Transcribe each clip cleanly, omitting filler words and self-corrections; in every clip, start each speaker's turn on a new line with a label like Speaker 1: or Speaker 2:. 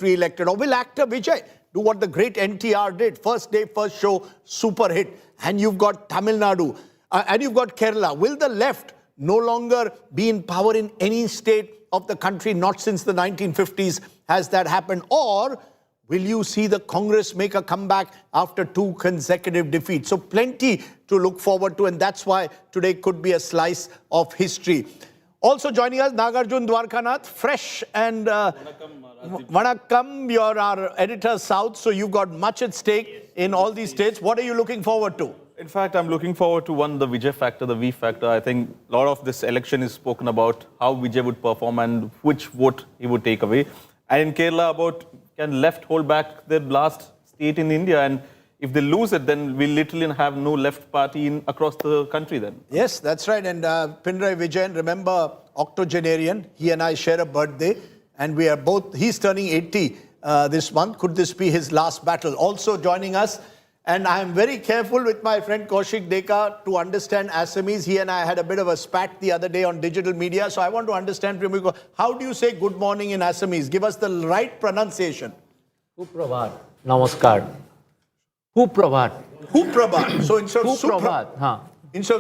Speaker 1: re-elected? Or will actor Vijay do what the great NTR did? First day, first show, super hit. And you've got Tamil Nadu and you've got Kerala. Will the left no longer be in power in any state of the country? Not since the 1950s has that happened. Or will you see the Congress make a comeback after 2 consecutive defeats? So plenty to look forward to, and that's why today could be a slice of history. Also joining us, Nagarjun Dwarkanath, fresh and Vanakkam, you're our editor South, so you've got much at stake in all these states. What are you looking forward to?
Speaker 2: In fact, I'm looking forward to the Vijay factor, the V factor. I think a lot of this election is spoken about how Vijay would perform and which vote he would take away. And in Kerala, about can left hold back their last state in India, and if they lose it, then we literally have no left party across the country then.
Speaker 1: Yes, that's right. And Pinarayi Vijayan, remember, octogenarian, he and I share a birthday, and we are both, he's turning 80 this month. Could this be his last battle? Also joining us, and I am very careful with my friend Kaushik Deka to understand Assamese. He and I had a bit of a spat the other day on digital media, so I want to understand from you, how do you say good morning in Assamese? Give us the right pronunciation.
Speaker 3: Suprabhat. Namaskar. Suprabhat.
Speaker 1: Suprabhat. So instead of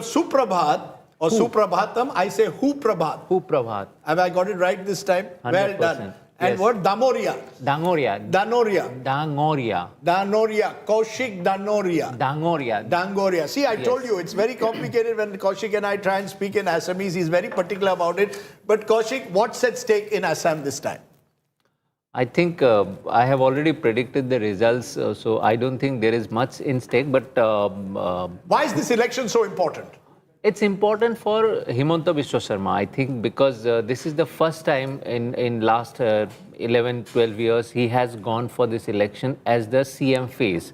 Speaker 1: Suprabhat or Suprabhatam, I say Suprabhat.
Speaker 3: Suprabhat.
Speaker 1: Have I got it right this time?
Speaker 3: 100%.
Speaker 1: Well done. And what? Damoria.
Speaker 3: Dangoria.
Speaker 1: Danoria.
Speaker 3: Dangoria.
Speaker 1: Danoria. Kaushik Danoria.
Speaker 3: Dangoria.
Speaker 1: Dangoria. See, I told you, it's very complicated when Kaushik and I try and speak in Assamese. He's very particular about it. But Kaushik, what's at stake in Assam this time?
Speaker 3: I think I have already predicted the results, so I don't think there is much in stake. But
Speaker 1: why is this election so important?
Speaker 3: It's important for Himanta Biswa Sarma, I think, because this is the first time in last 11, 12 years he has gone for this election as the CM phase.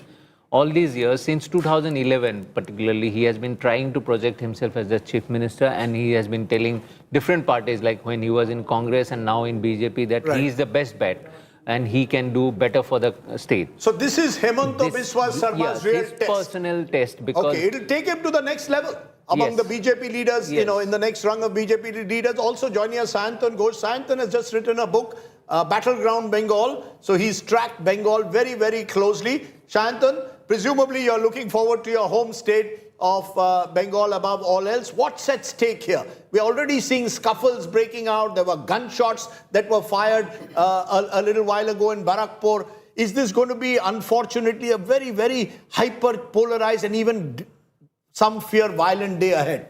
Speaker 3: All these years, since 2011 particularly, he has been trying to project himself as the chief minister, and he has been telling different parties, like when he was in Congress and now in BJP, that he is the best bet and he can do better for the state.
Speaker 1: So this is Himanta Biswa Sarma's real
Speaker 3: his
Speaker 1: test.
Speaker 3: Personal test. Because
Speaker 1: okay, it'll take him to the next level among the BJP leaders, you know, in the next rung of BJP leaders. Also joining us, Sayantan Ghosh. Sayantan has just written a book, Battleground Bengal. So he's tracked Bengal very, very closely. Sayantan, presumably you're looking forward to your home state of Bengal above all else. What's at stake here? We're already seeing scuffles breaking out. There were gunshots that were fired a little while ago in Barakpur. Is this going to be, unfortunately, a very, very hyper-polarized and even some fear violent day ahead?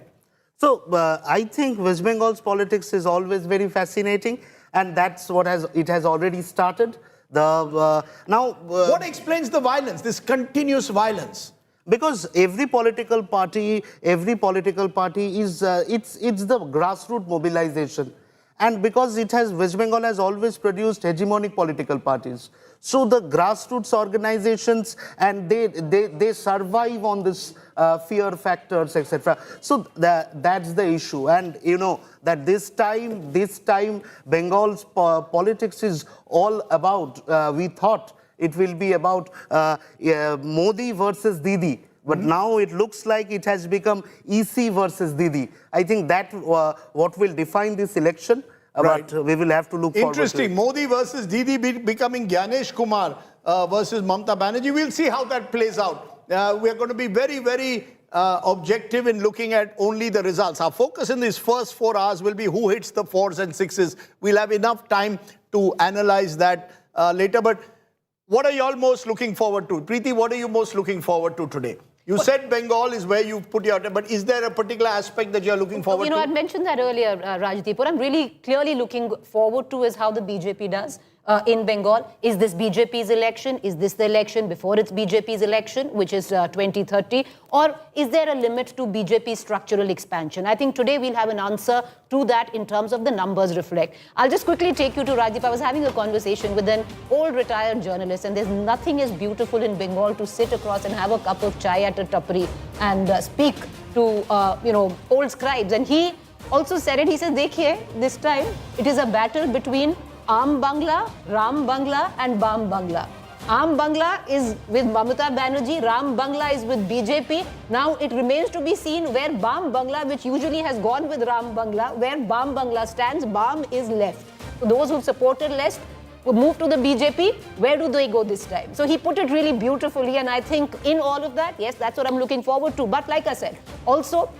Speaker 4: So I think West Bengal's politics is always very fascinating, and that's what it has already started.
Speaker 1: What explains the violence, this continuous violence?
Speaker 4: Because every political party is it's the grassroots mobilization, and because West Bengal has always produced hegemonic political parties. So the grassroots organizations, and they survive on this fear factors, etc. So that's the issue, and you know that this time Bengal's politics is all about. We thought it will be about Modi versus Didi, but now it looks like it has become EC versus Didi. I think that what will define this election. But we will have to look forward to it.
Speaker 1: Interesting. Modi versus Didi becoming Gyanesh Kumar versus Mamata Banerjee. We'll see how that plays out. We are going to be very, very objective in looking at only the results. Our focus in these first 4 hours will be who hits the 4s and 6s. We'll have enough time to analyze that later. But what are you all most looking forward to? Preeti, what are you most looking forward to today? You said Bengal is where you put your, but is there a particular aspect that you're looking forward to?
Speaker 5: You know, I mentioned that earlier, Rajdeep. What I'm really clearly looking forward to is how the BJP does in Bengal. Is this BJP's election? Is this the election before it's BJP's election, which is 2030? Or is there a limit to BJP's structural expansion? I think today we'll have an answer to that in terms of the numbers reflect. I'll just quickly take you to Rajdeep. I was having a conversation with an old retired journalist, and there's nothing as beautiful in Bengal to sit across and have a cup of chai at a tapri and speak to, old scribes. And he also said it. He said, dekhiye, this time it is a battle between Aam Bangla, Ram Bangla and Bam Bangla. Aam Bangla is with Mamata Banerjee, Ram Bangla is with BJP. Now it remains to be seen where Bam Bangla, which usually has gone with Ram Bangla, where Bam Bangla stands. Bam is left. So those who supported left move to the BJP, where do they go this time? So he put it really beautifully, and I think in all of that, yes, that's what I'm looking forward to. But like I said, also,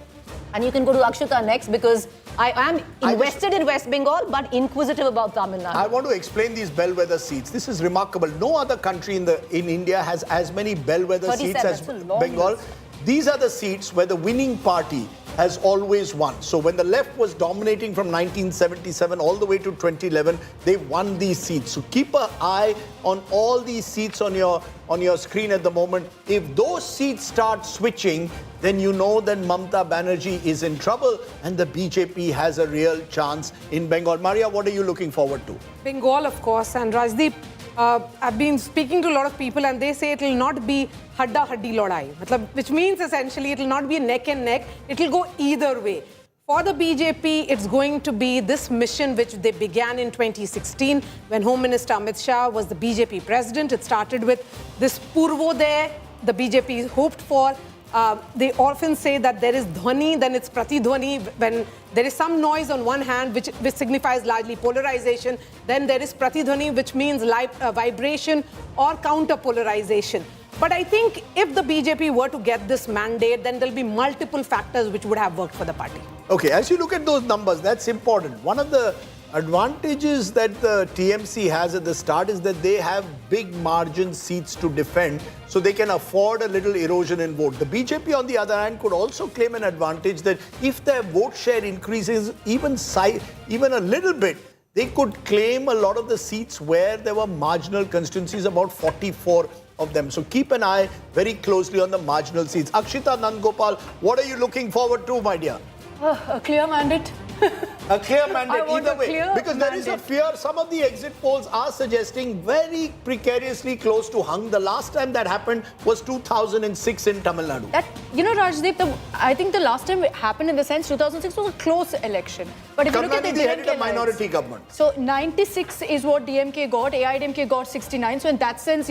Speaker 5: and you can go to Akshita next, because I am invested in West Bengal, but inquisitive about Tamil Nadu.
Speaker 1: I want to explain these bellwether seats. This is remarkable. No other country in India has as many bellwether seats as Bengal.
Speaker 5: List.
Speaker 1: These are the seats where the winning party has always won. So when the left was dominating from 1977 all the way to 2011, they won these seats. So keep an eye on all these seats on your screen at the moment. If those seats start switching, then you know that Mamata Banerjee is in trouble and the BJP has a real chance in Bengal. Maria, what are you looking forward to?
Speaker 6: Bengal, of course, and Rajdeep, I've been speaking to a lot of people and they say it will not be hadda-haddi lodai, which means essentially it will not be neck and neck, it will go either way. For the BJP, it's going to be this mission which they began in 2016 when Home Minister Amit Shah was the BJP president. It started with this Purvodaya the BJP hoped for. They often say that there is dhwani, then it's pratidhwani. When there is some noise on one hand, which signifies largely polarization, then there is pratidhwani, which means vibration or counter-polarization. But I think if the BJP were to get this mandate, then there'll be multiple factors which would have worked for the party.
Speaker 1: Okay, as you look at those numbers, that's important. One of the advantages that the TMC has at the start is that they have big margin seats to defend, so they can afford a little erosion in vote. The BJP, on the other hand, could also claim an advantage that if their vote share increases even a little bit, they could claim a lot of the seats where there were marginal constituencies, about 44 of them. So keep an eye very closely on the marginal seats. Akshita Nandgopal, what are you looking forward to, my dear?
Speaker 7: A clear mandate.
Speaker 1: A clear mandate,
Speaker 7: I want
Speaker 1: either
Speaker 7: a
Speaker 1: way.
Speaker 7: clear
Speaker 1: Because there is a
Speaker 7: mandate.
Speaker 1: fear, some of the exit polls are suggesting very precariously close to hung. The last time that happened was 2006 in Tamil Nadu.
Speaker 7: That, Rajdeep, I think the last time it happened in the sense 2006 was a close election. But if you look at the
Speaker 1: Karnataka headed a
Speaker 7: DMK
Speaker 1: minority
Speaker 7: lines,
Speaker 1: government.
Speaker 7: so 96 is what DMK got, AIADMK got 69. So in that sense,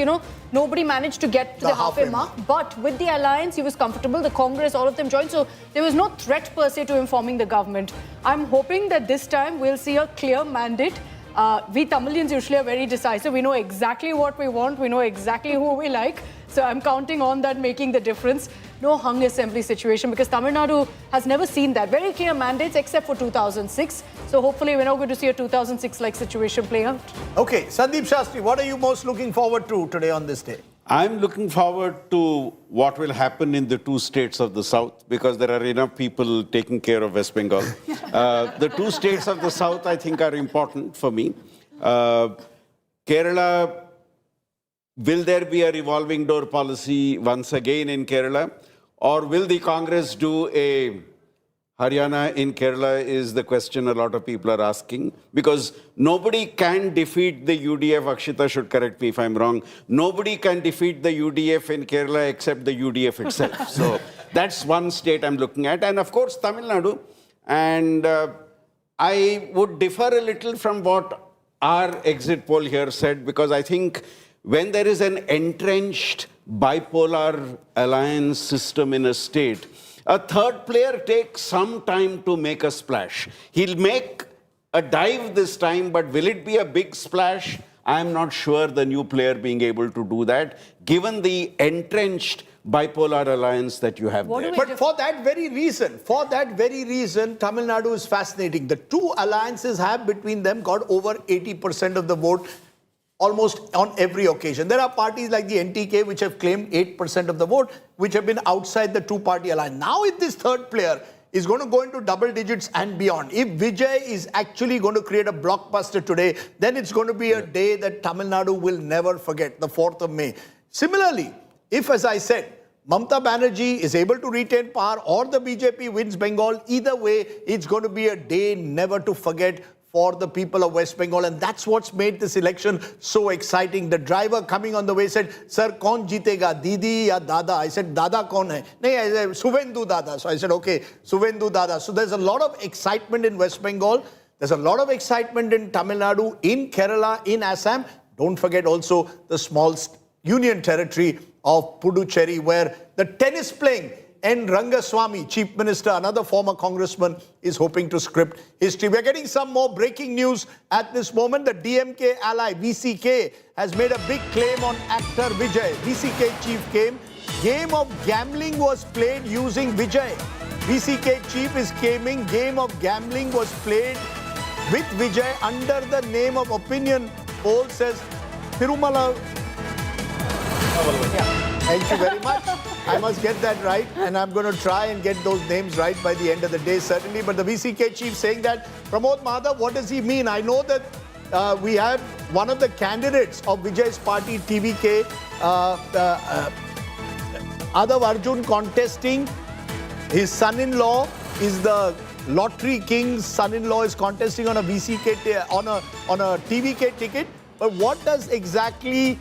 Speaker 7: nobody managed to get to the halfway mark. But with the alliance, he was comfortable. The Congress, all of them joined. So there was no threat per se to him forming the government. I'm hoping that this time we'll see a clear mandate. We Tamilians usually are very decisive. We know exactly what we want. We know exactly who we like. So I'm counting on that making the difference. No hung assembly situation, because Tamil Nadu has never seen that. Very clear mandates except for 2006. So hopefully we're not going to see a 2006-like situation play out.
Speaker 1: Okay, Sandeep Shastri, what are you most looking forward to today on this day?
Speaker 8: I'm looking forward to what will happen in the two states of the south, because there are enough people taking care of West Bengal. The two states of the south, I think, are important for me. Kerala, will there be a revolving door policy once again in Kerala? Or will the Congress do a Haryana in Kerala is the question a lot of people are asking, because nobody can defeat the UDF. Akshita should correct me if I'm wrong. Nobody can defeat the UDF in Kerala except the UDF itself. So that's one state I'm looking at. And of course, Tamil Nadu. And I would differ a little from what our exit poll here said, because I think when there is an entrenched bipolar alliance system in a state, a third player takes some time to make a splash. He'll make a dive this time, but will it be a big splash? I'm not sure the new player being able to do that, given the entrenched bipolar alliance that you have there.
Speaker 1: But for that very reason, Tamil Nadu is fascinating. The two alliances have between them got over 80% of the vote almost on every occasion. There are parties like the NTK which have claimed 8% of the vote, which have been outside the two-party alliance. Now if this third player is going to go into double digits and beyond, if Vijay is actually going to create a blockbuster today, then it's going to be a day that Tamil Nadu will never forget, the 4th of May. Similarly, if, as I said, Mamata Banerjee is able to retain power or the BJP wins Bengal, either way, it's going to be a day never to forget for the people of West Bengal, and that's what's made this election so exciting. The driver coming on the way said, "Sir, kaun jeetega, Didi ya Dada?" I said, "Dada kaun hai?" "Nahi," I said, "Suvendu Dada." So I said, "Okay, Suvendu Dada." So there's a lot of excitement in West Bengal. There's a lot of excitement in Tamil Nadu, in Kerala, in Assam. Don't forget also the small union territory of Puducherry, where the tennis playing N. Rangaswamy, Chief Minister, another former congressman, is hoping to script history. We're getting some more breaking news at this moment. The DMK ally, VCK, has made a big claim on actor Vijay. VCK chief came. Game of gambling was played using Vijay. VCK chief is claiming game of gambling was played with Vijay under the name of opinion poll, says Tirumala. Thank you very much. I must get that right, and I'm going to try and get those names right by the end of the day, certainly. But the VCK chief saying that, Pramod Madhav, what does he mean? I know that we have one of the candidates of Vijay's party, TVK, Adav Arjun, contesting. His son-in-law is the lottery king's son-in-law, is contesting on a VCK on a TVK ticket. But what does exactly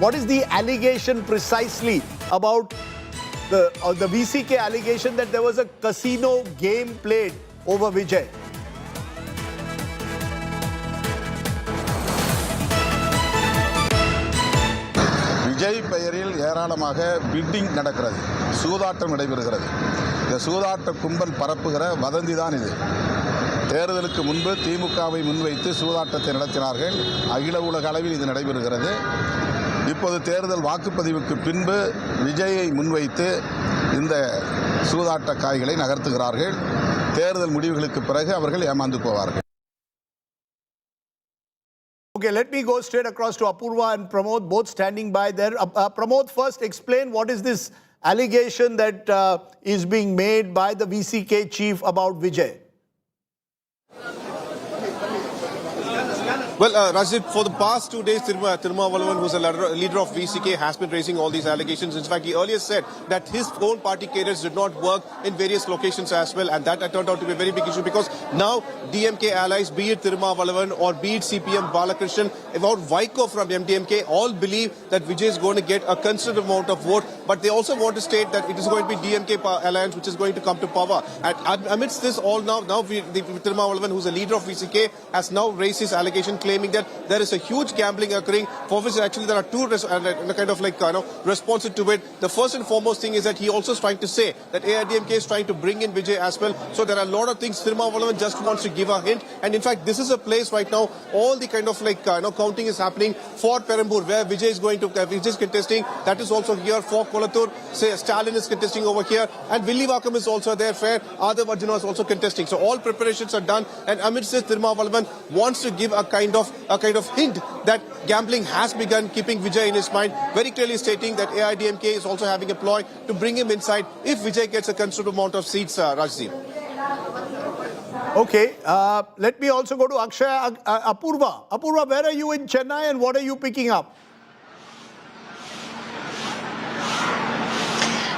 Speaker 1: what is the allegation precisely about the VCK allegation that there was a casino game played over Vijay?
Speaker 9: Vijay பெயரில் ஏராளமாக fitting நடக்கிறது, சூதாட்டம் நடைபெறுகிறது. இந்த சூதாட்ட கும்பல் பரப்புகிற வதந்தி தான் இது. தேர்தலுக்கு முன்பு திமுகவை முன்வைத்து சூதாட்டத்தை நடத்தினார்கள். அகில உலக அளவில் இது நடைபெறுகிறது. இப்போது தேர்தல் வாக்குப்பதிவுக்கு பின்பு விஜயை முன்வைத்து இந்த சூதாட்ட காய்களை நகர்த்துகிறார்கள். தேர்தல் முடிவுகளுக்கு பிறகு அவர்கள் ஏமாந்து போவார்கள்.
Speaker 1: Okay, let me go straight across to Apurva and Pramod, both standing by there. Pramod, first explain what is this allegation that is being made by the VCK chief about Vijay?
Speaker 10: Well, Rajdeep, for the past 2 days, Tirumala, who's a leader of VCK, has been raising all these allegations. In fact, he earlier said that his own party cadres did not work in various locations as well, and that turned out to be a very big issue because now DMK allies, be it Tirumala or be it CPM Balakrishnan, about Vaiko from MDMK, all believe that Vijay is going to get a considerable amount of vote, but they also want to state that it is going to be DMK alliance which is going to come to power. And amidst this all now Tirumala, who's a leader of VCK, has now raised his allegation claiming that there is a huge gambling occurring, for which actually there are two responses to it. The first and foremost thing is that he also is trying to say that AIADMK is trying to bring in Vijay as well. So there are a lot of things. Tirumala just wants to give a hint, and in fact this is a place right now all the counting is happening for Perambur, where Vijay is going to Vijay is contesting. That is also here for Kolathur. Say Stalin is contesting over here, and Villivakkam is also there. Fair Adav Arjun is also contesting. So all preparations are done, and amidst this, Tirumala wants to give a kind of hint that gambling has begun, keeping Vijay in his mind, very clearly stating that AIADMK is also having a ploy to bring him inside if Vijay gets a considerable amount of seats, Rajdeep.
Speaker 1: Okay, let me also go to Akshay. Apurva. Apurva, where are you in Chennai and what are you picking up?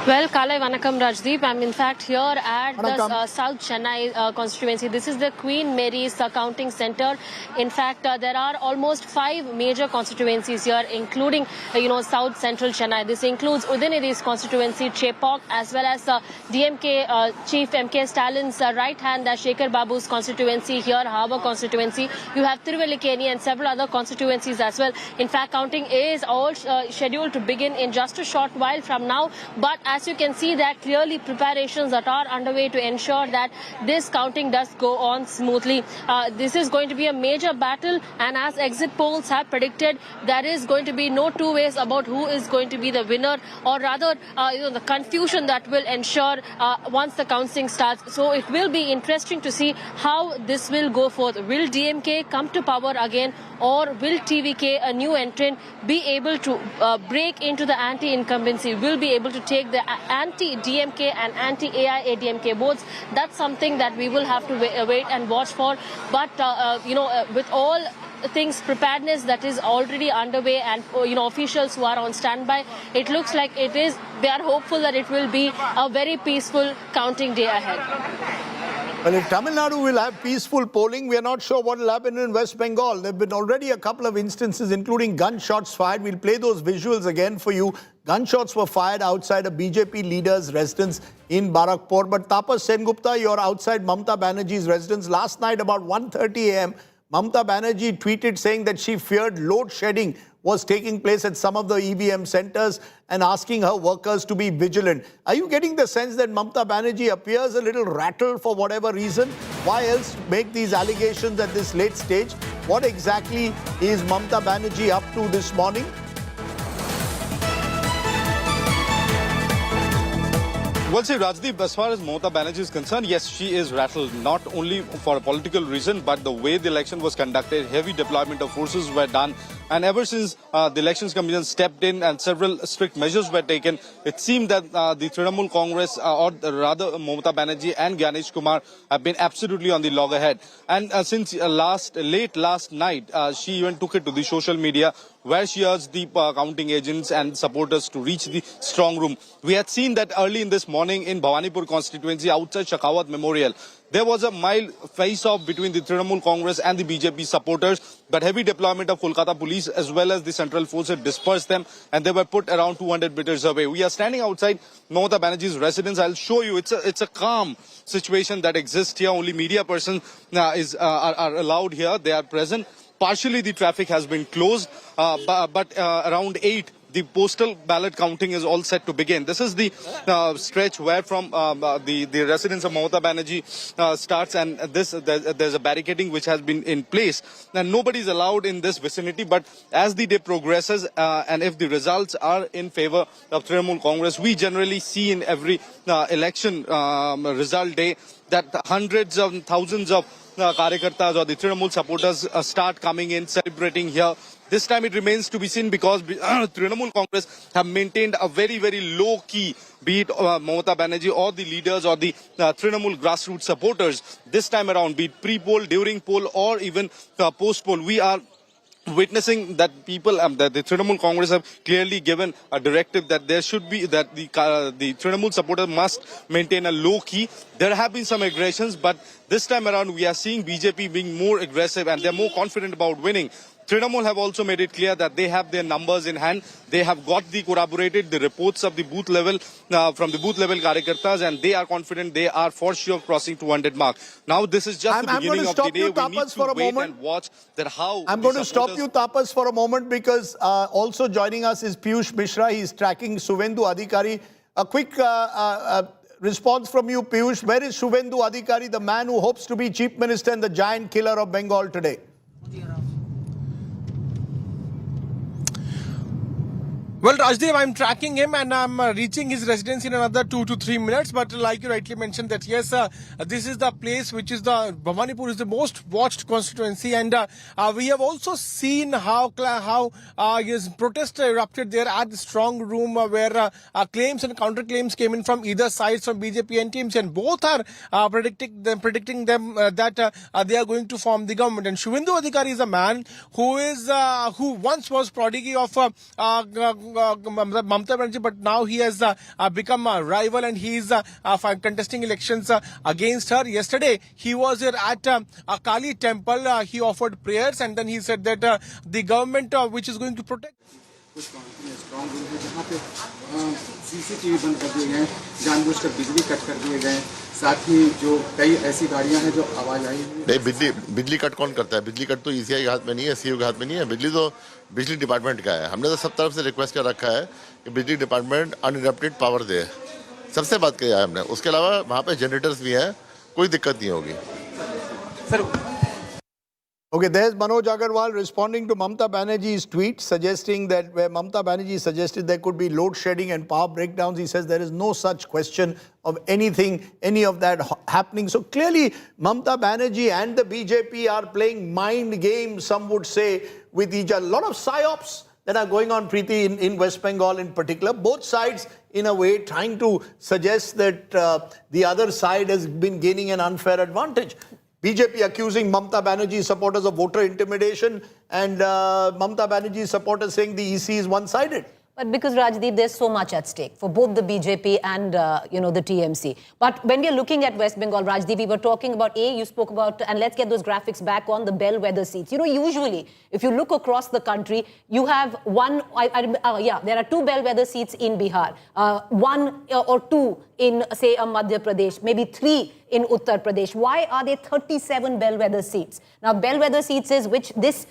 Speaker 11: Well, Kalai Vanakkam Rajdeep. I'm in fact here at the South Chennai constituency. This is the Queen Mary's counting center. In fact, there are almost 5 major constituencies here, including, South Central Chennai. This includes Udinidhi's constituency, Chepauk, as well as DMK Chief M.K. Stalin's right hand, Shekhar Babu's constituency here, Harbour constituency. You have Tiruvellikeni and several other constituencies as well. In fact, counting is all scheduled to begin in just a short while from now. But as you can see that clearly preparations that are underway to ensure that this counting does go on smoothly. This is going to be a major battle, and as exit polls have predicted, there is going to be no two ways about who is going to be the winner, or rather the confusion that will ensure once the counting starts. So it will be interesting to see how this will go forth. Will DMK come to power again, or will TVK, a new entrant, be able to break into the anti-incumbency, will be able to take the anti-DMK and anti-AIADMK votes? That's something that we will have to wait and watch for. But, with all things preparedness that is already underway and, officials who are on standby, it looks like they are hopeful that it will be a very peaceful counting day ahead.
Speaker 1: Well, if Tamil Nadu will have peaceful polling, we are not sure what will happen in West Bengal. There have been already a couple of instances, including gunshots fired. We'll play those visuals again for you. Gunshots were fired outside a BJP leader's residence in Barakpur. But Tapas Sengupta, you're outside Mamata Banerjee's residence. Last night, about 1:30 a.m., Mamata Banerjee tweeted saying that she feared load shedding was taking place at some of the EVM centers and asking her workers to be vigilant. Are you getting the sense that Mamata Banerjee appears a little rattled for whatever reason? Why else make these allegations at this late stage? What exactly is Mamata Banerjee up to this morning?
Speaker 12: Well, see, Rajdeep, as far as Mamata Banerjee is concerned, yes, she is rattled, not only for a political reason, but the way the election was conducted, heavy deployment of forces were done. And ever since the Elections Commission stepped in and several strict measures were taken, it seemed that the Trinamool Congress, or rather Mamata Banerjee and Ganesh Kumar, have been absolutely on the loggerhead. And since late last night, she even took it to the social media, where she urged the counting agents and supporters to reach the strong room. We had seen that early in this morning in Bhawanipur constituency outside Shakawat Memorial. There was a mild face-off between the Trinamool Congress and the BJP supporters, but heavy deployment of Kolkata police as well as the central force had dispersed them, and they were put around 200 meters away. We are standing outside Mamata Banerjee's residence. I'll show you. It's a calm situation that exists here. Only media persons are allowed here. They are present. Partially the traffic has been closed, but around 8, the postal ballot counting is all set to begin. This is the stretch where from the residence of Mamata Banerjee starts, and there's a barricading which has been in place. And nobody is allowed in this vicinity, but as the day progresses and if the results are in favor of Trinamool Congress, we generally see in every election result day that hundreds of thousands of Karyakartas or the Trinamool supporters start coming in, celebrating here. This time it remains to be seen because Trinamool Congress have maintained a very, very low key, be it Mamata Banerjee or the leaders or the Trinamool grassroots supporters. This time around, be it pre-poll, during poll or even post-poll, we are witnessing that people, that the Trinamool Congress have clearly given a directive that there should be, that the Trinamool supporter must maintain a low key. There have been some aggressions, but this time around we are seeing BJP being more aggressive and they're more confident about winning. Trinamool have also made it clear that they have their numbers in hand. They have got corroborated the reports of the booth level, from the booth level Karyakartas, and they are confident they are for sure crossing 200 mark. Now this is just the beginning of the day. We need to wait and watch that how.
Speaker 1: I'm going to stop you, Tapas, for a moment because also joining us is Piyush Mishra. He's tracking Suvendu Adhikari. A quick response from you, Piyush. Where is Suvendu Adhikari, the man who hopes to be Chief Minister and the giant killer of Bengal today?
Speaker 13: Well, Rajdeep, I'm tracking him and I'm reaching his residence in another 2 to 3 minutes. But like you rightly mentioned that, yes, this is the place which is the Bhawanipur is the most watched constituency. And we have also seen how his protest erupted there at the strong room where claims and counterclaims came in from either sides, from BJP and TMC. And both are predicting them that they are going to form the government. And Suvendu Adhikari is a man who once was prodigy of Mamata Banerjee, but now he has become a rival and he is contesting elections against her. Yesterday, he was here at a Kali temple. He offered prayers and then he said that the government which is going to protect.
Speaker 14: Strong room है जहाँ पे CCTV बंद कर दिए गए, जानबूझकर बिजली cut कर दिए गए, साथ ही जो कई ऐसी गाड़ियाँ हैं जो आवाज आई
Speaker 15: नहीं। बिजली कट कौन करता है? बिजली कट तो ईसीआई के हाथ में नहीं है, सीओ के हाथ में नहीं है। बिजली तो बिजली डिपार्टमेंट का है। हमने तो सब तरफ से रिक्वेस्ट कर रखा है कि बिजली डिपार्टमेंट अनइंटरप्टेड पावर दे। सबसे बात किया है हमने। उसके अलावा वहाँ पे जनरेटर्स भी हैं, कोई दिक्कत नहीं होगी sir.
Speaker 1: Okay, there's Manoj Agarwal responding to Mamata Banerjee's tweet suggesting that where Mamata Banerjee suggested there could be load shedding and power breakdowns, he says there is no such question of any of that happening. So clearly Mamata Banerjee and the BJP are playing mind games, some would say, with each other. A lot of psyops that are going on, Preeti, in West Bengal in particular. Both sides, in a way, trying to suggest that the other side has been gaining an unfair advantage. BJP accusing Mamata Banerjee supporters of voter intimidation and Mamata Banerjee supporters saying the EC is one-sided.
Speaker 5: But because, Rajdeep, there's so much at stake for both the BJP and, the TMC. But when we are looking at West Bengal, Rajdeep, we were talking about, you spoke about, and let's get those graphics back on the bellwether seats. Usually, if you look across the country, you have there are 2 bellwether seats in Bihar, 1 or 2 in, say, Madhya Pradesh, maybe 3 in Uttar Pradesh. Why are there 37 bellwether seats? Now, bellwether seats is which this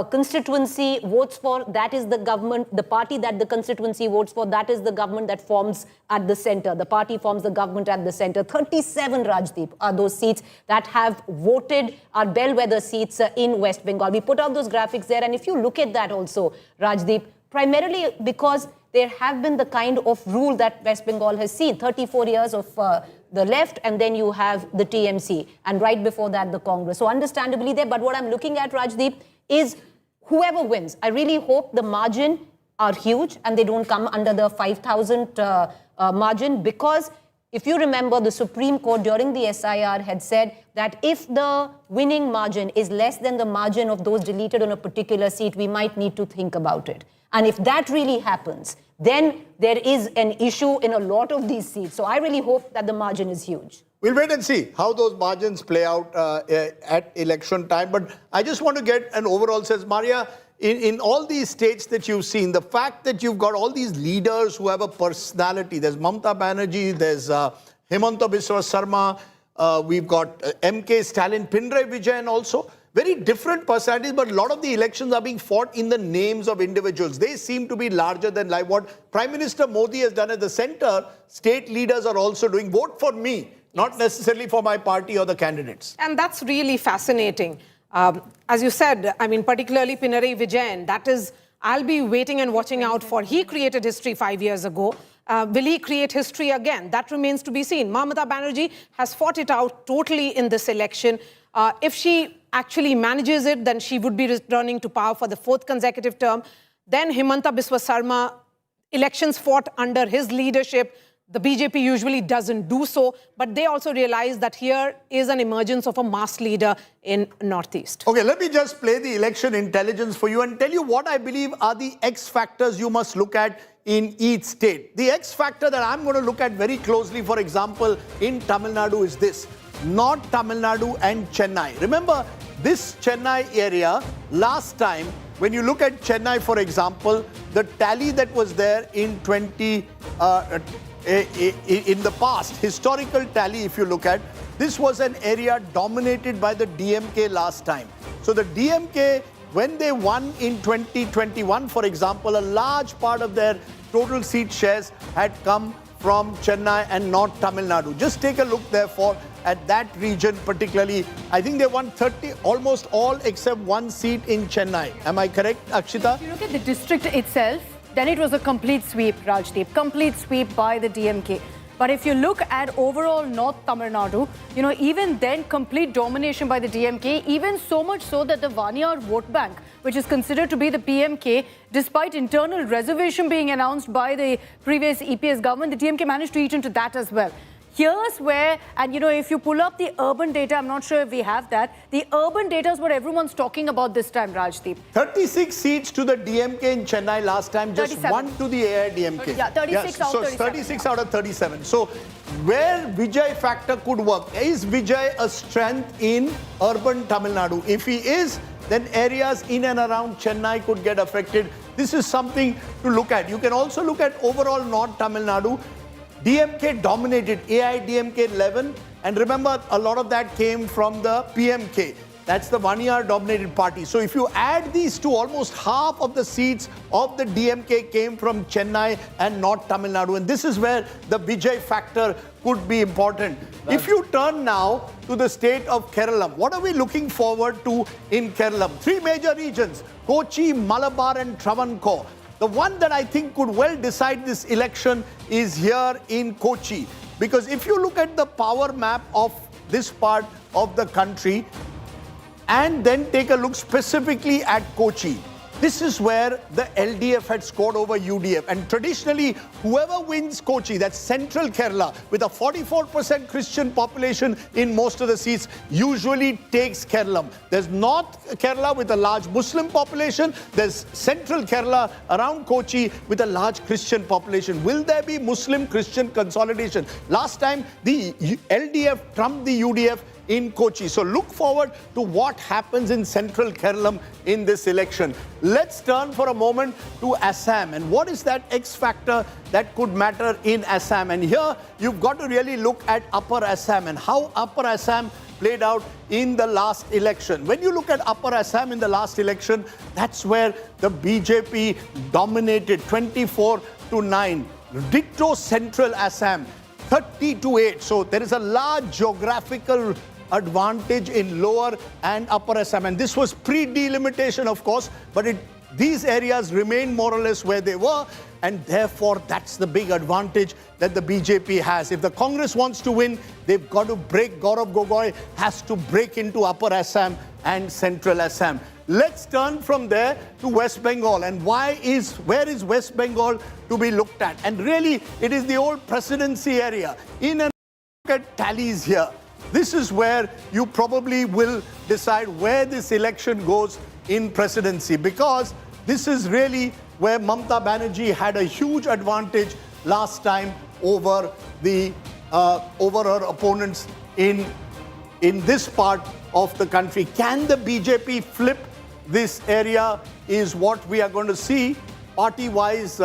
Speaker 5: constituency votes for, that is the government. The party that the constituency votes for, that is the government that forms at the center. The party forms the government at the center. 37, Rajdeep, are those seats that have voted, are bellwether seats in West Bengal. We put out those graphics there, and if you look at that also, Rajdeep, primarily because there have been the kind of rule that West Bengal has seen, 34 years of the left, and then you have the TMC, and right before that, the Congress. So understandably there, but what I'm looking at, Rajdeep, is whoever wins. I really hope the margin are huge and they don't come under the 5,000 margin, because if you remember, the Supreme Court during the SIR had said that if the winning margin is less than the margin of those deleted on a particular seat, we might need to think about it. And if that really happens, then there is an issue in a lot of these seats. So I really hope that the margin is huge.
Speaker 1: We'll wait and see how those margins play out at election time. But I just want to get an overall sense, Maria, in all these states that you've seen, the fact that you've got all these leaders who have a personality. There's Mamata Banerjee, there's Himanta Biswa Sarma, we've got MK Stalin, Pinarayi Vijayan also. Very different personalities, but a lot of the elections are being fought in the names of individuals. They seem to be larger than life. What Prime Minister Modi has done at the center, state leaders are also doing. Vote for me, not necessarily for my party or the candidates.
Speaker 6: And that's really fascinating. As you said, I mean, particularly Pinarayi Vijayan, that is, I'll be waiting and watching out for. He created history 5 years ago. Will he create history again? That remains to be seen. Mamata Banerjee has fought it out totally in this election. If she actually manages it, then she would be returning to power for the 4th consecutive term. Then Himanta Biswa Sarma, elections fought under his leadership. The BJP usually doesn't do so, but they also realize that here is an emergence of a mass leader in Northeast.
Speaker 1: Okay, let me just play the election intelligence for you and tell you what I believe are the X factors you must look at in each state. The X factor that I'm going to look at very closely, for example, in Tamil Nadu is this. North Tamil Nadu and Chennai. Remember, this Chennai area, last time, when you look at Chennai, for example, the tally that was there in in the past, historical tally, if you look at, this was an area dominated by the DMK last time. So the DMK, when they won in 2021, for example, a large part of their total seat shares had come from Chennai and North Tamil Nadu. Just take a look, therefore, at that region particularly. I think they won almost all except one seat in Chennai. Am I correct, Akshita?
Speaker 7: If you look at the district itself, then it was a complete sweep, Rajdeep. Complete sweep by the DMK. But if you look at overall North Tamil Nadu, you know, even then complete domination by the DMK, even so much so that the Vanyar vote bank, which is considered to be the PMK, despite internal reservation being announced by the previous EPS government, the DMK managed to eat into that as well. Here's where, and you know, if you pull up the urban data, I'm not sure if we have that, the urban data is what everyone's talking about this time, Rajdeep.
Speaker 1: 36 seats to the DMK in Chennai last time, just
Speaker 7: 37.
Speaker 1: 1 to the AIADMK.
Speaker 7: Yeah, 36 out of 37.
Speaker 1: 36 out of 37. So where Vijay factor could work, is Vijay a strength in urban Tamil Nadu? If he is, then areas in and around Chennai could get affected. This is something to look at. You can also look at overall North Tamil Nadu. DMK dominated, AIADMK 11, and remember a lot of that came from the PMK. That's the one-year dominated party. So if you add these two, almost half of the seats of the DMK came from Chennai and North Tamil Nadu. And this is where the Vijay factor could be important. If you turn now to the state of Keralam, what are we looking forward to in Keralam? 3 major regions, Kochi, Malabar and Travancore. The one that I think could well decide this election is here in Kochi. Because if you look at the power map of this part of the country and then take a look specifically at Kochi, this is where the LDF had scored over UDF. And traditionally, whoever wins Kochi, that's central Kerala, with a 44% Christian population in most of the seats, usually takes Keralam. There's North Kerala with a large Muslim population. There's central Kerala around Kochi with a large Christian population. Will there be Muslim-Christian consolidation? Last time, the LDF trumped the UDF in Kochi. So look forward to what happens in central Keralam in this election. Let's turn for a moment to Assam. And what is that X factor that could matter in Assam? And here you've got to really look at Upper Assam and how Upper Assam played out in the last election. When you look at Upper Assam in the last election, that's where the BJP dominated 24-9. Ditto Central Assam, 30-8. So there is a large geographical advantage in Lower and Upper Assam. And this was pre-delimitation, of course, but these areas remain more or less where they were. And therefore, that's the big advantage that the BJP has. If the Congress wants to win, they've got to break. Gaurav Gogoi has to break into Upper Assam and Central Assam. Let's turn from there to West Bengal. And where is West Bengal to be looked at? And really, it is the old presidency area. In and look at tallies here. This is where you probably will decide where this election goes in presidency, because this is really where Mamata Banerjee had a huge advantage last time over her opponents in this part of the country. Can the BJP flip this area is what we are going to see. Party-wise,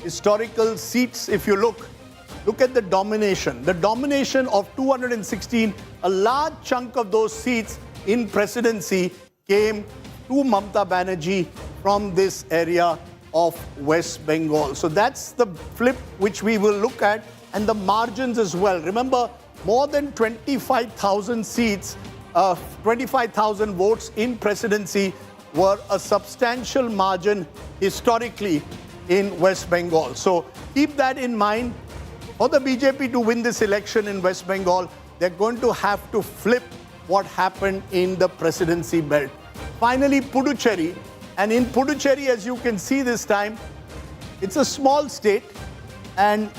Speaker 1: historical seats, if you look at the domination. The domination of 216, a large chunk of those seats in presidency came to Mamata Banerjee from this area of West Bengal. So that's the flip which we will look at, and the margins as well. Remember, more than 25,000 seats, 25,000 votes in presidency were a substantial margin historically in West Bengal. So keep that in mind. For the BJP to win this election in West Bengal, they're going to have to flip what happened in the presidency belt. Finally, Puducherry. And in Puducherry, as you can see this time, it's a small state, and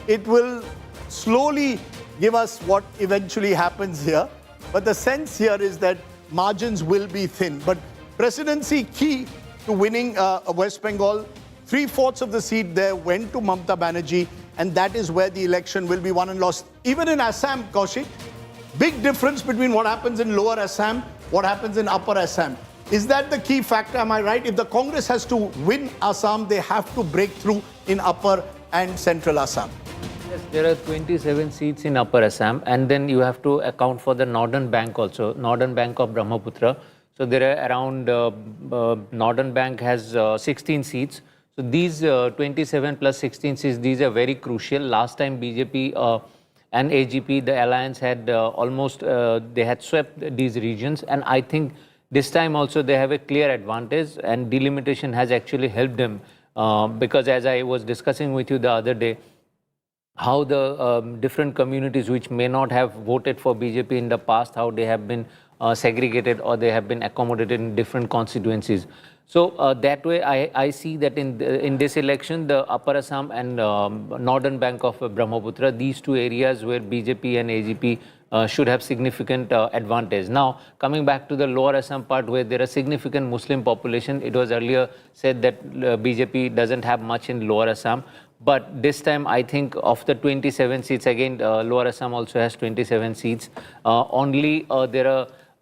Speaker 1: it will slowly give us what eventually happens here. But the sense here is that margins will be thin. But presidency key to winning West Bengal, 3/4 of the seat there went to Mamata Banerjee, and that is where the election will be won and lost. Even in Assam, Kaushik, big difference between what happens in Lower Assam, what happens in Upper Assam. Is that the key factor? Am I right? If the Congress has to win Assam, they have to break through in Upper and Central Assam.
Speaker 3: Yes, there are 27 seats in Upper Assam, and then you have to account for the Northern Bank also, Northern Bank of Brahmaputra. So there are around, Northern Bank has 16 seats. So these 27 plus 16 seats, these are very crucial. Last time BJP and AGP, the alliance had almost, they had swept these regions, and I think this time also they have a clear advantage, and delimitation has actually helped them because, as I was discussing with you the other day, how the different communities which may not have voted for BJP in the past, how they have been segregated or they have been accommodated in different constituencies. So that way I see that in this election, the Upper Assam and Northern Bank of Brahmaputra, these two areas where BJP and AGP should have significant advantage. Now, coming back to the Lower Assam part where there is significant Muslim population, it was earlier said that BJP doesn't have much in Lower Assam. But this time, I think of the 27 seats, again, Lower Assam also has 27 seats. Only there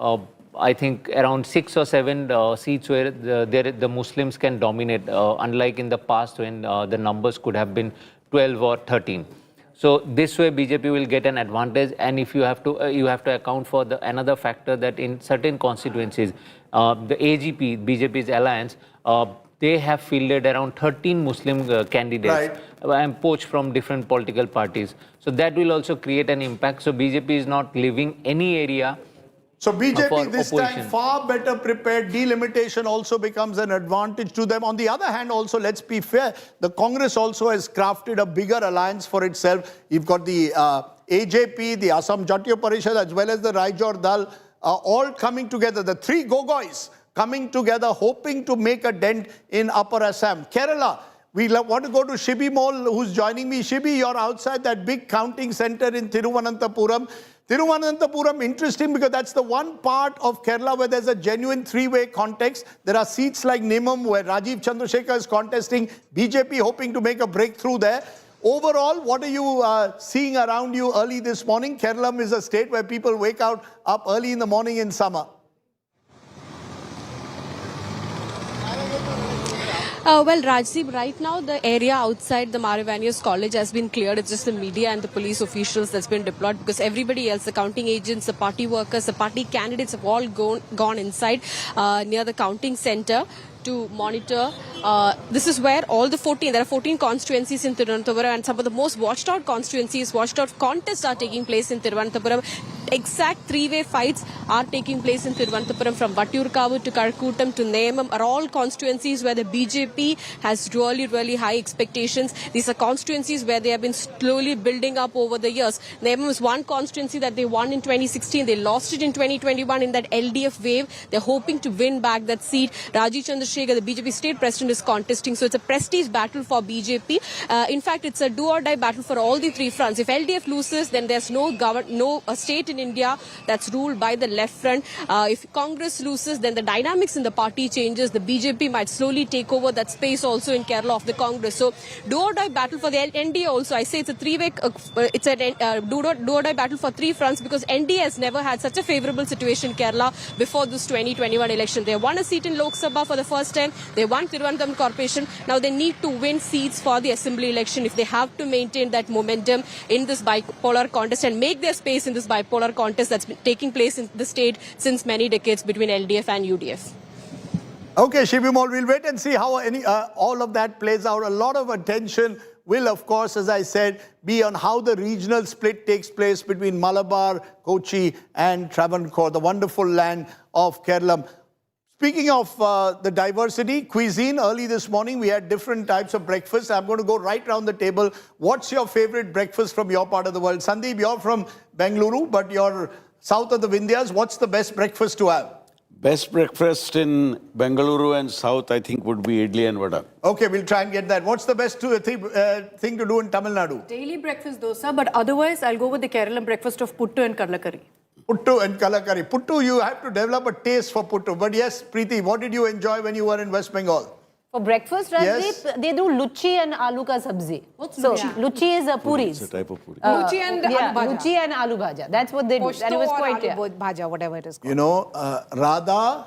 Speaker 3: are, I think, around 6 or 7 seats where the Muslims can dominate, unlike in the past when the numbers could have been 12 or 13. So this way BJP will get an advantage, and if you have to account for another factor that in certain constituencies, the AGP, BJP's alliance, they have fielded around 13 Muslim candidates and poached from different political parties. So that will also create an impact. So BJP is not leaving any area.
Speaker 1: So BJP this time far better prepared. Delimitation also becomes an advantage to them. On the other hand, also, let's be fair, the Congress also has crafted a bigger alliance for itself. You've got the AJP, the Assam Jatiya Parishad, as well as the Raijor Dal, all coming together. The three Gogois coming together, hoping to make a dent in Upper Assam. Kerala, we want to go to Shibi Mall, who's joining me. Shibi, you're outside that big counting center in Thiruvananthapuram. Thiruvananthapuram, interesting because that's the one part of Kerala where there's a genuine three-way context. There are seats like Nimam where Rajiv Chandrasekhar is contesting, BJP hoping to make a breakthrough there. Overall, what are you seeing around you early this morning? Keralam is a state where people wake up early in the morning in summer.
Speaker 11: Well, Rajdeep, right now the area outside the Maravanias College has been cleared. It's just the media and the police officials that's been deployed because everybody else, the counting agents, the party workers, the party candidates have all gone inside near the counting center to monitor. This is where all the 14, there are 14 constituencies in Tirunelveli and some of the most watched out constituencies, watched out contests are taking place in Tirunelveli. Exact three-way fights are taking place in Tirunelveli from Vatturkavu to Karkootam to Neyam are all constituencies where the BJP has really high expectations. These are constituencies where they have been slowly building up over the years. Neyam is one constituency that they won in 2016. They lost it in 2021 in that LDF wave. They're hoping to win back that seat. Rajiv Chandrasekhar, the BJP state president, is contesting. So it's a prestige battle for BJP. In fact, it's a do or die battle for all the three fronts. If LDF loses, then there's no state in India that's ruled by the left front. If Congress loses, then the dynamics in the party changes. The BJP might slowly take over that space also in Kerala of the Congress. So do or die battle for the NDA also. I say it's a three-way, it's a do or die battle for three fronts because NDA has never had such a favourable situation in Kerala before this 2021 election. They won a seat in Lok Sabha for the first time. They won Tirunelveli Corporation. Now they need to win seats for the assembly election if they have to maintain that momentum in this bipolar contest and make their space in this bipolar contest that's been taking place in the state since many decades between LDF and UDF.
Speaker 1: Okay, Shibimol, we'll wait and see how all of that plays out. A lot of attention will, of course, as I said, be on how the regional split takes place between Malabar, Kochi and Travancore, the wonderful land of Keralam. Speaking of the diversity, cuisine, early this morning we had different types of breakfast. I'm going to go right round the table. What's your favorite breakfast from your part of the world? Sandeep, you're from Bengaluru, but you're south of the Vindhyas. What's the best breakfast to have?
Speaker 8: Best breakfast in Bengaluru and South, I think, would be idli and vada.
Speaker 1: Okay, we'll try and get that. What's the best thing to do in Tamil Nadu?
Speaker 7: Daily breakfast dosa, but otherwise I'll go with the Keralam breakfast of puttu and kadlakari.
Speaker 1: Puttu and kalakari. Puttu, you have to develop a taste for puttu. But yes, Preeti, what did you enjoy when you were in West Bengal?
Speaker 5: For breakfast, Rajdeep,
Speaker 1: Yes.
Speaker 5: they do luchi and aloo ka sabzi.
Speaker 7: What's
Speaker 5: so
Speaker 7: luchi?
Speaker 5: luchi is puris.
Speaker 8: It's a type of puri.
Speaker 6: Luchi and aloo bhaja.
Speaker 5: Luchi and aloo bhaja. That's what they do.
Speaker 6: Posto
Speaker 5: And it was
Speaker 6: or
Speaker 5: quite
Speaker 6: aloo bhaja, whatever it is called.
Speaker 1: You know, Radha,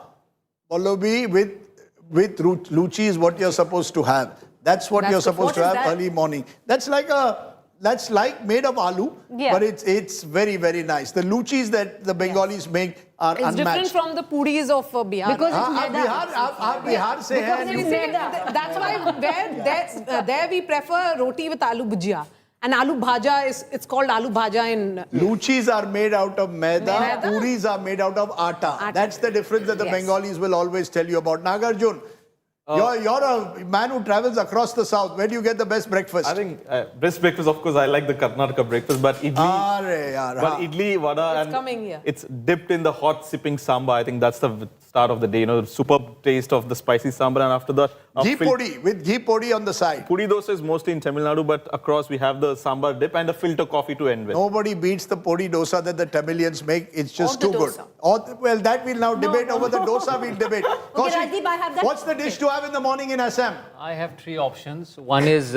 Speaker 1: Pallavi with luchi is what you're supposed to have. That's what you're supposed to have early morning. That's like made of aloo, but it's very, very nice. The luchis that the Bengalis make are
Speaker 6: It's
Speaker 1: unmatched.
Speaker 6: different from the puris of Bihar.
Speaker 5: Because it's
Speaker 1: Bihar se hai.
Speaker 6: That's why there we prefer roti with aloo bhujia. And aloo bhaja it's called aloo bhaja in...
Speaker 1: Luchis are made out of maida, puris are made out of atta. That's the difference that the Bengalis will always tell you about. Nagarjun, you're a man who travels across the south. Where do you get the best breakfast?
Speaker 2: I think best breakfast, of course, I like the Karnataka breakfast, but idli, vada,
Speaker 6: It's coming here.
Speaker 2: it's dipped in the hot sipping sambar. I think that's the start of the day. You know, superb taste of the spicy sambar, and after that,
Speaker 1: Ghee podi, with ghee podi on the side.
Speaker 2: puri dosa is mostly in Tamil Nadu, but across we have the sambar dip and a filter coffee to end with.
Speaker 1: Nobody beats the podi dosa that the Tamilians make. It's just
Speaker 5: Or
Speaker 1: too
Speaker 5: the
Speaker 1: good.
Speaker 5: dosa.
Speaker 1: Well, that we'll now debate over the dosa. We'll debate.
Speaker 5: Okay, Rajdeep, I have that.
Speaker 1: What's the dish to have in the morning in Assam?
Speaker 3: I have three options. One is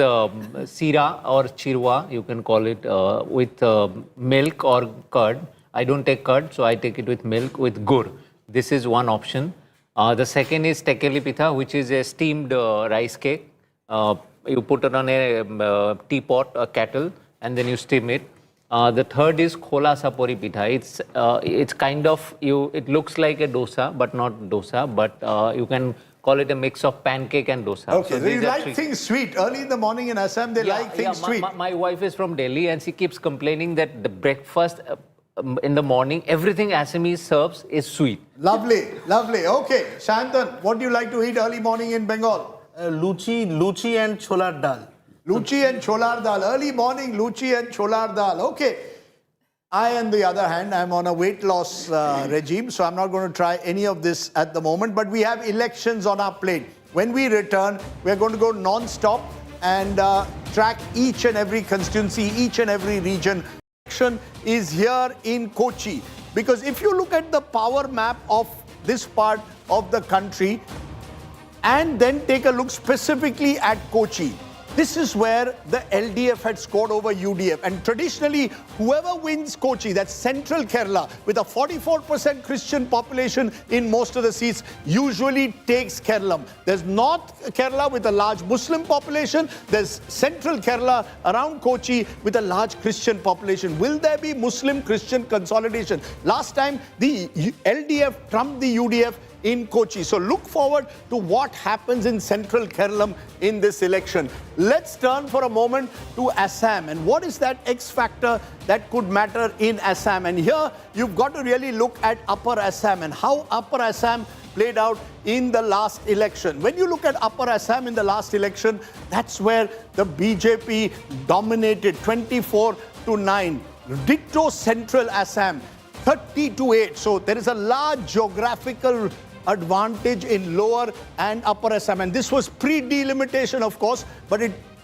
Speaker 3: sira or chirwa, you can call it, with milk or curd. I don't take curd, so I take it with milk with gur. This is one option. The second is tekeli pitha, which is a steamed rice cake. You put it on a teapot, a kettle, and then you steam it. The third is khola sapori pitha. It's kind of, it looks like a dosa, but not dosa, but you can call it a mix of pancake and dosa.
Speaker 1: Okay, so you like things sweet. Early in the morning in Assam, they like things sweet.
Speaker 3: My wife is from Delhi and she keeps complaining that the breakfast in the morning, everything Assamese serves is sweet.
Speaker 1: Lovely, lovely. Okay, Shantan, what do you like to eat early morning in Bengal?
Speaker 4: Luchi and cholar dal.
Speaker 1: Luchi and cholar dal. Early morning, luchi and cholar dal. Okay. I, on the other hand, I'm on a weight loss regime, so I'm not going to try any of this at the moment. But we have elections on our plate. When we return, we're going to go non-stop and track each and every constituency, each and every region. Election is here in Kochi. Because if you look at the power map of this part of the country and then take a look specifically at Kochi, This is where the LDF had scored over UDF. And traditionally, whoever wins Kochi, that's central Kerala, with a 44% Christian population in most of the seats, usually takes Keralam. There's North Kerala with a large Muslim population. There's central Kerala around Kochi with a large Christian population. Will there be Muslim-Christian consolidation? Last time, the LDF trumped the UDF in Kochi. So look forward to what happens in central Keralam in this election. Let's turn for a moment to Assam. And what is that X factor that could matter in Assam? And here you've got to really look at Upper Assam and how Upper Assam played out in the last election. When you look at Upper Assam in the last election, that's where the BJP dominated 24-9. Ditto Central Assam, 30-8. So there is a large geographical advantage in Lower and Upper Assam. And this was pre-delimitation, of course, but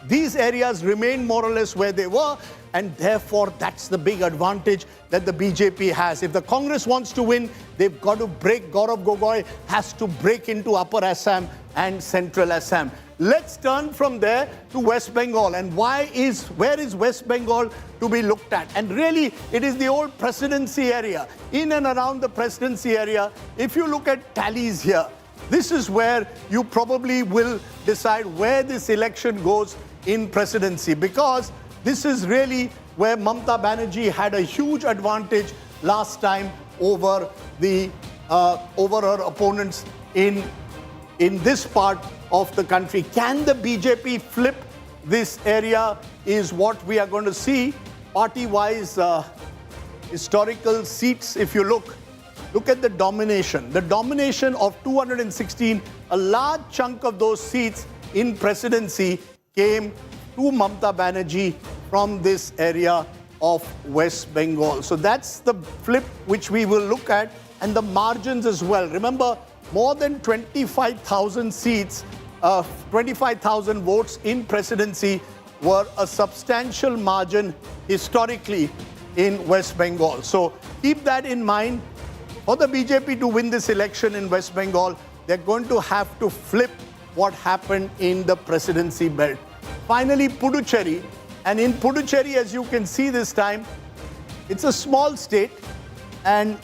Speaker 1: these areas remain more or less where they were. And therefore, that's the big advantage that the BJP has. If the Congress wants to win, they've got to break. Gaurav Gogoi has to break into Upper Assam and Central Assam. Let's turn from there to West Bengal. And where is West Bengal to be looked at? And really, it is the old presidency area. In and around the presidency area, if you look at tallies here, this is where you probably will decide where this election goes in presidency, because this is really where Mamata Banerjee had a huge advantage last time over her opponents in this part of the country. Can the BJP flip this area is what we are going to see. Party-wise, historical seats, if you look at the domination. The domination of 216, a large chunk of those seats in presidency came to Mamata Banerjee from this area of West Bengal. So that's the flip which we will look at, and the margins as well. Remember, more than 25,000 seats, 25,000 votes in presidency were a substantial margin historically in West Bengal. So keep that in mind. For the BJP to win this election in West Bengal, they're going to have to flip what happened in the presidency belt. Finally, Puducherry. And in Puducherry, as you can see this time, it's a small state and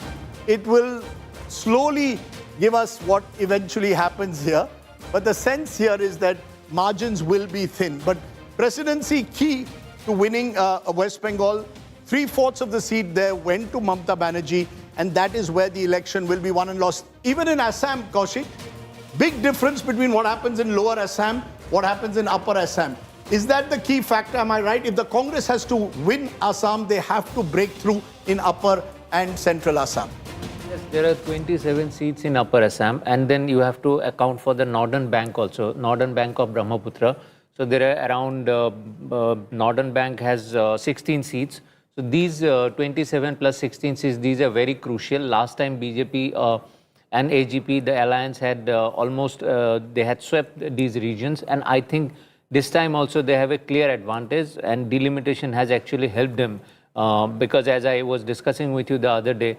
Speaker 1: it will slowly give us what eventually happens here. But the sense here is that margins will be thin. But presidency key to winning West Bengal, 3/4 of the seat there went to Mamata Banerjee, and that is where the election will be won and lost. Even in Assam, Kaushik, big difference between what happens in Lower Assam, what happens in Upper Assam. Is that the key factor? Am I right? If the Congress has to win Assam, they have to break through in Upper and Central Assam.
Speaker 3: Yes, there are 27 seats in Upper Assam, and then you have to account for the Northern Bank also, Northern Bank of Brahmaputra. So there are around, Northern Bank has 16 seats. So these 27 plus 16 seats, these are very crucial. Last time BJP and AGP, the alliance had almost, they had swept these regions. And I think this time also they have a clear advantage, and delimitation has actually helped them because as I was discussing with you the other day,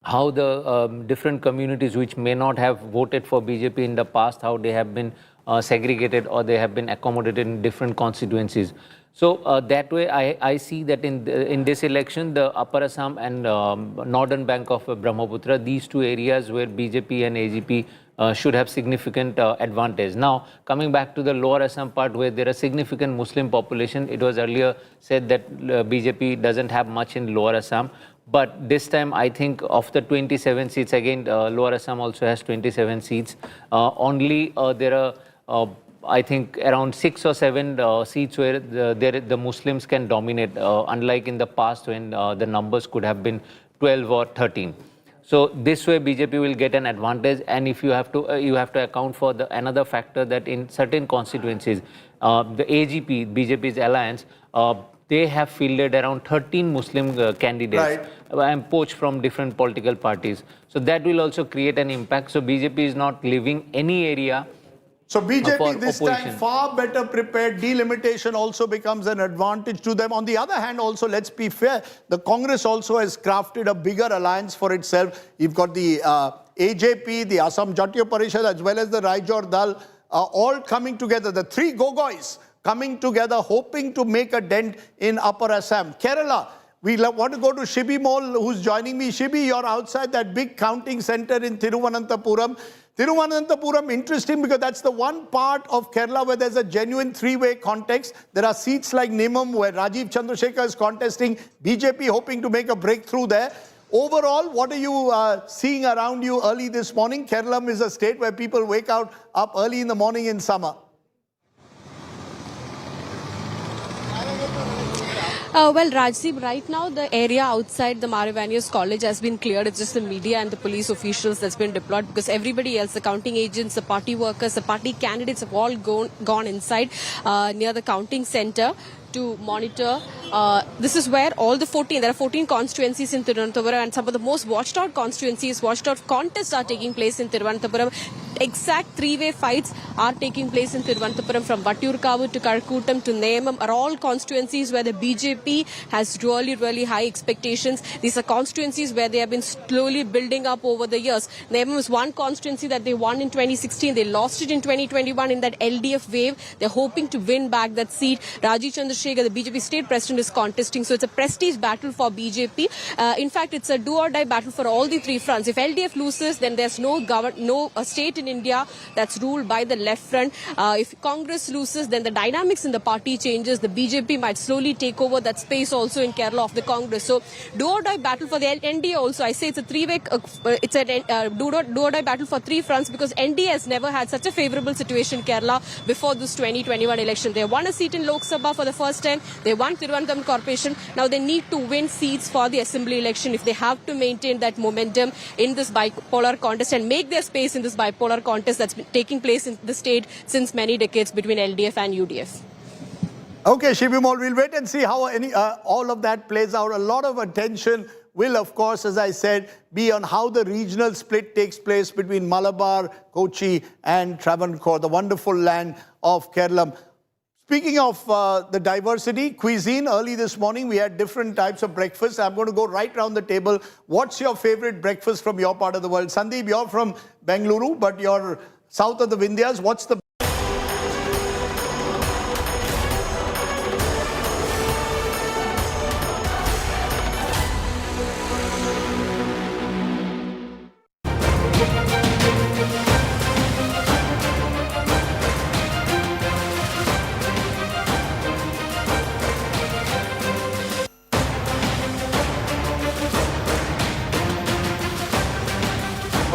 Speaker 3: how the different communities which may not have voted for BJP in the past, how they have been segregated or they have been accommodated in different constituencies. So that way I see that in this election, the Upper Assam and Northern Bank of Brahmaputra, these two areas where BJP and AGP should have significant advantage. Now, coming back to the Lower Assam part where there is significant Muslim population, it was earlier said that BJP doesn't have much in Lower Assam. But this time, I think of the 27 seats, again, Lower Assam also has 27 seats. Only there are, I think, around 6 or 7 seats where the Muslims can dominate, unlike in the past when the numbers could have been 12 or 13. So this way, BJP will get an advantage. And if you have to account for another factor that in certain constituencies, the AGP, BJP's alliance, they have fielded around 13 Muslim candidates and poached from different political parties. So that will also create an impact. So BJP is not leaving any area.
Speaker 1: So BJP this time far better prepared. Delimitation also becomes an advantage to them. On the other hand, also, let's be fair, the Congress also has crafted a bigger alliance for itself. You've got the AJP, the Assam Jatiya Parishad, as well as the Raijor Dal, all coming together. The three Gogois coming together, hoping to make a dent in Upper Assam. Kerala, we want to go to Shibi Mall, who's joining me. Shibi, you're outside that big counting center in Thiruvananthapuram. Thiruvananthapuram, interesting because that's the one part of Kerala where there's a genuine three-way context. There are seats like Nimam where Rajiv Chandrasekhar is contesting, BJP hoping to make a breakthrough there. Overall, what are you seeing around you early this morning? Keralam is a state where people wake up early in the morning in summer.
Speaker 11: Well, Rajdeep, right now the area outside the Maravanias College has been cleared. It's just the media and the police officials that's been deployed because everybody else, the counting agents, the party workers, the party candidates have all gone inside near the counting center to monitor. This is where all the 14, there are 14 constituencies in Thiruvananthapuram and some of the most watched out constituencies, watched out contests are taking place in Thiruvananthapuram. Exact three-way fights are taking place in Thiruvananthapuram from Vattiyoorkavu to Karakutam to Neyam are all constituencies where the BJP has really high expectations. These are constituencies where they have been slowly building up over the years. Neyam is one constituency that they won in 2016. They lost it in 2021 in that LDF wave. They're hoping to win back that seat. Rajiv Chandrasekhar, the BJP state president, is contesting. So it's a prestige battle for BJP. In fact, it's a do-or-die battle for all the three fronts. If LDF loses, then there's no state in India that's ruled by the left front. If Congress loses, then the dynamics in the party changes. The BJP might slowly take over that space also in Kerala of the Congress. So do-or-die battle for the NDA also. I say it's a three-way, it's a do-or-die battle for three fronts because NDA has never had such a favourable situation in Kerala before this 2021 election. They won a seat in Lok Sabha for the first time. They won Thiruvananthapuram Corporation. Now they need to win seats for the assembly election if they have to maintain that momentum in this bipolar contest and make their space in this bipolar contest that's been taking place in the state since many decades between LDF and UDF.
Speaker 1: Okay, Shibimal, we'll wait and see how all of that plays out. A lot of attention will, of course, as I said, be on how the regional split takes place between Malabar, Kochi and Travancore, the wonderful land of Keralam. Speaking of the diversity, cuisine, early this morning we had different types of breakfast. I'm going to go right round the table. What's your favorite breakfast from your part of the world? Sandeep, you're from Bengaluru, but you're south of the Vindhyas. What's the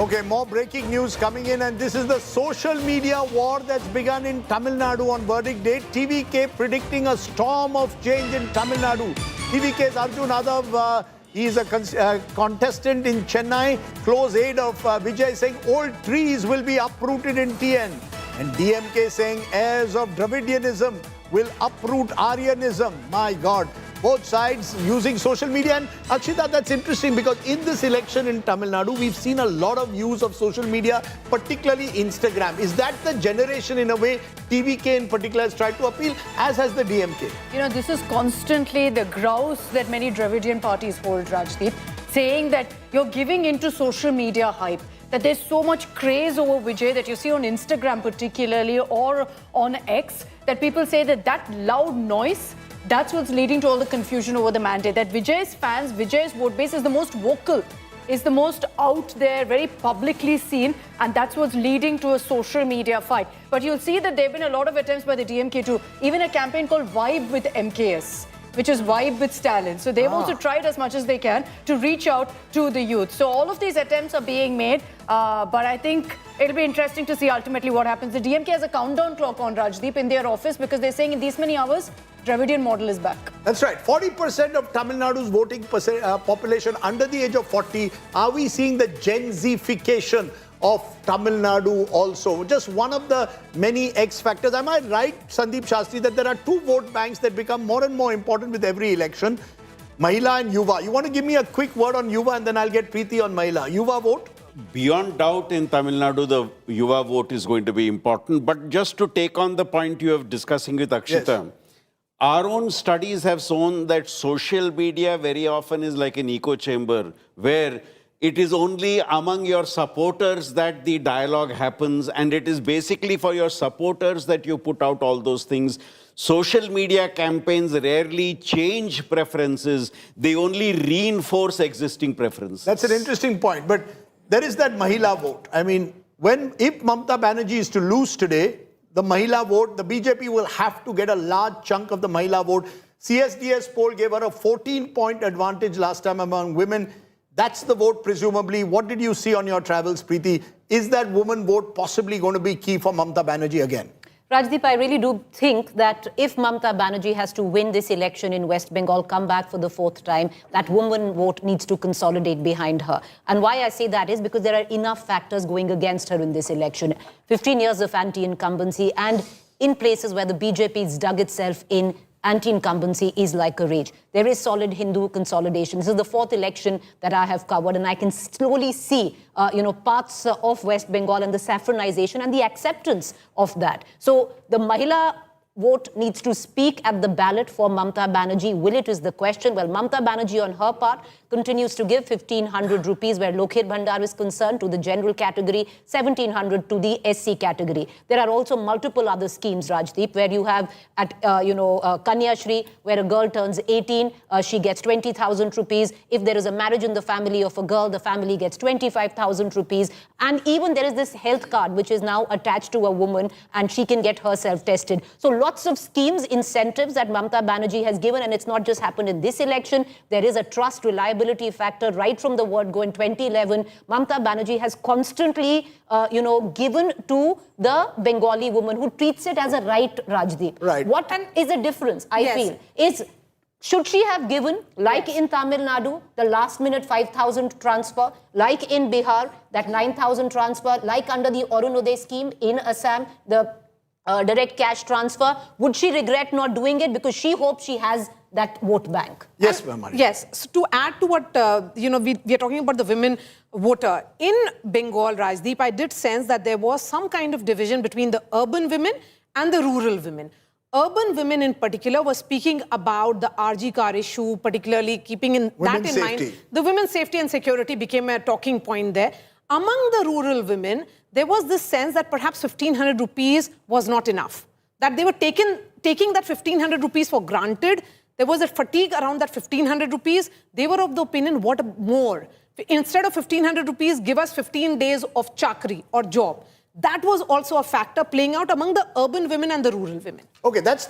Speaker 1: Okay, more breaking news coming in, and this is the social media war that's begun in Tamil Nadu on verdict date. TVK predicting a storm of change in Tamil Nadu. TVK's Arjun Adav, he is a contestant in Chennai, close aide of Vijay, saying old trees will be uprooted in TN. And DMK saying heirs of Dravidianism will uproot Aryanism. My God. Both sides using social media. And Akshita, that's interesting because in this election in Tamil Nadu, we've seen a lot of use of social media, particularly Instagram. Is that the generation in a way TVK in particular has tried to appeal, as has the DMK?
Speaker 7: You know, this is constantly the grouse that many Dravidian parties hold, Rajdeep, saying that you're giving into social media hype, that there's so much craze over Vijay that you see on Instagram particularly or on X, that people say that that loud noise, that's what's leading to all the confusion over the mandate. That Vijay's fans, Vijay's vote base is the most vocal, is the most out there, very publicly seen, and that's what's leading to a social media fight. But you'll see that there have been a lot of attempts by the DMK to even a campaign called Vibe with MKS, which is Vibe with Stalin. So they've also tried as much as they can to reach out to the youth. So all of these attempts are being made, but I think it'll be interesting to see ultimately what happens. The DMK has a countdown clock on, Rajdeep, in their office because they're saying in these many hours, Dravidian model is back.
Speaker 1: That's right. 40% of Tamil Nadu's voting population under the age of 40. Are we seeing the Gen Z-fication of Tamil Nadu also? Just one of the many X factors. Am I right, Sandeep Shastri, that there are two vote banks that become more and more important with every election? Mahila and Yuva. You want to give me a quick word on Yuva and then I'll get Preeti on Mahila. Yuva vote?
Speaker 8: Beyond doubt, in Tamil Nadu, the Yuva vote is going to be important. But just to take on the point you are discussing with Akshita, yes. Our own studies have shown that social media very often is like an echo chamber where It is only among your supporters that the dialogue happens, and it is basically for your supporters that you put out all those things. Social media campaigns rarely change preferences. They only reinforce existing preferences.
Speaker 1: That's an interesting point. But there is that Mahila vote. I mean, if Mamata Banerjee is to lose today, the Mahila vote, the BJP will have to get a large chunk of the Mahila vote. CSDS poll gave her a 14-point advantage last time among women. That's the vote, presumably. What did you see on your travels, Preeti? Is that woman vote possibly going to be key for Mamata Banerjee again?
Speaker 5: Rajdeep, I really do think that if Mamata Banerjee has to win this election in West Bengal, come back for the fourth time, that woman vote needs to consolidate behind her. And why I say that is because there are enough factors going against her in this election. 15 years of anti-incumbency, and in places where the BJP's dug itself in, anti-incumbency is like a rage. There is solid Hindu consolidation. This is the fourth election that I have covered, and I can slowly see, parts of West Bengal and the saffronization and the acceptance of that. So the Mahila vote needs to speak at the ballot for Mamata Banerjee. Will it is the question? Well, Mamata Banerjee on her part continues to give 1,500 rupees where Lokhir Bhandar is concerned to the general category, 1,700 to the SC category. There are also multiple other schemes, Rajdeep, where you have at, Kanya Shri, where a girl turns 18, she gets 20,000 rupees. If there is a marriage in the family of a girl, the family gets 25,000 rupees. And even there is this health card, which is now attached to a woman, and she can get herself tested. So lots of schemes, incentives that Mamata Banerjee has given, and it's not just happened in this election. There is a trust, reliability factor right from the word go. In 2011, Mamata Banerjee has constantly, given to the Bengali woman who treats it as a right, Rajdeep.
Speaker 1: Right.
Speaker 5: What is the difference, I feel, is should she have given, like in Tamil Nadu, the last minute 5,000 transfer, like in Bihar, that 9,000 transfer, like under the Arunodaya scheme in Assam, the direct cash transfer? Would she regret not doing it because she hopes she has that vote bank?
Speaker 1: Yes, Mamata.
Speaker 6: Yes. So to add to what, we are talking about the women voter. In Bengal, Rajdeep, I did sense that there was some kind of division between the urban women and the rural women. Urban women in particular were speaking about the RG car issue, particularly keeping that in mind. The women's safety and security became a talking point there. Among the rural women, there was this sense that perhaps 1,500 rupees was not enough. That they were taking that 1,500 rupees for granted. There was a fatigue around that 1,500 rupees. They were of the opinion, what more? Instead of 1,500 rupees, give us 15 days of chakri or job. That was also a factor playing out among the urban women and the rural women.
Speaker 1: Okay, that's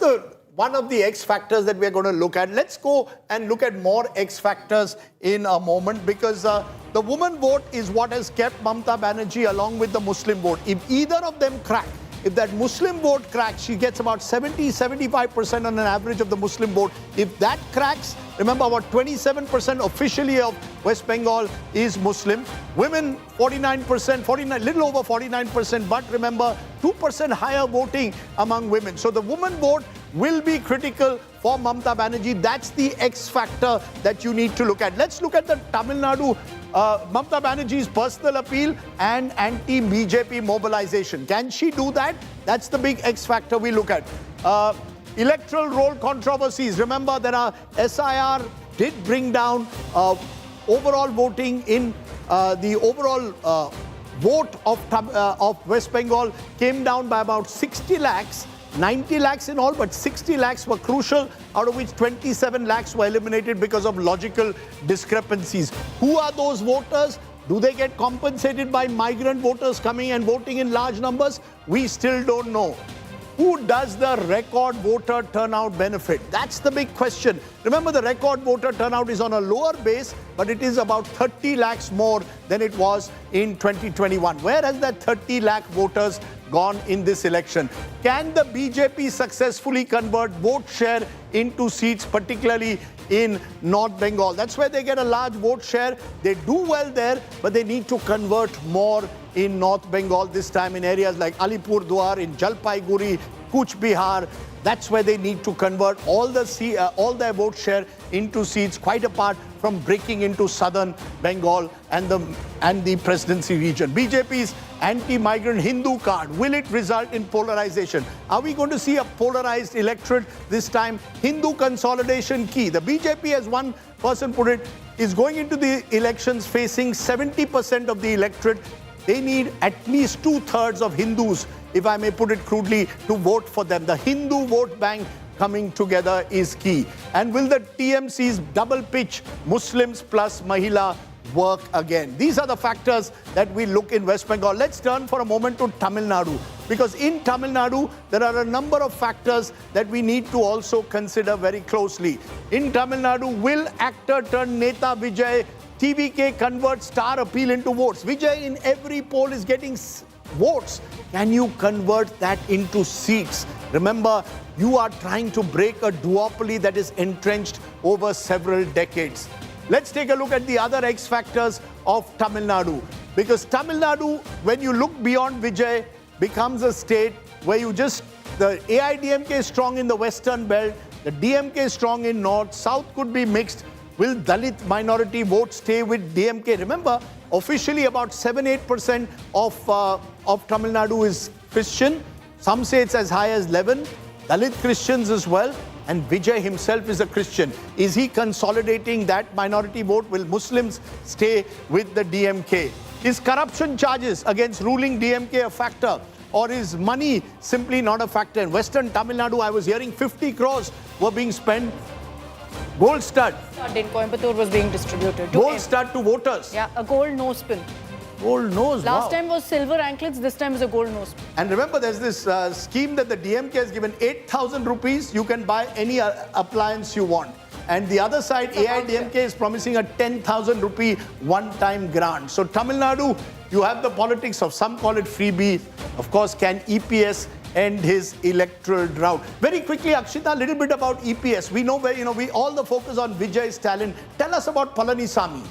Speaker 1: one of the X factors that we're going to look at. Let's go and look at more X factors in a moment, because the woman vote is what has kept Mamata Banerjee along with the Muslim vote. If either of them crack, if that Muslim vote cracks, she gets about 70-75% on an average of the Muslim vote. If that cracks, remember about 27% officially of West Bengal is Muslim. Women 49%, little over 49%, but remember 2% higher voting among women. So the woman vote will be critical for Mamata Banerjee. That's the X factor that you need to look at. Let's look at the Tamil Nadu, Mamata Banerjee's personal appeal and anti-BJP mobilization. Can she do that? That's the big X factor we look at. Electoral roll controversies. Remember, there are SIR did bring down overall voting in the overall vote of West Bengal came down by about 60 lakhs. 90 lakhs in all, but 60 lakhs were crucial, out of which 27 lakhs were eliminated because of logical discrepancies. Who are those voters? Do they get compensated by migrant voters coming and voting in large numbers? We still don't know. Who does the record voter turnout benefit? That's the big question. Remember, the record voter turnout is on a lower base, but it is about 30 lakhs more than it was in 2021. Where has that 30 lakh voters gone in this election? Can the BJP successfully convert vote share into seats, particularly in North Bengal? That's where they get a large vote share. They do well there, but they need to convert more in North Bengal this time in areas like Alipurduar, in Jalpaiguri, Cooch Behar. That's where they need to convert all their vote share into seats, quite apart from breaking into southern Bengal and the presidency region. BJP's anti-migrant Hindu card, will it result in polarization? Are we going to see a polarized electorate this time? Hindu consolidation key. The BJP, as one person put it, is going into the elections facing 70% of the electorate. They need at least 2/3 of Hindus, if I may put it crudely, to vote for them. The Hindu vote bank coming together is key. And will the TMC's double pitch Muslims plus Mahila work again? These are the factors that we look in West Bengal. Let's turn for a moment to Tamil Nadu, because in Tamil Nadu, there are a number of factors that we need to also consider very closely. In Tamil Nadu, will actor turned Neta Vijay TVK convert star appeal into votes? Vijay in every poll is getting votes. Can you convert that into seats? Remember, you are trying to break a duopoly that is entrenched over several decades. Let's take a look at the other X factors of Tamil Nadu. Because Tamil Nadu, when you look beyond Vijay, becomes a state where the AIADMK is strong in the western belt, the DMK is strong in north, south could be mixed. Will Dalit minority vote stay with DMK? Remember, officially about 7-8% of Tamil Nadu is Christian. Some say it's as high as 11. Dalit Christians as well. And Vijay himself is a Christian. Is he consolidating that minority vote? Will Muslims stay with the DMK? Is corruption charges against ruling DMK a factor? Or is money simply not a factor? In Western Tamil Nadu, I was hearing 50 crores were being spent. Gold stud.
Speaker 7: In Coimbatore was being distributed.
Speaker 1: Gold stud to voters.
Speaker 7: Yeah, a gold nose pin.
Speaker 1: Gold nose.
Speaker 7: Last
Speaker 1: wow.
Speaker 7: time was silver anklets, this time is a gold nose pin.
Speaker 1: And remember, there's this scheme that the DMK has given 8,000 rupees. You can buy any appliance you want. And the other side, AIADMK is promising a 10,000 rupee one-time grant. So Tamil Nadu, you have the politics of some call it freebie. Of course, can EPS end his electoral drought? Very quickly, Akshita, a little bit about EPS. We know where, we all the focus on Vijay, Stalin. Tell us about Palanisamy.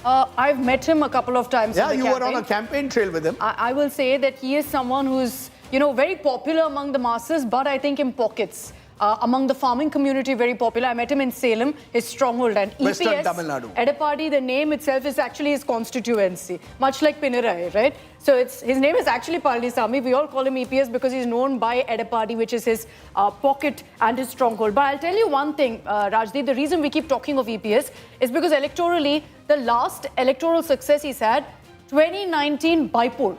Speaker 7: I've met him a couple of times.
Speaker 1: Yeah, you were on a campaign trail with him.
Speaker 7: I will say that he is someone who's, very popular among the masses, but I think in pockets. Among the farming community, very popular. I met him in Salem, his stronghold. And
Speaker 1: Western
Speaker 7: EPS,
Speaker 1: Tamil Nadu.
Speaker 7: Edappadi, the name itself is actually his constituency, much like Pinarayi, right? So his name is actually Palanisamy. We all call him EPS because he's known by Edappadi, which is his pocket and his stronghold. But I'll tell you one thing, Rajdeep, the reason we keep talking of EPS is because electorally, the last electoral success he's had, 2019 bypoll.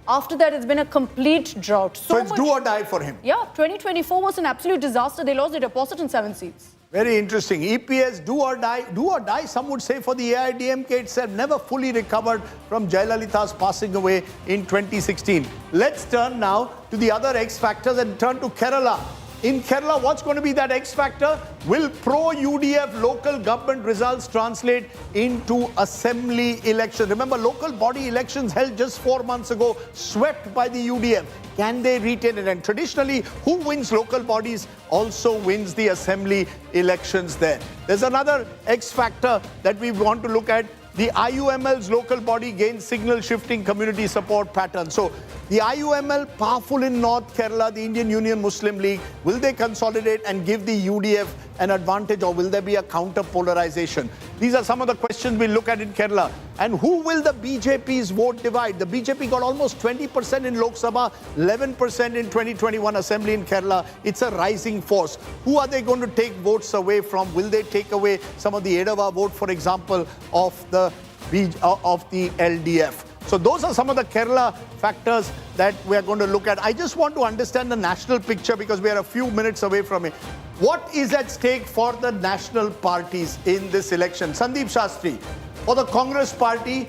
Speaker 7: After that, it's been a complete drought.
Speaker 1: So it's do or die for him.
Speaker 7: Yeah, 2024 was an absolute disaster. They lost their deposit in 7 seats.
Speaker 1: Very interesting. EPS, do or die. Do or die, some would say, for the AIADMK itself. Never fully recovered from Jayalalitha's passing away in 2016. Let's turn now to the other X factors and turn to Kerala. In Kerala, what's going to be that X factor? Will pro-UDF local government results translate into assembly elections? Remember, local body elections held just 4 months ago, swept by the UDF. Can they retain it? And traditionally, who wins local bodies also wins the assembly elections there. There's another X factor that we want to look at. The IUML's local body gains signal shifting community support pattern. So the IUML, powerful in North Kerala, the Indian Union Muslim League, will they consolidate and give the UDF an advantage, or will there be a counter polarization? These are some of the questions we look at in Kerala. And who will the BJP's vote divide? The BJP got almost 20% in Lok Sabha, 11% in 2021 Assembly in Kerala. It's a rising force. Who are they going to take votes away from? Will they take away some of the Edava vote, for example, of the LDF? So those are some of the Kerala factors that we are going to look at. I just want to understand the national picture because we are a few minutes away from it. What is at stake for the national parties in this election? Sandeep Shastri, for the Congress party,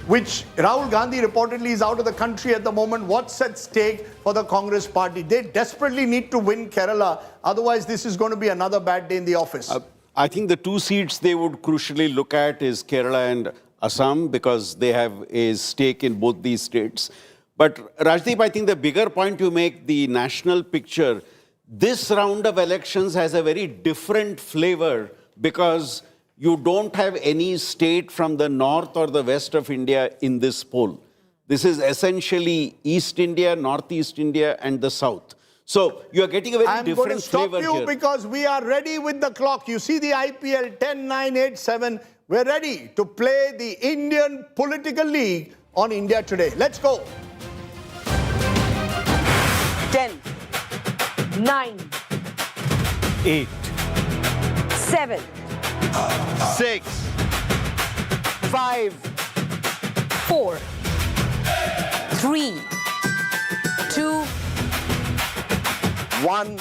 Speaker 1: which Rahul Gandhi reportedly is out of the country at the moment, what's at stake for the Congress party? They desperately need to win Kerala. Otherwise, this is going to be another bad day in the office.
Speaker 8: I think the two seats they would crucially look at is Kerala and Assam, because they have a stake in both these states. But Rajdeep, I think the bigger point you make, the national picture, this round of elections has a very different flavor because you don't have any state from the north or the west of India in this poll. This is essentially East India, Northeast India, and the south. So you are getting a very different flavor here.
Speaker 1: I'm going to stop you because we are ready with the clock. You see the IPL 10, 9, 8, 7. We're ready to play the Indian Political League on India Today. Let's go.
Speaker 16: 10, 9,
Speaker 2: 8,
Speaker 16: 7,
Speaker 15: 6,
Speaker 16: 5,
Speaker 5: 4, 3, 2,
Speaker 16: 1.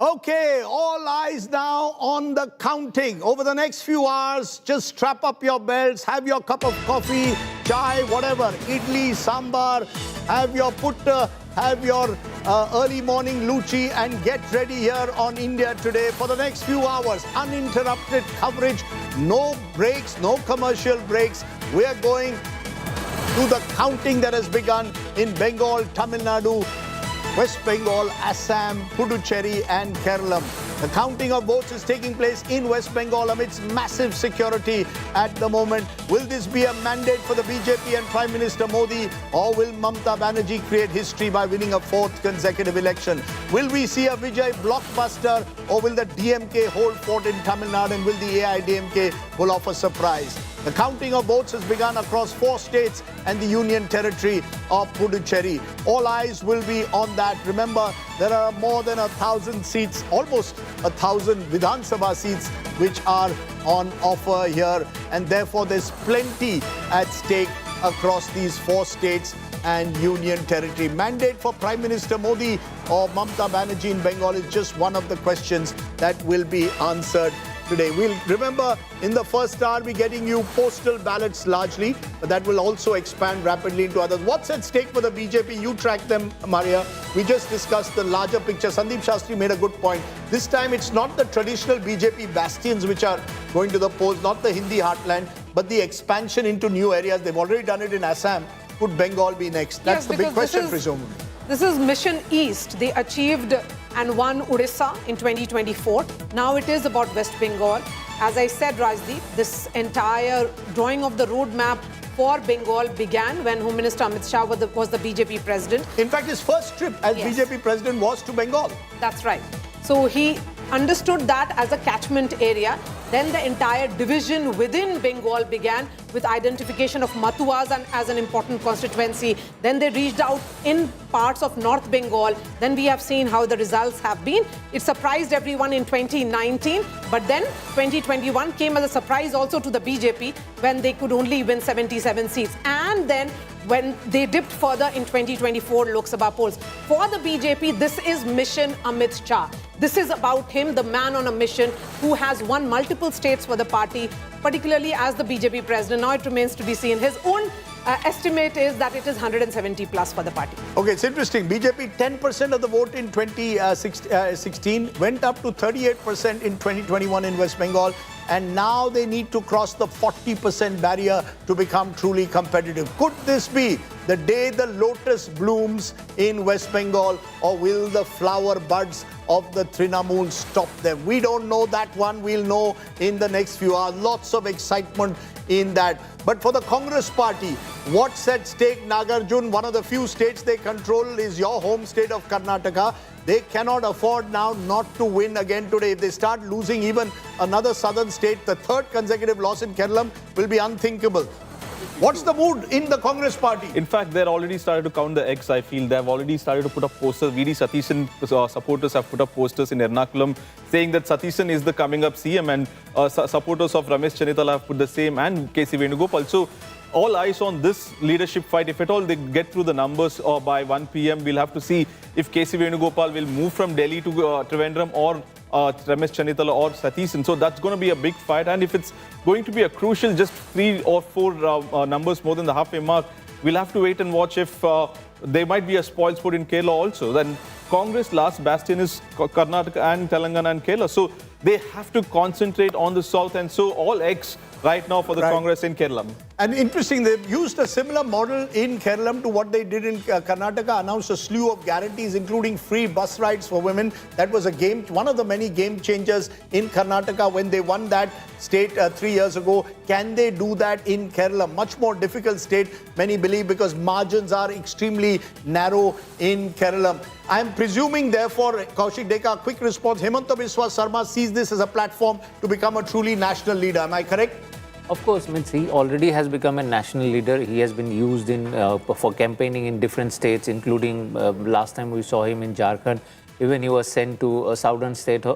Speaker 1: Okay, all eyes now on the counting. Over the next few hours, just strap up your belts, have your cup of coffee, chai, whatever, idli, sambar, have your putta, have your early morning luchi, and get ready here on India Today for the next few hours. Uninterrupted coverage, no breaks, no commercial breaks. We are going to the counting that has begun in Bengal, Tamil Nadu, West Bengal, Assam, Puducherry and Keralam. The counting of votes is taking place in West Bengal amidst massive security at the moment. Will this be a mandate for the BJP and Prime Minister Modi, or will Mamata Banerjee create history by winning a 4th consecutive election? Will we see a Vijay blockbuster, or will the DMK hold fort in Tamil Nadu, and will the AIADMK pull off a surprise? The counting of votes has begun across 4 states and the Union Territory of Puducherry. All eyes will be on that. Remember, there are more than 1,000 seats, almost 1,000 Vidhan Sabha seats, which are on offer here. And therefore, there's plenty at stake across these 4 states and Union Territory. Mandate for Prime Minister Modi or Mamata Banerjee in Bengal is just one of the questions that will be answered today. We'll remember in the first hour we're getting you postal ballots largely, but that will also expand rapidly into others. What's at stake for the BJP? You track them, Maria. We just discussed the larger picture. Sandeep Shastri made a good point. This time it's not the traditional BJP bastions which are going to the polls, not the Hindi heartland, but the expansion into new areas. They've already done it in Assam. Could Bengal be next? That's the big question, presumably.
Speaker 6: This is Mission East. They achieved and won Odisha in 2024. Now it is about West Bengal. As I said, Rajdeep, this entire drawing of the roadmap for Bengal began when Home Minister Amit Shah was the BJP president.
Speaker 1: In fact, his first trip as BJP president was to Bengal.
Speaker 6: That's right. So he understood that as a catchment area. Then the entire division within Bengal began with identification of Matuas as an important constituency. Then they reached out in parts of North Bengal. Then we have seen how the results have been. It surprised everyone in 2019, but then 2021 came as a surprise also to the BJP when they could only win 77 seats. And then when they dipped further in 2024 Lok Sabha polls. For the BJP, this is Mission Amit Shah. This is about him, the man on a mission who has won multiple states for the party, particularly as the BJP president. Now it remains to be seen. His own estimate is that it is 170 plus for the party.
Speaker 1: Okay, it's interesting. BJP 10% of the vote in 2016 went up to 38% in 2021 in West Bengal. And now they need to cross the 40% barrier to become truly competitive. Could this be the day the lotus blooms in West Bengal, or will the flower buds of the Trinamool stop them? We don't know that one. We'll know in the next few hours. Lots of excitement in that. But for the Congress party, what's at stake, Nagarjun? One of the few states they control is your home state of Karnataka. They cannot afford now not to win again today. If they start losing even another southern state, the 3rd consecutive loss in Keralam will be unthinkable. What's the mood in the Congress party?
Speaker 2: In fact, they're already started to count the eggs, I feel. They've already started to put up posters. VD Satishan supporters have put up posters in Ernakulam saying that Satishan is the coming up CM, and supporters of Ramesh Chennai have put the same, and KC Venugopal. So all eyes on this leadership fight. If at all they get through the numbers by 1 p.m., we'll have to see if KC Venugopal will move from Delhi to Trivandrum, or Ramesh Chennai or Satishan. So that's going to be a big fight. And if it's going to be a crucial just 3 or 4 numbers more than the halfway mark, we'll have to wait and watch if there might be a spoil sport in Kerala also. Then Congress last bastion is Karnataka and Telangana and Kerala. So they have to concentrate on the south, and so all eggs right now for the Congress in Keralam.
Speaker 1: And interesting, they've used a similar model in Keralam to what they did in Karnataka, announced a slew of guarantees, including free bus rides for women. That was one of the many game changers in Karnataka when they won that state 3 years ago. Can they do that in Kerala? Much more difficult state, many believe, because margins are extremely narrow in Keralam. I'm presuming, therefore, Kaushik Deka, quick response, Himanta Biswa Sarma sees this as a platform to become a truly national leader. Am I correct?
Speaker 3: Of course, means he already has become a national leader. He has been used for campaigning in different states, including last time we saw him in Jharkhand. Even he was sent to southern states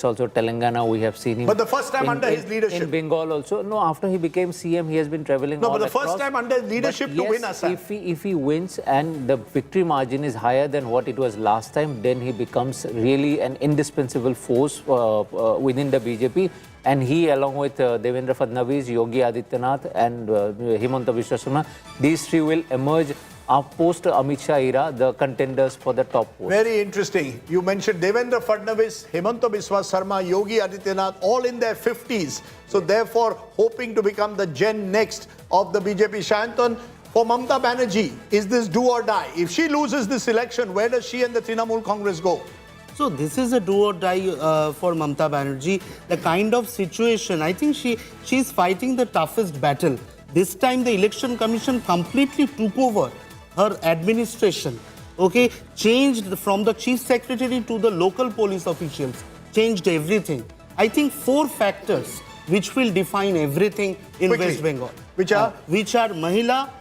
Speaker 3: also, Telangana, we have seen him.
Speaker 1: But the first time under his leadership.
Speaker 3: In Bengal also. No, after he became CM, he has been traveling
Speaker 1: No,
Speaker 3: all
Speaker 1: but the
Speaker 3: across.
Speaker 1: first time under his leadership
Speaker 3: But
Speaker 1: to
Speaker 3: yes,
Speaker 1: win Assam.
Speaker 3: If he wins and the victory margin is higher than what it was last time, then he becomes really an indispensable force within the BJP. And he, along with Devendra Fadnavis, Yogi Adityanath and Himanta Biswa Sarma, these three will emerge post Amit Shah era, the contenders for the top post.
Speaker 1: Very interesting. You mentioned Devendra Fadnavis, Himanta Biswa Sarma, Yogi Adityanath, all in their 50s. So therefore, hoping to become the gen next of the BJP. Shantan, for Mamata Banerjee, is this do or die? If she loses this election, where does she and the Trinamool Congress go?
Speaker 4: So this is a do or die for Mamata Banerjee. The kind of situation, I think she's fighting the toughest battle. This time the Election Commission completely took over her administration, okay, changed from the chief secretary to the local police officials, changed everything. I think 4 factors which will define everything in West Bengal.
Speaker 1: Which are?
Speaker 4: Which are Mahila,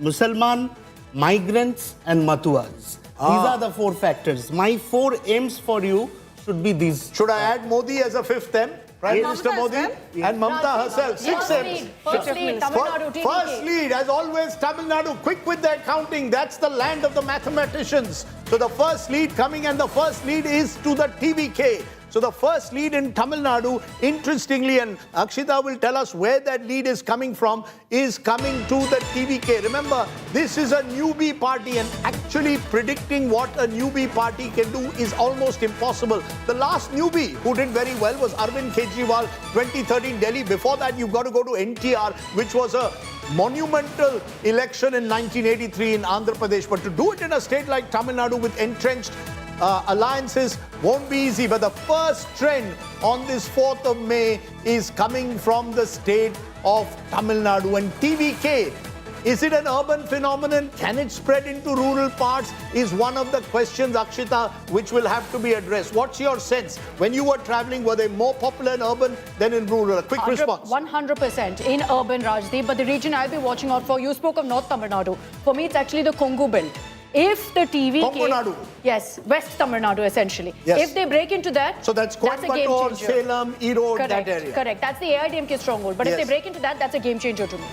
Speaker 4: Musalman, migrants and Matuas. These are the 4 factors. My 4 M's for you should be these.
Speaker 1: Should I add Modi as a 5th M? Prime Minister Modi and Mamata herself. 6 M's.
Speaker 7: First lead, Tamil Nadu, TVK.
Speaker 1: First lead, as always, Tamil Nadu, quick with their counting. That's the land of the mathematicians. So the first lead coming, and the first lead is to the TVK. So the first lead in Tamil Nadu, interestingly, and Akshita will tell us where that lead is coming from, is coming to the TVK. Remember, this is a newbie party, and actually predicting what a newbie party can do is almost impossible. The last newbie who did very well was Arvind Kejriwal, 2013 Delhi. Before that, you've got to go to NTR, which was a monumental election in 1983 in Andhra Pradesh. But to do it in a state like Tamil Nadu with entrenched alliances won't be easy. But the first trend on this 4th of May is coming from the state of Tamil Nadu. And TVK, is it an urban phenomenon? Can it spread into rural parts? Is one of the questions, Akshita, which will have to be addressed. What's your sense? When you were traveling, were they more popular in urban than in rural? A quick response.
Speaker 7: 100% in urban, Rajdeep. But the region I'll be watching out for, you spoke of North Tamil Nadu. For me, it's actually the Kongu belt. If the TVK...
Speaker 1: Kongu Nadu.
Speaker 7: Yes, West Tamil Nadu, essentially.
Speaker 1: Yes.
Speaker 7: If they break into that,
Speaker 1: so that's
Speaker 7: a game
Speaker 1: Coimbatore,
Speaker 7: changer.
Speaker 1: Salem, Erode, that area.
Speaker 7: Correct. That's the AIADMK stronghold. But if they break into that, that's a game changer to me.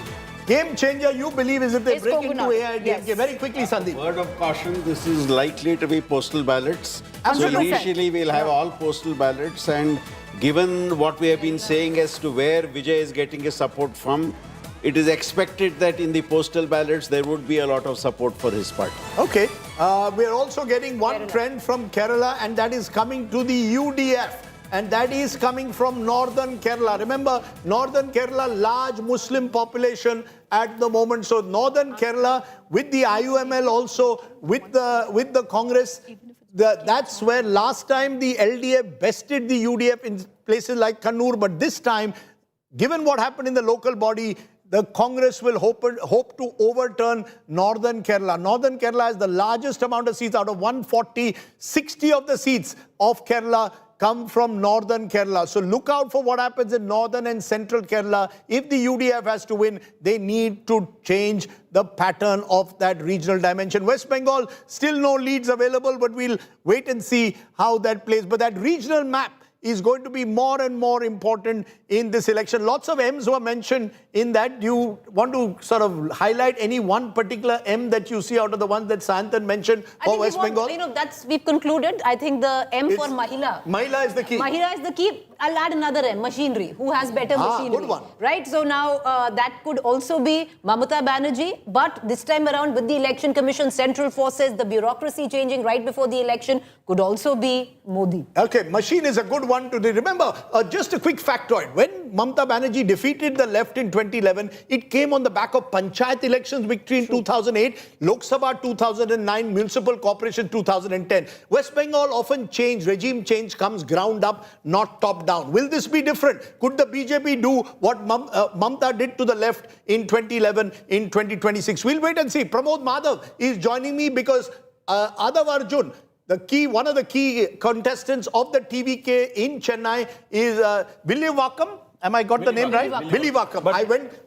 Speaker 1: Game changer, you believe, is if they break
Speaker 7: Kongu
Speaker 1: into
Speaker 7: Nadu.
Speaker 1: AIADMK.
Speaker 7: Yes.
Speaker 1: Very quickly, Sandeep.
Speaker 8: Word of caution, this is likely to be postal ballots.
Speaker 7: 100%.
Speaker 8: So initially we'll have all postal ballots, and given what we have been saying as to where Vijay is getting his support from, it is expected that in the postal ballots there would be a lot of support for his party.
Speaker 1: Okay. We are also getting one trend from Kerala, and that is coming to the UDF. And that is coming from northern Kerala. Remember, northern Kerala, large Muslim population at the moment. So northern Kerala with the IUML also, with the Congress, that's where last time the LDF bested the UDF in places like Kannur. But this time, given what happened in the local body, the Congress will hope to overturn Northern Kerala. Northern Kerala has the largest amount of seats out of 140. 60 of the seats of Kerala come from Northern Kerala. So look out for what happens in Northern and Central Kerala. If the UDF has to win, they need to change the pattern of that regional dimension. West Bengal, still no leads available, but we'll wait and see how that plays. But that regional map is going to be more and more important in this election. Lots of M's were mentioned in that. Do you want to sort of highlight any one particular M that you see out of the ones that Santan mentioned for West Bengal?
Speaker 5: We've concluded. I think the M for Mahila.
Speaker 1: Mahila is the key.
Speaker 5: Mahila is the key. I'll add another M, machinery. Who has better machinery?
Speaker 1: Good one.
Speaker 5: Right? So now that could also be Mamata Banerjee. But this time around with the Election Commission, central forces, the bureaucracy changing right before the election, could also be Modi.
Speaker 1: Okay, machine is a good one to remember. Just a quick factoid. When Mamata Banerjee defeated the left in 2011, it came on the back of Panchayat elections victory in 2008, Lok Sabha 2009, Municipal Corporation 2010. West Bengal often regime change comes ground up, not top down. Will this be different? Could the BJP do what Mamata did to the left in 2011 in 2026? We'll wait and see. Pramod Madhav is joining me because Adav Arjun, one of the key contestants of the TVK in Chennai, is will you welcome? Am I got the name right? Billy Wakam.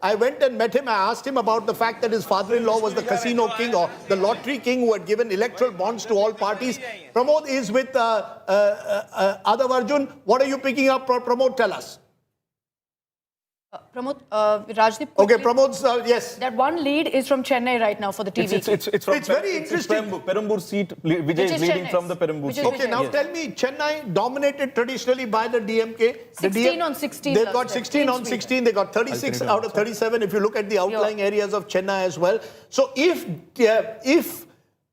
Speaker 1: I went and met him. I asked him about the fact that his father-in-law was the casino king or the lottery king who had given electoral bonds to all parties. Pramod is with Adav Arjun. What are you picking up, Pramod? Tell us.
Speaker 7: Pramod, Rajdeep.
Speaker 1: Okay, Pramod's, yes.
Speaker 7: That one lead is from Chennai right now for the TV.
Speaker 1: It's very interesting.
Speaker 2: Perambur seat, Vijay is leading from the Perambur seat.
Speaker 1: Okay, now tell me, Chennai dominated traditionally by the DMK.
Speaker 7: 16 on 16.
Speaker 1: They've got 16 on 16. They got 36 out of 37 if you look at the outlying areas of Chennai as well. So if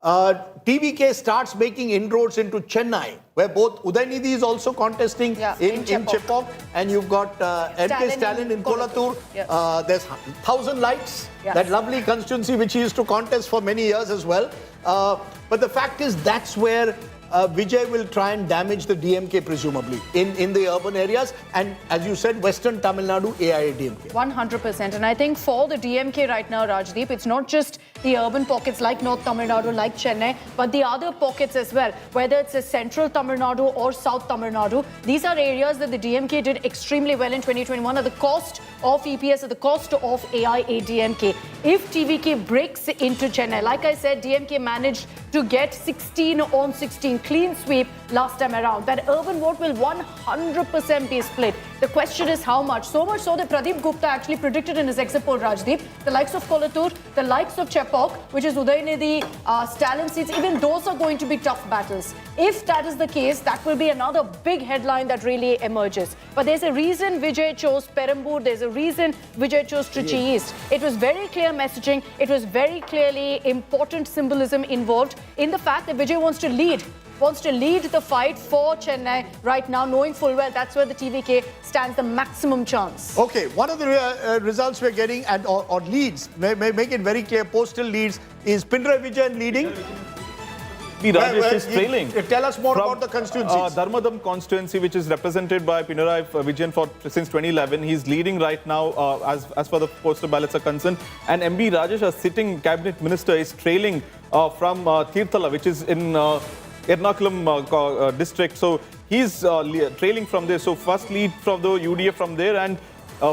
Speaker 1: TVK starts making inroads into Chennai, where both Udaynidhi is also contesting in Chepauk, and you've got MK Stalin in Kolattur. There's 1,000 Lights, that lovely constituency which he used to contest for many years as well. But the fact is that's where Vijay will try and damage the DMK presumably in the urban areas, and as you said, Western Tamil Nadu, AIADMK.
Speaker 7: 100%. And I think for the DMK right now, Rajdeep, it's not just the urban pockets like North Tamil Nadu, like Chennai, but the other pockets as well, whether it's a central Tamil Nadu or South Tamil Nadu. These are areas that the DMK did extremely well in 2021 at the cost of EPS, at the cost of AIADMK. If TVK breaks into Chennai, like I said, DMK managed to get 16 on 16 clean sweep last time around. That urban vote will 100% be split. The question is how much? So much so that Pradeep Gupta actually predicted in his exit poll, Rajdeep, the likes of Kolattur, the likes of Chepauk, which is Udaynidhi, Stalin seats, even those are going to be tough battles. If that is the case, that will be another big headline that really emerges. But there's a reason Vijay chose Perambur. There's a reason Vijay chose Trichy East. It was very clear messaging. It was very clearly important symbolism involved in the fact that Vijay wants to lead the fight for Chennai right now, knowing full well that's where the TVK stands the maximum chance.
Speaker 1: Okay, one of the results we're getting, or leads, may make it very clear, postal leads, is Pinarayi Vijayan leading.
Speaker 2: Rajesh is trailing.
Speaker 1: Tell us more about the constituencies.
Speaker 2: Dharmadam constituency, which is represented by Pinarayi Vijayan since 2011. He's leading right now as far the postal ballots are concerned. And MB Rajesh, a sitting cabinet minister, is trailing from Tirthala, which is in Ernakulam district. So he's trailing from there. So first lead from the UDF from there, and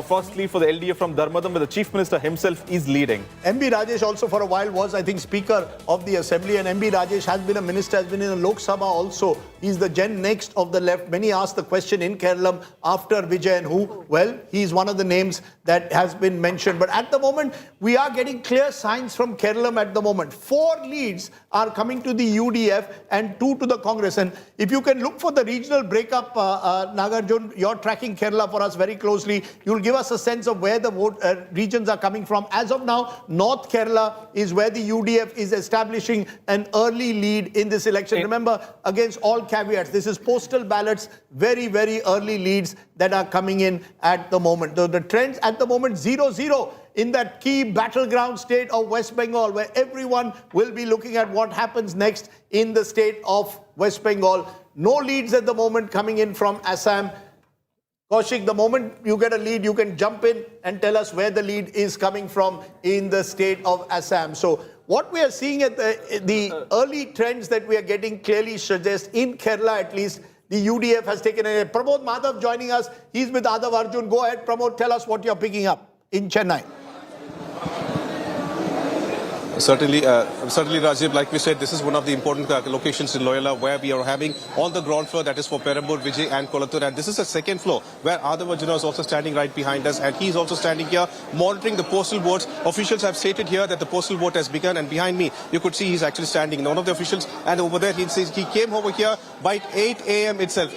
Speaker 2: first lead for the LDF from Dharmadam, where the Chief Minister himself is leading. MB
Speaker 1: Rajesh also for a while was, I think, Speaker of the Assembly, and MB Rajesh has been a minister, has been in the Lok Sabha also. He's the gen next of the left. Many asked the question in Keralam after Vijay and who? Well, he's one of the names that has been mentioned. But at the moment, we are getting clear signs from Keralam at the moment. 4 leads are coming to the UDF and 2 to the Congress. And if you can look for the regional breakup, Nagarjun, you're tracking Kerala for us very closely. You'll give us a sense of where the regions are coming from. As of now, North Kerala is where the UDF is establishing an early lead in this election. Remember, against all caveats, this is postal ballots, very, very early leads that are coming in at the moment. The trends at the moment, 0-0 in that key battleground state of West Bengal, where everyone will be looking at what happens next in the state of West Bengal. No leads at the moment coming in from Assam. Kaushik, the moment you get a lead, you can jump in and tell us where the lead is coming from in the state of Assam. So what we are seeing at the early trends that we are getting clearly suggest, in Kerala at least, the UDF has taken a... Pramod Madhav joining us. He's with Adav Arjun. Go ahead, Pramod. Tell us what you're picking up in Chennai.
Speaker 12: Certainly, Rajiv, like we said, this is one of the important locations in Loyola where we are having all the ground floor, that is for Perambur, Vijay and Kolattur. And this is the second floor where Adav Arjun is also standing right behind us, and he's also standing here monitoring the postal votes. Officials have stated here that the postal vote has begun, and behind me you could see he's actually standing. One of the officials, and over there he says he came over here by 8 a.m. itself,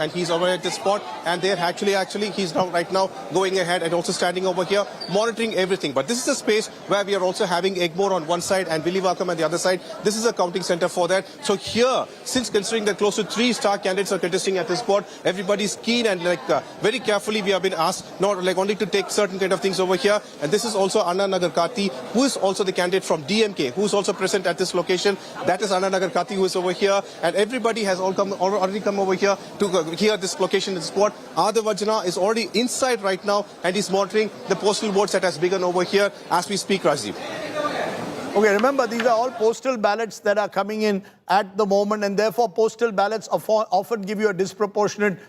Speaker 12: and he's over at this spot, and they're actually he's now right now going ahead and also standing over here monitoring everything. But this is a space where we are also having Egmore on one side and Billy Wakam on the other side. This is a counting center for that. So here, since considering that close to 3 star candidates are contesting at this spot, everybody's keen and very carefully we have been asked not only to take certain kind of things over here. And this is also Anna Nagar Kati, who is also the candidate from DMK, who is also present at this location. That is Anna Nagar Kati, who is over here, and everybody has already come over here to hear this location, this spot. Adav Arjun is already inside right now, and he's monitoring the postal votes that has begun over here as we speak, Rajiv.
Speaker 1: Okay, remember, these are all postal ballots that are coming in at the moment, and therefore postal ballots often give you a disproportionate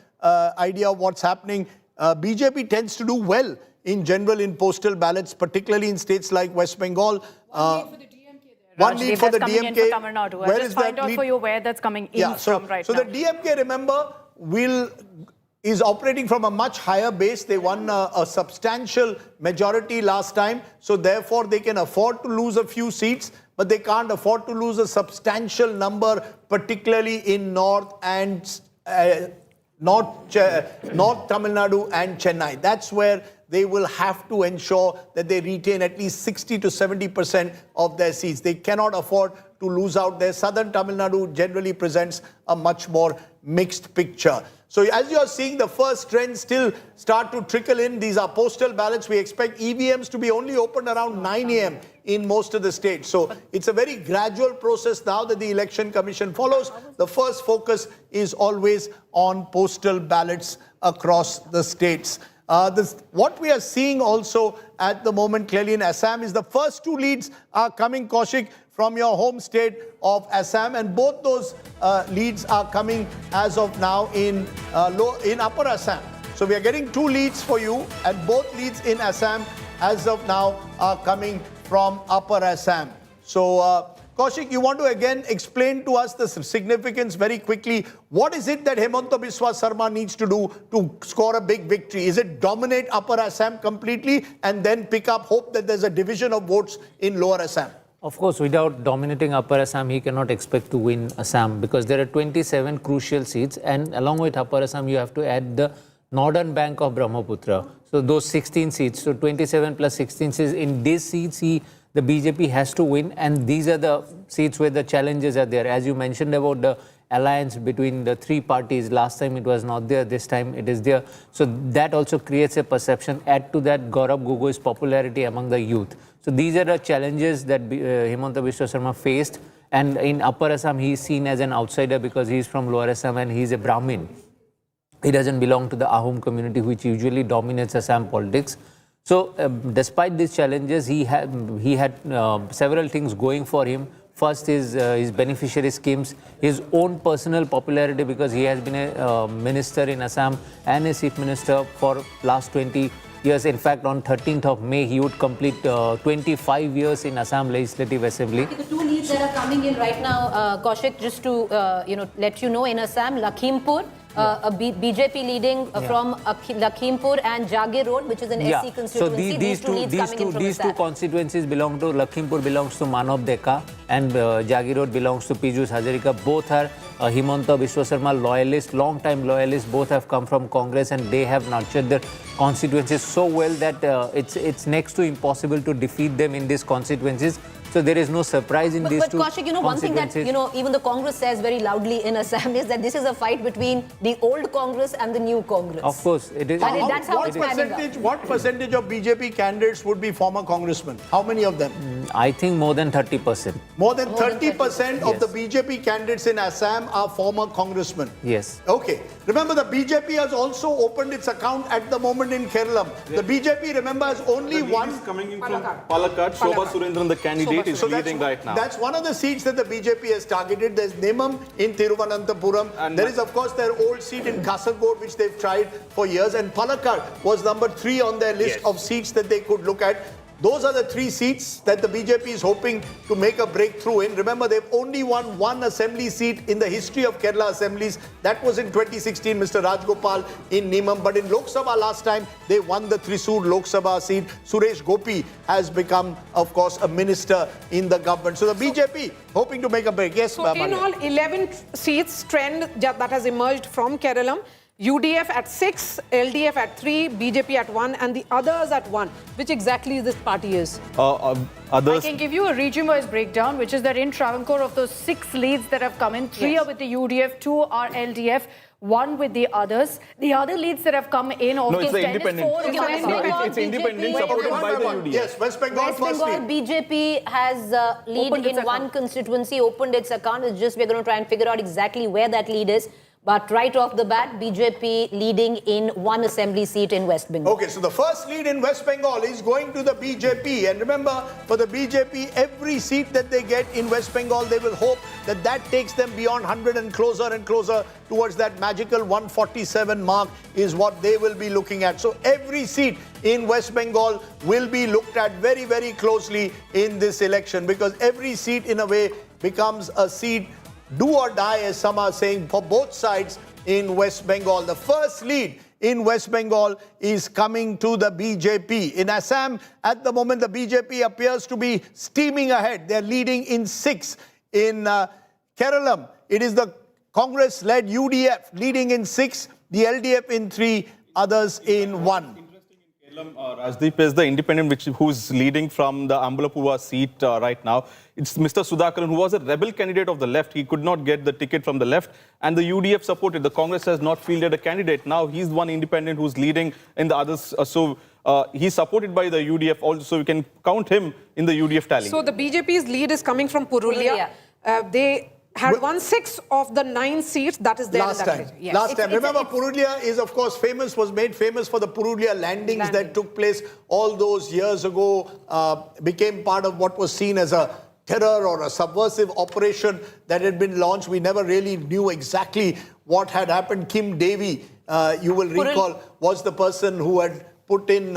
Speaker 1: idea of what's happening. BJP tends to do well in general in postal ballots, particularly in states like West Bengal. One lead for the DMK.
Speaker 7: In for Tamil Nadu.
Speaker 1: Where
Speaker 7: I'll
Speaker 1: is
Speaker 7: just find
Speaker 1: that
Speaker 7: out
Speaker 1: lead?
Speaker 7: for you where that's coming in from right
Speaker 1: now. So the DMK, remember, is operating from a much higher base. They won a substantial majority last time. So therefore, they can afford to lose a few seats, but they can't afford to lose a substantial number, particularly in North Tamil Nadu and Chennai. That's where they will have to ensure that they retain at least 60 to 70% of their seats. They cannot afford to lose out there. Southern Tamil Nadu generally presents a much more mixed picture. So as you're seeing, the first trends still start to trickle in. These are postal ballots. We expect EVMs to be only opened around 9 a.m. in most of the states. So it's a very gradual process now that the Election Commission follows. The first focus is always on postal ballots across the states. What we are seeing also at the moment clearly in Assam is the first two leads are coming, Kaushik, from your home state of Assam, and both those leads are coming as of now in Upper Assam. So we are getting two leads for you, and both leads in Assam as of now are coming from Upper Assam. So Kaushik, you want to again explain to us the significance very quickly. What is it that Himanta Biswa Sarma needs to do to score a big victory? Is it dominate Upper Assam completely and then pick up hope that there's a division of votes in Lower Assam?
Speaker 3: Of course, without dominating Upper Assam, he cannot expect to win Assam because there are 27 crucial seats, and along with Upper Assam, you have to add the northern bank of Brahmaputra. So those 16 seats, so 27 plus 16 seats, in these seats, the BJP has to win, and these are the seats where the challenges are there. As you mentioned about the alliance between the three parties, last time it was not there, this time it is there. So that also creates a perception. Add to that Gaurav Gogoi's popularity among the youth. So these are the challenges that Himanta Biswa Sarma faced. And in Upper Assam, he is seen as an outsider because he is from Lower Assam and he is a Brahmin. He doesn't belong to the Ahom community, which usually dominates Assam politics. So despite these challenges, he had several things going for him. First is his beneficiary schemes, his own personal popularity because he has been a minister in Assam and a chief minister for last 20 years. In fact, on 13th of May, he would complete 25 years in Assam Legislative Assembly.
Speaker 5: The two leads that are coming in right now, Kaushik, just to let you know, in Assam, Lakhimpur, a BJP leading from Lakhimpur, and Jagir Road, which is an SC constituency.
Speaker 3: So these two constituencies belong to, Lakhimpur belongs to Manav Deka and Jagir Road belongs to Piyush Hazarika. Both are Himanta Biswa Sarma loyalists, long-time loyalists. Both have come from Congress and they have nurtured their constituencies so well that it's next to impossible to defeat them in these constituencies. So there is no surprise in these two
Speaker 5: Kaushik, one thing that even the Congress says very loudly in Assam is that this is a fight between the old Congress and the new Congress.
Speaker 3: Of course, it is.
Speaker 5: That's how it's panning out.
Speaker 1: What percentage of BJP candidates would be former congressmen? How many of them?
Speaker 3: I think more than 30%.
Speaker 1: More than 30% of the BJP candidates in Assam are former congressmen.
Speaker 3: Yes.
Speaker 1: Okay. Remember, the BJP has also opened its account at the moment in Keralam. The BJP, remember, has only one.
Speaker 2: Coming in from Palakkad. Shobha Surendran, the candidate, is leading right now.
Speaker 1: That's one of the seats that the BJP has targeted. There's Nemam in Thiruvananthapuram. And there is, of course, their old seat in Kasaragod, which they've tried for years. And Palakkad was number 3 on their list of seats that they could look at. Those are the 3 seats that the BJP is hoping to make a breakthrough in. Remember, they've only won 1 assembly seat in the history of Kerala assemblies. That was in 2016, Mr. Rajgopal in Nemam. But in Lok Sabha last time, they won the Thrissur Lok Sabha seat. Suresh Gopi has become, of course, a minister in the government. So the BJP hoping to make a break. Yes,
Speaker 6: so in all, 11 seats trend that has emerged from Keralam. UDF at 6, LDF at 3, BJP at 1, and the others at 1. Which exactly this party is?
Speaker 7: I can give you a region-wise breakdown, which is that in Travancore, of those 6 leads that have come in, 3 are with the UDF, 2 are LDF, 1 with the others. The other leads that have come in,
Speaker 2: no, it's the independent. It's independent, supported by the UDF.
Speaker 1: Yes, West Bengal
Speaker 5: BJP has lead in one constituency, opened its account. It's just we're going to try and figure out exactly where that lead is. But right off the bat, BJP leading in one assembly seat in West Bengal.
Speaker 1: Okay, so the first lead in West Bengal is going to the BJP. And remember, for the BJP, every seat that they get in West Bengal, they will hope that that takes them beyond 100 and closer towards that magical 147 mark is what they will be looking at. So every seat in West Bengal will be looked at very, very closely in this election, because every seat in a way becomes a seat do or die, as some are saying, for both sides in West Bengal. The first lead in West Bengal is coming to the BJP. In Assam, at the moment, the BJP appears to be steaming ahead. They're leading in 6. In Keralam, it is the Congress-led UDF leading in 6, the LDF in 3, others in 1.
Speaker 2: Rajdeep is the independent who's leading from the Ambulapura seat right now. It's Mr. Sudhakaran, who was a rebel candidate of the left. He could not get the ticket from the left, and the UDF supported. The Congress has not fielded a candidate. Now he's one independent who's leading in the others. He's supported by the UDF also, so we can count him in the UDF tally.
Speaker 6: So the BJP's lead is coming from Purulia. They had won 6 of the 9 seats. That is there.
Speaker 1: Last time.
Speaker 6: Yes.
Speaker 1: Last time. Remember, Purulia is, of course, was made famous for the Purulia landings that took place all those years ago, became part of what was seen as a terror or a subversive operation that had been launched. We never really knew exactly what had happened. Kim Devi, you will recall, was the person who had put in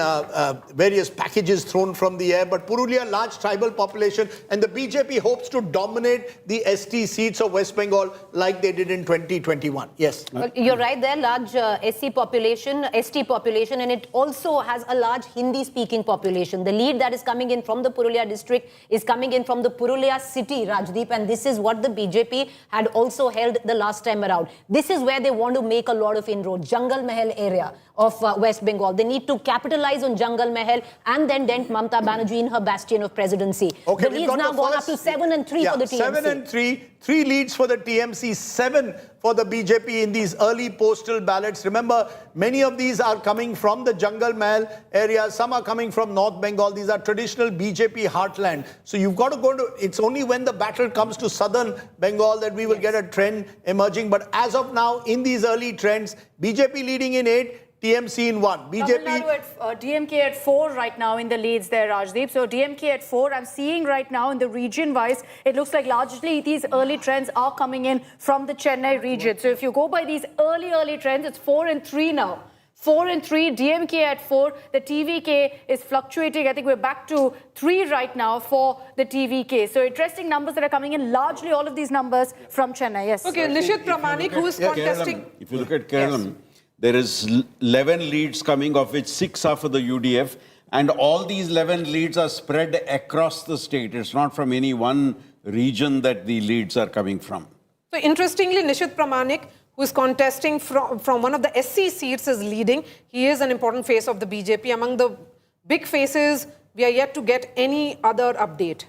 Speaker 1: various packages thrown from the air. But Purulia, large tribal population, and the BJP hopes to dominate the ST seats of West Bengal like they did in 2021. Yes.
Speaker 5: You're right there, large ST population, and it also has a large Hindi-speaking population. The lead that is coming in from the Purulia district is coming in from the Purulia city, Rajdeep, and this is what the BJP had also held the last time around. This is where they want to make a lot of inroads, Jungle Mahal area of West Bengal. They need to capitalize on Jungle Mahal and then dent Mamata Banerjee in her bastion of presidency.
Speaker 1: Okay,
Speaker 5: the lead's now gone up to 7 and 3 for the TMC.
Speaker 1: 7 and 3. 3 leads for the TMC, 7 for the BJP in these early postal ballots. Remember, many of these are coming from the Jungle Mahal area. Some are coming from North Bengal. These are traditional BJP heartland. So you've got to go to, it's only when the battle comes to southern Bengal that we will get a trend emerging. But as of now, in these early trends, BJP leading in 8, TMC in 1. BJP.
Speaker 7: Tamil Nadu at, DMK at 4 right now in the leads there, Rajdeep. So DMK at 4. I'm seeing right now in the region-wise, it looks like largely these early trends are coming in from the Chennai region. So if you go by these early trends, it's 4 and 3 now. 4 and 3, DMK at 4. The TVK is fluctuating. I think we're back to 3 right now for the TVK. So interesting numbers that are coming in. Largely all of these numbers from Chennai. Yes.
Speaker 6: Okay, Nishit Pramanik, who is contesting.
Speaker 8: If you look at Keralam, there is 11 leads coming, of which 6 are for the UDF. And all these 11 leads are spread across the state. It's not from any one region that the leads are coming from.
Speaker 6: So interestingly, Nishit Pramanik, who is contesting from one of the SC seats, is leading. He is an important face of the BJP. Among the big faces, we are yet to get any other update.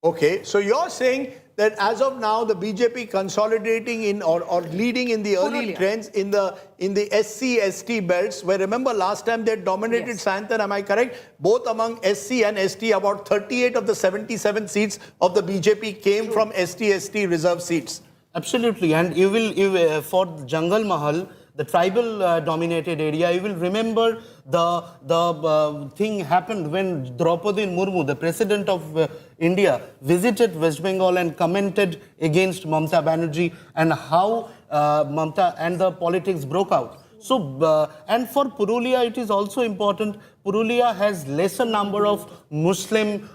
Speaker 1: Okay, so you're saying that as of now, the BJP consolidating in or leading in the early trends in the SC-ST belts, where remember last time they dominated Santan, am I correct? Both among SC and ST, about 38 of the 77 seats of the BJP came from ST-ST reserve seats.
Speaker 4: Absolutely, and you will for Jungle Mahal, the tribal dominated area, you will remember the thing happened when Draupadi Murmu, the president of India, visited West Bengal and commented against Mamata Banerjee and how Mamata and the politics broke out. So, and for Purulia, it is also important. Purulia has lesser number of Muslim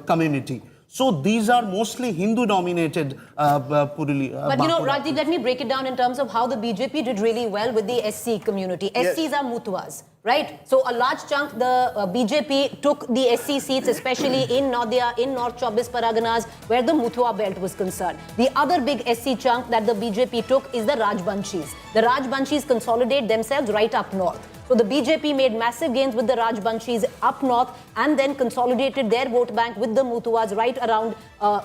Speaker 4: community. So these are mostly Hindu-dominated Purulia.
Speaker 5: But you know, Rajdeep, let me break it down in terms of how the BJP did really well with the SC community. SCs are Muthuas, right? So a large chunk, the BJP took the SC seats, especially in Nadia, in North Chobis Paraganas, where the Muthua belt was concerned. The other big SC chunk that the BJP took is the Rajbanshis. The Rajbanshis consolidate themselves right up north. So the BJP made massive gains with the Rajbanshis up north and then consolidated their vote bank with the Muthuas right around,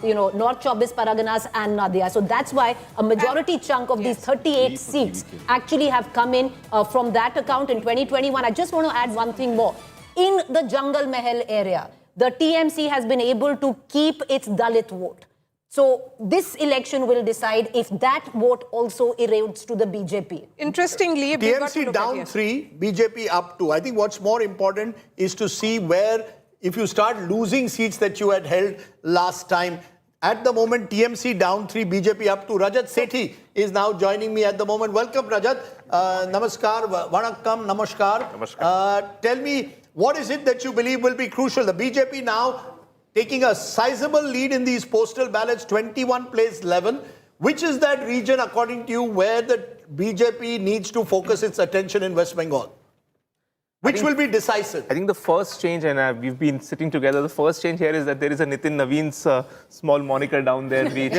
Speaker 5: North Chobis Paraganas and Nadia. So that's why a majority chunk of these 38 seats actually have come in from that account in 2021. I just want to add one thing more. In the Jungle Mahal area, the TMC has been able to keep its Dalit vote. So this election will decide if that vote also erodes to the BJP.
Speaker 6: Interestingly, we've got to
Speaker 1: TMC
Speaker 6: look at,
Speaker 1: down
Speaker 6: yes.
Speaker 1: 3, BJP up 2. I think what's more important is to see where, if you start losing seats that you had held last time. At the moment, TMC down 3, BJP up 2. Rajat Sethi is now joining me at the moment. Welcome, Rajat. Namaskar, Vanakkam, Namaskar. Tell me, what is it that you believe will be crucial? The BJP now taking a sizable lead in these postal ballots, 21 plays 11. Which is that region, according to you, where the BJP needs to focus its attention in West Bengal? Which will be decisive?
Speaker 17: I think the first change, and we've been sitting together, the first change here is that there is a Nitin Naveen's small moniker down there, which,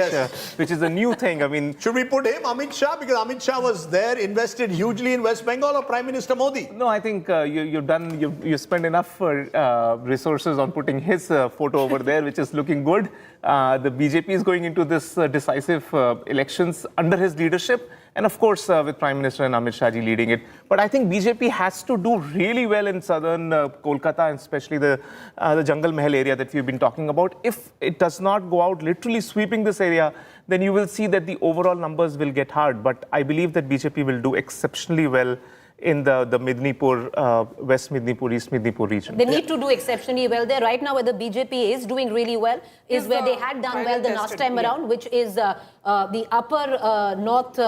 Speaker 17: which is a new thing. I mean,
Speaker 1: should we put him, Amit Shah? Because Amit Shah was there, invested hugely in West Bengal, or Prime Minister Modi?
Speaker 17: No, I think you spent enough resources on putting his photo over there, which is looking good. The BJP is going into this decisive elections under his leadership. And of course, with Prime Minister and Amit Shah ji leading it. But I think BJP has to do really well in southern Kolkata, and especially the Jungle Mahal area that we've been talking about. If it does not go out literally sweeping this area, then you will see that the overall numbers will get hard. But I believe that BJP will do exceptionally well in the Midnipur, West Midnipur, East Midnipur region.
Speaker 5: They need to do exceptionally well there. Right now, where the BJP is doing really well is where they had done well the last time around, which is the upper north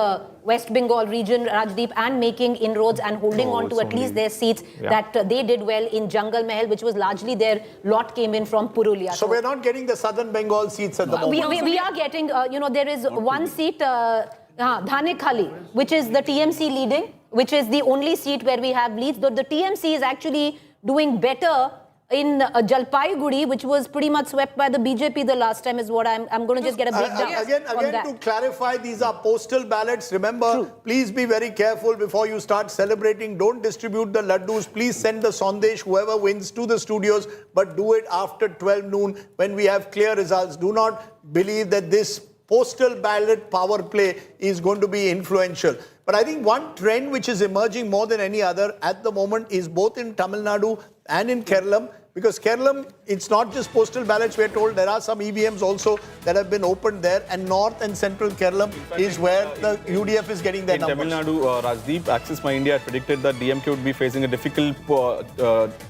Speaker 5: West Bengal region, Rajdeep, and making inroads and holding on to at least their seats that they did well in Jungle Mahal, which was largely their lot came in from Purulia.
Speaker 1: So we're not getting the southern Bengal seats at the moment.
Speaker 5: We are getting, there is one seat, Dhane Khali, which is the TMC leading, which is the only seat where we have leads. Though the TMC is actually doing better in Jalpaiguri, which was pretty much swept by the BJP the last time, is what I'm going to just get a breakdown.
Speaker 1: Again, to clarify, these are postal ballots. Remember, please be very careful before you start celebrating. Don't distribute the laddus. Please send the sandesh, whoever wins, to the studios, but do it after 12 noon when we have clear results. Do not believe that this postal ballot power play is going to be influential. But I think one trend which is emerging more than any other at the moment is both in Tamil Nadu and in Keralam. Because Keralam, it's not just postal ballots, we're told there are some EVMs also that have been opened there. And north and central Keralam is where the UDF is getting their numbers.
Speaker 2: In Tamil Nadu, Rajdeep, Axis My India had predicted that DMK would be facing a difficult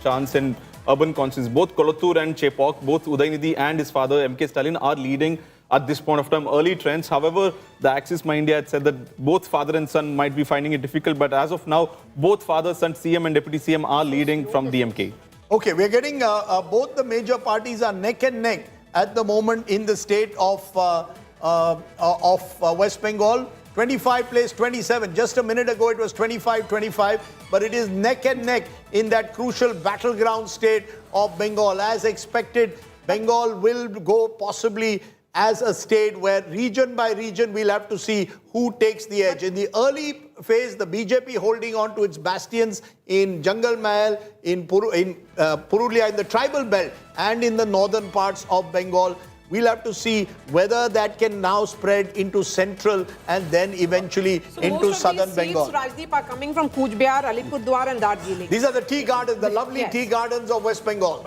Speaker 2: chance in urban constituencies. Both Kolattur and Chepauk, both Udaynidhi and his father, MK Stalin, are leading at this point of time, early trends. However, the Axis My India had said that both father and son might be finding it difficult. But as of now, both father, son, CM and Deputy CM are leading from DMK.
Speaker 1: Okay, we're getting both the major parties are neck and neck at the moment in the state of West Bengal. 25 plays 27. Just a minute ago, it was 25-25. But it is neck and neck in that crucial battleground state of Bengal. As expected, Bengal will go possibly as a state where region by region we'll have to see who takes the edge. In the early phase, the BJP holding on to its bastions in Jungle Mahal, in Purulia, in the tribal belt, and in the northern parts of Bengal. We'll have to see whether that can now spread into central and then eventually into southern Bengal.
Speaker 6: Most of these seats, Rajdeep, are coming from Cooch Behar, Alipurduar and Darjeeling.
Speaker 1: These are the tea gardens, the lovely tea gardens of West Bengal.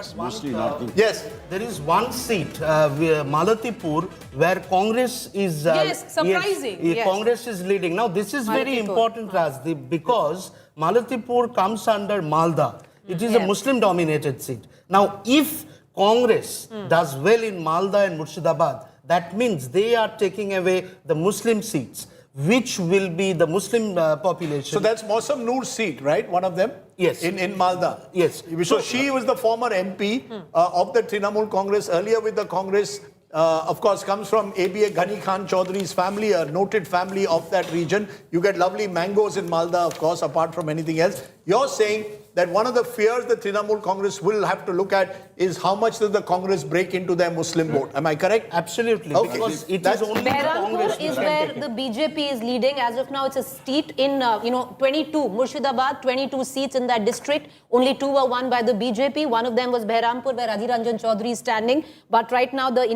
Speaker 1: Yes.
Speaker 4: There is one seat, Malatipur, where Congress is...
Speaker 6: surprising.
Speaker 4: Yes, Congress is leading. Now, this is very important, Rajdeep, because Malatipur comes under Malda. It is a Muslim-dominated seat. Now, if Congress does well in Malda and Murshidabad, that means they are taking away the Muslim seats, which will be the Muslim population.
Speaker 1: So that's Mausam Noor's seat, right? One of them?
Speaker 4: Yes.
Speaker 1: In Malda?
Speaker 4: Yes.
Speaker 1: So she was the former MP of the Trinamool Congress, earlier with the Congress, of course, comes from ABA Ghani Khan Chaudhary's family, a noted family of that region. You get lovely mangoes in Malda, of course, apart from anything else. You're saying that one of the fears the Trinamool Congress will have to look at is how much does the Congress break into their Muslim vote. Am I correct?
Speaker 4: Absolutely.
Speaker 1: Okay.
Speaker 4: Because it is only
Speaker 5: Berhampur is where the BJP is leading. As of now, it's a seat in, 22. Murshidabad, 22 seats in that district. Only 2 were won by the BJP. One of them was Berhampur, where Adhir Ranjan Chaudhary is standing. But right now, the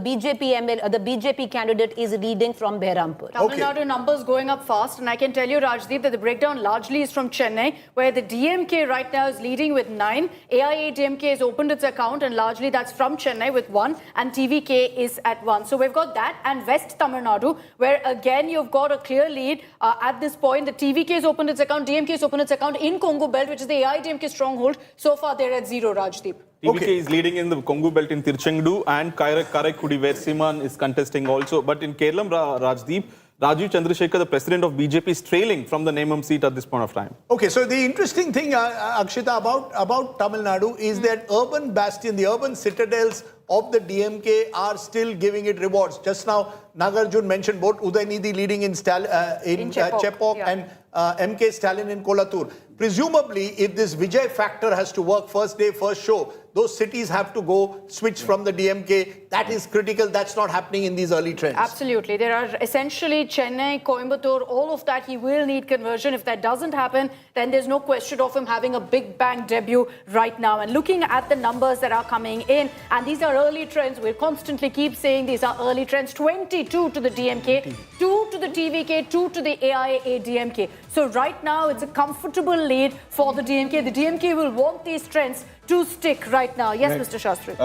Speaker 5: BJP candidate is leading from Berhampur.
Speaker 7: Tamil Nadu numbers going up fast. And I can tell you, Rajdeep, that the breakdown largely is from Chennai, where the DMK DMK right now is leading with 9. AIADMK has opened its account and largely that's from Chennai with 1 and TVK is at 1. So we've got that and West Tamil Nadu where again you've got a clear lead at this point. The TVK has opened its account, DMK has opened its account in Congo Belt, which is the AIADMK stronghold. So far they're at 0, Rajdeep.
Speaker 2: TVK is leading in the Congo Belt in Tirchengdu and Karaikudi where Siman is contesting also. But in Keralam, Rajdeep, Rajiv Chandrasekhar, the president of BJP, is trailing from the Nemam seat at this point of time.
Speaker 1: Okay, so the interesting thing, Akshita, about Tamil Nadu is that urban bastion, the urban citadels of the DMK are still giving it rewards. Just now, Nagarjun mentioned both Udaynidhi leading in Chepauk and MK Stalin in Kolathur. Presumably, if this Vijay factor has to work first day, first show, those cities have to go switch from the DMK. That is critical. That's not happening in these early trends.
Speaker 7: Absolutely. There are essentially Chennai, Coimbatore, all of that. He will need conversion. If that doesn't happen, then there's no question of him having a big bang debut right now. And looking at the numbers that are coming in, and these are early trends. We'll constantly keep saying these are early trends. 22 to the DMK, 2 to the TVK, 2 to the AIADMK. So right now, it's a comfortable lead for the DMK. The DMK will want these trends to stick right now. Yes, Mr. Shastri.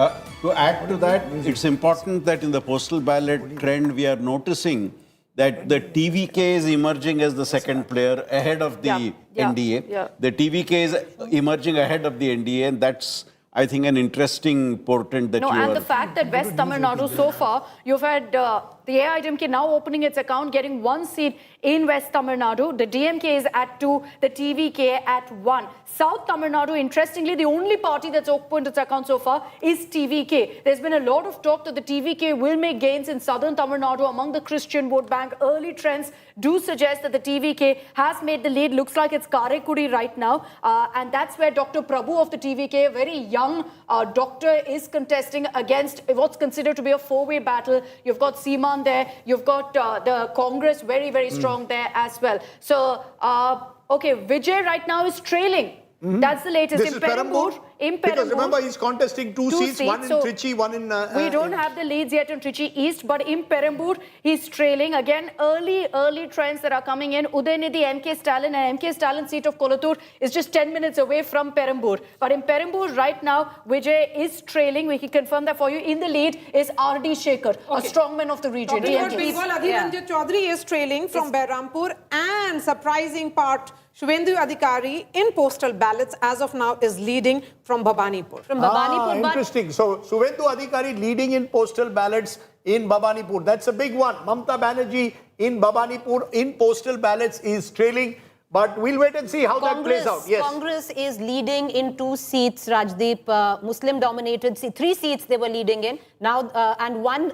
Speaker 8: To add to that, it's important that in the postal ballot trend, we are noticing that the TVK is emerging as the second player ahead of the NDA. The TVK is emerging ahead of the NDA, and that's, I think, an interesting portent that
Speaker 7: and the fact that West Tamil Nadu so far, you've had the AIADMK now opening its account, getting 1 seat in West Tamil Nadu. The DMK is at 2, the TVK at 1. South Tamil Nadu, interestingly, the only party that's opened its account so far is TVK. There's been a lot of talk that the TVK will make gains in southern Tamil Nadu among the Christian vote bank. Early trends do suggest that the TVK has made the lead. Looks like it's Karaikudi right now. And that's where Dr. Prabhu of the TVK, a very young doctor, is contesting against what's considered to be a 4-way battle. You've got Seeman there. You've got the Congress very, very strong there as well. So, okay, Vijay right now is trailing. That's the latest.
Speaker 1: This is Perambur? Because remember, he's contesting two seats, one in Trichy, one in...
Speaker 7: we don't have the leads yet in Trichy East, but in Perambur, he's trailing. Again, early trends that are coming in. Udaynidhi, MK Stalin, and MK Stalin seat of Kolathur is just 10 minutes away from Perambur. But in Perambur, right now, Vijay is trailing. We can confirm that for you. In the lead is R.D. Shekhar, a strongman of the region.
Speaker 6: Bengal, Adhir Ranjan Chaudhary is trailing from Behrampur, and surprising part, Shubhendu Adhikari in postal ballots as of now is leading from Bhabanipur.
Speaker 1: Interesting. So, Shubhendu Adhikari leading in postal ballots in Bhabanipur. That's a big one. Mamata Banerjee in Bhabanipur in postal ballots is trailing. But we'll wait and see how that plays out. Yes.
Speaker 5: Congress is leading in 2 seats, Rajdeep. Muslim-dominated 3 seats they were leading in. Now, and 1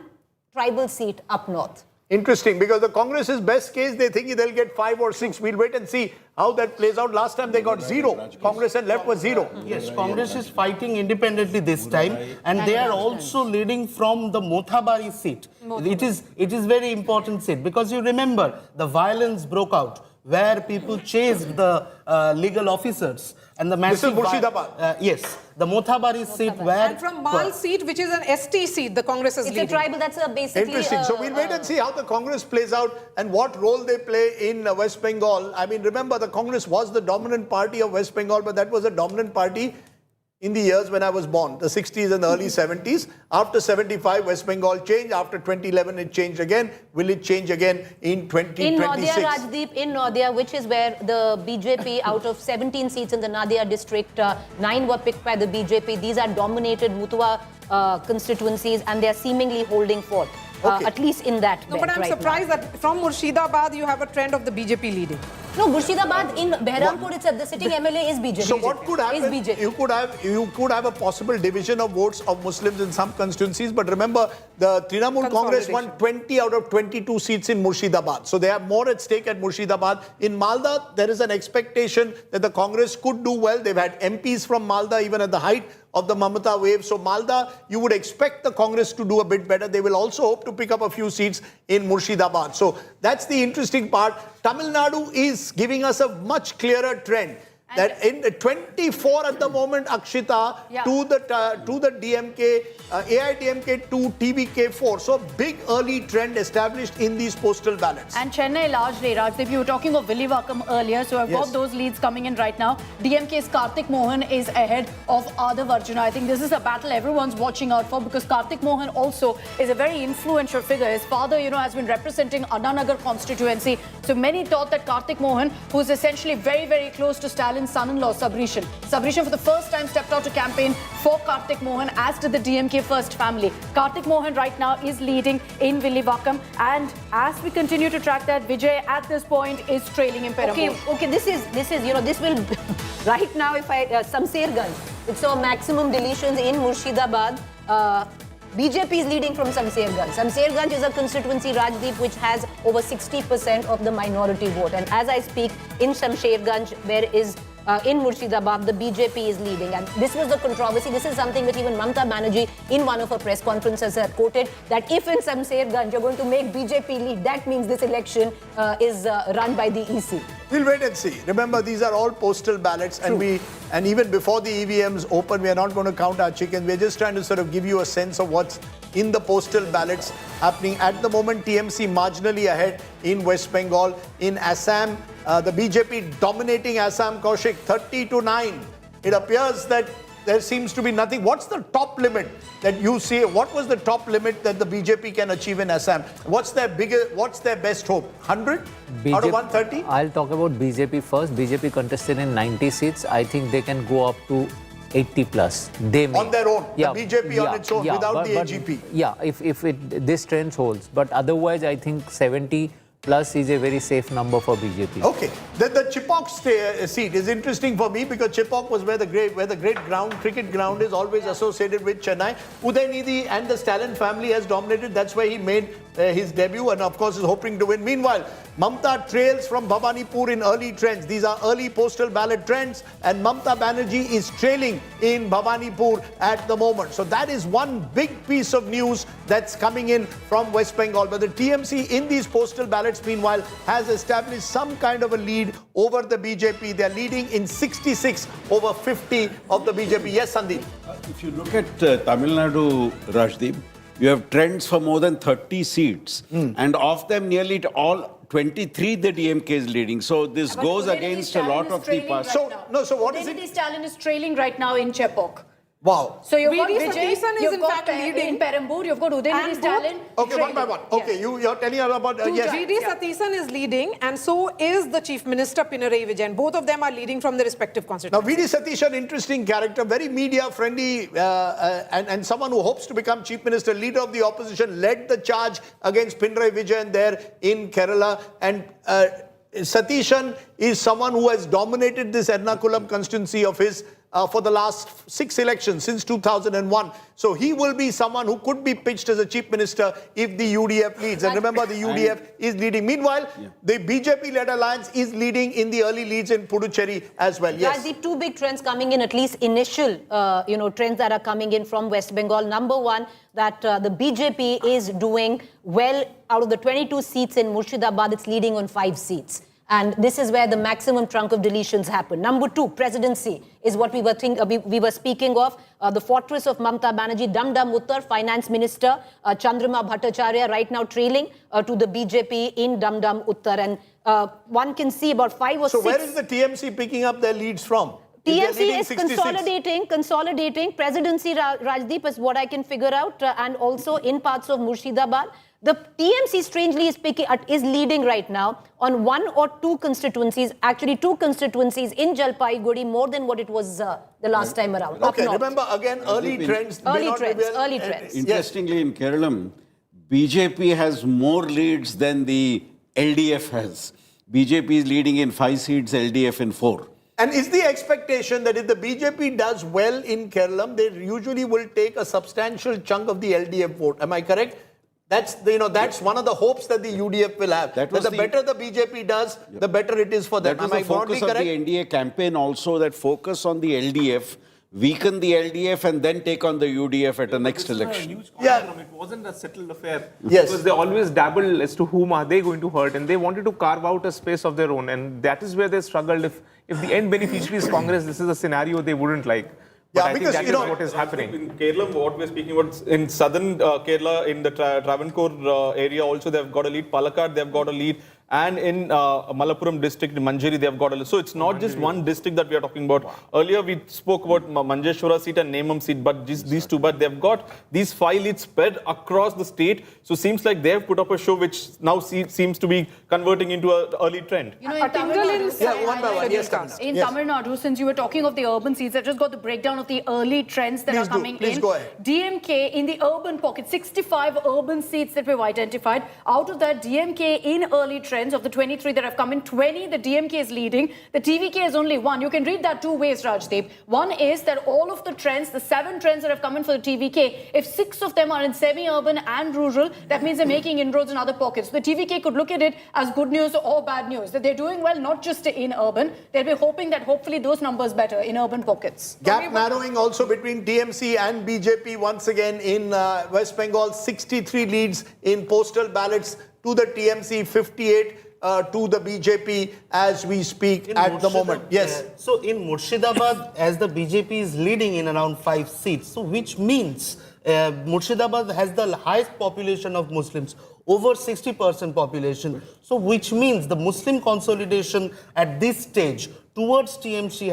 Speaker 5: tribal seat up north.
Speaker 1: Interesting, because the Congress's best case, they think they'll get 5 or 6. We'll wait and see how that plays out. Last time they got 0. Congress and left was 0.
Speaker 4: Yes, Congress is fighting independently this time, and they are also leading from the Mothabari seat. It is very important seat, because you remember the violence broke out where people chased the legal officers, and the massive...
Speaker 1: This is Murshidabad.
Speaker 4: Yes, the Mothabari seat where...
Speaker 6: And from Mal seat, which is an ST seat, the Congress is leading.
Speaker 5: It's a tribal, that's a basically...
Speaker 1: Interesting. So we'll wait and see how the Congress plays out and what role they play in West Bengal. I mean, remember, the Congress was the dominant party of West Bengal, but that was a dominant party in the years when I was born, the 60s and the early 70s. After 75, West Bengal changed. After 2011, it changed again. Will it change again in 2026?
Speaker 5: In Nadia, Rajdeep, in Nadia, which is where the BJP, out of 17 seats in the Nadia district, 9 were picked by the BJP. These are dominated Mutua constituencies, and they are seemingly holding forth, at least in that belt.
Speaker 6: But I'm surprised that from Murshidabad, you have a trend of the BJP leading.
Speaker 5: No, Murshidabad in Behrampur, it's the sitting MLA is BJP.
Speaker 1: So what could happen? You could have a possible division of votes of Muslims in some constituencies, but remember, the Trinamool Congress won 20 out of 22 seats in Murshidabad. So they have more at stake at Murshidabad. In Malda, there is an expectation that the Congress could do well. They've had MPs from Malda even at the height of the Mamata wave. So Malda, you would expect the Congress to do a bit better. They will also hope to pick up a few seats in Murshidabad. So that's the interesting part. Tamil Nadu is giving us a much clearer trend. that in 24 at the moment, Akshita, to the DMK, AIDMK 2, TVK 4. So big early trend established in these postal ballots.
Speaker 7: And Chennai largely, Rajdeep, you were talking of Villivakam earlier, so I've got those leads coming in right now. DMK's Karthik Mohan is ahead of Adav Arjuna. I think this is a battle everyone's watching out for because Karthik Mohan also is a very influential figure. His father, has been representing Annanagar constituency. So many thought that Karthik Mohan, who is essentially very, very close to Stalin's son-in-law, Sabrishan. Sabrishan for the first time stepped out to campaign for Karthik Mohan, as did the DMK first family. Karthik Mohan right now is leading in Villivakam, and as we continue to track that, Vijay at this point is trailing in Perambur.
Speaker 5: Okay, this will right now if I Samserganj, it saw maximum deletions in Murshidabad. BJP is leading from Samserganj. Samserganj is a constituency, Rajdeep, which has over 60% of the minority vote. And as I speak, in Samserganj, there is in Murshidabad, the BJP is leading. And this was the controversy. This is something that even Mamata Banerjee, in one of her press conferences, had quoted, that if in Samserganj you're going to make BJP lead, that means this election is run by the EC.
Speaker 1: We'll wait and see. Remember, these are all postal ballots, and even before the EVMs open, we are not going to count our chickens. We're just trying to sort of give you a sense of what's in the postal ballots happening. At the moment, TMC marginally ahead in West Bengal. In Assam, the BJP dominating Assam, Kaushik, 30-9. It appears that there seems to be nothing. What's the top limit that you see? What was the top limit that the BJP can achieve in Assam? What's their best hope? 100 out of 130?
Speaker 3: I'll talk about BJP first. BJP contested in 90 seats. I think they can go up to 80 plus. They may.
Speaker 1: On their own? The BJP on its own, without the AGP?
Speaker 3: If this trend holds. But otherwise, I think 70 plus is a very safe number for BJP.
Speaker 1: Okay. The Chipok seat is interesting for me because Chipok was where the great cricket ground is, always associated with Chennai. Udaynidhi and the Stalin family has dominated. That's why he made his debut and of course is hoping to win. Meanwhile, Mamata trails from Bhawanipur in early trends. These are early postal ballot trends, and Mamata Banerjee is trailing in Bhawanipur at the moment. So that is one big piece of news that's coming in from West Bengal. But the TMC in these postal ballots, meanwhile, has established some kind of a lead over the BJP. They're leading in 66 over 50 of the BJP. Yes, Sandeep.
Speaker 8: If you look at Tamil Nadu, Rajdeep, you have trends for more than 30 seats. And of them, nearly all 23 the DMK is leading. So this goes against a lot of the past.
Speaker 1: So what is it?
Speaker 7: Stalin is trailing right now in Chepok.
Speaker 1: Wow.
Speaker 7: So you've got
Speaker 6: Vijay
Speaker 7: Vijay,
Speaker 6: Sathisan is
Speaker 7: you've
Speaker 6: in
Speaker 7: got
Speaker 6: fact leading.
Speaker 7: in Perambur, you've got Udaynidhi Stalin.
Speaker 1: Okay, one by one. Okay, you're telling us about... yes.
Speaker 6: Vijay Sathisan is leading, and so is the Chief Minister Pinarayi Vijayan. Both of them are leading from their respective
Speaker 1: Now,
Speaker 6: constituencies.
Speaker 1: Vijay Sathisan, interesting character, very media-friendly, and someone who hopes to become Chief Minister, leader of the opposition, led the charge against Pinarayi Vijayan there in Kerala. And Sathisan is someone who has dominated this Ernakulam constituency of his for the last 6 elections since 2001. So he will be someone who could be pitched as a chief minister if the UDF leads. And remember, the UDF is leading. Meanwhile, the BJP-led alliance is leading in the early leads in Puducherry as well. Yes.
Speaker 5: The two big trends coming in, at least initial, trends that are coming in from West Bengal. Number one, that the BJP is doing well. Out of the 22 seats in Murshidabad, it's leading on 5 seats. And this is where the maximum chunk of deletions happen. Number two, presidency is what we were speaking of. The fortress of Mamata Banerjee, Dum Dum Uttar, Finance Minister Chandrama Bhattacharya right now trailing to the BJP in Dum Dum Uttar. And one can see about 5 or 6...
Speaker 1: So where is the TMC picking up their leads from?
Speaker 5: TMC is consolidating. Presidency, Rajdeep, is what I can figure out. And also in parts of Murshidabad. The TMC, strangely, is leading right now on 1 or 2 constituencies, actually 2 constituencies in Jalpaiguri, more than what it was the last time around.
Speaker 1: Okay, remember again, early trends.
Speaker 5: Early trends.
Speaker 8: Interestingly, in Keralam, BJP has more leads than the LDF has. BJP is leading in 5 seats, LDF in 4.
Speaker 1: And is the expectation that if the BJP does well in Keralam, they usually will take a substantial chunk of the LDF vote? Am I correct? That's one of the hopes that the UDF will have. That the better the BJP does, the better it is for them.
Speaker 8: That was the focus of the NDA campaign also, that focus on the LDF, weaken the LDF and then take on the UDF at the next election.
Speaker 17: It wasn't a settled affair.
Speaker 1: Yes.
Speaker 17: Because they always dabble as to whom are they going to hurt, and they wanted to carve out a space of their own, and that is where they struggled. If the end beneficiary is Congress, this is a scenario they wouldn't like. But
Speaker 1: Yeah,
Speaker 17: I
Speaker 1: because,
Speaker 17: think that is what is happening.
Speaker 2: In Keralam, what we're speaking about, in southern Kerala, in the Travancore area also, they've got a lead. Palakkad, they've got a lead. And in Malappuram district, in Manjeri, they've got a lead. So it's not just one district that we are talking about. Earlier, we spoke about Manjeshwara seat and Nemam seat, but these two. But they've got these 5 leads spread across the state. So seems like they've put up a show which now seems to be converting into an early trend.
Speaker 7: You know, in Tamil Nadu,
Speaker 1: one by one. Yes, Kamina.
Speaker 7: in
Speaker 1: Yes.
Speaker 7: Tamil Nadu, since you were talking of the urban seats, I just got the breakdown of the early trends that
Speaker 1: Please
Speaker 7: are coming
Speaker 1: Please
Speaker 7: in.
Speaker 1: go ahead.
Speaker 7: DMK in the urban pocket, 65 urban seats that we've identified. Out of that, DMK in early trends of the 23 that have come in, 20 the DMK is leading. The TVK is only 1. You can read that 2 ways, Rajdeep. One is that all of the trends, the 7 trends that have come in for the TVK, if 6 of them are in semi-urban and rural, that means they're making inroads in other pockets. The TVK could look at it as good news or bad news, that they're doing well not just in urban. They'll be hoping that hopefully those numbers better in urban pockets.
Speaker 1: Gap narrowing also between TMC and BJP once again in West Bengal. 63 leads in postal ballots to the TMC, 58 to the BJP as we speak at the moment. Yes.
Speaker 4: So in Murshidabad, as the BJP is leading in around 5 seats, so which means Murshidabad has the highest population of Muslims, over 60% population. So which means the Muslim consolidation at this stage towards TMC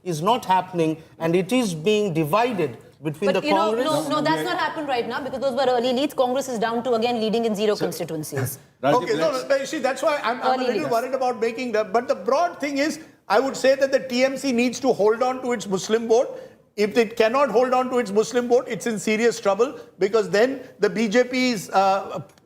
Speaker 4: is not happening, and it is being divided between
Speaker 5: But
Speaker 4: the
Speaker 5: you know,
Speaker 4: Congress.
Speaker 5: no, that's not happened right now because those were early leads. Congress is down to again leading in 0 constituencies.
Speaker 1: Okay, no, but you see, that's why I'm a
Speaker 5: Early
Speaker 1: little
Speaker 5: leaders.
Speaker 1: worried about making that. But the broad thing is, I would say that the TMC needs to hold on to its Muslim vote. If it cannot hold on to its Muslim vote, it's in serious trouble because then the BJP's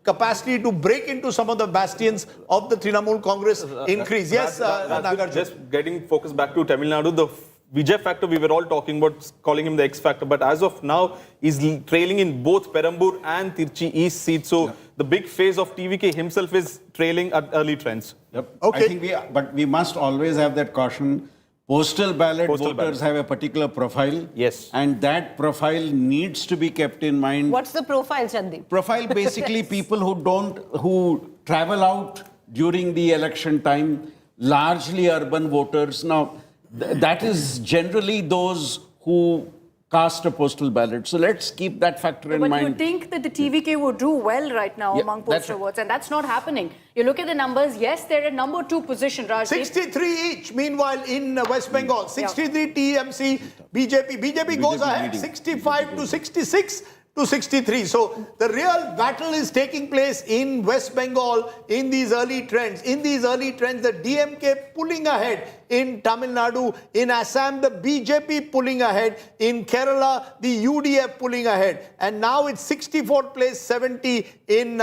Speaker 1: capacity to break into some of the bastions of the Trinamool Congress increase. Yes, Nagarjuna.
Speaker 2: Just getting focused back to Tamil Nadu, the Vijay factor we were all talking about, calling him the X factor, but as of now, he's trailing in both Perambur and Tirchi East seats. So the big phase of TVK himself is trailing at early trends.
Speaker 8: Yep.
Speaker 1: Okay.
Speaker 8: I think but we must always have that caution. Postal ballot voters have a particular profile.
Speaker 2: Yes.
Speaker 8: And that profile needs to be kept in mind.
Speaker 5: What's the profile, Chandeep?
Speaker 8: Profile basically people who travel out during the election time, largely urban voters. Now, that is generally those who cast a postal ballot. So let's keep that factor in
Speaker 7: But
Speaker 8: mind.
Speaker 7: you think that the TVK would do well right now
Speaker 8: Yeah,
Speaker 7: among
Speaker 8: that's
Speaker 7: postal
Speaker 8: right.
Speaker 7: votes, and that's not happening. You look at the numbers, yes, they're at number 2 position, Rajdeep.
Speaker 1: 63 each, meanwhile, in West Bengal. 63 TMC, BJP. BJP goes ahead,
Speaker 8: leading.
Speaker 1: 65 to 66 to 63. So the real battle is taking place in West Bengal in these early trends. In these early trends, the DMK pulling ahead in Tamil Nadu. In Assam, the BJP pulling ahead. In Kerala, the UDF pulling ahead. And now it's 64th place, 70 in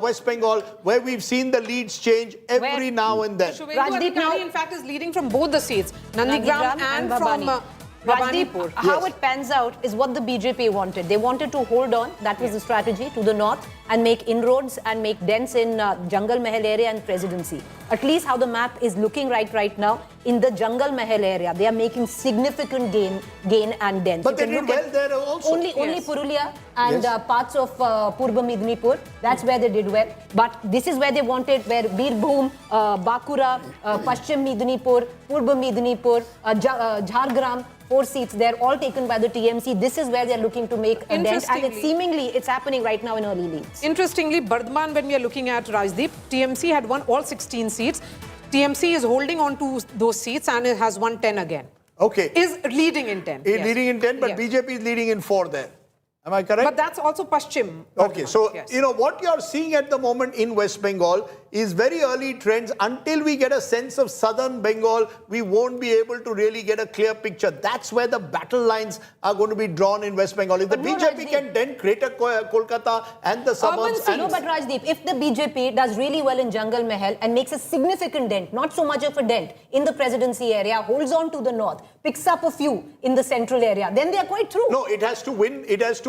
Speaker 1: West Bengal, where we've seen the leads change every now and then.
Speaker 6: Shuvendu
Speaker 5: Rajdeep, now-
Speaker 6: Adhikari, in fact, is leading from both the seats, Nandigram and from
Speaker 5: Rajdeep,
Speaker 6: Bhabanipur.
Speaker 5: how it pans out is what the BJP wanted. They wanted to hold on, that was the strategy, to the north and make inroads and make dents in Jungle Mahal area and presidency. At least how the map is looking right now, in the Jungle Mahal area, they are making significant gain and dents.
Speaker 1: But
Speaker 5: You
Speaker 1: they
Speaker 5: can
Speaker 1: did
Speaker 5: look
Speaker 1: well
Speaker 5: at
Speaker 1: there also.
Speaker 5: Only Purulia and
Speaker 1: Yes.
Speaker 5: parts of Purba Midnipur, that's where they did well. But this is where they wanted, where Birbhum, Bakura, Paschim Midnipur, Purba Midnipur, Jhargram, 4 seats, they're all taken by the TMC. This is where they're looking to make a dent, and it's happening right now in early leads.
Speaker 6: Interestingly, Bardhaman, when we are looking at Rajdeep, TMC had won all 16 seats. TMC is holding on to those seats and it has won 10 again.
Speaker 1: Okay.
Speaker 6: Is leading in 10.
Speaker 1: Is
Speaker 6: yes.
Speaker 1: leading in 10, but
Speaker 6: Yes.
Speaker 1: BJP is leading in 4 there. Am I correct?
Speaker 6: But that's also Paschim.
Speaker 1: Okay, so,
Speaker 6: Yes.
Speaker 1: you know, what you're seeing at the moment in West Bengal is very early trends. Until we get a sense of southern Bengal, we won't be able to really get a clear picture. That's where the battle lines are going to be drawn in West Bengal. If the
Speaker 5: But no,
Speaker 1: BJP
Speaker 5: Rajdeep.
Speaker 1: can dent Greater Kolkata and the suburbs...
Speaker 5: No, but Rajdeep, if the BJP does really well in Jungle Mahal and makes a significant dent, not so much of a dent, in the presidency area, holds on to the north, picks up a few in the central area, then they are quite true.
Speaker 1: No, it has to win. It has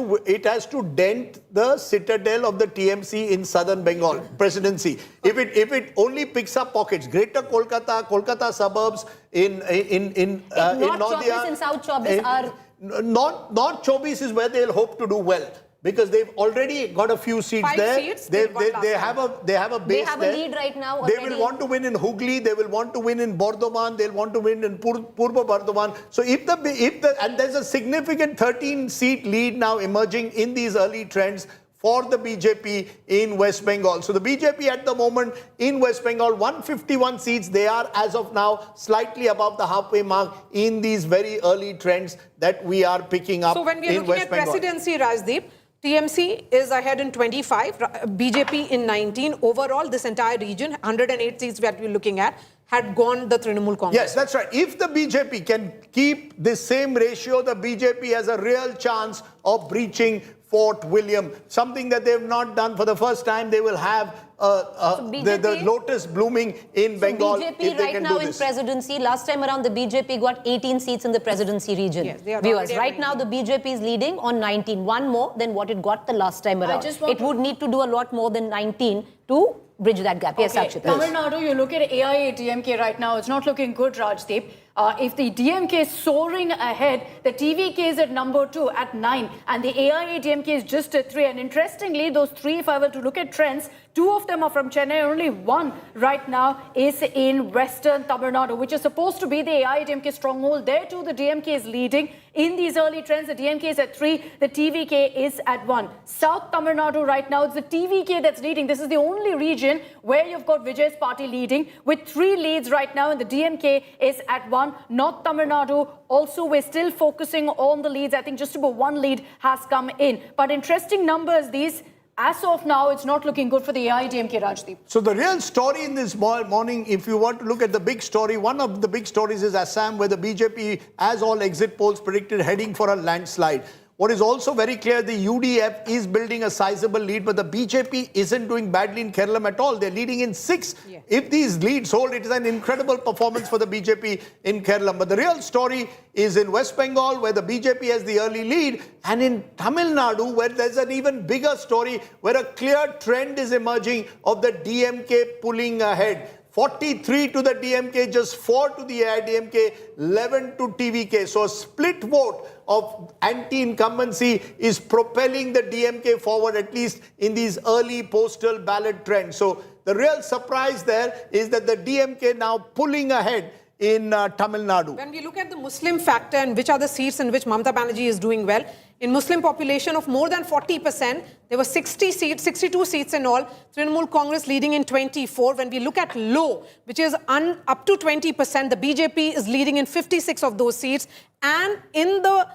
Speaker 1: to dent the citadel of the TMC in southern Bengal presidency. If it only picks up pockets, Greater Kolkata suburbs in
Speaker 5: North Chobis and South Chobis are
Speaker 1: North Chobis is where they'll hope to do well. Because they've already got a few seats
Speaker 6: 5
Speaker 1: there.
Speaker 6: seats,
Speaker 1: They
Speaker 6: have
Speaker 1: a base there.
Speaker 5: They have a lead right now
Speaker 1: They
Speaker 5: already.
Speaker 1: will want to win in Hooghly. They will want to win in Bardhaman. They'll want to win in Purba Bardhaman. So and there's a significant 13-seat lead now emerging in these early trends for the BJP in West Bengal. So the BJP at the moment in West Bengal, 151 seats. They are as of now slightly above the halfway mark in these very early trends that we are picking up.
Speaker 6: So when we are
Speaker 1: in
Speaker 6: looking
Speaker 1: West
Speaker 6: at
Speaker 1: Bengal.
Speaker 6: presidency, Rajdeep, TMC is ahead in 25, BJP in 19. Overall, this entire region, 108 seats that we're looking at, had gone the Trinamool Congress.
Speaker 1: Yes, that's right. If the BJP can keep this same ratio, the BJP has a real chance of breaching Fort William, something that they've not done. For the first time, they will have the lotus blooming in Bengal.
Speaker 5: BJP
Speaker 1: if they
Speaker 5: right
Speaker 1: can
Speaker 5: now
Speaker 1: do
Speaker 5: in
Speaker 1: this.
Speaker 5: presidency, last time around the BJP got 18 seats in the presidency region.
Speaker 6: Yes, they are
Speaker 5: Viewers,
Speaker 6: already at
Speaker 5: right now the BJP is leading on 19, one more than what it got the last time around. It would need to do a lot more than 19 to bridge that gap. Yes,
Speaker 7: Okay.
Speaker 5: Akshita.
Speaker 7: Tamil Nadu, you look at AIADMK right now, it's not looking good, Rajdeep. If the DMK is soaring ahead, the TVK is at number 2 at 9, and the AIADMK is just at 3. And interestingly, those 3, if I were to look at trends, 2 of them are from Chennai, only 1 right now is in Western Tamil Nadu, which is supposed to be the AIADMK stronghold. There too, the DMK is leading. In these early trends, the DMK is at 3, the TVK is at 1. South Tamil Nadu right now, it's the TVK that's leading. This is the only region where you've got Vijay's party leading with 3 leads right now, and the DMK is at 1. North Tamil Nadu, also we're still focusing on the leads. I think just about 1 lead has come in. But interesting numbers, these. As of now, it's not looking good for the AIADMK, Rajdeep.
Speaker 1: So the real story in this morning, if you want to look at the big story, one of the big stories is Assam, where the BJP, as all exit polls predicted, heading for a landslide. What is also very clear, the UDF is building a sizable lead, but the BJP isn't doing badly in Keralam at all. They're leading in 6. Yeah. If these leads hold, it is an incredible performance for the BJP in Keralam. But the real story is in West Bengal, where the BJP has the early lead, and in Tamil Nadu, where there's an even bigger story, where a clear trend is emerging of the DMK pulling ahead. 43 to the DMK, just 4 to the AIADMK, 11 to TVK. So a split vote of anti-incumbency is propelling the DMK forward, at least in these early postal ballot trends. So the real surprise there is that the DMK now pulling ahead in Tamil Nadu.
Speaker 6: When we look at the Muslim factor and which are the seats in which Mamata Banerjee is doing well, in Muslim population of more than 40%, there were 60 seats, 62 seats in all. Trinamool Congress leading in 24. When we look at low, which is up to 20%, the BJP is leading in 56 of those seats. And in the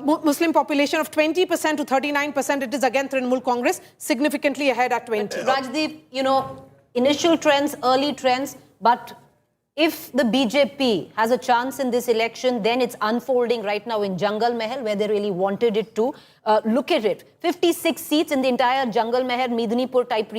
Speaker 6: Muslim population of 20% to 39%, it is again Trinamool Congress significantly ahead at 20.
Speaker 5: Rajdeep, you know, initial trends, early trends, but if the BJP has a chance in this election, then it's unfolding right now in Jungle Mahal, where they really wanted it to. Look at it. 56 seats in the entire Jungle Mahal, Medinipur type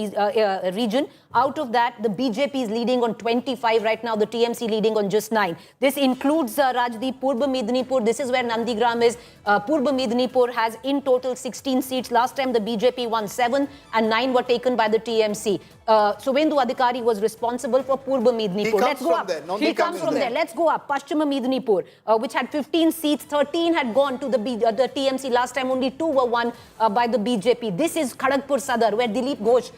Speaker 5: region. Out of that, the BJP is leading on 25 right now, the TMC leading on just 9. This includes Rajdeep, Purba Medinipur. This is where Nandigram is. Purba Medinipur has in total 16 seats. Last time the BJP won 7 and 9 were taken by the TMC. Suvendu Adhikari was responsible for Purba Medinipur. Let's go up. He comes from there. Let's go up. Pashchima Medinipur, which had 15 seats, 13 had gone to the TMC last time. Only 2 were won by the BJP. This is Kharagpur Sadar, where Dilip Ghosh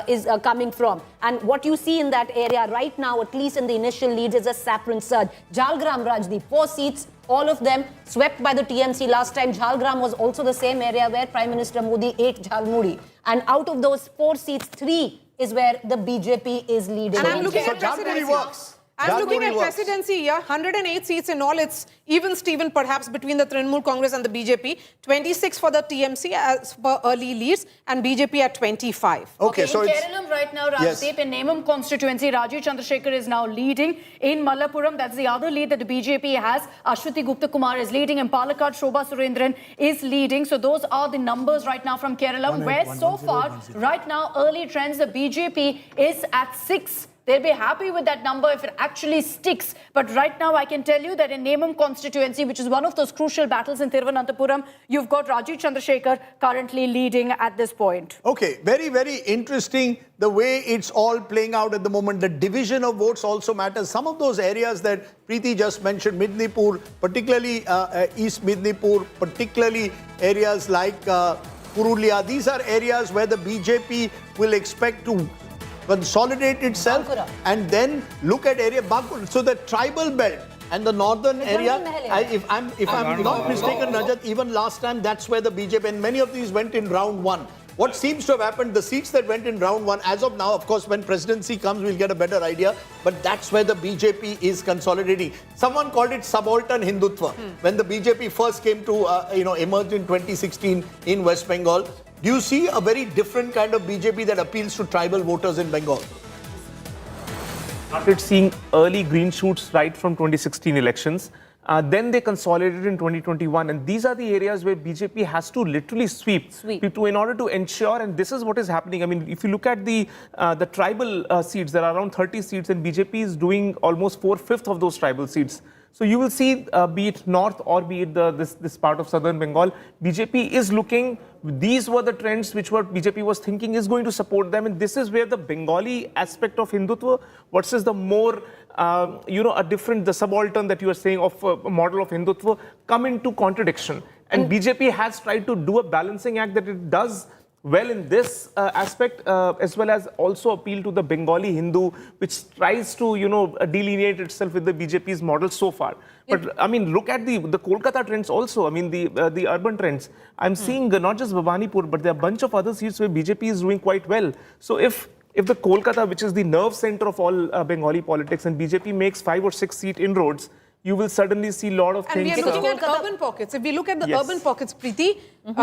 Speaker 5: is coming from. And what you see in that area right now, at least in the initial leads, is a saffron surge. Jhalgram, Rajdeep, 4 seats, all of them swept by the TMC last time. Jhalgram was also the same area where Prime Minister Modi ate Jhalmuri. And out of those 4 seats, 3 is where the BJP is leading.
Speaker 6: And I'm looking at presidency. I'm looking at presidency here. 108 seats in all. It's even Steven perhaps between the Trinamool Congress and the BJP. 26 for the TMC as per early leads, and BJP at 25.
Speaker 7: Okay, so in Keralam right now, Rajdeep, in Nemam constituency, Rajiv Chandrasekhar is now leading. In Malappuram, that's the other lead that the BJP has. Ashwati Gupta Kumar is leading. In Palakkad, Shobha Surendran is leading. So those are the numbers right now from Keralam, where so far, right now, early trends, the BJP is at 6. They'll be happy with that number if it actually sticks. But right now, I can tell you that in Nemam constituency, which is one of those crucial battles in Thiruvananthapuram, you've got Rajiv Chandrasekhar currently leading at this point.
Speaker 1: Okay, very, very interesting the way it's all playing out at the moment. The division of votes also matters. Some of those areas that Preeti just mentioned, Midnipur, particularly East Midnipur, particularly areas like Purulia, these are areas where the BJP will expect to consolidate itself and then look at area Bankura. So the tribal belt and the northern area, if I'm not mistaken, Rajat, even last time that's where the BJP, and many of these went in round one. What seems to have happened, the seats that went in round one, as of now, of course, when presidency comes, we'll get a better idea, but that's where the BJP is consolidating. Someone called it subaltern Hindutva. When the BJP first came to, emerged in 2016 in West Bengal, do you see a very different kind of BJP that appeals to tribal voters in Bengal?
Speaker 17: Started seeing early green shoots right from 2016 elections. Then they consolidated in 2021, and these are the areas where BJP has to literally sweep. In order to ensure, and this is what is happening. I mean, if you look at the tribal seats, there are around 30 seats, and BJP is doing almost 4/5 of those tribal seats. So you will see, be it north or be it this part of southern Bengal, BJP is looking. These were the trends which what BJP was thinking is going to support them, and this is where the Bengali aspect of Hindutva versus the more the subaltern that you are saying of a model of Hindutva come into contradiction. And BJP has tried to do a balancing act that it does well in this aspect, as well as also appeal to the Bengali Hindu, which tries to, delineate itself with the BJP's model so far. But I mean, look at the Kolkata trends also. I mean, the urban trends. I'm seeing not just Bhawanipur, but there are a bunch of other seats where BJP is doing quite well. So if the Kolkata, which is the nerve center of all Bengali politics, and BJP makes 5 or 6 seat inroads, you will suddenly see a lot of things.
Speaker 6: And we are looking at urban pockets. If we look at the urban pockets, Preeti,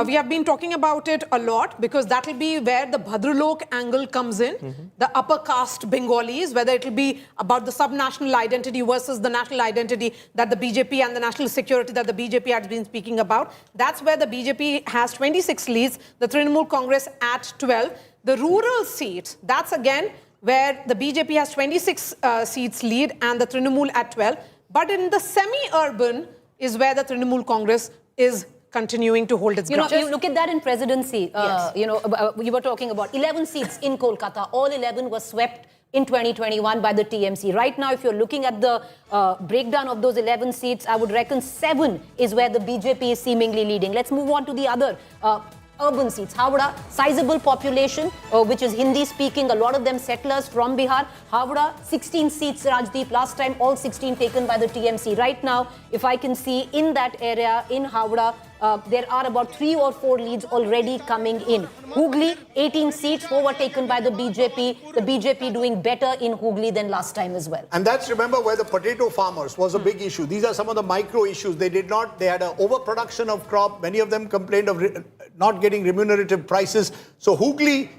Speaker 6: we have been talking about it a lot because that will be where the Bhadralok angle comes in. The upper caste Bengalis, whether it will be about the sub-national identity versus the national identity that the BJP and the national security that the BJP has been speaking about. That's where the BJP has 26 leads, the Trinamool Congress at 12. The rural seats, that's again where the BJP has 26 seats lead and the Trinamool at 12. But in the semi-urban is where the Trinamool Congress is continuing to hold its ground.
Speaker 5: You look at that in presidency. You were talking about 11 seats in Kolkata. All 11 were swept in 2021 by the TMC. Right now, if you're looking at the breakdown of those 11 seats, I would reckon 7 is where the BJP is seemingly leading. Let's move on to the other urban seats. Howrah, sizable population, which is Hindi speaking, a lot of them settlers from Bihar. Howrah, 16 seats, Rajdeep. Last time, all 16 taken by the TMC. Right now, if I can see in that area, in Howrah, there are about 3 or 4 leads already coming in. Hooghly, 18 seats, 4 were taken by the BJP. The BJP doing better in Hooghly than last time as well.
Speaker 1: And that's, remember, where the potato farmers was a big issue. These are some of the micro issues. They had an overproduction of crop. Many of them complained of not getting remunerative prices. So Hooghly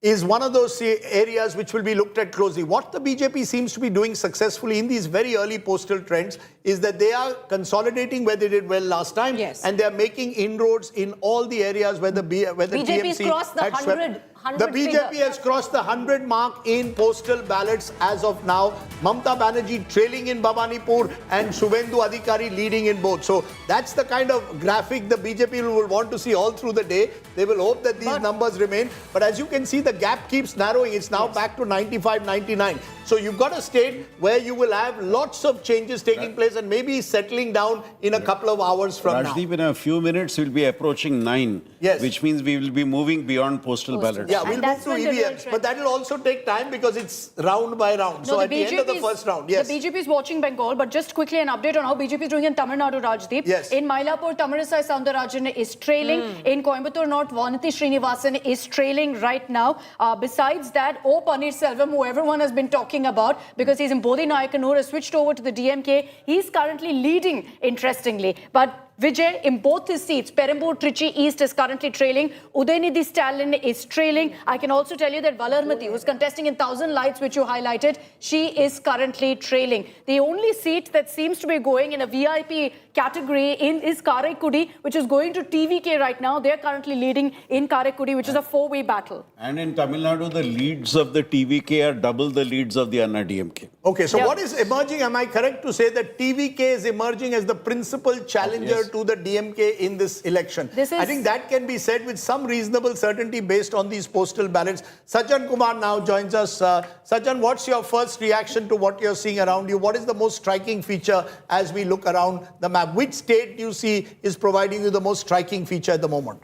Speaker 1: is one of those areas which will be looked at closely. What the BJP seems to be doing successfully in these very early postal trends is that they are consolidating where they did well last time, and they are making inroads in all the areas where the
Speaker 5: BJP's
Speaker 1: TMC
Speaker 5: crossed the
Speaker 1: had
Speaker 5: 100
Speaker 1: The BJP has crossed the 100 mark in postal ballots as of now. Mamata Banerjee trailing in Bhawanipur and Subhendu Adhikari leading in both. So that's the kind of graphic the BJP will want to see all through the day. They will hope that these numbers remain. But as you can see, the gap keeps narrowing. It's now back to 95, 99. So you've got a state where you will have lots of changes taking place and maybe settling down in a couple of hours from now.
Speaker 8: Rajdeep, in a few minutes, we'll be approaching 9, which means we will be moving beyond postal ballots.
Speaker 1: Yeah, we'll move to EVMs, but that will also take time because it's round by round.
Speaker 7: No,
Speaker 1: so at the end of the first round, yes.
Speaker 7: The BJP is watching Bengal, but just quickly an update on how BJP is doing in Tamil Nadu, Rajdeep.
Speaker 1: Yes.
Speaker 7: In Mylapore, Tamilisai Soundarajan is trailing. In Coimbatore North, Vanati Srinivasan is trailing right now. Besides that, O. Paneerselvam, who everyone has been talking about, because he's in Bodhinayakanur, has switched over to the DMK. He's currently leading, interestingly. But Vijay, in both his seats, Perambur Trichy East is currently trailing. Udaynidhi Stalin is trailing. I can also tell you that Valarmati, who's contesting in 1000 Lights, which you highlighted, she is currently trailing. The only seat that seems to be going in a VIP category is Karaikudi, which is going to TVK right now. They're currently leading in Karaikudi, which is a four-way battle.
Speaker 8: And in Tamil Nadu, the leads of the TVK are double the leads of the AIADMK.
Speaker 1: Okay, so what is emerging? Am I correct to say that TVK is emerging as the principal challenger to the DMK in this election? I think that can be said with some reasonable certainty based on these postal ballots. Sajjan Kumar now joins us. Sajjan, what's your first reaction to what you're seeing around you? What is the most striking feature as we look around the map? Which state do you see is providing you the most striking feature at the moment?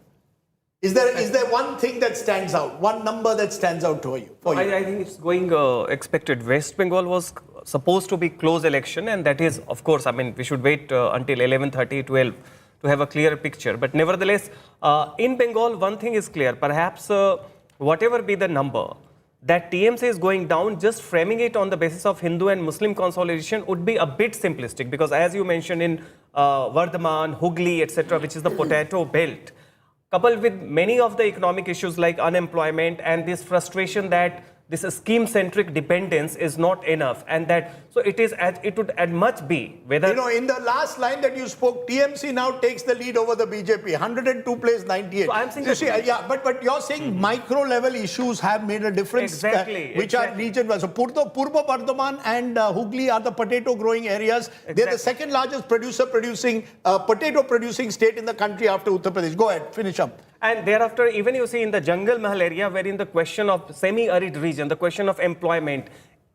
Speaker 1: Is there one thing that stands out, one number that stands out to you?
Speaker 18: I think it's going expected. West Bengal was supposed to be close election, and that is, of course, I mean, we should wait until 11:30, 12 to have a clear picture. But nevertheless, in Bengal, one thing is clear. Perhaps whatever be the number, that TMC is going down, just framing it on the basis of Hindu and Muslim consolidation would be a bit simplistic, because as you mentioned in Vardhaman, Hooghly, etc., which is the potato belt, coupled with many of the economic issues like unemployment and this frustration that this scheme-centric dependence is not enough, and that so it would at much be whether
Speaker 1: in the last line that you spoke, TMC now takes the lead over the BJP, 102 plays 98.
Speaker 18: So I'm saying
Speaker 1: but you're saying micro-level issues have made a difference, which are region-wise. So Purba Bardhaman and Hooghly are the potato-growing areas. They're the second largest potato-producing state in the country after Uttar Pradesh. Go ahead, finish up.
Speaker 18: And thereafter, even you see in the Jungle Mahal area, wherein the question of semi-arid region, the question of employment,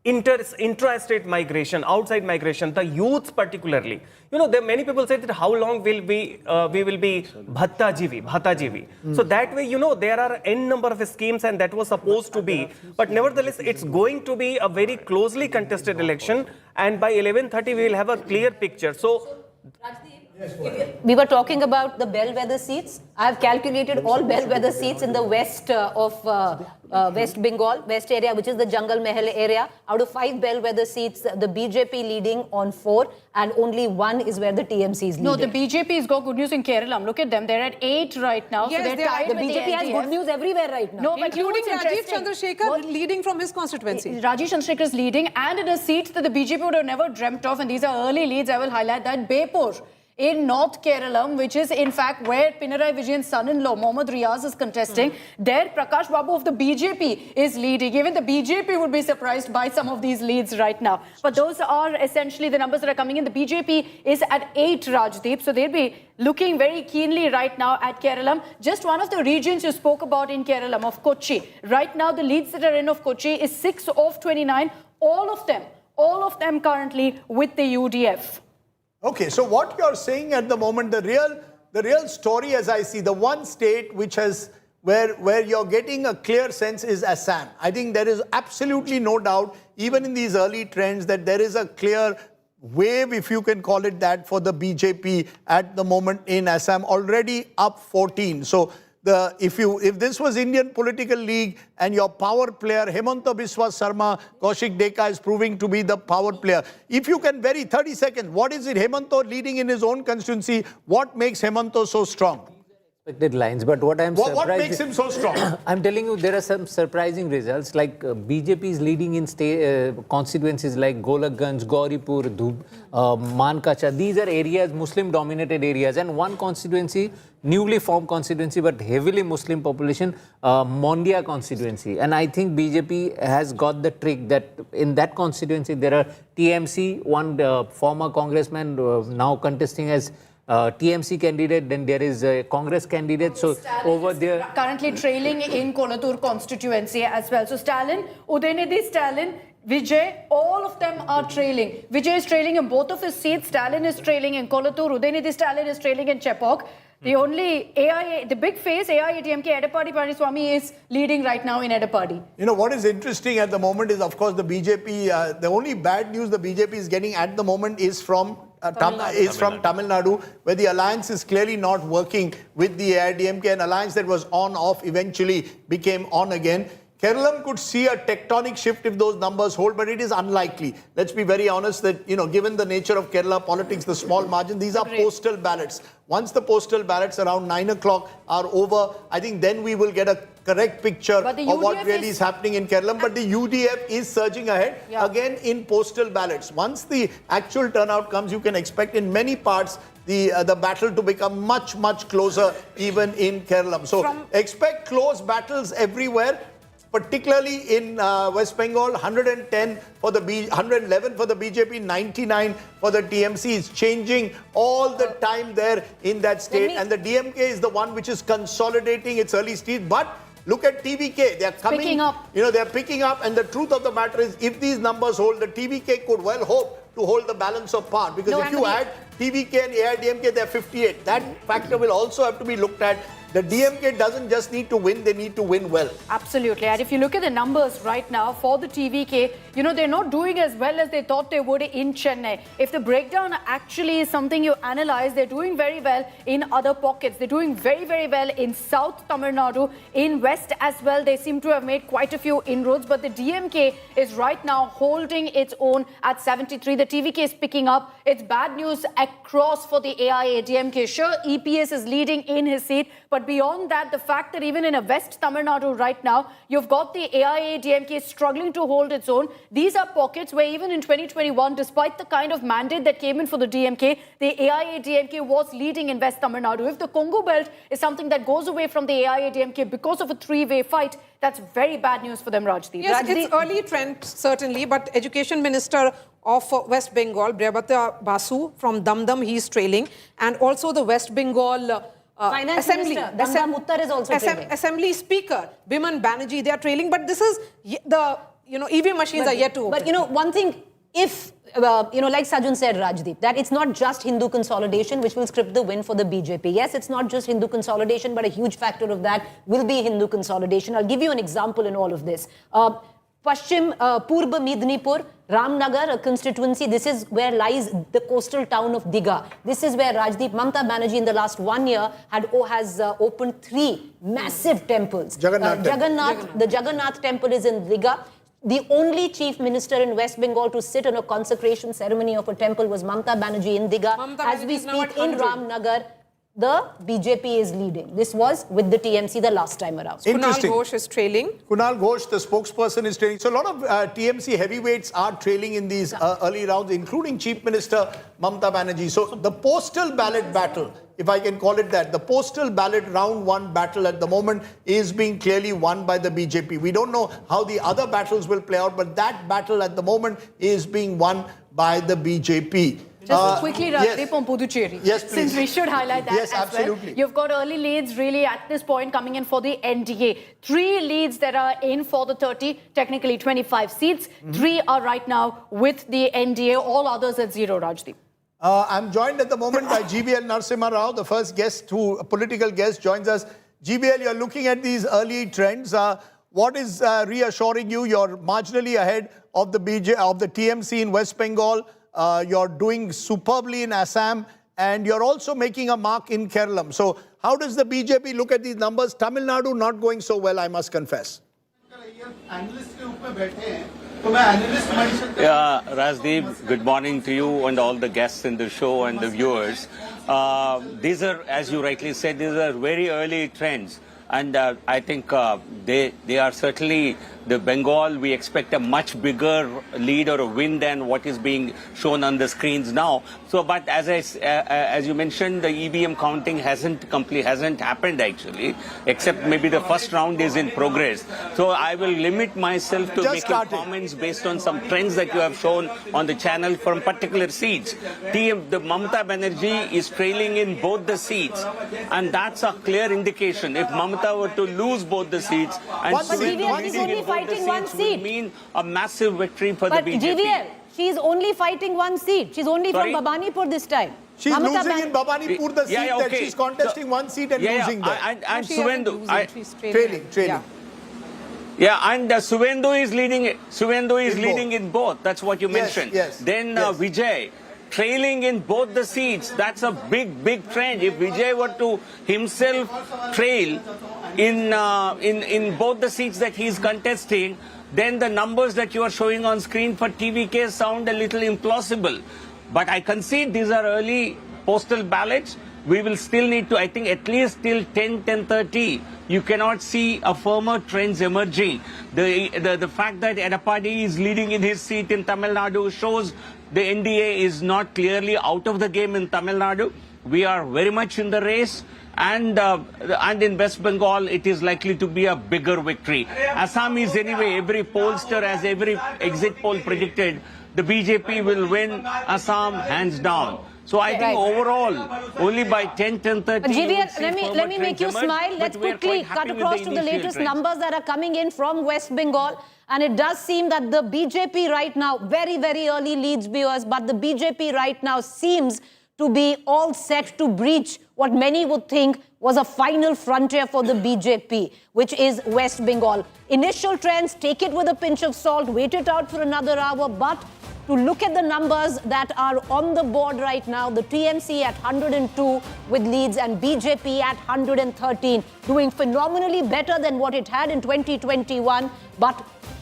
Speaker 18: intra-state migration, outside migration, the youths particularly. There many people say that how long will we will be bhattajivi. So that way, there are n number of schemes, and that was supposed to be. But nevertheless, it's going to be a very closely contested election, and by 11:30 we will have a clear picture. So.
Speaker 5: We were talking about the bellwether seats. I have calculated all bellwether seats in the west of West Bengal, west area, which is the Jungle Mahal area. Out of 5 bellwether seats, the BJP leading on 4, and only 1 is where the TMC is leading.
Speaker 7: No, the BJP's got good news in Keralam. Look at them. They're at 8 right now.
Speaker 6: Yes,
Speaker 7: so they're tied
Speaker 5: the
Speaker 7: with
Speaker 5: BJP has good news everywhere right now.
Speaker 7: No, but
Speaker 6: including Rajiv
Speaker 7: interesting.
Speaker 6: Chandrasekhar leading from his constituency.
Speaker 7: Rajiv Chandrasekhar is leading, and in a seat that the BJP would have never dreamt of, and these are early leads. I will highlight that. Bepur in North Keralam, which is in fact where Pinarayi Vijayan's son-in-law, Mohammad Riaz, is contesting. There, Prakash Babu of the BJP is leading. Even the BJP would be surprised by some of these leads right now. But those are essentially the numbers that are coming in. The BJP is at 8, Rajdeep. So they'll be looking very keenly right now at Keralam. Just one of the regions you spoke about in Keralam, of Kochi. Right now, the leads that are in of Kochi is 6 of 29. All of them currently with the UDF.
Speaker 1: Okay, so what you're saying at the moment, the real story, as I see, the one state which has where you're getting a clear sense is Assam. I think there is absolutely no doubt, even in these early trends, that there is a clear wave, if you can call it that, for the BJP at the moment in Assam, already up 14. So if this was Indian political league and your power player Hemanta Biswa Sarma, Kaushik Deka is proving to be the power player. If you can 30 seconds, what is it Hemanta leading in his own constituency? What makes Hemanta so strong?
Speaker 3: Lines, but what
Speaker 1: what makes him so strong?
Speaker 3: I'm telling you, there are some surprising results. Like BJP is leading in constituencies like Golakganj, Gauripur, Mankacha. These are areas, Muslim-dominated areas, and one constituency, newly formed constituency, but heavily Muslim population, Mondia constituency. And I think BJP has got the trick that in that constituency there are TMC, one former congressman now contesting as TMC candidate, then there is a Congress candidate. So over there,
Speaker 7: currently trailing in Kolathur constituency as well. So Stalin, Udaynidhi Stalin, Vijay, all of them are trailing. Vijay is trailing in both of his seats. Stalin is trailing in Kolathur. Udaynidhi Stalin is trailing in Chepauk. The only the big face, AIADMK, Edappadi Palaniswamy is leading right now in Edappadi.
Speaker 1: What is interesting at the moment is, of course, the BJP, the only bad news the BJP is getting at the moment is from Tamil Nadu, where the alliance is clearly not working with the AIADMK. An alliance that was on-off eventually became on again. Keralam could see a tectonic shift if those numbers hold, but it is unlikely. Let's be very honest that, given the nature of Kerala politics, the small margin, these are postal ballots. Once the postal ballots around 9 o'clock are over, I think then we will get a correct picture of what really is happening in Keralam. But the UDF is surging ahead again in postal ballots. Once the actual turnout comes, you can expect in many parts the battle to become much, much closer even in Keralam. So expect close battles everywhere, particularly in West Bengal. 110 for the 111 for the BJP, 99 for the TMC. Is changing all the time there in that state, and the DMK is the one which is consolidating its early stage. But look at TVK. They are coming.
Speaker 7: Picking up.
Speaker 1: You know, they are picking up. And the truth of the matter is, if these numbers hold, the TVK could well hope to hold the balance of power. Because if you add TVK and AIADMK, they are 58. That factor will also have to be looked at. The DMK doesn't just need to win, they need to win well.
Speaker 7: Absolutely. And if you look at the numbers right now for the TVK, you know, they're not doing as well as they thought they would in Chennai. If the breakdown actually is something you analyze, they're doing very well in other pockets. They're doing very, very well in South Tamil Nadu, in West as well. They seem to have made quite a few inroads, but the DMK is right now holding its own at 73. The TVK is picking up. It's bad news across for the AIADMK. Sure, EPS is leading in his seat, but beyond that, the fact that even in a West Tamil Nadu right now, you've got the AIADMK struggling to hold its own. These are pockets where even in 2021, despite the kind of mandate that came in for the DMK, the AIADMK was leading in West Tamil Nadu. If the Congo belt is something that goes away from the AIADMK because of a three-way fight, that's very bad news for them, Rajdeep.
Speaker 6: Yes, it's early trend, certainly, but Education Minister of West Bengal, Mamata Basu from Damdam, he's trailing, and also the West Bengal
Speaker 5: Finance
Speaker 6: Assembly,
Speaker 5: Minister, Damdam Uttar is also trailing.
Speaker 6: Assembly Speaker, Mamata Banerjee, they are trailing, but this is the, you know, EVM machines are yet to open.
Speaker 5: But, you know, one thing, if, you know, like Sajjan said, Rajdeep, that it's not just Hindu consolidation which will script the win for the BJP. Yes, it's not just Hindu consolidation, but a huge factor of that will be Hindu consolidation. I'll give you an example in all of this. Paschim Purba Midnipur, Ramnagar, a constituency, this is where lies the coastal town of Digha. This is where Rajdeep, Mamata Banerjee in the last 1 year has opened 3 massive temples. The Jagannath temple is in Digha. The only chief minister in West Bengal to sit on a consecration ceremony of a temple was Mamata Banerjee in Digha. As we speak in Ramnagar, the BJP is leading. This was with the TMC the last time around.
Speaker 6: Kunal Ghosh is trailing.
Speaker 1: Kunal Ghosh, the spokesperson, is trailing. So a lot of TMC heavyweights are trailing in these early rounds, including Chief Minister Mamata Banerjee. So the postal ballot battle, if I can call it that, the postal ballot round 1 battle at the moment is being clearly won by the BJP. We don't know how the other battles will play out, but that battle at the moment is being won by the BJP.
Speaker 7: Just quickly, Rajdeep, on Puducherry.
Speaker 1: Yes, please.
Speaker 7: Since we should highlight that
Speaker 1: yes,
Speaker 7: as
Speaker 1: absolutely.
Speaker 7: well. You've got early leads really at this point coming in for the NDA. 3 leads that are in for the 30, technically 25 seats. 3 are right now with the NDA, all others at 0, Rajdeep.
Speaker 1: I'm joined at the moment by GBL Narasimha Rao, the first guest a political guest joins us. GBL, you're looking at these early trends. What is reassuring you? You're marginally ahead of the TMC in West Bengal. You're doing superbly in Assam, and you're also making a mark in Keralam. So how does the BJP look at these numbers? Tamil Nadu not going so well, I must confess.
Speaker 19: Yeah, Rajdeep, good morning to you and all the guests in the show and the viewers. These are, as you rightly said, these are very early trends. And I think they are certainly, the Bengal, we expect a much bigger lead or a win than what is being shown on the screens now. So, but as you mentioned, the EVM counting hasn't happened actually, except maybe the first round is in progress. So I will limit myself to making comments based on some trends that you have shown on the channel from particular seats. The Mamata Banerjee is trailing in both the seats, and that's a clear indication. If Mamata were to lose both the seats and
Speaker 5: fighting one seat.
Speaker 19: Mean a massive victory for the BJP.
Speaker 5: GVL, she's only fighting 1 seat. She's only from Babanipur this time.
Speaker 1: She's losing in Babanipur the seat that she's contesting 1 seat and losing there.
Speaker 19: And Suvendu,
Speaker 1: trailing.
Speaker 19: Yeah, and Suvendu is leading. Suvendu is leading in both. That's what you mentioned.
Speaker 1: Yes.
Speaker 19: Then Vijay trailing in both the seats. That's a big trend. If Vijay were to himself trail in both the seats that he's contesting, then the numbers that you are showing on screen for TVK sound a little implausible. But I concede these are early postal ballots. We will still need to, I think, at least till 10:30, you cannot see a firmer trends emerging. The fact that Edapadi is leading in his seat in Tamil Nadu shows the NDA is not clearly out of the game in Tamil Nadu. we are very much in the race. And in West Bengal, it is likely to be a bigger victory. Assam is anyway, every pollster, as every exit poll predicted, the BJP will win Assam hands down. So I think overall, only by 10:30.
Speaker 5: GVL, let me make you smile. Let's quickly cut across to the latest numbers that are coming in from West Bengal. And it does seem that the BJP right now, very, very early leads, viewers, but the BJP right now seems to be all set to breach what many would think was a final frontier for the BJP, which is West Bengal. Initial trends, take it with a pinch of salt, wait it out for another hour, but to look at the numbers that are on the board right now, the TMC at 102 with leads and BJP at 113, doing phenomenally better than what it had in 2021, but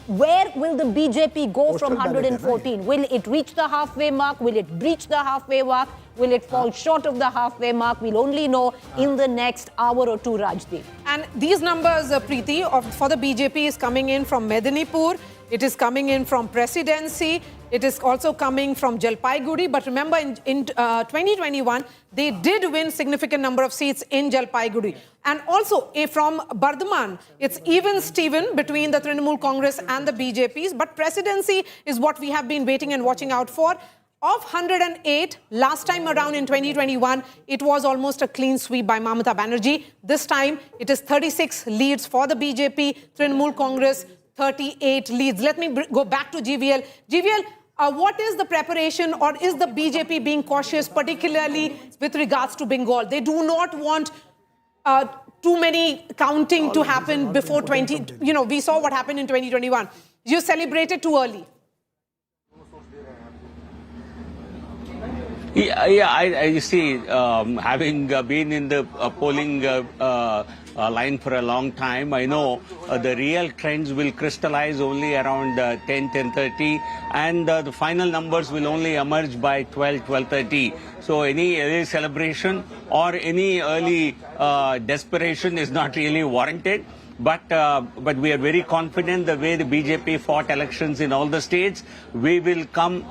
Speaker 5: where will the BJP go from 114? Will it reach the halfway mark? Will it breach the halfway mark? Will it fall short of the halfway mark? We'll only know in the next hour or two, Rajdeep.
Speaker 6: And these numbers, Preeti, for the BJP is coming in from Medinipur. It is coming in from Presidency. It is also coming from Jalpaiguri. But remember, in 2021, they did win significant number of seats in Jalpaiguri. And also from Bardhaman, it's even Steven between the Trinamool Congress and the BJPs. But Presidency is what we have been waiting and watching out for. Of 108, last time around in 2021, it was almost a clean sweep by Mamata Banerjee. This time, it is 36 leads for the BJP, Trinamool Congress, 38 leads. Let me go back to GVL. GVL, what is the preparation, or is the BJP being cautious, particularly with regards to Bengal? They do not want too many counting to happen before 20. You know, we saw what happened in 2021. You celebrated too early.
Speaker 19: I see, having been in the polling line for a long time, I know the real trends will crystallize only around 10:30, and the final numbers will only emerge by 12:30. So any early celebration or any early desperation is not really warranted. But we are very confident the way the BJP fought elections in all the states. We will come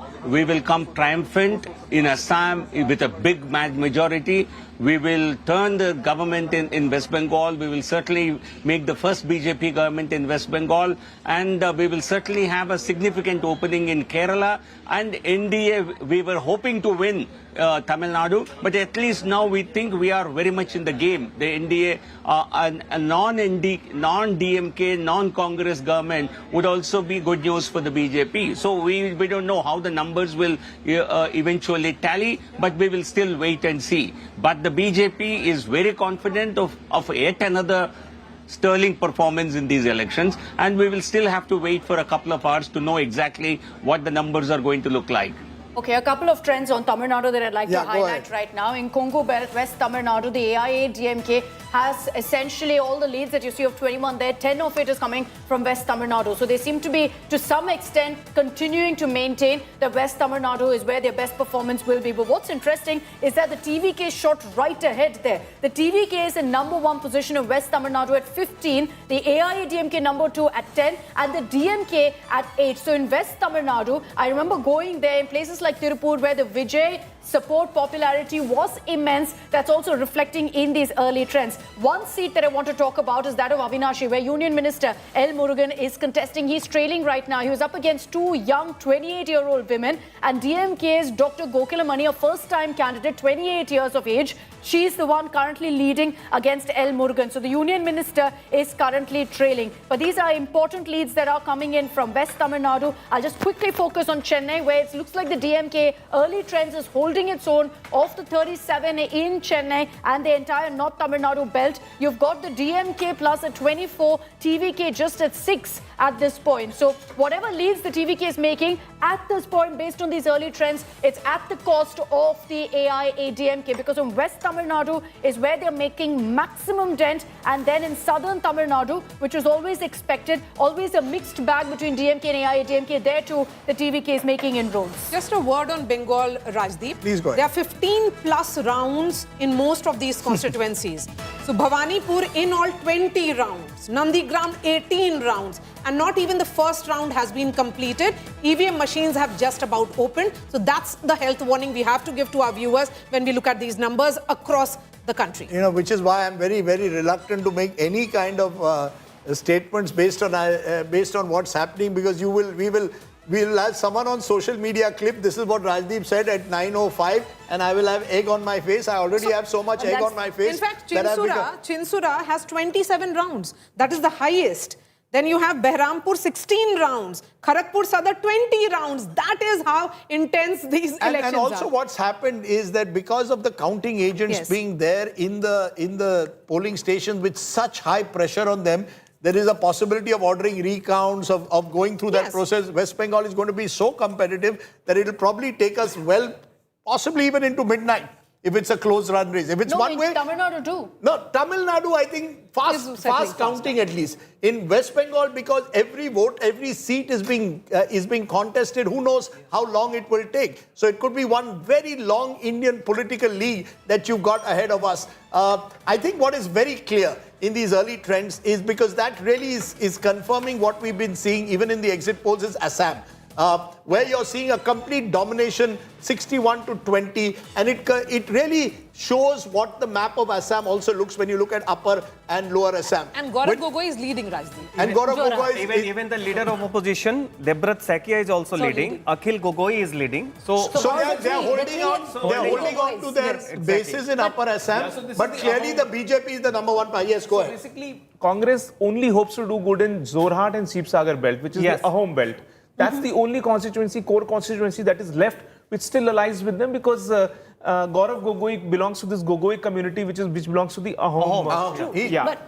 Speaker 19: triumphant in Assam with a big majority. We will turn the government in West Bengal. We will certainly make the first BJP government in West Bengal. And we will certainly have a significant opening in Kerala. And NDA, we were hoping to win Tamil Nadu. But at least now we think we are very much in the game. The NDA, a non-DMK, non-Congress government would also be good news for the BJP. So we don't know how the numbers will eventually tally, but we will still wait and see. But the BJP is very confident of yet another sterling performance in these elections, and we will still have to wait for a couple of hours to know exactly what the numbers are going to look like.
Speaker 7: Okay, a couple of trends on Tamil Nadu that I'd like to highlight right now. In Congo Belt, West Tamil Nadu, the AIADMK has essentially all the leads that you see of 21 there. 10 of it is coming from West Tamil Nadu. So they seem to be, to some extent, continuing to maintain that West Tamil Nadu is where their best performance will be. But what's interesting is that the TVK shot right ahead there. The TVK is in #1 position of West Tamil Nadu at 15, the AIADMK #2 at 10, and the DMK at 8. So in West Tamil Nadu, I remember going there in places like Tirupur, where the Vijay support popularity was immense. That's also reflecting in these early trends. One seat that I want to talk about is that of Avinashi, where Union Minister L. Murugan is contesting. He's trailing right now. He was up against two young 28-year-old women, and DMK's Dr. Gokilamani, a first-time candidate, 28 years of age. She's the one currently leading against L. Murugan. So the Union Minister is currently trailing. But these are important leads that are coming in from West Tamil Nadu. I'll just quickly focus on Chennai, where it looks like the DMK early trends is holding its own of the 37 in Chennai and the entire North Tamil Nadu belt. You've got the DMK plus a 24, TVK just at 6 at this point. So whatever leads the TVK is making at this point, based on these early trends, it's at the cost of the AIADMK, because in West Tamil Nadu is where they're making maximum dent, and then in southern Tamil Nadu, which was always expected, always a mixed bag between DMK and AIADMK, there too the TVK is making inroads.
Speaker 6: Just a word on Bengal, Rajdeep.
Speaker 1: Please go ahead.
Speaker 6: There are 15 plus rounds in most of these constituencies. So Bhawanipur in all 20 rounds, Nandigram 18 rounds, and not even the first round has been completed. EVM machines have just about opened. So that's the health warning we have to give to our viewers when we look at these numbers across the country.
Speaker 1: You know, which is why I'm very, very reluctant to make any kind of statements based on what's happening, because we'll have someone on social media clip. This is what Rajdeep said at 9:05, and I will have egg on my face. I already have so much egg on my face.
Speaker 6: In fact, Chinsura has 27 rounds. That is the highest. Then you have Behrampur 16 rounds, Kharagpur Sadar 20 rounds. That is how intense these elections are.
Speaker 1: And also what's happened is that because of the counting agents being there in the polling stations with such high pressure on them, there is a possibility of ordering recounts, of going through that process. West Bengal is going to be so competitive that it will probably take us, well, possibly even into midnight if it's a close run race. If it's one way.
Speaker 7: Tamil Nadu too.
Speaker 1: No, Tamil Nadu, I think, fast counting at least. In West Bengal, because every vote, every seat is being contested, who knows how long it will take. So it could be one very long Indian political league that you've got ahead of us. I think what is very clear in these early trends is, because that really is confirming what we've been seeing even in the exit polls, is Assam. Where you're seeing a complete domination, 61-20, and it really shows what the map of Assam also looks when you look at upper and lower Assam.
Speaker 6: And Gaurav Gogoi is leading, Rajdeep.
Speaker 1: And Gaurav Gogoi is...
Speaker 18: Even the leader of opposition, Debrat Sakia, is also leading. Akhil Gogoi is leading. So
Speaker 1: they're holding on to their bases in upper Assam, but clearly the BJP is the number one party. Yes, go ahead.
Speaker 17: Basically, Congress only hopes to do good in Jorhat and Sheepsagar belt, which is the Ahom belt. That's the only constituency, core constituency that is left, which still aligns with them, because Gaurav Gogoi belongs to this Gogoi community, which belongs to the Ahom.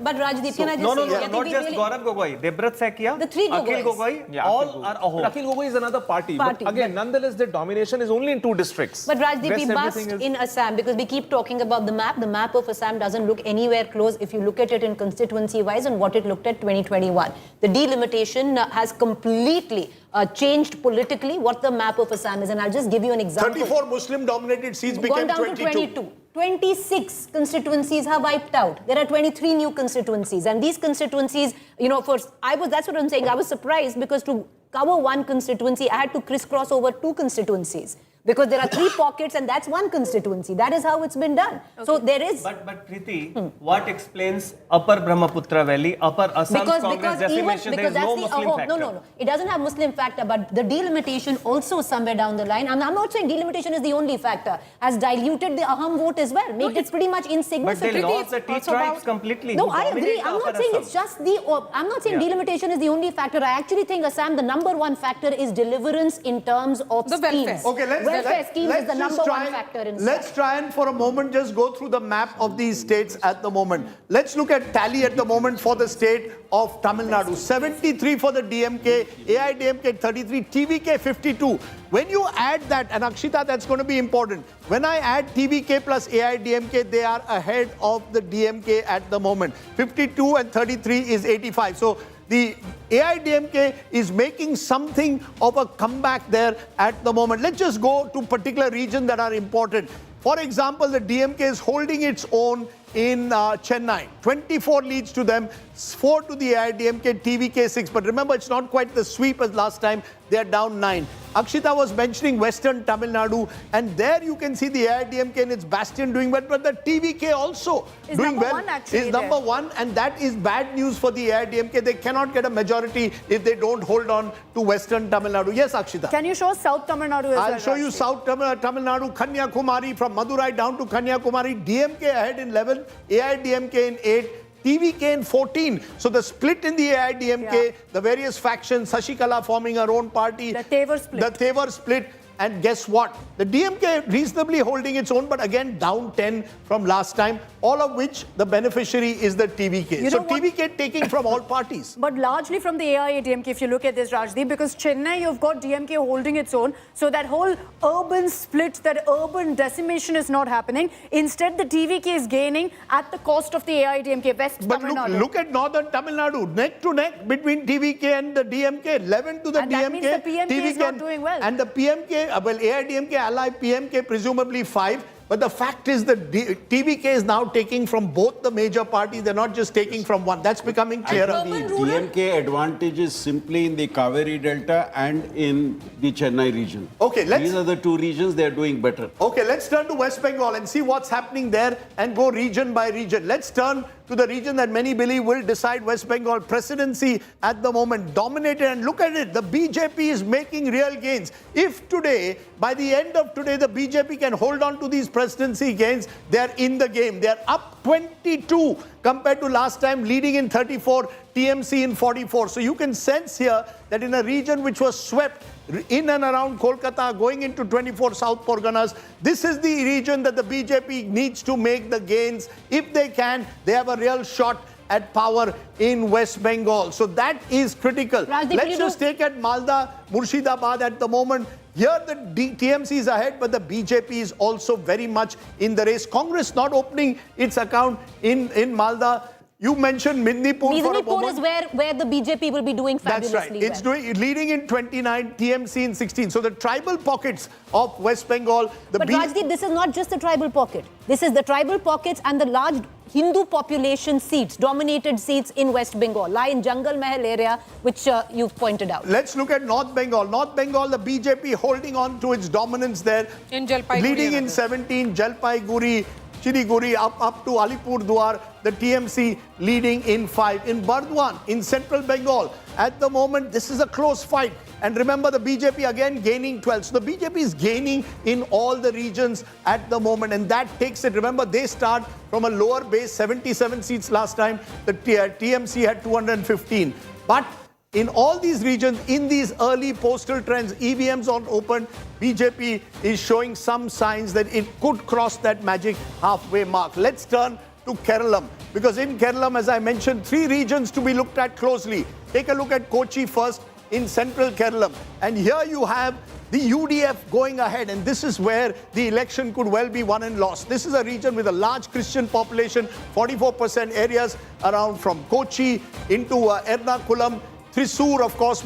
Speaker 5: But Rajdeep, can I just say...
Speaker 18: Not just Gaurav Gogoi, Debrat Sakia,
Speaker 5: the three
Speaker 18: Akhil Gogoi, all are Ahom.
Speaker 17: Akhil Gogoi is another party. But again, nonetheless, their domination is only in 2 districts.
Speaker 5: But Rajdeep, we must in Assam, because we keep talking about the map. The map of Assam doesn't look anywhere close if you look at it in constituency-wise and what it looked at 2021. The delimitation has completely changed politically what the map of Assam is. And I'll just give you an example.
Speaker 1: 34 Muslim-dominated seats became 22.
Speaker 5: 26 constituencies have wiped out. There are 23 new constituencies. And these constituencies, you know, that's what I'm saying. I was surprised, because to cover one constituency, I had to crisscross over 2 constituencies. Because there are 3 pockets and that's one constituency. That is how it's been done. Okay. So there is...
Speaker 18: But Preeti, what explains Upper Brahmaputra Valley, Upper Assam's Congress decimation? There is no Muslim factor.
Speaker 5: No. It doesn't have Muslim factor, but the delimitation also somewhere down the line, and I'm not saying delimitation is the only factor, has diluted the Aham vote as well, made it pretty much insignificant.
Speaker 18: But they lost the T-tribes completely.
Speaker 5: No, I agree. I'm not saying it's just I'm not saying delimitation is the only factor. I actually think, Assam, the number one factor is deliverance in terms of
Speaker 6: the
Speaker 5: schemes.
Speaker 6: welfare.
Speaker 5: Okay, welfare schemes is the number one factor in
Speaker 1: Let's try and for a moment just go through the map of these states at the moment. Let's look at tally at the moment for the state of Tamil Nadu. 73 for the DMK, AIADMK 33, TVK 52. When you add that, and Akshita, that's going to be important. When I add TVK plus AIADMK, they are ahead of the DMK at the moment. 52 and 33 is 85. So the AIADMK is making something of a comeback there at the moment. Let's just go to particular regions that are important. For example, the DMK is holding its own in Chennai. 24 leads to them, 4 to the AIADMK, TVK 6. But remember, it's not quite the sweep as last time. They are down 9. Akshita was mentioning Western Tamil Nadu, and there you can see the AIADMK and its bastion doing well, but the TVK also doing well. Is number 1, and that is bad news for the AIADMK. They cannot get a majority if they don't hold on to Western Tamil Nadu. Yes, Akshita.
Speaker 7: Can you show South Tamil Nadu as well?
Speaker 1: I'll show you South Tamil Nadu, Kanyakumari, from Madurai down to Kanyakumari. DMK ahead in 11, AIADMK in 8. TVK in 14. So the split in the AIADMK, the various factions, Sashikala forming her own party.
Speaker 7: The Tevar split.
Speaker 1: And guess what? The DMK reasonably holding its own, but again down 10 from last time, all of which the beneficiary is the TVK. So TVK taking from all parties.
Speaker 7: But largely from the AIADMK, if you look at this, Rajdeep, because Chennai, you've got DMK holding its own. So that whole urban split, that urban decimation is not happening. Instead, the TVK is gaining at the cost of the AIADMK, West Tamil Nadu.
Speaker 1: Look at northern Tamil Nadu, neck to neck between TVK and the DMK, 11 to the
Speaker 7: and
Speaker 1: DMK.
Speaker 7: That means the PMK is not doing well.
Speaker 1: And the PMK, well, AIADMK ally PMK presumably 5. But the fact is that TVK is now taking from both the major parties. They're not just taking from one. That's becoming clearer.
Speaker 8: The DMK advantage is simply in the Kaveri Delta and in the Chennai region.
Speaker 1: Okay,
Speaker 8: These are the two regions they are doing better.
Speaker 1: Okay, let's turn to West Bengal and see what's happening there and go region by region. Let's turn to the region that many believe will decide West Bengal presidency at the moment. Dominated, and look at it, the BJP is making real gains. If today, by the end of today, the BJP can hold on to these presidency gains, they're in the game. They're up 22 compared to last time, leading in 34, TMC in 44. So you can sense here that in a region which was swept in and around Kolkata, going into 24 South Porganas, this is the region that the BJP needs to make the gains. If they can, they have a real shot at power in West Bengal. So that is critical. Let's just take at Malda, Murshidabad at the moment. Here the TMC is ahead, but the BJP is also very much in the race. Congress not opening its account in Malda. You mentioned Midnipur for a moment.
Speaker 5: Is where the BJP will be doing fabulously.
Speaker 1: That's right. It's leading in 29, TMC in 16. So the tribal pockets of West Bengal.
Speaker 5: But Rajdeep, this is not just the tribal pocket. This is the tribal pockets and the large Hindu population seats, dominated seats in West Bengal, lie in Jungle Mahal area, which you've pointed out.
Speaker 1: Let's look at North Bengal. North Bengal, the BJP holding on to its dominance there.
Speaker 6: In Jalpaiguri.
Speaker 1: Leading in 17, Jalpaiguri, Siliguri up to Alipurduar, the TMC leading in 5. In Burdwan, in Central Bengal, at the moment, this is a close fight. And remember, the BJP again gaining 12. So the BJP is gaining in all the regions at the moment, and that takes it. Remember, they start from a lower base, 77 seats last time. The TMC had 215. But in all these regions, in these early postal trends, EVMs on open, BJP is showing some signs that it could cross that magic halfway mark. Let's turn to Keralam, because in Keralam, as I mentioned, 3 regions to be looked at closely. Take a look at Kochi first in central Keralam. And here you have the UDF going ahead, and this is where the election could well be won and lost. This is a region with a large Christian population, 44% areas around from Kochi into Ernakulam. Thrissur, of course,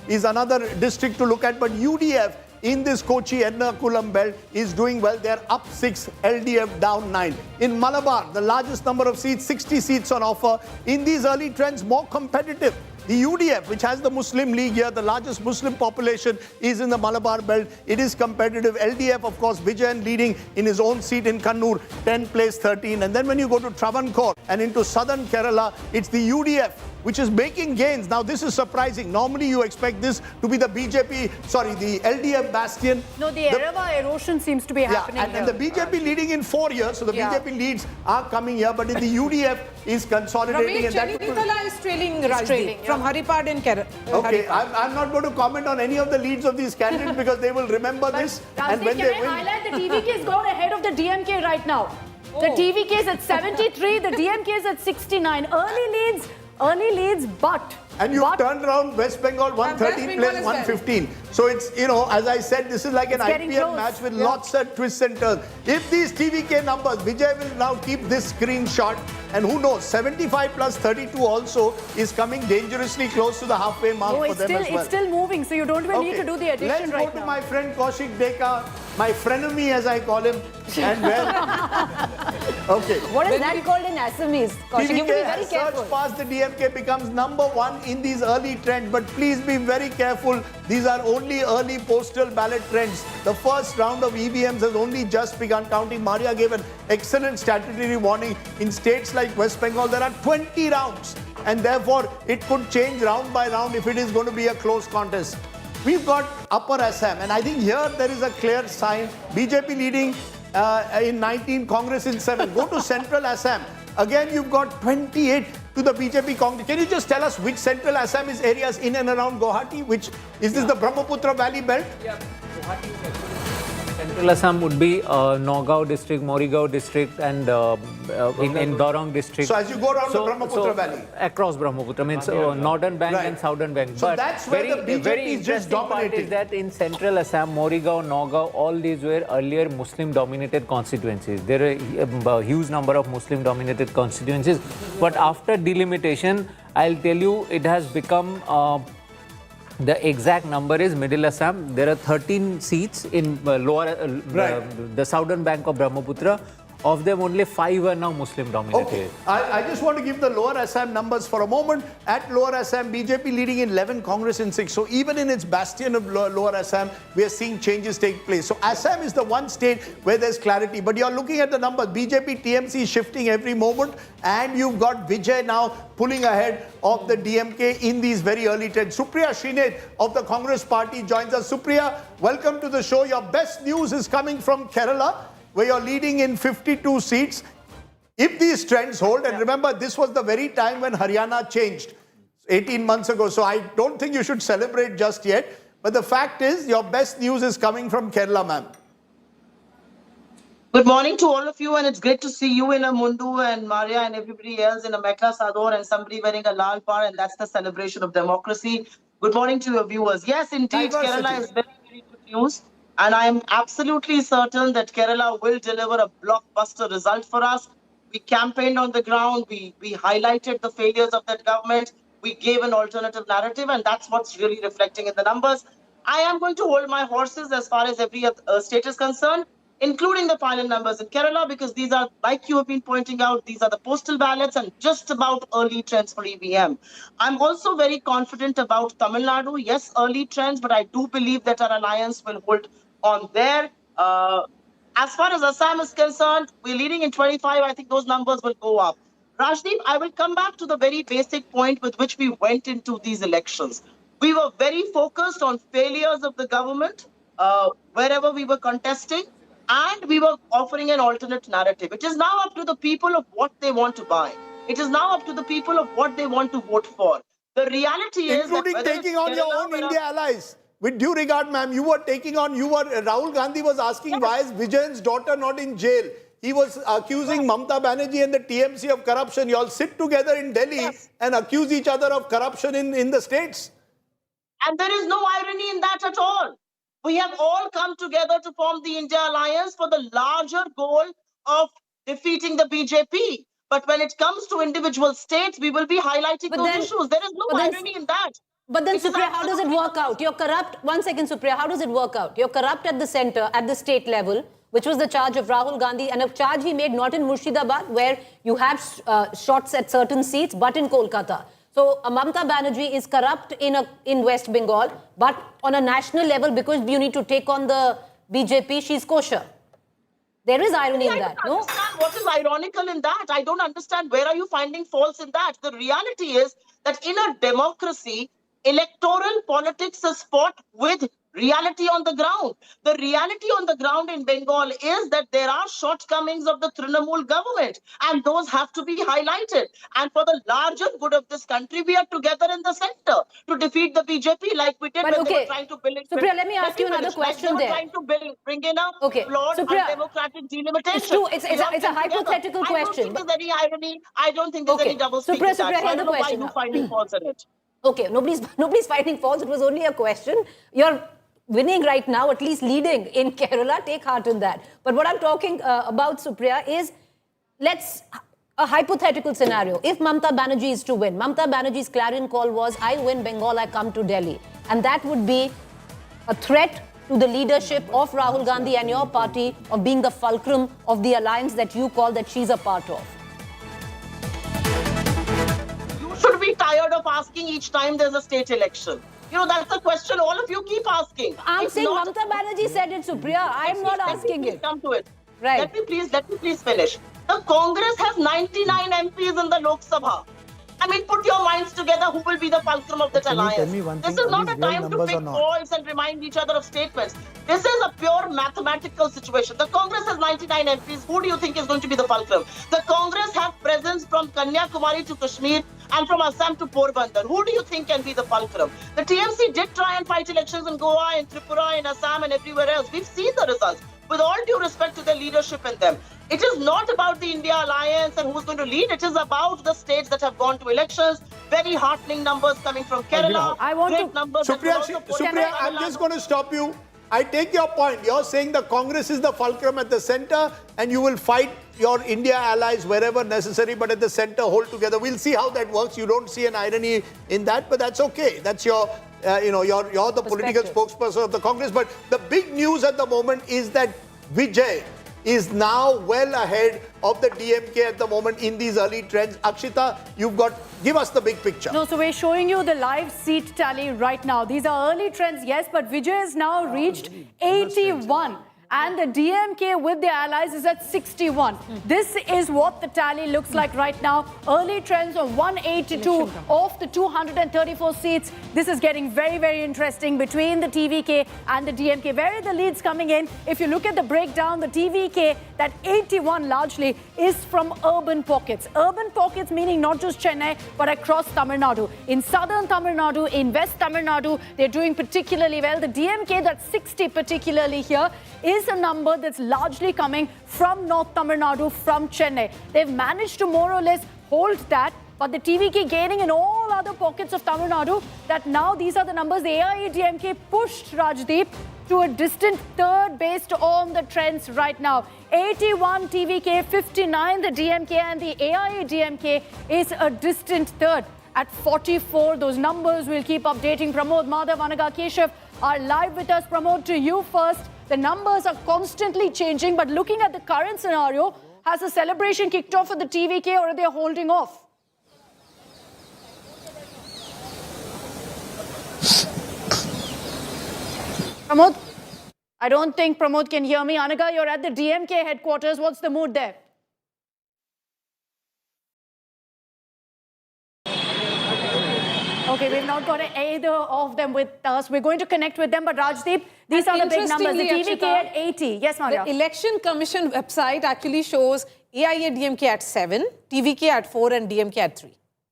Speaker 1: is another district to look at, but UDF in this Kochi Ernakulam belt is doing well. They're up 6, LDF down 9. In Malabar, the largest number of seats, 60 seats on offer. In these early trends, more competitive. The UDF, which has the Muslim League here, the largest Muslim population, is in the Malabar belt. It is competitive. LDF, of course, Vijay leading in his own seat in Kannur, 10 place 13. And then when you go to Travancore and into southern Kerala, it's the UDF which is making gains. Now, this is surprising. Normally, you expect this to be the the LDF bastion.
Speaker 7: No, the Arava erosion seems to be happening
Speaker 1: and the BJP leading in 4 years. So the BJP leads are coming here, but the UDF is consolidating.
Speaker 6: Ramesh, is trailing Rajdeep from Haripad in Kerala.
Speaker 1: Okay, I'm not going to comment on any of the leads of these candidates because they will remember this.
Speaker 7: And when they highlight the TVK has gone ahead of the DMK right now. The TVK is at 73, the DMK is at 69. Early leads, but...
Speaker 1: And you've turned around West Bengal 113 place 115. So it's, as I said, this is like an IPL match with lots of twists and turns. If these TVK numbers, Vijay will now keep this screenshot. And who knows, 75 plus 32 also is coming dangerously close to the halfway mark for them as well.
Speaker 7: It's still moving, so you don't even need to do the addition right now.
Speaker 1: Let's go to my friend Kaushik Deka, my frenemy as I call him. And okay.
Speaker 5: What is that called in Assamese? Kaushik, you have to be very careful.
Speaker 1: Search past the DMK becomes number 1 in these early trends. But please be very careful. These are only early postal ballot trends. The first round of EVMs has only just begun counting. Maria gave an excellent statutory warning. In states like West Bengal, there are 20 rounds. And therefore, it could change round by round if it is going to be a close contest. We've got Upper Assam. And I think here there is a clear sign. BJP leading in 19, Congress in 7. Go to Central Assam. Again, you've got 28 to the BJP Congress. Can you just tell us which Central Assam is areas in and around Guwahati? Is this the Brahmaputra Valley belt?
Speaker 3: Yeah, Guwahati is actually. Central Assam would be Nagaon district, Morigao district, and in Dorong district.
Speaker 1: So as you go around the Brahmaputra Valley?
Speaker 3: Across Brahmaputra, means northern bank and southern bank.
Speaker 1: So that's where the BJP is just dominating.
Speaker 3: Part is that in Central Assam, Morigao, Nagaon, all these were earlier Muslim-dominated constituencies. There are a huge number of Muslim-dominated constituencies. But after delimitation, I'll tell you, it has become The exact number is Middle Assam. There are 13 seats in the southern bank of Brahmaputra. Of them, only 5 are now Muslim dominated.
Speaker 1: Okay. I just want to give the Lower Assam numbers for a moment. At Lower Assam, BJP leading in 11, Congress in 6. So even in its bastion of Lower Assam, we are seeing changes take place. So Assam is the one state where there's clarity. But you're looking at the numbers. BJP, TMC shifting every moment. And you've got Vijay now pulling ahead of the DMK in these very early trends. Supriya Srinath of the Congress party joins us. Supriya, welcome to the show. Your best news is coming from Kerala, where you're leading in 52 seats. If these trends hold, and remember, this was the very time when Haryana changed 18 months ago, so I don't think you should celebrate just yet. But the fact is, your best news is coming from Kerala, ma'am.
Speaker 16: Good morning to all of you, and it's great to see you in a mundu and Maria and everybody else in a mekla sador and somebody wearing a lal par, and that's the celebration of democracy. Good morning to your viewers. Yes, indeed,
Speaker 1: Diversity.
Speaker 16: Kerala is very, very good news. And I am absolutely certain that Kerala will deliver a blockbuster result for us. We campaigned on the ground. We highlighted the failures of that government. We gave an alternative narrative, and that's what's really reflecting in the numbers. I am going to hold my horses as far as every state is concerned, including the final numbers in Kerala, because these are, like you have been pointing out, these are the postal ballots and just about early trends for EVM. I'm also very confident about Tamil Nadu. Yes, early trends, but I do believe that our alliance will hold on there. As far as Assam is concerned, we're leading in 25. I think those numbers will go up. Rajdeep, I will come back to the very basic point with which we went into these elections. We were very focused on failures of the government wherever we were contesting, and we were offering an alternate narrative. It is now up to the people of what they want to buy. It is now up to the people of what they want to vote for. The reality is
Speaker 1: including
Speaker 16: that
Speaker 1: taking on your own India allies. With due regard, ma'am, Rahul Gandhi was asking, why is Vijay's daughter not in jail? He was accusing Mamata Banerjee and the TMC of corruption. You all sit together in Delhi and accuse each other of corruption in the states.
Speaker 16: And there is no irony in that at all. We have all come together to form the India Alliance for the larger goal of defeating the BJP. But when it comes to individual states, we will be highlighting those issues. There is no irony in that.
Speaker 5: But then, Supriya, how does it work out? You're corrupt. One second, Supriya, how does it work out? You're corrupt at the center, at the state level, which was the charge of Rahul Gandhi, and a charge he made not in Murshidabad, where you have shots at certain seats, but in Kolkata. So Mamata Banerjee is corrupt in West Bengal, but on a national level, because you need to take on the BJP, she's kosher. There is irony in that, no?
Speaker 16: What is ironical in that? I don't understand. Where are you finding faults in that? The reality is that in a democracy, electoral politics is fought with reality on the ground. The reality on the ground in Bengal is that there are shortcomings of the Trinamool government, and those have to be highlighted. And for the larger good of this country, we are together in the center to defeat the BJP like we did when they were trying to build it.
Speaker 5: Supriya, let me ask you another question there.
Speaker 16: Trying to bring in a flawed undemocratic delimitation.
Speaker 5: It's true. It's a hypothetical question.
Speaker 16: I don't think there's any irony. I don't think there's any double speak in that.
Speaker 5: Supriya,
Speaker 16: I don't know why you're finding faults in it.
Speaker 5: Okay, nobody's finding faults. It was only a question. You're winning right now, at least leading in Kerala. Take heart in that. But what I'm talking about, Supriya, is a hypothetical scenario. If Mamata Banerjee is to win, Mamata Banerjee's clarion call was, I win Bengal, I come to Delhi. And that would be a threat to the leadership of Rahul Gandhi and your party of being the fulcrum of the alliance that you call that she's a part of.
Speaker 16: Should be tired of asking each time there's a state election. You know, that's the question all of you keep asking.
Speaker 5: I'm saying Mamata Banerjee said it, Supriya. I'm not asking it.
Speaker 16: Come to it.
Speaker 5: Right.
Speaker 16: Let me please finish. The Congress has 99 MPs in the Lok Sabha. I mean, put your minds together. Who will be the fulcrum of that alliance? This is not a time to pick faults and remind each other of statements. This is a pure mathematical situation. The Congress has 99 MPs. Who do you think is going to be the fulcrum? The Congress have presence from Kanyakumari to Kashmir and from Assam to Porbandar. Who do you think can be the fulcrum? The TMC did try and fight elections in Goa, in Tripura, in Assam and everywhere else. We've seen the results. With all due respect to their leadership in them, it is not about the India alliance and who's going to lead. It is about the states that have gone to elections. Very heartening numbers coming from Kerala.
Speaker 5: I want
Speaker 16: great numbers.
Speaker 1: Supriya, I'm just going to stop you. I take your point. You're saying the Congress is the fulcrum at the center and you will fight your India allies wherever necessary, but at the center hold together. We'll see how that works. You don't see an irony in that, but that's okay. That's your you're the political spokesperson of the Congress. But the big news at the moment is that Vijay is now well ahead of the DMK at the moment in these early trends. Akshita, give us the big picture.
Speaker 7: No, so we're showing you the live seat tally right now. These are early trends, yes, but Vijay has now reached 81. And the DMK with the allies is at 61. This is what the tally looks like right now. Early trends of 182 of the 234 seats. This is getting very, very interesting between the TVK and the DMK. Where are the leads coming in? If you look at the breakdown, the TVK, that 81 largely is from urban pockets. Urban pockets meaning not just Chennai, but across Tamil Nadu. In southern Tamil Nadu, in West Tamil Nadu, they're doing particularly well. The DMK, that's 60 particularly here, is a number that's largely coming from North Tamil Nadu, from Chennai. They've managed to more or less hold that, but the TVK gaining in all other pockets of Tamil Nadu, that now these are the numbers. The AIADMK pushed Rajdeep to a distant third based on the trends right now. 81 TVK, 59 the DMK, and the AIADMK is a distant third at 44. Those numbers will keep updating. Pramod, Madhav, Anaga, Keshav are live with us. Pramod, to you first. The numbers are constantly changing, but looking at the current scenario, has the celebration kicked off for the TVK or are they holding off? Pramod? I don't think Pramod can hear me. Anaga, you're at the DMK headquarters. What's the mood there? Okay, we've not got either of them with us. We're going to connect with them, but Rajdeep, these are the big numbers. The TVK at 80. Yes, Maria.
Speaker 6: The Election Commission website actually shows AIADMK at 7, TVK at 4, and DMK at 3.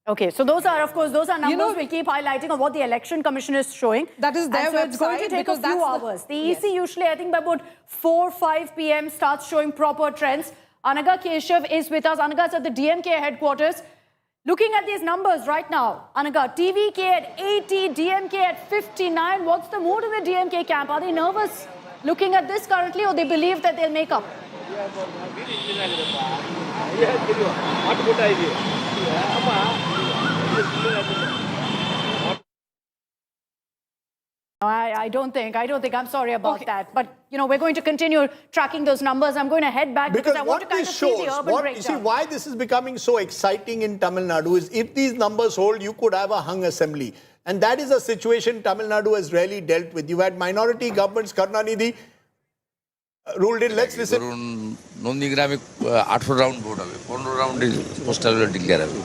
Speaker 7: Okay, so those are, of course, those are numbers we'll keep highlighting of what the Election Commission is showing.
Speaker 6: That is their website.
Speaker 7: It's going to take a few hours. The EC usually, I think, by about 4, 5 p.m. starts showing proper trends. Anaga Keshav is with us. Anaga's at the DMK headquarters. Looking at these numbers right now, Anaga, TVK at 80, DMK at 59. What's the mood in the DMK camp? Are they nervous looking at this currently, or they believe that they'll make up? I don't think. I'm sorry about that. But, we're going to continue tracking those numbers. I'm going to head back because I want to kind of see the urban breakdown.
Speaker 1: You see, why this is becoming so exciting in Tamil Nadu is if these numbers hold, you could have a hung assembly. And that is a situation Tamil Nadu has rarely dealt with. You had minority governments, Karnanidhi ruled in. Let's listen.
Speaker 20: Nondigrame 18 round vote হবে 15 রাউন্ডে postal declare হবে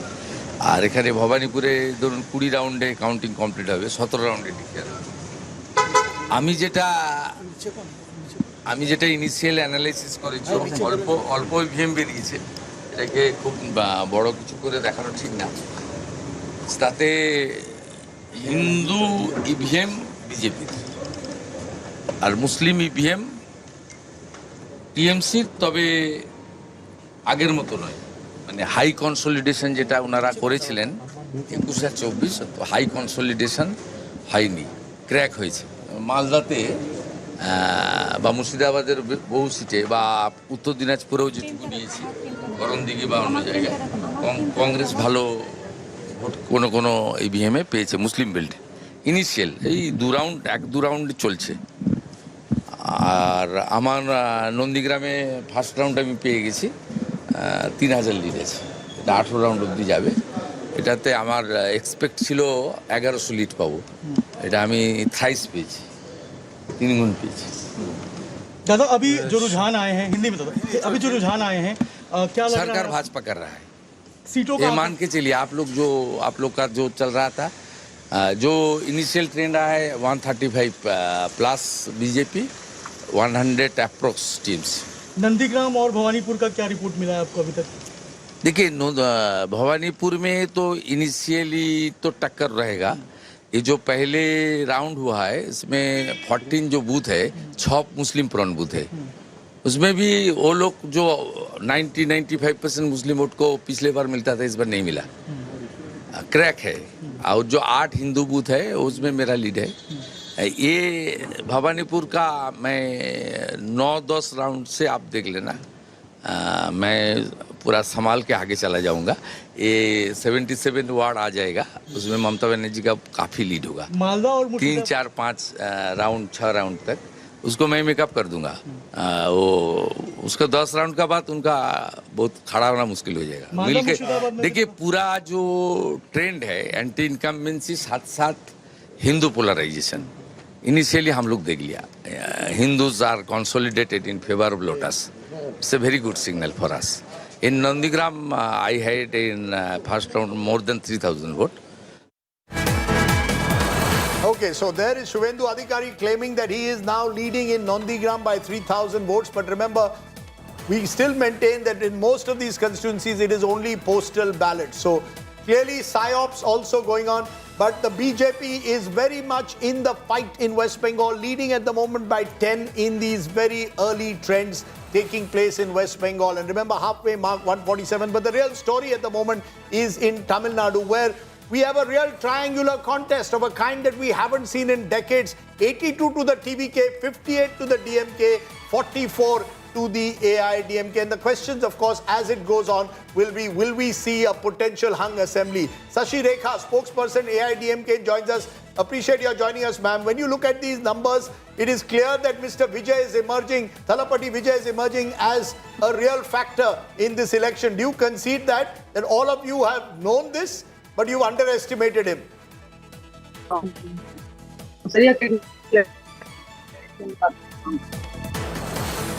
Speaker 20: আর এখানে ভবানীপুরে ধরুন 20 রাউন্ডে counting complete হবে 17 রাউন্ডে declare হবে আমি যেটা ইনিশিয়াল অ্যানালাইসিস করেছি অল্প ইভিএম বেরিয়েছে এটাকে খুব বড় কিছু করে দেখানো ঠিক না তাতে হিন্দু ইভিএম বিজেপির আর মুসলিম ইভিএম টিএমসির তবে আগের মতো নয় মানে হাই কনসলিডেশন যেটা ওনারা করেছিলেন 21 আর 24 তো হাই কনসলিডেশন হয়নি ক্র্যাক হয়েছে মালদাতে বা মুর্শিদাবাদের বহু সিটে বা উত্তর দিনাজপুরেও যেটুকু নিয়েছি করণদিঘি বা অন্য জায়গায় কংগ্রেস ভালো ভোট কোনো ইভিএমে পেয়েছে মুসলিম বেল্টে ইনিশিয়াল এই দু রাউন্ড চলছে আর আমার নন্দীগ্রামে ফার্স্ট রাউন্ড আমি পেয়ে গেছি 3000 লিড আছে এটা 18 রাউন্ড অবধি যাবে এটাতে আমার এক্সপেক্ট ছিল 1100 লিড পাবো এটা আমি থাইস পেয়েছি 3 गुण पेजी
Speaker 21: दादा अभी जो रुझान आए हैं हिंदी में अभी जो रुझान आए हैं क्या लग
Speaker 20: सरकार
Speaker 21: रहा है?
Speaker 20: भाजपा कर रहा है
Speaker 21: सीटों
Speaker 20: ये मान के चलिए आप लोग का जो चल रहा था जो इनिशियल ट्रेंड रहा है 135 plus BJP 100 approx teams
Speaker 21: Nandigram और भवानीपुर का क्या रिपोर्ट मिला है आपको अभी तक
Speaker 20: देखिए भवानीपुर में तो इनिशियली तो टक्कर रहेगा ये जो पहले राउंड हुआ है इसमें 14 जो बूथ है 6 मुस्लिम प्रॉन बूथ है उसमें भी वो लोग जो 90-95% मुस्लिम वोट को पिछले बार मिलता था इस बार नहीं मिला क्रैक है और जो 8 हिंदू बूथ है उसमें मेरा लीड है ये भवानीपुर का मैं 9-10 राउंड से आप देख लेना मैं पूरा संभाल के आगे चला जाऊंगा। ये 77 वार्ड आ जाएगा, उसमें ममता बनर्जी का काफ़ी लीड होगा।
Speaker 21: मालदा और
Speaker 20: 3, 4, 5 राउंड 6 राउंड तक उसको मैं मेकअप कर दूंगा। वो उसका 10 राउंड का बाद उनका बहुत खड़ा होना मुश्किल हो जाएगा। मिलके देखिए, पूरा जो ट्रेंड है एंटी इनकम्बेंसी साथ साथ हिंदू पोलराइजेशन, इनिशियली हम लोग देख लिया। Hindus are consolidated in favour of lotus. It's a very good signal for us. In Nandigram, I had in first round more than 3,000 votes.
Speaker 1: Okay, so there is Shuvendu Adhikari claiming that he is now leading in Nandigram by 3,000 votes. But remember, we still maintain that in most of these constituencies, it is only postal ballots. So clearly, PSYOPs also going on. But the BJP is very much in the fight in West Bengal, leading at the moment by 10 in these very early trends taking place in West Bengal. And remember, halfway mark 147. But the real story at the moment is in Tamil Nadu, where we have a real triangular contest of a kind that we haven't seen in decades. 82 to the TVK, 58 to the DMK, 44 to the AIADMK. And the questions, of course, as it goes on, will we see a potential hung assembly? Sashi Rekha, spokesperson AIADMK, joins us. Appreciate your joining us, ma'am. When you look at these numbers, it is clear that Mr. Vijay is emerging, Thalapati Vijay is emerging as a real factor in this election. Do you concede that all of you have known this, but you've underestimated him?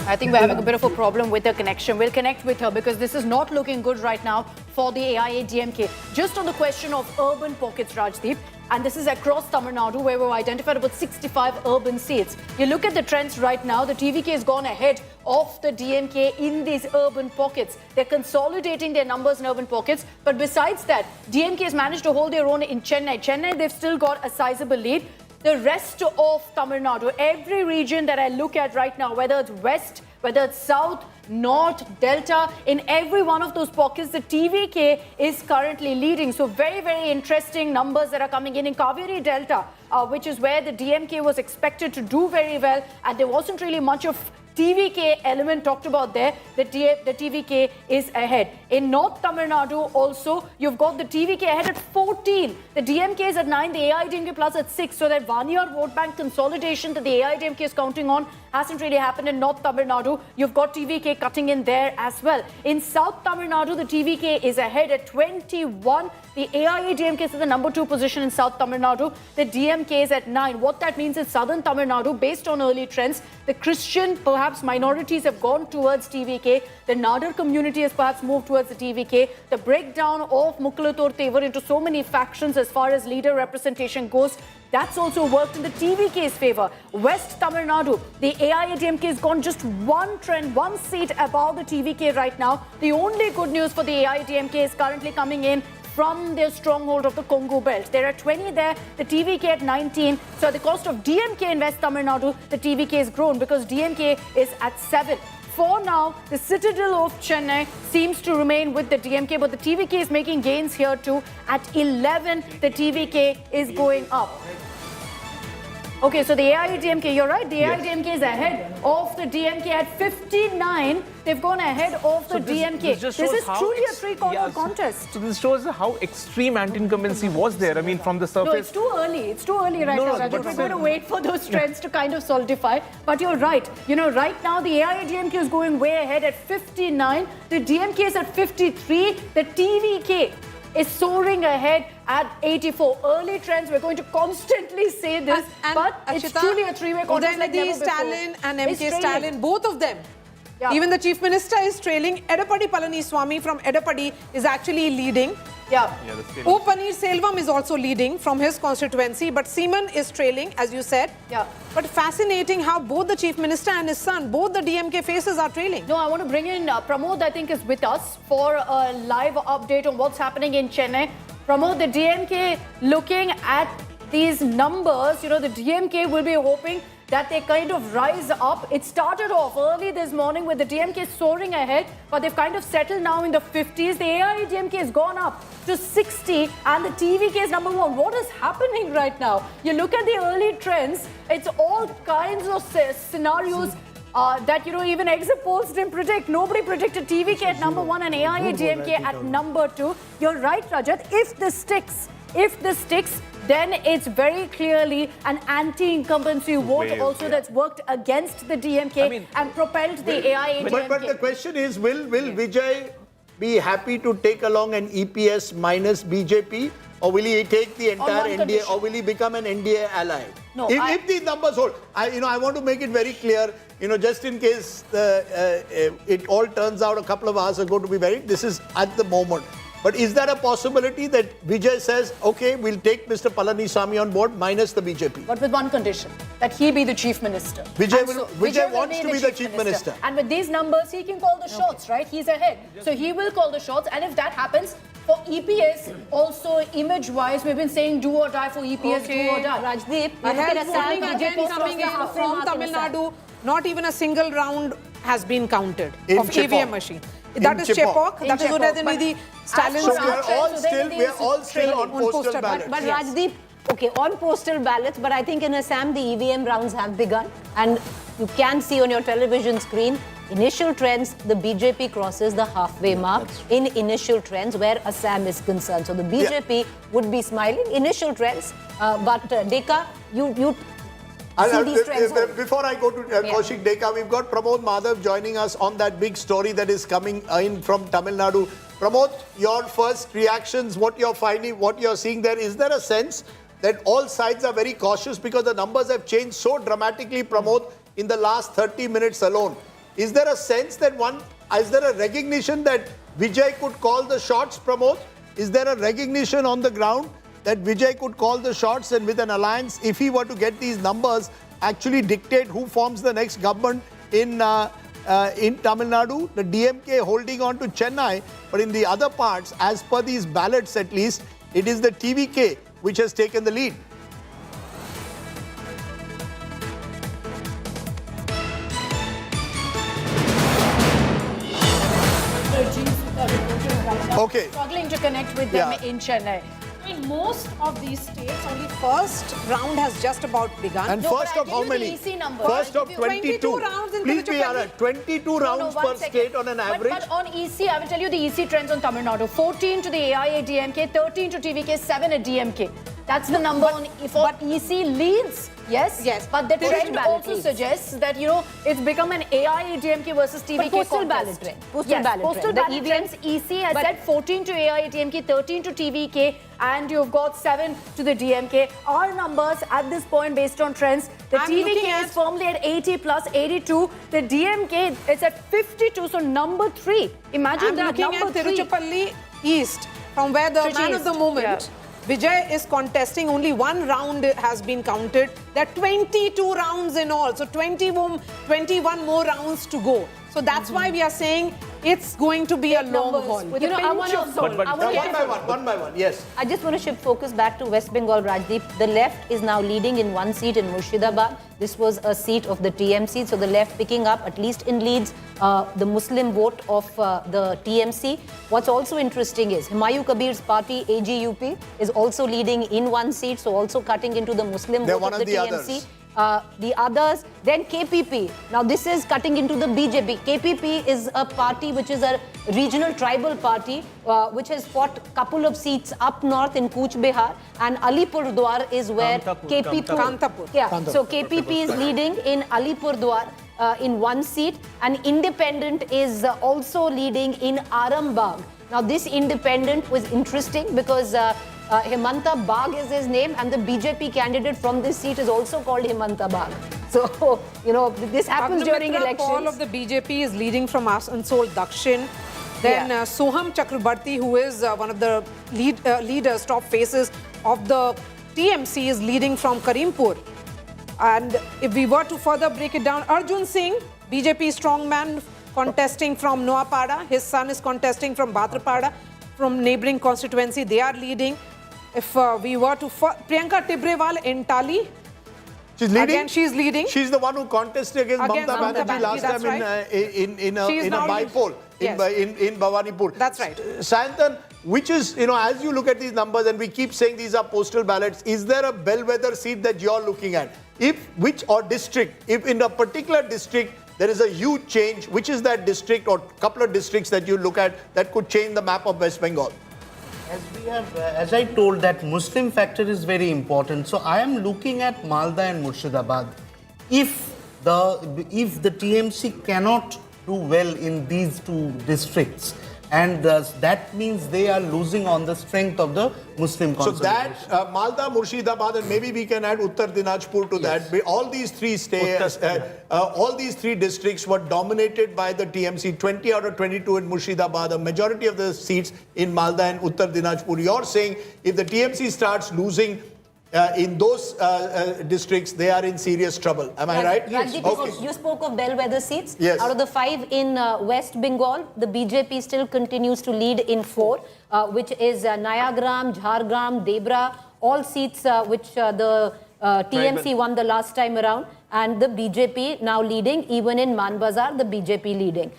Speaker 7: I think we're having a bit of a problem with the connection. We'll connect with her because this is not looking good right now for the AIADMK. Just on the question of urban pockets, Rajdeep, and this is across Tamil Nadu, where we've identified about 65 urban seats. You look at the trends right now, the TVK has gone ahead of the DMK in these urban pockets. They're consolidating their numbers in urban pockets. But besides that, DMK has managed to hold their own in Chennai. Chennai, they've still got a sizable lead. The rest of Tamil Nadu, every region that I look at right now, whether it's west, whether it's south, north, delta, in every one of those pockets, the TVK is currently leading. So very, very interesting numbers that are coming in Kaveri Delta, which is where the DMK was expected to do very well. And there wasn't really much of TVK element talked about there. The TVK is ahead. In North Tamil Nadu also, you've got the TVK ahead at 14. The DMK is at 9, the AIADMK plus at 6. So that 1 year vote bank consolidation that the AIADMK is counting on hasn't really happened in North Tamil Nadu. You've got TVK cutting in there as well. In South Tamil Nadu, the TVK is ahead at 21. The AIADMK is in the number 2 position in South Tamil Nadu. The DMK is at 9. What that means is Southern Tamil Nadu, based on early trends, the Christian, perhaps minorities have gone towards TVK. The Nadar community has perhaps moved towards the TVK. The breakdown of Mukkalatur Tevar into so many factions as far as leader representation goes, that's also worked in the TVK's favor. West Tamil Nadu, the AIADMK has gone just one trend, one seat above the TVK right now. The only good news for the AIADMK is currently coming in from their stronghold of the Congo belt. There are 20 there, the TVK at 19. So at the cost of DMK in West Tamil Nadu, the TVK has grown because DMK is at 7. For now, the citadel of Chennai seems to remain with the DMK, but the TVK is making gains here too. At 11, the TVK is going up. Okay, so the AIADMK, you're right, the AIADMK is ahead of the DMK at 59. They've gone ahead of the DMK. This is truly a three-corner contest.
Speaker 17: So this shows how extreme anti-incumbency was there. I mean, from the surface.
Speaker 7: No, it's too early. It's too early right now, Raju. We're going to wait for those trends to kind of solidify. But you're right. You know, right now, the AIADMK is going way ahead at 59. The DMK is at 53. The TVK is soaring ahead at 84. Early trends, we're going to constantly say this, but it's truly a three-way contest like never before.
Speaker 6: Stalin and MK Stalin, both of them. Yeah. Even the Chief Minister is trailing. Edapadi Palaniswamy from Edapadi is actually leading.
Speaker 7: Yeah.
Speaker 6: O. Paneerselvam is also leading from his constituency, but Seaman is trailing, as you said.
Speaker 7: Yeah.
Speaker 6: But fascinating how both the Chief Minister and his son, both the DMK faces are trailing.
Speaker 7: No, I want to bring in Pramod, I think, is with us for a live update on what's happening in Chennai. Pramod, the DMK looking at these numbers, you know, the DMK will be hoping that they kind of rise up. It started off early this morning with the DMK soaring ahead, but they've kind of settled now in the 50s. The AIADMK has gone up to 60 and the TVK is number 1. What is happening right now? You look at the early trends, it's all kinds of scenarios that, even exit polls didn't predict. Nobody predicted TVK at number 1 and AIADMK at number 2. You're right, Rajat. If this sticks, then it's very clearly an anti-incumbency vote also that's worked against the DMK and propelled the AIADMK.
Speaker 1: But the question is, will Vijay be happy to take along an EPS minus BJP, or will he take the entire NDA, or will he become an NDA ally?
Speaker 7: No,
Speaker 1: if these numbers hold, I want to make it very clear, just in case it all turns out a couple of hours ago to be very, this is at the moment. But is there a possibility that Vijay says, okay, we'll take Mr. Palaniswamy on board minus the BJP?
Speaker 7: But with one condition, that he be the chief minister.
Speaker 1: Vijay wants to be the chief minister.
Speaker 7: And with these numbers, he can call the shots, right? He's ahead. So he will call the shots. And if that happens, for EPS, also image-wise, we've been saying do or die for EPS, do or die.
Speaker 5: Rajdeep,
Speaker 6: I have polling again coming in from Tamil Nadu. Not even a single round has been counted of EVM machine. That is Chepok. That is the Stalin.
Speaker 1: So we are all still on postal ballots.
Speaker 5: But Rajdeep, okay, on postal ballots, but I think in Assam the EVM rounds have begun, and you can see on your television screen initial trends. The BJP crosses the halfway mark in initial trends where Assam is concerned. So the BJP would be smiling. Initial trends, but Deka, you.
Speaker 1: Before I go to Kaushik Deka, we've got Pramod Madhav joining us on that big story that is coming in from Tamil Nadu. Pramod, your first reactions, what you're finding, what you're seeing there, is there a sense that all sides are very cautious because the numbers have changed so dramatically, Pramod, in the last 30 minutes alone? Is there a sense that is there a recognition that Vijay could call the shots, Pramod? Is there a recognition on the ground that Vijay could call the shots, and with an alliance, if he were to get these numbers, actually dictate who forms the next government in Tamil Nadu? The DMK holding on to Chennai, but in the other parts, as per these ballots at least, it is the TVK which has taken the lead. Okay.
Speaker 7: Struggling to connect with them in Chennai.
Speaker 6: In most of these states, only first round has just about begun.
Speaker 1: And first of how many? First of 22
Speaker 6: rounds in
Speaker 1: Please be alert. 22 rounds per state on an average.
Speaker 7: But on EC, I will tell you the EC trends on Tamil Nadu. 14 to the AIADMK, 13 to TVK, 7 at DMK. That's the number but EC leads. Yes. But the trend also suggests that, it's become an AIADMK versus TVK
Speaker 5: postal ballot trend.
Speaker 7: Postal ballot trends. EC has said 14 to AIADMK, 13 to TVK, and you've got 7 to the DMK. Our numbers at this point based on trends, the TVK is firmly at 80 plus 82. The DMK is at 52, so number 3. Imagine that,
Speaker 6: looking at Tiruchirappalli East, from where the man of the moment, Vijay is contesting. Only one round has been counted. There are 22 rounds in all. So 21 more rounds to go. So that's why we are saying it's going to be a long haul.
Speaker 5: I want to
Speaker 1: one by one, yes.
Speaker 5: I just want to shift focus back to West Bengal, Rajdeep. The left is now leading in one seat in Murshidabad. This was a seat of the TMC. So the left picking up, at least in Leeds, the Muslim vote of the TMC. What's also interesting is Humayun Kabir's party, AGUP, is also leading in one seat. So also cutting into the Muslim vote of the TMC. The others, then KPP. Now this is cutting into the BJP. KPP is a party which is a regional tribal party which has fought a couple of seats up north in Cooch Behar, and Alipurdwar is where
Speaker 6: Kantapur.
Speaker 5: So KPP is leading in Alipurdwar in one seat, and independent is also leading in Arambagh. Now this independent was interesting because Himanta Bagh is his name, and the BJP candidate from this seat is also called Himanta Bagh. So, this happens during elections.
Speaker 6: All of the BJP is leading from Asansol Dakshin. Then Soham Chakrabarti, who is one of the leaders, top faces of the TMC, is leading from Karimpur. And if we were to further break it down, Arjun Singh, BJP strongman, contesting from Noapada. His son is contesting from Bhadrapada, from neighbouring constituency. They are leading. If we were to... Priyanka Tibrewal in Tali.
Speaker 1: She's leading?
Speaker 6: Again, she's leading.
Speaker 1: She's the one who contested against Mamata Banerjee last time in a bypoll in Bhawanipur.
Speaker 6: That's right.
Speaker 1: Sayantan, which is, as you look at these numbers, and we keep saying these are postal ballots, is there a bellwether seat that you're looking at? If in a particular district, there is a huge change. Which is that district or couple of districts that you look at that could change the map of West Bengal?
Speaker 4: As I told, that Muslim factor is very important. So I am looking at Malda and Murshidabad. If the TMC cannot do well in these two districts, and that means they are losing on the strength of the Muslim consolidation.
Speaker 1: So that Malda, Murshidabad, and maybe we can add Uttar Dinajpur to that. All these three all these three districts were dominated by the TMC. 20 out of 22 in Murshidabad. A majority of the seats in Malda and Uttar Dinajpur. You're saying if the TMC starts losing in those districts, they are in serious trouble. Am I right?
Speaker 5: Yes. Okay. You spoke of bellwether seats.
Speaker 1: Yes.
Speaker 5: Out of the 5 in West Bengal, the BJP still continues to lead in 4, which is Nayagram, Jhargram, Debra, all seats which the TMC won the last time around. And the BJP now leading, even in Manbazar, the BJP leading.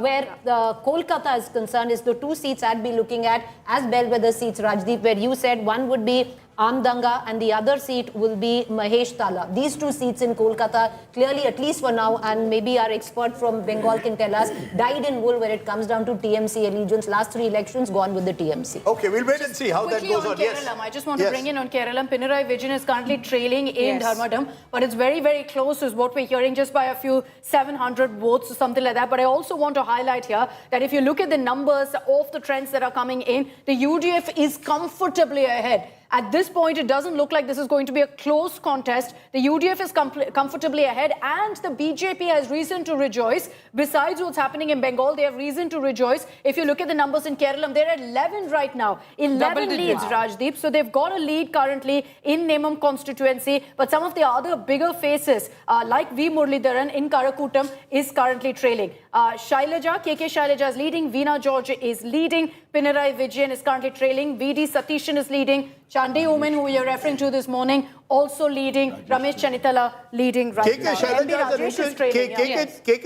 Speaker 5: Where Kolkata is concerned is the 2 seats I'd be looking at as bellwether seats, Rajdeep, where you said one would be Amdanga and the other seat will be Mahesh Tala. These 2 seats in Kolkata, clearly, at least for now, and maybe our expert from Bengal can tell us, dyed in wool when it comes down to TMC allegiance. Last 3 elections gone with the TMC.
Speaker 1: Okay, we'll wait and see how that goes on.
Speaker 7: Yes. I just want to bring in on Keralam. Pinarayi Vijayan is currently trailing in Dharmadam, but it's very, very close is what we're hearing, just by a few 700 votes or something like that. But I also want to highlight here that if you look at the numbers of the trends that are coming in, the UDF is comfortably ahead. At this point, it doesn't look like this is going to be a close contest. The UDF is comfortably ahead, and the BJP has reason to rejoice. Besides what's happening in Bengal, they have reason to rejoice. If you look at the numbers in Keralam, they're at 11 right now. 11 leads, Rajdeep. So they've got a lead currently in Nemam constituency. But some of the other bigger faces, like V. Muralidharan in Karakutam, is currently trailing. Shailaja, KK Shailaja is leading. Veena George is leading. Pinarayi Vijayan is currently trailing. VD Satishan is leading. Chandi Omen, who you're referring to this morning, also leading. Ramesh Chanitala leading right now.
Speaker 1: KK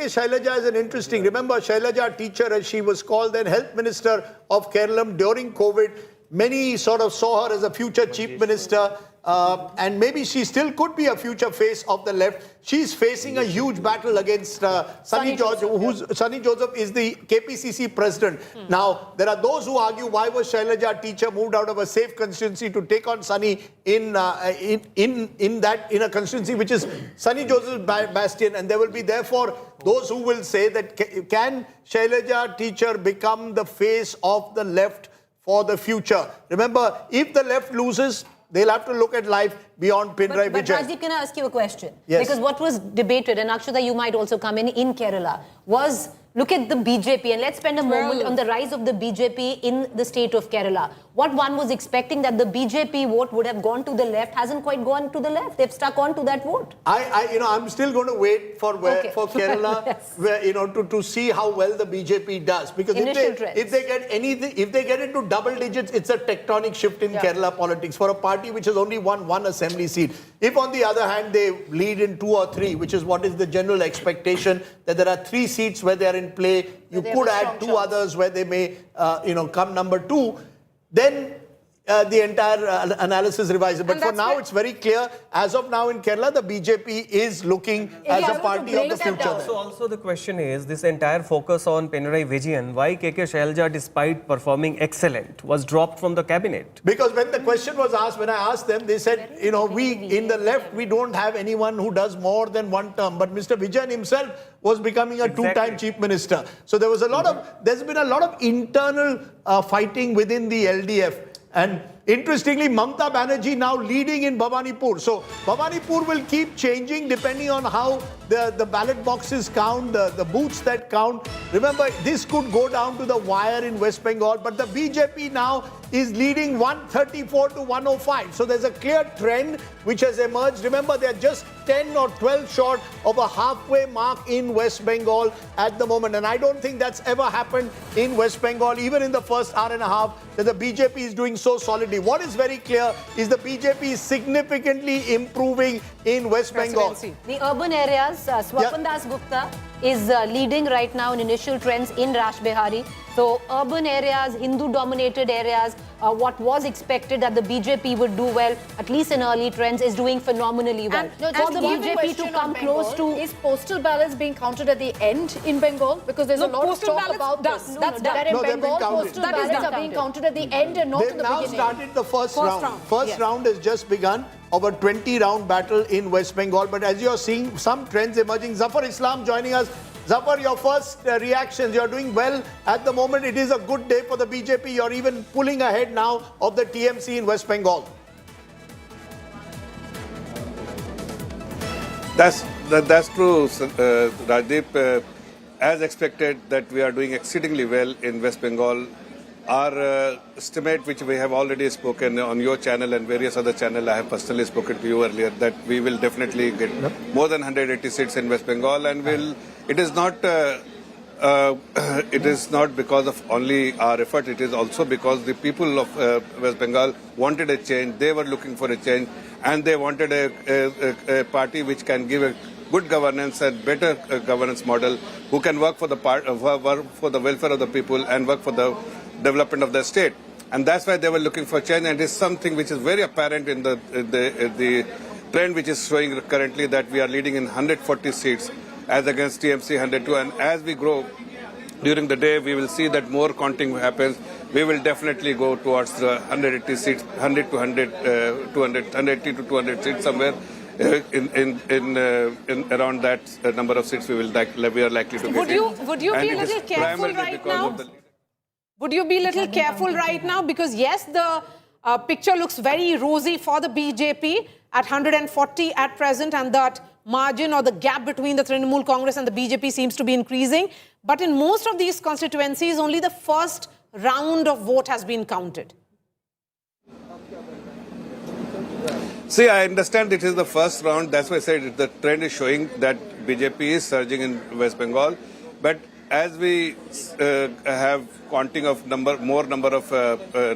Speaker 1: Shailaja is an interesting. Remember, Shailaja, teacher, as she was called, then health minister of Keralam during COVID. Many sort of saw her as a future chief minister. And maybe she still could be a future face of the left. She's facing a huge battle against Sunny Joseph. Sunny Joseph is the KPCC president. Now, there are those who argue, why was Shailaja, teacher, moved out of a safe constituency to take on Sunny in a constituency which is Sunny Joseph's bastion. And there will be, therefore, those who will say that can Shailaja, teacher, become the face of the left for the future? Remember, if the left loses, they'll have to look at life beyond Pinarayi Vijayan.
Speaker 5: But Rajdeep, can I ask you a question?
Speaker 1: Yes.
Speaker 5: Because what was debated, and Akshata, you might also come in Kerala, was look at the BJP, and let's spend a moment on the rise of the BJP in the state of Kerala. What one was expecting, that the BJP vote would have gone to the left, hasn't quite gone to the left. They've stuck on to that vote.
Speaker 1: I'm still going to wait for Kerala,
Speaker 5: yes.
Speaker 1: where, to see how well the BJP does. Because if they get into double digits, it's a tectonic shift in Kerala politics for a party which has only won 1 assembly seat. If, on the other hand, they lead in 2 or 3, which is what is the general expectation, that there are 3 seats where they are in play, you could add 2 others where they may, come number 2, then the entire analysis revises. But for now, it's very clear. As of now in Kerala, the BJP is looking as a party of the future.
Speaker 18: So also the question is, this entire focus on Pinarayi Vijayan, why KK Shailaja, despite performing excellent, was dropped from the cabinet?
Speaker 1: Because when the question was asked, when I asked them, they said, we in the left, we don't have anyone who does more than 1 term. But Mr. Vijayan himself was becoming a 2-time chief minister. So there was there's been a lot of internal fighting within the LDF. And interestingly, Mamata Banerjee now leading in Bhawanipur. So Bhawanipur will keep changing depending on how the ballot boxes count, the booths that count. Remember, this could go down to the wire in West Bengal, but the BJP now is leading 134 to 105. So there's a clear trend which has emerged. Remember, they're just 10 or 12 short of a halfway mark in West Bengal at the moment. And I don't think that's ever happened in West Bengal, even in the first hour and a half, that the BJP is doing so solidly. What is very clear is the BJP is significantly improving in West Bengal.
Speaker 5: The urban areas, Swapan Das Gupta, is leading right now in initial trends in Rashbihari. So urban areas, Hindu-dominated areas, what was expected that the BJP would do well, at least in early trends, is doing phenomenally well.
Speaker 7: And
Speaker 5: for the BJP to come close to...
Speaker 7: Is postal ballots being counted at the end in Bengal? Because there's a lot of talk about this.
Speaker 5: That's done.
Speaker 7: That in Bengal, postal ballots are being counted at the end and not
Speaker 1: They've
Speaker 7: in the
Speaker 1: now
Speaker 7: beginning.
Speaker 1: started the first round. First round has just begun of a 20-round battle in West Bengal. But as you're seeing some trends emerging, Zafar Islam joining us. Zafar, your first reactions. You're doing well at the moment. It is a good day for the BJP. You're even pulling ahead now of the TMC in West Bengal.
Speaker 9: That's true, Rajdeep. As expected, that we are doing exceedingly well in West Bengal. Our estimate, which we have already spoken on your channel and various other channels, I have personally spoken to you earlier, that we will definitely get more than 180 seats in West Bengal, and it is not because of only our effort. It is also because the people of West Bengal wanted a change. They were looking for a change, and they wanted a party which can give a good governance and better governance model, who can work for the welfare of the people and work for the development of the state. And that's why they were looking for change, and it's something which is very apparent in the trend which is showing currently, that we are leading in 140 seats as against TMC 102. And as we grow during the day, we will see that more counting happens. We will definitely go towards the 180 seats, 100 to 100, 180 to 200 seats somewhere. In around that number of seats, we are likely to get.
Speaker 6: Would you be a little careful right now? Would you be a little careful right now? Because yes, the picture looks very rosy for the BJP at 140 at present, and that margin or the gap between the Trinamool Congress and the BJP seems to be increasing. But in most of these constituencies, only the first round of vote has been counted.
Speaker 9: See, I understand it is the first round. That's why I said the trend is showing that BJP is surging in West Bengal. But as we have counting of more number of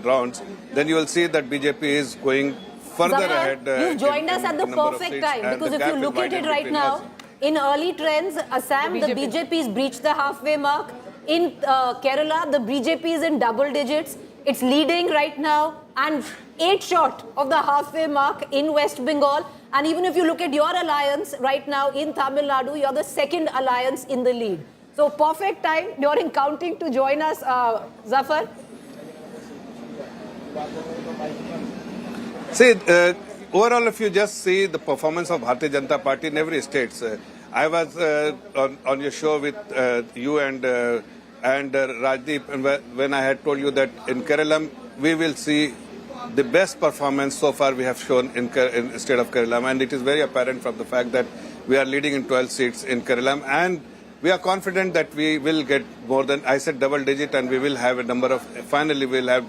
Speaker 9: rounds, then you will see that BJP is going further ahead.
Speaker 5: You've joined us at the perfect time, because if you look at it right now, in early trends, Assam, the BJP's breached the halfway mark. In Kerala, the BJP is in double digits. It's leading right now and 8 short of the halfway mark in West Bengal. And even if you look at your alliance right now in Tamil Nadu, you're the second alliance in the lead. So perfect time during counting to join us, Zafar.
Speaker 9: See, overall, if you just see the performance of Bharatiya Janata Party in every state, I was on your show with you and Rajdeep, when I had told you that in Keralam, we will see the best performance so far we have shown in the state of Keralam, and it is very apparent from the fact that we are leading in 12 seats in Keralam, and we are confident that we will get more than, I said, double digit, and we will have a number of, finally we'll have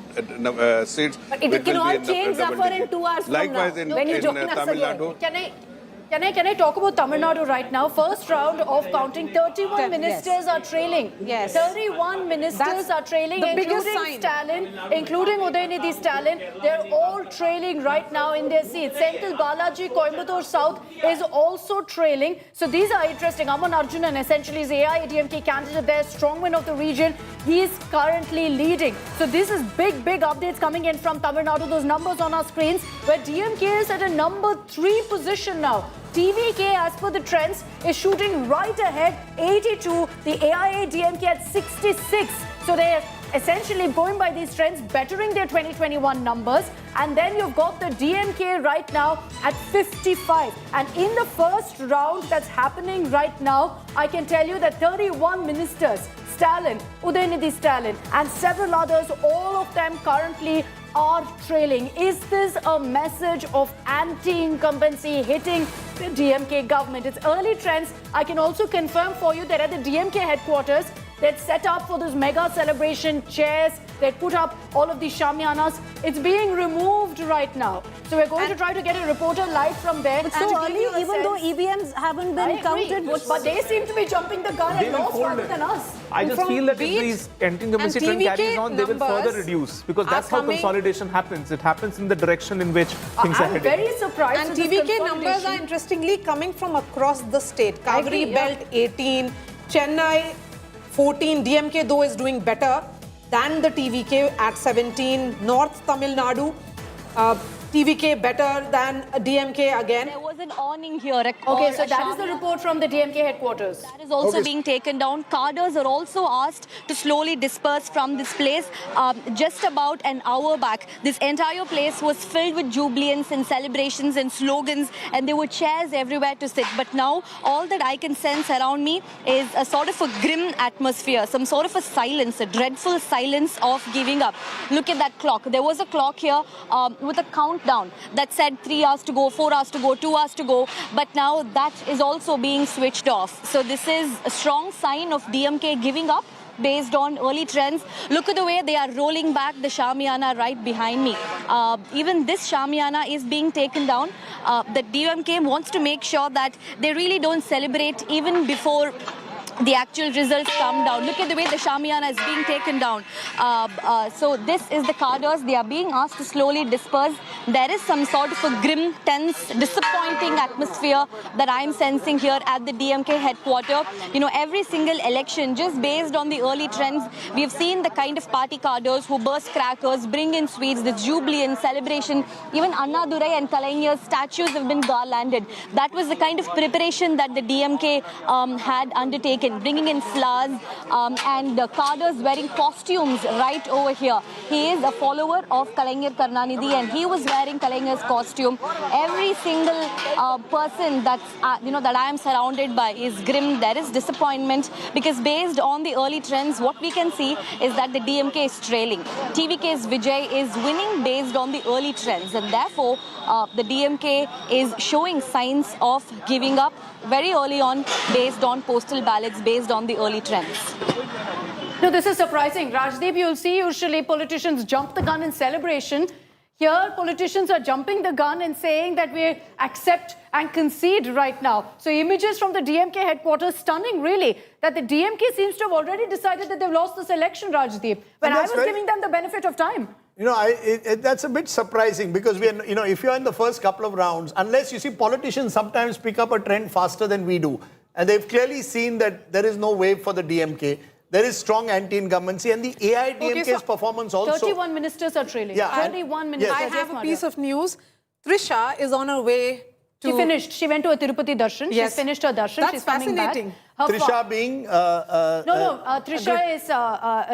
Speaker 9: seats.
Speaker 5: But it can all change, Zafar, in 2 hours
Speaker 9: Likewise,
Speaker 5: from now, when you join us
Speaker 9: Tamil
Speaker 5: again.
Speaker 9: Nadu.
Speaker 7: Can I talk about Tamil Nadu right now? First round of counting, 31 ministers are trailing.
Speaker 6: Yes.
Speaker 7: 31 ministers are trailing, including Stalin, including Udayanidhi Stalin. They're all trailing right now in their seats. Senthil Balaji, Coimbatore South, is also trailing. So these are interesting. Aman Arjunan essentially is AIADMK candidate there, strongman of the region. He is currently leading. So this is big updates coming in from Tamil Nadu. Those numbers on our screens, where DMK is at a number 3 position now. TVK, as per the trends, is shooting right ahead, 82. The AIADMK at 66. So they're essentially going by these trends, bettering their 2021 numbers. And then you've got the DMK right now at 55. And in the first round that's happening right now, I can tell you that 31 ministers, Stalin, Udayanidhi Stalin, and several others, all of them currently are trailing. Is this a message of anti-incumbency hitting the DMK government? It's early trends. I can also confirm for you that at the DMK headquarters, they'd set up for this mega celebration chairs. They'd put up all of these shamianas. It's being removed right now. So we're going to try to get a reporter live from there.
Speaker 5: But so early, even though EVMs haven't been counted.
Speaker 7: But they seem to be jumping the gun and lot faster than us.
Speaker 17: I just feel that if these anti-incumbency trend carries on, they will further reduce, because that's how consolidation happens. It happens in the direction in which things are heading.
Speaker 7: I'm very surprised.
Speaker 6: And TVK numbers are interestingly coming from across the state. Kaveri Belt 18, Chennai 14, DMK though is doing better than the TVK at 17. North Tamil Nadu, TVK better than DMK again.
Speaker 11: There was an awning here.
Speaker 7: Okay, so that is the report from the DMK headquarters.
Speaker 11: That is also being taken down. Cadres are also asked to slowly disperse from this place. Just about an hour back, this entire place was filled with jubilance and celebrations and slogans, and there were chairs everywhere to sit. But now, all that I can sense around me is a sort of a grim atmosphere, some sort of a silence, a dreadful silence of giving up. Look at that clock. There was a clock here with a countdown that said 3 hours to go, 4 hours to go, 2 hours to go, but now that is also being switched off. So this is a strong sign of DMK giving up based on early trends. Look at the way they are rolling back the Shamiana right behind me. Even this Shamiana is being taken down. The DMK wants to make sure that they really don't celebrate even before the actual results come down. Look at the way the Shamiana is being taken down. So this is the cadres. They are being asked to slowly disperse. There is some sort of a grim, tense, disappointing atmosphere that I'm sensing here at the DMK headquarters. You know, every single election, just based on the early trends, we've seen the kind of party cadres who burst crackers, bring in sweets, the jubilee and celebration. Even Annadurai and Kalaignar statues have been garlanded. That was the kind of preparation that the DMK had undertaken. Bringing in flowers and cadres wearing costumes right over here. He is a follower of Kalaignar Karnanidhi and he was wearing Kalaignar's costume. Every single person that's that I am surrounded by is grim. There is disappointment because based on the early trends, what we can see is that the DMK is trailing. TVK's Vijay is winning based on the early trends, and therefore the DMK is showing signs of giving up very early on based on postal ballots, based on the early trends.
Speaker 7: No, this is surprising. Rajdeep, you'll see usually politicians jump the gun in celebration. Here, politicians are jumping the gun and saying that we accept and concede right now. So images from the DMK headquarters, stunning really, that the DMK seems to have already decided that they've lost this election, Rajdeep, when I was giving them the benefit of time.
Speaker 1: You know, that's a bit surprising because we are, if you're in the first couple of rounds, unless you see politicians sometimes pick up a trend faster than we do. And they've clearly seen that there is no wave for the DMK. There is strong anti-incumbency and the AIADMK's performance also.
Speaker 7: 31 ministers are trailing.
Speaker 1: Yeah,
Speaker 7: 31 ministers.
Speaker 6: I have a piece of news. Trisha is on her way to...
Speaker 7: She finished. She went to a Tirupati darshan.
Speaker 6: Yes.
Speaker 7: She finished her darshan.
Speaker 6: That's
Speaker 7: She's coming
Speaker 6: fascinating.
Speaker 7: back.
Speaker 1: Trisha being...
Speaker 7: Trisha is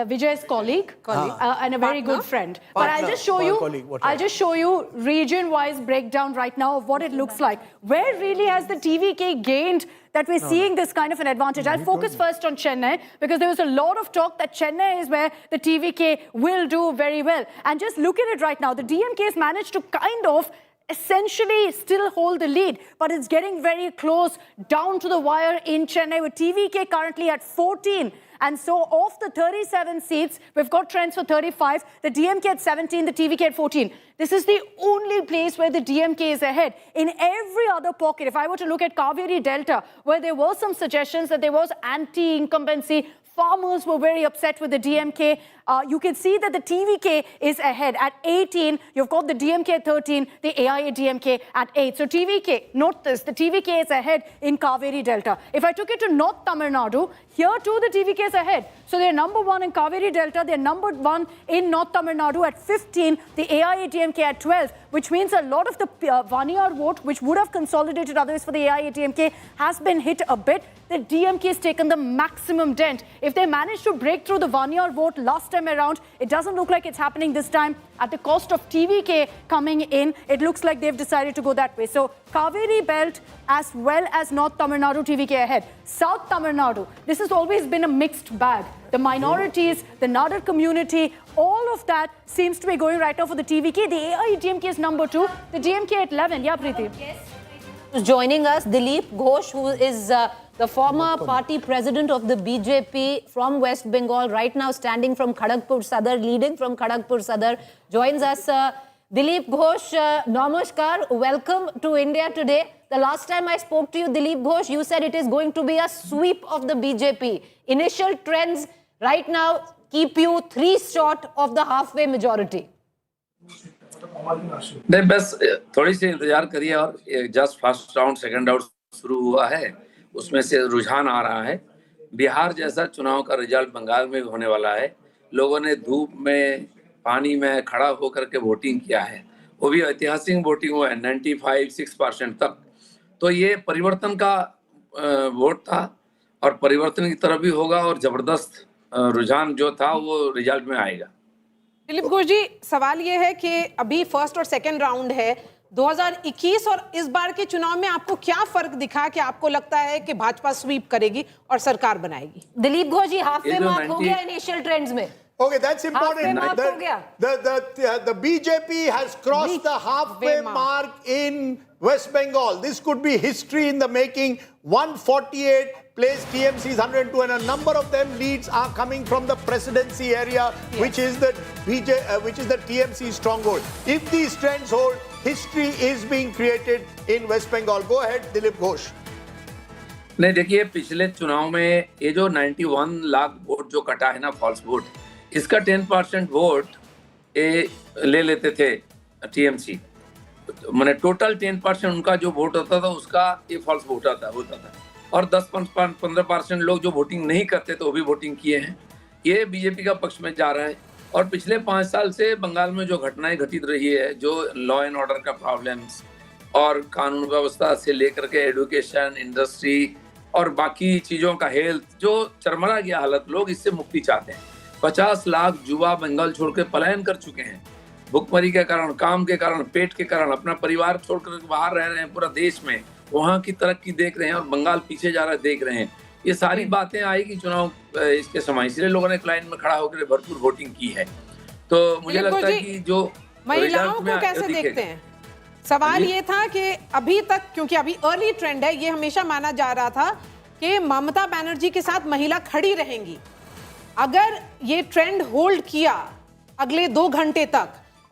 Speaker 7: Vijay's colleague and a very good friend. But I'll just show you region-wise breakdown right now of what it looks like. Where really has the TVK gained that we're seeing this kind of an advantage? I'll focus first on Chennai because there was a lot of talk that Chennai is where the TVK will do very well. And just look at it right now. The DMK has managed to kind of essentially still hold the lead, but it's getting very close down to the wire in Chennai with TVK currently at 14. And so of the 37 seats, we've got trends for 35, the DMK at 17, the TVK at 14. This is the only place where the DMK is ahead. In every other pocket, if I were to look at Kaveri Delta, where there were some suggestions that there was anti-incumbency, farmers were very upset with the DMK. You can see that the TVK is ahead at 18. You've got the DMK at 13, the AIADMK at 8. So TVK, note this, the TVK is ahead in Kaveri Delta. If I took it to North Tamil Nadu, here too the TVK is ahead. So they're number 1 in Kaveri Delta, they're number 1 in North Tamil Nadu at 15, the AIADMK at 12, which means a lot of the Vaniyar vote, which would have consolidated otherwise for the AIADMK, has been hit a bit. The DMK has taken the maximum dent. If they manage to break through the Vaniyar vote last time around, it doesn't look like it's happening this time. At the cost of TVK coming in, it looks like they've decided to go that way. So Kaveri Belt as well as North Tamil Nadu, TVK ahead. South Tamil Nadu, this has always been a mixed bag. The minorities, the Nadar community, all of that seems to be going right now for the TVK. The AIADMK is number 2, the DMK at 11. Yeah, Preeti.
Speaker 5: Yes. Joining us, Dilip Ghosh, who is the former party president of the BJP from West Bengal, right now standing from Kharagpur Sadar, leading from Kharagpur Sadar, joins us. Dilip Ghosh, namaskar, welcome to India today. The last time I spoke to you, Dilip Ghosh, you said it is going to be a sweep of the BJP. Initial trends right now keep you 3 short of the halfway majority.
Speaker 10: नहीं बस थोड़ी सी इंतजार करिए और just first round second round शुरू हुआ है उसमें से रुझान आ रहा है बिहार जैसा चुनाव का रिजल्ट बंगाल में भी होने वाला है। लोगों ने धूप में पानी में खड़ा होकर के वोटिंग किया है, वो भी ऐतिहासिक वोटिंग हुआ है 95-6% तक। तो ये परिवर्तन का वोट था और परिवर्तन की तरफ भी होगा और जबरदस्त रुझान जो था वो रिजल्ट में आएगा।
Speaker 6: दिलीप घोष जी, सवाल ये है कि अभी फर्स्ट और सेकंड राउंड है 2021 और इस बार के चुनाव में आपको क्या फर्क दिखा कि आपको लगता है कि भाजपा स्वीप करेगी और सरकार बनाएगी?
Speaker 5: दिलीप घोष जी, हाफ वे मार्क हो गया इनिशियल ट्रेंड्स में।
Speaker 1: Okay, that's important.
Speaker 5: हो गया।
Speaker 1: The BJP has crossed the halfway mark in West Bengal. This could be history in the making. 148 placed TMCs, 102, and a number of them leads are coming from the presidency area, which is the TMC stronghold. If these trends hold, history is being created in West Bengal. Go ahead, Dilip Ghosh.
Speaker 10: नहीं, देखिए पिछले चुनाव में ये जो 91 lakh vote जो कटा है ना, फॉल्स वोट, इसका 10% वोट ले लेते थे टीएमसी। मैंने टोटल 10% उनका जो वोट होता था उसका ये फॉल्स वोट होता था और 10-15% लोग जो वोटिंग नहीं करते तो वो भी वोटिंग किए हैं। ये बीजेपी का पक्ष में जा रहा है। और पिछले 5 साल से बंगाल में जो घटनाएं घटित रही है, जो लॉ एंड ऑर्डर का प्रॉब्लम्स और कानून व्यवस्था से लेकर के एजुकेशन, इंडस्ट्री और बाकी चीज़ों का हेल्थ, जो चरमरा गया हालत, लोग इससे मुक्ति चाहते हैं। 50 लाख युवा बंगाल छोड़ के पलायन कर चुके हैं, भुखमरी के कारण, काम के कारण, पेट के कारण, अपना परिवार छोड़कर बाहर रह रहे हैं पूरा देश में, वहाँ की तरक्की देख रहे हैं और बंगाल पीछे जा रहा है देख रहे हैं। ये सारी बातें आएगी चुनाव इसके समय, इसलिए लोगों ने लाइन में खड़ा होकर भरपूर वोटिंग की है। तो मुझे लगता है कि जो
Speaker 6: महिलाओं को कैसे देखते हैं? सवाल ये था कि अभी तक, क्योंकि अभी अर्ली ट्रेंड है, ये हमेशा माना जा रहा था कि ममता बनर्जी के साथ महिला खड़ी रहेंगी। अगर ये ट्रेंड होल्ड किया अगले 2 घंटे तक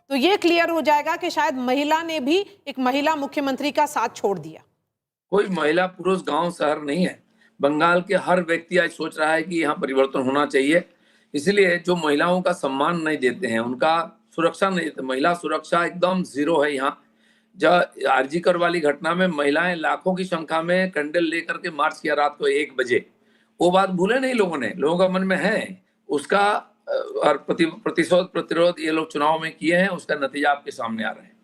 Speaker 6: तो ये क्लियर हो जाएगा कि शायद महिला ने भी एक महिला मुख्यमंत्री का साथ छोड़ दिया।
Speaker 10: कोई महिला पुरुष गांव शहर नहीं है, बंगाल के हर व्यक्ति आज सोच रहा है कि यहाँ परिवर्तन होना चाहिए। इसलिए जो महिलाओं का सम्मान नहीं देते हैं, उनका सुरक्षा नहीं देते, महिला सुरक्षा एकदम जीरो है यहाँ। जब आरजीकर वाली घटना में महिलाएं लाखों की संख्या में कैंडल लेकर के मार्च किया रात को 1 बजे, वो बात भूले नहीं लोगों ने, लोगों का मन में है उसका, और प्रतिरोध ये लोग चुनाव में किए हैं, उसका नतीजा आपके सामने आ रहा है।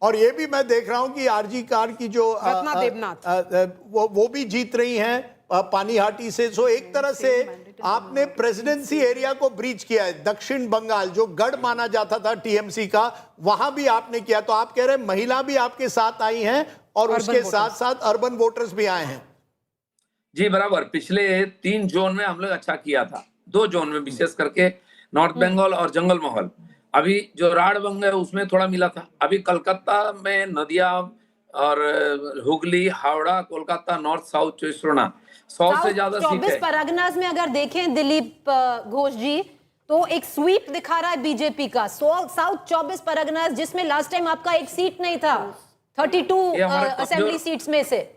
Speaker 1: और ये भी मैं देख रहा हूं कि आरजी कार की जो वो भी जीत रही हैं पानीहाटी से। सो एक तरह से आपने प्रेसिडेंसी एरिया को ब्रीच किया है। दक्षिण बंगाल जो गढ़ माना जाता था टीएमसी का, वहां भी आपने किया। तो आप कह रहे हैं महिला भी आपके साथ आई हैं और उसके साथ साथ अर्बन वोटर्स भी आए हैं।
Speaker 10: जी बराबर, पिछले 3 जोन में हम लोग अच्छा किया था, 2 जोन में विशेष करके नॉर्थ बंगाल और जंगल महल। अभी जो राढ़ बंग है उसमें थोड़ा मिला था। अभी कलकत्ता में नदिया और हुगली, हावड़ा, कोलकाता, नॉर्थ साउथ 100 से ज्यादा सीट है।
Speaker 5: 24 परगनास में अगर देखें दिलीप घोष जी, तो एक स्वीप दिखा रहा है बीजेपी का। साउथ 24 परगनास, जिसमें लास्ट टाइम आपका एक सीट नहीं था, 32 असेंबली सीट्स में से।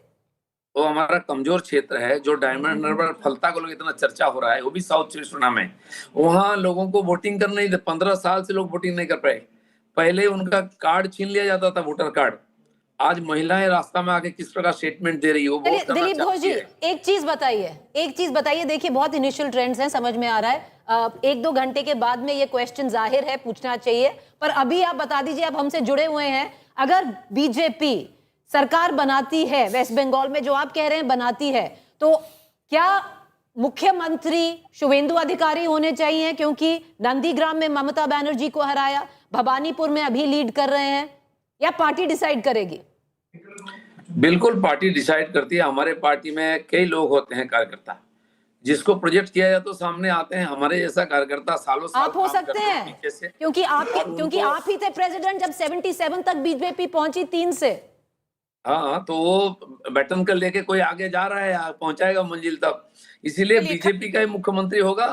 Speaker 10: वो हमारा कमजोर क्षेत्र है, जो डायमंड हार्बर फलता को लोग इतना चर्चा हो रहा है, वो भी साउथ 24 में। वहाँ लोगों को वोटिंग करना नहीं, 15 साल से लोग वोटिंग नहीं कर पाए। पहले उनका कार्ड छीन लिया जाता था, वोटर कार्ड। आज महिलाएं रास्ता में आके किस प्रकार स्टेटमेंट दे रही है, वो वोट करना
Speaker 5: दिलीप घोष जी,
Speaker 10: चाहती है।
Speaker 5: एक चीज बताइए। देखिए, बहुत इनिशियल ट्रेंड्स हैं, समझ में आ रहा है। 1-2 घंटे के बाद में ये क्वेश्चन जाहिर है पूछना चाहिए, पर अभी आप बता दीजिए, आप हमसे जुड़े हुए हैं। अगर बीजेपी सरकार बनाती है वेस्ट बंगाल में, जो आप कह रहे हैं बनाती है, तो क्या मुख्यमंत्री शुभेंदु अधिकारी होने चाहिए? क्योंकि नंदीग्राम में ममता बनर्जी को हराया, भवानीपुर में अभी लीड कर रहे हैं, या पार्टी डिसाइड करेगी?
Speaker 10: बिल्कुल पार्टी डिसाइड करती है। हमारे पार्टी में कई लोग होते हैं कार्यकर्ता, जिसको प्रोजेक्ट किया जाए तो सामने आते हैं। हमारे जैसा कार्यकर्ता सालों साल
Speaker 5: आप हो सकते हैं, क्योंकि आप ही थे प्रेसिडेंट जब 77 तक बीजेपी पहुंची 3 से।
Speaker 10: हाँ, तो वो बैटन कर लेके कोई आगे जा रहा है, पहुंचाएगा मंजिल तक। इसीलिए बीजेपी का ही मुख्यमंत्री होगा,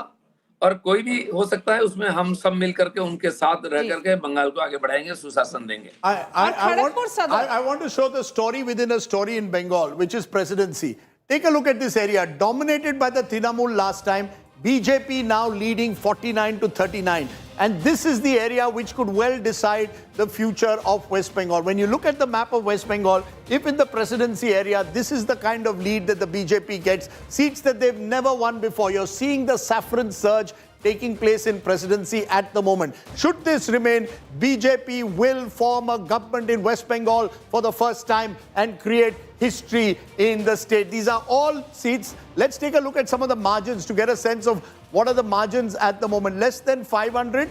Speaker 10: और कोई भी हो सकता है। उसमें हम सब मिल करके उनके साथ रह करके बंगाल को आगे बढ़ाएंगे, सुशासन देंगे।
Speaker 1: I want to show the story within a story in Bengal, which is presidency. Take a look at this area, dominated by the Trinamool last time. BJP now leading 49 to 39. And this is the area which could well decide the future of West Bengal. When you look at the map of West Bengal, if in the presidency area, this is the kind of lead that the BJP gets, seats that they've never won before. You're seeing the saffron surge taking place in presidency at the moment. Should this remain, BJP will form a government in West Bengal for the first time and create history in the state. These are all seats. Let's take a look at some of the margins to get a sense of what are the margins at the moment. Less than 500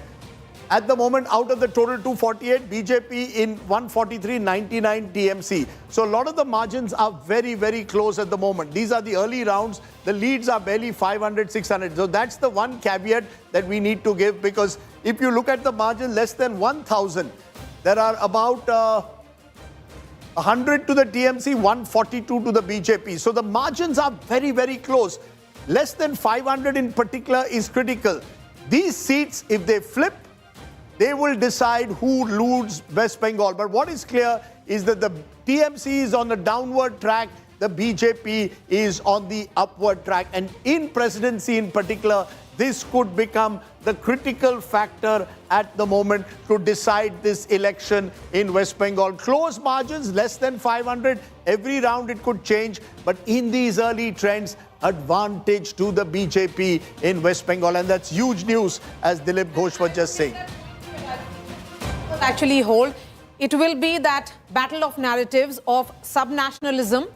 Speaker 1: at the moment out of the total 248, BJP in 143, 99 TMC. So a lot of the margins are very, very close at the moment. These are the early rounds. The leads are barely 500, 600. So that's the one caveat that we need to give, because if you look at the margin less than 1,000, there are about 100 to the TMC, 142 to the BJP. So the margins are very, very close. Less than 500 in particular is critical. These seats, if they flip, they will decide who leads West Bengal. But what is clear is that the TMC is on the downward track, the BJP is on the upward track. And in presidency in particular, this could become the critical factor at the moment to decide this election in West Bengal. Close margins, less than 500. Every round it could change. But in these early trends, advantage to the BJP in West Bengal. And that's huge news, as Dilip Ghosh was just saying.
Speaker 6: Actually hold, it will be that battle of narratives of subnationalism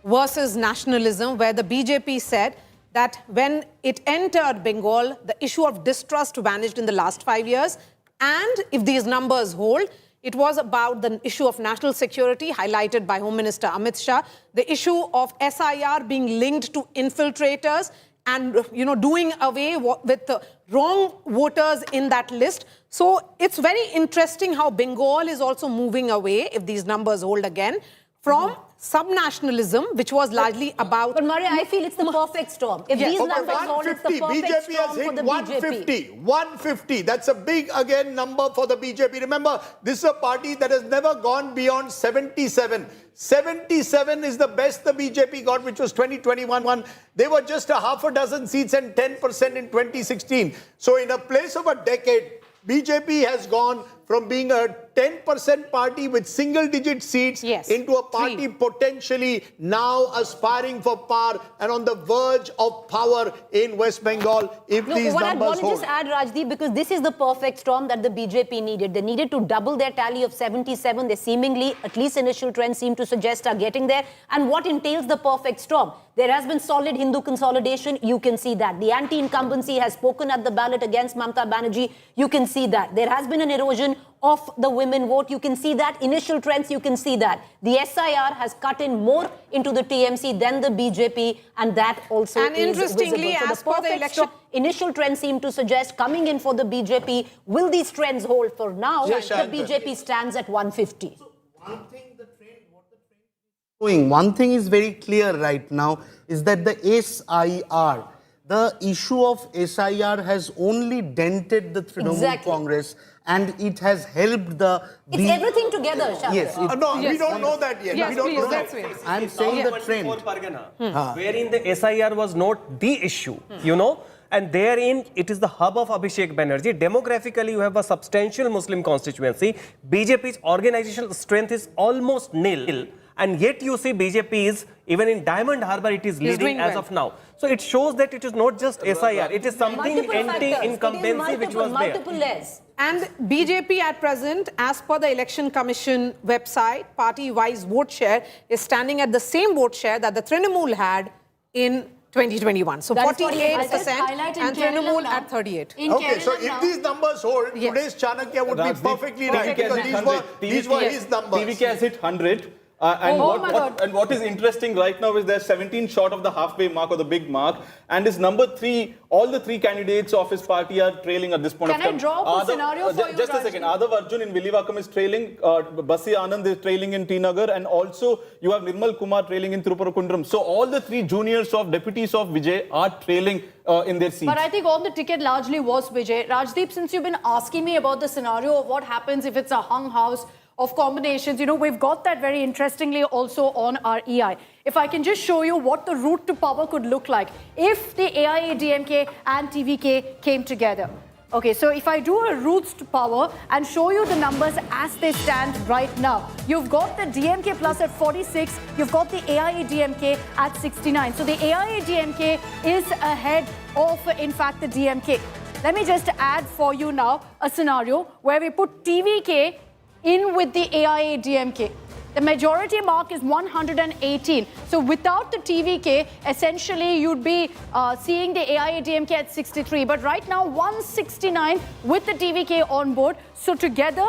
Speaker 6: versus nationalism, where the BJP said that when it entered Bengal, the issue of distrust vanished in the last 5 years. And if these numbers hold, it was about the issue of national security highlighted by Home Minister Amit Shah, the issue of SIR being linked to infiltrators and, doing away with the wrong voters in that list. So it's very interesting how Bengal is also moving away, if these numbers hold again, from subnationalism, which was largely about...
Speaker 5: But Maria, I feel it's the perfect storm. If these numbers hold, it's the perfect storm for the
Speaker 1: 150, 150. That's a big, again, number for the BJP. Remember, this is a party that has never gone beyond 77. 77 is the best the BJP got, which was 2021. They were just a half a dozen seats and 10% in 2016. So in a place of a decade, BJP has gone from being a 10% party with single-digit seats into a party potentially now aspiring for power and on the verge of power in West Bengal if these
Speaker 5: what
Speaker 1: numbers
Speaker 5: I want to
Speaker 1: hold.
Speaker 5: just add, Rajdeep, because this is the perfect storm that the BJP needed. They needed to double their tally of 77. They seemingly, at least initial trends seem to suggest, are getting there. And what entails the perfect storm? There has been solid Hindu consolidation. You can see that. The anti-incumbency has spoken at the ballot against Mamata Banerjee. You can see that. There has been an erosion of the women vote. You can see that. Initial trends, you can see that. The SIR has cut in more into the TMC than the BJP, and that also
Speaker 6: and
Speaker 5: is
Speaker 6: interestingly,
Speaker 5: visible. So
Speaker 6: as per the election,
Speaker 5: initial trends seem to suggest coming in for the BJP. Will these trends hold? For now, the BJP stands at 150.
Speaker 4: So one thing is very clear right now is that the SIR, the issue of SIR has only dented the Trinamool Congress, and it has helped the...
Speaker 5: It's everything together, Shah.
Speaker 4: Yes.
Speaker 1: We don't know that yet.
Speaker 6: Yes,
Speaker 1: we don't know that.
Speaker 4: I'm saying the trend.
Speaker 18: Wherein the SIR was not the issue, and therein it is the hub of Abhishek Banerjee. Demographically, you have a substantial Muslim constituency. BJP's organizational strength is almost nil. And yet you see BJP is, even in Diamond Harbour, it is leading as of now. So it shows that it is not just SIR, it is something anti-incumbency which was
Speaker 5: multiple
Speaker 18: there.
Speaker 5: layers.
Speaker 6: And BJP at present, as per the Election Commission website, party-wise vote share is standing at the same vote share that the Trinamool had in 2021. So 48% and Trinamool at 38.
Speaker 1: Okay, so if these numbers hold, today's Chanakya would be perfectly right, because these were his numbers.
Speaker 2: TVK has hit 100. And what is interesting right now is they're 17 short of the halfway mark or the big mark, and his number 3, all the 3 candidates of his party are trailing at this point of time.
Speaker 7: Can I draw up a scenario for you,
Speaker 2: Just a second. Adav Arjun in Villivakam is trailing, Basi Anand is trailing in T Nagar, and also you have Nirmal Kumar trailing in Thiruparakundram. So all the 3 juniors of deputies of Vijay are trailing in their seats.
Speaker 7: But I think on the ticket largely was Vijay. Rajdeep, since you've been asking me about the scenario of what happens if it's a hung house of combinations, we've got that very interestingly also on our EI. If I can just show you what the route to power could look like if the AIADMK and TVK came together. Okay, so if I do a roots to power and show you the numbers as they stand right now, you've got the DMK plus at 46, you've got the AIADMK at 69. So the AIADMK is ahead of, in fact, the DMK. Let me just add for you now a scenario where we put TVK in with the AIADMK. The majority mark is 118. So without the TVK, essentially you'd be seeing the AIADMK at 63. But right now, 169 with the TVK on board. So together,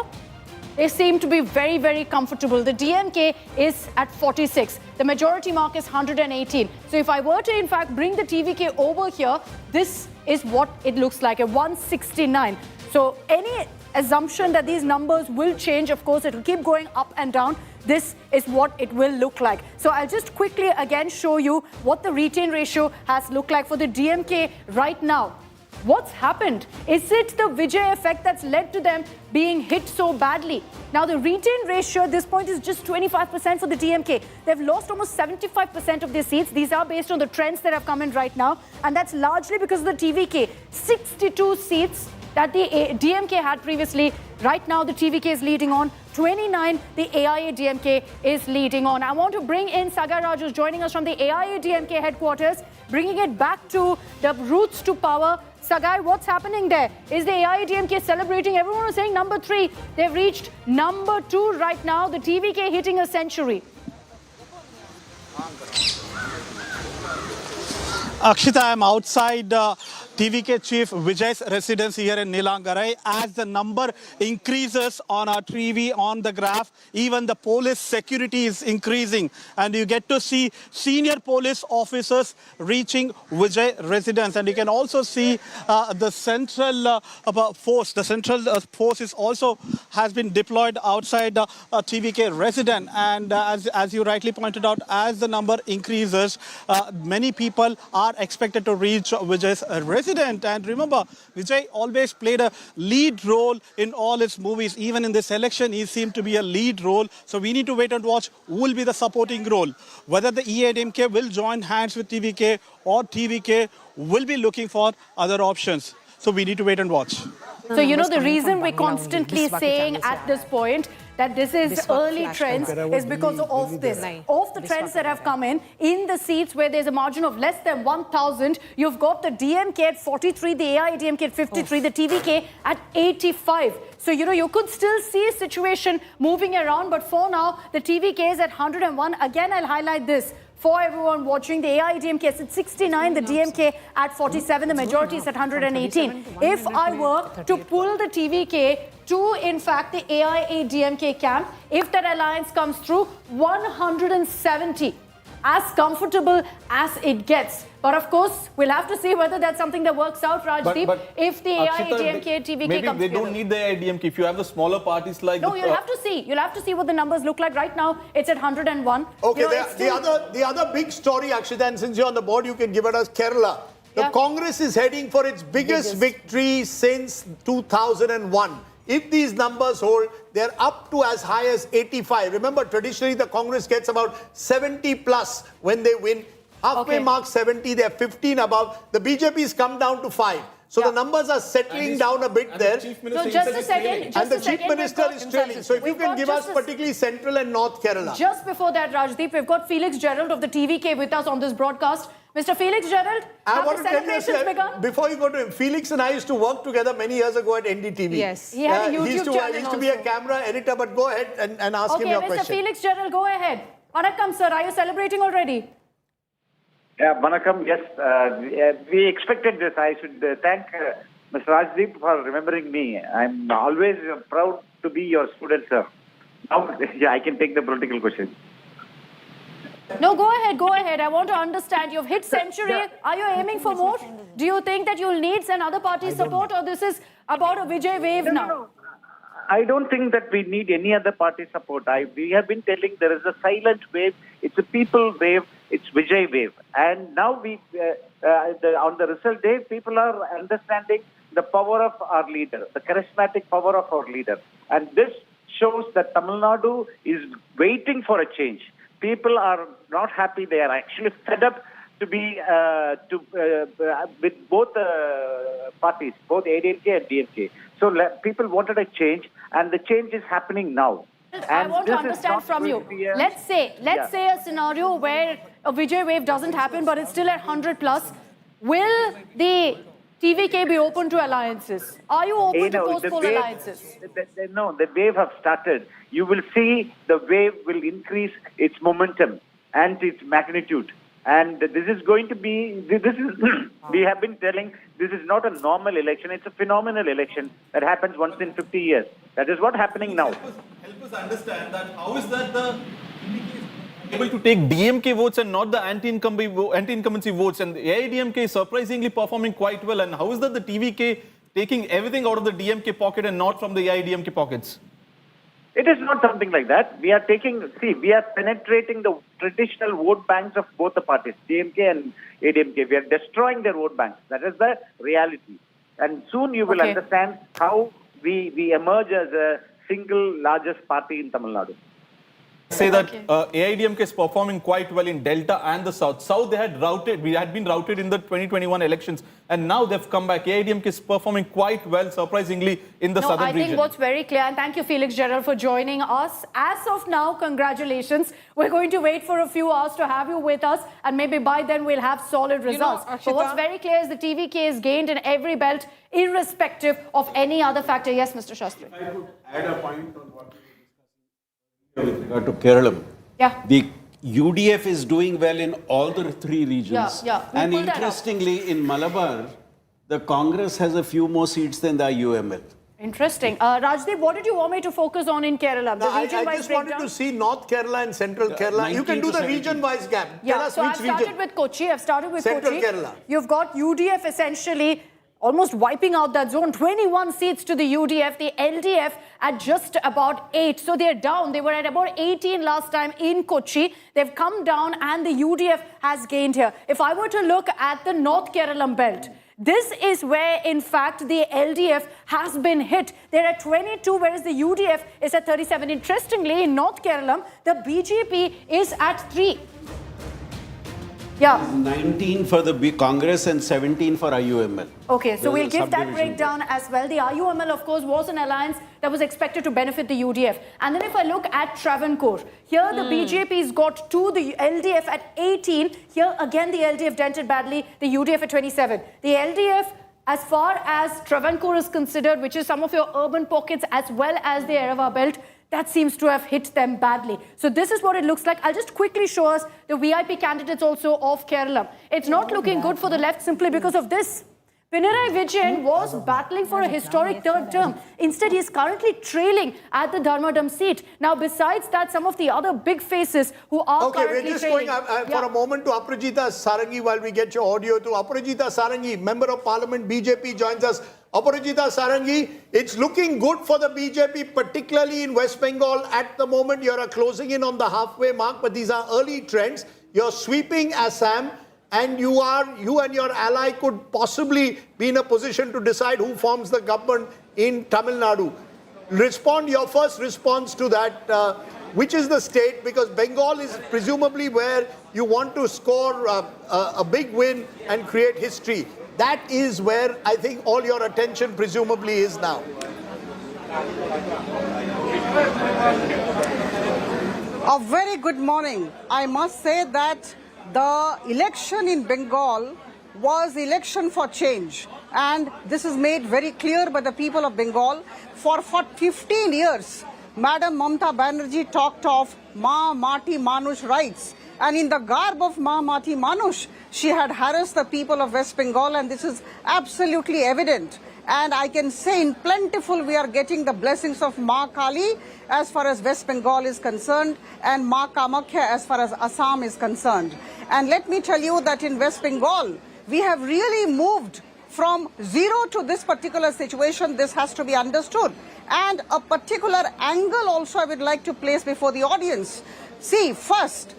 Speaker 7: they seem to be very, very comfortable. The DMK is at 46. The majority mark is 118. So if I were to, in fact, bring the TVK over here, this is what it looks like, a 169. So any assumption that these numbers will change, of course, it will keep going up and down. This is what it will look like. So I'll just quickly again show you what the retain ratio has looked like for the DMK right now. What's happened? Is it the Vijay effect that's led to them being hit so badly? Now the retain ratio at this point is just 25% for the DMK. They've lost almost 75% of their seats. These are based on the trends that have come in right now. And that's largely because of the TVK. 62 seats that the DMK had previously. Right now, the TVK is leading on. 29, the AIADMK is leading on. I want to bring in Sagar Raj, who's joining us from the AIADMK headquarters, bringing it back to the roots to power. Sagar, what's happening there? Is the AIADMK celebrating? Everyone was saying number 3. They've reached number 2 right now. The TVK hitting a century.
Speaker 21: Akshita, I'm outside TVK Chief Vijay's residence here in Neelangarai. As the number increases on our TV, on the graph, even the police security is increasing. And you get to see senior police officers reaching Vijay residence. And you can also see the central force. The central force is also has been deployed outside TVK residence. And as you rightly pointed out, as the number increases, many people are expected to reach Vijay's residence. And remember, Vijay always played a lead role in all his movies. Even in this election, he seemed to be a lead role. So we need to wait and watch who will be the supporting role. Whether the AIADMK will join hands with TVK or TVK will be looking for other options. So we need to wait and watch.
Speaker 7: So, you know, the reason we're constantly saying at this point that this is early trends is because of this. Of the trends that have come in the seats where there's a margin of less than 1,000, you've got the DMK at 43, the AIADMK at 53, the TVK at 85. So, you know, you could still see a situation moving around, but for now, the TVK is at 101. Again, I'll highlight this. For everyone watching, the AIADMK is at 69, the DMK at 47, the majority is at 118. If I were to pull the TVK to, in fact, the AIADMK camp, if that alliance comes through, 170. As comfortable as it gets. But of course, we'll have to see whether that's something that works out, Rajdeep, if the AIADMK, TVK
Speaker 2: maybe
Speaker 7: comes
Speaker 2: they
Speaker 7: together.
Speaker 2: don't need the AIADMK. If you have the smaller parties like...
Speaker 7: No, you'll have to see. You'll have to see what the numbers look like. Right now, it's at 101.
Speaker 1: Okay,
Speaker 7: you know,
Speaker 1: the other big story, Akshita, and since you're on the board, you can give it us Kerala. The Congress is heading for its biggest victory since 2001. If these numbers hold, they're up to as high as 85. Remember, traditionally, the Congress gets about 70 plus when they win. Halfway mark 70, they're 15 above. The BJP's come down to 5. So the numbers are settling down a bit there.
Speaker 7: So just a second.
Speaker 1: And the Chief Minister is trailing. So if you can give us particularly Central and North Kerala.
Speaker 7: Just before that, Rajdeep, we've got Felix Gerald of the TVK with us on this broadcast. Mr. Felix Gerald, have the celebrations begun?
Speaker 1: Before you go to him, Felix and I used to work together many years ago at NDTV.
Speaker 7: Yes. He had a YouTube channel
Speaker 1: He used to be a camera editor, but go ahead and ask him your question.
Speaker 7: Okay, Mr. Felix Gerald, go ahead. Vanakkam, sir. Are you celebrating already?
Speaker 13: Yeah, Vanakkam, yes. We expected this. I should thank Mr. Rajdeep for remembering me. I'm always proud to be your student, sir. Now, I can take the political question.
Speaker 7: No, go ahead. I want to understand. You've hit century. Are you aiming for more? Do you think that you'll need another party's support, or this is about a Vijay wave now?
Speaker 13: No. I don't think that we need any other party support. We have been telling there is a silent wave. It's a people wave. It's Vijay wave. And now on the result day, people are understanding the power of our leader, the charismatic power of our leader. And this shows that Tamil Nadu is waiting for a change. People are not happy. They are actually fed up to be with both parties, both AIADMK and DMK. So people wanted a change, and the change is happening now.
Speaker 7: I want to understand from you. Let's say a scenario where a Vijay wave doesn't happen, but it's still at 100 plus. Will the TVK be open to alliances? Are you open to post-poll alliances?
Speaker 13: No, the wave have started. You will see the wave will increase its momentum and its magnitude. And this is going to be, we have been telling, this is not a normal election. It's a phenomenal election that happens once in 50 years. That is what's happening now.
Speaker 2: Help us understand that. How is that the able to take DMK votes and not the anti-incumbency votes? And the AIADMK is surprisingly performing quite well. And how is that the TVK taking everything out of the DMK pocket and not from the AIADMK pockets?
Speaker 13: It is not something like that. We are we are penetrating the traditional vote banks of both the parties, DMK and AIADMK. We are destroying their vote banks. That is the reality. And soon you will understand how we emerge as a single largest party in Tamil Nadu.
Speaker 2: Say that AIADMK is performing quite well in Delta and the South. South we had been routed in the 2021 elections, and now they've come back. AIADMK is performing quite well, surprisingly, in the southern region.
Speaker 7: I think what's very clear, and thank you, Felix Gerald, for joining us. As of now, congratulations. We're going to wait for a few hours to have you with us, and maybe by then we'll have solid results. But what's very clear is the TVK is gained in every belt, irrespective of any other factor. Yes, Mr. Shastri.
Speaker 8: If I could add a point on what with regard to Keralam.
Speaker 7: Yeah.
Speaker 8: The UDF is doing well in all the three regions.
Speaker 7: Yeah.
Speaker 8: And interestingly, in Malabar, the Congress has a few more seats than the IUML.
Speaker 7: Interesting. Rajdeep, what did you want me to focus on in Kerala?
Speaker 1: I just wanted to see North Kerala and Central Kerala. You can do the region-wise gap.
Speaker 7: Yeah, so I've started with Kochi.
Speaker 1: Central Kerala.
Speaker 7: You've got UDF essentially almost wiping out that zone. 21 seats to the UDF, the LDF at just about 8. So they're down. They were at about 18 last time in Kochi. They've come down and the UDF has gained here. If I were to look at the North Keralam belt, this is where, in fact, the LDF has been hit. They're at 22, whereas the UDF is at 37. Interestingly, in North Keralam, the BJP is at 3. Yeah.
Speaker 8: 19 for the Congress and 17 for IUML.
Speaker 7: Okay, so we'll give that breakdown as well. The IUML, of course, was an alliance that was expected to benefit the UDF. And then if I look at Travancore, here the BJP's got 2, the LDF at 18. Here again, the LDF dented badly, the UDF at 27. The LDF, as far as Travancore is considered, which is some of your urban pockets as well as the Erava belt, that seems to have hit them badly. So this is what it looks like. I'll just quickly show us the VIP candidates also of Kerala. It's not looking good for the left simply because of this. Pinarayi Vijayan was battling for a historic third term. Instead, he's currently trailing at the Dharmadam seat. Now, besides that, some of the other big faces who are currently
Speaker 1: we're just
Speaker 7: trailing.
Speaker 1: going for a moment to Aparajita Sarangi while we get your audio to Aparajita Sarangi, Member of Parliament, BJP, joins us. Aparajita Sarangi, it's looking good for the BJP, particularly in West Bengal. At the moment, you're closing in on the halfway mark, but these are early trends. You're sweeping Assam, and you and your ally could possibly be in a position to decide who forms the government in Tamil Nadu. Your first response to that. Which is the state? Because Bengal is presumably where you want to score a big win and create history. That is where I think all your attention presumably is now.
Speaker 14: A very good morning. I must say that the election in Bengal was election for change, and this is made very clear by the people of Bengal. For 15 years, Madam Mamata Banerjee talked of Ma Mati Manush rights, and in the garb of Ma Mati Manush, she had harassed the people of West Bengal, and this is absolutely evident. And I can say in plentiful we are getting the blessings of Ma Kali as far as West Bengal is concerned, and Ma Kamakhya as far as Assam is concerned. And let me tell you that in West Bengal, we have really moved from zero to this particular situation. This has to be understood. And a particular angle also I would like to place before the audience. See, first,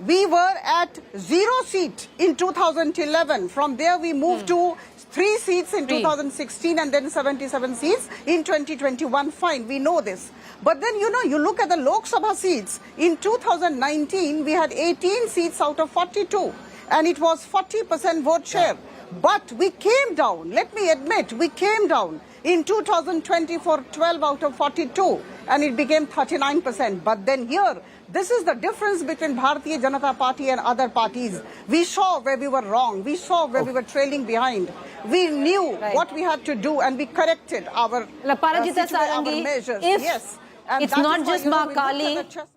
Speaker 14: we were at 0 seat in 2011. From there, we moved to 3 seats in 2016 and then 77 seats in 2021. Fine, we know this. But then, you look at the Lok Sabha seats. In 2019, we had 18 seats out of 42. and it was 40% vote share. But we came down, let me admit, we came down. In 2024, 12 out of 42, and it became 39%. But then here, this is the difference between Bharatiya Janata Party and other parties. We saw where we were wrong. We saw where we were trailing behind. We knew what we had to do, and we corrected our, our measures.
Speaker 5: Yes.
Speaker 14: And
Speaker 5: it's
Speaker 14: that
Speaker 5: not
Speaker 14: is why,
Speaker 5: just
Speaker 14: you know,
Speaker 5: Ma
Speaker 14: we looked at
Speaker 5: Kali
Speaker 14: the chess-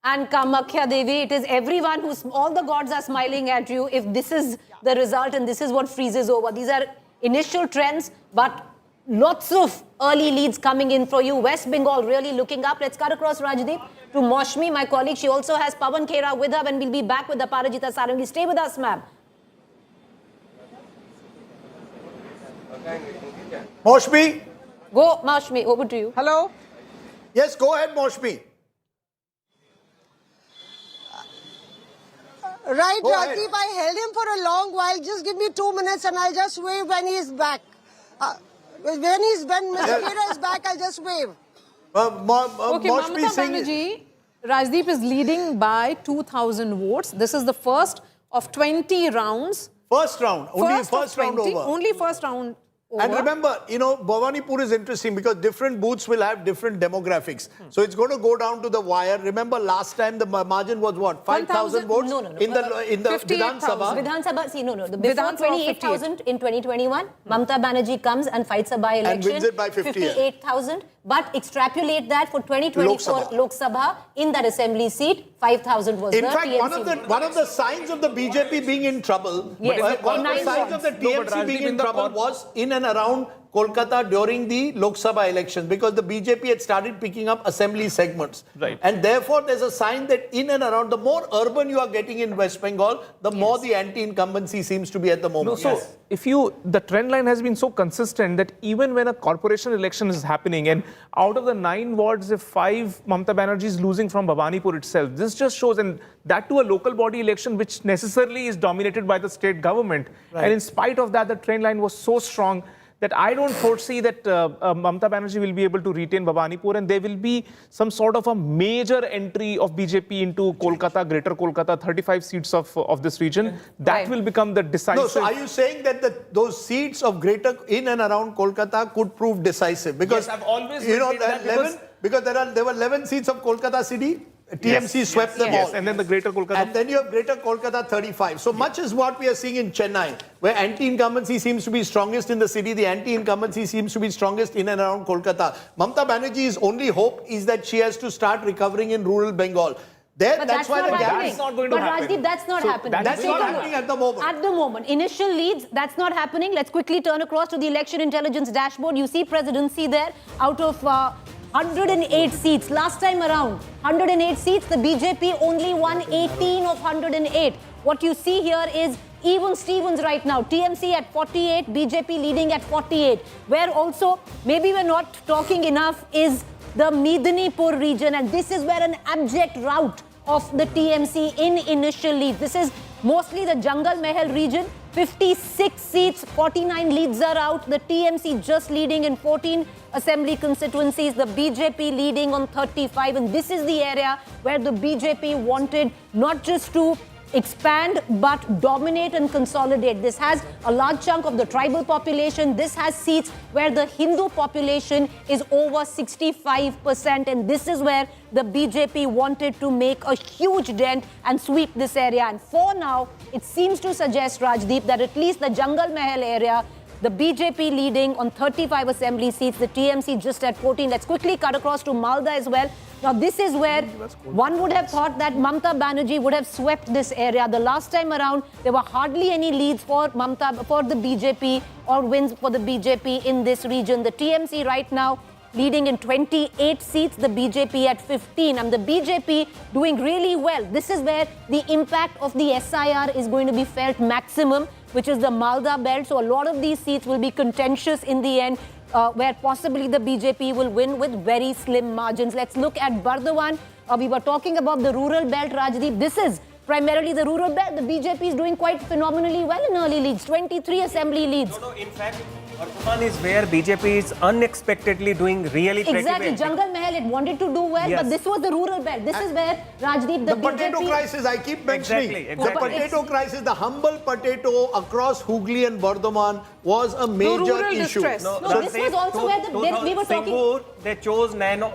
Speaker 5: and Kamakhya Devi, it is everyone who's, all the gods are smiling at you if this is the result and this is what freezes over. These are initial trends, but lots of early leads coming in for you. West Bengal really looking up. Let's cut across Rajdeep to Moshmi, my colleague. She also has Pawan Khera with her, and we'll be back with the Parajita Sarangi. Stay with us, ma'am.
Speaker 1: Moshmi?
Speaker 5: Go, Moshmi, over to you.
Speaker 14: Hello?
Speaker 1: Yes, go ahead, Moshmi.
Speaker 15: Right,
Speaker 1: Go ahead.
Speaker 15: Rajdeep, I held him for a long while. Just give me 2 minutes and I'll just wave when he's back. When Mr. Khera is back, I'll just wave.
Speaker 6: Okay,
Speaker 1: Moshmi
Speaker 6: Mamata
Speaker 1: Singh.
Speaker 6: Banerjee, Rajdeep is leading by 2,000 votes. This is the first of 20 rounds.
Speaker 1: First round, only first round over.
Speaker 6: Only first round over.
Speaker 1: And remember, you know, Bhawanipur is interesting because different booths will have different demographics. So it's going to go down to the wire. Remember, last time the margin was what? 5,000 votes?
Speaker 5: No.
Speaker 1: In the Vidhan Sabha?
Speaker 5: Vidhan Sabha, see, no. Before 28,000 in 2021, Mamata Banerjee comes and fights a by-election.
Speaker 1: And wins it by
Speaker 5: 58,000. But extrapolate that for 2024 Lok Sabha, in that assembly seat, 5,000 was
Speaker 1: In
Speaker 5: the
Speaker 1: fact,
Speaker 5: TMC
Speaker 1: one of the signs of the BJP being in trouble,
Speaker 5: Yes.
Speaker 1: one of the signs of the TMC being in trouble was in and around Kolkata during the Lok Sabha elections, because the BJP had started picking up assembly segments.
Speaker 17: Right.
Speaker 1: And therefore, there's a sign that in and around, the more urban you are getting in West Bengal, the more the anti-incumbency seems to be at the moment.
Speaker 17: No, so the trend line has been so consistent that even when a corporation election is happening, and out of the 9 wards, if 5 Mamata Banerjee is losing from Bhawanipur itself, this just shows, and that to a local body election which necessarily is dominated by the state government.
Speaker 1: Right.
Speaker 17: And in spite of that, the trend line was so strong that I don't foresee that Mamata Banerjee will be able to retain Bhawanipur, and there will be some sort of a major entry of BJP into Kolkata, Greater Kolkata, 35 seats of this region. That will become the decisive.
Speaker 1: No, so are you saying that those seats of greater in and around Kolkata could prove decisive? Because,
Speaker 17: Yes, I've always
Speaker 1: you know,
Speaker 17: maintained
Speaker 1: there
Speaker 17: that
Speaker 1: are 11, because there were 11 seats of Kolkata city. TMC swept them all.
Speaker 17: And then the Greater Kolkata.
Speaker 1: And then you have Greater Kolkata 35. So much is what we are seeing in Chennai, where anti-incumbency seems to be strongest in the city. The anti-incumbency seems to be strongest in and around Kolkata. Mamata Banerjee's only hope is that she has to start recovering in rural Bengal. That's why the gap is
Speaker 17: not going to happen.
Speaker 5: Rajdeep, that's not happening.
Speaker 1: That's not happening at the moment.
Speaker 5: At the moment. Initial leads, that's not happening. Let's quickly turn across to the election intelligence dashboard. You see presidency there out of 108 seats. Last time around, 108 seats. The BJP only won 18 of 108. What you see here is even Stevens right now. TMC at 48, BJP leading at 48. Where also, maybe we're not talking enough, is the Medinipur region. And this is where an abject rout of the TMC in initial lead. This is mostly the Jungle Mahal region. 56 seats, 49 leads are out. The TMC just leading in 14 assembly constituencies. The BJP leading on 35. And this is the area where the BJP wanted not just to expand but dominate and consolidate. This has a large chunk of the tribal population. This has seats where the Hindu population is over 65%, and this is where the BJP wanted to make a huge dent and sweep this area. And for now, it seems to suggest, Rajdeep, that at least the Jungle Mahal area, the BJP leading on 35 assembly seats, the TMC just at 14. Let's quickly cut across to Malda as well. Now, this is where one would have thought that Mamata Banerjee would have swept this area. The last time around, there were hardly any leads for the BJP or wins for the BJP in this region. The TMC right now leading in 28 seats, the BJP at 15. And the BJP doing really well. This is where the impact of the SIR is going to be felt maximum, which is the Malda belt. So a lot of these seats will be contentious in the end, where possibly the BJP will win with very slim margins. Let's look at Bardhaman. We were talking about the rural belt, Rajdeep. This is primarily the rural belt, the BJP is doing quite phenomenally well in early leads, 23 assembly leads.
Speaker 18: No, in fact, Bardhaman is where BJP is unexpectedly doing really pretty
Speaker 5: Exactly.
Speaker 18: well.
Speaker 5: Jungle Mahal, it wanted to do well,
Speaker 18: Yes.
Speaker 5: but this was the rural belt. This is where, Rajdeep, the
Speaker 1: potato
Speaker 5: BJP...
Speaker 1: crisis I keep mentioning.
Speaker 18: Exactly.
Speaker 1: The potato crisis, the humble potato across Hooghly and Bardhaman was a major
Speaker 6: rural
Speaker 1: issue.
Speaker 6: distress.
Speaker 5: No, this was also where we were talking...
Speaker 18: Singur, they chose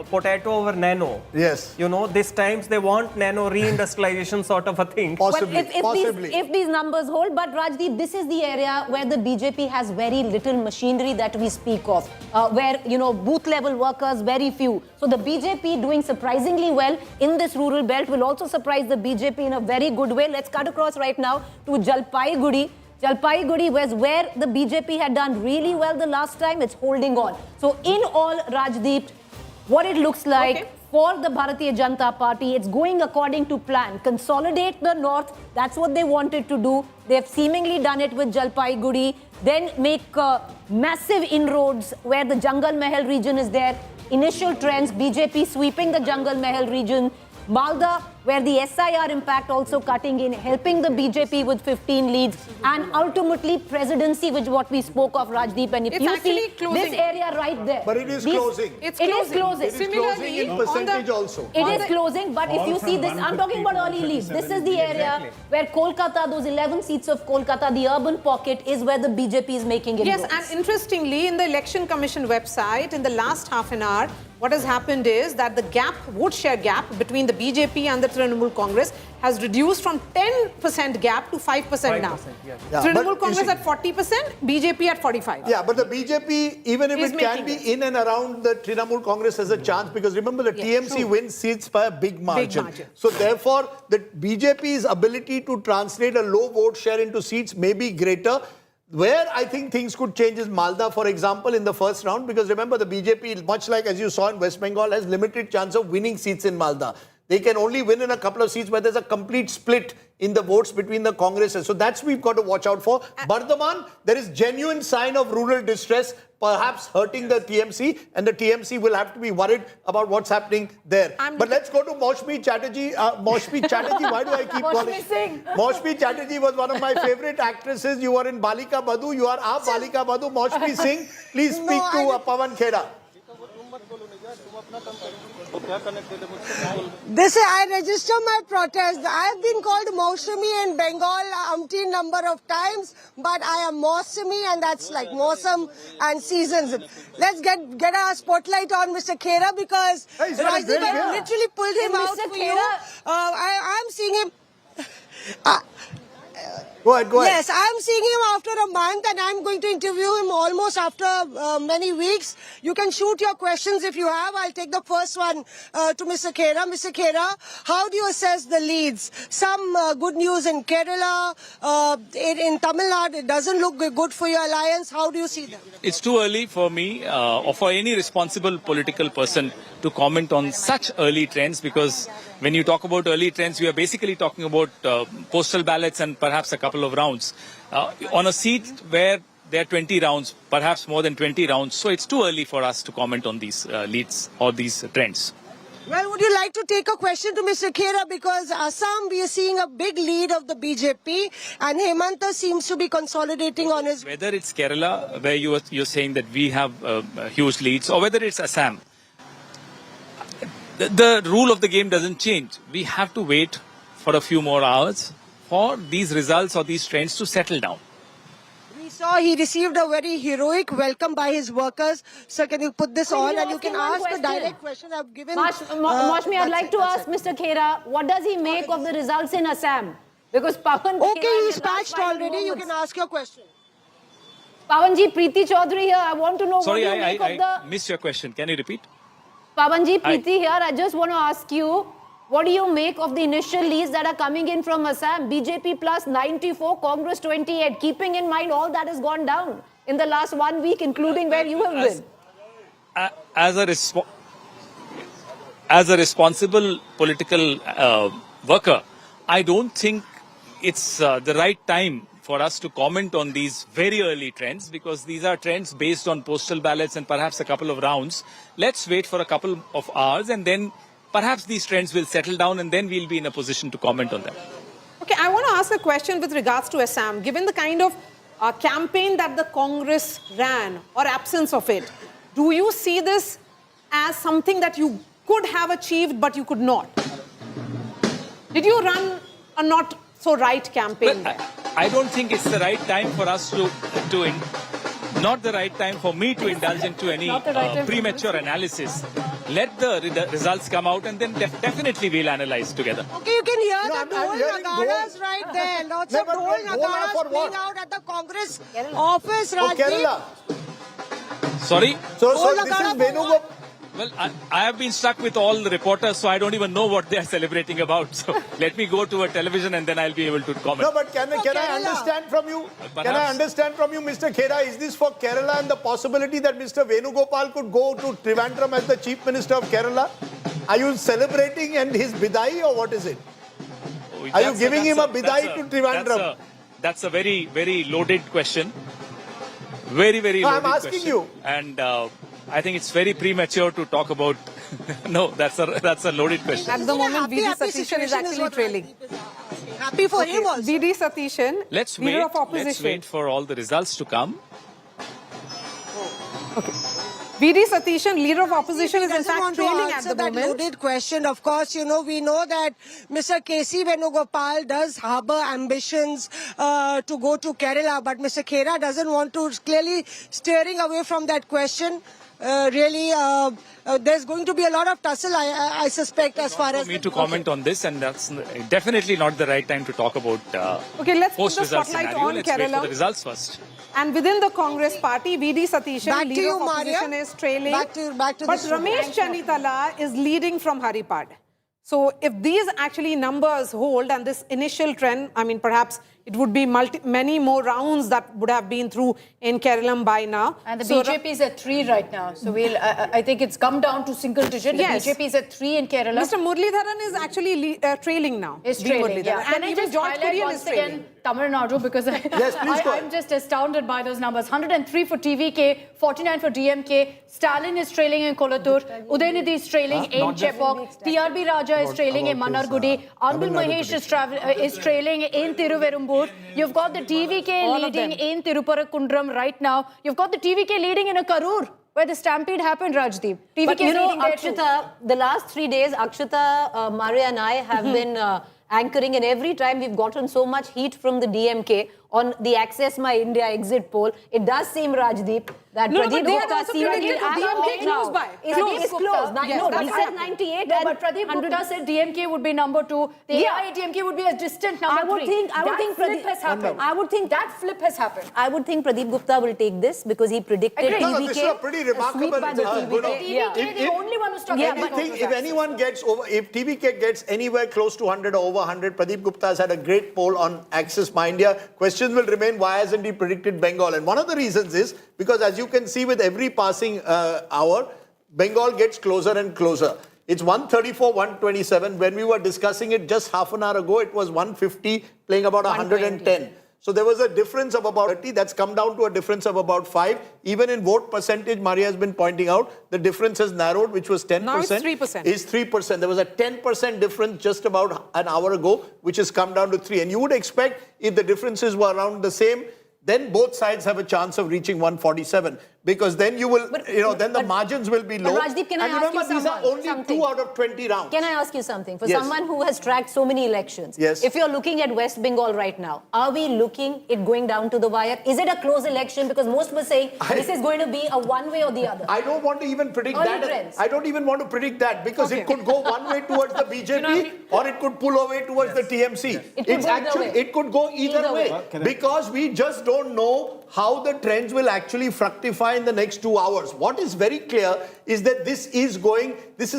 Speaker 18: potato over nano.
Speaker 1: Yes.
Speaker 18: You know, these times they want nano reindustrialization sort of a thing.
Speaker 1: Possibly,
Speaker 5: Well, if these numbers hold, but Rajdeep, this is the area where the BJP has very little machinery that we speak of, where, you know, booth level workers, very few. So the BJP doing surprisingly well in this rural belt will also surprise the BJP in a very good way. Let's cut across right now to Jalpaiguri. Jalpaiguri was where the BJP had done really well the last time. It's holding on. So in all, Rajdeep, what it looks like for the Bharatiya Janata Party, it's going according to plan. Consolidate the north, that's what they wanted to do. They've seemingly done it with Jalpaiguri. Then make massive inroads where the Jungle Mahal region is there. Initial trends, BJP sweeping the Jungle Mahal region. Malda, where the SIR impact also cutting in, helping the BJP with 15 leads, and ultimately presidency, which what we spoke of, Rajdeep. And if
Speaker 6: It's
Speaker 5: you
Speaker 6: actually
Speaker 5: see
Speaker 6: closing.
Speaker 5: this area right there,
Speaker 1: But it is closing.
Speaker 6: It's
Speaker 5: It is
Speaker 6: closing.
Speaker 5: closing.
Speaker 1: It is closing in percentage also.
Speaker 5: It is closing, but if you see this, I'm talking about early leads. This is the area where Kolkata, those 11 seats of Kolkata, the urban pocket, is where the BJP is making it.
Speaker 6: Yes, and interestingly, in the Election Commission website, in the last half an hour, what has happened is that the gap, vote share gap between the BJP and the Trinamool Congress has reduced from 10% gap to 5% now.
Speaker 1: Yeah,
Speaker 6: Trinamool
Speaker 1: but you
Speaker 6: Congress
Speaker 1: see-
Speaker 6: at 40%, BJP at 45%.
Speaker 1: Yeah, but the BJP, even if
Speaker 6: Is
Speaker 1: it can be
Speaker 6: making it.
Speaker 1: in and around the Trinamool Congress, has a chance, because remember the TMC
Speaker 6: true.
Speaker 1: wins seats by a big margin.
Speaker 6: margin.
Speaker 1: So therefore, the BJP's ability to translate a low vote share into seats may be greater. Where I think things could change is Malda, for example, in the first round, because remember the BJP, much like as you saw in West Bengal, has limited chance of winning seats in Malda. They can only win in a couple of seats where there's a complete split in the votes between the Congresses. So that's we've got to watch out for. Bardhaman, there is genuine sign of rural distress, perhaps hurting the TMC, and the TMC will have to be worried about what's happening there. But let's go to Maushmi Chatterjee. Maushmi Chatterjee, why do I keep calling?
Speaker 5: Maushmi Singh.
Speaker 1: Maushmi Chatterjee was one of my favorite actresses. You were in Balika Badhu. You are our Balika Badhu. Maushmi Singh, please speak to Pawan Khera.
Speaker 15: I register my protest. I have been called Maushami in Bengal umpteen number of times, but I am Mausami, and that's like Mausam and seasons. Let's get our spotlight on Mr. Khera, because Rajdeep has literally pulled him out for you. I'm seeing him.
Speaker 1: Go ahead.
Speaker 15: Yes, I'm seeing him after a month, and I'm going to interview him almost after many weeks. You can shoot your questions if you have. I'll take the first one to Mr. Khera. Mr. Khera, how do you assess the leads? Some good news in Kerala, in Tamil Nadu, it doesn't look good for your alliance. How do you see them?
Speaker 12: It's too early for me or for any responsible political person to comment on such early trends, because when you talk about early trends, we are basically talking about postal ballots and perhaps a couple of rounds. On a seat where there are 20 rounds, perhaps more than 20 rounds, so it's too early for us to comment on these leads or these trends.
Speaker 15: Well, would you like to take a question to Mr. Khera? Because Assam, we are seeing a big lead of the BJP, and Hemanta seems to be consolidating on his...
Speaker 12: Whether it's Kerala, where you're saying that we have huge leads, or whether it's Assam, the rule of the game doesn't change. We have to wait for a few more hours for these results or these trends to settle down.
Speaker 15: We saw he received a very heroic welcome by his workers. Sir, can you put this on, and you can ask a direct question I've given?
Speaker 5: Maushmi, I'd like to ask Mr. Khera, what does he make of the results in Assam? Because Pawan...
Speaker 15: Okay, he's patched already. You can ask your question.
Speaker 5: Pawanji, Preeti Chaudhary here. I want to know
Speaker 12: Sorry,
Speaker 5: what you make of
Speaker 12: I missed your question. Can you repeat?
Speaker 5: Pawanji, Preeti here. I just want to ask you, what do you make of the initial leads that are coming in from Assam? BJP plus 94, Congress 28. Keeping in mind all that has gone down in the last 1 week, including where you have been.
Speaker 12: As a responsible political worker, I don't think it's the right time for us to comment on these very early trends, because these are trends based on postal ballots and perhaps a couple of rounds. Let's wait for a couple of hours, and then perhaps these trends will settle down, and then we'll be in a position to comment on them.
Speaker 6: Okay, I want to ask a question with regards to Assam. Given the kind of campaign that the Congress ran, or absence of it, do you see this as something that you could have achieved but you could not? Did you run a not so right campaign?
Speaker 12: Well, I don't think it's the right time for us to not the right time for me to indulge into any premature analysis. Let the results come out and then definitely we'll analyze together.
Speaker 15: Okay, you can hear the Dhol Nagaras right there. Lots of Dhol Nagaras playing out at the Congress office, Rajdeep.
Speaker 12: Sorry?
Speaker 1: So this is Venugopal.
Speaker 12: Well, I have been stuck with all the reporters, so I don't even know what they are celebrating about. So let me go to a television and then I'll be able to comment.
Speaker 1: No, but can I understand from you? Can I understand from you, Mr. Khera, is this for Kerala and the possibility that Mr. Venugopal could go to Trivandrum as the Chief Minister of Kerala? Are you celebrating and his bidai or what is it? Are you giving him a bidai to Trivandrum?
Speaker 12: That's a very, very loaded question. Very, very loaded question.
Speaker 1: I'm asking you.
Speaker 12: And I think it's very premature to talk about. No, that's a loaded question.
Speaker 6: At the moment, V.D. Satishan is actually trailing.
Speaker 15: Happy for him also.
Speaker 6: V.D. Satishan,
Speaker 12: Let's
Speaker 6: leader of opposition.
Speaker 12: Let's wait for all the results to come.
Speaker 6: Okay. V.D. Satishan, leader of opposition, is in fact trailing at the moment.
Speaker 15: That loaded question. Of course, you know, we know that Mr. K.C. Venugopal does harbor ambitions to go to Kerala, but Mr. Khera doesn't want to, clearly steering away from that question. There's going to be a lot of tussle, I suspect, as far as...
Speaker 12: For me to comment on this, and that's definitely not the right time to talk about
Speaker 6: okay, let's put the
Speaker 12: post-result
Speaker 6: spotlight
Speaker 12: scenario.
Speaker 6: on
Speaker 12: Let's wait
Speaker 6: Kerala.
Speaker 12: for the results first.
Speaker 6: And within the Congress party, V.D. Satishan, leader of opposition, is trailing.
Speaker 15: Back to
Speaker 6: but Ramesh Channitala is leading from Haripad. So if these actually numbers hold and this initial trend, I mean, perhaps it would be many more rounds that would have been through in Keralam by now.
Speaker 7: And the BJP is at 3 right now. So I think it's come down to single digit.
Speaker 6: Yes.
Speaker 7: The BJP is at 3 in Kerala.
Speaker 6: Mr. Muralidharan is actually trailing now.
Speaker 7: Is trailing, yeah.
Speaker 6: And
Speaker 7: Can
Speaker 6: even
Speaker 7: I just
Speaker 6: George
Speaker 7: highlight
Speaker 6: Kurian
Speaker 7: once
Speaker 6: is trailing.
Speaker 7: again Tamil Nadu, because I'm just astounded by those numbers. 103 for TVK, 49 for DMK. Stalin is trailing in Kolathur. Udayanidhi is trailing in Cheppok. TRB Raja is trailing in Manargudi. Anbil Mahesh is trailing in Thiruverumbur. You've got the TVK leading in Tirupparakundram right now. You've got the TVK leading in a Karur, where the stampede happened, Rajdeep. TVK
Speaker 5: but you know,
Speaker 7: leading there
Speaker 5: Akshita, the last 3 days, Akshita, Maria and I have been anchoring, and every time we've gotten so much heat from the DMK on the Access My India exit poll. It does seem, Rajdeep, that Pradeep Gupta seemingly
Speaker 6: DMK close by.
Speaker 5: It's close. He said 98.
Speaker 7: No, but Pradeep Gupta said DMK would be number 2. The AIADMK would be a distant number 3.
Speaker 5: I would think
Speaker 7: flip has happened.
Speaker 5: I would think
Speaker 7: that flip has happened.
Speaker 5: I would think Pradeep Gupta will take this because he predicted TVK.
Speaker 1: This is a pretty remarkable
Speaker 7: TVK, the only one who's talking about
Speaker 1: if anyone gets over, if TVK gets anywhere close to 100 or over 100, Pradeep Gupta has had a great poll on Access My India. Questions will remain, why hasn't he predicted Bengal? And one of the reasons is because, as you can see, with every passing hour, Bengal gets closer and closer. It's 134, 127. When we were discussing it just half an hour ago, it was 150, playing about 110. So there was a difference of about 30. That's come down to a difference of about 5. Even in vote percentage, Maria has been pointing out, the difference has narrowed, which was 10%.
Speaker 6: Now it's 3%.
Speaker 1: Is 3%. There was a 10% difference just about an hour ago, which has come down to 3. And you would expect, if the differences were around the same, then both sides have a chance of reaching 147. Because then you will, then the margins will be low.
Speaker 5: Rajdeep, can
Speaker 1: and
Speaker 5: I
Speaker 1: remember,
Speaker 5: ask you
Speaker 1: these are only 2 out of 20 rounds.
Speaker 5: Can I ask you something? For
Speaker 1: Yes.
Speaker 5: someone who has tracked so many elections,
Speaker 1: yes.
Speaker 5: If you're looking at West Bengal right now, are we looking it going down to the wire? Is it a close election? Because most were saying this is going to be a one way or the other.
Speaker 1: I don't want to even predict
Speaker 5: Early
Speaker 1: that.
Speaker 5: trends.
Speaker 1: I don't even want to predict that because it could go one way towards the BJP or it could pull away towards the TMC. It could go either way. Because we just don't know how the trends will actually fructify in the next 2 hours. What is very clear is that this is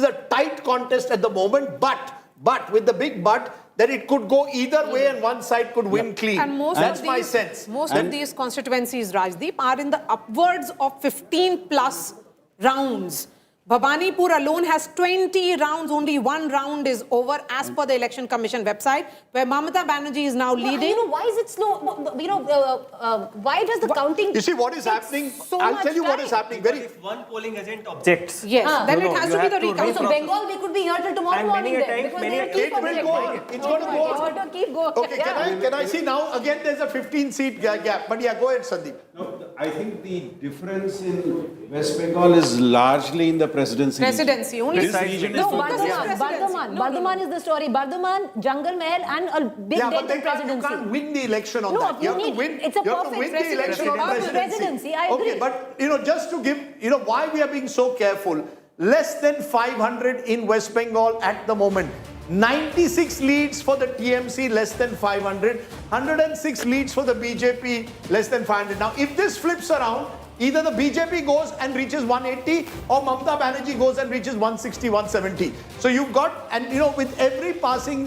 Speaker 1: a tight contest at the moment, but with the big but, that it could go either way and one side could win clean.
Speaker 6: And
Speaker 1: That's my sense.
Speaker 6: Most of these constituencies, Rajdeep, are in the upwards of 15 plus rounds. Bhabanipur alone has 20 rounds. Only one round is over as per the Election Commission website, where Mamata Banerjee is now leading.
Speaker 5: You know, why is it slow? Why does the counting...
Speaker 1: You see what is happening? I'll tell you what is happening.
Speaker 18: If one polling agent objects.
Speaker 6: Yes, then it has to be the recount.
Speaker 5: So Bengal, we could be here till tomorrow morning then. Because they will keep
Speaker 1: It will go on. It's going to go on.
Speaker 5: Keep going.
Speaker 1: Okay, can I see now? Again, there's a 15-seat gap. But yeah, go ahead, Sandeep.
Speaker 8: No, I think the difference in West Bengal is largely in the presidency.
Speaker 6: Only
Speaker 8: this region
Speaker 5: No,
Speaker 8: is
Speaker 5: Bardhaman is the story. Bardhaman, Jungle Mahal and a big dent in presidency.
Speaker 1: You can't win the election on that.
Speaker 5: You have to win. It's a perfect
Speaker 1: the election on
Speaker 5: presidency. I agree.
Speaker 1: Okay, but just to give, why we are being so careful, less than 500 in West Bengal at the moment. 96 leads for the TMC, less than 500. 106 leads for the BJP, less than 500. Now, if this flips around, either the BJP goes and reaches 180 or Mamata Banerjee goes and reaches 160, 170. So you've got, and with every passing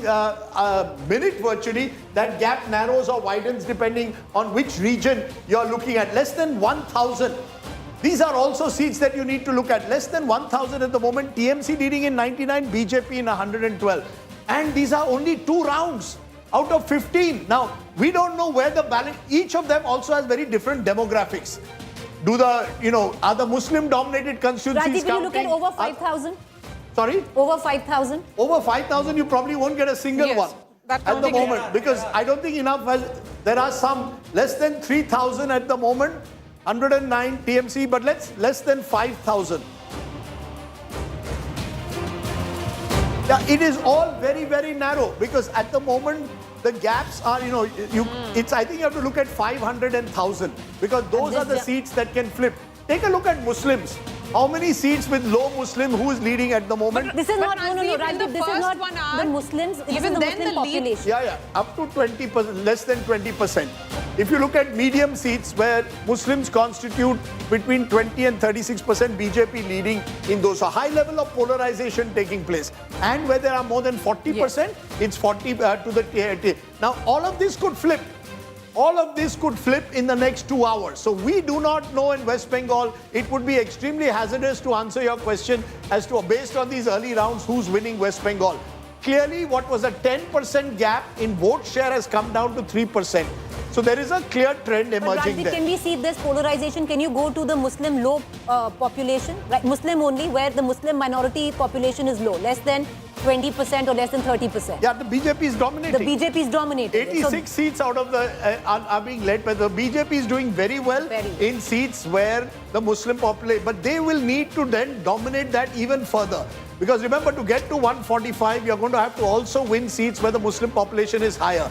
Speaker 1: minute virtually, that gap narrows or widens depending on which region you're looking at. Less than 1,000. These are also seats that you need to look at. Less than 1,000 at the moment. TMC leading in 99, BJP in 112. And these are only 2 rounds out of 15. Now, we don't know where the ballot, each of them also has very different demographics. Are the Muslim-dominated constituencies
Speaker 5: Rajiv, will you look at over 5,000?
Speaker 1: Sorry?
Speaker 5: Over 5,000?
Speaker 1: Over 5,000, you probably won't get a single one at the moment. Because I don't think enough, there are some less than 3,000 at the moment. 109 TMC, but less than 5,000. Yeah, it is all very, very narrow because at the moment the gaps are, it's. I think you have to look at 500 and 1,000 because those are the seats that can flip. Take a look at Muslims. How many seats with low Muslim who is leading at the moment?
Speaker 5: This is not, Rajiv, this is not the Muslims, this is the Muslim population.
Speaker 1: Yeah, up to 20%, less than 20%. If you look at medium seats where Muslims constitute between 20 and 36%, BJP leading in those. So high level of polarization taking place. And where there are more than 40%, it's 40 to the... Now, all of this could flip. All of this could flip in the next 2 hours. So we do not know in West Bengal. It would be extremely hazardous to answer your question as to, based on these early rounds, who's winning West Bengal. Clearly, what was a 10% gap in vote share has come down to 3%. So there is a clear trend emerging there.
Speaker 5: Can we see this polarization? Can you go to the Muslim low population, right? Muslim only, where the Muslim minority population is low, less than 20% or less than 30%.
Speaker 1: Yeah, the BJP is dominating.
Speaker 5: The BJP is dominating.
Speaker 1: 86 seats out of the are being led by the BJP is doing very well in seats where the Muslim population, but they will need to then dominate that even further. Because remember, to get to 145, you're going to have to also win seats where the Muslim population is higher.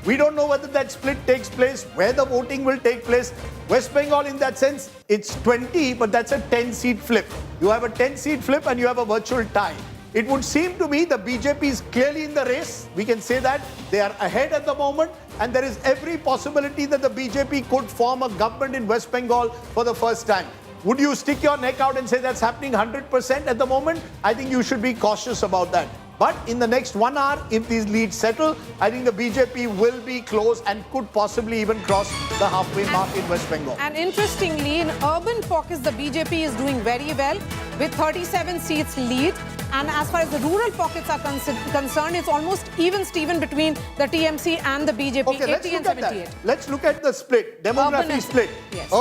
Speaker 1: We don't know whether that split takes place, where the voting will take place. West Bengal, in that sense, it's 20, but that's a 10-seat flip. You have a 10-seat flip and you have a virtual tie. It would seem to me the BJP is clearly in the race. We can say that. They are ahead at the moment. And there is every possibility that the BJP could form a government in West Bengal for the first time. Would you stick your neck out and say that's happening 100% at the moment? I think you should be cautious about that. But in the next 1 hour, if these leads settle, I think the BJP will be close and could possibly even cross the halfway mark in West Bengal.
Speaker 6: And interestingly, in urban pockets, the BJP is doing very well with 37 seats lead. And as far as the rural pockets are concerned, it's almost even Steven between the TMC and the BJP,
Speaker 1: okay,
Speaker 6: 80 and 78.
Speaker 1: Let's look at the split, demography split.
Speaker 6: Yes.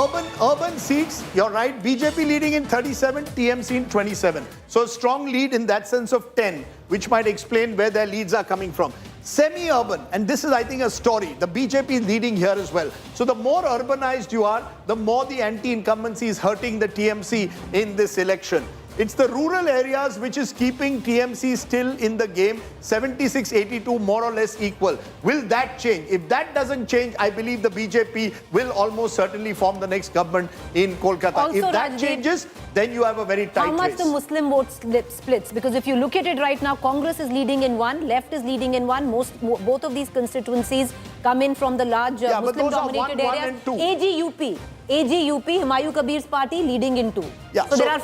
Speaker 1: Urban seats, you're right, BJP leading in 37, TMC in 27. So a strong lead in that sense of 10, which might explain where their leads are coming from. Semi-urban, and this is, I think, a story. The BJP is leading here as well. So the more urbanized you are, the more the anti-incumbency is hurting the TMC in this election. It's the rural areas which is keeping TMC still in the game, 76-82, more or less equal. Will that change? If that doesn't change, I believe the BJP will almost certainly form the next government in Kolkata.
Speaker 5: Also,
Speaker 1: if that changes, then you have a very tight race.
Speaker 5: How much the Muslim vote splits? Because if you look at it right now, Congress is leading in one, left is leading in one. Both of these constituencies come in from the large Muslim-dominated areas. AGUP, Humayun Kabir's party leading in 2.
Speaker 1: Yeah,
Speaker 5: so there are...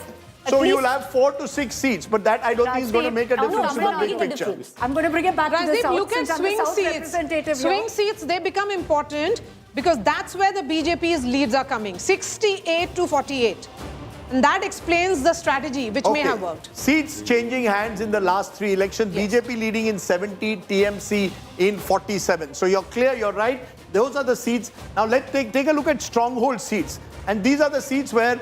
Speaker 1: So you will have 4 to 6 seats, but that I don't think is going to make a difference in the big picture.
Speaker 7: I'm going to bring it back to the South.
Speaker 6: Look at swing seats. Swing seats, they become important because that's where the BJP's leads are coming. 68 to 48. And that explains the strategy which may have worked.
Speaker 1: Seats changing hands in the last 3 elections. Yes. BJP leading in 70, TMC in 47. So you're clear, you're right. Those are the seats. Now let's take a look at stronghold seats. And these are the seats where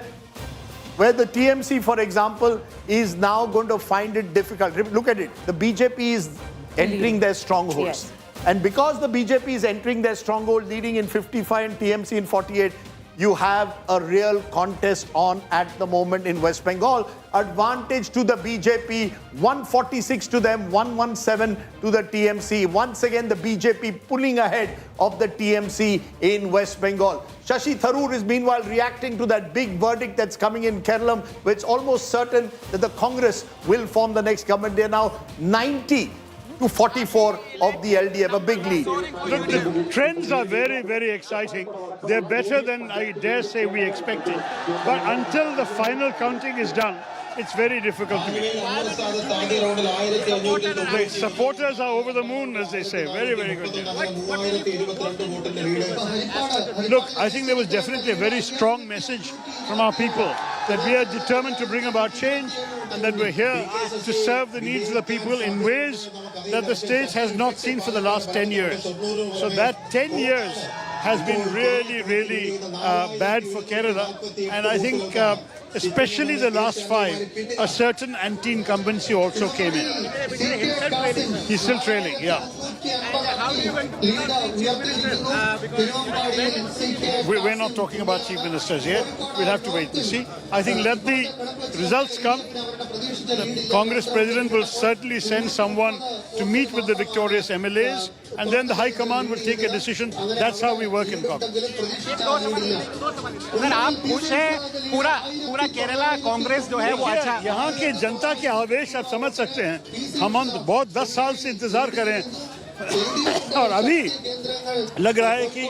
Speaker 1: the TMC, for example, is now going to find it difficult. Look at it. The BJP is entering their strongholds.
Speaker 5: Yes.
Speaker 1: And because the BJP is entering their stronghold, leading in 55 and TMC in 48, you have a real contest on at the moment in West Bengal. Advantage to the BJP, 146 to them, 117 to the TMC. Once again, the BJP pulling ahead of the TMC in West Bengal. Shashi Tharoor is meanwhile reacting to that big verdict that's coming in Keralam, where it's almost certain that the Congress will form the next government. They're now 90 to 44 of the LDF, a big lead.
Speaker 19: Look, the trends are very, very exciting. They're better than I dare say we expected. But until the final counting is done, it's very difficult to be. The supporters are over the moon, as they say. Very, very good. Look, I think there was definitely a very strong message from our people that we are determined to bring about change and that we're here to serve the needs of the people in ways that the state has not seen for the last 10 years. So that 10 years has been really, really bad for Kerala. And I think especially the last 5, a certain anti-incumbency also came in. He's still trailing, yeah. We're not talking about chief ministers yet. We'll have to wait and see. I think let the results come. The Congress president will certainly send someone to meet with the victorious MLAs, and then the High Command will take a decision. That's how we work in Congress.
Speaker 21: Kerala Congress जो है वो अच्छा यहाँ के जनता के आवेश आप समझ सकते हैं हम बहुत 10 साल से इंतजार करें और अभी लग रहा है कि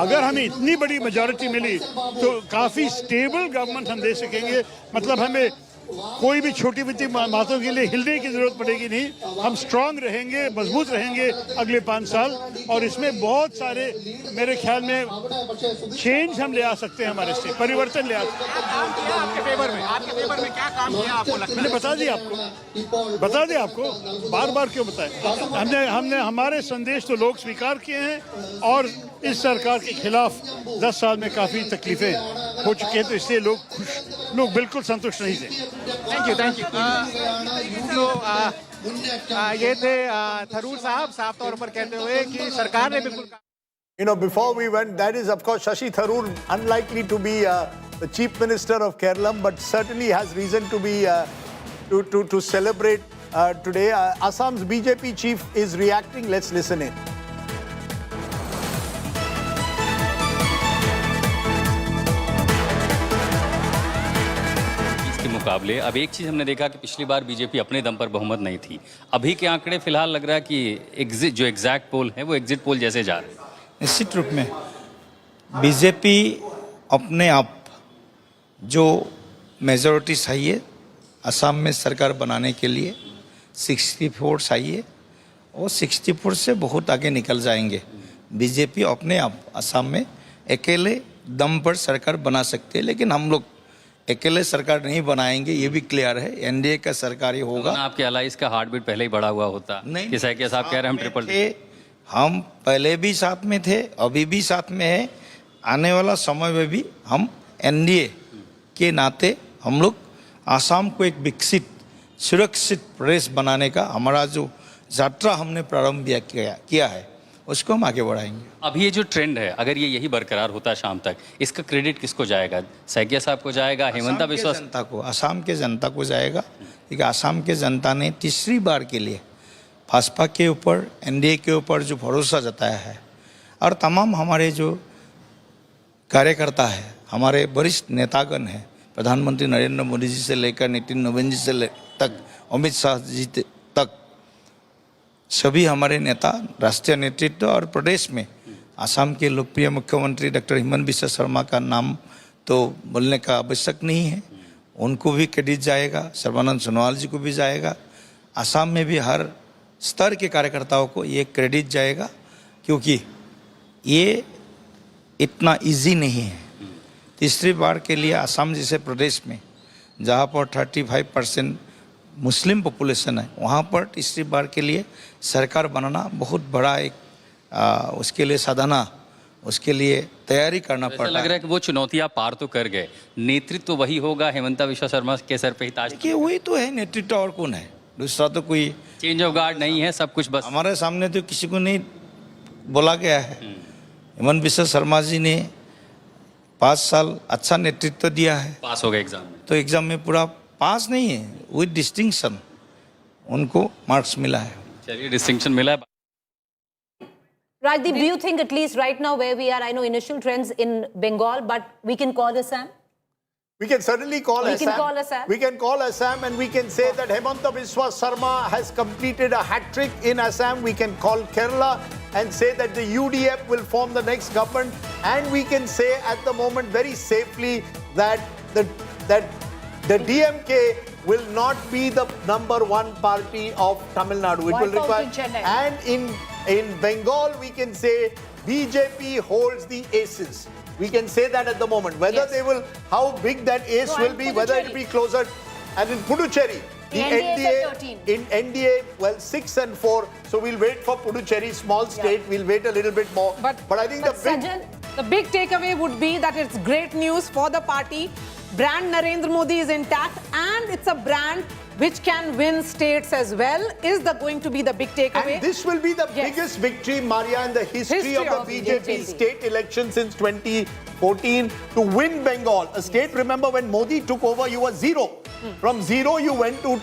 Speaker 21: अगर हमें इतनी बड़ी मेजॉरिटी मिली तो काफी स्टेबल गवर्नमेंट हम दे सकेंगे मतलब हमें कोई भी छोटी मोटी बातों के लिए हिलने की जरूरत पड़ेगी नहीं हम स्ट्रांग रहेंगे मजबूत रहेंगे अगले 5 साल और इसमें बहुत सारे मेरे ख्याल में चेंज हम ले आ सकते हैं हमारे से परिवर्तन ले आ सकते हैं आपके फेवर में क्या काम किया आपको लगता है मैंने बता दिया आपको बार-बार क्यों बताएं हमने हमारे संदेश तो लोग स्वीकार किए हैं और इस सरकार के खिलाफ 10 साल में काफी तकलीफें हो चुकी हैं तो इसलिए लोग बिल्कुल संतुष्ट नहीं थे थैंक यू ये थे थरूर साहब साफ तौर पर कहते हुए कि सरकार ने बिल्कुल
Speaker 1: You know, before we went, that is of course Shashi Tharoor, unlikely to be the chief minister of Keralam, but certainly has reason to be to celebrate today. Assam's BJP chief is reacting. Let's listen in.
Speaker 22: मुकाबले अब एक चीज़ हमने देखा कि पिछली बार BJP अपने दम पर बहुमत नहीं थी अभी के आंकड़े फिलहाल लग रहा है कि जो एग्जैक्ट पोल है वो एग्जिट पोल जैसे जा रहे हैं
Speaker 23: निश्चित रूप में बीजेपी अपने आप जो मेजॉरिटी चाहिए असम में सरकार बनाने के लिए 64 चाहिए और 64 से बहुत आगे निकल जाएंगे बीजेपी अपने आप असम में अकेले दम पर सरकार बना सकते हैं लेकिन हम लोग अकेले सरकार नहीं बनाएंगे ये भी क्लियर है एनडीए का सरकार ही होगा
Speaker 22: आपके अलाइंस का हार्ट बीट पहले ही बढ़ा हुआ होता नहीं कि साहब कह रहे हैं हम ट्रिपल
Speaker 23: हम पहले भी साथ में थे अभी भी साथ में है आने वाला समय में भी हम एनडीए के नाते हम लोग आसाम को एक विकसित सुरक्षित प्रदेश बनाने का हमारा जो यात्रा हमने प्रारंभ किया है उसको हम आगे बढ़ाएंगे
Speaker 22: अभी ये जो ट्रेंड है अगर ये यही बरकरार होता है शाम तक इसका क्रेडिट किसको जाएगा सैकिया साहब को जाएगा हेमंता बिस्वा
Speaker 23: जनता को आसाम के जनता को जाएगा क्योंकि आसाम के जनता ने तीसरी बार के लिए भाजपा के ऊपर एनडीए के ऊपर जो भरोसा जताया है और तमाम हमारे जो कार्यकर्ता है हमारे वरिष्ठ नेतागण हैं प्रधानमंत्री नरेंद्र मोदी जी से लेकर नितिन नवीन जी से तक अमित शाह जी तक सभी हमारे नेता राष्ट्रीय नेतृत्व और प्रदेश में आसाम के लोकप्रिय मुख्यमंत्री डॉक्टर हिमंत बिस्वा शर्मा का नाम तो बोलने का आवश्यक नहीं है उनको भी क्रेडिट जाएगा सर्बानंद सोनोवाल जी को भी जाएगा आसाम में भी हर स्तर के कार्यकर्ताओं को ये क्रेडिट जाएगा क्योंकि ये इतना इजी नहीं है तीसरी बार के लिए असम जैसे प्रदेश में जहाँ पर 35% मुस्लिम पॉपुलेशन है, वहाँ पर तीसरी बार के लिए सरकार बनाना बहुत बड़ा एक उसके लिए साधना, उसके लिए तैयारी करना पड़ता है।
Speaker 22: लग रहा है कि वो चुनौतियां पार तो कर गए, नेतृत्व तो वही होगा, हेमंता विश्वा शर्मा के सर पे ही ताज।
Speaker 23: देखिए वही तो है नेतृत्व, और कौन है दूसरा? तो कोई
Speaker 22: चेंज ऑफ गार्ड नहीं है, सब कुछ बस
Speaker 23: हमारे सामने तो किसी को नहीं बोला गया है। हेमंत विश्वा शर्मा जी ने 5 साल अच्छा नेतृत्व दिया है,
Speaker 22: पास हो गए एग्जाम में।
Speaker 23: तो एग्जाम में पूरा पास नहीं है, विद डिस्टिंक्शन उनको मार्क्स मिला है।
Speaker 22: चलिए डिस्टिंक्शन मिला है।
Speaker 5: Rajdeep, do you think at least right now where we are, I know initial trends in Bengal, but we can call Assam?
Speaker 1: We can certainly call Assam.
Speaker 5: We can call Assam.
Speaker 1: We can call Assam and we can say that Hemanta Biswa Sarma has completed a hat-trick in Assam. We can call Kerala and say that the UDF will form the next government. And we can say at the moment very safely that the DMK will not be the #1 party of Tamil Nadu. It will require.
Speaker 7: Chennai.
Speaker 1: And in Bengal, we can say BJP holds the aces. We can say that at the moment. Whether they will, how big that ace will be, whether it will be closer. And in Puducherry, the NDA, well, 6 and 4. So we'll wait for Puducherry, small state. We'll wait a little bit more. But I think
Speaker 6: the big takeaway would be that it's great news for the party. Brand Narendra Modi is intact, and it's a brand which can win states as well. Is going to be the big takeaway?
Speaker 1: And this will be the biggest victory, Maria, in the history of the BJP state election since 2014 to win Bengal. A state, remember, when Modi took over, you were 0. From 0, you went to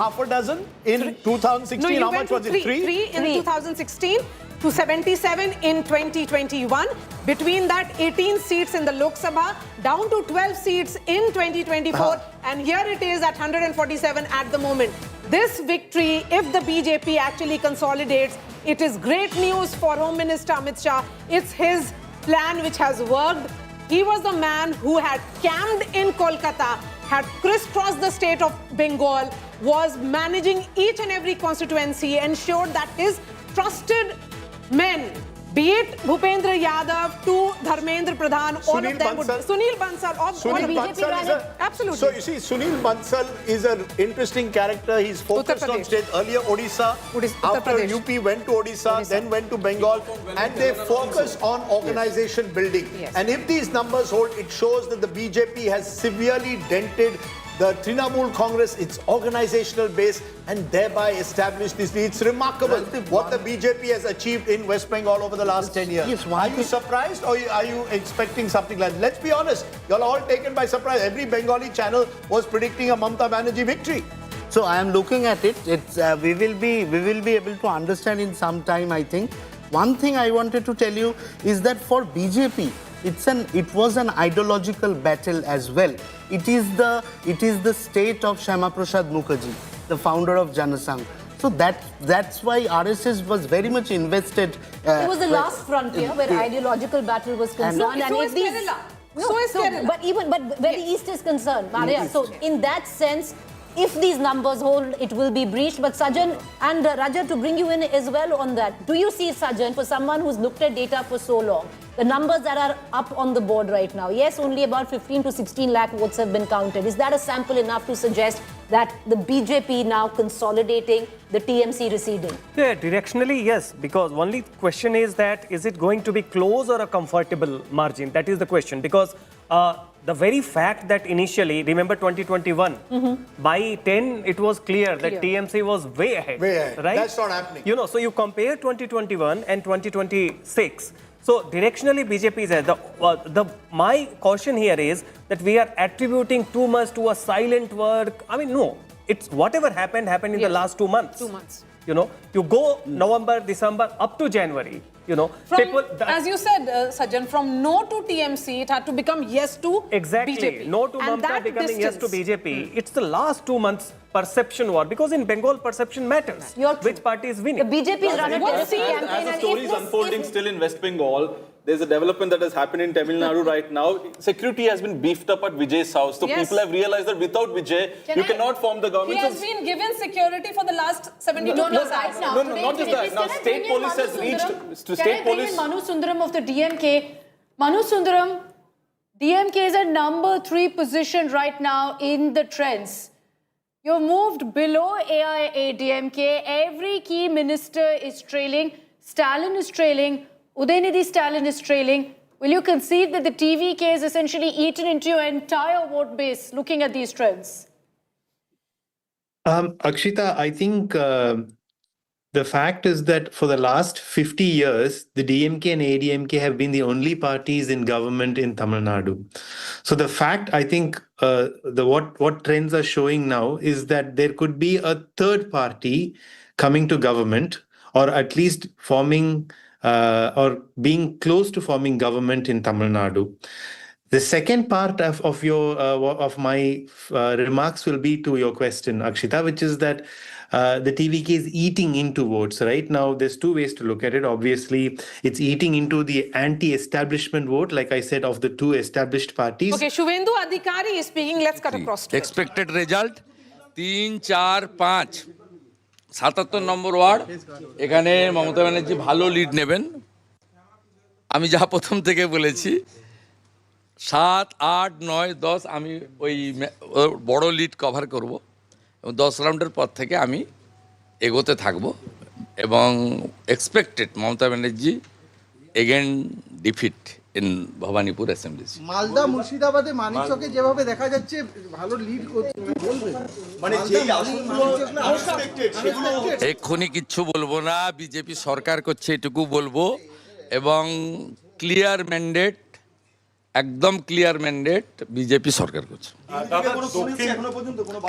Speaker 1: half a dozen in 2016.
Speaker 6: No, you
Speaker 1: how
Speaker 6: went
Speaker 1: much was
Speaker 6: to
Speaker 1: it?
Speaker 6: 3 in 2016 to 77 in 2021. Between that, 18 seats in the Lok Sabha, down to 12 seats in 2024. And here it is at 147 at the moment. This victory, if the BJP actually consolidates, it is great news for Home Minister Amit Shah. It's his plan which has worked. He was the man who had camped in Kolkata, had crisscrossed the state of Bengal, was managing each and every constituency, ensured that his trusted men, be it Bhupendra Yadav to Dharmendra Pradhan, all of them would... Sunil Bansal, all BJP ran it. Absolutely.
Speaker 1: So you see, Sunil Bansal is an interesting character. He's focused on state. Earlier Odisha, after UP went to Odisha, then went to Bengal, and they focus on organization building. And if these numbers hold, it shows that the BJP has severely dented the Trinamool Congress, its organizational base, and thereby established this. It's remarkable what the BJP has achieved in West Bengal over the last 10 years.
Speaker 4: Yes,
Speaker 1: are you surprised, or are you expecting something like that? Let's be honest, you're all taken by surprise. Every Bengali channel was predicting a Mamata Banerjee victory.
Speaker 4: So I am looking at it. It's we will be able to understand in some time, I think. One thing I wanted to tell you is that for BJP, it was an ideological battle as well. It is the state of Shyama Prasad Mukherjee, the founder of Janasangh. So that's why RSS was very much invested.
Speaker 5: It was the last frontier where ideological battle was concerned.
Speaker 6: So is Kerala. So is Kerala.
Speaker 5: But where the East is concerned, Maria. So in that sense, if these numbers hold, it will be breached. But Sajan and Raja, to bring you in as well on that, do you see, Sajan, for someone who's looked at data for so long, the numbers that are up on the board right now, yes, only about 15 to 16 lakh votes have been counted. Is that a sample enough to suggest that the BJP now consolidating, the TMC receding?
Speaker 18: Yeah, directionally, yes, because only question is that is it going to be close or a comfortable margin? That is the question, because the very fact that initially, remember 2021, by 10, it was clear that TMC was way ahead. Right?
Speaker 1: That's not happening.
Speaker 18: You know, so you compare 2021 and 2026. So directionally, BJP is ahead. My caution here is that we are attributing too much to a silent work. I mean, no. It's whatever happened in the last 2 months.
Speaker 6: 2 months.
Speaker 18: You know, you go November, December, up to January. You know,
Speaker 6: as you said, Sajan, from no to TMC, it had to become yes to BJP.
Speaker 18: No to Mamata becoming yes to BJP. It's the last 2 months perception war, because in Bengal, perception matters. Which party is winning?
Speaker 5: The BJP is running a campaign.
Speaker 2: As the story is unfolding still in West Bengal, there's a development that has happened in Tamil Nadu right now. Security has been beefed up at Vijay's house. So people have realized that without Vijay, you cannot form the government.
Speaker 6: He has been given security for the last 72
Speaker 2: hours. No, not just that. Now, state police has reached...
Speaker 7: Can I bring in Manu Sundaram of the DMK? Manu Sundaram, DMK is at number 3 position right now in the trends. You've moved below AIADMK. Every key minister is trailing. Stalin is trailing. Udaynidhi Stalin is trailing. Will you concede that the TVK is essentially eaten into your entire vote base looking at these trends?
Speaker 3: Akshita, I think the fact is that for the last 50 years, the DMK and AIADMK have been the only parties in government in Tamil Nadu. So the fact, I think, what trends are showing now is that there could be a third party coming to government, or at least forming or being close to forming government in Tamil Nadu. The second part of my remarks will be to your question, Akshita, which is that the TVK is eating into votes. Right now, there's two ways to look at it. Obviously, it's eating into the anti-establishment vote, like I said, of the two established parties.
Speaker 6: Okay, Shuvendu Adhikari is speaking. Let's cut across to it.
Speaker 10: Expected result 3, 4, 5 77 number word এখানে মমতা ব্যানার্জি ভালো lead নেবেন আমি যা প্রথম থেকে বলেছি 7, 8, 9, 10 আমি ওই বড় লিড কভার করব এবং 10 রাউন্ডের পর থেকে আমি এগোতে থাকব এবং expected Mamata Banerjee again defeat in Bhabanipur assembly
Speaker 16: Malda মুর্শিদাবাদে মানিকচকে যেভাবে দেখা যাচ্ছে ভালো লিড করতে বলবেন মানে যেই আসনগুলো আনএক্সপেক্টেড সেগুলো
Speaker 10: এক্ষুনি কিচ্ছু বলবো না বিজেপি সরকার করছে এটুকু বলবো এবং ক্লিয়ার ম্যান্ডেট একদম ক্লিয়ার ম্যান্ডেট বিজেপি সরকার করছে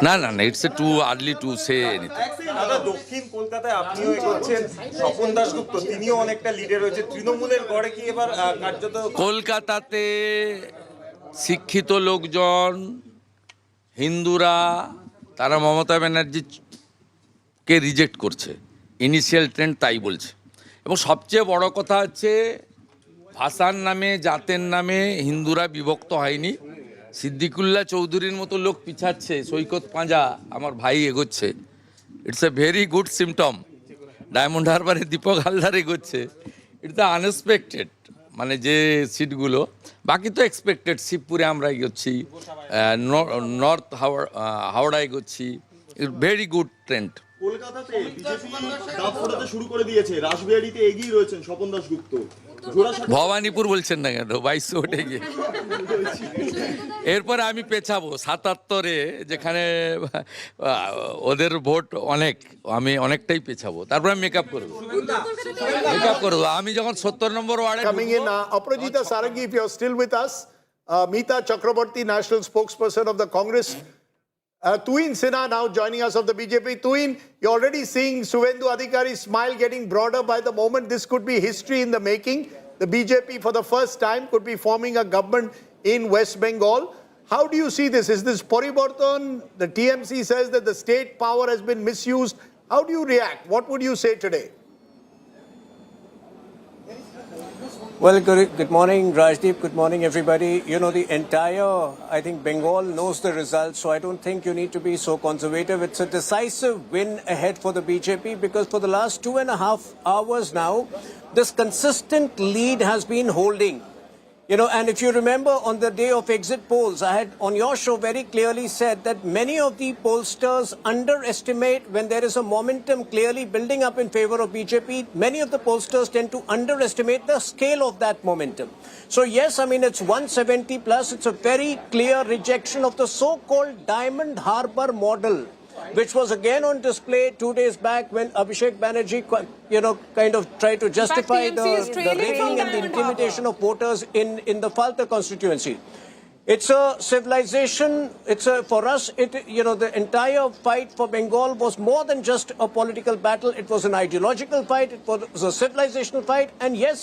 Speaker 10: না না না it's too early to say anything
Speaker 17: দাদা দক্ষিণ কলকাতায় আপনিও এগোচ্ছেন স্বপন দাশগুপ্ত তিনিও অনেকটা লিডে রয়েছে তৃণমূলের গড়ে কি এবার কার্যত
Speaker 10: কলকাতাতে শিক্ষিত লোকজন হিন্দুরা তারা মমতা ব্যানার্জিকে রিজেক্ট করছে ইনিশিয়াল ট্রেন্ড তাই বলছে এবং সবচেয়ে বড় কথা হচ্ছে ভাষার নামে জাতের নামে হিন্দুরা বিভক্ত হয়নি সিদ্দিকুল্লাহ চৌধুরীর মতো লোক পিছাচ্ছে সৈকত পাঁজা আমার ভাই এগোচ্ছে it's a very good symptom Diamond হারবারে দীপক হালদার এগোচ্ছে ইটস আনএক্সপেক্টেড মানে যে সিটগুলো বাকি তো এক্সপেক্টেড শিবপুরে আমরা এগোচ্ছি নর্থ হাওড়া এগোচ্ছি ভেরি গুড ট্রেন্ড
Speaker 21: কলকাতাতে বিজেপি দাঁত ফোটাতে শুরু করে দিয়েছে রাসবিহারীতে এগিয়ে রয়েছেন স্বপন দাশগুপ্ত
Speaker 10: ভবানীপুর বলছেন না কেন 2200 ওঠে গিয়ে এরপরে আমি পেছাবো 77-এ যেখানে ওদের ভোট অনেক আমি অনেকটাই পেছাবো তারপর আমি মেকআপ করবো আমি যখন 70 নম্বর ওয়ার্ডে
Speaker 1: coming in Aparajita Sarangi, if you're still with us, Meeta Chakraborty, national spokesperson of the Congress, Tuin Sinha now joining us of the BJP. Tuin, you're already seeing Suvendu Adhikari's smile getting broader by the moment. This could be history in the making. The BJP for the first time could be forming a government in West Bengal. How do you see this? Is this Poriborton? The TMC says that the state power has been misused. How do you react? What would you say today?
Speaker 20: Well, good morning, Rajdeep. Good morning, everybody. You know, the entire, I think, Bengal knows the results, so I don't think you need to be so conservative. It's a decisive win ahead for the BJP because for the last 2.5 hours now, this consistent lead has been holding. You know, and if you remember on the day of exit polls, I had on your show very clearly said that many of the pollsters underestimate when there is a momentum clearly building up in favor of BJP. Many of the pollsters tend to underestimate the scale of that momentum. So yes, I mean, it's 170 plus. It's a very clear rejection of the so-called Diamond Harbour model, which was again on display 2 days back when Abhishek Banerjee, you know, kind of tried to justify the raiding and the intimidation of voters in the Falta constituency. It's a civilization. For us, you know, the entire fight for Bengal was more than just a political battle. It was an ideological fight. It was a civilizational fight. And yes,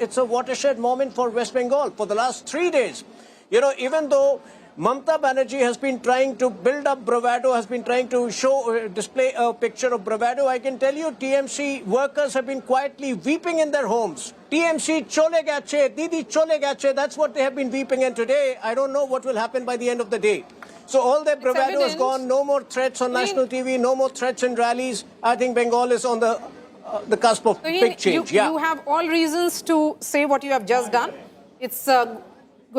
Speaker 20: it's a watershed moment for West Bengal for the last 3 days. You know, even though Mamata Banerjee has been trying to build up bravado, has been trying to display a picture of bravado. I can tell you TMC workers have been quietly weeping in their homes. TMC chole gache, didi chole gache, that's what they have been weeping. And today, I don't know what will happen by the end of the day. So all their bravado is gone, no more threats on national TV, no more threats in rallies. I think Bengal is on the cusp of big change.
Speaker 6: You have all reasons to say what you have just done. It's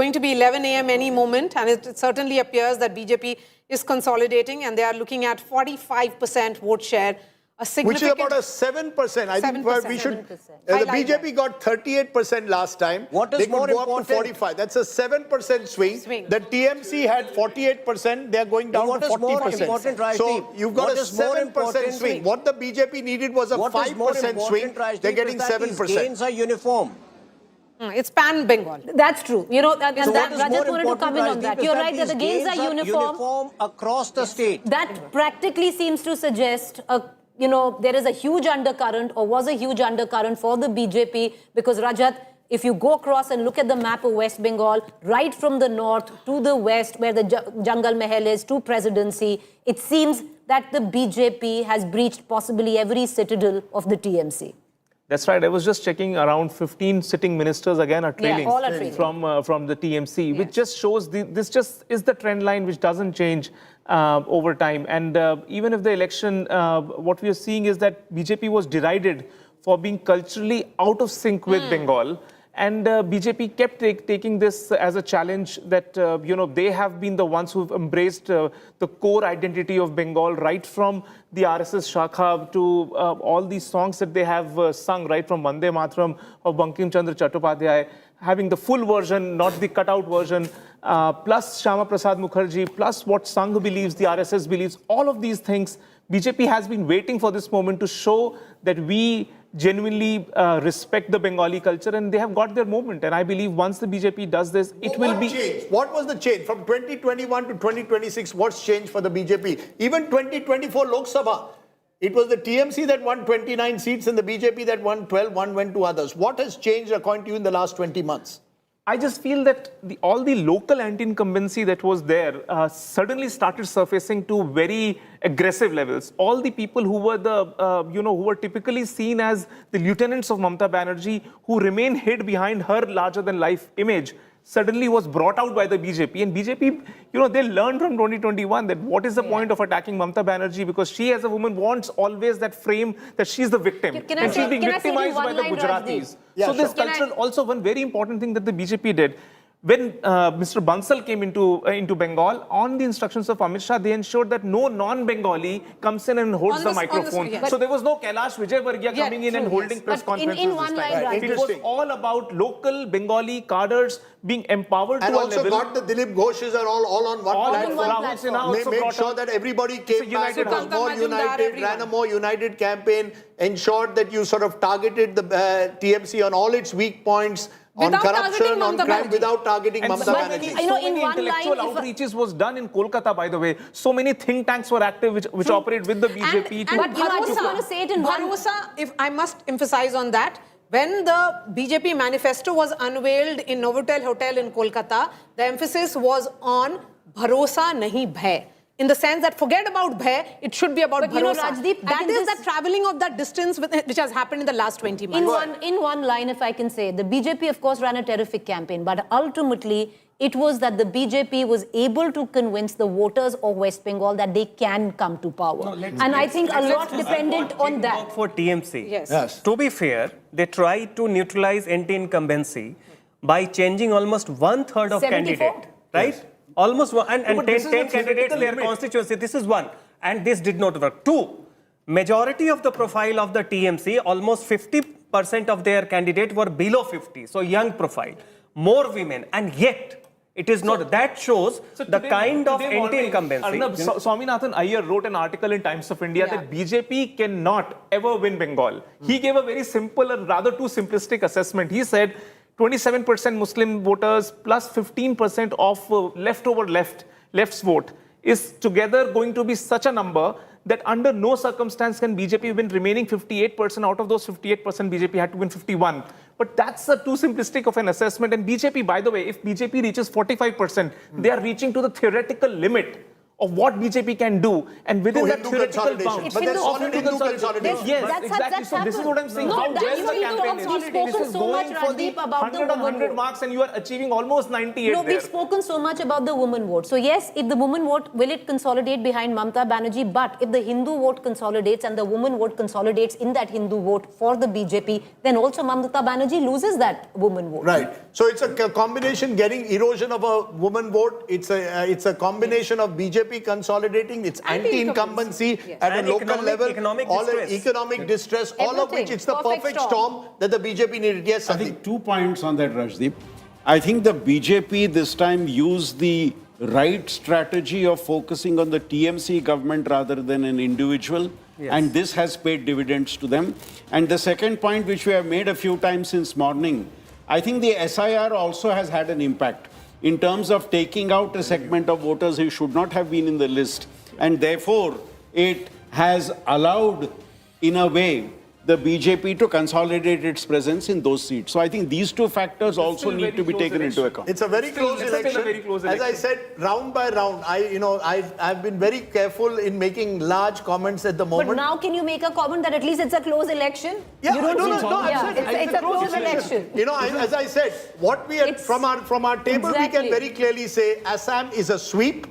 Speaker 6: going to be 11 a.m. any moment, and it certainly appears that BJP is consolidating, and they are looking at 45% vote share.
Speaker 1: Which is about a 7%. I think we should. The BJP got 38% last time.
Speaker 20: What is
Speaker 1: they could
Speaker 20: more
Speaker 1: go
Speaker 20: important?
Speaker 1: up to 45. That's a 7% swing. The TMC had 48%. They are going down
Speaker 20: what
Speaker 1: to
Speaker 20: is more
Speaker 1: 40%.
Speaker 20: important, Rajdeep?
Speaker 1: So you've got
Speaker 20: What
Speaker 1: a
Speaker 20: is more
Speaker 1: 7%
Speaker 20: important,
Speaker 1: swing. What the BJP needed was a 5% swing. They're getting 7%.
Speaker 20: These gains are uniform.
Speaker 6: It's pan-Bengal.
Speaker 5: That's true. You know, and
Speaker 20: So
Speaker 5: that
Speaker 20: what is more
Speaker 5: Rajat wanted to come in on
Speaker 20: important,
Speaker 5: that.
Speaker 20: Rajdeep,
Speaker 5: You're
Speaker 20: is
Speaker 5: right that the
Speaker 20: these
Speaker 5: gains are uniform.
Speaker 20: across the state.
Speaker 5: That practically seems to suggest there is a huge undercurrent, or was a huge undercurrent for the BJP, because Rajat, if you go across and look at the map of West Bengal, right from the north to the west, where the Jungle Mahal is, to presidency, it seems that the BJP has breached possibly every citadel of the TMC.
Speaker 17: That's right. I was just checking, around 15 sitting ministers again are trailing,
Speaker 5: all are trailing.
Speaker 17: from the TMC, which just shows this just is the trend line which doesn't change over time. And even if the election, what we are seeing is that BJP was derided for being culturally out of sync with Bengal. And BJP kept taking this as a challenge that, they have been the ones who've embraced the core identity of Bengal, right from the RSS Shakha to all these songs that they have sung, right from Vande Mataram of Bankim Chandra Chattopadhyay, having the full version, not the cutout version, plus Shyama Prasad Mukherjee, plus what Sangh believes, the RSS believes, all of these things. BJP has been waiting for this moment to show that we genuinely respect the Bengali culture, and they have got their moment. And I believe once the BJP does this, it will be...
Speaker 1: Changed? What was the change from 2021 to 2026? What's changed for the BJP? Even 2024 Lok Sabha, it was the TMC that won 29 seats and the BJP that won 12, one went to others. What has changed according to you in the last 20 months?
Speaker 17: I just feel that all the local anti-incumbency that was there suddenly started surfacing to very aggressive levels. All the people who were who were typically seen as the lieutenants of Mamata Banerjee, who remain hid behind her larger-than-life image, suddenly was brought out by the BJP. And BJP, they learned from 2021 that what is the point of attacking Mamata Banerjee, because she as a woman wants always that frame that she's the victim. And she's being victimized by the Gujaratis. So this cultural, also one very important thing that the BJP did, when Mr. Bansal came into Bengal, on the instructions of Amit Shah, they ensured that no non-Bengali comes in and holds the microphone. So there was no Kailash Vijay coming in and holding press conferences
Speaker 5: in one line, right.
Speaker 17: It was all about local Bengali cadres being empowered
Speaker 1: and
Speaker 17: to a
Speaker 1: also
Speaker 17: level.
Speaker 1: got the Dilip Ghoshes are all on one platform. They made sure that everybody came back. It was more united, ran a more united campaign, ensured that you sort of targeted the TMC on all its weak points, on corruption, on crime, without targeting Mamata Banerjee.
Speaker 17: So many intellectual outreaches was done in Kolkata, by the way. So many think tanks were active which operate with the BJP.
Speaker 6: But I just want to say it in Bharosa, if I must emphasize on that, when the BJP manifesto was unveiled in Novotel Hotel in Kolkata, the emphasis was on Bharosa nahi bhai. In the sense that forget about bhai, it should be about bharosa.
Speaker 5: Rajdeep,
Speaker 6: that is the traveling of that distance which has happened in the last 20 months.
Speaker 5: In one line, if I can say, the BJP, of course, ran a terrific campaign, but ultimately, it was that the BJP was able to convince the voters of West Bengal that they can come to power. And I think a lot depended on that.
Speaker 18: For TMC,
Speaker 6: yes.
Speaker 18: To be fair, they tried to neutralize anti-incumbency by changing almost 1/3 of
Speaker 5: 74?
Speaker 18: candidate, right? Yes. Almost one, and 10 candidates in their
Speaker 17: limit.
Speaker 18: constituency. This is one. And this did not work. Two, majority of the profile of the TMC, almost 50% of their candidates were below 50. So young profile, more women, and yet it is not. That shows the kind of anti-incumbency.
Speaker 17: Swaminathan Iyer wrote an article in Times of India that BJP cannot ever win Bengal. He gave a very simple and rather too simplistic assessment. He said 27% Muslim voters plus 15% of leftover left's vote is together going to be such a number that under no circumstance can BJP win remaining 58%. Out of those 58%, BJP had to win 51. But that's a too simplistic of an assessment. And BJP, by the way, if BJP reaches 45%, they are reaching to the theoretical limit of what BJP can do, and within
Speaker 1: To
Speaker 17: that
Speaker 1: Hindu
Speaker 17: theoretical
Speaker 1: consolidation.
Speaker 17: bounds
Speaker 1: But there's
Speaker 17: of
Speaker 1: solid Hindu consolidation.
Speaker 17: Yes, exactly. So this is what I'm saying.
Speaker 5: No,
Speaker 17: How
Speaker 5: that
Speaker 17: well
Speaker 5: you
Speaker 17: the
Speaker 5: need to
Speaker 17: campaign
Speaker 5: have
Speaker 17: is.
Speaker 5: spoken
Speaker 17: This is
Speaker 5: so much,
Speaker 17: going for the
Speaker 5: Rajdeep, about the
Speaker 17: 100 on
Speaker 5: woman
Speaker 17: 100
Speaker 5: vote.
Speaker 17: marks, and you are achieving almost 98
Speaker 5: No,
Speaker 17: there.
Speaker 5: we've spoken so much about the woman vote. So yes, if the woman vote, will it consolidate behind Mamata Banerjee? But if the Hindu vote consolidates and the woman vote consolidates in that Hindu vote for the BJP, then also Mamata Banerjee loses that woman vote.
Speaker 1: Right. So it's a combination getting erosion of a woman vote. It's a combination of BJP consolidating. It's anti-incumbency at a
Speaker 18: And
Speaker 1: local
Speaker 18: economic-
Speaker 1: level.
Speaker 18: economic
Speaker 1: all
Speaker 18: distress.
Speaker 1: Economic distress. All of
Speaker 5: Everything.
Speaker 1: which it's the
Speaker 5: Perfect
Speaker 1: perfect
Speaker 5: storm.
Speaker 1: storm that the BJP needed. Yes,
Speaker 8: I
Speaker 1: Sandeep.
Speaker 8: think 2 points on that, Rajdeep. I think the BJP this time used the right strategy of focusing on the TMC government rather than an individual.
Speaker 18: Yes.
Speaker 8: And this has paid dividends to them. And the second point, which we have made a few times since morning, I think the SIR also has had an impact in terms of taking out a segment of voters who should not have been in the list. And therefore, it has allowed, in a way, the BJP to consolidate its presence in those seats. So I think these two factors also need to be taken into account.
Speaker 1: It's a very close election. As I said, round by round, I've been very careful in making large comments at the moment.
Speaker 5: But now can you make a comment that at least it's a close election?
Speaker 1: Yeah,
Speaker 5: you don't
Speaker 1: no, I'm
Speaker 5: yeah,
Speaker 1: saying
Speaker 5: it's a close election.
Speaker 1: You know, as I said, what we had from our table, we
Speaker 5: Exactly.
Speaker 1: can very clearly say Assam is a sweep.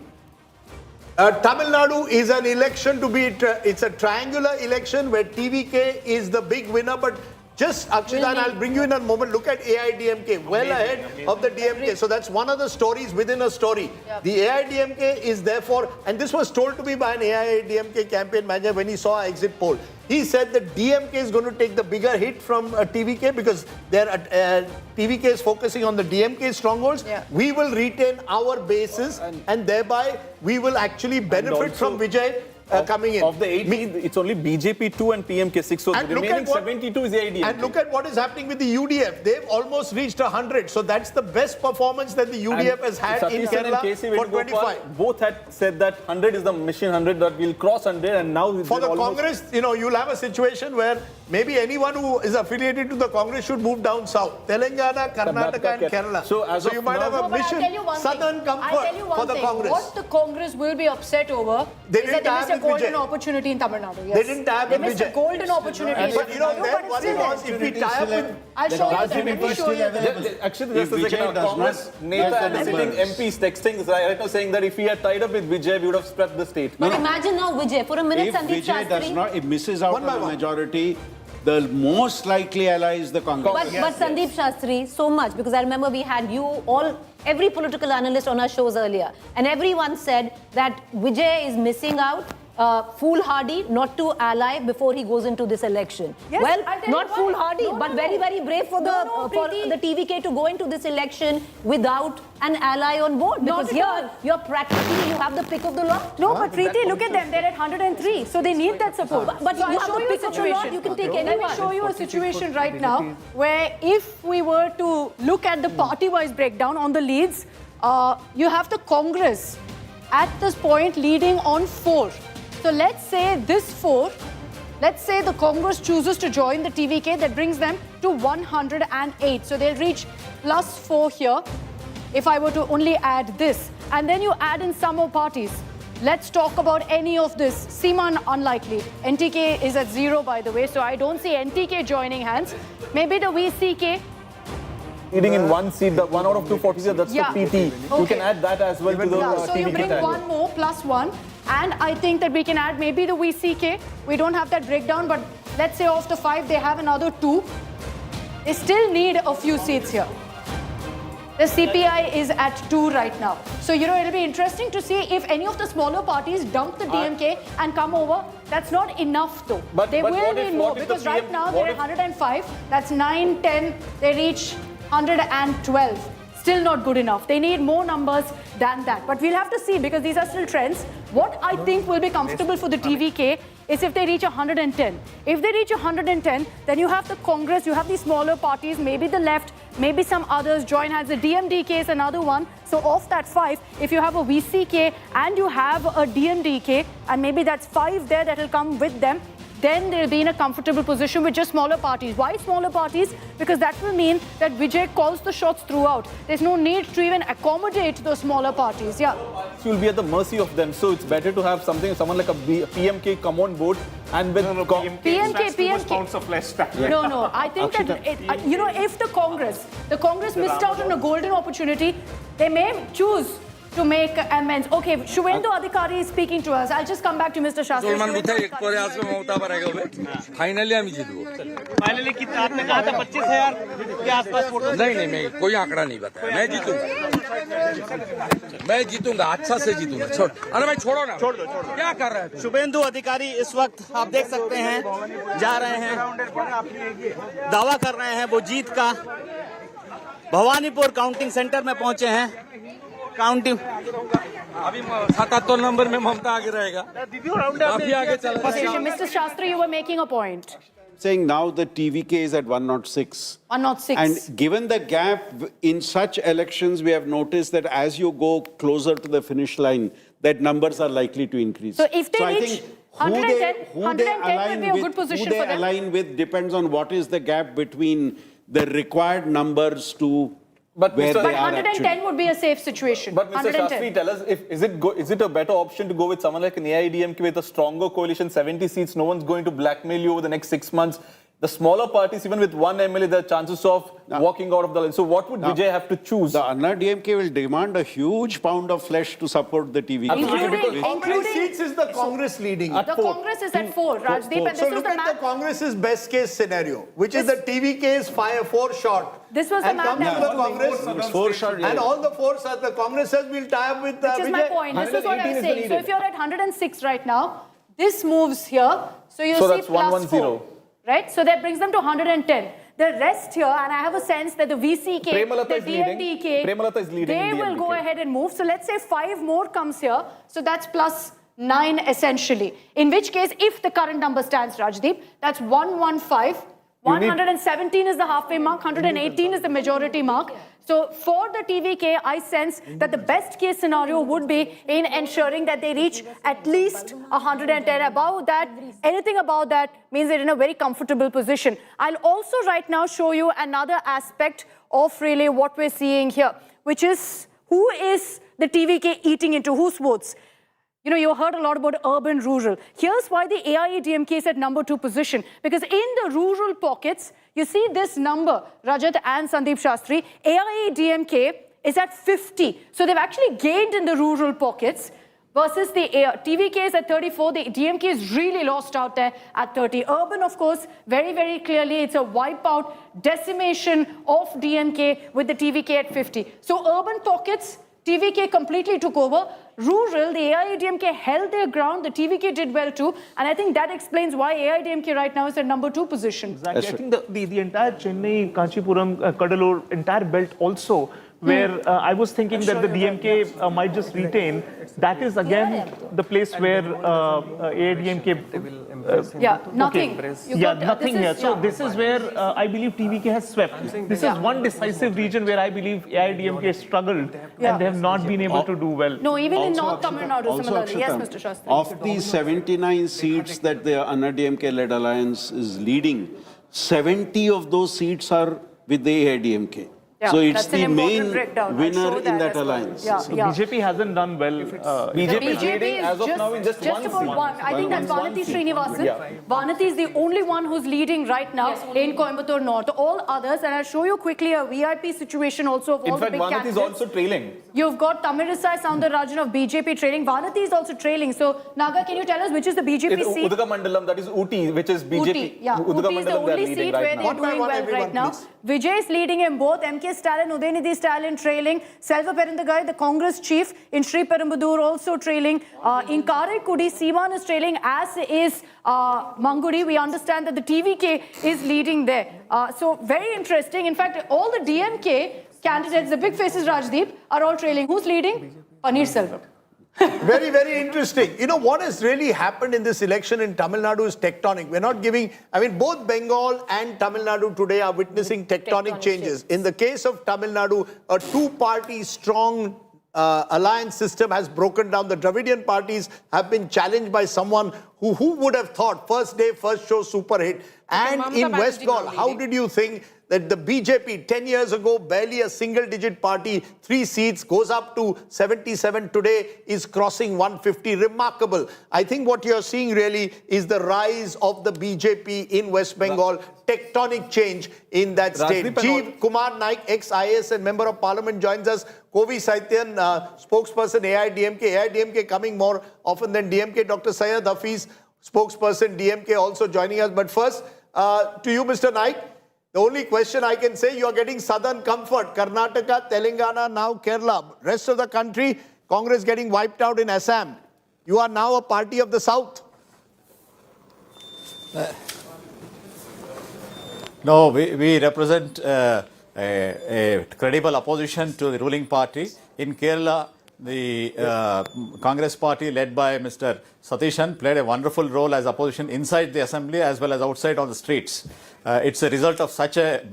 Speaker 1: Tamil Nadu is an election to be, it's a triangular election where TVK is the big winner, but just, Akshita, and I'll bring you in a moment, look at AIADMK, well ahead of the DMK. So that's one of the stories within a story.
Speaker 5: Yeah.
Speaker 1: The AIADMK is therefore, and this was told to me by an AIADMK campaign manager when he saw our exit poll. He said that DMK is going to take the bigger hit from TVK because TVK is focusing on the DMK strongholds.
Speaker 5: Yeah.
Speaker 1: We will retain our bases and thereby we will actually benefit from Vijay coming in.
Speaker 2: Of the 80, it's only BJP 2 and PMK 6. So
Speaker 1: And
Speaker 2: the
Speaker 1: look
Speaker 2: remaining
Speaker 1: at what-
Speaker 2: 72 is the AIADMK.
Speaker 1: And look at what is happening with the UDF. They've almost reached 100. So that's the best performance that the UDF has had in
Speaker 2: Satish and
Speaker 1: Kerala
Speaker 2: KC
Speaker 1: for
Speaker 2: Venugopal
Speaker 1: 25.
Speaker 2: both had said that 100 is the mission 100, that we'll cross 100, and now
Speaker 1: For the
Speaker 2: they're almost-
Speaker 1: Congress, you know, you'll have a situation where maybe anyone who is affiliated to the Congress should move down south. Telangana, Karnataka and Kerala.
Speaker 2: So as
Speaker 1: you
Speaker 2: of
Speaker 1: might
Speaker 2: now-
Speaker 1: have a
Speaker 7: No, but I'll
Speaker 1: mission,
Speaker 7: tell you one
Speaker 1: southern
Speaker 7: thing. I'll
Speaker 1: comfort
Speaker 7: tell you one
Speaker 1: for the
Speaker 7: thing.
Speaker 1: Congress.
Speaker 7: What the Congress will be upset over
Speaker 1: They
Speaker 7: is
Speaker 1: didn't
Speaker 7: that they missed
Speaker 1: have
Speaker 7: a
Speaker 1: with
Speaker 7: golden
Speaker 1: Vijay.
Speaker 7: opportunity in Tamil Nadu. Yes.
Speaker 1: They didn't have
Speaker 7: They
Speaker 1: with
Speaker 7: missed a
Speaker 1: Vijay.
Speaker 7: golden opportunity.
Speaker 1: But you know, their worry was if we tie up with...
Speaker 7: I'll show you that. Let me show you that.
Speaker 2: Actually,
Speaker 8: If
Speaker 2: just a
Speaker 8: Vijay
Speaker 2: second.
Speaker 8: does
Speaker 2: Congress
Speaker 8: not
Speaker 2: Neta
Speaker 8: get
Speaker 2: and
Speaker 8: the
Speaker 2: sitting
Speaker 8: numbers.
Speaker 2: MPs texting right now saying that if he had tied up with Vijay, we would have spread the state.
Speaker 5: But imagine now Vijay, for a minute,
Speaker 8: If
Speaker 5: Sandeep
Speaker 8: Vijay does
Speaker 5: Shastri.
Speaker 8: not, it misses out
Speaker 1: One by
Speaker 8: on a
Speaker 1: one.
Speaker 8: majority, the most likely ally is the Congress.
Speaker 5: But Sandeep Shastri, so much, because I remember we had every political analyst on our shows earlier, and everyone said that Vijay is missing out, foolhardy not to ally before he goes into this election.
Speaker 7: Yes,
Speaker 5: Well,
Speaker 7: I'll tell
Speaker 5: not
Speaker 7: you why.
Speaker 5: foolhardy,
Speaker 7: No,
Speaker 5: but
Speaker 7: no,
Speaker 5: very,
Speaker 7: no.
Speaker 5: very brave for
Speaker 7: No,
Speaker 5: for
Speaker 7: Preeti.
Speaker 5: the TVK to go into this election without an ally on board.
Speaker 7: Not
Speaker 5: Because
Speaker 7: at
Speaker 5: here,
Speaker 7: all.
Speaker 5: you're practically, you have the pick of the lot.
Speaker 7: No, but Preeti, look at them. They're at 103. So they need that support.
Speaker 5: But
Speaker 7: So
Speaker 5: you
Speaker 7: I'll
Speaker 5: have
Speaker 7: show
Speaker 5: the
Speaker 7: you a
Speaker 5: pick of the lot,
Speaker 7: situation.
Speaker 5: you can take
Speaker 7: Let me
Speaker 5: anyone.
Speaker 7: show you a situation right now where if we were to look at the party-wise breakdown on the leads, you have the Congress at this point leading on 4. So let's say this 4, let's say the Congress chooses to join the TVK, that brings them to 108. So they'll reach +4 here if I were to only add this. And then you add in some more parties. Let's talk about any of this. Seeman unlikely. NTK is at 0, by the way, so I don't see NTK joining hands. Maybe the VCK.
Speaker 2: Leading in one seat, the 1 out of 240, that's
Speaker 7: Yeah.
Speaker 2: the PT. You
Speaker 7: Okay.
Speaker 2: can add that as well to the
Speaker 7: So you
Speaker 2: TVK
Speaker 7: bring
Speaker 2: tally.
Speaker 7: one more +1, and I think that we can add maybe the VCK. We don't have that breakdown, but let's say of the 5, they have another 2. They still need a few seats here. The CPI is at 2 right now. So, you know, it'll be interesting to see if any of the smaller parties dump the DMK and come over. That's not enough, though. They will
Speaker 2: what
Speaker 7: need
Speaker 2: if-
Speaker 7: more
Speaker 2: what if the
Speaker 7: because right
Speaker 2: PM
Speaker 7: now
Speaker 2: what
Speaker 7: they're
Speaker 2: if-
Speaker 7: 105. That's 9, 10. They reach 112. Still not good enough. They need more numbers than that. But we'll have to see because these are still trends. What I think will be comfortable for the TVK is if they reach 110. If they reach 110, then you have the Congress, you have these smaller parties, maybe the left, maybe some others join hands. The DMDK is another one. So of that 5, if you have a VCK and you have a DMDK, and maybe that's 5 there that will come with them, then they'll be in a comfortable position with just smaller parties. Why smaller parties? Because that will mean that Vijay calls the shots throughout. There's no need to even accommodate those smaller parties. Yeah.
Speaker 2: You'll be at the mercy of them. So it's better to have someone like a PMK come on board and with
Speaker 7: PMK.
Speaker 17: Pounds of flesh.
Speaker 7: No. I think that, if the Congress missed out on a golden opportunity, they may choose to make amends. Okay, Shuvendu Adhikari is speaking to us. I'll just come back to Mr. Shastri.
Speaker 9: Finally हम जीतबो finally कितना आपने कहा था 25,000 के आसपास vote नहीं मैं कोई आंकड़ा नहीं बताया मैं जीतूंगा अच्छा से जीतूंगा छोड़ अरे भाई छोड़ो ना छोड़ दो क्या कर रहे हैं शुभेंदु अधिकारी इस वक्त आप देख सकते हैं जा रहे हैं दावा कर रहे हैं वो जीत का भवानीपुर काउंटिंग सेंटर में पहुंचे हैं काउंटिंग अभी 77 नंबर में ममता आगे रहेगा अभी आगे चल रहा है
Speaker 7: Mr. Shastri, you were making a point.
Speaker 8: Saying now the TVK is at 106.
Speaker 7: 106.
Speaker 8: And given the gap in such elections, we have noticed that as you go closer to the finish line, that numbers are likely to increase.
Speaker 7: So if they reach 110 would be a good position for them.
Speaker 8: Who they align with depends on what is the gap between the required numbers to where they are
Speaker 7: 110
Speaker 8: actually.
Speaker 7: would be a safe situation.
Speaker 2: But Mr. Shastri, tell us, is it a better option to go with someone like an AIADMK with a stronger coalition, 70 seats, no one's going to blackmail you over the next 6 months? The smaller parties, even with one MLA, there are chances of walking out of the line. So what would Vijay have to choose?
Speaker 8: The AINRC will demand a huge pound of flesh to support the TVK.
Speaker 1: How many seats is the Congress leading?
Speaker 7: The Congress is at 4, Rajdeep. And
Speaker 1: so look at the Congress's best case scenario, which is the TVK's 4 shot.
Speaker 7: This was the map
Speaker 1: that the Congress.
Speaker 8: It's 4 shot.
Speaker 1: And all the 4 shots, the Congress says will tie up with
Speaker 7: Which is my point. This is what I was saying. So if you're at 106 right now, this moves here. So you see
Speaker 2: that's
Speaker 7: plus
Speaker 2: 110.
Speaker 7: 4. Right? So that brings them to 110. The rest here, and I have a sense that the VCK, the DMDK, they will go ahead and move. So let's say 5 more comes here. So that's plus 9 essentially. In which case, if the current number stands, Rajdeep, that's 115. 117 is the halfway mark, 118 is the majority mark. So for the TVK, I sense that the best case scenario would be in ensuring that they reach at least 110. Above that, anything above that means they're in a very comfortable position. I'll also right now show you another aspect of really what we're seeing here, which is who is the TVK eating into, whose votes? You know, you heard a lot about urban-rural. Here's why the AIADMK is at number 2 position. Because in the rural pockets, you see this number, Rajat and Sandeep Shastri, AIADMK is at 50. So they've actually gained in the rural pockets versus the TVK is at 34. The DMK is really lost out there at 30. Urban, of course, very, very clearly, it's a wipeout, decimation of DMK with the TVK at 50. So urban pockets, TVK completely took over. Rural, the AIADMK held their ground. The TVK did well too. And I think that explains why AIADMK right now is at number 2 position.
Speaker 17: Exactly. I think the entire Chennai, Kanchipuram, Kadalur, entire belt also, where I was thinking that the DMK might just retain. That is again the place where AIADMK...
Speaker 7: nothing.
Speaker 17: Nothing here. So this is where I believe TVK has swept. This is one decisive region where I believe AIADMK struggled and they have not been able to do well.
Speaker 7: No, even in North Tamil Nadu, similarly. Yes, Mr. Shastri.
Speaker 8: Of these 79 seats that the AINRC-led alliance is leading, 70 of those seats are with the AIADMK. So it's the main winner in that alliance.
Speaker 17: So BJP hasn't done well.
Speaker 2: BJP is leading as of now in just
Speaker 7: about one. I think that's Vanati Srinivasan. Vanati is the only one who's leading right now in Coimbatore North. All others, and I'll show you quickly a VIP situation also of all the big candidates.
Speaker 2: In fact, Vanati is also trailing.
Speaker 7: You've got Tamilisai Soundararajan of BJP trailing. Vanati is also trailing. So, Naga, can you tell us which is the BJP seat?
Speaker 2: Udaka Mandalam, that is Ooty, which is BJP.
Speaker 7: Ooty, Ooty is the only seat where they're doing well right now. Vijay is leading in both. MK Stalin, Udayanidhi Stalin trailing. Selva Perendagai, the Congress chief in Sri Perumbudur, also trailing. In Karaikudi, Seeman is trailing, as is Mangudi. We understand that the TVK is leading there. So very interesting. In fact, all the DMK candidates, the big faces, Rajdeep, are all trailing. Who's leading? Paneerselvam.
Speaker 1: Very, very interesting. You know, what has really happened in this election in Tamil Nadu is tectonic. We're not giving, I mean, both Bengal and Tamil Nadu today are witnessing tectonic changes. In the case of Tamil Nadu, a 2-party strong alliance system has broken down. The Dravidian parties have been challenged by someone who would have thought first day, first show, super hit. And
Speaker 6: Mamata
Speaker 1: in West
Speaker 6: Banerjee
Speaker 1: Bengal,
Speaker 6: now
Speaker 1: how
Speaker 6: leading.
Speaker 1: did you think that the BJP, 10 years ago, barely a single-digit party, 3 seats, goes up to 77 today, is crossing 150. Remarkable. I think what you're seeing really is the rise of the BJP in West Bengal, tectonic change in that state. Jeev Kumar Naik, ex-IAS and Member of Parliament, joins us. Kovi Saityan, spokesperson AIADMK. AIADMK coming more often than DMK. Dr. Syed Hafiz, spokesperson DMK, also joining us. But first, to you, Mr. Naik. The only question I can say, you are getting southern comfort. Karnataka, Telangana, now Kerala. Rest of the country, Congress getting wiped out in Assam. You are now a party of the south.
Speaker 11: No, we represent a credible opposition to the ruling party. In Kerala, the Congress party led by Mr. Satishan played a wonderful role as opposition inside the assembly as well as outside on the streets. It's a result of such a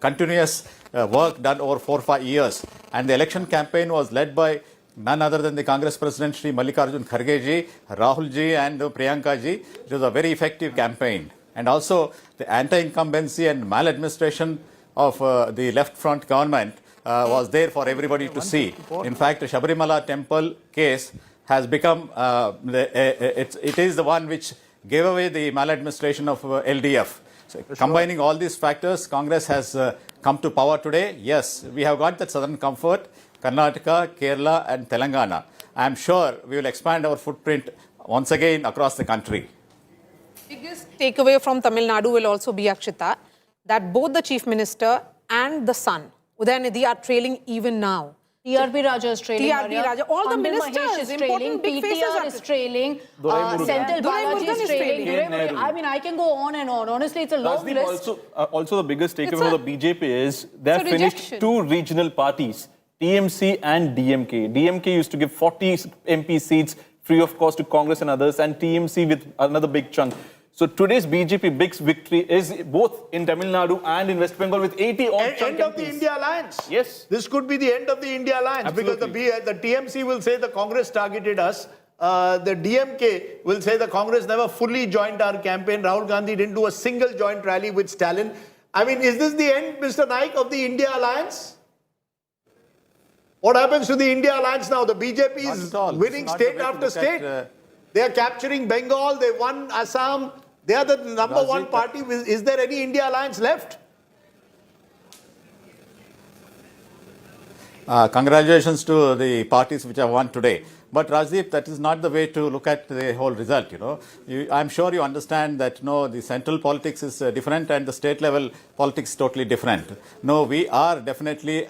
Speaker 11: continuous work done over 4 or 5 years. And the election campaign was led by none other than the Congress President Shri Mallikarjun Kharge ji, Rahul ji and Priyanka ji. It was a very effective campaign. And also the anti-incumbency and maladministration of the left front government was there for everybody to see. In fact, the Sabarimala temple case has become, it is the one which gave away the maladministration of LDF. So combining all these factors, Congress has come to power today. Yes, we have got that southern comfort, Karnataka, Kerala and Telangana. I am sure we will expand our footprint once again across the country.
Speaker 6: Biggest takeaway from Tamil Nadu will also be, Akshita, that both the Chief Minister and the son, Udayanidhi, are trailing even now.
Speaker 7: TRP Raja is trailing.
Speaker 6: TRP Raja, all the ministers, important big faces
Speaker 7: PTR is trailing. Senthil Balaji is trailing. I mean, I can go on and on. Honestly, it's a long list.
Speaker 2: Also, the biggest takeaway for the BJP is they have finished 2 regional parties, TMC and DMK. DMK used to give 40 MP seats free of cost to Congress and others, and TMC with another big chunk. So today's BJP big victory is both in Tamil Nadu and in West Bengal with 80 odd
Speaker 1: End of the India alliance.
Speaker 2: Yes.
Speaker 1: This could be the end of the India alliance.
Speaker 2: Absolutely.
Speaker 1: Because the TMC will say the Congress targeted us. The DMK will say the Congress never fully joined our campaign. Rahul Gandhi didn't do a single joint rally with Stalin. I mean, is this the end, Mr. Naik, of the India alliance? What happens to the India alliance now? The BJP is winning state after state. They are capturing Bengal. They won Assam. They are the number 1 party. Is there any India alliance left?
Speaker 11: Congratulations to the parties which have won today. But Rajdeep, that is not the way to look at the whole result. I'm sure you understand that the central politics is different and the state level politics is totally different. No, we are definitely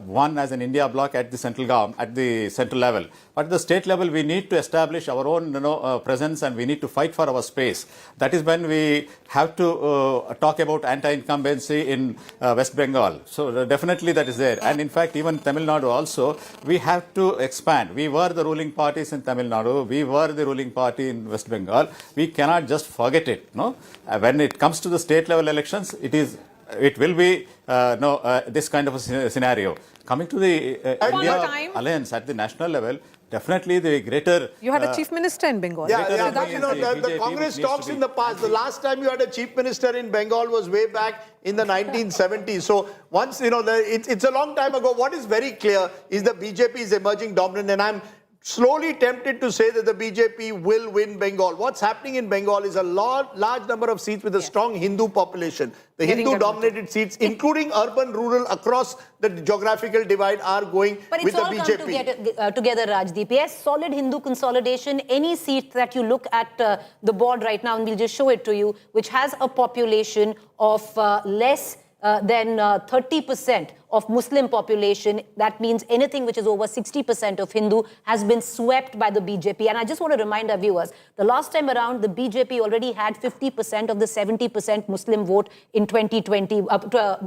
Speaker 11: one as an India bloc at the central government, at the central level. But at the state level, we need to establish our own presence and we need to fight for our space. That is when we have to talk about anti-incumbency in West Bengal. So definitely that is there. And in fact, even Tamil Nadu also, we have to expand. We were the ruling parties in Tamil Nadu. We were the ruling party in West Bengal. We cannot just forget it. When it comes to the state level elections, it will be this kind of a scenario. Coming to the India alliance at the national level, definitely the greater...
Speaker 6: You had a chief minister in Bengal.
Speaker 1: The Congress talks in the past. The last time you had a chief minister in Bengal was way back in the 1970s. So once, it's a long time ago. What is very clear is the BJP is emerging dominant, and I'm slowly tempted to say that the BJP will win Bengal. What's happening in Bengal is a large number of seats with a strong Hindu population. The Hindu-dominated seats, including urban, rural, across the geographical divide, are going with the BJP.
Speaker 5: But it's all come together, Rajdeep. Yes, solid Hindu consolidation. Any seat that you look at the board right now, and we'll just show it to you, which has a population of less than 30% of Muslim population. That means anything which is over 60% of Hindu has been swept by the BJP. And I just want to remind our viewers, the last time around, the BJP already had 50% of the 70% Muslim vote in 2020,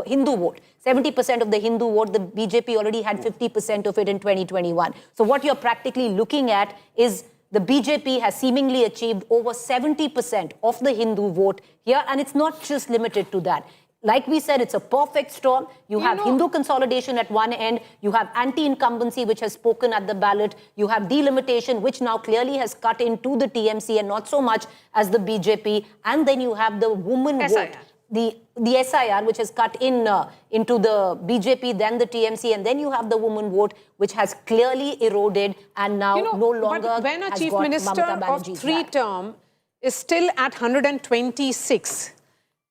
Speaker 5: Hindu vote. 70% of the Hindu vote, the BJP already had 50% of it in 2021. So what you're practically looking at is the BJP has seemingly achieved over 70% of the Hindu vote here. And it's not just limited to that. Like we said, it's a perfect storm. You have Hindu consolidation at one end. You have anti-incumbency, which has spoken at the ballot. You have delimitation, which now clearly has cut into the TMC and not so much as the BJP. And then you have the woman vote, the SIR, which has cut in into the BJP, then the TMC, and then you have the woman vote, which has clearly eroded and now no longer
Speaker 6: but when a
Speaker 5: has
Speaker 6: chief
Speaker 5: got
Speaker 6: minister
Speaker 5: Mamata
Speaker 6: of
Speaker 5: Banerjee's
Speaker 6: three-term is still at 126,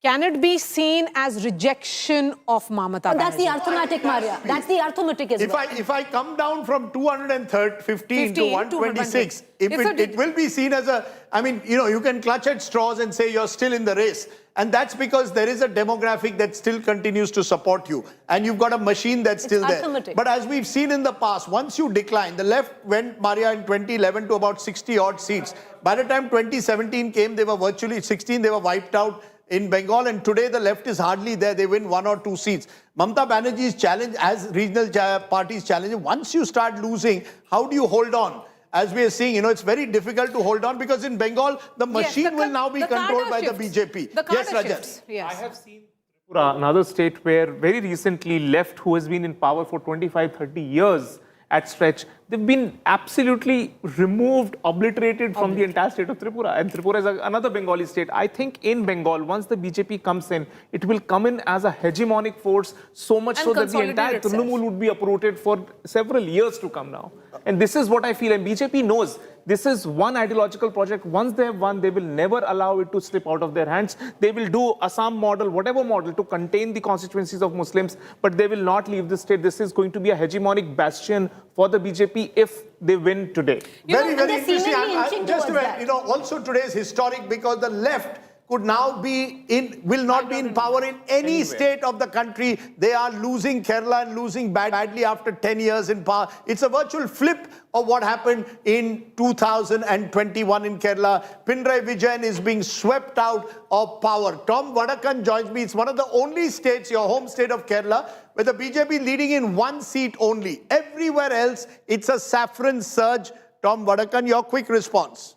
Speaker 6: can it be seen as rejection of Mamata Banerjee?
Speaker 5: That's the arithmetic, Maria. That's the arithmetic as well.
Speaker 1: If I come down from 215 to 126, it will be seen as a, I mean, you know, you can clutch at straws and say you're still in the race. And that's because there is a demographic that still continues to support you. And you've got a machine that's still there.
Speaker 5: Arithmetic.
Speaker 1: But as we've seen in the past, once you decline, the left went, Maria, in 2011 to about 60 odd seats. By the time 2017 came, they were virtually 16, they were wiped out in Bengal, and today the left is hardly there. They win 1 or 2 seats. Mamata Banerjee's challenge, as regional parties challenge, once you start losing, how do you hold on? As we are seeing, you know, it's very difficult to hold on because in Bengal, the machine will now be controlled by the BJP.
Speaker 6: Yes,
Speaker 1: Rajan.
Speaker 6: Yes.
Speaker 17: I have seen Tripura, another state where very recently left, who has been in power for 25, 30 years at stretch, they've been absolutely removed, obliterated from the entire state of Tripura. And Tripura is another Bengali state. I think in Bengal, once the BJP comes in, it will come in as a hegemonic force, so much so that the entire Trinamool would be uprooted for several years to come now. And this is what I feel. And BJP knows this is one ideological project. Once they have won, they will never allow it to slip out of their hands. They will do Assam model, whatever model, to contain the constituencies of Muslims, but they will not leave the state. This is going to be a hegemonic bastion for the BJP if they win today.
Speaker 1: Very interesting. Just to, you know, also today is historic because the left could now be in, will not be in power in any state of the country. They are losing Kerala and losing badly after 10 years in power. It's a virtual flip of what happened in 2021 in Kerala. Pinarayi Vijayan is being swept out of power. Tom Vadakan joins me. It's one of the only states, your home state of Kerala, where the BJP leading in 1 seat only. Everywhere else, it's a saffron surge. Tom Vadakan, your quick response.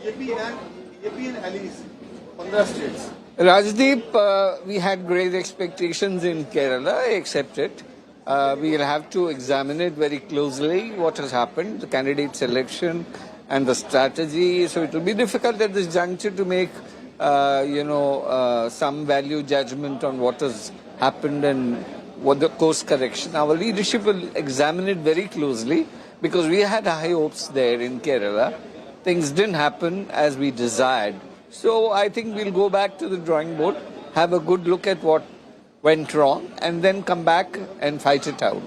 Speaker 16: BJP and allies, 15 states.
Speaker 12: Rajdeep, we had great expectations in Kerala. I accept it. We will have to examine it very closely, what has happened, the candidate selection and the strategy. So it will be difficult at this juncture to make, some value judgment on what has happened and what the course correction. Our leadership will examine it very closely because we had high hopes there in Kerala. Things didn't happen as we desired. So I think we'll go back to the drawing board, have a good look at what went wrong, and then come back and fight it out.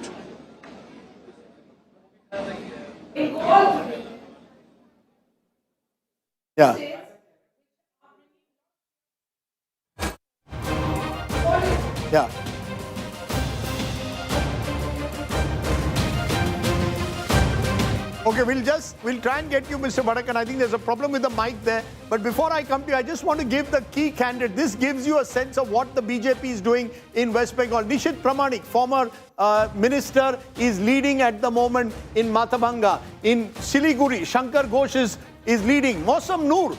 Speaker 1: Yeah. Yeah. Okay, we'll try and get you, Mr. Vadakan. I think there's a problem with the mic there. But before I come to you, I just want to give the key candidate. This gives you a sense of what the BJP is doing in West Bengal. Nishit Pramanik, former minister, is leading at the moment in Matabanga. In Siliguri, Shankar Ghosh is leading. Mosam Noor,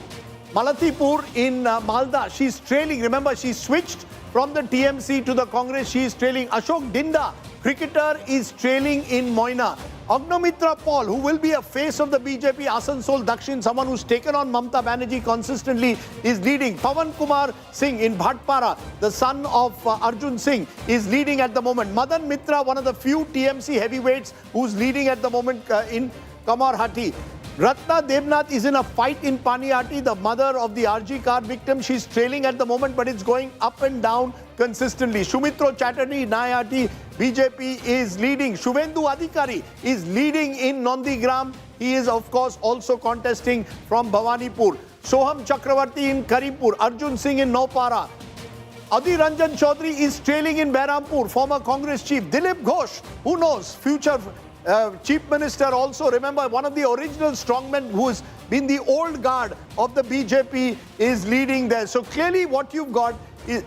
Speaker 1: Malatipur in Malda, she's trailing. Remember, she switched from the TMC to the Congress. She is trailing. Ashok Dinda, cricketer, is trailing in Moina. Agnomitra Paul, who will be a face of the BJP, Asansol Dakshin, someone who's taken on Mamata Banerjee consistently, is leading. Pawan Kumar Singh in Bhatpara, the son of Arjun Singh, is leading at the moment. Madan Mitra, one of the few TMC heavyweights who's leading at the moment in Kamarhati. Ratna Devnath is in a fight in Paniati, the mother of the RG car victim. She's trailing at the moment, but it's going up and down consistently. Shumitro Chatterjee, Nayati, BJP is leading. Shuvendu Adhikari is leading in Nondigram. He is, of course, also contesting from Bhawanipur. Soham Chakravarti in Karimpur. Arjun Singh in Naupara. Adi Ranjan Chaudhary is trailing in Behrampur. Former Congress chief. Dilip Ghosh, who knows, future Chief Minister also, remember, one of the original strongmen who's been the old guard of the BJP is leading there. So clearly what you've got is,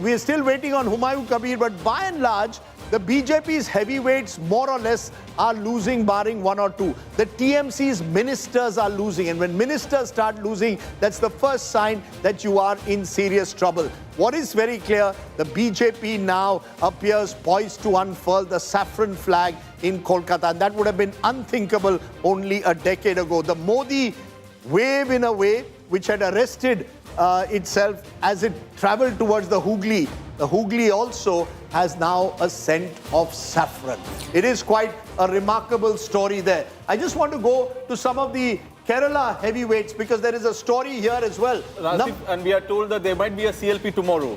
Speaker 1: we are still waiting on Humayun Kabir, but by and large, the BJP's heavyweights more or less are losing, barring one or two. The TMC's ministers are losing, and when ministers start losing, that's the first sign that you are in serious trouble. What is very clear, the BJP now appears poised to unfurl the saffron flag in Kolkata, and that would have been unthinkable only a decade ago. The Modi wave, in a way, which had arrested itself as it traveled towards the Hooghly. The Hooghly also has now a scent of saffron. It is quite a remarkable story there. I just want to go to some of the Kerala heavyweights because there is a story here as well.
Speaker 2: And we are told that there might be a CLP tomorrow.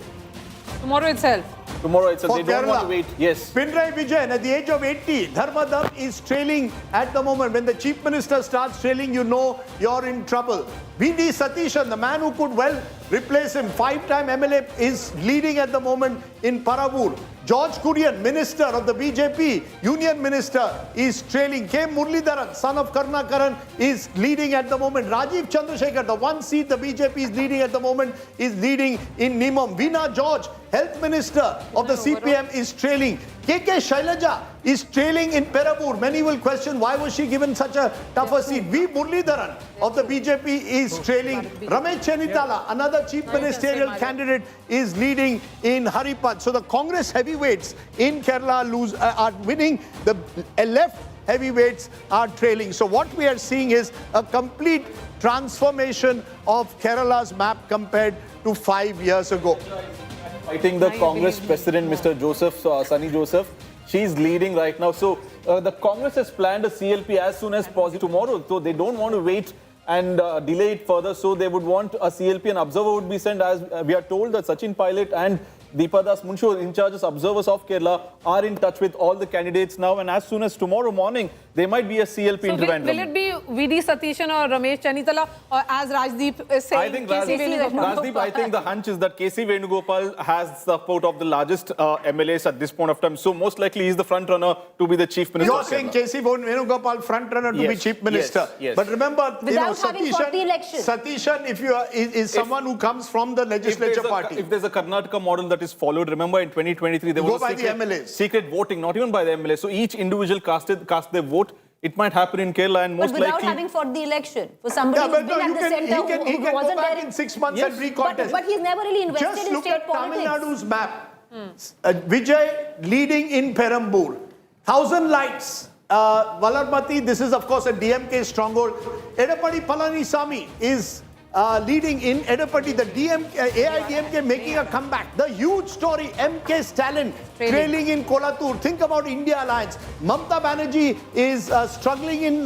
Speaker 6: Tomorrow itself.
Speaker 2: Tomorrow itself.
Speaker 1: For
Speaker 2: They don't
Speaker 1: Kerala.
Speaker 2: want to wait. Yes.
Speaker 1: Pinarayi Vijayan, at the age of 80, Dharmadham is trailing at the moment. When the Chief Minister starts trailing, you know you're in trouble. V.D. Satishan, the man who could well replace him, 5-time MLA, is leading at the moment in Paravur. George Kurian, Minister of the BJP, Union Minister, is trailing. K. Muralidharan, son of Karnakaran, is leading at the moment. Rajiv Chandrasekhar, the one seat the BJP is leading at the moment, is leading in Nimam. Veena George, Health Minister of the CPM, is trailing. K.K. Shailaja is trailing in Perambur. Many will question why was she given such a tougher seat. V. Muralidharan of the BJP is trailing. Ramesh Chennitala, another chief ministerial candidate, is leading in Haripad. So the Congress heavyweights in Kerala are winning. The left heavyweights are trailing. So what we are seeing is a complete transformation of Kerala's map compared to 5 years ago.
Speaker 2: I think the Congress president, Mr. Joseph, Sunny Joseph, she's leading right now. So the Congress has planned a CLP as soon as possible tomorrow. So they don't want to wait and delay it further. So they would want a CLP. An observer would be sent. As we are told that Sachin Pilot and Deepadas Munshu, in charge as observers of Kerala, are in touch with all the candidates now. And as soon as tomorrow morning, there might be a CLP intervention.
Speaker 6: Will it be V.D. Satishan or Ramesh Chennitala, or as Rajdeep is saying?
Speaker 2: I think Rajdeep, I think the hunch is that KC Venugopal has the support of the largest MLAs at this point of time. So most likely he's the front runner to be the chief minister.
Speaker 1: You're saying KC Venugopal front runner to be chief minister.
Speaker 2: Yes.
Speaker 1: But remember,
Speaker 5: Satishan,
Speaker 1: if you are, is someone who comes from the legislature party.
Speaker 2: If there's a Karnataka model that is followed, remember in 2023 there was a secret voting, not even by the MLAs. So each individual cast their vote. It might happen in Kerala and most
Speaker 5: but without
Speaker 2: likely...
Speaker 5: having fought the election. For somebody who's been at the centre
Speaker 1: he can
Speaker 5: wasn't
Speaker 1: go back
Speaker 5: there
Speaker 1: in 6 months and recontest.
Speaker 5: But he's never really invested in state politics.
Speaker 1: Just look at Tamil Nadu's map. Vijay leading in Perambur. 1,000 lights. Valarmati, this is of course a DMK stronghold. Edapadi Palanisamy is leading in Edapati. The AIADMK making a comeback. The huge story, MK Stalin trailing in Kolathur. Think about India Alliance. Mamata Banerjee is struggling in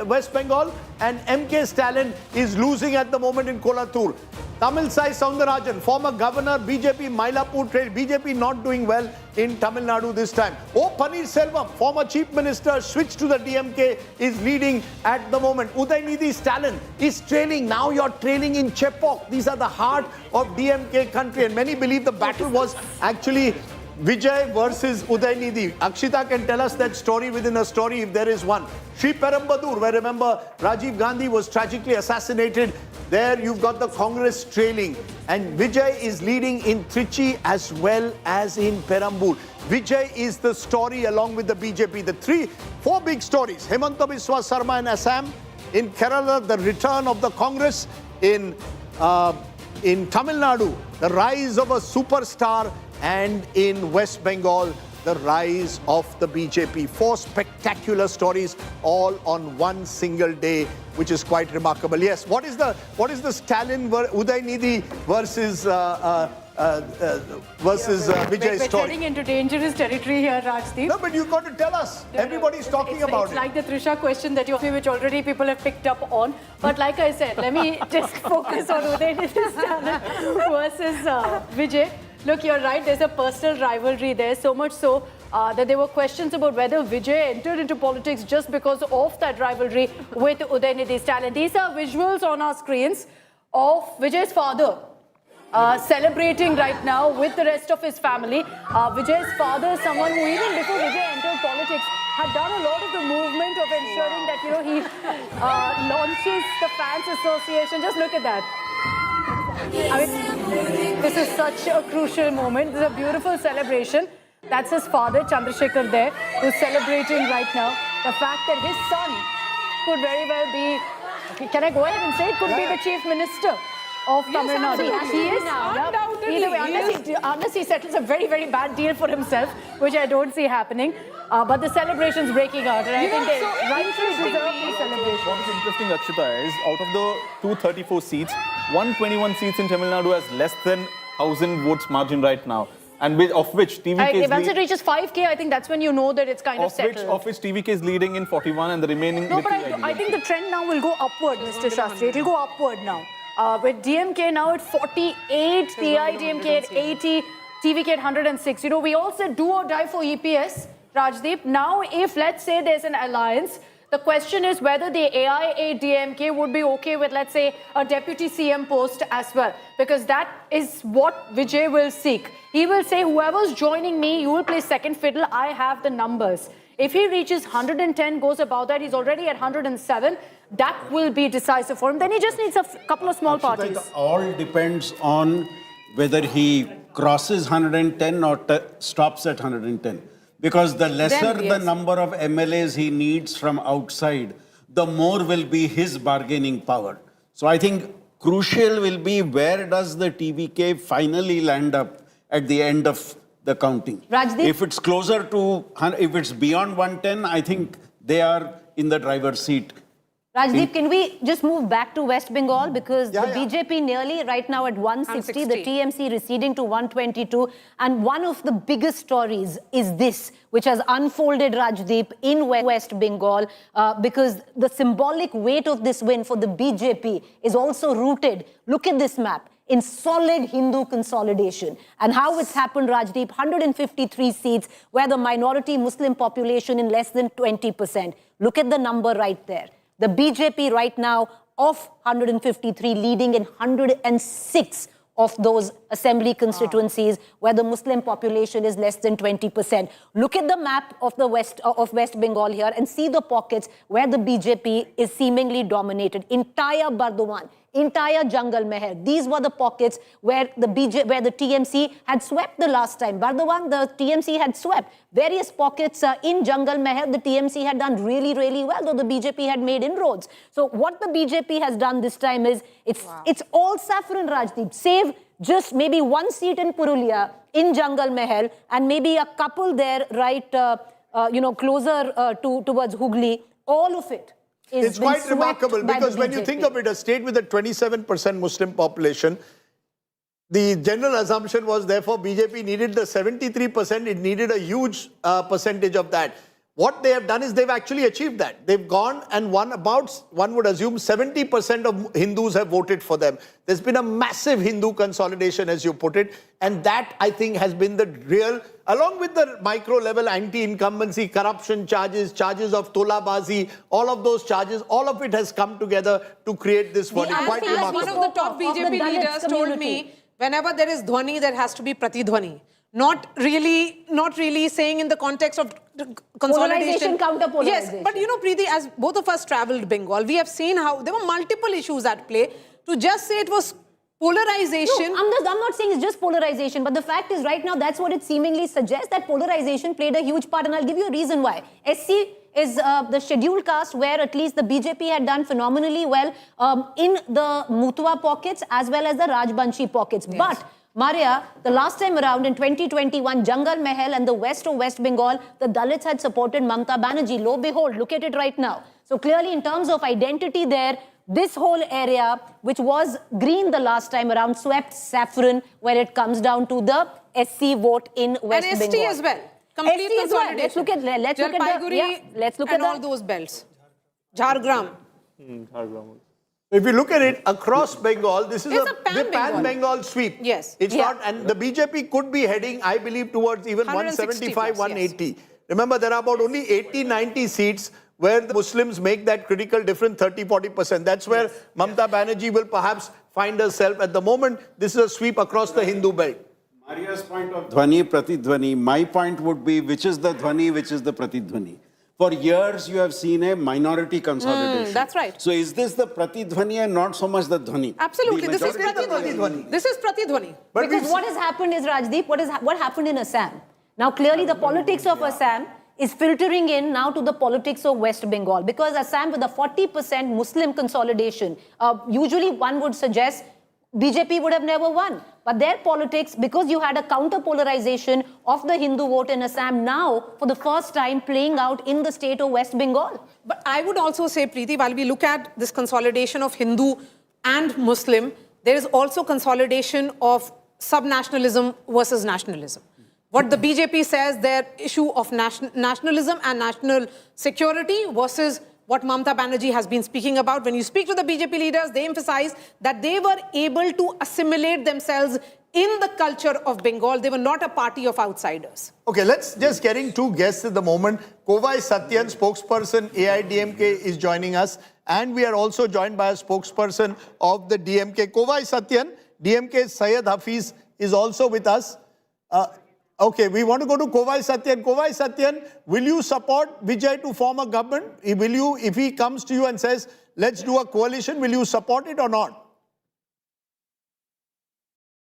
Speaker 1: West Bengal, and MK Stalin is losing at the moment in Kolathur. Tamil Sai Soundarajan, former governor, BJP Mylapore trail. BJP not doing well in Tamil Nadu this time. O. Paneerselvam, former chief minister, switched to the DMK, is leading at the moment. Udaynidhi Stalin is trailing. Now you're trailing in Chepauk. These are the heart of DMK country, and many believe the battle was actually Vijay versus Udaynidhi. Akshita can tell us that story within a story if there is one. Sri Perambur, where remember Rajiv Gandhi was tragically assassinated. There you've got the Congress trailing, and Vijay is leading in Trichy as well as in Perambur. Vijay is the story along with the BJP. The 4 big stories. Hemanta Biswa Sarma in Assam, in Kerala the return of the Congress, in Tamil Nadu the rise of a superstar, and in West Bengal the rise of the BJP. 4 spectacular stories all on one single day, which is quite remarkable. Yes, what is the Stalin Udaynidhi versus Vijay story?
Speaker 7: We're getting into dangerous territory here, Rajdeep.
Speaker 1: No, but you've got to tell us. Everybody's talking about
Speaker 7: it. It's like the Trisha question that you which already people have picked up on. But like I said, let me just focus on Udaynidhi Stalin versus Vijay. Look, you're right, there's a personal rivalry there, so much so that there were questions about whether Vijay entered into politics just because of that rivalry with Udaynidhi Stalin. These are visuals on our screens of Vijay's father celebrating right now with the rest of his family. Vijay's father is someone who even before Vijay entered politics had done a lot of the movement of ensuring that, you know, he launches the Fans Association. Just look at that. I mean, this is such a crucial moment. This is a beautiful celebration. That's his father, Chandrasekhar, there, who's celebrating right now. The fact that his son could very well be, can I go ahead and say it, could be the chief minister of Tamil Nadu. He is now. Either way, unless he settles a very, very bad deal for himself, which I don't see happening. But the celebration's breaking out, and I think they rightfully deserve these celebrations.
Speaker 2: What is interesting, Akshita, is out of the 234 seats, 121 seats in Tamil Nadu has less than 1,000 votes margin right now. And of which TVK is
Speaker 7: once it reaches 5K, I think that's when you know that it's kind of settled.
Speaker 2: Of which TVK is leading in 41 and the remaining...
Speaker 7: No, but I think the trend now will go upward, Mr. Shastri. It will go upward now. With DMK now at 48, the AIADMK at 80, TVK at 106. You know, we all said do or die for EPS, Rajdeep. Now, if let's say there's an alliance, the question is whether the AIADMK would be okay with, let's say, a deputy CM post as well. Because that is what Vijay will seek. He will say, whoever's joining me, you will play second fiddle. I have the numbers. If he reaches 110, goes above that, he's already at 107. That will be decisive for him. Then he just needs a couple of small parties.
Speaker 8: It all depends on whether he crosses 110 or stops at 110. Because the lesser the number of MLAs he needs from outside, the more will be his bargaining power. So I think crucial will be where does the TVK finally land up at the end of the counting.
Speaker 5: Rajdeep?
Speaker 8: If it's closer to, if it's beyond 110, I think they are in the driver's seat.
Speaker 5: Rajdeep, can we just move back to West Bengal? Because the BJP nearly right now at 160, the TMC receding to 122. And one of the biggest stories is this, which has unfolded, Rajdeep, in West Bengal, because the symbolic weight of this win for the BJP is also rooted, look at this map, in solid Hindu consolidation. And how it's happened, Rajdeep, 153 seats where the minority Muslim population in less than 20%. Look at the number right there. The BJP right now of 153 leading in 106 of those assembly constituencies where the Muslim population is less than 20%. Look at the map of the West Bengal here and see the pockets where the BJP is seemingly dominated. Entire Bardhaman, entire Jungle Mahal. These were the pockets where the TMC had swept the last time. Bardhaman, the TMC had swept. Various pockets in Jungle Mahal, the TMC had done really, really well, though the BJP had made inroads. So what the BJP has done this time is, it's all saffron, Rajdeep, save just maybe one seat in Purulia, in Jungle Mahal, and maybe a couple there, right, closer towards Hooghly. All of it.
Speaker 1: It's quite remarkable because when you think of it, a state with a 27% Muslim population, the general assumption was therefore BJP needed the 73%, it needed a huge percentage of that. What they have done is they've actually achieved that. They've gone and won about, one would assume, 70% of Hindus have voted for them. There's been a massive Hindu consolidation, as you put it, and that, I think, has been the real, along with the micro-level anti-incumbency, corruption charges, charges of tolabazi, all of those charges, all of it has come together to create this verdict. Quite remarkable.
Speaker 6: One of the top BJP leaders told me, whenever there is Dhwani, there has to be Pratidhwani. Not really saying in the context of consolidation.
Speaker 5: Counter-polarization.
Speaker 6: Yes, but you know, Preeti, as both of us travelled Bengal, we have seen how there were multiple issues at play. To just say it was polarization...
Speaker 5: No, I'm not saying it's just polarization, but the fact is right now that's what it seemingly suggests, that polarization played a huge part, and I'll give you a reason why. SC is the scheduled caste where at least the BJP had done phenomenally well in the Mutwa pockets as well as the Rajbanshi pockets. Yes. But Maria, the last time around in 2021, Jungle Mahal and the west of West Bengal, the Dalits had supported Mamata Banerjee. Lo behold, look at it right now. So clearly in terms of identity there, this whole area, which was green the last time around, swept saffron when it comes down to the SC vote in West Bengal.
Speaker 6: And ST as well. Complete
Speaker 5: ST as well. Let's look at
Speaker 6: all those belts. Jhargram.
Speaker 1: If you look at it across Bengal, this is a pan-Bengal sweep.
Speaker 6: Yes.
Speaker 1: It's not, and the BJP could be heading, I believe, towards even 175, 180. Yes. Remember, there are about only 80, 90 seats where the Muslims make that critical difference, 30, 40%. That's where Mamata Banerjee will perhaps find herself. At the moment, this is a sweep across the Hindu belt.
Speaker 8: Maria's point of Dhwani, Pratidhwani, my point would be which is the Dhwani, which is the Pratidhwani. For years, you have seen a minority consolidation.
Speaker 6: That's right.
Speaker 8: So is this the Pratidhwani and not so much the Dhwani?
Speaker 6: Absolutely. This is Pratidhwani. This is Pratidhwani.
Speaker 5: Because what has happened is, Rajdeep, what happened in Assam? Now, clearly, the politics of Assam is filtering in now to the politics of West Bengal, because Assam, with a 40% Muslim consolidation, usually one would suggest BJP would have never won. But their politics, because you had a counter-polarization of the Hindu vote in Assam, now, for the first time, playing out in the state of West Bengal.
Speaker 6: But I would also say, Preeti, while we look at this consolidation of Hindu and Muslim, there is also consolidation of sub-nationalism versus nationalism. What the BJP says, their issue of nationalism and national security versus what Mamata Banerjee has been speaking about. When you speak to the BJP leaders, they emphasize that they were able to assimilate themselves in the culture of Bengal. They were not a party of outsiders.
Speaker 1: Okay, let's just getting two guests at the moment. Kovai Satyan, spokesperson AIADMK, is joining us. And we are also joined by a spokesperson of the DMK. Kovai Satyan, DMK's Syed Hafiz is also with us. Okay, we want to go to Kovai Satyan. Kovai Satyan, will you support Vijay to form a government? Will you, if he comes to you and says, let's do a coalition, will you support it or not?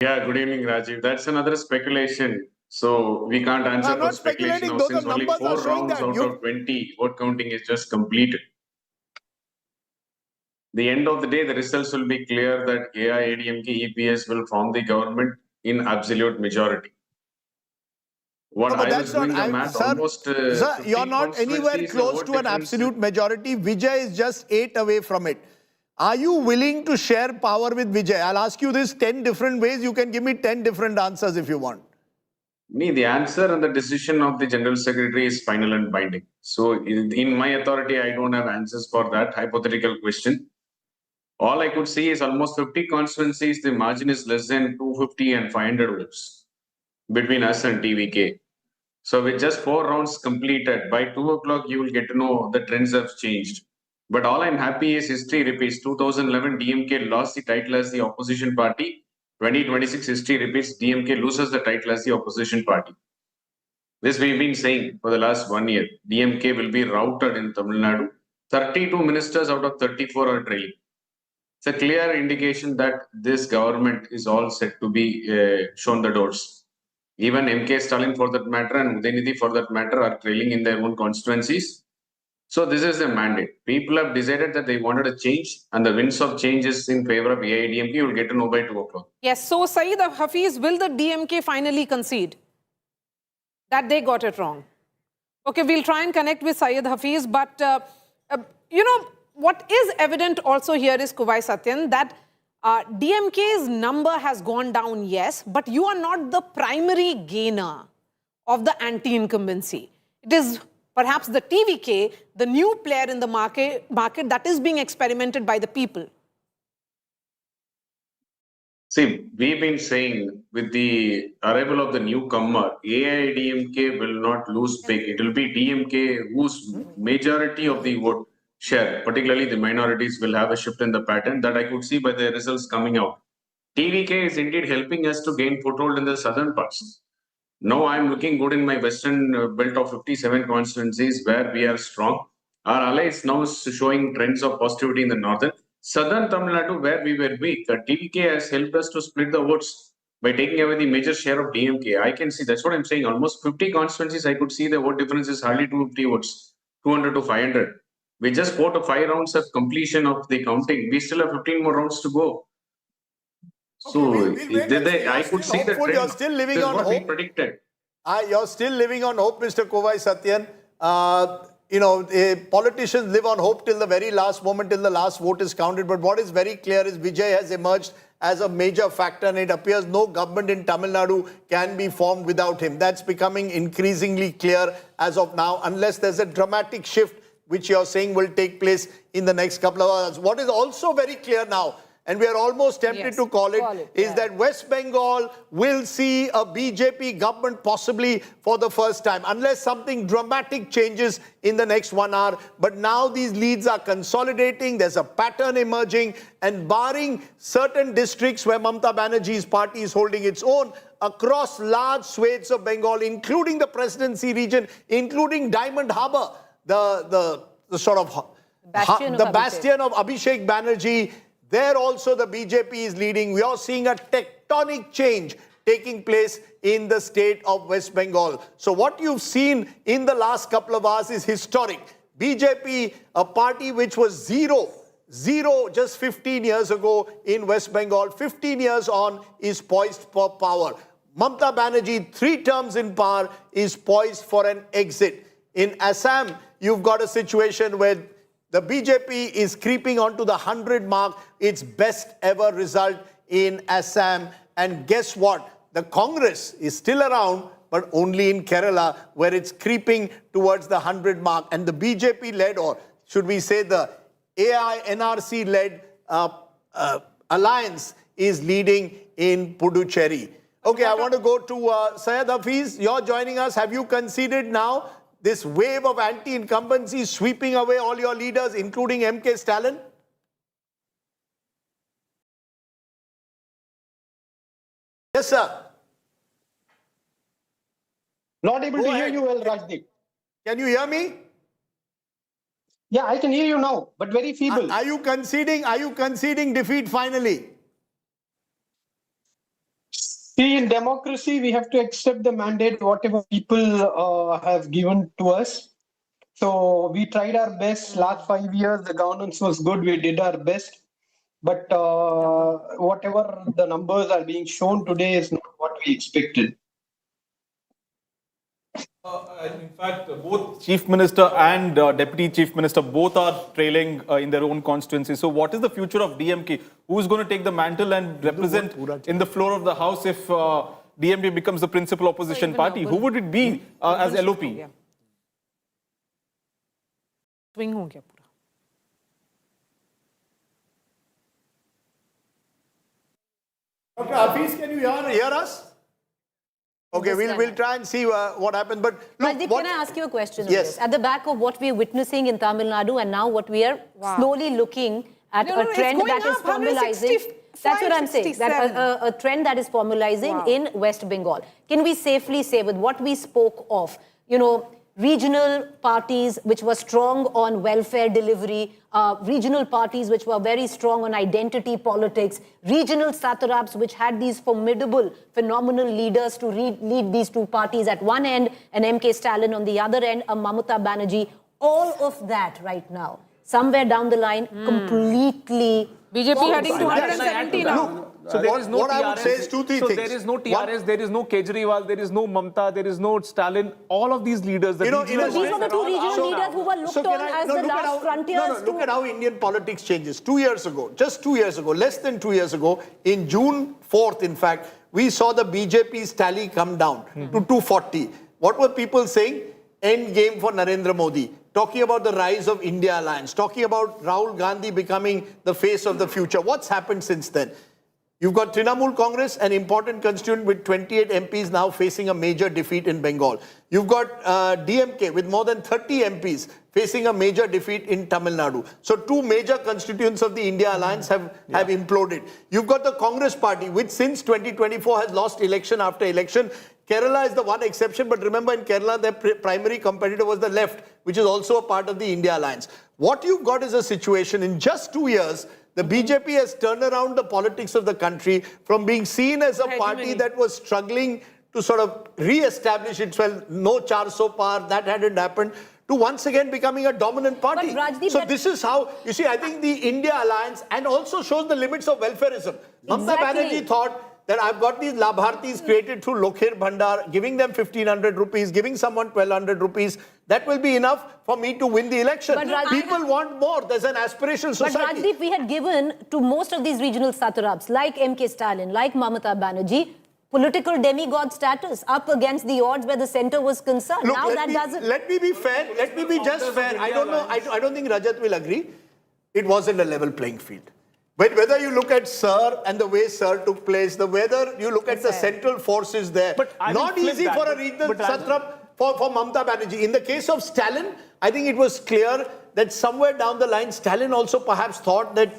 Speaker 13: Yeah, good evening, Rajiv. That's another speculation. So we can't answer for speculation now, since only 4 rounds out of 20 vote counting is just completed. The end of the day, the results will be clear that AIADMK EPS will form the government in absolute majority. What
Speaker 1: No,
Speaker 13: I was doing the math, almost
Speaker 1: sir, you're not anywhere close to an absolute majority. Vijay is just 8 away from it. Are you willing to share power with Vijay? I'll ask you this 10 different ways. You can give me 10 different answers if you want.
Speaker 13: The answer and the decision of the General Secretary is final and binding. So in my authority, I don't have answers for that hypothetical question. All I could see is almost 50 constituencies. The margin is less than 250 and 500 votes between us and TVK. So with just 4 rounds completed, by 2 o'clock, you will get to know the trends have changed. But all I'm happy is history repeats. 2011, DMK lost the title as the opposition party. 2026, history repeats. DMK loses the title as the opposition party. This we've been saying for the last 1 year. DMK will be routed in Tamil Nadu. 32 ministers out of 34 are trailing. It's a clear indication that this government is all set to be shown the doors. Even MK Stalin, for that matter, and Udaynidhi, for that matter, are trailing in their own constituencies. So this is the mandate. People have decided that they wanted a change, and the winds of change is in favor of AIADMK. You will get to know by 2 o'clock.
Speaker 6: Yes, so Syed Hafiz, will the DMK finally concede that they got it wrong? Okay, we'll try and connect with Syed Hafiz, but you know, what is evident also here is, Kovai Satyan, that DMK's number has gone down, yes, but you are not the primary gainer of the anti-incumbency. It is perhaps the TVK, the new player in the market that is being experimented by the people.
Speaker 13: See, we've been saying with the arrival of the newcomer, AIADMK will not lose big. It will be DMK whose majority of the vote share, particularly the minorities, will have a shift in the pattern that I could see by the results coming out. TVK is indeed helping us to gain foothold in the southern parts. Now I'm looking good in my western belt of 57 constituencies where we are strong. Our allies now showing trends of positivity in the northern. Southern Tamil Nadu, where we were weak, TVK has helped us to split the votes by taking away the major share of DMK. I can see, that's what I'm saying, almost 50 constituencies, I could see the vote difference is hardly 250 votes, 200 to 500. We just 4 to 5 rounds of completion of the counting. We still have 15 more rounds to go. So I could see the trend.
Speaker 1: You're still living on hope.
Speaker 13: Predicted.
Speaker 1: You're still living on hope, Mr. Kovai Satyan. You know, politicians live on hope till the very last moment, till the last vote is counted. But what is very clear is Vijay has emerged as a major factor, and it appears no government in Tamil Nadu can be formed without him. That's becoming increasingly clear as of now, unless there's a dramatic shift, which you're saying will take place in the next couple of hours. What is also very clear now, and we are almost tempted to call it, is that West Bengal will see a BJP government possibly for the first time, unless something dramatic changes in the next 1 hour. But now these leads are consolidating, there's a pattern emerging, and barring certain districts where Mamata Banerjee's party is holding its own, across large swathes of Bengal, including the presidency region, including Diamond Harbour, the sort of bastion of Abhishek Banerjee, there also the BJP is leading. We are seeing a tectonic change taking place in the state of West Bengal. So what you've seen in the last couple of hours is historic. BJP, a party which was zero just 15 years ago in West Bengal, 15 years on, is poised for power. Mamata Banerjee, 3 terms in power, is poised for an exit. In Assam, you've got a situation where the BJP is creeping onto the 100 mark, its best ever result in Assam. And guess what? The Congress is still around, but only in Kerala, where it's creeping towards the 100 mark. And the BJP-led, or should we say the AINRC-led alliance is leading in Puducherry. Okay, I want to go to Syed Hafiz. You're joining us. Have you conceded now this wave of anti-incumbency sweeping away all your leaders, including MK Stalin? Yes, sir.
Speaker 14: Not able to hear you well, Rajdeep.
Speaker 1: Can you hear me?
Speaker 14: Yeah, I can hear you now, but very feeble.
Speaker 1: Are you conceding defeat finally?
Speaker 14: See, in democracy, we have to accept the mandate, whatever people have given to us. So we tried our best. Last 5 years, the governance was good. We did our best. But whatever the numbers are being shown today is not what we expected.
Speaker 2: In fact, both Chief Minister and Deputy Chief Minister both are trailing in their own constituency. So what is the future of DMK? Who's going to take the mantle and represent in the floor of the House if DMK becomes the principal opposition party? Who would it be as LOP?
Speaker 6: Swing ho gaya pura.
Speaker 1: Dr. Hafiz, can you hear us? Okay, we'll try and see what happens. But look,
Speaker 5: Rajdeep, can I ask you a question? On
Speaker 1: yes.
Speaker 5: this? At the back of what we are witnessing in Tamil Nadu, and now what we are slowly looking at a trend that is formalizing. That's what I'm saying. That a trend that is formalizing in West Bengal. Can we safely say, with what we spoke of, regional parties which were strong on welfare delivery, regional parties which were very strong on identity politics, regional satraps which had these formidable, phenomenal leaders to lead these two parties at one end, and MK Stalin on the other end, a Mamata Banerjee, all of that right now, somewhere down the line, completely...
Speaker 6: BJP heading to 170 now.
Speaker 17: So there is no
Speaker 1: what
Speaker 17: TRS.
Speaker 1: I would say is two, three
Speaker 17: so
Speaker 1: things.
Speaker 17: there is no TRS, there is no Kejriwal, there is no Mamata, there is no Stalin. All of these leaders,
Speaker 5: these were the two regional leaders who were looked on as the last frontiers.
Speaker 1: Look at how Indian politics changes. 2 years ago, just 2 years ago, less than 2 years ago, in June 4th, in fact, we saw the BJP's tally come down to 240. What were people saying? End game for Narendra Modi. Talking about the rise of India Alliance. Talking about Rahul Gandhi becoming the face of the future. What's happened since then? You've got Trinamool Congress, an important constituent with 28 MPs now facing a major defeat in Bengal. You've got DMK with more than 30 MPs facing a major defeat in Tamil Nadu. So 2 major constituents of the India Alliance have imploded. You've got the Congress party, which since 2024 has lost election after election. Kerala is the one exception, but remember in Kerala, their primary competitor was the left, which is also a part of the India Alliance. What you've got is a situation in just 2 years, the BJP has turned around the politics of the country from being seen as a party that was struggling to sort of re-establish itself, no char so par, that hadn't happened, to once again becoming a dominant party.
Speaker 5: Rajdeep,
Speaker 1: so this is how, you see, I think the India Alliance, and also shows the limits of welfareism. Mamata Banerjee thought that I've got these labhartis created through Lokhir Bhandar, giving them 1,500 rupees, giving someone 1,200 rupees. That will be enough for me to win the election. But people want more. There's an aspirational society.
Speaker 5: But Rajdeep, we had given to most of these regional satraps, like MK Stalin, like Mamata Banerjee, political demigod status up against the odds where the center was concerned.
Speaker 1: Look,
Speaker 5: now that doesn't...
Speaker 1: Let me be fair. Let me be just fair. I don't know. I don't think Rajat will agree. It wasn't a level playing field. But whether you look at Sir and the way Sir took place, whether you look at the central forces there, not easy for a regional satrap for Mamata Banerjee. In the case of Stalin, I think it was clear that somewhere down the line, Stalin also perhaps thought that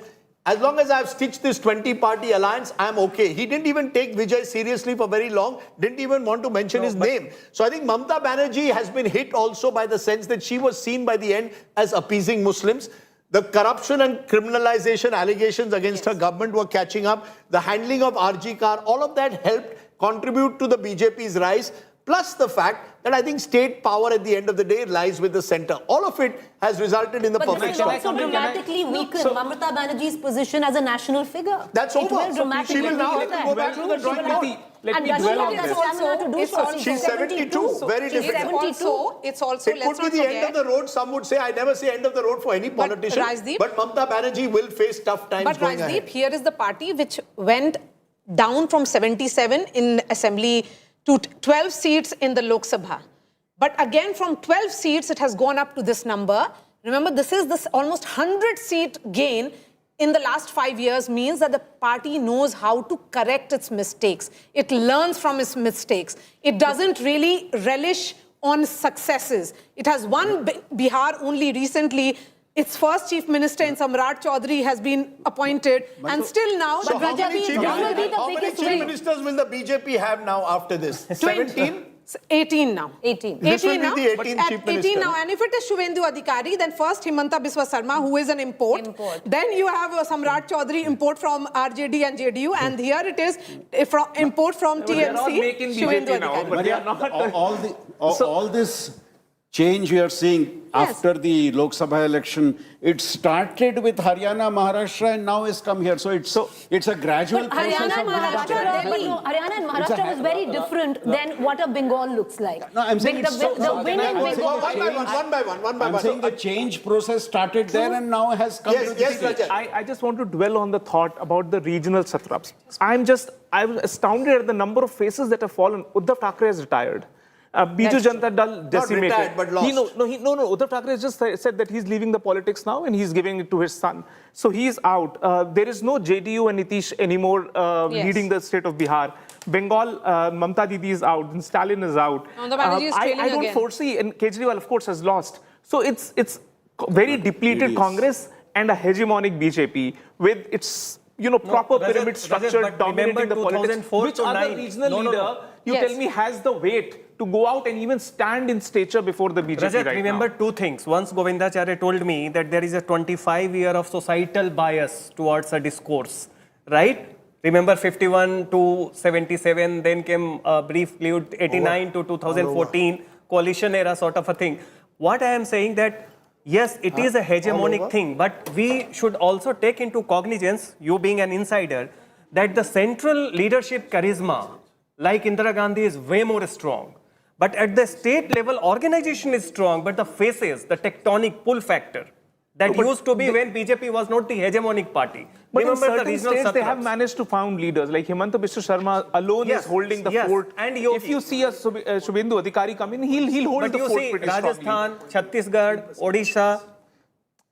Speaker 1: as long as I've stitched this 20-party alliance, I'm okay. He didn't even take Vijay seriously for very long, didn't even want to mention his name. So I think Mamata Banerjee has been hit also by the sense that she was seen by the end as appeasing Muslims. The corruption and criminalization allegations against her government were catching up. The handling of RG Car, all of that helped contribute to the BJP's rise, plus the fact that I think state power at the end of the day lies with the center. All of it has resulted in the
Speaker 5: But
Speaker 1: perfect
Speaker 5: this will
Speaker 1: storm.
Speaker 5: also dramatically weaken Mamata Banerjee's position as a national figure.
Speaker 1: That's
Speaker 5: it
Speaker 1: over.
Speaker 5: will dramatically
Speaker 1: She will now
Speaker 5: weaken
Speaker 1: have to go back to the drawing board.
Speaker 17: Let me
Speaker 5: does
Speaker 17: dwell
Speaker 5: she
Speaker 17: on
Speaker 5: have the
Speaker 17: this.
Speaker 5: stamina to do so?
Speaker 1: She's 72. Very
Speaker 6: It's
Speaker 1: difficult.
Speaker 6: also,
Speaker 1: It could be the end of the road. Some would say, I never say end of the road for any politician.
Speaker 6: Rajdeep-
Speaker 1: But Mamata Banerjee will face tough times
Speaker 6: But
Speaker 1: going
Speaker 6: Rajdeep,
Speaker 1: ahead.
Speaker 6: here is the party which went down from 77 in assembly to 12 seats in the Lok Sabha. But again, from 12 seats, it has gone up to this number. Remember, this is this almost 100-seat gain in the last 5 years means that the party knows how to correct its mistakes. It learns from its mistakes. It doesn't really relish on successes. It has won Bihar only recently. Its first chief minister in Samrat Chaudhary has been appointed, and still now...
Speaker 1: So how many chief ministers will the BJP have now after this? 17?
Speaker 6: 18 now.
Speaker 5: 18.
Speaker 1: This will
Speaker 6: 18
Speaker 1: be
Speaker 6: now.
Speaker 1: the 18th chief
Speaker 6: 18
Speaker 1: minister.
Speaker 6: now. And if it is Shuvendu Adhikari, then first Himanta Biswa Sarma, who is an import. Then you have Samrat Chaudhary, import from RJD and JDU. And here it is import from TMC, Shuvendu Adhikari.
Speaker 8: All this change we are seeing after the Lok Sabha election, it started with Haryana, Maharashtra, and now has come here. So it's a gradual process.
Speaker 5: Haryana and Maharashtra was very different than what a Bengal looks like.
Speaker 8: No, I'm saying
Speaker 5: the win in Bengal.
Speaker 1: One by one.
Speaker 8: I'm saying the change process started there and now has come to this stage.
Speaker 17: I just want to dwell on the thought about the regional satraps. I was astounded at the number of faces that have fallen. Uddhav Thackeray has retired. Biju Janata Dal decimated.
Speaker 1: Not retired, but lost.
Speaker 17: Uddhav Thackeray has just said that he's leaving the politics now and he's giving it to his son. So he's out. There is no JDU and Nitish anymore leading the state of Bihar. Bengal, Mamta Didi is out and Stalin is out. I don't foresee, and Kejriwal, of course, has lost. So it's very depleted Congress and a hegemonic BJP with its proper pyramid structure dominating the politics. Which other regional leader, you tell me, has the weight to go out and even stand in stature before the BJP
Speaker 20: Rajat,
Speaker 17: right
Speaker 20: remember
Speaker 17: now?
Speaker 20: two things. Once Govindacharya told me that there is a 25-year of societal bias towards a discourse, right? Remember 51 to 77, then came a brief period 89 to 2014, coalition era sort of a thing. What I am saying that yes, it is a hegemonic thing, but we should also take into cognizance, you being an insider, that the central leadership charisma, like Indira Gandhi, is way more strong. But at the state level, organization is strong, but the faces, the tectonic pull factor, that used to be when BJP was not the hegemonic party.
Speaker 17: But
Speaker 20: remember
Speaker 17: in certain
Speaker 20: the regional
Speaker 17: states, they have
Speaker 20: satraps.
Speaker 17: managed to found leaders. Like Himanta Biswa Sharma alone is holding the fort.
Speaker 20: And Yogi.
Speaker 17: If you see a Shubhendu Adhikari come in, he'll hold
Speaker 20: But
Speaker 17: the
Speaker 20: you
Speaker 17: fort
Speaker 20: see,
Speaker 17: pretty
Speaker 20: Rajasthan,
Speaker 17: strongly.
Speaker 20: Chhattisgarh, Odisha.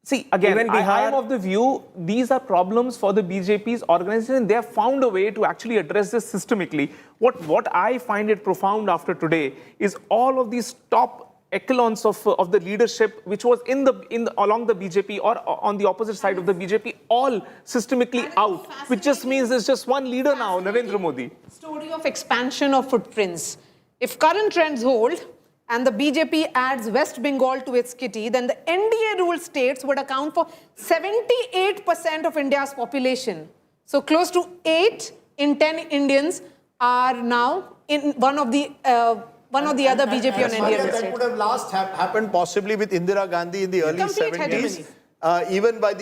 Speaker 17: See, again,
Speaker 20: Even
Speaker 17: I
Speaker 20: Bihar.
Speaker 17: am of the view, these are problems for the BJP's organization. They have found a way to actually address this systemically. What I find it profound after today is all of these top echelons of the leadership, which was along the BJP or on the opposite side of the BJP, all systemically out, which just means there's just one leader now, Narendra Modi.
Speaker 6: Story of expansion of footprints. If current trends hold, and the BJP adds West Bengal to its kitty, then the NDA-ruled states would account for 78% of India's population. So close to 8 in 10 Indians are now in one of the other BJP or NDA
Speaker 1: That
Speaker 6: states.
Speaker 1: would have last happened possibly with Indira Gandhi in the early
Speaker 6: Complete
Speaker 1: 70s. Even by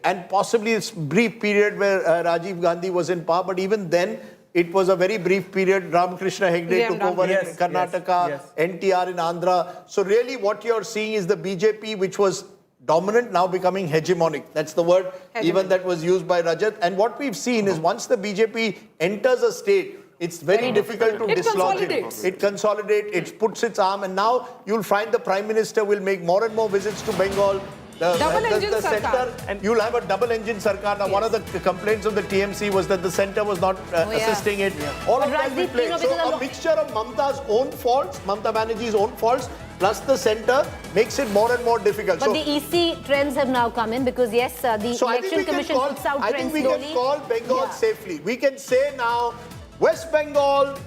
Speaker 1: and possibly this brief period where Rajiv Gandhi was in power, but even then, it was a very brief period. Ramakrishna Hegde took over in Karnataka, NTR in Andhra. So really what you're seeing is the BJP, which was dominant, now becoming hegemonic. That's the word even that was used by Rajat. And what we've seen is once the BJP enters a state, it's very difficult to dislodge it. It consolidates, it puts its arm, and now you'll find the Prime Minister will make more and more visits to Bengal. The center, and you'll have a double-engine sarkar. Now, one of the complaints of the TMC was that the center was not assisting it. All of that will play. So a mixture of Mamata's own faults, Mamata Banerjee's own faults, plus the center makes it more and more difficult.
Speaker 5: But the EC trends have now come in because, yes, the Election Commission puts out trends slowly.
Speaker 1: I think we can call Bengal safely. We can say now, West Bengal,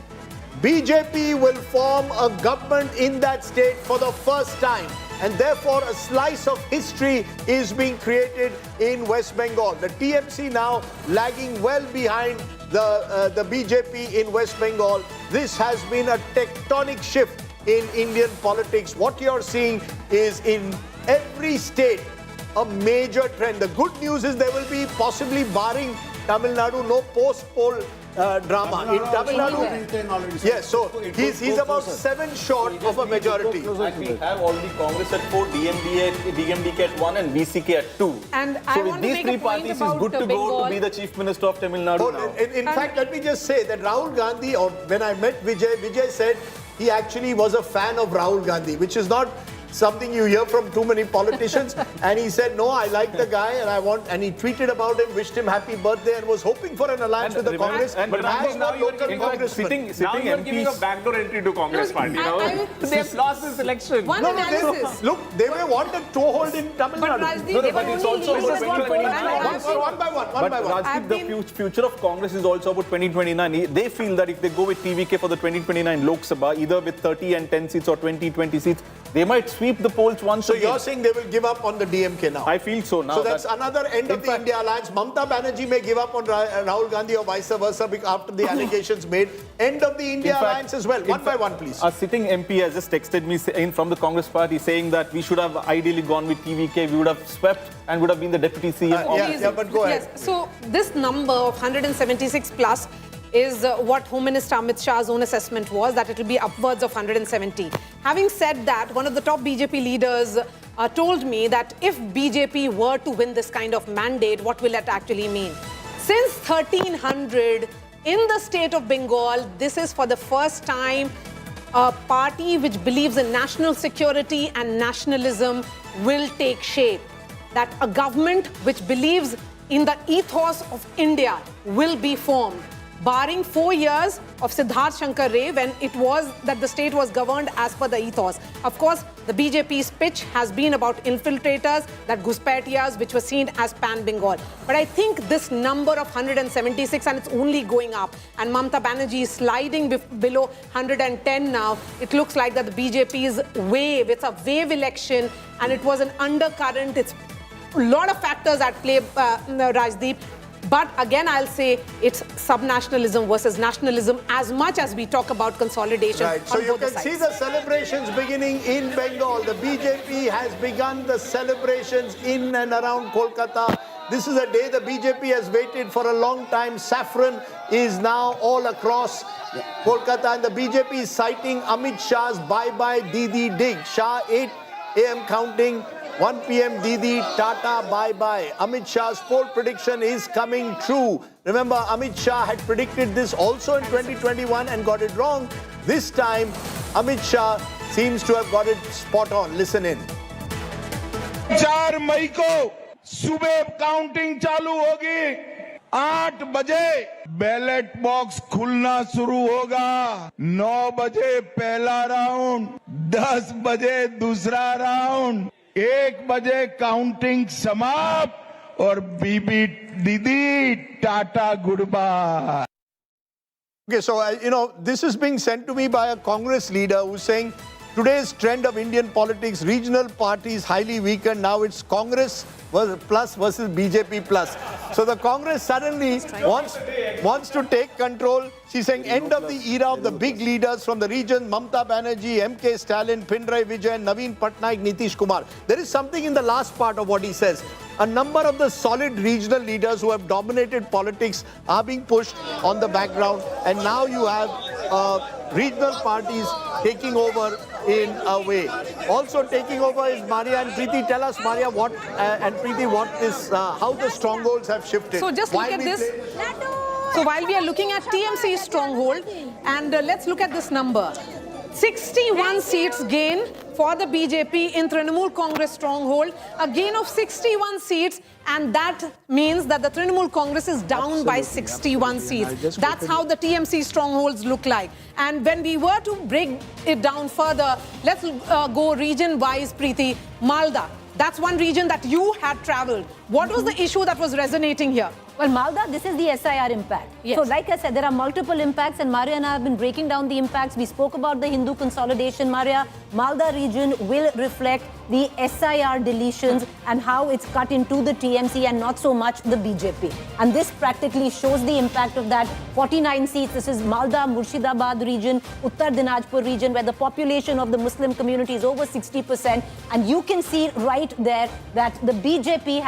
Speaker 1: BJP will form a government in that state for the first time. And therefore, a slice of history is being created in West Bengal. The TMC now lagging well behind the BJP in West Bengal. This has been a tectonic shift in Indian politics. What you're seeing is in every state a major trend. The good news is there will be, possibly barring Tamil Nadu, no post-poll drama. In Tamil Nadu, yes, so he's about 7 short of a majority.
Speaker 2: And we have already Congress at 4, DMDK at 1 and VCK at 2.
Speaker 6: And
Speaker 2: so with these 3 parties, it's good to go to be the Chief Minister of Tamil Nadu now.
Speaker 1: In fact, let me just say that Rahul Gandhi, or when I met Vijay said he actually was a fan of Rahul Gandhi, which is not something you hear from too many politicians. And he said, no, I like the guy and he tweeted about him, wished him happy birthday and was hoping for an alliance with the Congress.
Speaker 17: But now you're giving a backdoor entry to Congress party. They've lost this election.
Speaker 1: Look, they may want a toehold in Tamil Nadu.
Speaker 2: But it's also about 2029.
Speaker 1: One by one.
Speaker 2: Rajdeep, the future of Congress is also about 2029. They feel that if they go with TVK for the 2029 Lok Sabha, either with 30 and 10 seats or 20 seats, they might sweep the polls once again.
Speaker 1: So you're saying they will give up on the DMK now?
Speaker 2: I feel so now.
Speaker 1: So that's another end of the India alliance. Mamata Banerjee may give up on Rahul Gandhi or vice versa after the allegations made. End of the India alliance as well. One by one, please.
Speaker 2: A sitting MP has just texted me from the Congress party saying that we should have ideally gone with TVK. We would have swept and would have been the deputy CM.
Speaker 1: But go ahead.
Speaker 6: Yes. So this number of 176 plus is what Home Minister Amit Shah's own assessment was, that it will be upwards of 170. Having said that, one of the top BJP leaders told me that if BJP were to win this kind of mandate, what will it actually mean? Since 1300, in the state of Bengal, this is for the first time a party which believes in national security and nationalism will take shape. That a government which believes in the ethos of India will be formed, barring 4 years of Siddharth Shankar Ray, when it was that the state was governed as per the ethos. Of course, the BJP's pitch has been about infiltrators, that Ghuspatias, which were seen as pan-Bengal. But I think this number of 176, and it's only going up, and Mamata Banerjee is sliding below 110 now. It looks like that the BJP's wave, it's a wave election, and it was an undercurrent. It's a lot of factors at play, Rajdeep. But again, I'll say it's sub-nationalism versus nationalism as much as we talk about consolidation.
Speaker 1: Right. So you can see the celebrations beginning in Bengal. The BJP has begun the celebrations in and around Kolkata. This is a day the BJP has waited for a long time. Saffron is now all across Kolkata, and the BJP is citing Amit Shah's bye-bye Didi dig. Shah 8 a.m. counting, 1 p.m. Didi, Tata, bye-bye. Amit Shah's poll prediction is coming true. Remember, Amit Shah had predicted this also in 2021 and got it wrong. This time, Amit Shah seems to have got it spot on. Listen in.
Speaker 15: 4 मई को सुबह counting चालू होगी, 8 बजे ballot box खुलना शुरू होगा, 9 बजे पहला round, 10 बजे दूसरा राउंड, 1 बजे काउंटिंग समाप्त और बीबी दीदी tata goodbye.
Speaker 1: Okay, so, this is being sent to me by a Congress leader who's saying today's trend of Indian politics, regional parties highly weakened. Now it's Congress plus versus BJP plus. So the Congress suddenly wants to take control. She's saying end of the era of the big leaders from the region, Mamata Banerjee, MK Stalin, Pinarayi Vijay, Naveen Patnaik, Nitish Kumar. There is something in the last part of what he says. A number of the solid regional leaders who have dominated politics are being pushed on the background, and now you have regional parties taking over in a way. Also taking over is Maria and Preeti. Tell us, Maria, what and Preeti, how the strongholds have shifted.
Speaker 6: So just look at this. So while we are looking at TMC's stronghold, and let's look at this number. 61 seats gain for the BJP in Trinamool Congress stronghold, a gain of 61 seats, and that means that the Trinamool Congress is down by 61 seats. That's how the TMC strongholds look like. And when we were to break it down further, let's go region-wise, Preeti. Malda, that's one region that you had traveled. What was the issue that was resonating here?
Speaker 5: Well, Malda, this is the SIR impact.
Speaker 6: Yes.
Speaker 5: So like I said, there are multiple impacts and Maria and I have been breaking down the impacts. We spoke about the Hindu consolidation, Maria. Malda region will reflect the SIR deletions and how it's cut into the TMC and not so much the BJP. And this practically shows the impact of that. 49 seats, this is Malda, Murshidabad region, Uttar Dinajpur region, where the population of the Muslim community is over 60%. And you can see right there that the BJP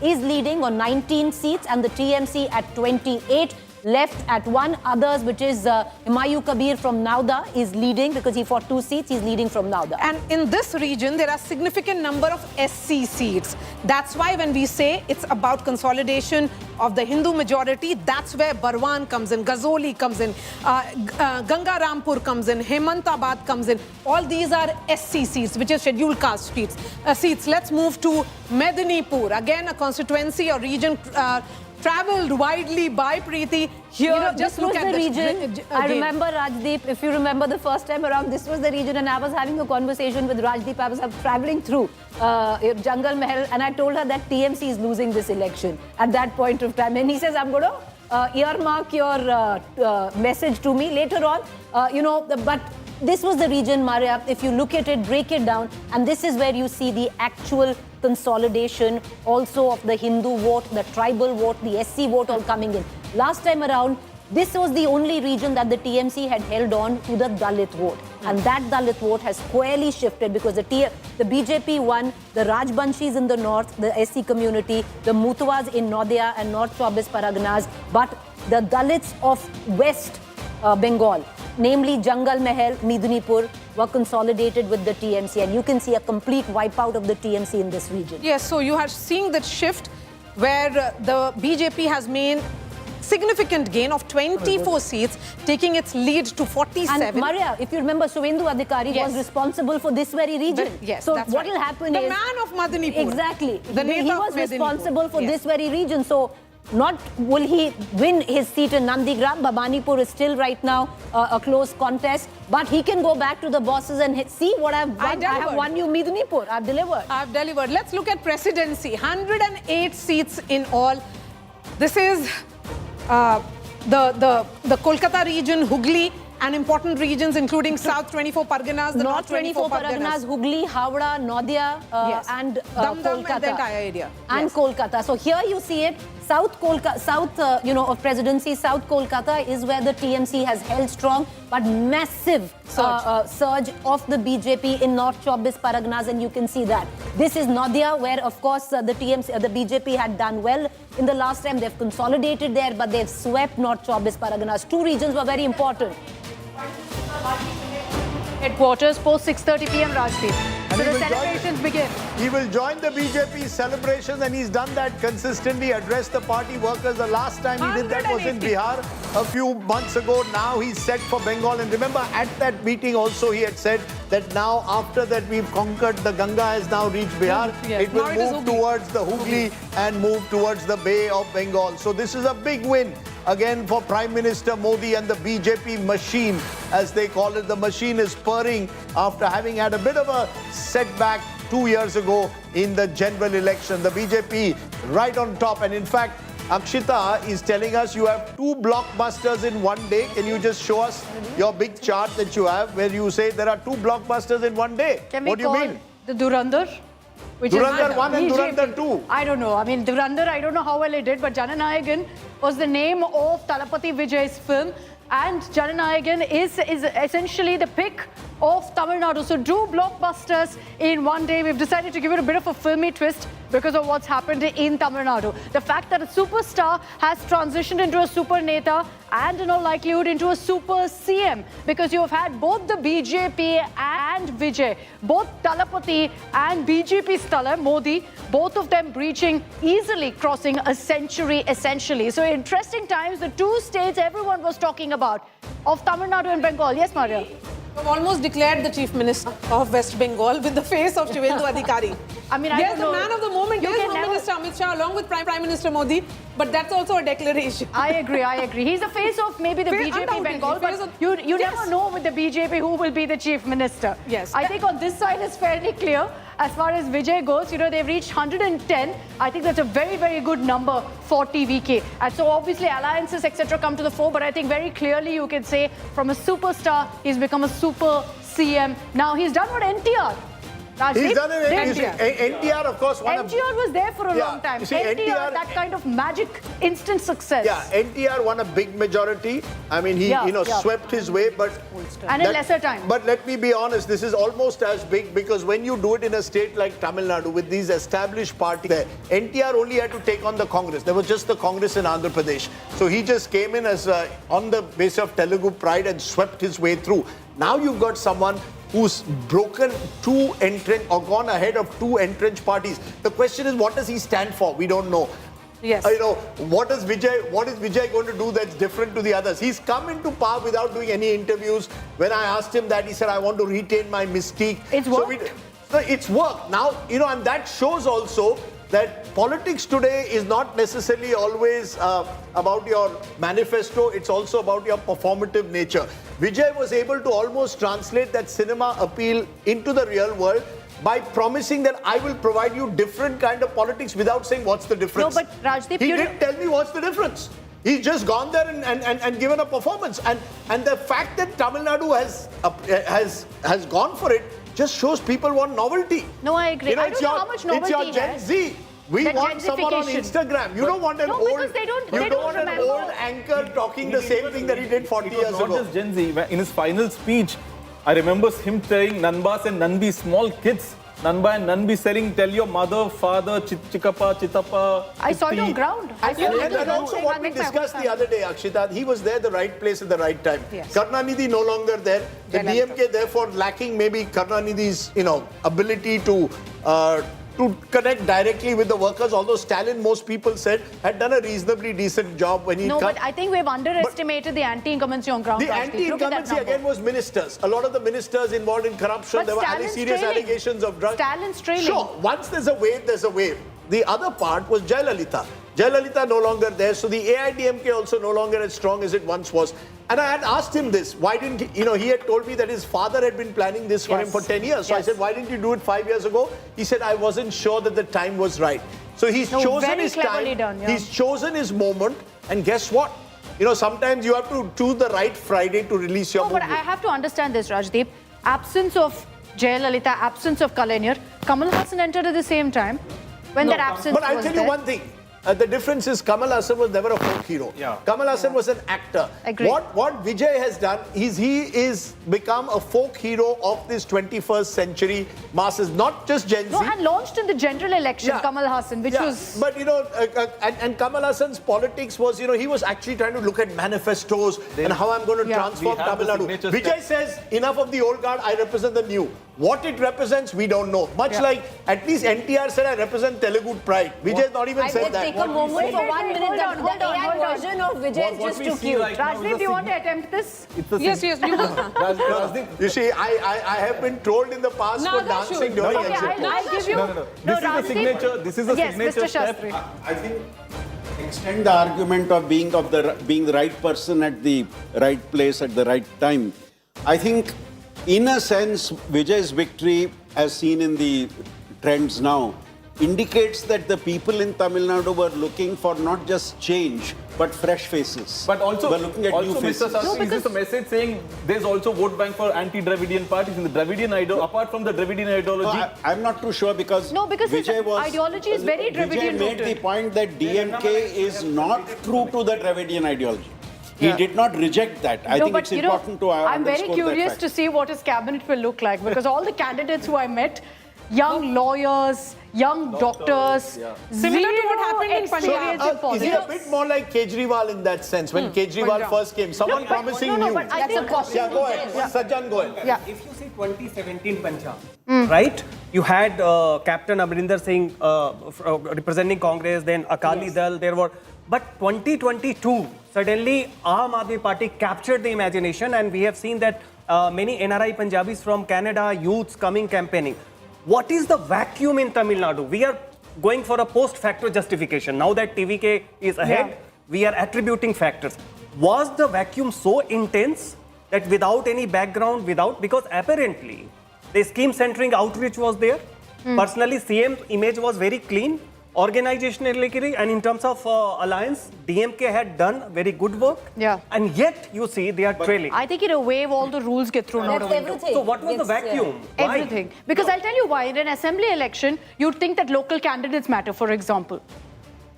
Speaker 5: is leading on 19 seats and the TMC at 28. Left at 1. Others, which is Humayun Kabir from Nauda, is leading because he fought 2 seats. He's leading from Nauda.
Speaker 6: And in this region, there are significant number of SC seats. That's why when we say it's about consolidation of the Hindu majority, that's where Barwan comes in, Ghazoli comes in, Gangarampur comes in, Hemantabad comes in. All these are SC seats, which is scheduled caste seats. Let's move to Medinipur. Again, a constituency or region traveled widely by Preeti. Here,
Speaker 5: just look at the region. I remember Rajdeep, if you remember the first time around, this was the region and I was having a conversation with Rajdeep. I was traveling through Jungle Mahal and I told her that TMC is losing this election at that point of time. And he says, I'm going to earmark your message to me later on. But this was the region, Maria, if you look at it, break it down, and this is where you see the actual consolidation also of the Hindu vote, the tribal vote, the SC vote all coming in. Last time around, this was the only region that the TMC had held on to the Dalit vote. And that Dalit vote has squarely shifted because the BJP won, the Rajbanshis in the north, the SC community, the Mutwas in Nadia and North Chobis Paraganas, but the Dalits of West Bengal, namely Jungle Mahal, Medinipur, were consolidated with the TMC. And you can see a complete wipeout of the TMC in this region.
Speaker 6: Yes, so you are seeing that shift where the BJP has made significant gain of 24 seats, taking its lead to 47.
Speaker 5: And Maria, if you remember, Suvendu Adhikari was responsible for this very region.
Speaker 6: Yes,
Speaker 5: so
Speaker 6: that's
Speaker 5: what
Speaker 6: right.
Speaker 5: will happen
Speaker 6: the
Speaker 5: is...
Speaker 6: man of Medinipur.
Speaker 5: Exactly.
Speaker 6: The
Speaker 5: He was responsible for this very region. So not will he win his seat in Nandigram. Bhabanipur is still right now a close contest. But he can go back to the bosses and see what I've won. I have won you Medinipur. I've delivered.
Speaker 6: I've delivered. Let's look at presidency. 108 seats in all. This is the Kolkata region, Hooghly, and important regions including South 24 Parganas, the North 24 Parganas,
Speaker 5: Hooghly, Howrah, Nadia, and Kolkata.
Speaker 6: And the entire area.
Speaker 5: And Kolkata. So here you see it. South Kolkata, of presidency, South Kolkata is where the TMC has held strong, but massive surge of the BJP in North Chobis Paraganas, and you can see that. This is Nadia, where of course the BJP had done well in the last time. They've consolidated there, but they've swept North Chobis Paraganas. 2 regions were very important.
Speaker 7: Headquarters post 6:30 p.m. Rajdeep. So the celebrations begin.
Speaker 1: He will join the BJP celebrations, and he's done that consistently, addressed the party workers. The last time he did that was in Bihar a few months ago. Now he's set for Bengal. And remember, at that meeting also he had said that now after that we've conquered, the Ganga has now reached Bihar.
Speaker 6: Yes.
Speaker 1: It will move towards the Hooghly and move towards the Bay of Bengal. So this is a big win again for Prime Minister Modi and the BJP machine, as they call it. The machine is purring after having had a bit of a setback 2 years ago in the general election. The BJP right on top. And in fact, Akshita is telling us you have 2 blockbusters in one day. Can you just show us your big chart that you have where you say there are 2 blockbusters in one day? What do you mean?
Speaker 7: The Durandar?
Speaker 1: Durandar 1 and Durandar 2.
Speaker 7: I don't know. I mean, Durandar, I don't know how well it did, but Jananayagan was the name of Talapati Vijay's film. And Jananayagan is essentially the pick of Tamil Nadu. So 2 blockbusters in one day. We've decided to give it a bit of a filmy twist because of what's happened in Tamil Nadu. The fact that a superstar has transitioned into a super neta and in all likelihood into a super CM, because you have had both the BJP and Vijay, both Talapati and BJP stellar Modi, both of them breaching, easily crossing a century essentially. So interesting times, the 2 states everyone was talking about of Tamil Nadu and Bengal. Yes, Maria?
Speaker 6: I've almost declared the Chief Minister of West Bengal with the face of Suvendu Adhikari.
Speaker 7: I mean,
Speaker 6: yes, the man of the moment is Home Minister Amit Shah along with Prime Minister Modi, but that's also a declaration.
Speaker 7: I agree. He's the face of maybe the BJP Bengal, but you never know with the BJP who will be the Chief Minister.
Speaker 6: Yes.
Speaker 7: I think on this side is fairly clear. as far as Vijay goes, they've reached 110. I think that's a very, very good number for TVK. And so obviously alliances, etc. come to the fore, but I think very clearly you can say from a superstar, he's become a super CM. Now he's done what NTR.
Speaker 1: He's done it. NTR, of course,
Speaker 7: MGR was there for a long time. NTR, that kind of magic, instant success.
Speaker 1: Yeah, NTR won a big majority. I mean, he swept his way, but
Speaker 7: and in lesser time.
Speaker 1: But let me be honest, this is almost as big because when you do it in a state like Tamil Nadu with these established parties there, NTR only had to take on the Congress. There was just the Congress in Andhra Pradesh. So he just came in as on the base of Telugu pride and swept his way through. Now you've got someone who's broken two entrenched or gone ahead of two entrenched parties. The question is, what does he stand for? We don't know.
Speaker 7: Yes.
Speaker 1: What is Vijay going to do that's different to the others? He's come into power without doing any interviews. When I asked him that, he said, I want to retain my mystique.
Speaker 7: It's worked.
Speaker 1: So it's worked. Now, and that shows also that politics today is not necessarily always about your manifesto, it's also about your performative nature. Vijay was able to almost translate that cinema appeal into the real world by promising that I will provide you different kind of politics without saying what's the difference.
Speaker 7: No, but Rajdeep,
Speaker 1: he didn't tell me what's the difference. He's just gone there and given a performance. And the fact that Tamil Nadu has gone for it just shows people want novelty.
Speaker 7: No, I agree. I don't know how much novelty
Speaker 1: it's your Gen Z. We want someone on Instagram. You don't want an old anchor talking the same thing that he did 40 years ago.
Speaker 2: Not just Gen Z. In his final speech, I remember him telling Nanbas and Nanbi, small kids, Nanba and Nanbi saying, tell your mother, father, Chikapa, Chitapa.
Speaker 7: I saw it on ground.
Speaker 1: And also what we discussed the other day, Akshita, he was there the right place at the right time.
Speaker 7: Yes.
Speaker 1: Karnanidhi no longer there. The DMK therefore lacking maybe Karnanidhi's ability to connect directly with the workers, although Stalin, most people said, had done a reasonably decent job when he...
Speaker 7: No, but I think we've underestimated the anti-incumbency on ground.
Speaker 1: The anti-incumbency again was ministers. A lot of the ministers involved in corruption.
Speaker 7: But
Speaker 1: there were serious allegations of drugs.
Speaker 7: Stalin's trailing.
Speaker 1: Sure, once there's a wave, there's a wave. The other part was Jayalalitha. Jayalalitha no longer there, so the AIADMK also no longer as strong as it once was. And I had asked him this, why didn't he, he had told me that his father had been planning this for him for 10 years. So I said, why didn't you do it 5 years ago? He said, I wasn't sure that the time was right. So he's chosen his time, he's chosen his moment, and guess what? Sometimes you have to choose the right Friday to release your movie.
Speaker 7: But I have to understand this, Rajdeep. Absence of Jayalalitha, absence of Kalaignar, Kamal Hassan entered at the same time when that absence was there.
Speaker 1: But I'll tell you one thing. The difference is Kamal Hassan was never a folk hero. Kamal Hassan was an actor.
Speaker 7: Agreed.
Speaker 1: What Vijay has done is he is become a folk hero of this 21st century masses, not just Gen Z.
Speaker 7: No, and launched in the general election, Kamal Hassan, which was...
Speaker 1: But, and Kamal Hassan's politics was, he was actually trying to look at manifestos and how I'm going to transform Tamil Nadu. Vijay says, enough of the old guard, I represent the new. What it represents, we don't know. Much like, at least NTR said, I represent Telugu pride. Vijay not even said that.
Speaker 5: Take a moment for 1 minute. The AI version of Vijay is just too cute.
Speaker 7: Rajdeep, do you want to attempt this?
Speaker 6: Yes, you will.
Speaker 1: You see, I have been trolled in the past for dancing during exit.
Speaker 7: I'll give you...
Speaker 2: This is a signature step.
Speaker 8: I think extend the argument of being the right person at the right place at the right time. I think, in a sense, Vijay's victory, as seen in the trends now, indicates that the people in Tamil Nadu were looking for not just change, but fresh faces.
Speaker 2: But also,
Speaker 8: we're looking at new faces.
Speaker 2: Mr. Shastri, is this a message saying there's also vote bank for anti-Dravidian parties in the Dravidian ideology, apart from the Dravidian ideology?
Speaker 8: I'm not too sure because
Speaker 7: Vijay ideology is very Dravidian
Speaker 8: Vijay made the point that DMK is not true to the Dravidian ideology. He did not reject that. I think it's important to
Speaker 7: I'm very curious to see what his cabinet will look like because all the candidates who I met, young lawyers, young doctors,
Speaker 6: similar to what happened in Punjab.
Speaker 1: Is he a bit more like Kejriwal in that sense? When Kejriwal first came, someone promising new.
Speaker 7: But I think
Speaker 1: go ahead. Sajjan, go ahead.
Speaker 7: Yeah.
Speaker 18: If you see 2017 Punjab, right? You had Captain Amrinder Singh representing Congress, then Akali Dal, there were... But 2022, suddenly Aam Aadmi Party captured the imagination and we have seen that many NRI Punjabis from Canada, youths coming campaigning. What is the vacuum in Tamil Nadu? We are going for a post-facto justification. Now that TVK is ahead, we are attributing factors. Was the vacuum so intense that without any background, because apparently the scheme centering outreach was there? Personally, CM's image was very clean. Organizationally and in terms of alliance, DMK had done very good work.
Speaker 7: Yeah.
Speaker 18: And yet, you see, they are trailing.
Speaker 7: I think in a wave, all the rules get thrown out of the window.
Speaker 5: Everything.
Speaker 18: So what was the vacuum? Why?
Speaker 7: Everything. Because I'll tell you why. In an assembly election, you'd think that local candidates matter, for example.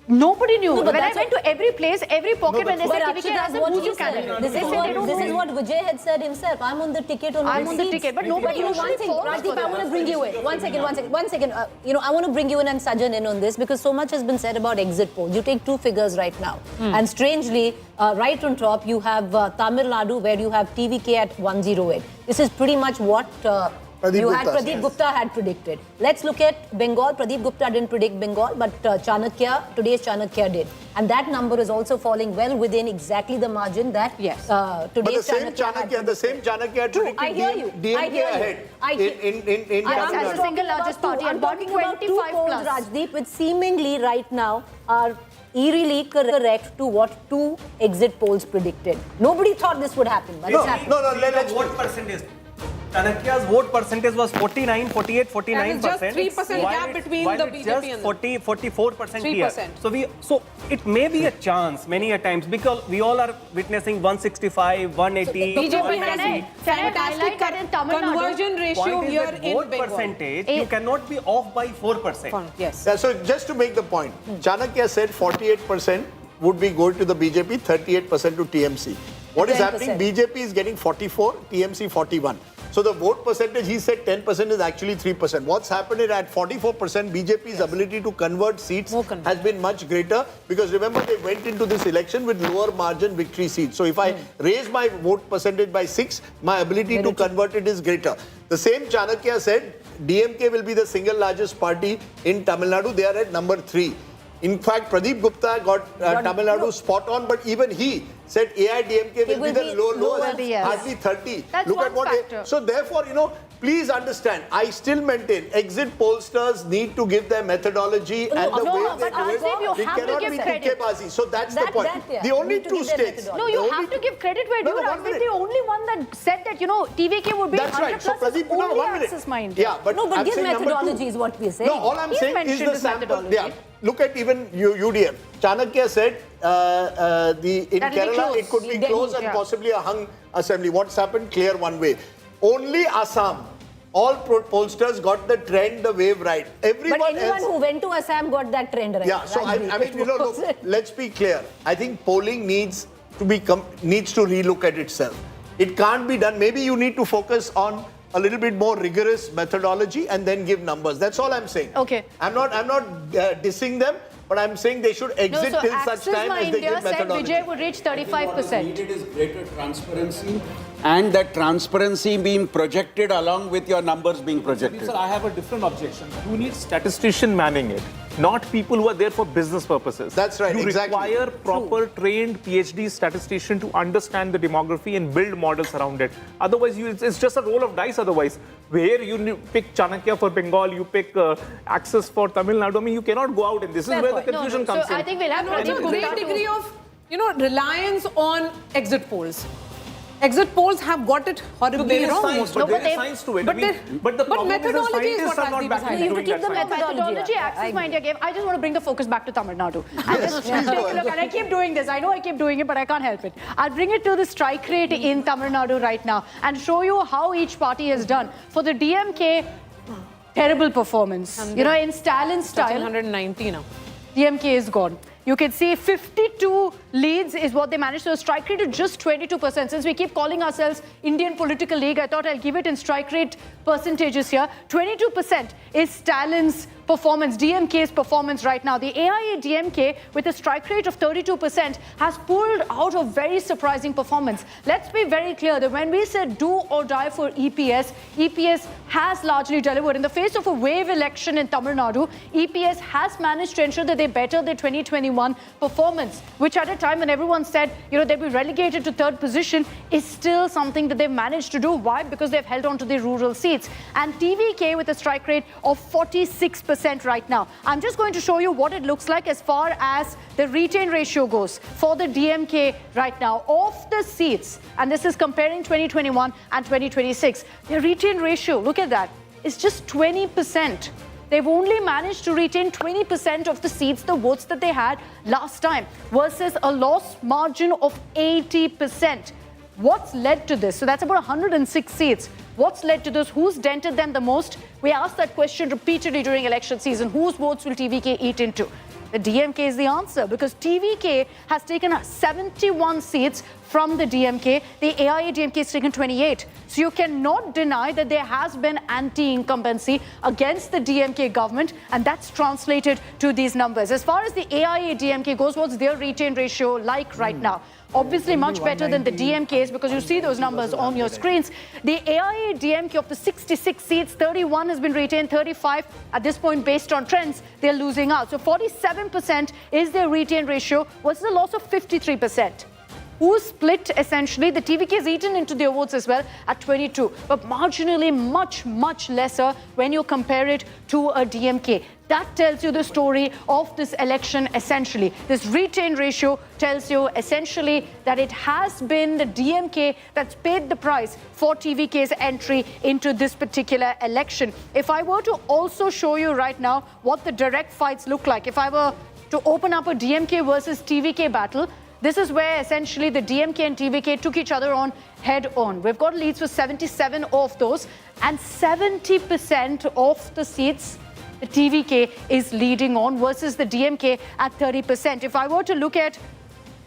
Speaker 7: Nobody knew.
Speaker 5: No,
Speaker 7: when I went to every place, every pocket, when they said TVK has a who's your candidate?
Speaker 5: This is what Vijay had said himself. I'm on the ticket on
Speaker 7: I'm on the ticket, but nobody usually falls
Speaker 5: Rajdeep,
Speaker 7: for
Speaker 5: I want to
Speaker 7: that.
Speaker 5: bring you in. One second. I want to bring you in and Sajan in on this because so much has been said about exit polls. You take two figures right now. And strangely, right on top, you have Tamil Nadu where you have TVK at 108. This is pretty much what Pradeep Gupta had predicted. Let's look at Bengal. Pradeep Gupta didn't predict Bengal, but today's Chanakya did. And that number is also falling well within exactly the margin that today's
Speaker 1: the same Chanakya predicted
Speaker 5: I hear you.
Speaker 1: DMK ahead. In
Speaker 7: As the single largest party,
Speaker 5: I'm
Speaker 7: and
Speaker 5: talking about
Speaker 7: 25
Speaker 5: two polls,
Speaker 7: plus.
Speaker 5: Rajdeep, which seemingly right now are eerily correct to what two exit polls predicted. Nobody thought this would happen, but it's happening.
Speaker 18: Let's vote percentage. Chanakya's vote percentage was 49, 48, 49%.
Speaker 6: And it's just 3% gap between the BJP and
Speaker 18: 44% here.
Speaker 6: 3%.
Speaker 18: So it may be a chance many a times because we all are witnessing 165, 180.
Speaker 6: BJP has a fantastic conversion ratio here in
Speaker 18: vote
Speaker 6: Bengal.
Speaker 18: percentage, you cannot be off by 4%.
Speaker 6: Yes.
Speaker 1: Yeah, so just to make the point, Chanakya said 48% would be going to the BJP, 38% to TMC. What is
Speaker 5: 10%.
Speaker 1: happening? BJP is getting 44, TMC 41. So the vote percentage, he said 10% is actually 3%. What's happened is at 44%, BJP's ability to convert seats has been much greater because remember they went into this election with lower margin victory seats. So if I raise my vote percentage by 6, my ability to convert it is greater. The same Chanakya said DMK will be the single largest party in Tamil Nadu. They are at number 3. In fact, Pradeep Gupta got Tamil Nadu spot on, but even he said AIADMK will be the lowest, hardly 30.
Speaker 7: That's
Speaker 1: Look
Speaker 7: one
Speaker 1: at what
Speaker 7: factor.
Speaker 1: so therefore, please understand, I still maintain exit pollsters need to give their methodology and the way they do it. We cannot be TK-bazi. So that's the point. The only two states.
Speaker 7: No, you have to give credit where due. Rajdeep, the only one that said that, TVK would be 100 plus is only Axis Mind.
Speaker 1: Yeah, but
Speaker 5: no, give methodology is what we say.
Speaker 1: No, all I'm saying is the sample. Yeah. Look at even UDF. Chanakya said in Kerala it could be close and possibly a hung assembly. What's happened? Clear one way. Only Assam. All pollsters got the trend, the wave right.
Speaker 5: Anyone who went to Assam got that trend right.
Speaker 1: Yeah, so I mean, look, let's be clear. I think polling needs to relook at itself. It can't be done. Maybe you need to focus on a little bit more rigorous methodology and then give numbers. That's all I'm saying.
Speaker 7: Okay.
Speaker 1: I'm not dissing them, but I'm saying they should exit till such time as they give methodology.
Speaker 7: Vijay would reach 35%.
Speaker 8: What needed is greater transparency and that transparency being projected along with your numbers being projected.
Speaker 17: Sir, I have a different objection. You need statistician manning it, not people who are there for business purposes.
Speaker 1: That's right,
Speaker 17: you
Speaker 1: exactly.
Speaker 17: require proper trained PhD statistician to understand the demography and build models around it. Otherwise, it's just a roll of dice otherwise. Where you pick Chanakya for Bengal, you pick Axis for Tamil Nadu. I mean, you cannot go out and this is where the confusion comes in.
Speaker 7: I think we'll have
Speaker 6: Also a great degree of, reliance on exit polls. Exit polls have got it horribly wrong.
Speaker 17: But there is science to it. But the problem is the scientists are not back in doing that science.
Speaker 7: Methodology, Axis Mind gave. I just want to bring the focus back to Tamil Nadu. Just take a look, and I keep doing this. I know I keep doing it, but I can't help it. I'll bring it to the strike rate in Tamil Nadu right now and show you how each party has done. For the DMK, terrible performance. In Stalin style.
Speaker 6: 190 now.
Speaker 7: DMK is gone. You can see 52 leads is what they managed. So strike rate is just 22%. Since we keep calling ourselves Indian Political League, I thought I'll give it in strike rate percentages here. 22% is Stalin's performance, DMK's performance right now. The AIADMK, with a strike rate of 32%, has pulled out a very surprising performance. Let's be very clear that when we said do or die for EPS, EPS has largely delivered. In the face of a wave election in Tamil Nadu, EPS has managed to ensure that they better their 2021 performance, which at a time when everyone said, they'd be relegated to third position, is still something that they've managed to do. Why? Because they've held on to their rural seats. And TVK with a strike rate of 46% right now. I'm just going to show you what it looks like as far as the retain ratio goes for the DMK right now. Of the seats, and this is comparing 2021 and 2026, the retain ratio, look at that, is just 20%. they've only managed to retain 20% of the seats, the votes that they had last time, versus a loss margin of 80%. What's led to this? So that's about 106 seats. What's led to this? Who's dented them the most? We asked that question repeatedly during election season. Whose votes will TVK eat into? The DMK is the answer, because TVK has taken 71 seats from the DMK. The AIADMK has taken 28. So you cannot deny that there has been anti-incumbency against the DMK government, and that's translated to these numbers. As far as the AIADMK goes, what's their retain ratio like right now? Obviously much better than the DMK's, because you see those numbers on your screens. The AIADMK of the 66 seats, 31 has been retained, 35 at this point based on trends, they're losing out. So 47% is their retain ratio versus a loss of 53%. Who split essentially? The TVK has eaten into their votes as well at 22, but marginally much lesser when you compare it to a DMK. That tells you the story of this election essentially. This retain ratio tells you essentially that it has been the DMK that's paid the price for TVK's entry into this particular election. If I were to also show you right now what the direct fights look like, if I were to open up a DMK versus TVK battle, this is where essentially the DMK and TVK took each other on head on. We've got leads for 77 of those, and 70% of the seats the TVK is leading on versus the DMK at 30%. If I were to look at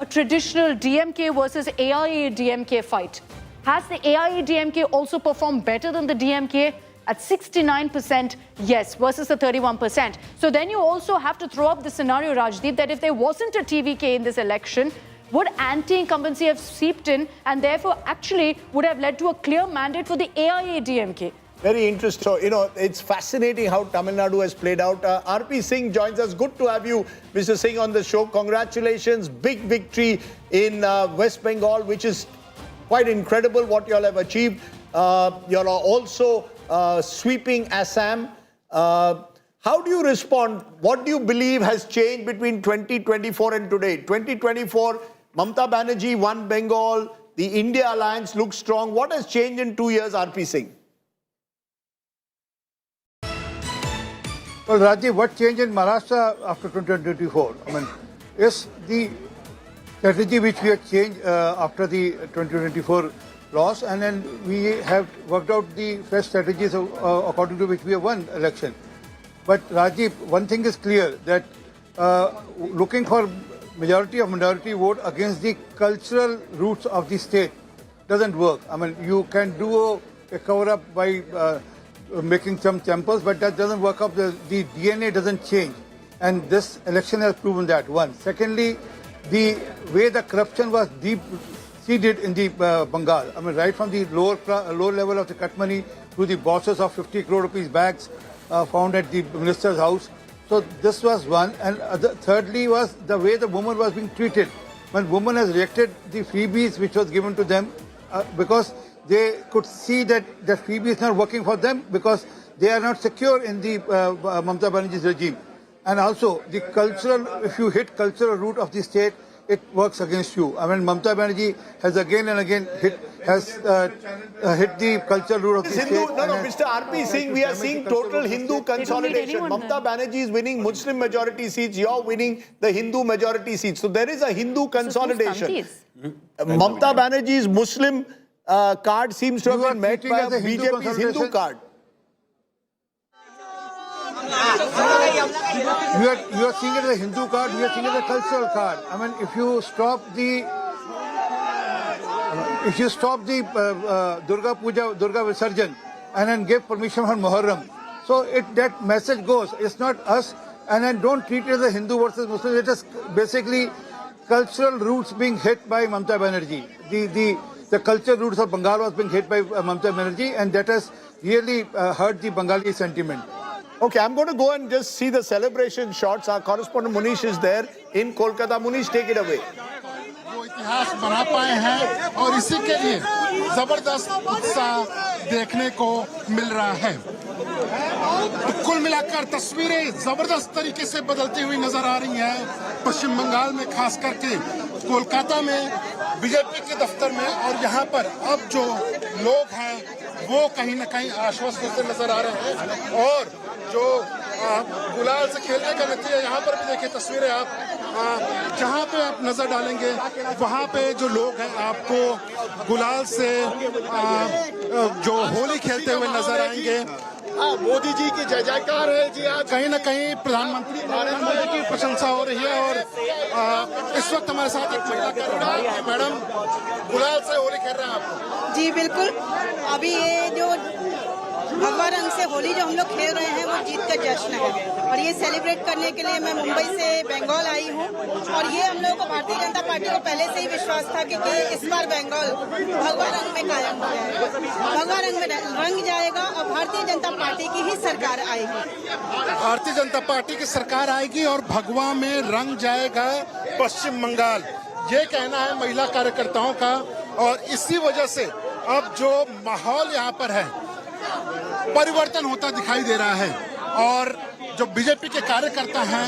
Speaker 7: a traditional DMK versus AIADMK fight, has the AIADMK also performed better than the DMK? At 69%, yes, versus the 31%. So then you also have to throw up the scenario, Rajdeep, that if there wasn't a TVK in this election, would anti-incumbency have seeped in and therefore actually would have led to a clear mandate for the AIADMK?
Speaker 1: Very interesting. So, it's fascinating how Tamil Nadu has played out. RP Singh joins us. Good to have you, Mr. Singh, on the show. Congratulations. Big victory in West Bengal, which is quite incredible what you all have achieved. You all are also sweeping Assam. How do you respond? What do you believe has changed between 2024 and today? 2024, Mamata Banerjee won Bengal. The India alliance looks strong. What has changed in 2 years, RP Singh?
Speaker 19: Well, Rajiv, what changed in Maharashtra after 2024? I mean, is the strategy which we have changed after the 2024 loss, and then we have worked out the fresh strategies according to which we have won election. But Rajiv, one thing is clear, that looking for majority of minority vote against the cultural roots of the state doesn't work. I mean, you can do a cover-up by making some temples, but that doesn't work up. The DNA doesn't change. And this election has proven that, one. Secondly, the way the corruption was deep-seated in the Bengal. I mean, right from the lower level of the cut money to the bosses of 50 crore rupees bags found at the minister's house. So this was one. And thirdly was the way the woman was being treated. When woman has rejected the freebies which was given to them because they could see that the freebie is not working for them because they are not secure in the Mamata Banerjee's regime. And also the cultural, if you hit cultural root of the state, it works against you. I mean, Mamata Banerjee has again and again hit the cultural root of the state.
Speaker 1: Mr. RP Singh, we are seeing total Hindu consolidation. Mamata Banerjee is winning Muslim majority seats. You're winning the Hindu majority seats. So there is a Hindu consolidation. Mamata Banerjee's Muslim card seems to have been met by a BJP's Hindu card.
Speaker 19: You are seeing it as a Hindu card, we are seeing it as a cultural card. I mean, if you stop the Durga Puja, Durga Visarjan, and then give permission for Muharram, so that message goes. It's not us, and then don't treat it as a Hindu versus Muslim. It is basically cultural roots being hit by Mamata Banerjee. The cultural roots of Bengal was being hit by Mamata Banerjee, and that has really hurt the Bengali sentiment.
Speaker 1: Okay, I'm going to go and just see the celebration shots. Our correspondent Munish is there in Kolkata. Munish, take it away.
Speaker 22: इतिहास बना पाए हैं और इसी के लिए जबरदस्त उत्साह देखने को मिल रहा है। तो कुल मिलाकर तस्वीरें जबरदस्त तरीके से बदलती हुई नजर आ रही हैं पश्चिम बंगाल में, खास करके कोलकाता में बीजेपी के दफ्तर में। और यहाँ पर अब जो लोग हैं वो कहीं न कहीं आश्वस्त होते नजर आ रहे हैं और जो गुलाल से खेलने का नतीजा यहाँ पर भी देखिए तस्वीरें आप जहाँ पे आप नजर डालेंगे वहाँ पे जो लोग हैं आपको गुलाल से जो होली खेलते हुए नजर आएंगे। मोदी जी की जय जयकार है जी। आज कहीं ना कहीं प्रधानमंत्री नरेंद्र मोदी की प्रशंसा हो रही है और इस वक्त हमारे साथ एक महिला मैडम गुलाल से होली खेल रहे हैं आप।
Speaker 3: जी बिल्कुल, अभी ये जो भगवा रंग से होली जो हम लोग खेल रहे हैं वो जीत का जश्न है और ये सेलिब्रेट करने के लिए मैं मुंबई से बंगाल आई हूँ और ये हम लोगों को भारतीय जनता पार्टी को पहले से ही विश्वास था कि इस बार बंगाल भगवा रंग में कायम हो जाएगा, भगवा रंग में रंग जाएगा और भारतीय जनता पार्टी की ही सरकार आएगी।
Speaker 22: भारतीय जनता पार्टी की सरकार आएगी और भगवा में रंग जाएगा पश्चिम बंगाल, ये कहना है महिला कार्यकर्ताओं का। और इसी वजह से अब जो माहौल यहाँ पर है परिवर्तन होता दिखाई दे रहा है और जो बीजेपी के कार्यकर्ता हैं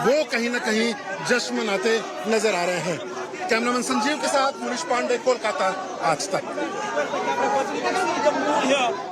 Speaker 22: वो कहीं ना कहीं जश्न मनाते नजर आ रहे हैं। कैमरामैन संजीव के साथ मुनीश पांडे, कोलकाता, आज तक।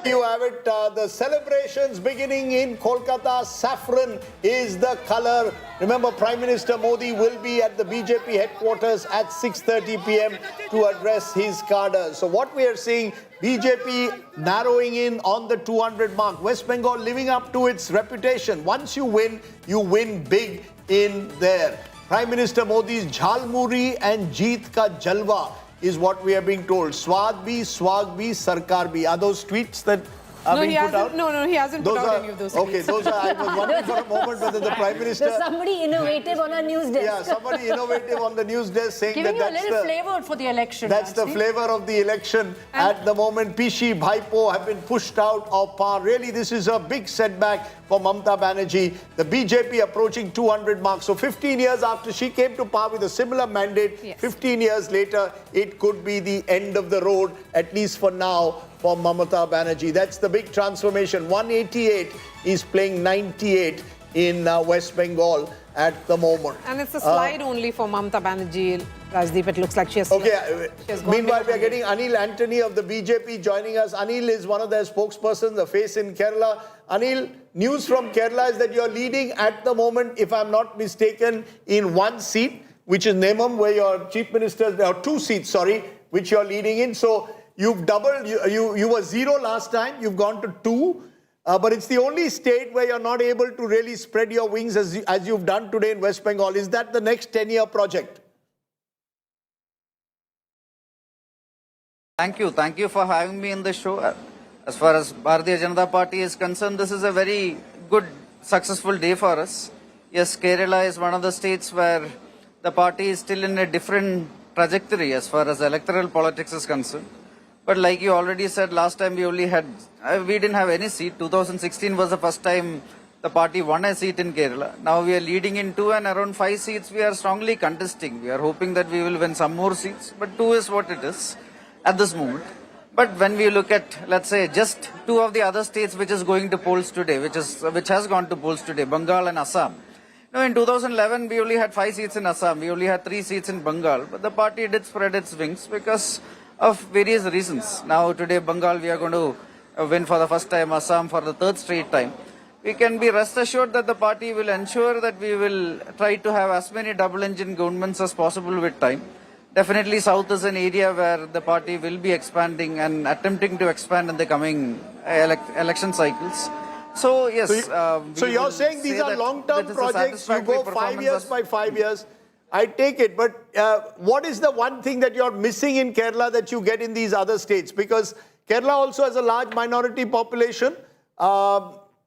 Speaker 1: You have it, the celebrations beginning in Kolkata. Saffron is the color. Remember, Prime Minister Modi will be at the BJP headquarters at 6:30 p.m. to address his cadre. So what we are seeing, BJP narrowing in on the 200 mark. West Bengal living up to its reputation. Once you win big in there. Prime Minister Modi's Jhalmuri and Jeet ka Jalwa is what we are being told. Swad bhi, swag bhi, sarkar bhi. Are those tweets that are being put out?
Speaker 6: No, he hasn't put out any of those tweets.
Speaker 1: Okay, those are, I was wondering for a moment whether the Prime Minister...
Speaker 5: There's somebody innovative on our news desk.
Speaker 1: Yeah, somebody innovative on the news desk saying
Speaker 7: Giving
Speaker 1: that
Speaker 7: you a little flavor for the election.
Speaker 1: That's the flavor of the election at the moment. Pishi, Bhaipo have been pushed out of power. Really, this is a big setback for Mamata Banerjee. The BJP approaching 200 marks. So 15 years after she came to power with a similar mandate, 15 years later, it could be the end of the road, at least for now, for Mamata Banerjee. That's the big transformation. 188 is playing 98 in West Bengal at the moment.
Speaker 6: And it's a slide only for Mamata Banerjee. Rajdeep, it looks like she has...
Speaker 1: Meanwhile, we are getting Anil Antony of the BJP joining us. Anil is one of their spokespersons, the face in Kerala. Anil, news from Kerala is that you are leading at the moment, if I'm not mistaken, in one seat, which is Nemam, where your chief minister, there are 2 seats, sorry, which you're leading in. So you've doubled, you were 0 last time, you've gone to 2. But it's the only state where you're not able to really spread your wings as you've done today in West Bengal. Is that the next 10-year project?
Speaker 4: Thank you for having me in the show. As far as Bharatiya Janata Party is concerned, this is a very good, successful day for us. Yes, Kerala is one of the states where the party is still in a different trajectory as far as electoral politics is concerned. But like you already said, last time we didn't have any seat. 2016 was the first time the party won a seat in Kerala. Now we are leading in 2 and around 5 seats we are strongly contesting. We are hoping that we will win some more seats, but 2 is what it is at this moment. But when we look at, let's say, just 2 of the other states which is going to polls today, which has gone to polls today, Bengal and Assam. Now in 2011 we only had 5 seats in Assam, we only had 3 seats in Bengal, but the party did spread its wings because of various reasons. Now today Bengal we are going to win for the first time, Assam for the 3rd straight time. We can be rest assured that the party will ensure that we will try to have as many double-engine governments as possible with time. Definitely South is an area where the party will be expanding and attempting to expand in the coming election cycles. So yes.
Speaker 1: So you're saying these are long-term projects, you go 5 years by 5 years. I take it, but what is the one thing that you're missing in Kerala that you get in these other states? Because Kerala also has a large minority population.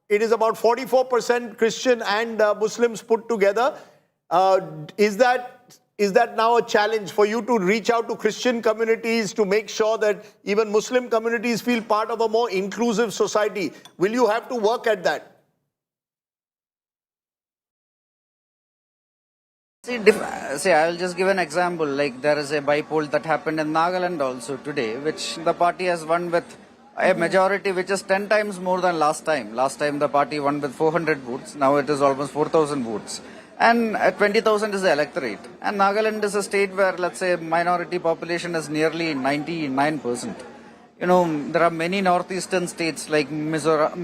Speaker 1: It is about 44% Christian and Muslims put together. Is that now a challenge for you to reach out to Christian communities to make sure that even Muslim communities feel part of a more inclusive society? Will you have to work at that?
Speaker 4: See, I'll just give an example. Like there is a bypoll that happened in Nagaland also today, which the party has won with a majority which is 10 times more than last time. Last time the party won with 400 votes. Now it is almost 4,000 votes. And 20,000 is the electorate. And Nagaland is a state where, let's say, minority population is nearly 99%. there are many northeastern states like Mizoram,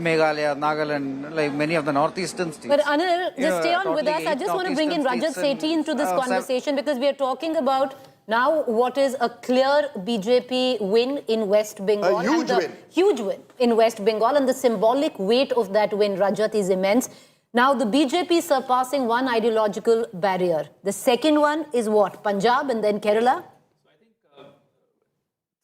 Speaker 4: Meghalaya, Nagaland, like many of the northeastern states.
Speaker 5: But Anil, just stay on with us. I just want to bring in Rajat Sethi into this conversation because we are talking about now what is a clear BJP win in West Bengal.
Speaker 1: A huge win.
Speaker 5: Huge win in West Bengal, and the symbolic weight of that win, Rajat, is immense. Now, the BJP surpassing one ideological barrier. The second one is what? Punjab and then Kerala?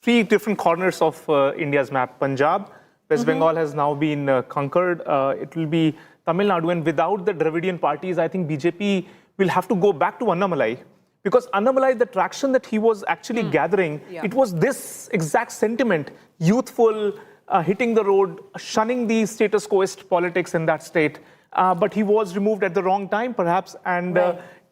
Speaker 17: Three different corners of India's map. Punjab, West Bengal has now been conquered. It will be Tamil Nadu, and without the Dravidian parties, I think BJP will have to go back to Annamalai. Because Annamalai, the traction that he was actually gathering, it was this exact sentiment, youthful, hitting the road, shunning the status quoist politics in that state. But he was removed at the wrong time, perhaps, and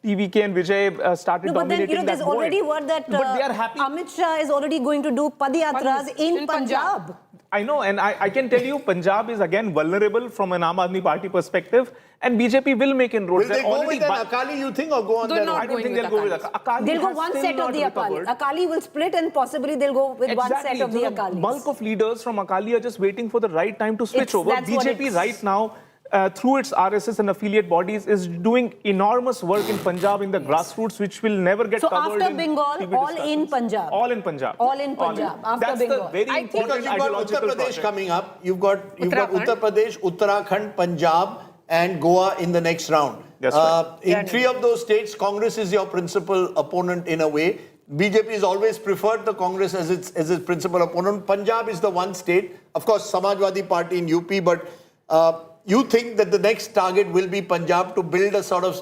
Speaker 17: TVK and Vijay started dominating that
Speaker 5: there's already word that
Speaker 17: but they are happy.
Speaker 5: Amit Shah is already going to do Padiyatras in Punjab.
Speaker 17: I know, and I can tell you, Punjab is again vulnerable from an Aam Aadmi Party perspective, and BJP will make inroads.
Speaker 1: Will they go with an Akali, you think, or go on their own?
Speaker 17: I don't think they'll go with Akali.
Speaker 5: They'll go one set of the Akali. Akali will split, and possibly they'll go with one set of the Akalis.
Speaker 17: Bulk of leaders from Akali are just waiting for the right time to switch over. BJP right now, through its RSS and affiliate bodies, is doing enormous work in Punjab in the grassroots, which will never get covered.
Speaker 5: So after Bengal, all in Punjab.
Speaker 17: All in Punjab.
Speaker 5: All in Punjab. After
Speaker 17: That's
Speaker 5: Bengal.
Speaker 17: the very important
Speaker 1: You've got Uttar Pradesh
Speaker 17: project
Speaker 1: coming up. You've got Uttar Pradesh, Uttarakhand, Punjab, and Goa in the next round.
Speaker 17: That's right.
Speaker 1: In three of those states, Congress is your principal opponent in a way. BJP has always preferred the Congress as its principal opponent. Punjab is the one state. Of course, Samajwadi Party in UP, but you think that the next target will be Punjab to build a sort of,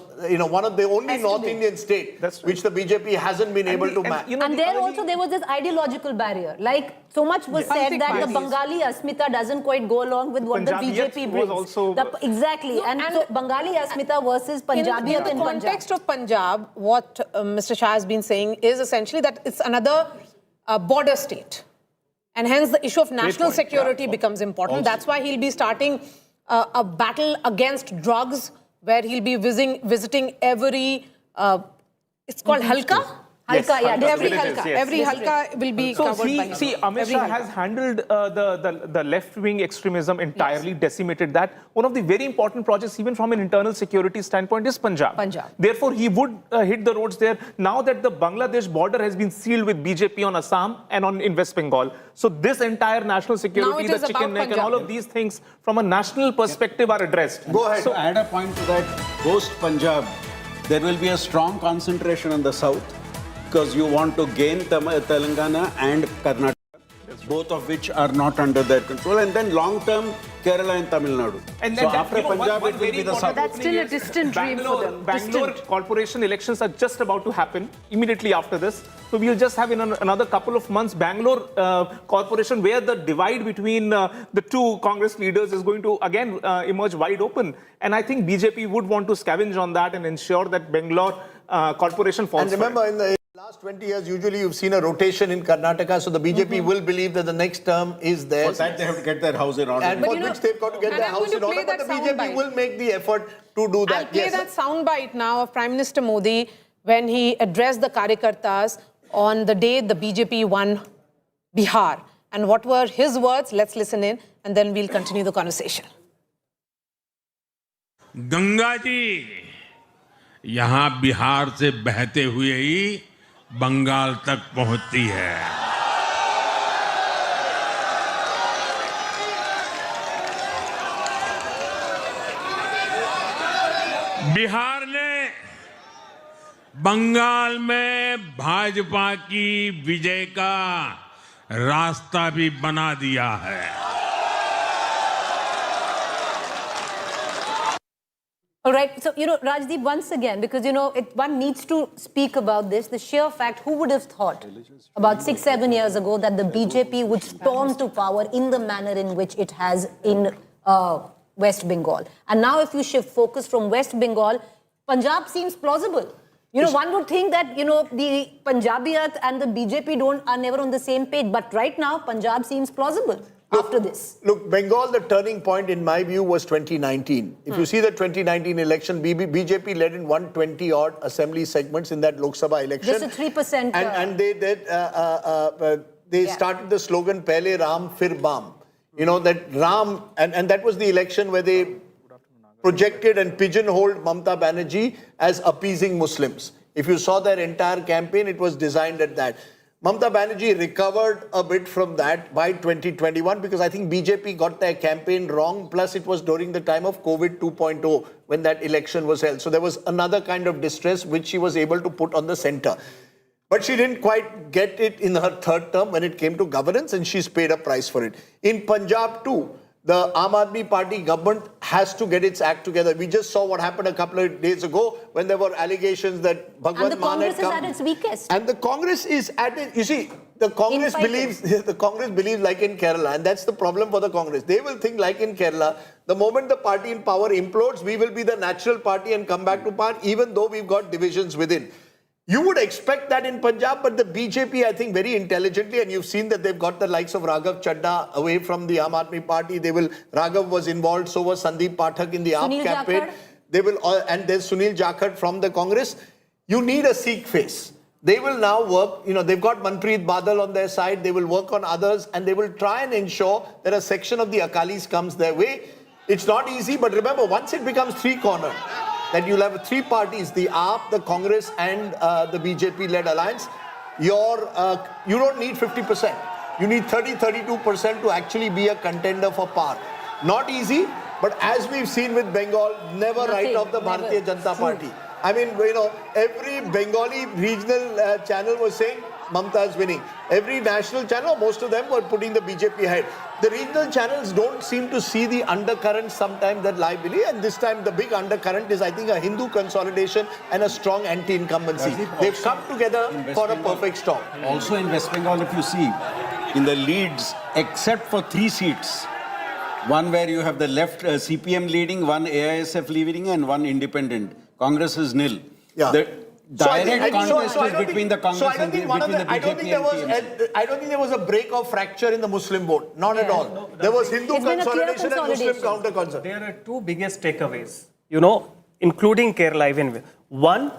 Speaker 1: one of the only North Indian state which the BJP hasn't been able to match.
Speaker 5: And there also there was this ideological barrier. Like so much was said that the Bengali Asmita doesn't quite go along with what the BJP brings. Exactly. And so Bengali Asmita versus Punjabiyat
Speaker 6: in the context of Punjab, what Mr. Shah has been saying is essentially that it's another border state. And hence the issue of national security becomes important. That's why he'll be starting a battle against drugs, where he'll be visiting every, it's called Halka?
Speaker 5: Halka,
Speaker 6: Every Halka will be covered by him.
Speaker 17: See, Amit Shah has handled the left-wing extremism entirely, decimated that. One of the very important projects, even from an internal security standpoint, is Punjab. Therefore, he would hit the roads there. Now that the Bangladesh border has been sealed with BJP on Assam and in West Bengal. So this entire national security, the chicken neck, and all of these things from a national perspective are addressed.
Speaker 1: Go ahead.
Speaker 8: So add a point to that, post-Punjab, there will be a strong concentration in the south, because you want to gain Telangana and Karnataka, both of which are not under their control, and then long-term Kerala and Tamil Nadu.
Speaker 17: And
Speaker 8: so after Punjab, it will be the south.
Speaker 5: That's still a distant dream for them.
Speaker 17: Bangalore corporation elections are just about to happen immediately after this. So we'll just have in another couple of months Bangalore corporation, where the divide between the two Congress leaders is going to again emerge wide open. And I think BJP would want to scavenge on that and ensure that Bangalore corporation falls.
Speaker 1: And remember, in the last 20 years, usually you've seen a rotation in Karnataka, so the BJP will believe that the next term is theirs.
Speaker 8: For that, they have to get their house in order.
Speaker 1: And for which they've got to get their house in order, but the BJP will make the effort to do that.
Speaker 6: I'll play that soundbite now of Prime Minister Modi when he addressed the Karyakartas on the day the BJP won Bihar. And what were his words? Let's listen in, and then we'll continue the conversation.
Speaker 15: Ganga ji यहाँ बिहार से बहते हुए ही बंगाल तक पहुंचती है। बिहार ने बंगाल में भाजपा की विजय का रास्ता भी बना दिया है।
Speaker 5: All right. So, Rajdeep, once again, because, one needs to speak about this, the sheer fact, who would have thought about 6-7 years ago that the BJP would storm to power in the manner in which it has in West Bengal. And now if you shift focus from West Bengal, Punjab seems plausible. One would think that, the Punjabiyat and the BJP are never on the same page. But right now, Punjab seems plausible. After this.
Speaker 1: Look, Bengal, the turning point in my view was 2019. If you see the 2019 election, BJP led in 120 odd assembly segments in that Lok Sabha election.
Speaker 5: Just a 3%.
Speaker 1: And they did, they started the slogan, Pehle Ram, Fir Bam. You know, that Ram, and that was the election where they projected and pigeonholed Mamata Banerjee as appeasing Muslims. If you saw their entire campaign, it was designed at that. Mamata Banerjee recovered a bit from that by 2021 because I think BJP got their campaign wrong. Plus, it was during the time of COVID 2.0 when that election was held. So there was another kind of distress which she was able to put on the center. But she didn't quite get it in her third term when it came to governance, and she's paid a price for it. In Punjab too, the Aam Aadmi Party government has to get its act together. We just saw what happened a couple of days ago when there were allegations that Bhagwant Mann had come.
Speaker 5: And the Congress is at its weakest.
Speaker 1: And the Congress is at it. You see, the Congress believes like in Kerala, and that's the problem for the Congress. They will think like in Kerala, the moment the party in power implodes, we will be the natural party and come back to power, even though we've got divisions within. You would expect that in Punjab, but the BJP, I think, very intelligently, and you've seen that they've got the likes of Raghav Chadha away from the Aam Aadmi Party. Raghav was involved, so was Sandeep Pathak in the AAP campaign. And there's Sunil Jakhar from the Congress. You need a Sikh face. They will now work, they've got Manpreet Badal on their side. They will work on others, and they will try and ensure that a section of the Akalis comes their way. It's not easy, but remember, once it becomes three-cornered, that you'll have three parties, the AAP, the Congress and the BJP-led alliance, you don't need 50%. You need 30-32% to actually be a contender for power. Not easy, but as we've seen with Bengal, never write off the Bharatiya Janata Party. I mean, every Bengali regional channel was saying Mamata is winning. Every national channel, most of them were putting the BJP ahead. The regional channels don't seem to see the undercurrent sometimes that lie beneath, and this time the big undercurrent is, I think, a Hindu consolidation and a strong anti-incumbency. They've come together for a perfect storm.
Speaker 8: Also in West Bengal, if you see, in the leads, except for 3 seats, one where you have the left CPM leading, one AISF leading, and one independent. Congress is nil.
Speaker 1: Yeah.
Speaker 8: The direct contest is between the Congress and between the BJP and TMC.
Speaker 1: I don't think there was a break or fracture in the Muslim vote. Not at all. No, there was Hindu consolidation and Muslim counter consolidation.
Speaker 18: There are two biggest takeaways, including Kerala even. One,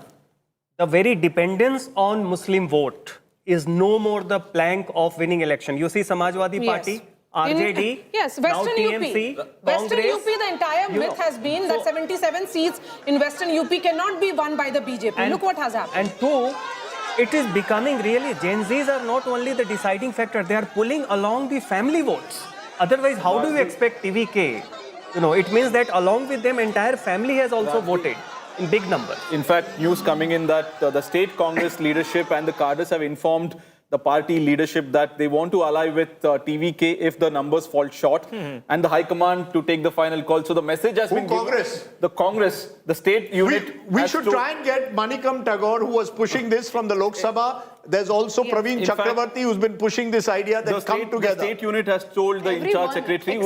Speaker 18: the very dependence on Muslim vote is no more the plank of winning election. You see Samajwadi Party, RJD,
Speaker 6: Western
Speaker 18: TMC,
Speaker 6: UP. Western UP, the entire myth has been that 77 seats in Western UP cannot be won by the BJP. Look what has happened.
Speaker 18: And two, it is becoming really, Gen Zs are not only the deciding factor, they are pulling along the family votes. Otherwise, how do we expect TVK? It means that along with them, entire family has also voted in big numbers.
Speaker 2: In fact, news coming in that the state Congress leadership and the cadres have informed the party leadership that they want to ally with TVK if the numbers fall short, and the High Command to take the final call. So the message has been
Speaker 1: Congress?
Speaker 2: Given. The Congress, the state unit.
Speaker 1: We should try and get Manikam Tagore, who was pushing this from the Lok Sabha. There's also Praveen Chakravarti, who's been pushing this idea that come together.
Speaker 2: The state unit has told the in-charge secretary,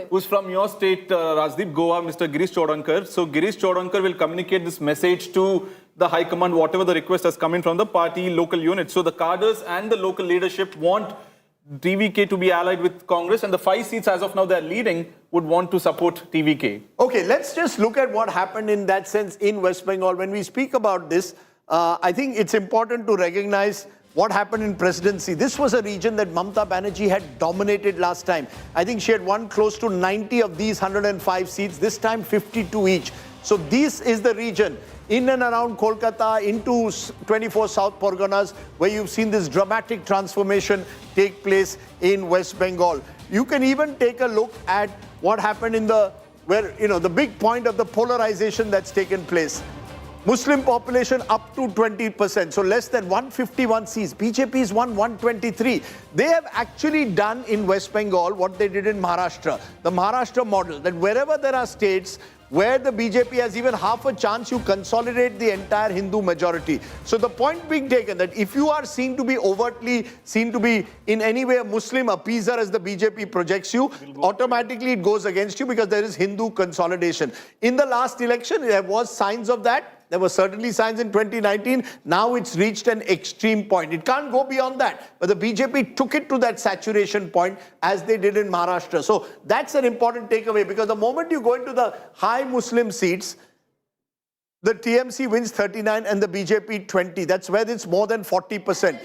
Speaker 2: who's from your state, Rajdeep, Goa, Mr. Girish Chodankar. So Girish Chodankar will communicate this message to the High Command, whatever the request has come in from the party local unit. So the cadres and the local leadership want TVK to be allied with Congress, and the 5 seats as of now they're leading would want to support TVK.
Speaker 1: Okay, let's just look at what happened in that sense in West Bengal. When we speak about this, I think it's important to recognize what happened in presidency. This was a region that Mamata Banerjee had dominated last time. I think she had won close to 90 of these 105 seats, this time 52 each. So this is the region in and around Kolkata, into 24 South Parganas, where you've seen this dramatic transformation take place in West Bengal. You can even take a look at what happened in the big point of the polarization that's taken place. Muslim population up to 20%, so less than 151 seats. BJP's won 123. They have actually done in West Bengal what they did in Maharashtra. The Maharashtra model, that wherever there are states where the BJP has even half a chance, you consolidate the entire Hindu majority. So the point being taken that if you are seen to be overtly, seen to be in any way a Muslim appeaser as the BJP projects you, automatically it goes against you because there is Hindu consolidation. In the last election, there was signs of that. There were certainly signs in 2019. Now it's reached an extreme point. It can't go beyond that. But the BJP took it to that saturation point as they did in Maharashtra. So that's an important takeaway, because the moment you go into the high Muslim seats, the TMC wins 39 and the BJP 20. That's where it's more than 40%.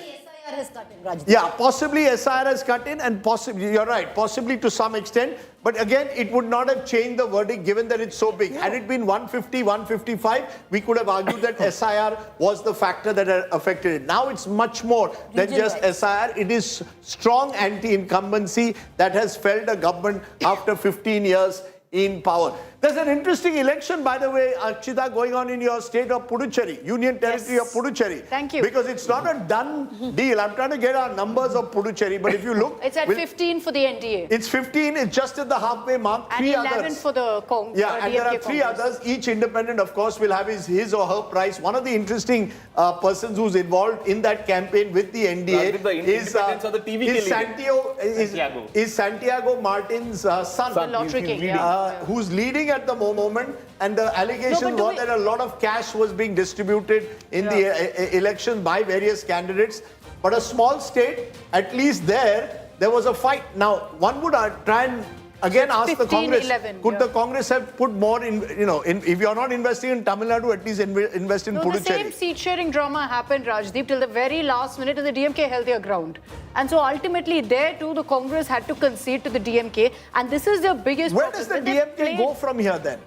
Speaker 5: has cut in, Rajdeep.
Speaker 1: Yeah, possibly SIR has cut in, and possibly, you're right, possibly to some extent. But again, it would not have changed the verdict given that it's so big. Had it been 150, 155, we could have argued that SIR was the factor that had affected it. Now it's much more than just SIR. It is strong anti-incumbency that has felled a government after 15 years in power. There's an interesting election, by the way, Akshita, going on in your state of Puducherry, Union Territory of Puducherry.
Speaker 7: Thank you.
Speaker 1: Because it's not a done deal. I'm trying to get our numbers of Puducherry, but if you look...
Speaker 7: It's at 15 for the NDA.
Speaker 1: It's 15, it's just at the halfway mark.
Speaker 7: And 11 for the Congress.
Speaker 1: Yeah, and there are three others. Each independent, of course, will have his or her price. One of the interesting persons who's involved in that campaign with the NDA is Santiago Martin's son.
Speaker 7: The lottery king,
Speaker 1: who's leading at the moment, and the allegation was that a lot of cash was being distributed in the election by various candidates. But a small state, at least there was a fight. Now, one would try and again ask 15, the Congress,
Speaker 7: 11,
Speaker 1: could the Congress have put more in, if you're not investing in Tamil Nadu, at least invest in Puducherry.
Speaker 7: The same seat-sharing drama happened, Rajdeep, till the very last minute, and the DMK held their ground. And so ultimately, there too, the Congress had to concede to the DMK, and this is the biggest
Speaker 1: Where does the DMK go from here then?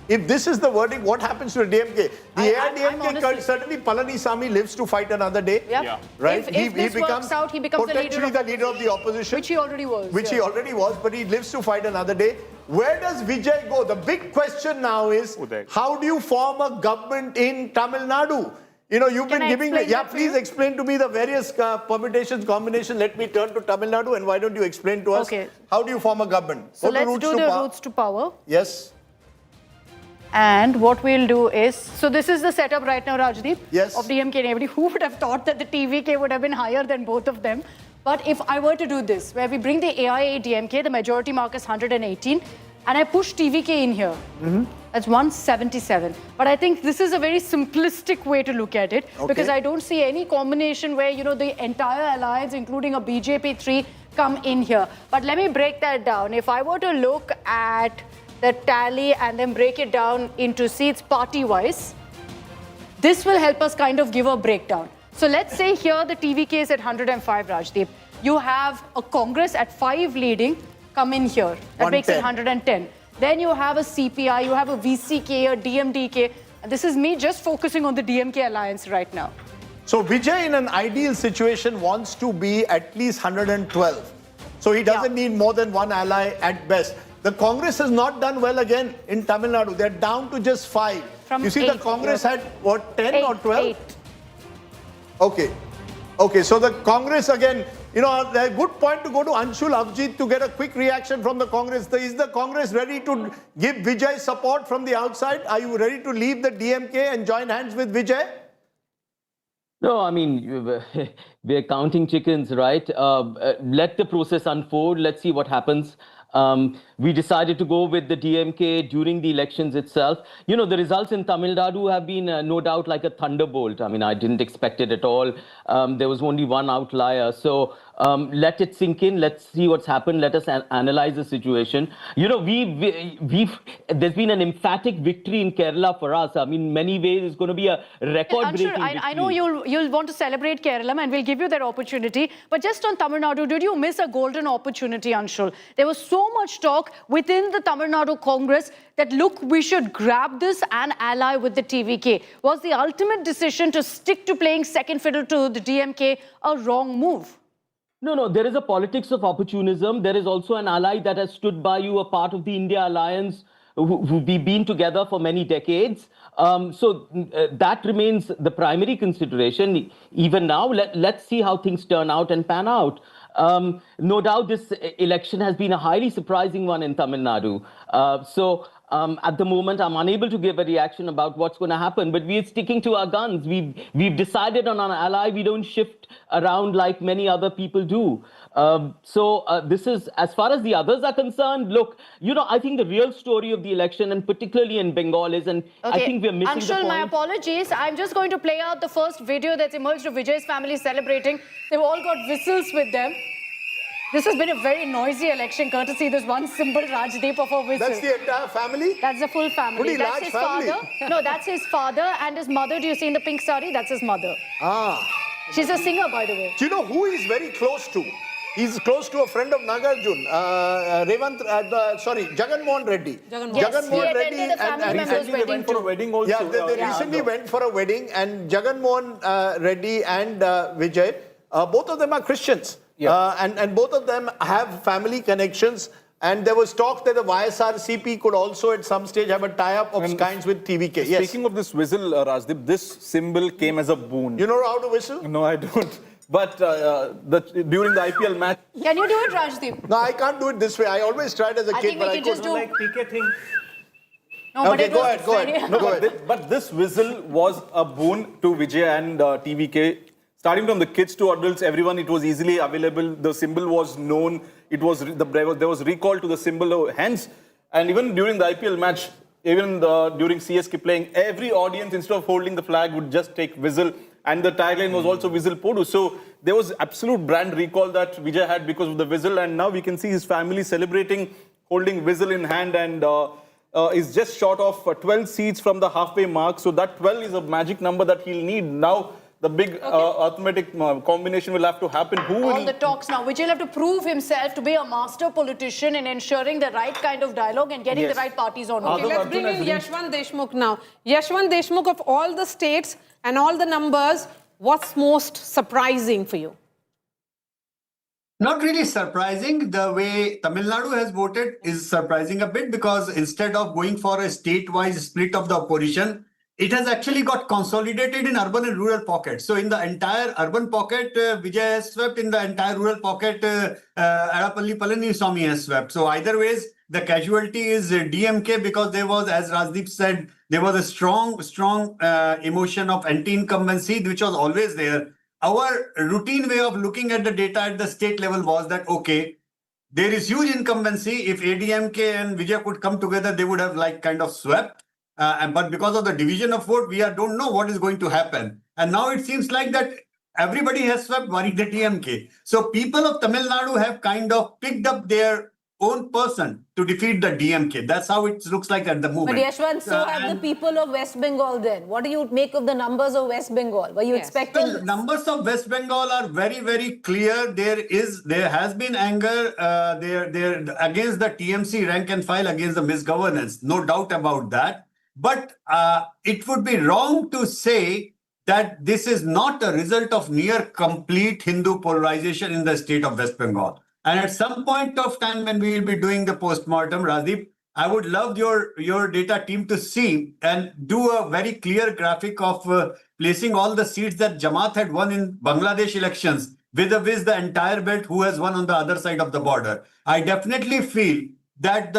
Speaker 1: If this is the verdict, what happens to the DMK? The AIADMK, certainly Palanisamy lives to fight another day.
Speaker 7: Yep. Yeah.
Speaker 1: Right?
Speaker 7: If this works out, he becomes
Speaker 1: potentially the leader of the opposition.
Speaker 7: Which he already was.
Speaker 1: He already was, but he lives to fight another day. Where does Vijay go? The big question now is, how do you form a government in Tamil Nadu? You've been giving... please explain to me the various permutations, combinations. Let me turn to Tamil Nadu, and why don't you explain to us, how do you form a government?
Speaker 7: So let's do the routes to power.
Speaker 1: Yes.
Speaker 7: And what we'll do is, so this is the setup right now, Rajdeep,
Speaker 1: of
Speaker 7: DMK and everybody. Who would have thought that the TVK would have been higher than both of them? But if I were to do this, where we bring the AIADMK, the majority mark is 118, and I push TVK in here, that's 177. But I think this is a very simplistic way to look at it, because I don't see any combination where, the entire alliance, including a BJP 3, come in here. But let me break that down. If I were to look at the tally and then break it down into seats party-wise, this will help us kind of give a breakdown. So let's say here the TVK is at 105, Rajdeep. You have a Congress at 5 leading, come in here. That makes it 110. Then you have a CPI, you have a VCK, a DMDK. And this is me just focusing on the DMK alliance right now.
Speaker 1: So Vijay, in an ideal situation, wants to be at least 112. So he doesn't need more than one ally at best. The Congress has not done well again in Tamil Nadu. They're down to just 5. You see, the Congress had, what, 10 or 12?
Speaker 7: 8.
Speaker 1: Okay, so the Congress again, a good point to go to Anshul Avjit to get a quick reaction from the Congress. Is the Congress ready to give Vijay support from the outside? Are you ready to leave the DMK and join hands with Vijay?
Speaker 10: No, I mean, we're counting chickens, right? Let the process unfold. Let's see what happens. We decided to go with the DMK during the elections itself. The results in Tamil Nadu have been no doubt like a thunderbolt. I mean, I didn't expect it at all. There was only one outlier. So let it sink in. Let's see what's happened. Let us analyze the situation. There's been an emphatic victory in Kerala for us. I mean, in many ways, it's going to be a record-breaking victory.
Speaker 7: I know you'll want to celebrate Keralam, and we'll give you that opportunity. But just on Tamil Nadu, did you miss a golden opportunity, Anshul? There was so much talk within the Tamil Nadu Congress that, look, we should grab this and ally with the TVK. Was the ultimate decision to stick to playing second fiddle to the DMK a wrong move?
Speaker 10: No, there is a politics of opportunism. There is also an ally that has stood by you, a part of the India alliance, who've been together for many decades. So that remains the primary consideration. Even now, let's see how things turn out and pan out. No doubt this election has been a highly surprising one in Tamil Nadu. At the moment, I'm unable to give a reaction about what's going to happen, but we're sticking to our guns. We've decided on an ally. We don't shift around like many other people do. This is, as far as the others are concerned, look, I think the real story of the election, and particularly in Bengal, is, and I think we're missing the point.
Speaker 7: Anshul, my apologies. I'm just going to play out the first video that's emerged of Vijay's family celebrating. They've all got whistles with them. This has been a very noisy election, courtesy this one simple Rajdeep of a whistle.
Speaker 1: That's the entire family?
Speaker 7: That's the full family.
Speaker 1: Pretty
Speaker 7: that's
Speaker 1: large
Speaker 7: his
Speaker 1: family.
Speaker 7: father. No, that's his father and his mother. Do you see in the pink sari? That's his mother. She's a singer, by the way.
Speaker 1: Do you know who he's very close to? He's close to a friend of Nagarjun, Jagan Mohan Reddy.
Speaker 5: Yes, he attended a family member's
Speaker 2: Recently they
Speaker 5: wedding
Speaker 2: went for a
Speaker 5: too.
Speaker 2: wedding also.
Speaker 1: Yeah, they recently went for a wedding, and Jagan Mohan Reddy and Vijay, both of them are Christians. And both of them have family connections. And there was talk that the YSRCP could also at some stage have a tie-up of kinds with TVK. Yes.
Speaker 2: Speaking of this whistle, Rajdeep, this symbol came as a boon.
Speaker 1: You know how to whistle?
Speaker 2: No, I don't. But during the IPL match...
Speaker 7: Can you do it, Rajdeep?
Speaker 1: No, I can't do it this way. I always tried as a
Speaker 7: I
Speaker 1: kid,
Speaker 7: think we
Speaker 1: but
Speaker 7: can just do...
Speaker 2: Like PK thing.
Speaker 7: No, but
Speaker 1: Okay,
Speaker 7: it
Speaker 1: go
Speaker 7: was
Speaker 1: ahead, go
Speaker 7: very-
Speaker 1: ahead.
Speaker 2: No,
Speaker 1: Go ahead.
Speaker 2: but this whistle was a boon to Vijay and TVK. Starting from the kids to adults, everyone, it was easily available. The symbol was known. It was there was recall to the symbol. Hence, and even during the IPL match, even during CSK playing, every audience, instead of holding the flag, would just take whistle. And the tagline was also whistle Podu. So there was absolute brand recall that Vijay had because of the whistle. And now we can see his family celebrating, holding whistle in hand, and is just short of 12 seats from the halfway mark. So that 12 is a magic number that he'll need now. The big arithmetic combination will have to happen. Who will...
Speaker 7: All the talks now. Vijay will have to prove himself to be a master politician in ensuring the right kind of dialogue and getting the right parties on board.
Speaker 6: Okay, let's bring in Yashwant Deshmukh now. Yashwant Deshmukh, of all the states and all the numbers, what's most surprising for you?
Speaker 9: Not really surprising. The way Tamil Nadu has voted is surprising a bit, because instead of going for a state-wise split of the opposition, it has actually got consolidated in urban and rural pockets. So in the entire urban pocket, Vijay has swept. In the entire rural pocket, Adapalli Palaniswamy has swept. So either ways, the casualty is DMK, because there was, as Rajdeep said, there was a strong emotion of anti-incumbency, which was always there. Our routine way of looking at the data at the state level was that, okay, there is huge incumbency. If ADMK and Vijay could come together, they would have kind of swept. But because of the division of vote, we don't know what is going to happen. And now it seems like that everybody has swept barring the DMK. So people of Tamil Nadu have kind of picked up their own person to defeat the DMK. That's how it looks like at the moment.
Speaker 5: But Yashwant, so have the people of West Bengal then. What do you make of the numbers of West Bengal? Were you expecting
Speaker 9: Well, numbers of West Bengal are very, very clear. There has been anger there against the TMC rank and file, against the misgovernance. No doubt about that. But it would be wrong to say that this is not a result of near complete Hindu polarization in the state of West Bengal. And at some point of time when we will be doing the post-mortem, Rajdeep, I would love your data team to see and do a very clear graphic of placing all the seats that Jamaat had won in Bangladesh elections with the entire belt who has won on the other side of the border. I definitely feel that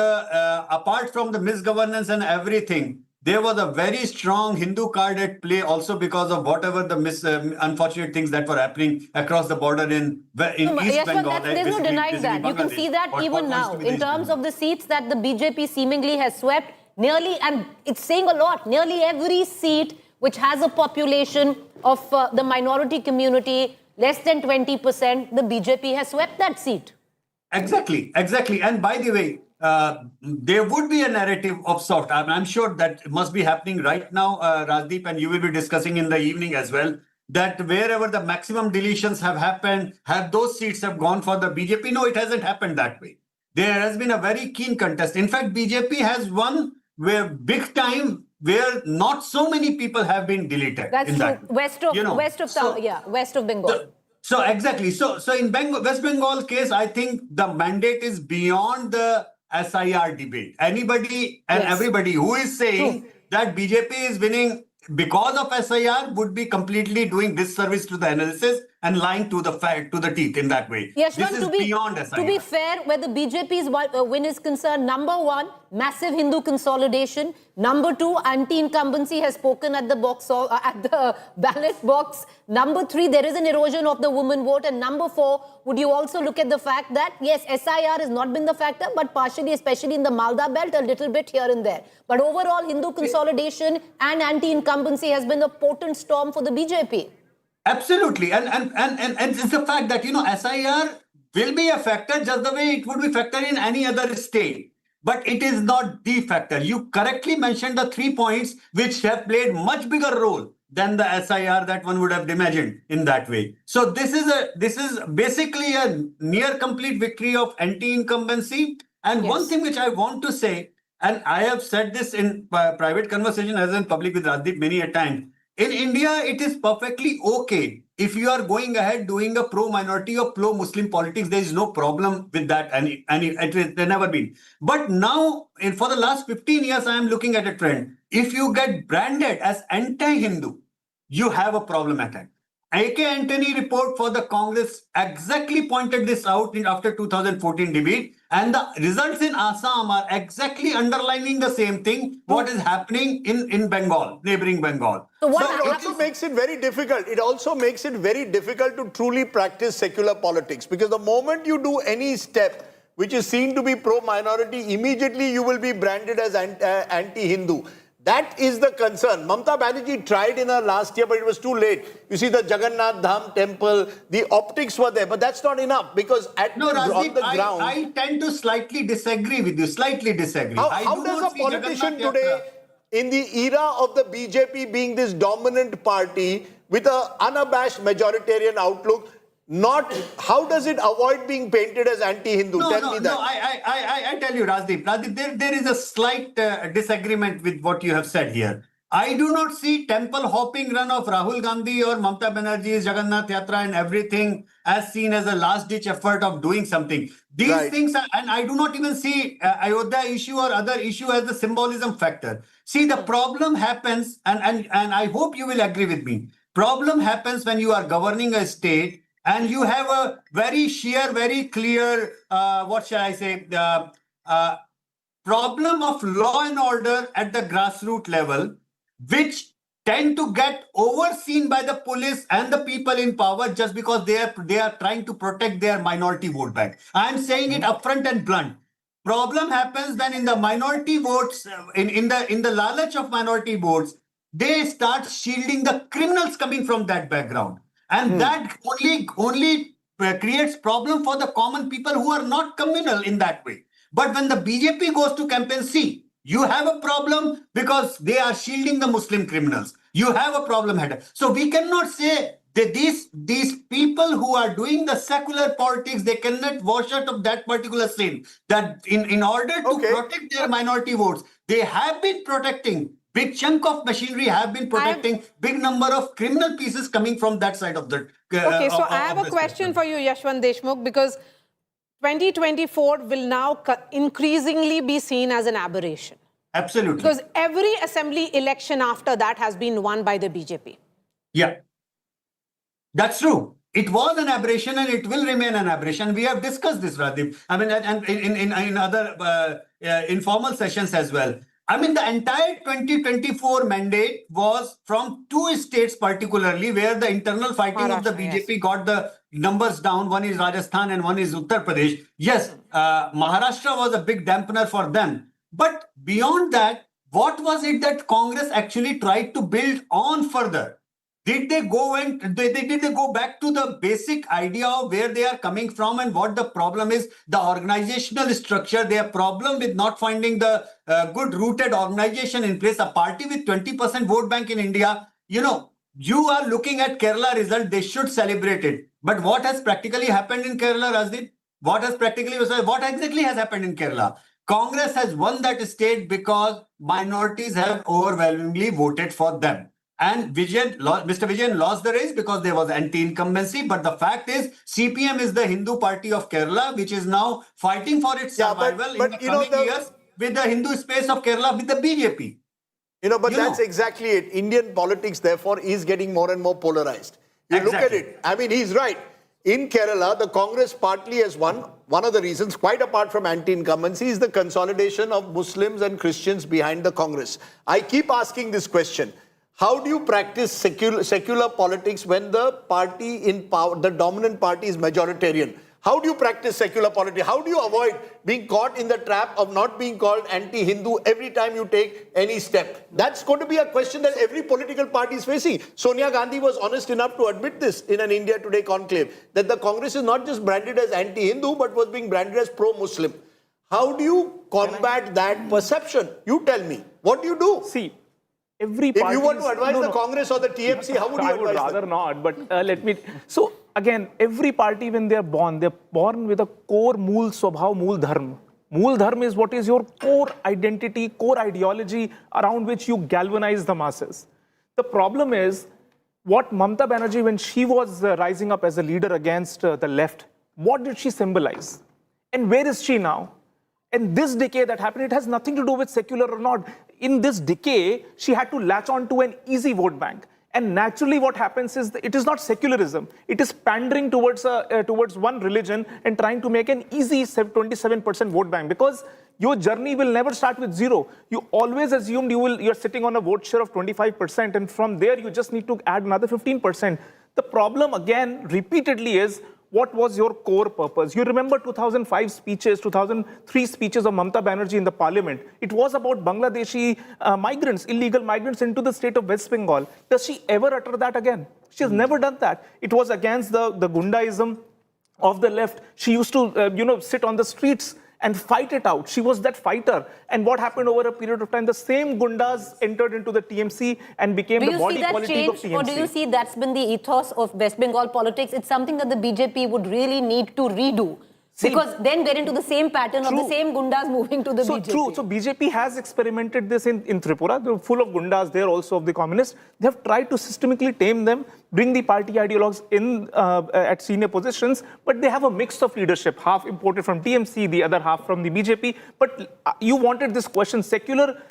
Speaker 9: apart from the misgovernance and everything, there was a very strong Hindu card at play also, because of whatever the unfortunate things that were happening across the border in East Bengal.
Speaker 5: There's no denying that. You can see that even now in terms of the seats that the BJP seemingly has swept nearly, and it's saying a lot, nearly every seat which has a population of the minority community less than 20%, the BJP has swept that seat.
Speaker 9: Exactly. And by the way, there would be a narrative of soft. I'm sure that must be happening right now, Rajdeep, and you will be discussing in the evening as well, that wherever the maximum deletions have happened, have those seats have gone for the BJP? No, it hasn't happened that way. There has been a very keen contest. In fact, BJP has won where big time, where not so many people have been deleted.
Speaker 5: That's true. West of Bengal.
Speaker 9: So exactly. So in West Bengal case, I think the mandate is beyond the SIR debate. Anybody and everybody who is saying that BJP is winning because of SIR would be completely doing disservice to the analysis and lying to the teeth in that way.
Speaker 5: Yes,
Speaker 9: this is beyond SIR.
Speaker 5: To be fair, where the BJP's win is concerned, number one, massive Hindu consolidation. Number two, anti-incumbency has spoken at the ballot box. Number three, there is an erosion of the woman vote. And number four, would you also look at the fact that, yes, SIR has not been the factor, but partially, especially in the Malda belt, a little bit here and there. But overall, Hindu consolidation and anti-incumbency has been a potent storm for the BJP.
Speaker 9: Absolutely. And it's the fact that, SIR will be a factor just the way it would be factor in any other state. But it is not the factor. You correctly mentioned the 3 points which have played much bigger role than the SIR that one would have imagined in that way. So this is basically a near complete victory of anti-incumbency. And one thing which I want to say, and I have said this in private conversation as in public with Rajdeep many a time, in India, it is perfectly okay if you are going ahead doing a pro-minority or pro-Muslim politics. There is no problem with that, and it has never been. But now, for the last 15 years, I am looking at a trend. If you get branded as anti-Hindu, you have a problem at hand. A.K. Antony report for the Congress exactly pointed this out after 2014 debate, and the results in Assam are exactly underlining the same thing, what is happening in Bengal, neighboring Bengal.
Speaker 1: So it also makes it very difficult. It also makes it very difficult to truly practice secular politics, because the moment you do any step which is seen to be pro-minority, immediately you will be branded as anti-Hindu. That is the concern. Mamata Banerjee tried in her last year, but it was too late. You see, the Jagannath Dham temple, the optics were there, but that's not enough, because on the ground...
Speaker 9: I tend to slightly disagree with you, slightly disagree.
Speaker 1: How does a politician today, in the era of the BJP being this dominant party with an unabashed majoritarian outlook, how does it avoid being painted as anti-Hindu? Tell me that.
Speaker 9: I tell you, Rajdeep, there is a slight disagreement with what you have said here. I do not see temple hopping run of Rahul Gandhi or Mamata Banerjee's Jagannath Yatra and everything as seen as a last-ditch effort of doing something. These things, and I do not even see Ayodhya issue or other issue as the symbolism factor. See, the problem happens, and I hope you will agree with me, problem happens when you are governing a state and you have a very sheer, very clear, what shall I say, problem of law and order at the grassroots level, which tend to get overseen by the police and the people in power just because they are trying to protect their minority vote bank. I am saying it upfront and blunt. Problem happens when in the minority votes, in the lalach of minority votes, they start shielding the criminals coming from that background. And that only creates problem for the common people who are not communal in that way. But when the BJP goes to campaign, see, you have a problem because they are shielding the Muslim criminals. You have a problem here. So we cannot say that these people who are doing the secular politics, they cannot wash out of that particular sin. That in order to protect their minority votes, they have been protecting. Big chunk of machinery have been protecting big number of criminal pieces coming from that side of the...
Speaker 6: Okay, so I have a question for you, Yashwant Deshmukh, because 2024 will now increasingly be seen as an aberration.
Speaker 9: Absolutely.
Speaker 6: Because every assembly election after that has been won by the BJP.
Speaker 9: Yeah, that's true. It was an aberration and it will remain an aberration. We have discussed this, Radhip. I mean, and in other informal sessions as well. I mean, the entire 2024 mandate was from two states particularly where the internal fighting of the BJP got the numbers down. One is Rajasthan and one is Uttar Pradesh. Yes, Maharashtra was a big dampener for them. But beyond that, what was it that Congress actually tried to build on further? Did they go back to the basic idea of where they are coming from and what the problem is? The organizational structure, their problem with not finding the good rooted organization in place. A party with 20% vote bank in India, you know, you are looking at Kerala result, they should celebrate it. But what has practically happened in Kerala, Rajdeep? What exactly has happened in Kerala? Congress has won that state because minorities have overwhelmingly voted for them. And Mr. Vijay lost the race because there was anti-incumbency. But the fact is, CPM is the Hindu party of Kerala, which is now fighting for its survival in the coming years with the Hindu space of Kerala with the BJP.
Speaker 1: That's exactly it. Indian politics, therefore, is getting more and more polarized. You look at it. I mean, he's right. In Kerala, the Congress partly has won. One of the reasons, quite apart from anti-incumbency, is the consolidation of Muslims and Christians behind the Congress. I keep asking this question. How do you practice secular politics when the party in power, the dominant party, is majoritarian? How do you practice secular politics? How do you avoid being caught in the trap of not being called anti-Hindu every time you take any step? That's going to be a question that every political party is facing. Sonia Gandhi was honest enough to admit this in an India Today conclave, that the Congress is not just branded as anti-Hindu, but was being branded as pro-Muslim. How do you combat that perception? You tell me. What do you do?
Speaker 17: See, every
Speaker 1: If
Speaker 17: party...
Speaker 1: you want to advise the Congress or the TMC, how would you
Speaker 17: I
Speaker 1: advise
Speaker 17: would rather
Speaker 1: them?
Speaker 17: not, but let me... So, again, every party, when they're born with a core mool swabhav, mool dharma. Mool dharma is what is your core identity, core ideology around which you galvanize the masses. The problem is, what Mamata Banerjee, when she was rising up as a leader against the left, what did she symbolize? And where is she now? And this decay that happened, it has nothing to do with secular or not. In this decay, she had to latch on to an easy vote bank. And naturally what happens is that it is not secularism. It is pandering towards one religion and trying to make an easy 27% vote bank, because your journey will never start with zero. You always assumed you're sitting on a vote share of 25%, and from there you just need to add another 15%. The problem again repeatedly is, what was your core purpose? You remember 2005 speeches, 2003 speeches of Mamata Banerjee in the parliament. It was about Bangladeshi migrants, illegal migrants into the state of West Bengal. Does she ever utter that again? She has never done that. It was against the Gundaism of the left. She used to, sit on the streets and fight it out. She was that fighter. And what happened over a period of time? The same Gundas entered into the TMC and became the body politic of TMC.
Speaker 5: Or do you see that's been the ethos of West Bengal politics? It's something that the BJP would really need to redo. Because then get into the same pattern of the same Gundas moving to the BJP.
Speaker 17: True. So BJP has experimented this in Tripura. They're full of Gundas there also of the communists. They have tried to systemically tame them, bring the party ideologues in at senior positions, but they have a mix of leadership, half imported from TMC, the other half from the BJP. But you wanted this question, secular,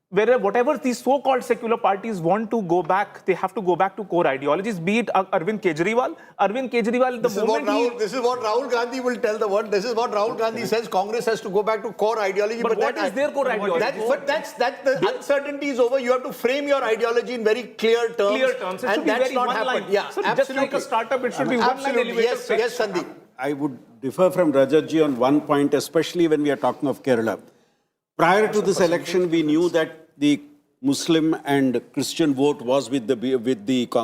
Speaker 17: whatever these so-called secular parties want to go back, they have to go back to core ideologies, be it Arvind Kejriwal. This
Speaker 1: is what Rahul Gandhi will tell the world. This is what Rahul Gandhi says. Congress has to go back to core ideology.
Speaker 17: But what is their core ideology?
Speaker 1: The uncertainty is over. You have to frame your ideology in very clear terms.
Speaker 17: It should be very one line.
Speaker 1: Yeah,
Speaker 17: so just like a startup, it should be one line elevator.
Speaker 1: Yes, Sandeep.
Speaker 8: I would differ from Rajatji on one point, especially when we are talking of Kerala. Prior to this election, we knew that the Muslim and Christian vote was with the UDF,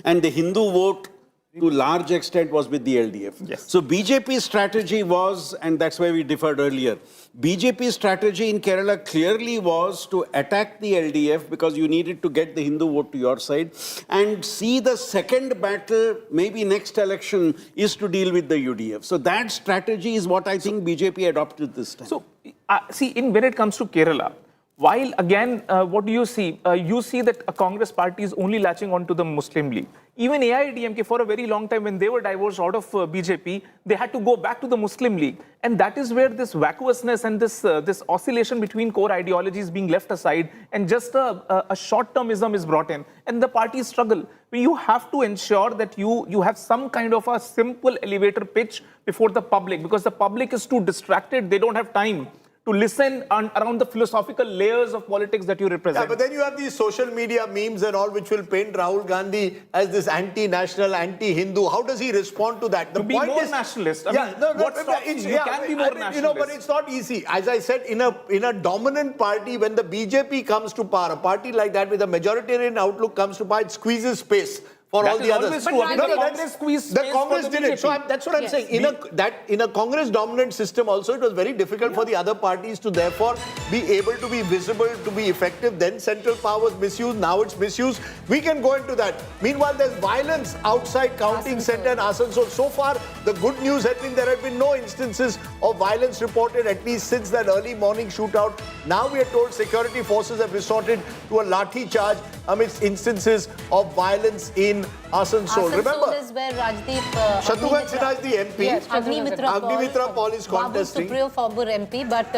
Speaker 8: and the Hindu vote to large extent was with the LDF.
Speaker 17: Yes.
Speaker 8: So BJP's strategy was, and that's why we differed earlier, BJP's strategy in Kerala clearly was to attack the LDF because you needed to get the Hindu vote to your side, and see the second battle, maybe next election, is to deal with the UDF. So that strategy is what I think BJP adopted this time.
Speaker 17: So, when it comes to Kerala, while again, what do you see? You see that a Congress party is only latching on to the Muslim League. Even AIADMK, for a very long time, when they were divorced out of BJP, they had to go back to the Muslim League. And that is where this vacuousness and this oscillation between core ideologies being left aside, and just a short-termism is brought in. And the parties struggle. You have to ensure that you have some kind of a simple elevator pitch before the public, because the public is too distracted. They don't have time to listen around the philosophical layers of politics that you represent.
Speaker 1: Yeah, but then you have these social media memes and all which will paint Rahul Gandhi as this anti-national, anti-Hindu. How does he respond to that?
Speaker 17: The point is more nationalist. You can be more nationalist.
Speaker 1: But it's not easy. As I said, in a dominant party, when the BJP comes to power, a party like that with a majoritarian outlook comes to power, it squeezes space for all the others.
Speaker 17: But
Speaker 1: the Congress did it. So that's what I'm saying. In a Congress-dominant system also, it was very difficult for the other parties to therefore be able to be visible, to be effective. Then central power was misused. Now it's misused. We can go into that. Meanwhile, there's violence outside counting center and Asansol. So far, the good news has been there have been no instances of violence reported, at least since that early morning shootout. Now we are told security forces have resorted to a lathi charge amidst instances of violence in Asansol. Remember,
Speaker 5: is where Rajdeep...
Speaker 1: Shatrughan Sinha is the MP.
Speaker 5: Yes,
Speaker 1: Agnimitra Paul is contesting.
Speaker 5: Supriyo Former MP, but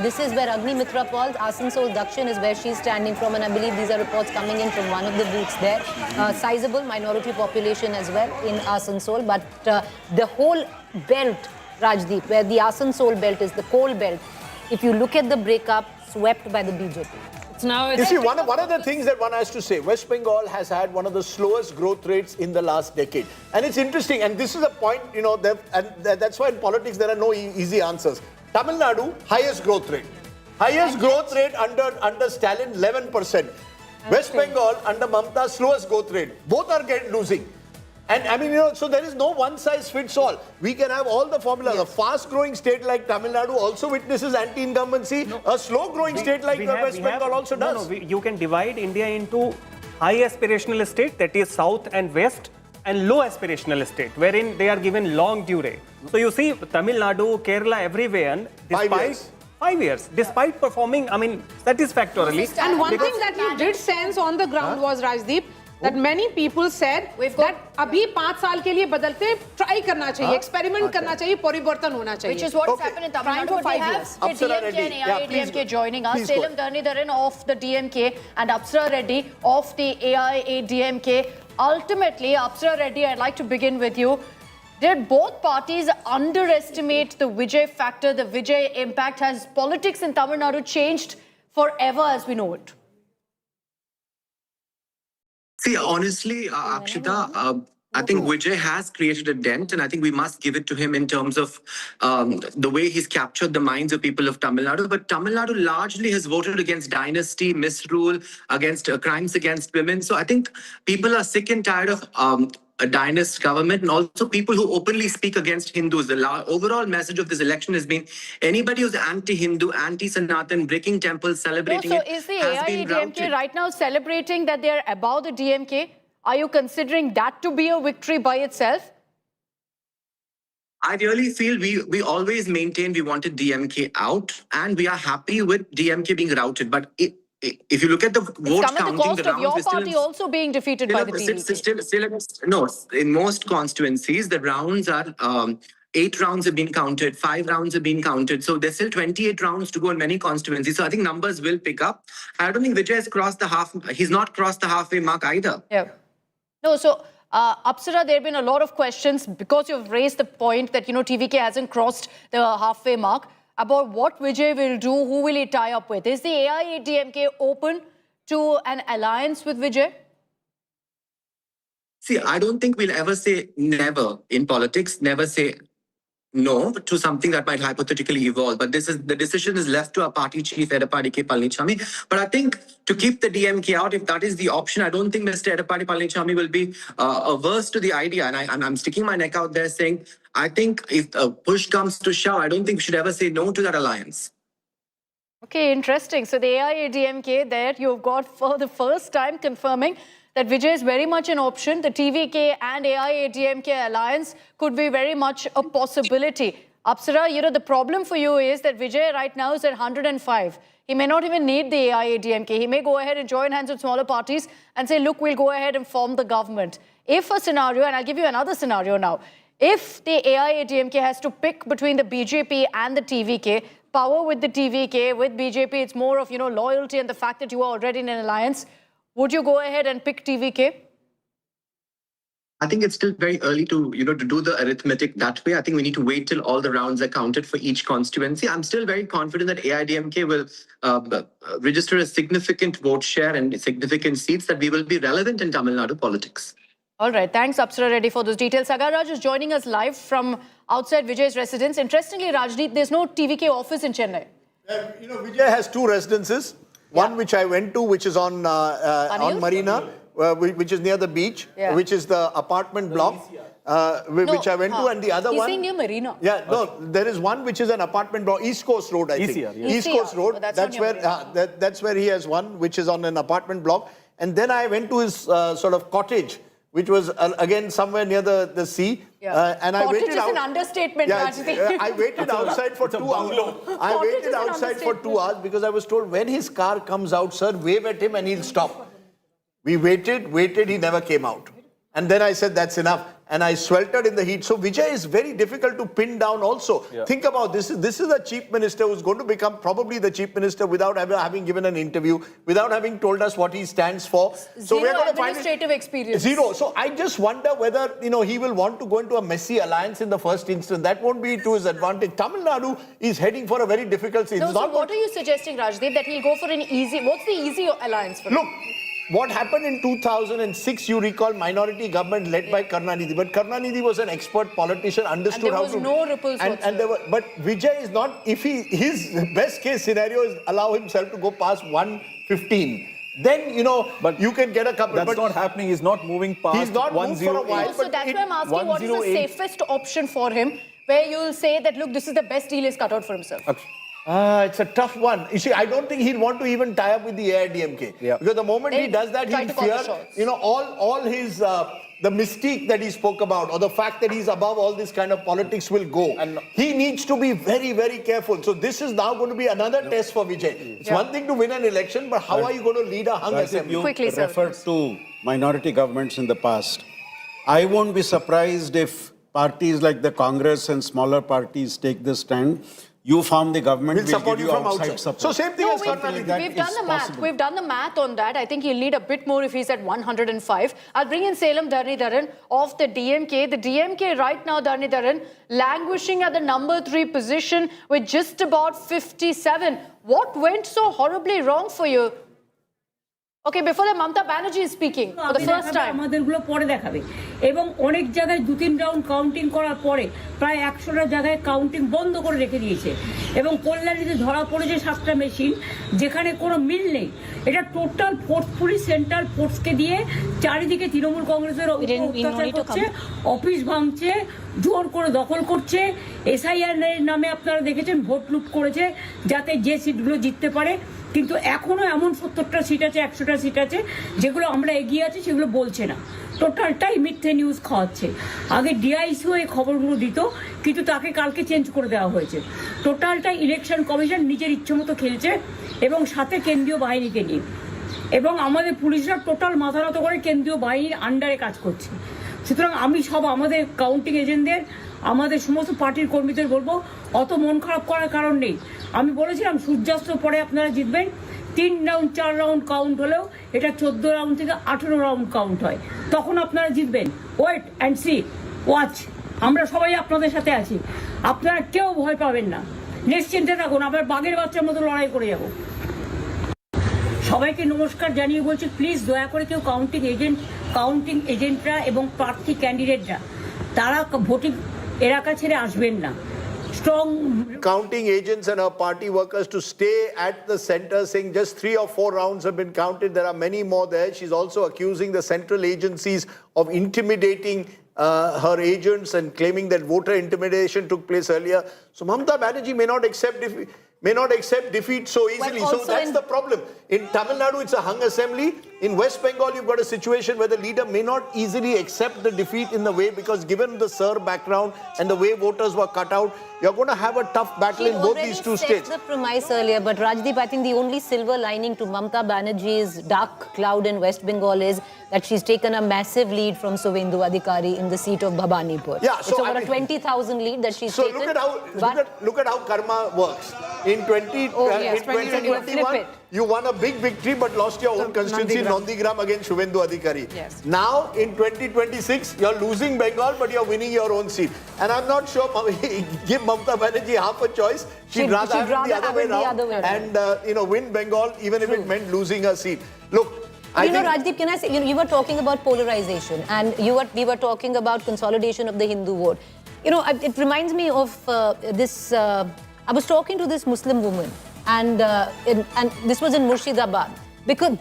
Speaker 5: this is where Agnimitra Paul, Asansol Dakshin is where she's standing from, and I believe these are reports coming in from one of the booths there. Sizable minority population as well in Asansol, but the whole belt, Rajdeep, where the Asansol belt is, the coal belt, if you look at the breakup, swept by the BJP.
Speaker 1: You see, one of the things that one has to say, West Bengal has had one of the slowest growth rates in the last decade. And it's interesting, and this is a point, that's why in politics there are no easy answers. Tamil Nadu, highest growth rate. Highest growth rate under Stalin, 11%. West Bengal, under Mamata, slowest growth rate. Both are losing. And I mean, so there is no one size fits all. We can have all the formulas. A fast growing state like Tamil Nadu also witnesses anti-incumbency. A slow growing state like West Bengal also does.
Speaker 18: You can divide India into high aspirational state, that is south and west, and low aspirational state, wherein they are given long durée. So you see Tamil Nadu, Kerala, everywhere, despite 5 years, despite performing, I mean, satisfactorily.
Speaker 6: And one thing that you did sense on the ground was, Rajdeep, that many people said that अभी 5 साल के लिए बदलते try करना चाहिए, experiment करना चाहिए, परिवर्तन होना चाहिए.
Speaker 7: Which is what is happening in Tamil Nadu. We have DMK and AIADMK joining us. Salem Dhanidharan of the DMK and Apsara Reddy of the AIADMK. Ultimately, Apsara Reddy, I'd like to begin with you. Did both parties underestimate the Vijay factor, the Vijay impact? Has politics in Tamil Nadu changed forever as we know it?
Speaker 11: See, honestly, Akshita, I think Vijay has created a dent, and I think we must give it to him in terms of the way he's captured the minds of people of Tamil Nadu. But Tamil Nadu largely has voted against dynasty, misrule, against crimes against women. So I think people are sick and tired of a dynast government, and also people who openly speak against Hindus. The overall message of this election has been anybody who's anti-Hindu, anti-Sanatan, breaking temples, celebrating
Speaker 7: So is the AIADMK right now celebrating that they are above the DMK? Are you considering that to be a victory by itself?
Speaker 11: I really feel we always maintained we wanted DMK out, and we are happy with DMK being routed. But if you look at the vote counting,
Speaker 7: the cost of your party also being defeated by the DMK.
Speaker 11: No, in most constituencies, the rounds are 8 rounds have been counted, 5 rounds have been counted. So there's still 28 rounds to go in many constituencies. So I think numbers will pick up. I don't think Vijay has crossed the half. He's not crossed the halfway mark either.
Speaker 7: Yeah. No, so Apsara, there have been a lot of questions because you've raised the point that, TVK hasn't crossed the halfway mark about what Vijay will do, who will he tie up with. Is the AIADMK open to an alliance with Vijay?
Speaker 11: See, I don't think we'll ever say never in politics, never say no to something that might hypothetically evolve. But the decision is left to our party chief, Edappadi K. Palanichami. But I think to keep the DMK out, if that is the option, I don't think Mr. Edappadi Palanichami will be averse to the idea. And I'm sticking my neck out there saying, I think if push comes to shove, I don't think we should ever say no to that alliance.
Speaker 7: Okay, interesting. So the AIADMK there, you've got for the first time confirming that Vijay is very much an option. The TVK and AIADMK alliance could be very much a possibility. Apsara, the problem for you is that Vijay right now is at 105. He may not even need the AIADMK. He may go ahead and join hands with smaller parties and say, look, we'll go ahead and form the government. If a scenario, and I'll give you another scenario now, if the AIADMK has to pick between the BJP and the TVK, power with the TVK, with BJP, it's more of, loyalty and the fact that you are already in an alliance. Would you go ahead and pick TVK?
Speaker 11: I think it's still very early to, to do the arithmetic that way. I think we need to wait till all the rounds are counted for each constituency. I'm still very confident that AIADMK will register a significant vote share and significant seats, that we will be relevant in Tamil Nadu politics.
Speaker 7: All right. Thanks, Apsara Reddy, for those details. Sagaraj is joining us live from outside Vijay's residence. Interestingly, Rajdeep, there's no TVK office in Chennai.
Speaker 1: Vijay has 2 residences. One which I went to, which is on Marina, which is near the beach, which is the apartment block, which I went to, and the other one.
Speaker 7: He's saying near Marina.
Speaker 1: Yeah, no, there is one which is an apartment block, East Coast Road, I think. East Coast Road. That's where he has one, which is on an apartment block. And then I went to his sort of cottage, which was again somewhere near the sea. And I waited
Speaker 7: is an understatement,
Speaker 1: I waited outside for 2 hours. I waited outside for 2 hours because I was told when his car comes out, sir, wave at him and he'll stop. We waited, he never came out. And then I said, that's enough. And I sweltered in the heat. So Vijay is very difficult to pin down also. Think about this. This is a chief minister who's going to become probably the chief minister without ever having given an interview, without having told us what he stands for.
Speaker 7: So we're going to find administrative experience.
Speaker 1: Zero. So I just wonder whether, he will want to go into a messy alliance in the first instance. That won't be to his advantage. Tamil Nadu is heading for a very difficult season.
Speaker 7: No, so what are you suggesting, Rajdeep, that he'll go for an easy, what's the easy alliance for him?
Speaker 1: Look, what happened in 2006, you recall, minority government led by Karnataka. But Karnataka was an expert politician, understood how to...
Speaker 7: And there was no ripples whatsoever.
Speaker 1: But Vijay is not, if his best case scenario is allow himself to go past 115. then, you can get a couple.
Speaker 2: That's not happening. He's not moving past
Speaker 1: He's not moved for a while.
Speaker 7: So that's why I'm asking, what is the safest option for him, where you'll say that, look, this is the best deal he's cut out for himself?
Speaker 1: It's a tough one. You see, I don't think he'll want to even tie up with the AIADMK.
Speaker 2: Yeah.
Speaker 1: Because the moment he does that, he'll fear, all his, the mystique that he spoke about, or the fact that he's above all this kind of politics will go. And he needs to be very, very careful. So this is now going to be another test for Vijay. It's one thing to win an election, but how are you going to lead a hung assembly?
Speaker 8: You referred to minority governments in the past. I won't be surprised if parties like the Congress and smaller parties take this stand. You form the government,
Speaker 1: we'll support
Speaker 8: give
Speaker 1: you from
Speaker 8: outside
Speaker 1: outside.
Speaker 8: support.
Speaker 1: So same thing as Karnataka.
Speaker 7: We've done the math. We've done the math on that. I think he'll need a bit more if he's at 105. I'll bring in Salem Dharnidharan of the DMK. The DMK right now, Dharnidharan, languishing at the number 3 position with just about 57. What went so horribly wrong for you? Okay, before that, Mamata Banerjee is speaking for the first time.
Speaker 16: আমাদেরগুলো পরে দেখাবে এবং অনেক জায়গায় 2-3 round counting করার পরে প্রায় 100টা জায়গায় counting বন্ধ করে রেখে দিয়েছে এবং কল্যাণীতে ধরা পড়েছে 7টা মেশিন যেখানে কোনো মিল নেই। এটা টোটাল ফোর্সফুলি সেন্ট্রাল ফোর্সকে দিয়ে চারিদিকে তৃণমূল কংগ্রেসের অত্যাচার করছে, অফিস ভাঙছে, জোর করে দখল করছে। এসআইআর নামে আপনারা দেখেছেন ভোট লুট করেছে যাতে যে সিটগুলো জিততে পারে। কিন্তু এখনো এমন 70টা সিট আছে, 100টা সিট আছে যেগুলো আমরা এগিয়ে আছি সেগুলো বলছে না, টোটালটাই মিথ্যে নিউজ খাওয়াচ্ছে। আগে ডিআইসিও এই খবরগুলো দিত, কিন্তু তাকে কালকে চেঞ্জ করে দেওয়া হয়েছে। টোটালটাই ইলেকশন কমিশন নিজের ইচ্ছে মতো খেলছে এবং সাথে কেন্দ্রীয় বাহিনীকে নিয়ে, এবং আমাদের পুলিশরা টোটাল মাথা নত করে কেন্দ্রীয় বাহিনীর আন্ডারে কাজ করছে। সুতরাং আমি সব আমাদের কাউন্টিং এজেন্টদের, আমাদের সমস্ত পার্টির কর্মীদের বলবো, অত মন খারাপ করার কারণ নেই। আমি বলেছিলাম সূর্যাস্তের পরে আপনারা জিতবেন। 3 রাউন্ড 4 রাউন্ড কাউন্ট হলেও এটা 14 রাউন্ড থেকে 18 রাউন্ড কাউন্ট হয়, তখন আপনারা জিতবেন। ওয়েট অ্যান্ড সি, ওয়াচ, আমরা সবাই আপনাদের সাথে আছি, আপনারা কেউ ভয় পাবেন না, নিশ্চিন্তে থাকুন, আমরা বাঘের বাচ্চার মতো লড়াই করে যাব। সবাইকে নমস্কার জানিয়ে বলছি, প্লিজ দয়া করে কেউ কাউন্টিং এজেন্টরা এবং প্রার্থী ক্যান্ডিডেটরা তারা ভোটিং এলাকা ছেড়ে আসবেন না। Strong
Speaker 1: counting agents and our party workers to stay at the center, saying just 3 or 4 rounds have been counted. There are many more there. She's also accusing the central agencies of intimidating her agents and claiming that voter intimidation took place earlier. So Mamata Banerjee may not accept defeat so easily. So that's the problem. In Tamil Nadu, it's a hung assembly. In West Bengal, you've got a situation where the leader may not easily accept the defeat in the way, because given the Sir background and the way voters were cut out, you're going to have a tough battle in both these two states.
Speaker 5: The premise earlier, but Rajdeep, I think the only silver lining to Mamata Banerjee's dark cloud in West Bengal is that she's taken a massive lead from Suvendu Adhikari in the seat of Bhabanipur.
Speaker 1: Yeah, so
Speaker 5: it's over a 20,000 lead that she's taken.
Speaker 1: So look at how karma works. In 2021, you won a big victory but lost your own constituency in Nandigram against Suvendu Adhikari.
Speaker 6: Yes.
Speaker 1: Now in 2026, you're losing Bengal but you're winning your own seat. And I'm not sure, give Mamata Banerjee half a choice. She'd rather have it the other way around and win Bengal even if it meant losing her seat. Look,
Speaker 5: Rajdeep, can I say, you were talking about polarization and we were talking about consolidation of the Hindu vote. It reminds me of this. I was talking to this Muslim woman, and this was in Murshidabad.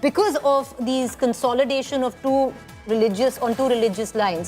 Speaker 5: Because of these consolidation of two religious lines,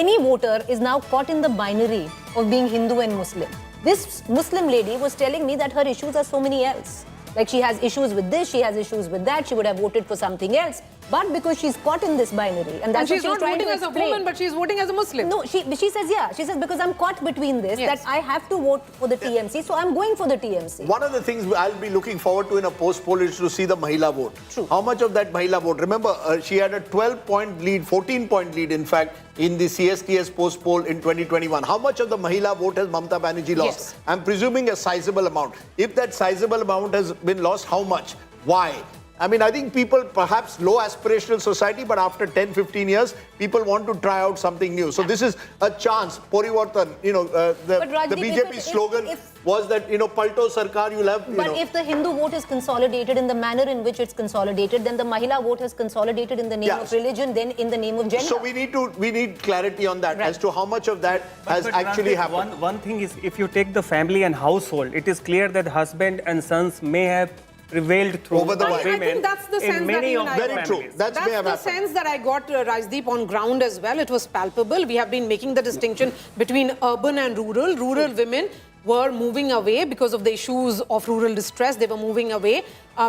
Speaker 5: any voter is now caught in the binary of being Hindu and Muslim. This Muslim lady was telling me that her issues are so many else. Like she has issues with this, she has issues with that, she would have voted for something else. But because she's caught in this binary, and that's
Speaker 6: she's
Speaker 5: what she's
Speaker 6: not
Speaker 5: trying
Speaker 6: voting
Speaker 5: to
Speaker 6: as a
Speaker 5: explain.
Speaker 6: woman, but she's voting as a Muslim.
Speaker 5: No, she says, she says, because I'm caught between this, that I have to vote for the TMC, so I'm going for the TMC.
Speaker 1: One of the things I'll be looking forward to in a post-poll is to see the Mahila vote.
Speaker 5: True.
Speaker 1: How much of that Mahila vote? Remember, she had a 12-point lead, 14-point lead, in fact, in the CSTS post-poll in 2021. How much of the Mahila vote has Mamata Banerjee lost?
Speaker 5: Yes.
Speaker 1: I'm presuming a sizable amount. If that sizable amount has been lost, how much? Why? I mean, I think people, perhaps low aspirational society, but after 10, 15 years, people want to try out something new. So this is a chance. Porivartan, the BJP slogan was that, Palto Sarkar, you'll have,
Speaker 5: But if the Hindu vote is consolidated in the manner in which it's consolidated, then the Mahila vote has consolidated in the name of religion, then in the name of gender.
Speaker 1: So we need clarity on that as to how much of that has actually happened.
Speaker 18: One thing is, if you take the family and household, it is clear that husband and sons may have prevailed through
Speaker 1: Over the wire.
Speaker 6: I
Speaker 18: women
Speaker 6: think that's the sense
Speaker 18: in many
Speaker 6: that
Speaker 18: of
Speaker 6: even
Speaker 18: the
Speaker 6: I
Speaker 1: Very
Speaker 6: got.
Speaker 1: true.
Speaker 18: families.
Speaker 1: That's may have
Speaker 6: the
Speaker 1: happened.
Speaker 6: sense that I got, Rajdeep, on ground as well. It was palpable. We have been making the distinction between urban and rural. Rural women were moving away because of the issues of rural distress. They were moving away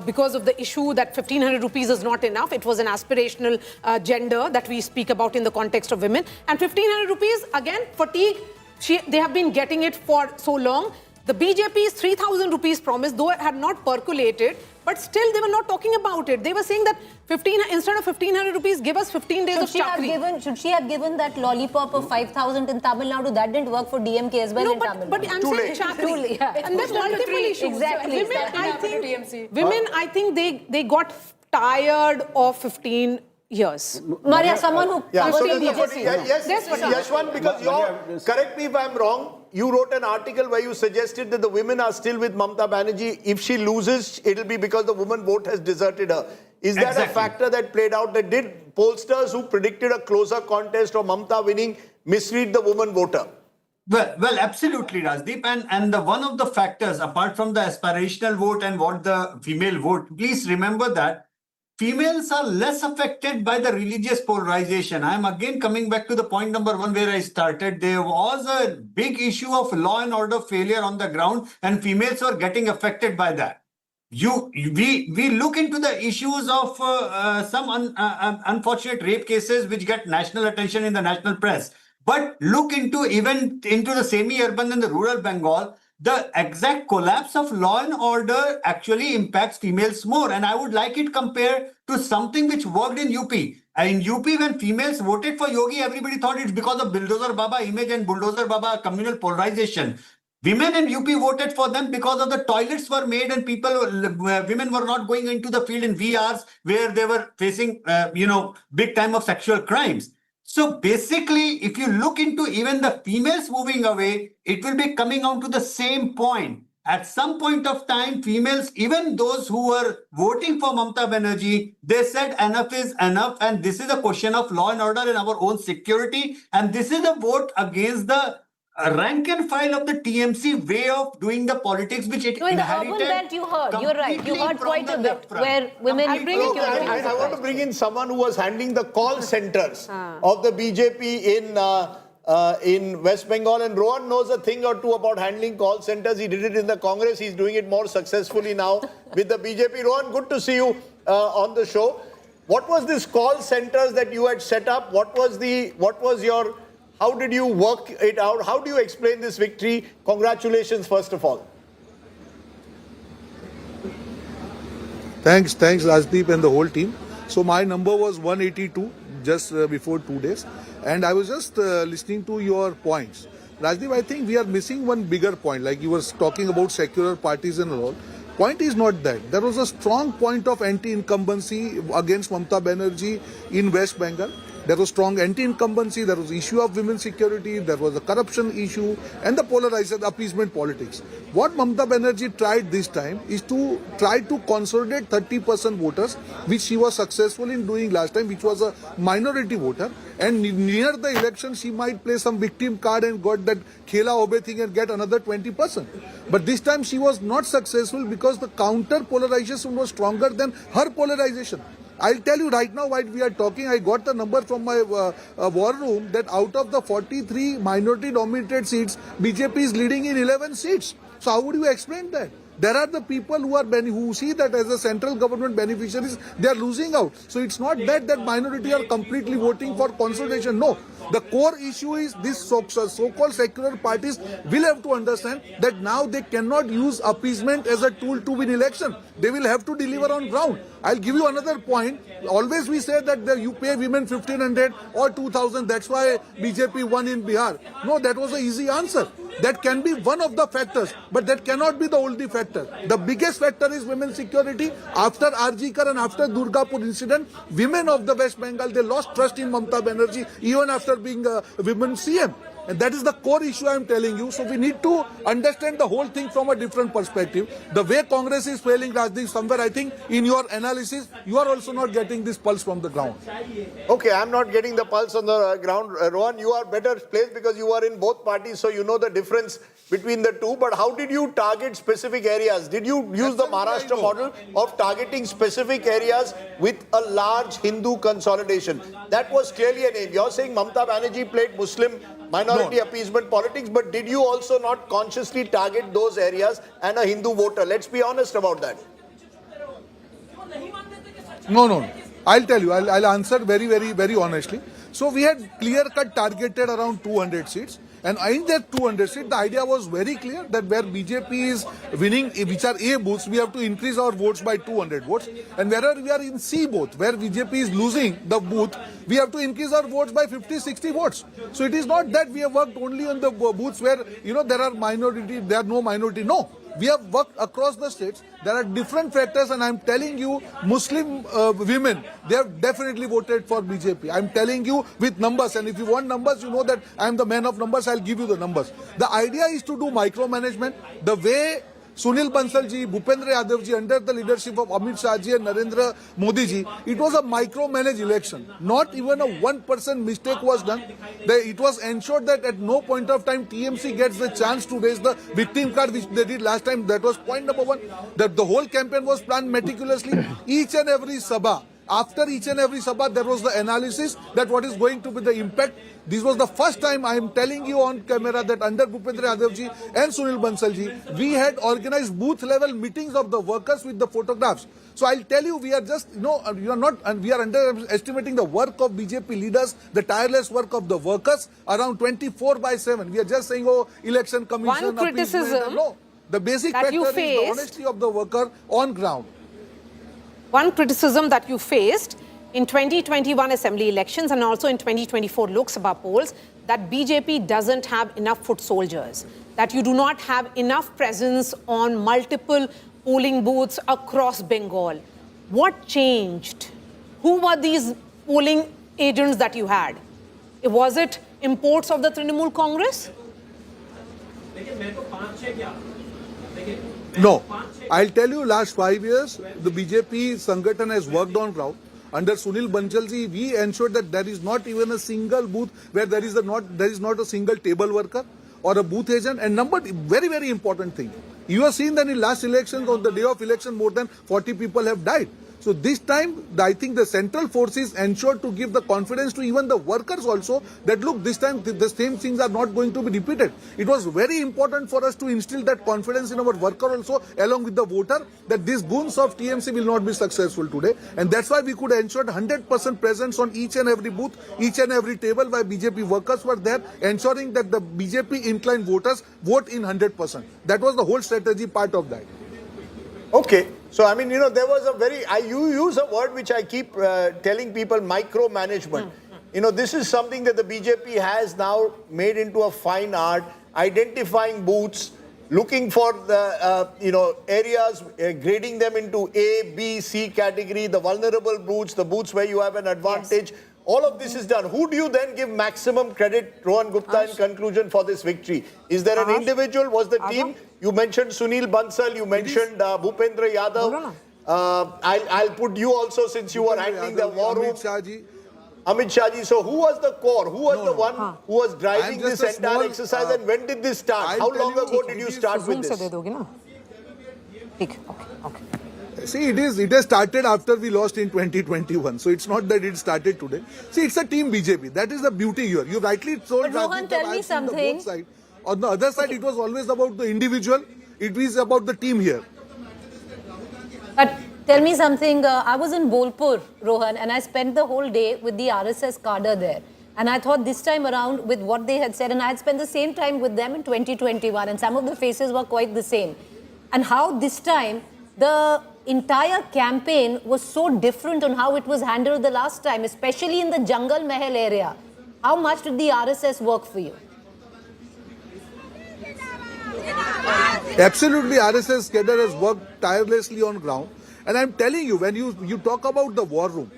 Speaker 6: because of the issue that 1,500 rupees is not enough. It was an aspirational gender that we speak about in the context of women. And 1,500 rupees, again, fatigue. They have been getting it for so long. The BJP's 3,000 rupees promise, though it had not percolated, but still they were not talking about it. They were saying that instead of 1,500 rupees, give us 15 days of chakri.
Speaker 5: Should she have given that lollipop of 5,000 in Tamil Nadu? That didn't work for DMK as well in Tamil Nadu.
Speaker 6: But I'm saying chakri. And there's multiple issues.
Speaker 5: Exactly.
Speaker 6: Women, I think they got tired of 15 years.
Speaker 5: Maria, someone who
Speaker 1: Yeah, so
Speaker 5: covered
Speaker 1: there's a
Speaker 5: BJP.
Speaker 1: yes, Yashwant, because correct me if I'm wrong, you wrote an article where you suggested that the women are still with Mamata Banerjee. If she loses, it'll be because the woman vote has deserted her. Is that a factor that played out? That did pollsters who predicted a closer contest or Mamata winning misread the woman voter?
Speaker 9: Well, absolutely, Rajdeep. And one of the factors, apart from the aspirational vote and what the female vote, please remember that females are less affected by the religious polarization. I'm again coming back to the point number one where I started. There was a big issue of law and order failure on the ground, and females were getting affected by that. We look into the issues of some unfortunate rape cases which get national attention in the national press. But look into the semi-urban and the rural Bengal. The exact collapse of law and order actually impacts females more. And I would like it compared to something which worked in UP. In UP, when females voted for Yogi, everybody thought it's because of Bulldozer Baba image and Bulldozer Baba communal polarization. Women in UP voted for them because of the toilets were made and women were not going into the field in VRs where they were facing, big time of sexual crimes. So basically, if you look into even the females moving away, it will be coming on to the same point. At some point of time, females, even those who were voting for Mamata Banerjee, they said enough is enough. And this is a question of law and order and our own security. And this is a vote against the rank and file of the TMC way of doing the politics, which it
Speaker 5: in the
Speaker 9: inherited.
Speaker 5: urban belt, you heard. You're right. You heard quite a bit where women.
Speaker 1: I want to bring in someone who was handling the call centers of the BJP in West Bengal, and Rohan knows a thing or two about handling call centers. He did it in the Congress. He's doing it more successfully now with the BJP. Rohan, good to see you on the show. What was this call centers that you had set up? How did you work it out? How do you explain this victory? Congratulations, first of all.
Speaker 19: Thanks, Rajdeep and the whole team. So my number was 182 just before 2 days. And I was just listening to your points. Rajdeep, I think we are missing one bigger point. Like you were talking about secular parties and all. Point is not that. There was a strong point of anti-incumbency against Mamata Banerjee in West Bengal. There was strong anti-incumbency, there was issue of women's security, there was a corruption issue and the polarized appeasement politics. What Mamata Banerjee tried this time is to try to consolidate 30% voters, which she was successful in doing last time, which was a minority voter. And near the election, she might play some victim card and got that Khela Obe thing and get another 20%. But this time she was not successful because the counter polarization was stronger than her polarization. I'll tell you right now while we are talking, I got the number from my war room that out of the 43 minority dominated seats, BJP is leading in 11 seats. So how would you explain that? There are the people who see that as a central government beneficiaries, they are losing out. So it's not that minority are completely voting for consolidation. No. The core issue is these so-called secular parties will have to understand that now they cannot use appeasement as a tool to win election. They will have to deliver on ground. I'll give you another point. Always we say that you pay women 1,500 or 2,000. That's why BJP won in Bihar. No, that was an easy answer. That can be one of the factors, but that cannot be the only factor. The biggest factor is women's security. After Arjikar and after Durgapur incident, women of the West Bengal, they lost trust in Mamata Banerjee even after being a women CM.
Speaker 22: And that is the core issue I am telling you. So we need to understand the whole thing from a different perspective. The way Congress is failing, Rajdeep, somewhere I think in your analysis, you are also not getting this pulse from the ground.
Speaker 1: Okay, I'm not getting the pulse on the ground. Rohan, you are better placed because you are in both parties, so you know the difference between the two. But how did you target specific areas? Did you use the Maharashtra model of targeting specific areas with a large Hindu consolidation? That was clearly an aim. You're saying Mamata Banerjee played Muslim minority appeasement politics, but did you also not consciously target those areas and a Hindu voter? Let's be honest about that.
Speaker 22: No. I'll tell you. I'll answer very honestly. So we had clear-cut targeted around 200 seats. And in that 200 seats, the idea was very clear that where BJP is winning, which are A booths, we have to increase our votes by 200 votes. And wherever we are in C booth, where BJP is losing the booth, we have to increase our votes by 50-60 votes. So it is not that we have worked only on the booths where, there are no minority. No. We have worked across the states. There are different factors, and I'm telling you, Muslim women, they have definitely voted for BJP. I'm telling you with numbers, and if you want numbers, you know that I'm the man of numbers, I'll give you the numbers. The idea is to do micromanagement. The way Sunil Bansalji, Bhupendra Yadavji, under the leadership of Amit Shahji and Narendra Modiji, it was a micromanaged election. Not even a 1% mistake was done. It was ensured that at no point of time TMC gets the chance to raise the victim card, which they did last time. That was point number one. That the whole campaign was planned meticulously. Each and every sabha. After each and every sabha, there was the analysis that what is going to be the impact. This was the first time I am telling you on camera that under Bhupendra Yadavji and Sunil Bansalji, we had organized booth level meetings of the workers with the photographs. So I'll tell you, we are just, we are underestimating the work of BJP leaders, the tireless work of the workers around 24/7. We are just saying, election commission.
Speaker 6: One criticism
Speaker 22: no, the basic factor is the honesty of the worker on ground.
Speaker 6: One criticism that you faced in 2021 assembly elections and also in 2024 Lok Sabha polls, that BJP doesn't have enough foot soldiers, that you do not have enough presence on multiple polling booths across Bengal. What changed? Who were these polling agents that you had? Was it imports of the Trinamool Congress?
Speaker 22: No. I'll tell you, last 5 years, the BJP Sangathan has worked on ground. Under Sunil Bansalji, we ensured that there is not even a single booth where there is not a single table worker or a booth agent. And very important thing. You have seen that in last elections, on the day of election, more than 40 people have died. So this time, I think the central forces ensured to give the confidence to even the workers also that look, this time the same things are not going to be repeated. It was very important for us to instill that confidence in our worker also along with the voter that these goons of TMC will not be successful today. And that's why we could ensure 100% presence on each and every booth, each and every table where BJP workers were there, ensuring that the BJP inclined voters vote in 100%. That was the whole strategy part of that.
Speaker 1: Okay. So, I mean, there was you use a word which I keep telling people, micromanagement. This is something that the BJP has now made into a fine art, identifying booths, looking for the, areas, grading them into A, B, C category, the vulnerable booths, the booths where you have an advantage. Yes. All of this is done. Who do you then give maximum credit, Rohan Gupta, in conclusion for this victory? Is there an individual? Was the team? You mentioned Sunil Bansal, you mentioned Bhupendra Yadav. I'll put you also, since you were handling the war room. Amit Shahji. So who was the core? Who was the one who was driving this entire exercise, and when did this start? How long ago did you start with this?
Speaker 6: Okay.
Speaker 22: See, it has started after we lost in 2021. So it's not that it started today. See, it's a team BJP. That is the beauty here. You rightly told.
Speaker 5: But Rohan, tell me something.
Speaker 22: On the other side, it was always about the individual. It is about the team here.
Speaker 5: But tell me something. I was in Bolpur, Rohan, and I spent the whole day with the RSS cadre there. And I thought this time around, with what they had said, and I had spent the same time with them in 2021, and some of the faces were quite the same. And how this time, the entire campaign was so different on how it was handled the last time, especially in the Jungle Mahal area. How much did the RSS work for you?
Speaker 22: Absolutely, RSS cadre has worked tirelessly on ground. And I'm telling you, when you talk about the war room,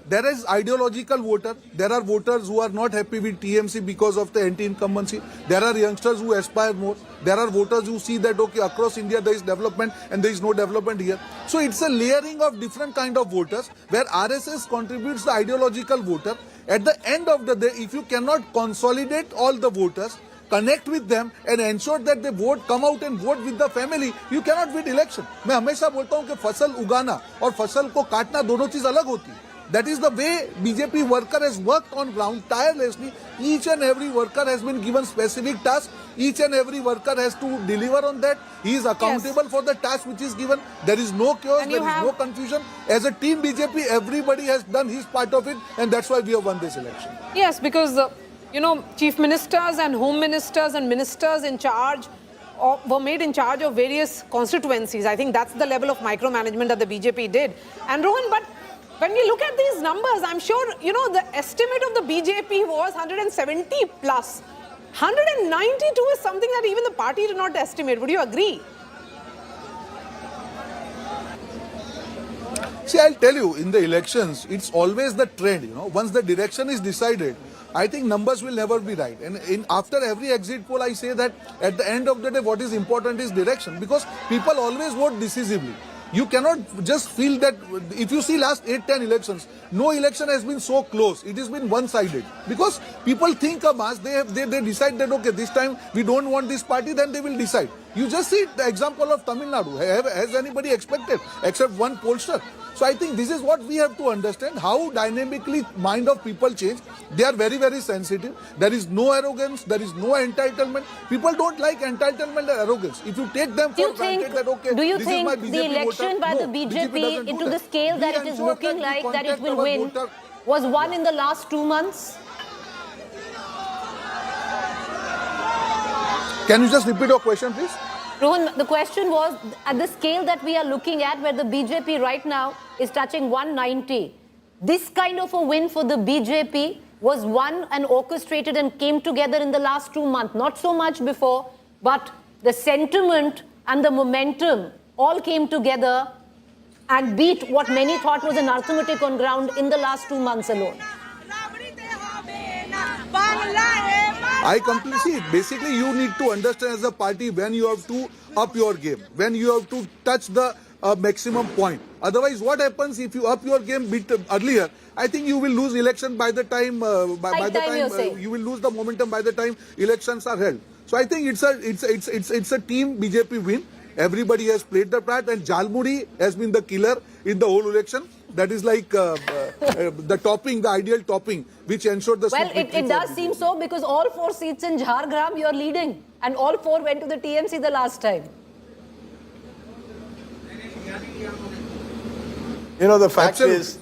Speaker 19: there is ideological voter. There are voters who are not happy with TMC because of the anti-incumbency. There are youngsters who aspire more. There are voters who see that, okay, across India there is development and there is no development here. So it's a layering of different kind of voters where RSS contributes the ideological voter. At the end of the day, if you cannot consolidate all the voters, connect with them and ensure that they vote, come out and vote with the family, you cannot win election. मैं हमेशा बोलता हूँ कि फसल उगाना और फसल को काटना दोनों चीज अलग होती है. That is the way BJP worker has worked on ground tirelessly. Each and every worker has been given specific tasks. Each and every worker has to deliver on that. He is accountable for the task which is given. There is no chaos, there is no confusion. As a team BJP, everybody has done his part of it, and that's why we have won this election.
Speaker 6: Yes, because you know, chief ministers and home ministers and ministers in charge were made in charge of various constituencies. I think that's the level of micromanagement that the BJP did. And Rohan, but when we look at these numbers, I'm sure, you know, the estimate of the BJP was 170 plus. 192 is something that even the party did not estimate. Would you agree?
Speaker 19: See, I'll tell you, in the elections, it's always the trend, you know. Once the direction is decided, I think numbers will never be right. And after every exit poll, I say that at the end of the day, what is important is direction. Because people always vote decisively. You cannot just feel that, if you see last 8-10 elections, no election has been so close. It has been one-sided. Because people think a mass, they decide that, okay, this time we don't want this party, then they will decide. You just see the example of Tamil Nadu. Has anybody expected, except one pollster? So I think this is what we have to understand, how dynamically mind of people change. They are very, very sensitive. There is no arrogance, there is no entitlement. People don't like entitlement and arrogance. If you take them for granted that, okay,
Speaker 5: do you
Speaker 19: this is my
Speaker 5: think
Speaker 19: BJP
Speaker 5: the election
Speaker 19: voter,
Speaker 5: by
Speaker 19: no,
Speaker 5: the BJP into the scale that it is
Speaker 19: ensure
Speaker 5: looking
Speaker 19: that we
Speaker 5: like that it
Speaker 19: contact
Speaker 5: will
Speaker 19: our
Speaker 5: win
Speaker 19: voter.
Speaker 5: was won in the last 2 months?
Speaker 19: Can you just repeat your question, please?
Speaker 5: Rohan, the question was, at the scale that we are looking at, where the BJP right now is touching 190, this kind of a win for the BJP was won and orchestrated and came together in the last 2 months. Not so much before, but the sentiment and the momentum all came together and beat what many thought was an arithmetic on ground in the last 2 months alone.
Speaker 19: I completely see it. Basically, you need to understand as a party when you have to up your game, when you have to touch the maximum point. Otherwise, what happens if you up your game bit earlier? I think you will lose election by the time you will lose the momentum by the time elections are held. So I think it's a team BJP win. Everybody has played the part, and Jalmuri has been the killer in the whole election. That is like the topping, the ideal topping, which ensured the.
Speaker 5: Well, it does seem so, because all 4 seats in Jhargram you're leading, and all 4 went to the TMC the last time.
Speaker 1: You know, the fact is,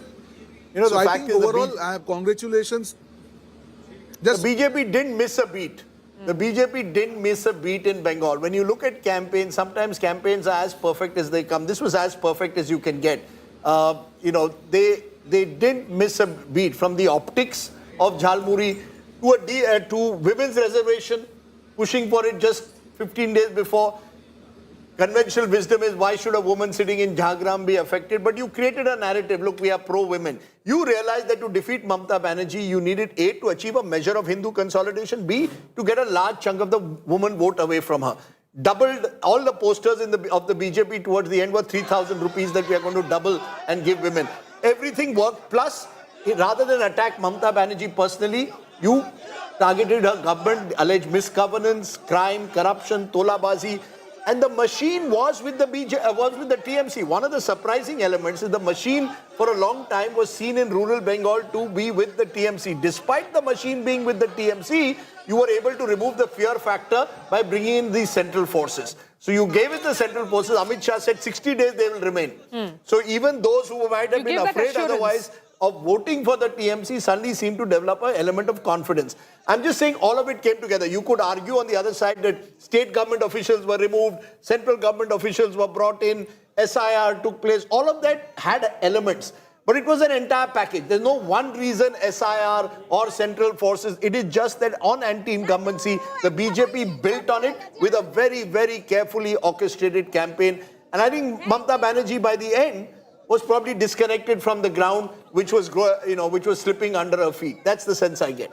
Speaker 19: so I think overall, congratulations.
Speaker 1: The BJP didn't miss a beat. The BJP didn't miss a beat in Bengal. When you look at campaigns, sometimes campaigns are as perfect as they come. This was as perfect as you can get. You know, they didn't miss a beat, from the optics of Jhalmuri to women's reservation, pushing for it just 15 days before. Conventional wisdom is, why should a woman sitting in Jhargram be affected? But you created a narrative. Look, we are pro-women. You realized that to defeat Mamata Banerjee, you needed A, to achieve a measure of Hindu consolidation, B, to get a large chunk of the woman vote away from her. Doubled all the posters of the BJP towards the end were 3,000 rupees that we are going to double and give women. Everything worked. Plus, rather than attack Mamata Banerjee personally, you targeted her government, alleged misgovernance, crime, corruption, tolabazi. And the machine was with the TMC. One of the surprising elements is the machine for a long time was seen in rural Bengal to be with the TMC. Despite the machine being with the TMC, you were able to remove the fear factor by bringing in these central forces. So you gave it the central forces. Amit Shah said 60 days they will remain. So even those who might have been afraid otherwise of voting for the TMC suddenly seemed to develop an element of confidence. I'm just saying all of it came together. You could argue on the other side that state government officials were removed, central government officials were brought in, SIR took place. All of that had elements. But it was an entire package. There's no one reason SIR or central forces. It is just that on anti-incumbency, the BJP built on it with a very, very carefully orchestrated campaign. And I think Mamata Banerjee, by the end, was probably disconnected from the ground, which was, which was slipping under her feet. That's the sense I get.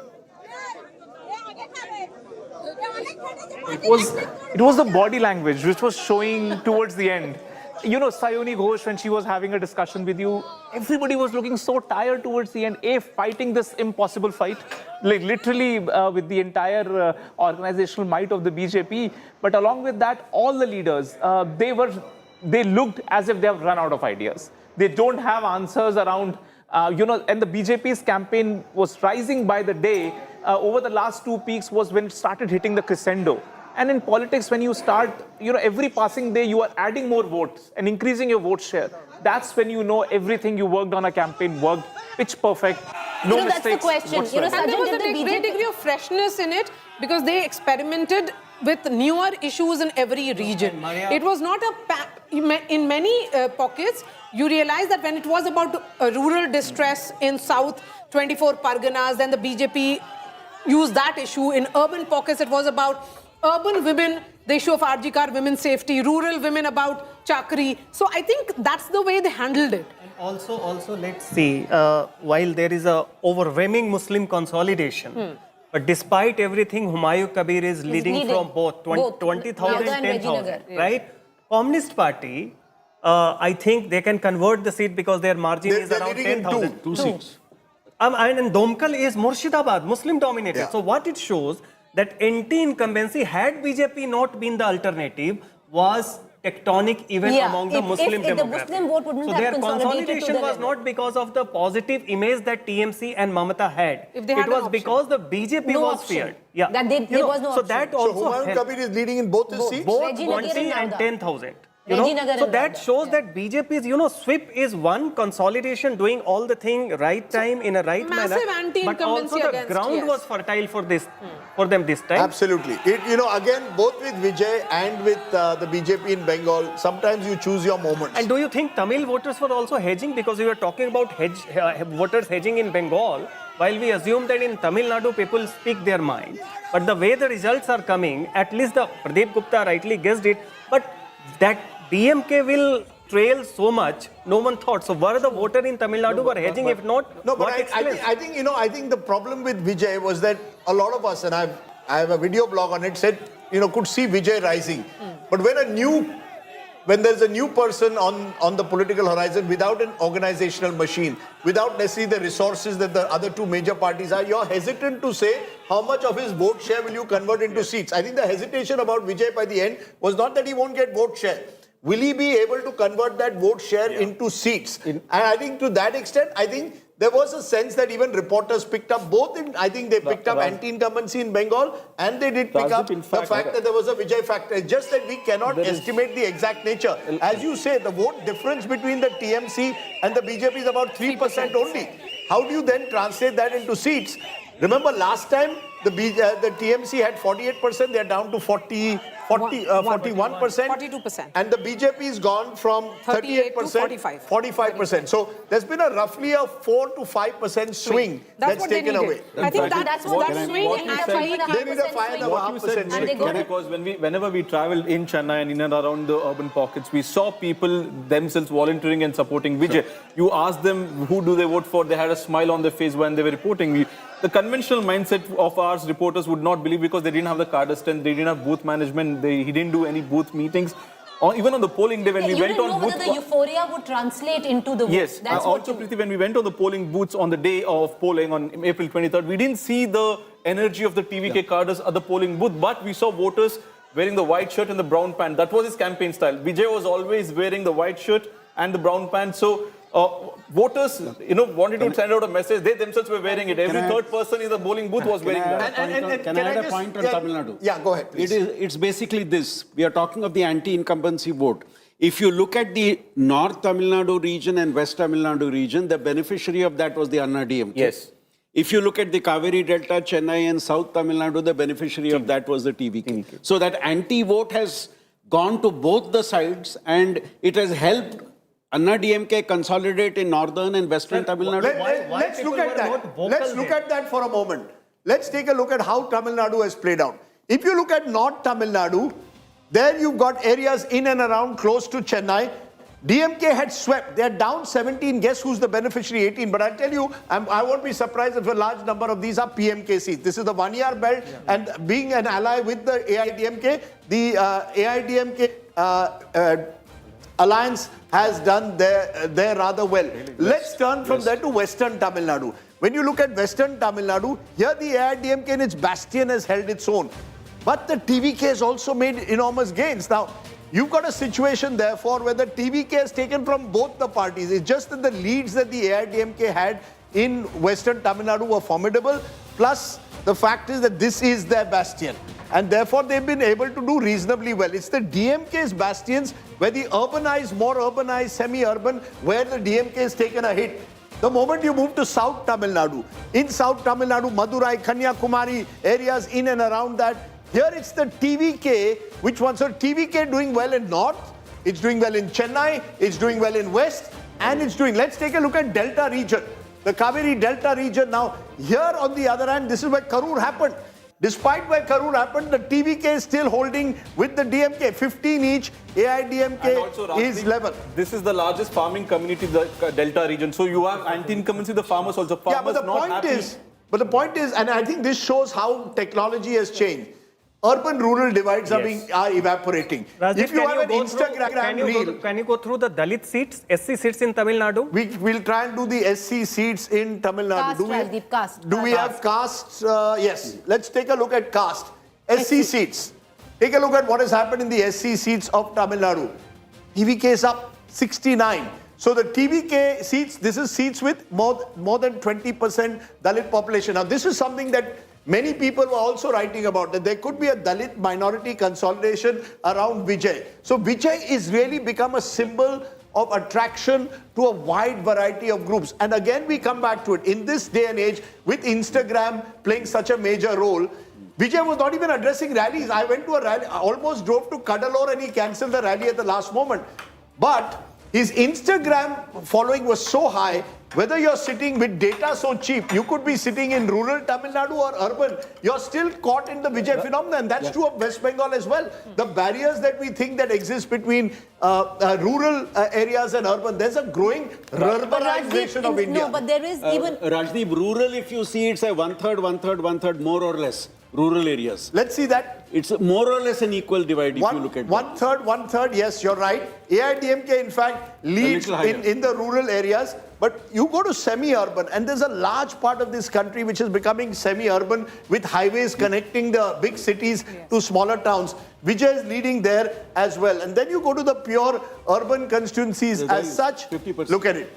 Speaker 17: It was the body language which was showing towards the end. You know, Sayoni Ghosh, when she was having a discussion with you, everybody was looking so tired towards the end, fighting this impossible fight, like literally with the entire organizational might of the BJP. But along with that, all the leaders, they looked as if they have run out of ideas. They don't have answers around, and the BJP's campaign was rising by the day. Over the last 2 peaks was when it started hitting the crescendo. And in politics, when you start, every passing day, you are adding more votes and increasing your vote share. That's when you know everything you worked on a campaign worked pitch perfect. No mistakes.
Speaker 5: That's the question.
Speaker 17: Whatsoever.
Speaker 6: And there was a great degree of freshness in it because they experimented with newer issues in every region. It was not in many pockets, you realize that when it was about rural distress in South 24 Parganas, then the BJP used that issue. In urban pockets, it was about urban women, the issue of RG Kar, women's safety, rural women about chakri. So I think that's the way they handled it.
Speaker 18: And also let's see, while there is a overwhelming Muslim consolidation, but despite everything, Humayun Kabir is leading from both 20,000 and 10,000, right? Communist Party, I think they can convert the seat because their margin is around 10,000.
Speaker 8: 2 seats.
Speaker 18: And Domkal is Murshidabad, Muslim dominated.
Speaker 1: Yeah.
Speaker 18: So what it shows that anti-incumbency, had BJP not been the alternative, was tectonic even among the Muslim demographic.
Speaker 5: The Muslim vote wouldn't
Speaker 18: so
Speaker 5: have
Speaker 18: their
Speaker 5: consolidated
Speaker 18: consolidation was not because of the positive image that TMC and Mamata had.
Speaker 6: If they had
Speaker 18: it was because the BJP was feared. Yeah.
Speaker 5: That there was no
Speaker 18: so
Speaker 5: option.
Speaker 18: that also
Speaker 1: Humayun Kabir is leading in both his seats?
Speaker 18: both 20 and 10,000. So that shows that BJP's, sweep is one, consolidation, doing all the thing right time in a right manner.
Speaker 6: Massive anti-incumbency
Speaker 18: But also the
Speaker 6: against,
Speaker 18: ground was fertile for this, for them this time.
Speaker 1: Absolutely. Again, both with Vijay and with the BJP in Bengal, sometimes you choose your moments.
Speaker 18: And do you think Tamil voters were also hedging? Because we were talking about voters hedging in Bengal, while we assume that in Tamil Nadu people speak their mind. But the way the results are coming, at least the Pradeep Gupta rightly guessed it, but that DMK will trail so much, no one thought. So were the voter in Tamil Nadu were hedging? If not,
Speaker 1: No, but
Speaker 18: what explains?
Speaker 1: I think the problem with Vijay was that a lot of us, and I have a video blog on it, said, could see Vijay rising. But when there's a new person on the political horizon without an organizational machine, without necessarily the resources that the other two major parties are, you're hesitant to say how much of his vote share will you convert into seats. I think the hesitation about Vijay by the end was not that he won't get vote share. Will he be able to convert that vote share into seats? And I think to that extent, I think there was a sense that even reporters picked up I think they picked up anti-incumbency in Bengal, and they did pick up the fact that there was a Vijay factor. It's just that we cannot estimate the exact nature. As you say, the vote difference between the TMC and the BJP is about 3% only. How do you then translate that into seats? Remember last time the TMC had 48%, they're down to 41%.
Speaker 6: 42%.
Speaker 1: And the BJP is gone from 38%
Speaker 6: to
Speaker 1: 45%. So there's been a roughly a 4 to 5% swing that's taken away.
Speaker 6: I think that's what swing actually.
Speaker 1: They need a 5.5% swing.
Speaker 2: Because whenever we traveled in Chennai and in and around the urban pockets, we saw people themselves volunteering and supporting Vijay. You asked them who do they vote for, they had a smile on their face when they were reporting. The conventional mindset of our reporters would not believe because they didn't have the card strength, they didn't have booth management, he didn't do any booth meetings. Or even on the polling day when we went on booth...
Speaker 5: whether the euphoria would translate into the vote.
Speaker 2: Yes, also Preeti, when we went on the polling booths on the day of polling on April 23rd, we didn't see the energy of the TVK carders at the polling booth, but we saw voters wearing the white shirt and the brown pant. That was his campaign style. Vijay was always wearing the white shirt and the brown pant. So voters, wanted to send out a message. They themselves were wearing it. Every third person in the polling booth was wearing that.
Speaker 8: Can I add a point on Tamil Nadu?
Speaker 1: Yeah, go ahead, please.
Speaker 8: It's basically this. We are talking of the anti-incumbency vote. If you look at the North Tamil Nadu region and West Tamil Nadu region, the beneficiary of that was the AINRC.
Speaker 2: Yes.
Speaker 8: If you look at the Kaveri Delta, Chennai and South Tamil Nadu, the beneficiary of that was the TVK. So that anti-vote has gone to both the sides and it has helped AINRC consolidate in northern and western Tamil Nadu.
Speaker 1: Let's look at that. Let's look at that for a moment. Let's take a look at how Tamil Nadu has played out. If you look at North Tamil Nadu, there you've got areas in and around close to Chennai DMK had swept. They're down 17. Guess who's the beneficiary? 18. But I'll tell you, I won't be surprised if a large number of these are PMK seats. This is the 1 year belt. And being an ally with the AIADMK, the AIADMK alliance has done there rather well. Let's turn from there to Western Tamil Nadu. When you look at Western Tamil Nadu, here the AIADMK in its bastion has held its own. But the TVK has also made enormous gains. Now, you've got a situation, therefore, where the TVK has taken from both the parties. It's just that the leads that the AIADMK had in Western Tamil Nadu were formidable. Plus, the fact is that this is their bastion. And therefore, they've been able to do reasonably well. It's the DMK's bastions where the urbanized, more urbanized, semi-urban, where the DMK has taken a hit. The moment you move to South Tamil Nadu, in South Tamil Nadu, Madurai, Kanyakumari, areas in and around that, here it's the TVK, which one? So TVK doing well in North, it's doing well in Chennai, it's doing well in West, and it's doing, let's take a look at Delta region. The Kaveri Delta region. Now, here on the other hand, this is where Karur happened. Despite where Karur happened, the TVK is still holding with the DMK, 15 each, AIADMK is 11.
Speaker 2: This is the largest farming community, the Delta region. So you have anti-incumbency, the farmers also. Farmers
Speaker 1: but the point is, and I think this shows how technology has changed. Urban-rural divides are evaporating.
Speaker 18: Rajdip,
Speaker 1: if you have an Instagram reel...
Speaker 18: Can you go through the Dalit seats, SC seats in Tamil Nadu?
Speaker 1: We'll try and do the SC seats in Tamil Nadu. Do we have castes? Yes. Let's take a look at caste. SC seats. Take a look at what has happened in the SC seats of Tamil Nadu. TVK is up 69. So the TVK seats, this is seats with more than 20% Dalit population. Now this is something that many people were also writing about, that there could be a Dalit minority consolidation around Vijay. So Vijay is really become a symbol of attraction to a wide variety of groups. And again, we come back to it. In this day and age, with Instagram playing such a major role, Vijay was not even addressing rallies. I went to a rally, I almost drove to Cuddalore and he cancelled the rally at the last moment. But his Instagram following was so high, whether you're sitting with data so cheap, you could be sitting in rural Tamil Nadu or urban, you're still caught in the Vijay phenomenon. And that's true of West Bengal as well. The barriers that we think that exist between rural areas and urban, there's a growing rurbanization of India.
Speaker 5: No, but there is even...
Speaker 8: Rajdeep, rural, if you see, it's a one-third, more or less. Rural areas.
Speaker 1: Let's see that.
Speaker 8: It's more or less an equal divide if you look at
Speaker 1: one third, yes, you're right. AIADMK, in fact, leads in the rural areas. But you go to semi-urban, and there's a large part of this country which is becoming semi-urban with highways connecting the big cities to smaller towns. Vijay is leading there as well. And then you go to the pure urban constituencies as such. 50%. Look at it.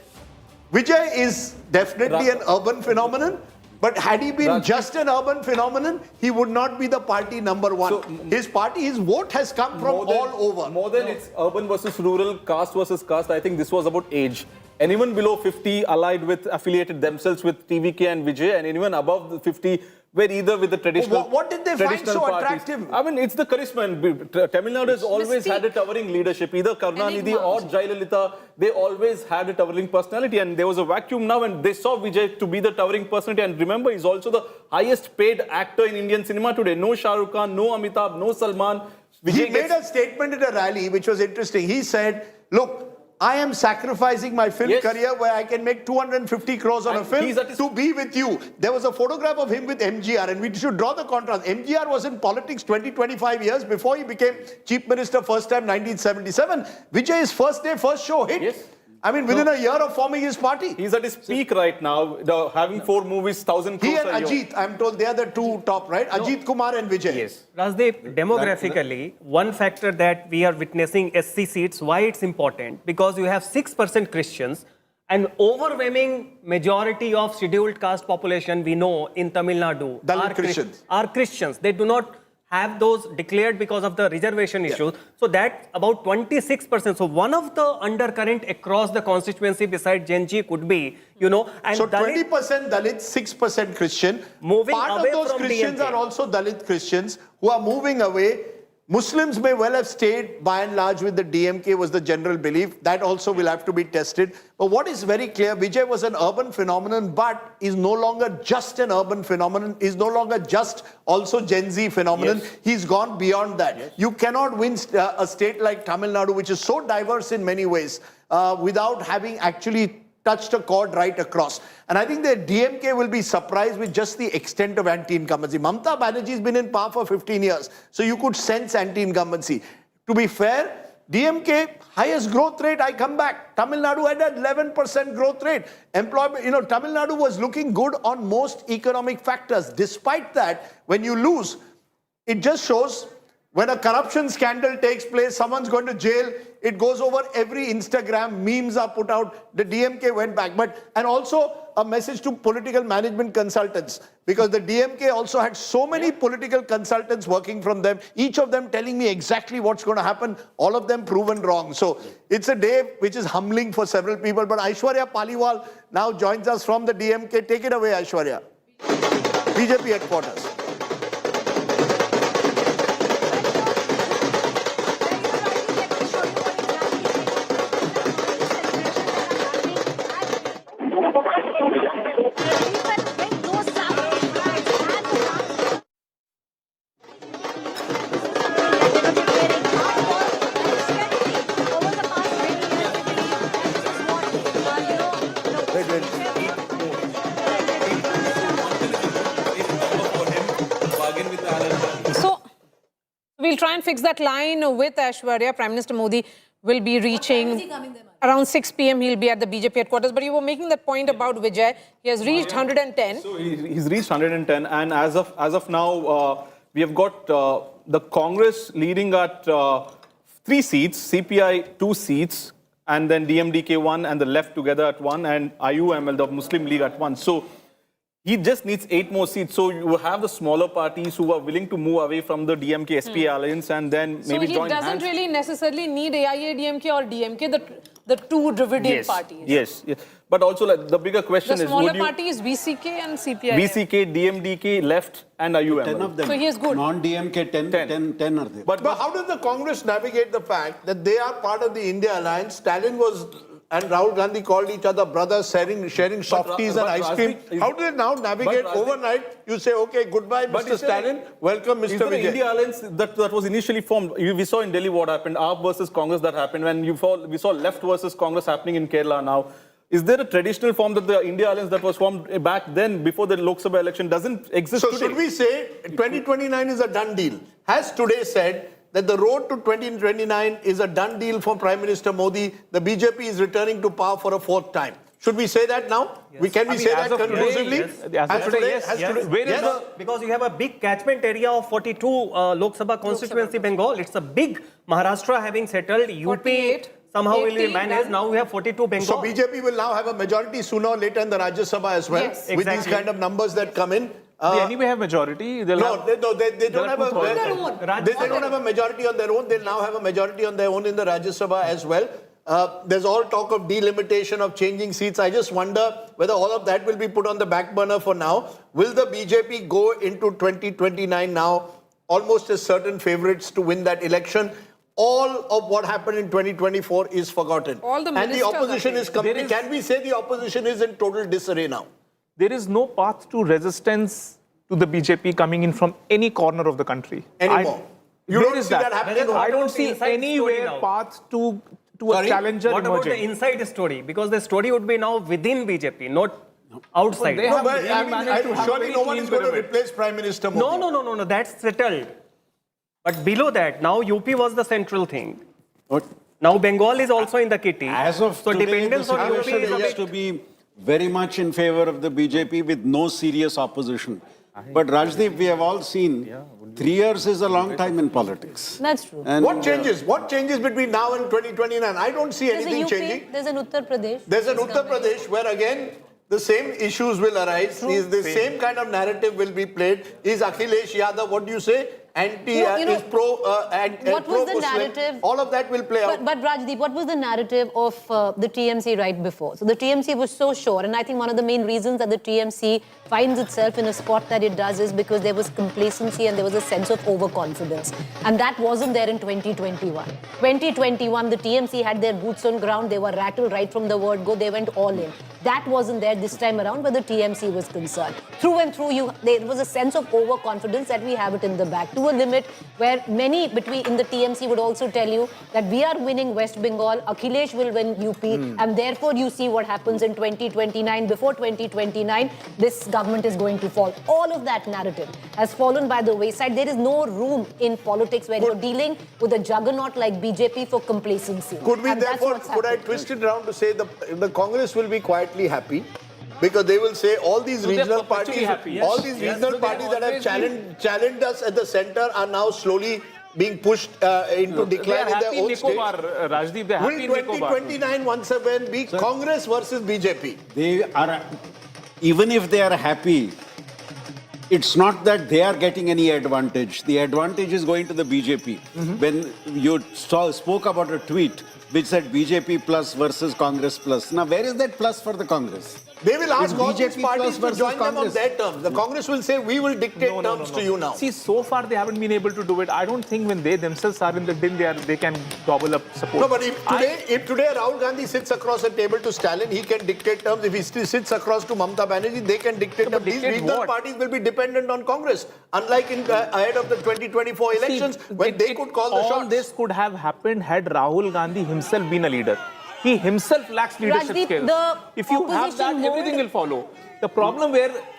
Speaker 1: Vijay is definitely an urban phenomenon. But had he been just an urban phenomenon, he would not be the party number one. So, his vote has come from all over.
Speaker 2: More than it's urban versus rural, caste versus caste, I think this was about age. Anyone below 50 affiliated themselves with TVK and Vijay, and anyone above the 50 were either with the traditional
Speaker 1: What did they find so
Speaker 2: parties.
Speaker 1: attractive?
Speaker 2: I mean, it's the charisma. And Tamil Nadu has always had a towering leadership. Either Karunanidhi or Jayalalitha, they always had a towering personality. And there was a vacuum now, and they saw Vijay to be the towering personality. And remember, he's also the highest paid actor in Indian cinema today. No Shah Rukh Khan, no Amitabh, no Salman.
Speaker 1: He made a statement at a rally, which was interesting. He said, look, I am sacrificing my film career where I can make 250 crores on a film to be with you. There was a photograph of him with MGR, and we should draw the contrast. MGR was in politics 20-25 years before he became Chief Minister first time 1977. Vijay is first day, first show hit.
Speaker 2: Yes.
Speaker 1: I mean, within a year of forming his party.
Speaker 2: He's at his peak right now, having 4 movies, 1,000 crores
Speaker 1: He and Ajit, I'm told they are the two top, right? Ajit Kumar and Vijay.
Speaker 18: Yes. Rajdeep, demographically, one factor that we are witnessing SC seats, why it's important? Because you have 6% Christians, an overwhelming majority of scheduled caste population we know in Tamil Nadu are Christians. They do not have those declared because of the reservation issues. So that's about 26%. So one of the undercurrent across the constituency beside Gen Z could be, and
Speaker 1: so 20% Dalit, 6% Christian.
Speaker 18: Moving
Speaker 1: Part
Speaker 18: away
Speaker 1: of those
Speaker 18: from
Speaker 1: Christians
Speaker 18: DMK.
Speaker 1: are also Dalit Christians who are moving away. Muslims may well have stayed by and large with the DMK was the general belief. That also will have to be tested. But what is very clear, Vijay was an urban phenomenon, but is no longer just an urban phenomenon, is no longer just also Gen Z phenomenon. Yes. He's gone beyond that. Yes. You cannot win a state like Tamil Nadu, which is so diverse in many ways, without having actually touched a chord right across. And I think the DMK will be surprised with just the extent of anti-incumbency. Mamata Banerjee has been in power for 15 years, so you could sense anti-incumbency. To be fair, DMK, highest growth rate, I come back. Tamil Nadu had an 11% growth rate. Employment, Tamil Nadu was looking good on most economic factors. Despite that, when you lose, it just shows when a corruption scandal takes place, someone's going to jail, it goes over every Instagram, memes are put out, the DMK went back. And also a message to political management consultants, because the DMK also had so many political consultants working from them, each of them telling me exactly what's going to happen, all of them proven wrong. So it's a day which is humbling for several people. But Aishwarya Paliwal now joins us from the DMK. Take it away, Aishwarya. BJP headquarters.
Speaker 6: We'll try and fix that line with Aishwarya. Prime Minister Modi will be reaching around 6 p.m. He'll be at the BJP headquarters. But you were making that point about Vijay. He has reached 110.
Speaker 2: So he's reached 110, and as of now, we have got the Congress leading at 3 seats, CPI 2 seats, and then DMDK 1, and the left together at 1, and IUML, the Muslim League, at 1. So he just needs 8 more seats. So you have the smaller parties who are willing to move away from the DMK-SP alliance and then maybe join hands.
Speaker 6: So he doesn't really necessarily need AIADMK or DMK, the two divided parties.
Speaker 2: Yes. But also the bigger question is...
Speaker 6: The smaller parties, VCK and CPI.
Speaker 2: VCK, DMDK, left and IUML.
Speaker 8: 10 of them.
Speaker 6: So he is good.
Speaker 8: Non-DMK, 10 are there.
Speaker 1: But how does the Congress navigate the fact that they are part of the India alliance? Stalin was... and Rahul Gandhi called each other brothers, sharing softies and ice cream. How do they now navigate overnight? You say, okay, goodbye, Mr. Stalin, welcome, Mr. Vijay.
Speaker 2: The India alliance that was initially formed, we saw in Delhi what happened, AAP versus Congress that happened, when we saw left versus Congress happening in Kerala now. Is there a traditional form that the India alliance that was formed back then, before the Lok Sabha election, doesn't exist today?
Speaker 1: So should we say 2029 is a done deal? Has today said that the road to 2029 is a done deal for Prime Minister Modi? The BJP is returning to power for a 4th time. Should we say that now?
Speaker 18: Yes.
Speaker 1: Can we say that conclusively?
Speaker 18: Because you have a big catchment area of 42 Lok Sabha constituency Bengal. It's a big Maharashtra having settled. UP somehow will be managed. Now we have 42 Bengal.
Speaker 1: So BJP will now have a majority sooner or later in the Rajya Sabha as well.
Speaker 6: Yes.
Speaker 1: With these kind of numbers that come in.
Speaker 17: They anyway have majority.
Speaker 1: They don't have a majority on their own. They'll now have a majority on their own in the Rajya Sabha as well. There's all talk of delimitation, of changing seats. I just wonder whether all of that will be put on the back burner for now. Will the BJP go into 2029 now almost as certain favourites to win that election? All of what happened in 2024 is forgotten. And the opposition is coming. Can we say the opposition is in total disarray now?
Speaker 17: There is no path to resistance to the BJP coming in from any corner of the country.
Speaker 1: Anymore. You don't see that happening?
Speaker 17: I don't see anywhere path to a challenger
Speaker 18: emerging. What about the inside story? Because the story would be now within BJP, not outside.
Speaker 1: Surely no one is going to replace Prime Minister Modi.
Speaker 18: No, that's settled. But below that, now UP was the central thing. Now Bengal is also in the kitty.
Speaker 8: As of
Speaker 18: so
Speaker 8: today,
Speaker 18: dependence on UP
Speaker 8: is to be very much in favor of the BJP with no serious opposition. But Rajdeep, we have all seen 3 years is a long time in politics.
Speaker 5: That's true.
Speaker 1: And what changes? What changes between now and 2029? I don't see anything changing.
Speaker 5: There's an Uttar Pradesh.
Speaker 1: There's an Uttar Pradesh where again the same issues will arise. The same kind of narrative will be played. Is Akhilesh Yadav, what do you say? Is pro-Muslim.
Speaker 5: Narrative?
Speaker 1: All of that will play out.
Speaker 5: But Rajdeep, what was the narrative of the TMC right before? So the TMC was so sure, and I think one of the main reasons that the TMC finds itself in a spot that it does is because there was complacency and there was a sense of overconfidence. And that wasn't there in 2021. 2021, the TMC had their boots on ground. They were rattled right from the word go. They went all in. That wasn't there this time around where the TMC was concerned. Through and through, there was a sense of overconfidence that we have it in the back to a limit where many in the TMC would also tell you that we are winning West Bengal, Akhilesh will win UP, and therefore you see what happens in 2029. Before 2029, this government is going to fall. All of that narrative has fallen by the wayside. There is no room in politics where you're dealing with a juggernaut like BJP for complacency.
Speaker 1: Could we therefore, could I twist it around to say the Congress will be quietly happy? Because they will say all these regional parties, all these regional parties that have challenged us at the center are now slowly being pushed into decline in their own state.
Speaker 17: Rajdeep, they're happy
Speaker 1: Will 2029 once again be Congress versus BJP?
Speaker 8: They are, even if they are happy, it's not that they are getting any advantage. The advantage is going to the BJP. When you spoke about a tweet which said BJP plus versus Congress plus. Now, where is that plus for the Congress?
Speaker 1: They will ask all these
Speaker 8: BJP
Speaker 1: parties
Speaker 8: plus
Speaker 1: to join them on
Speaker 8: Congress.
Speaker 1: their terms. The Congress will say, we will dictate terms to you now.
Speaker 17: See, so far they haven't been able to do it. I don't think when they themselves are in the din, they can gobble up support.
Speaker 1: No, but if today Rahul Gandhi sits across a table to Stalin, he can dictate terms. If he sits across to Mamata Banerjee, they can dictate terms. These regional parties will be dependent on Congress. Unlike ahead of the 2024 elections, when they could call the shots.
Speaker 17: All this could have happened had Rahul Gandhi himself been a leader. He himself lacks leadership
Speaker 5: Rajdeep,
Speaker 17: skills. If you have that, everything will follow. The problem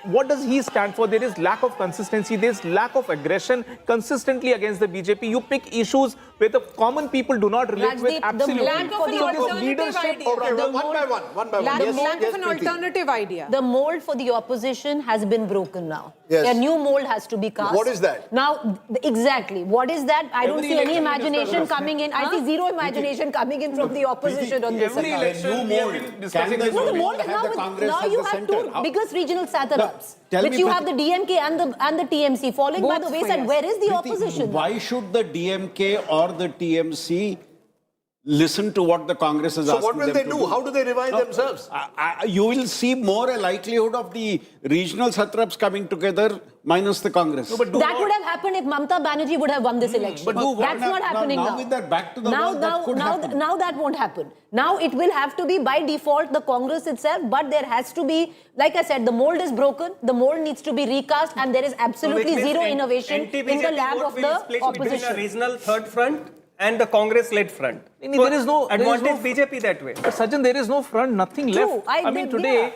Speaker 17: what does he stand for? There is lack of consistency. There is lack of aggression consistently against the BJP. You pick issues where the common people do not relate with absolutely.
Speaker 6: The lack of an alternative idea.
Speaker 1: Okay, one by one.
Speaker 6: Lack of an alternative idea.
Speaker 5: The mold for the opposition has been broken now.
Speaker 1: Yes.
Speaker 5: A new mold has to be cast.
Speaker 1: What is that?
Speaker 5: Now, exactly. What is that? I don't see any imagination coming in. I see zero imagination coming in from the opposition on this account. The mold is now you have two biggest regional satraps, which you have the DMK and the TMC falling by the wayside. Where is the opposition?
Speaker 8: Why should the DMK or the TMC listen to what the Congress is asking them to do?
Speaker 1: So what will they do? How do they revive themselves?
Speaker 8: You will see more a likelihood of the regional satraps coming together minus the Congress.
Speaker 5: That would have happened if Mamata Banerjee would have won this election. That's not happening now.
Speaker 8: With that back to the
Speaker 5: now that won't happen. Now it will have to be by default the Congress itself, but there has to be, like I said, the mold is broken, the mold needs to be recast, and there is absolutely zero innovation in the lab of the opposition.
Speaker 18: A regional third front and the Congress-led front.
Speaker 17: There is no
Speaker 18: advantage BJP that way.
Speaker 17: But Sajjan, there is no front, nothing left. I mean, today,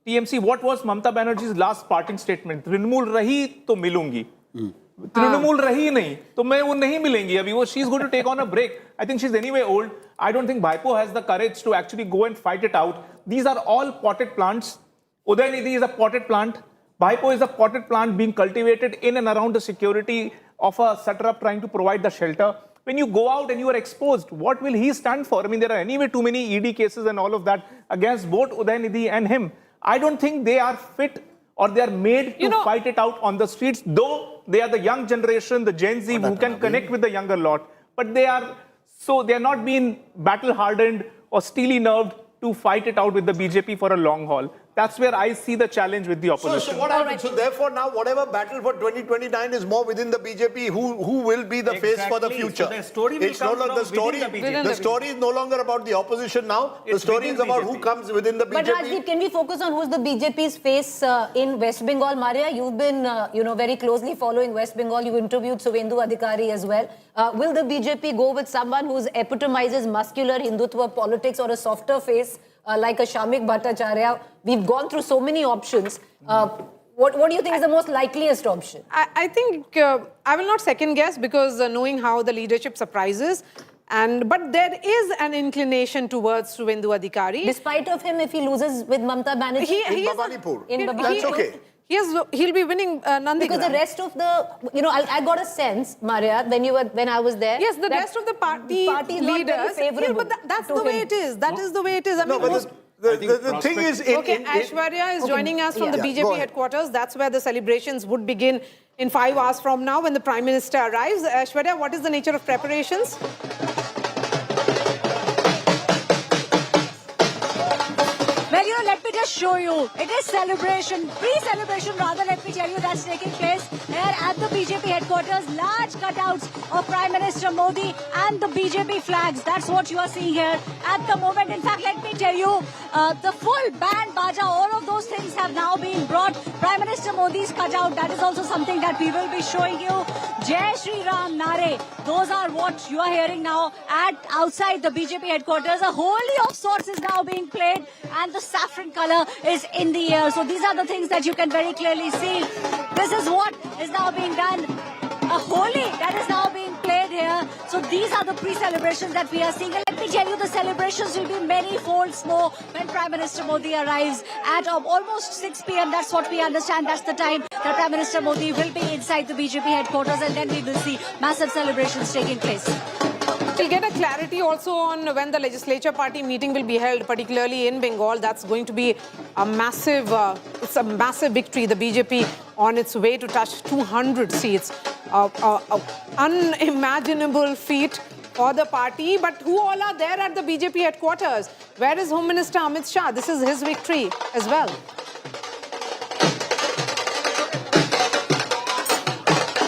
Speaker 17: TMC, what was Mamata Banerjee's last parting statement? Trinamool rahi to milungi. Trinamool rahi nahi, to main wo nahi milengi. Abhi she's going to take on a break. I think she's anyway old. I don't think Bypolls has the courage to actually go and fight it out. These are all potted plants. Udaynidhi is a potted plant. Bypolls is a potted plant being cultivated in and around the security of a satrap trying to provide the shelter. When you go out and you are exposed, what will he stand for? I mean, there are anyway too many ED cases and all of that against both Udaynidhi and him. I don't think they are fit or they are made to fight it out on the streets, though they are the young generation, the Gen Z who can connect with the younger lot. But they are not being battle-hardened or steely-nerved to fight it out with the BJP for a long haul. That's where I see the challenge with the opposition.
Speaker 1: So what happens? So therefore now whatever battle for 2029 is more within the BJP, who will be the face for the future?
Speaker 18: So the story will come from within the BJP.
Speaker 1: The story is no longer about the opposition now. The story is about who comes within the BJP.
Speaker 5: But Rajdeep, can we focus on who's the BJP's face in West Bengal? Maria, you've been very closely following West Bengal. You interviewed Suvendu Adhikari as well. Will the BJP go with someone who epitomizes muscular Hindutva politics or a softer face like a Shamik Bhattacharya? We've gone through so many options. What do you think is the most likeliest option?
Speaker 6: I think I will not second guess because knowing how the leadership surprises, but there is an inclination towards Suvendu Adhikari.
Speaker 5: Despite of him, if he loses with Mamata Banerjee
Speaker 1: in Bhabanipur. That's okay.
Speaker 6: He'll be winning Nandigram.
Speaker 5: Because the rest of the, I got a sense, Maria, when I was there.
Speaker 6: Yes, the rest of the party leaders. But that's the way it is. That is the way it is. I mean,
Speaker 1: the thing is...
Speaker 6: Aishwarya is joining us from the BJP headquarters. That's where the celebrations would begin in 5 hours from now when the Prime Minister arrives. Aishwarya, what is the nature of preparations?
Speaker 12: Well, let me just show you. It is celebration, pre-celebration rather, let me tell you, that's taking place here at the BJP headquarters. Large cutouts of Prime Minister Modi and the BJP flags. That's what you are seeing here at the moment. In fact, let me tell you, the full band, baja, all of those things have now been brought. Prime Minister Modi's cutout, that is also something that we will be showing you. Jai Shri Ram Nare, those are what you are hearing now at outside the BJP headquarters. A holi of sorts is now being played and the saffron color is in the air. So these are the things that you can very clearly see. This is what is now being done. A holi that is now being played here. So these are the pre-celebrations that we are seeing. And let me tell you, the celebrations will be many folds more when Prime Minister Modi arrives at almost 6 p.m. That's what we understand. That's the time that Prime Minister Modi will be inside the BJP headquarters, and then we will see massive celebrations taking place.
Speaker 6: We'll get a clarity also on when the legislature party meeting will be held, particularly in Bengal. That's going to be a massive, it's a massive victory. The BJP on its way to touch 200 seats. Unimaginable feat for the party. But who all are there at the BJP headquarters? Where is Home Minister Amit Shah? This is his victory as well.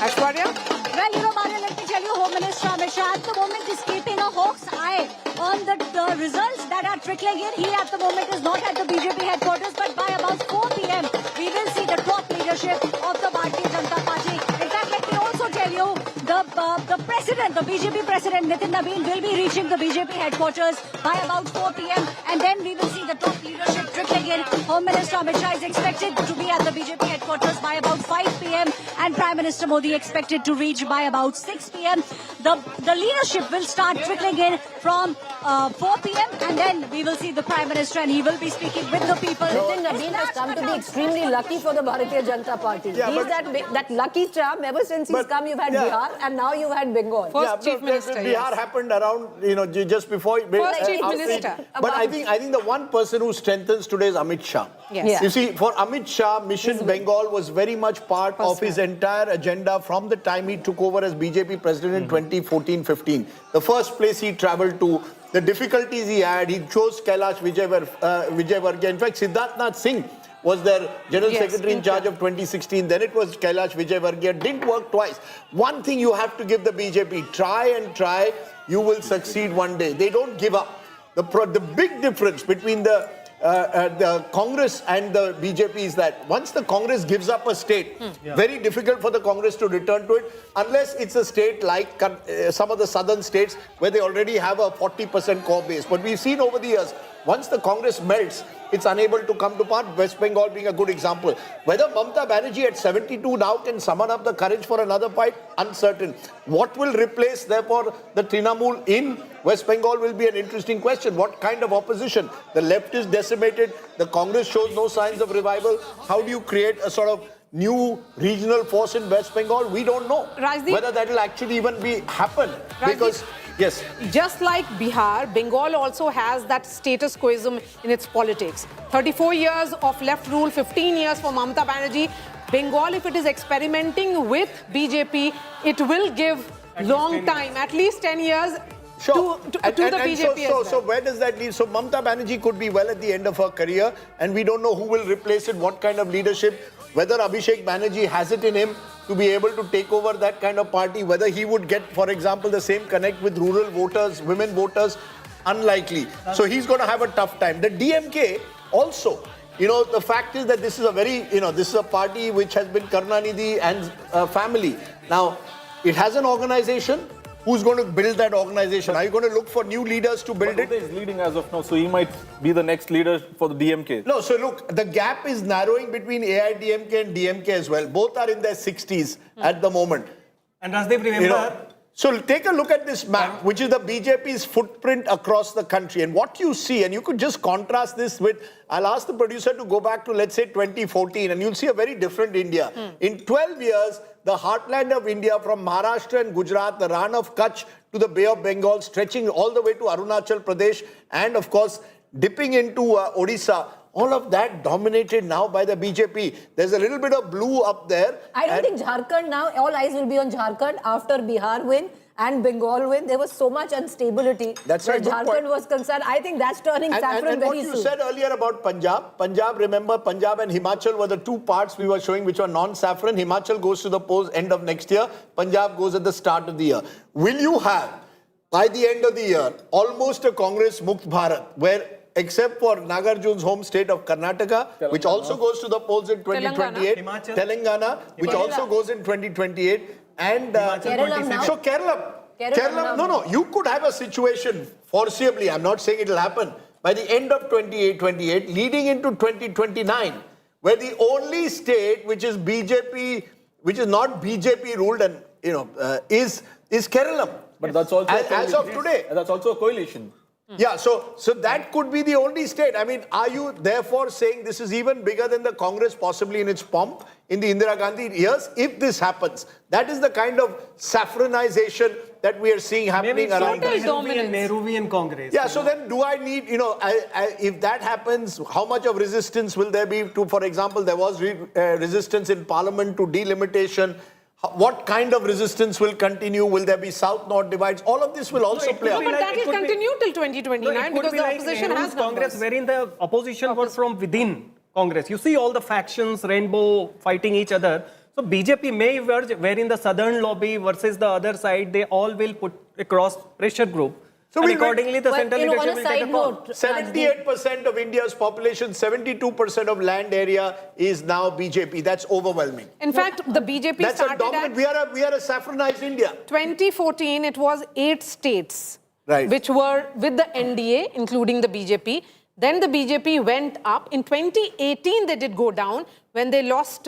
Speaker 6: Aishwarya?
Speaker 12: Well, you know, Maria, let me tell you, Home Minister Amit Shah at the moment is keeping a hawk's eye on the results that are trickling in. He at the moment is not at the BJP headquarters, but by about 4 p.m. we will see the top leadership of the Bharatiya Janata Party. In fact, let me also tell you, the president, the BJP president, Nitin Nabin, will be reaching the BJP headquarters by about 4 p.m. and then we will see the top leadership trickling in. Home Minister Amit Shah is expected to be at the BJP headquarters by about 5 p.m. and Prime Minister Modi expected to reach by about 6 p.m. The leadership will start trickling in from 4 p.m. and then we will see the Prime Minister and he will be speaking with the people.
Speaker 5: Nitin Nabin has come to be extremely lucky for the Bharatiya Janata Party.
Speaker 1: Yeah,
Speaker 5: He's that lucky charm. Ever since he's come, you've had Bihar and now you've had Bengal.
Speaker 6: First Chief Minister,
Speaker 1: Bihar happened around, just before.
Speaker 6: First Chief Minister.
Speaker 1: But I think the one person who strengthens today is Amit Shah.
Speaker 6: Yes. Yeah.
Speaker 1: You see, for Amit Shah, Mission Bengal was very much part of his entire agenda from the time he took over as BJP president in 2014-15. The first place he travelled to, the difficulties he had, he chose Kailash Vijay. In fact, Siddharth Nath Singh was their General Secretary in charge of 2016. Then it was Kailash Vijay. Didn't work twice. One thing you have to give the BJP, try and try, you will succeed one day. They don't give up. The big difference between the Congress and the BJP is that once the Congress gives up a state, very difficult for the Congress to return to it unless it's a state like some of the southern states where they already have a 40% core base. But we've seen over the years, once the Congress melts, it's unable to come to part, West Bengal being a good example. Whether Mamata Banerjee at 72 now can summon up the courage for another fight, uncertain. What will replace, therefore, the Trinamool in West Bengal will be an interesting question. What kind of opposition? The left is decimated, the Congress shows no signs of revival. How do you create a sort of new regional force in West Bengal? We don't know whether that will actually even happen. Because yes.
Speaker 6: Just like Bihar, Bengal also has that status quoism in its politics. 34 years of left rule, 15 years for Mamata Banerjee. Bengal, if it is experimenting with BJP, it will give long time, at least 10 years to the BJP as well.
Speaker 1: So where does that lead? So Mamata Banerjee could be well at the end of her career and we don't know who will replace it, what kind of leadership, whether Abhishek Banerjee has it in him to be able to take over that kind of party, whether he would get, for example, the same connect with rural voters, women voters, unlikely. So he's going to have a tough time. The DMK also, the fact is that this is a very, this is a party which has been Karunanidhi and family. Now, it has an organization. Who's going to build that organization? Are you going to look for new leaders to build it?
Speaker 2: Uday is leading as of now, so he might be the next leader for the DMK.
Speaker 1: No, so look, the gap is narrowing between AIADMK and DMK as well. Both are in their 60s at the moment.
Speaker 18: And Rajdeep, remember...
Speaker 1: So take a look at this map, which is the BJP's footprint across the country. And what you see, and you could just contrast this with, I'll ask the producer to go back to, let's say, 2014, and you'll see a very different India. In 12 years, the heartland of India from Maharashtra and Gujarat, the Rann of Kutch to the Bay of Bengal, stretching all the way to Arunachal Pradesh, and of course, dipping into Odisha. all of that dominated now by the BJP. There's a little bit of blue up there.
Speaker 5: I don't think Jharkhand now, all eyes will be on Jharkhand after Bihar win and Bengal win. There was so much instability
Speaker 1: That's
Speaker 5: where
Speaker 1: a good
Speaker 5: Jharkhand
Speaker 1: point.
Speaker 5: was concerned. I think that's turning saffron
Speaker 1: and
Speaker 5: very
Speaker 1: what you
Speaker 5: soon.
Speaker 1: said earlier about Punjab, remember Punjab and Himachal were the two parts we were showing which were non-saffron. Himachal goes to the polls end of next year. Punjab goes at the start of the year. Will you have, by the end of the year, almost a Congress Mukt Bharat, where except for Nagarjun's home state of Karnataka, which also goes to the polls in 2028, Telangana, which also goes in 2028, and so Keralam, no, you could have a situation foreseeably, I'm not saying it'll happen, by the end of 28, leading into 2029, where the only state which is BJP, which is not BJP ruled and, is Keralam.
Speaker 2: But that's also
Speaker 1: as of today.
Speaker 2: And that's also a coalition.
Speaker 1: Yeah, so that could be the only state. I mean, are you therefore saying this is even bigger than the Congress possibly in its pomp in the Indira Gandhi years? If this happens, that is the kind of saffronization that we are seeing happening around us.
Speaker 18: Nehruvian Congress.
Speaker 1: Yeah, so then do I need, if that happens, how much of resistance will there be to, for example, there was resistance in Parliament to delimitation. What kind of resistance will continue? Will there be South-North divides? All of this will also play out.
Speaker 6: But that will continue till 2029 because the opposition has
Speaker 18: Congress,
Speaker 6: numbers.
Speaker 18: wherein the opposition was from within Congress. You see all the factions, rainbow, fighting each other. So BJP may emerge wherein the southern lobby versus the other side, they all will put across pressure group. So and accordingly, the central leadership will take a call.
Speaker 1: 78% of India's population, 72% of land area is now BJP. That's overwhelming.
Speaker 6: In fact, the BJP
Speaker 1: That's
Speaker 6: started
Speaker 1: a dominant. We are a saffronized India.
Speaker 6: 2014, it was 8 states
Speaker 1: right,
Speaker 6: which were with the NDA, including the BJP. Then the BJP went up. In 2018, they did go down when they lost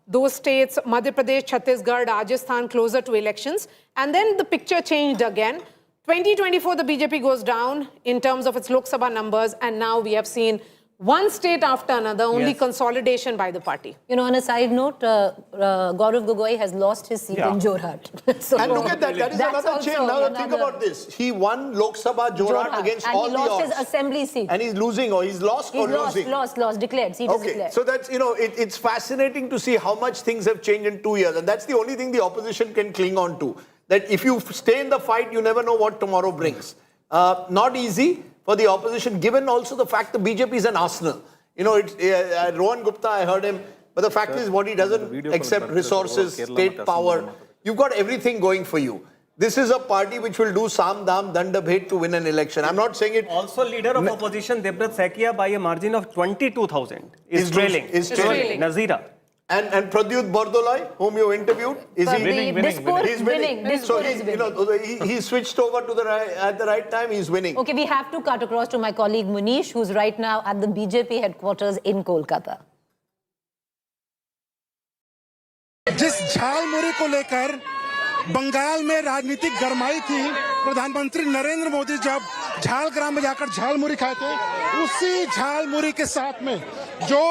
Speaker 6: those states, Madhya Pradesh, Chhattisgarh, Rajasthan, closer to elections. And then the picture changed again. 2024, the BJP goes down in terms of its Lok Sabha numbers, and now we have seen one state after another, only consolidation by the party.
Speaker 5: On a side note, Gaurav Gogoi has lost his seat in Jorhat.
Speaker 1: So and look at that, that is another change. Now think about this. He won Lok Sabha Jorhat against all the odds.
Speaker 5: And he lost his assembly seat.
Speaker 1: And he's losing, or he's lost or losing?
Speaker 5: Lost, declared, seat is declared.
Speaker 1: So that's, it's fascinating to see how much things have changed in 2 years. And that's the only thing the opposition can cling on to. That if you stay in the fight, you never know what tomorrow brings. Not easy for the opposition, given also the fact the BJP is an arsenal. Rohan Gupta, I heard him, but the fact is what he doesn't accept resources, state power. You've got everything going for you. This is a party which will do Sam Dam Danda Bhet to win an election. I'm not saying it.
Speaker 18: Also, leader of opposition, Debrat Sekia, by a margin of 22,000, is trailing. Nazira.
Speaker 1: And Pradyut Bordoloi, whom you interviewed, is he winning? He's winning. So he switched over to the at the right time. He's winning.
Speaker 5: Okay, we have to cut across to my colleague Munish, who's right now at the BJP headquarters in Kolkata.
Speaker 22: जिस झालमुरी को लेकर बंगाल में राजनीतिक गरमाई थी, प्रधानमंत्री नरेंद्र मोदी जब झालग्राम में जाकर झालमुरी खाए थे, उसी झालमुरी के साथ में जो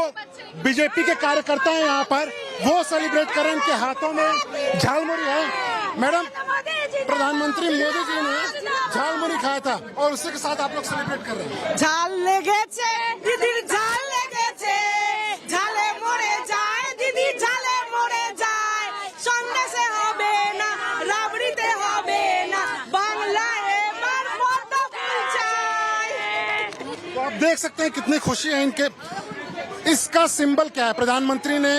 Speaker 22: बीजेपी के कार्यकर्ता हैं यहाँ पर, वो सेलिब्रेट करें। इनके हाथों में झालमुरी है। मैडम, प्रधानमंत्री मोदी जी ने झालमुरी खाया था और उसी के साथ आप लोग सेलिब्रेट कर रहे हैं।
Speaker 3: झाल लेगे छे, दीदी झाल लेगे छे, झाले मोरे जाए, दीदी झाले मोरे जाए, संगे से होबे ना, राबड़ीते होबे ना, बांग्ला एबार फोटो खींचाए।
Speaker 22: तो आप देख सकते हैं कितनी खुशी है इनके। इसका सिंबल क्या है? प्रधानमंत्री ने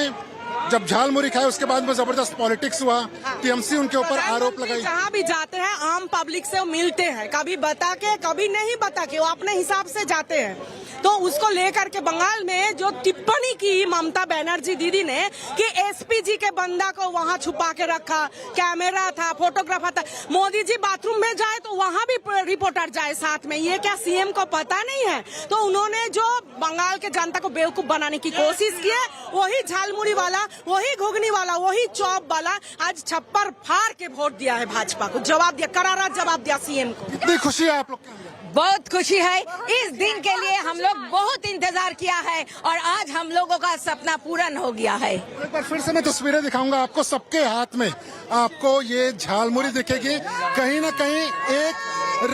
Speaker 22: जब झालमुरी खाए उसके बाद में जबरदस्त पॉलिटिक्स हुआ, टीएमसी उनके ऊपर आरोप लगाई।
Speaker 3: जहाँ भी जाते हैं आम पब्लिक से मिलते हैं, कभी बता के कभी नहीं बता के, वो अपने हिसाब से जाते हैं। तो उसको लेकर के बंगाल में जो टिप्पणी की ममता बनर्जी दीदी ने कि एसपीजी के बंदा को वहाँ छुपा के रखा, कैमरा था, फोटोग्राफर था, मोदी जी बाथरूम में जाए तो वहाँ भी रिपोर्टर जाए साथ में, ये क्या सीएम को पता नहीं है? तो उन्होंने जो बंगाल के जनता को बेवकूफ बनाने की कोशिश की है, वही झालमुड़ी वाला, वही घुगनी वाला, वही चौप वाला आज छप्पर फाड़ के वोट दिया है भाजपा को, जवाब दिया, करारा जवाब दिया सीएम को।
Speaker 22: कितनी खुशी है आप लोग के अंदर?
Speaker 3: बहुत खुशी है। इस दिन के लिए हम लोग बहुत इंतजार किया है और आज हम लोगों का सपना पूर्ण हो गया है।
Speaker 22: एक बार फिर से मैं तस्वीरें दिखाऊंगा आपको, सबके हाथ में आपको ये झालमुरी दिखेगी। कहीं ना कहीं एक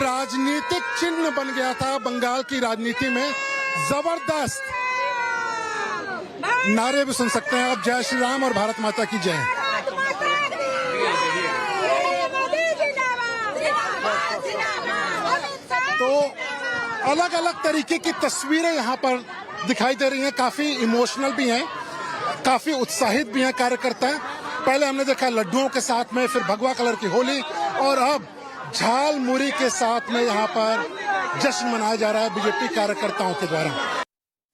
Speaker 22: राजनीतिक चिन्ह बन गया था बंगाल की राजनीति में। जबरदस्त नारे भी सुन सकते हैं आप, जय श्री राम और भारत माता की जय। तो अलग अलग तरीके की तस्वीरें यहाँ पर दिखाई दे रही हैं, काफी इमोशनल भी हैं, काफी उत्साहित भी हैं कार्यकर्ता। पहले हमने देखा लड्डुओं के साथ में, फिर भगवा कलर की होली, और अब झाल मुरी के साथ में यहाँ पर जश्न मनाया जा रहा है बीजेपी कार्यकर्ताओं के द्वारा।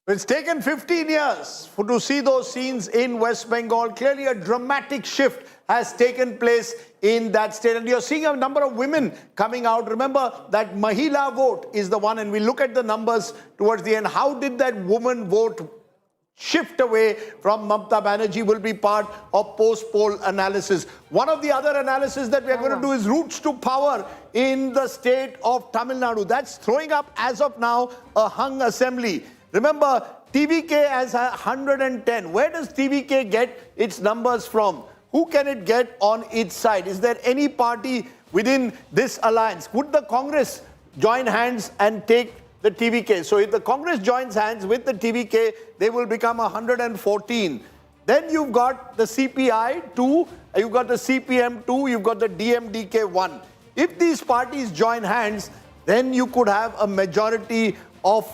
Speaker 1: It's taken 15 years to see those scenes in West Bengal. Clearly a dramatic shift has taken place in that state. And you're seeing a number of women coming out. Remember that Mahila vote is the one, and we look at the numbers towards the end. How did that woman vote shift away from Mamata Banerjee will be part of post-poll analysis. One of the other analysis that we are going to do is routes to power in the state of Tamil Nadu. That's throwing up, as of now, a hung assembly. Remember, TVK has 110. Where does TVK get its numbers from? Who can it get on its side? Is there any party within this alliance? Would the Congress join hands and take the TVK? So if the Congress joins hands with the TVK, they will become 114. Then you've got the CPI 2, you've got the CPM 2, you've got the DMDK 1. If these parties join hands, then you could have a majority of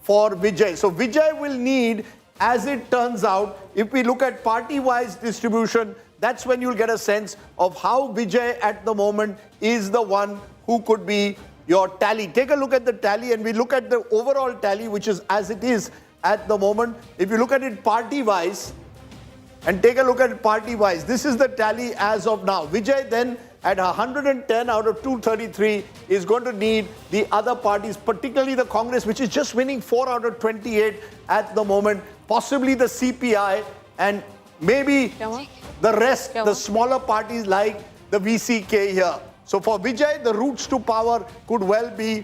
Speaker 1: for Vijay. So Vijay will need, as it turns out, if we look at party-wise distribution, that's when you'll get a sense of how Vijay at the moment is the one who could be your tally. Take a look at the tally, and we look at the overall tally, which is as it is at the moment. If you look at it party-wise, and take a look at it party-wise, this is the tally as of now. Vijay then at 110 out of 233 is going to need the other parties, particularly the Congress, which is just winning 4 out of 28 at the moment, possibly the CPI, and maybe the rest, the smaller parties like the VCK here. So for Vijay, the routes to power could well be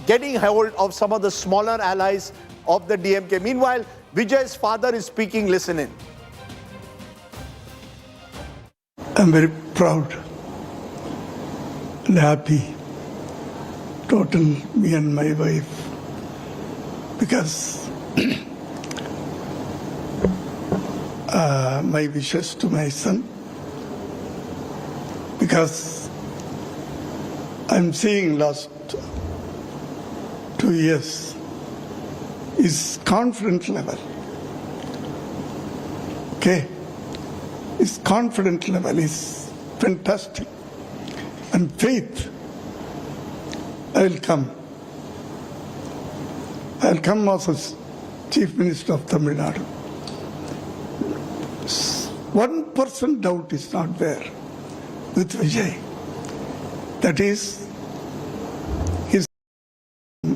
Speaker 1: getting hold of some of the smaller allies of the DMK. Meanwhile, Vijay's father is speaking. Listen in.
Speaker 13: I'm very proud and happy, total, me and my wife, because my wishes to my son, because I'm seeing last 2 years is confidence level. Okay. His confidence level is fantastic. And faith, I will come. I will come as Chief Minister of Tamil Nadu. 1% doubt is not there with Vijay. That is, he's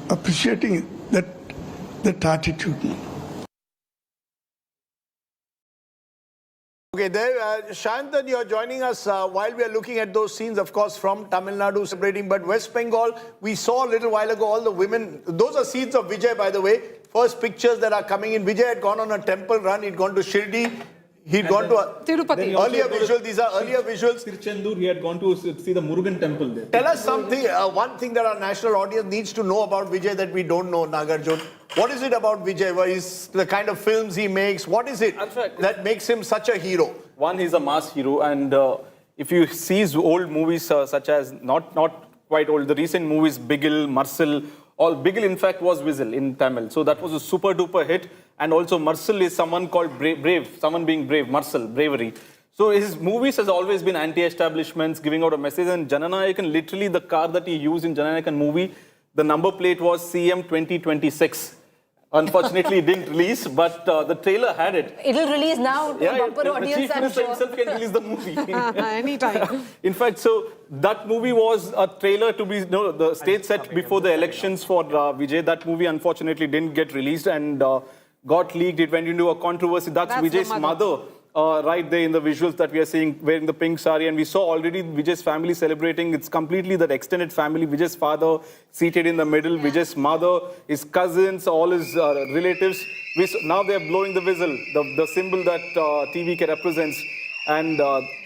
Speaker 13: appreciating that attitude.
Speaker 1: Okay, there, Shantan, you're joining us while we are looking at those scenes, of course, from Tamil Nadu celebrating. But West Bengal, we saw a little while ago all the women. Those are scenes of Vijay, by the way. First pictures that are coming in. Vijay had gone on a temple run. He'd gone to Shirdi. He'd gone to
Speaker 6: Tirupati.
Speaker 1: Earlier visuals. These are earlier visuals.
Speaker 2: Tirchendur, he had gone to see the Murugan temple there.
Speaker 1: Tell us something, one thing that our national audience needs to know about Vijay that we don't know, Nagarjun. What is it about Vijay? What is the kind of films he makes? What is it that makes him such a hero?
Speaker 2: One, he's a mass hero, and if you see his old movies, such as, not quite old, the recent movies, Bigil, Marcel, Bigil in fact was Whistle in Tamil. So that was a super duper hit. And also Marcel is someone called brave, someone being brave, Marcel, bravery. So his movies has always been anti-establishments, giving out a message. And Jananayakan, literally the car that he used in Jananayakan movie, the number plate was CM 2026. Unfortunately, it didn't release, but the trailer had it.
Speaker 5: It'll release now. Bumper
Speaker 2: the
Speaker 5: audience,
Speaker 2: Chief
Speaker 5: I'm
Speaker 2: Minister
Speaker 5: sure.
Speaker 2: himself can release the movie.
Speaker 6: Anytime.
Speaker 2: In fact, so that movie was a trailer to be, the stage set before the elections for Vijay. That movie unfortunately didn't get released and got leaked. It went into a controversy. That's Vijay's mother. Right there in the visuals that we are seeing, wearing the pink sari, and we saw already Vijay's family celebrating. It's completely that extended family. Vijay's father seated in the middle, Vijay's mother, his cousins, all his relatives. Now they are blowing the whistle, the symbol that TVK represents. And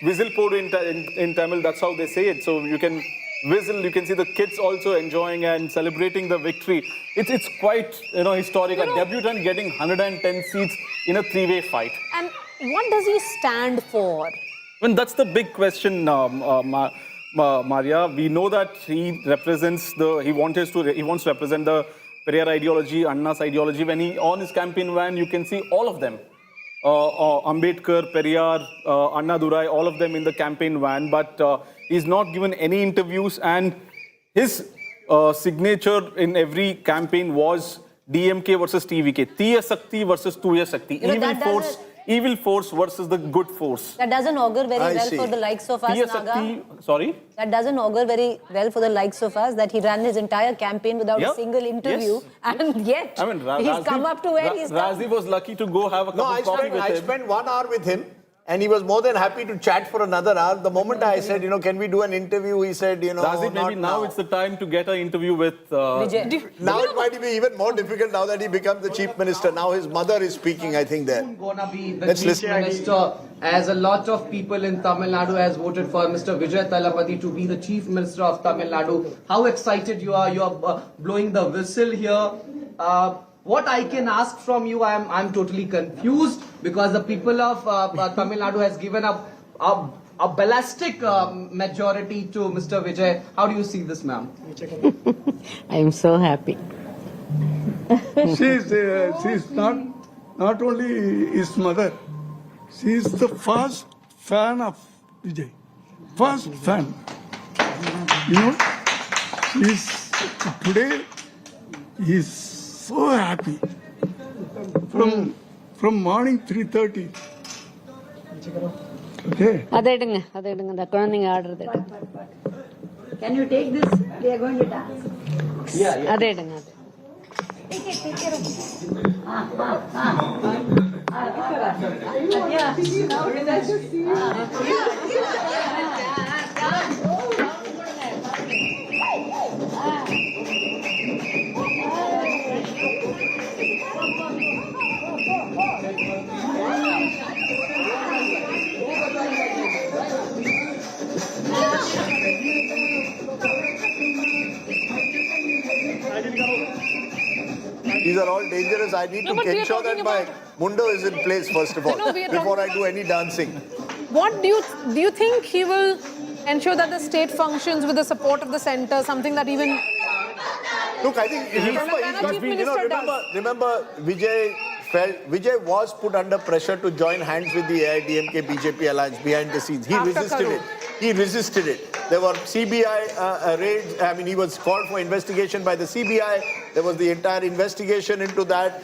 Speaker 2: whistle podu in Tamil, that's how they say it. So you can whistle. You can see the kids also enjoying and celebrating the victory. It's quite historic. A debutant getting 110 seats in a three-way fight.
Speaker 6: And what does he stand for?
Speaker 2: I mean, that's the big question, Maria. We know that he represents he wants to represent the Periyar ideology, Anna's ideology. When he on his campaign van, you can see all of them. Ambedkar, Periyar, Anna Durai, all of them in the campaign van. But he's not given any interviews, and his signature in every campaign was DMK versus TVK. Tiya Sakti versus Tuya Sakti. Evil force versus the good force.
Speaker 5: That doesn't augur very well for the likes of us, Naga.
Speaker 2: Sorry?
Speaker 5: That doesn't augur very well for the likes of us, that he ran his entire campaign without a single interview. Yes. And yet, he's come up to where he's come.
Speaker 2: Razi was lucky to go have a cup of coffee with him.
Speaker 1: I spent 1 hour with him. And he was more than happy to chat for another hour. The moment I said, can we do an interview? He said,
Speaker 2: Razi, maybe now it's the time to get an interview with
Speaker 5: Vijay.
Speaker 1: Now it might be even more difficult now that he becomes the chief minister. Now his mother is speaking, I think, there.
Speaker 14: Gonna be the chief minister, as a lot of people in Tamil Nadu has voted for Mr. Vijay Thalapathy to be the chief minister of Tamil Nadu. How excited you are? You are blowing the whistle here. What I can ask from you, I'm totally confused, because the people of Tamil Nadu has given up a ballistic majority to Mr. Vijay. How do you see this, ma'am?
Speaker 16: I am so happy.
Speaker 19: She's not only his mother, she is the first fan of Vijay. First fan. Today he's so happy. From morning 3:30. Okay.
Speaker 16: Can you take this? They are going to dance.
Speaker 14: Yeah.
Speaker 16: Take
Speaker 1: These are all dangerous. I need to ensure that my mundo is in place first of all, before I do any dancing.
Speaker 6: What do you think he will ensure that the state functions with the support of the centre, something that even...
Speaker 1: Look, I think, remember Vijay was put under pressure to join hands with the AIADMK BJP alliance behind the scenes. He resisted it. There were CBI raids. I mean, he was called for investigation by the CBI. There was the entire investigation into that.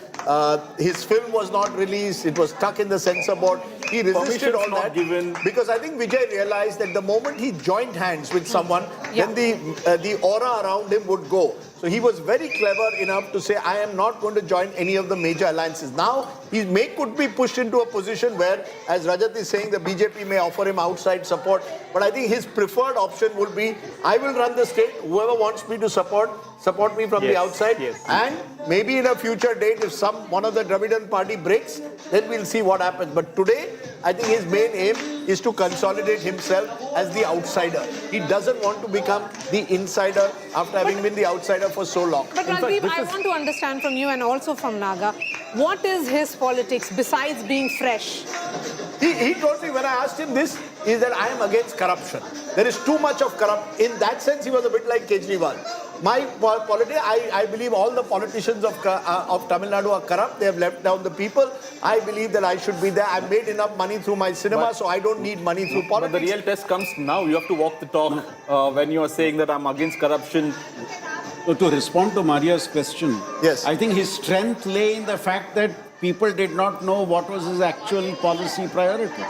Speaker 1: His film was not released. It was stuck in the censor board. He resisted all that because I think Vijay realized that the moment he joined hands with someone, then the aura around him would go. So he was very clever enough to say, I am not going to join any of the major alliances. Now, he could be pushed into a position where, as Rajat is saying, the BJP may offer him outside support. But I think his preferred option would be, I will run the state. Whoever wants me to support me from the outside. And maybe in a future date, if one of the Dravidian party breaks, then we'll see what happens. But today, I think his main aim is to consolidate himself as the outsider. He doesn't want to become the insider after having been the outsider for so long.
Speaker 6: But Rajdeep, I want to understand from you and also from Naga, what is his politics besides being fresh?
Speaker 1: He told me when I asked him this, is that I am against corruption. There is too much of corruption. In that sense, he was a bit like Kejriwal. My politics, I believe all the politicians of Tamil Nadu are corrupt. They have left down the people. I believe that I should be there. I've made enough money through my cinema, so I don't need money through politics.
Speaker 2: But the real test comes now. You have to walk the talk when you are saying that I'm against corruption.
Speaker 8: So to respond to Maria's question,
Speaker 1: yes,
Speaker 8: I think his strength lay in the fact that people did not know what was his actual policy priorities.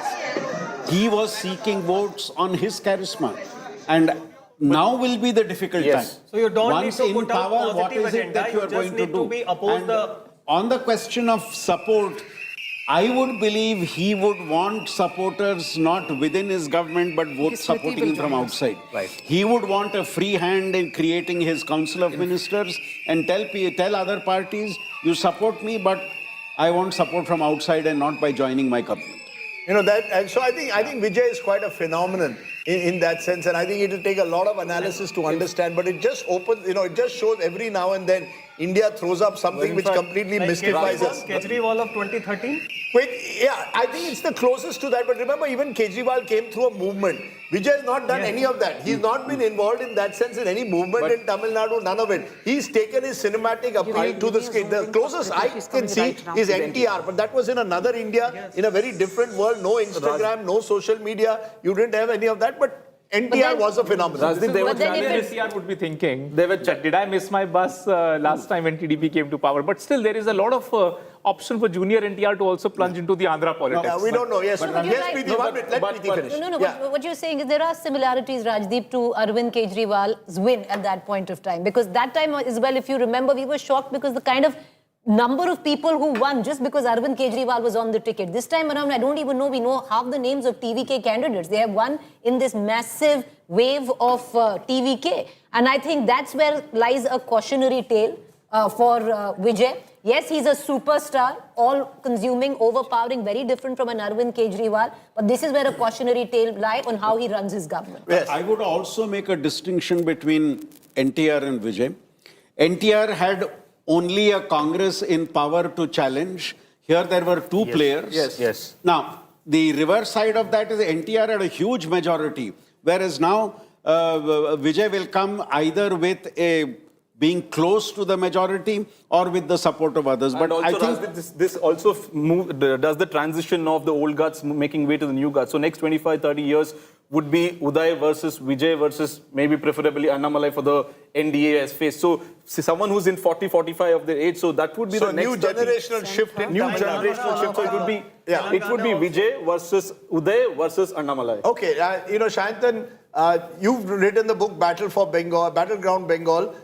Speaker 8: He was seeking votes on his charisma. And now will be the difficult time.
Speaker 18: So you don't
Speaker 8: Once
Speaker 18: need to
Speaker 8: in
Speaker 18: put out
Speaker 8: power, what
Speaker 18: positive
Speaker 8: is it
Speaker 18: agenda,
Speaker 8: that you are going to do? On the question of support, I would believe he would want supporters not within his government, but vote supporting him from outside.
Speaker 2: Right.
Speaker 8: He would want a free hand in creating his council of ministers and tell other parties, you support me, but I want support from outside and not by joining my government.
Speaker 1: And so I think Vijay is quite a phenomenon. in that sense. And I think it will take a lot of analysis to understand, but it just opens, it just shows every now and then India throws up something which completely mystifies us.
Speaker 18: Kejriwal of 2013?
Speaker 1: Yeah, I think it's the closest to that. But remember, even Kejriwal came through a movement. Vijay has not done any of that. He's not been involved in that sense in any movement in Tamil Nadu, none of it. He's taken his cinematic appeal to the screen. The closest I can see is NTR, but that was in another India, in a very different world. No Instagram, no social media. You didn't have any of that. But NTR was a phenomenon.
Speaker 17: NTR would be thinking, did I miss my bus last time when TDP came to power? But still, there is a lot of option for junior NTR to also plunge into the Andhra politics.
Speaker 1: No, we don't know. Yes, Preeti, let Preeti finish.
Speaker 5: No. What you're saying is there are similarities, Rajdeep, to Arvind Kejriwal's win at that point of time. Because that time as well, if you remember, we were shocked because the kind of number of people who won just because Arvind Kejriwal was on the ticket. This time around, I don't even know, we know half the names of TVK candidates. They have won in this massive wave of TVK. And I think that's where lies a cautionary tale for Vijay. Yes, he's a superstar, all-consuming, overpowering, very different from an Arvind Kejriwal. But this is where a cautionary tale lies on how he runs his government.
Speaker 8: Yes. I would also make a distinction between NTR and Vijay. NTR had only a Congress in power to challenge. Here there were two players.
Speaker 1: Yes.
Speaker 8: Now, the reverse side of that is NTR had a huge majority, whereas now Vijay will come either with being close to the majority or with the support of others.
Speaker 2: But also, I think this also does the transition of the old guards making way to the new guards. So next 25-30 years would be Uday versus Vijay versus maybe preferably Annamalai for the NDA as face. So someone who's in 40-45 of their age, so that would be the next
Speaker 1: new generational shift in
Speaker 2: new generational shift. So it would be Vijay versus Uday versus Annamalai.
Speaker 1: Okay, Shantan, you've written the book Battleground Bengal.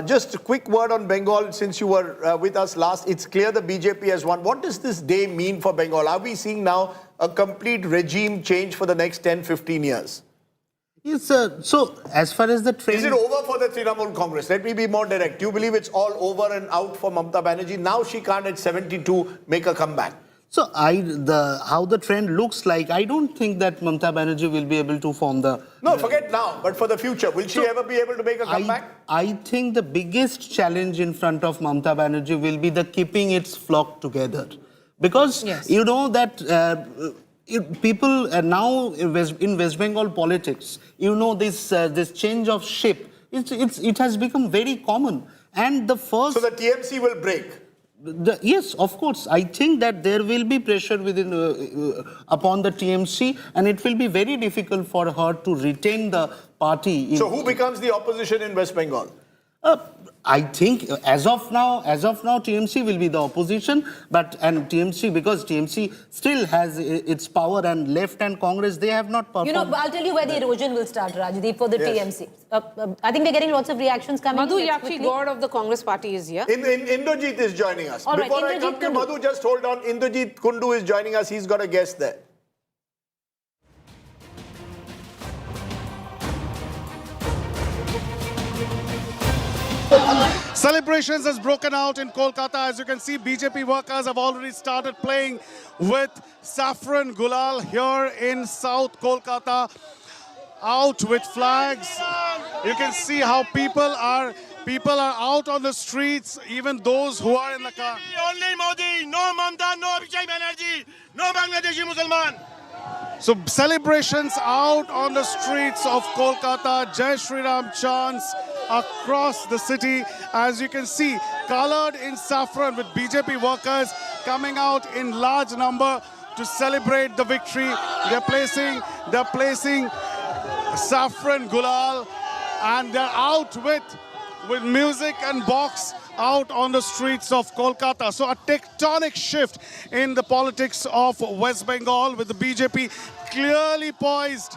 Speaker 1: Just a quick word on Bengal since you were with us last. It's clear the BJP has won. What does this day mean for Bengal? Are we seeing now a complete regime change for the next 10-15 years?
Speaker 20: Yes, so as far as the trend...
Speaker 1: Is it over for the Trinamool Congress? Let me be more direct. Do you believe it's all over and out for Mamata Banerjee? Now she can't at 72 make a comeback.
Speaker 20: So how the trend looks like, I don't think that Mamata Banerjee will be able to form the...
Speaker 1: No, forget now, but for the future, will she ever be able to make a comeback?
Speaker 20: I think the biggest challenge in front of Mamata Banerjee will be the keeping its flock together. Because you know that people now in West Bengal politics, you know this change of ship, it has become very common. And the first...
Speaker 1: So the TMC will break?
Speaker 20: Yes, of course. I think that there will be pressure within upon the TMC, and it will be very difficult for her to retain the party.
Speaker 1: So who becomes the opposition in West Bengal?
Speaker 20: I think as of now, TMC will be the opposition, and TMC, because TMC still has its power, and Left and Congress, they have not performed.
Speaker 5: I'll tell you where the erosion will start, Rajdeep, for the TMC. I think we're getting lots of reactions coming.
Speaker 6: Madhu Yakshi, God of the Congress party, is here.
Speaker 1: Indrajit is joining us. Before I come to Madhu, just hold on. Indrajit Kundu is joining us. He's got a guest there.
Speaker 22: Celebrations has broken out in Kolkata. As you can see, BJP workers have already started playing with saffron gulal here in South Kolkata, out with flags. You can see how people are out on the streets, even those who are in the car.
Speaker 21: Only Modi, no Mamata, no Vijay Banerjee, no Bangladeshi Musliman.
Speaker 22: So celebrations out on the streets of Kolkata, Jai Shri Ram chants across the city. As you can see, colored in saffron, with BJP workers coming out in large number to celebrate the victory. They're placing saffron gulal, and they're out with music and box out on the streets of Kolkata. So a tectonic shift in the politics of West Bengal, with the BJP clearly poised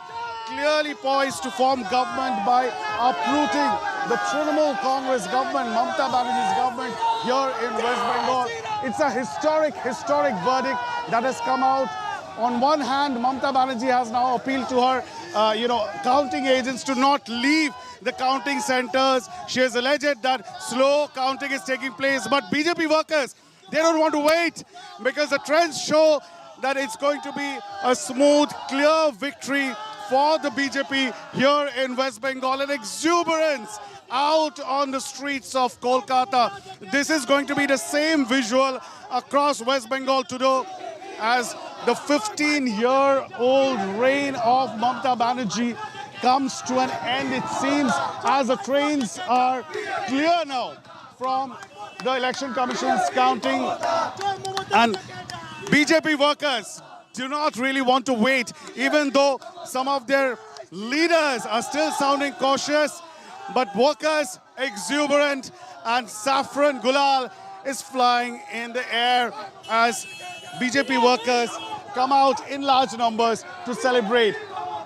Speaker 22: to form government by uprooting the Trinamool Congress government, Mamata Banerjee's government here in West Bengal. It's a historic verdict that has come out. On one hand, Mamata Banerjee has now appealed to her, counting agents to not leave the counting centers. She has alleged that slow counting is taking place. But BJP workers, they don't want to wait, because the trends show that it's going to be a smooth, clear victory for the BJP here in West Bengal. An exuberance out on the streets of Kolkata. This is going to be the same visual across West Bengal today as the 15-year-old reign of Mamata Banerjee comes to an end, it seems, as the trains are clear now from the Election Commission's counting. And BJP workers do not really want to wait, even though some of their leaders are still sounding cautious. But workers exuberant, and saffron gulal is flying in the air as BJP workers come out in large numbers to celebrate.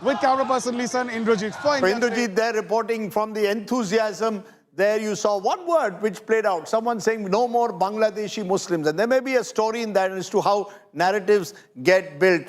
Speaker 22: With camera person Lisa and Indrajit.
Speaker 1: For Indrajit, they're reporting from the enthusiasm. There you saw one word which played out. Someone saying no more Bangladeshi Muslims. And there may be a story in that as to how narratives get built.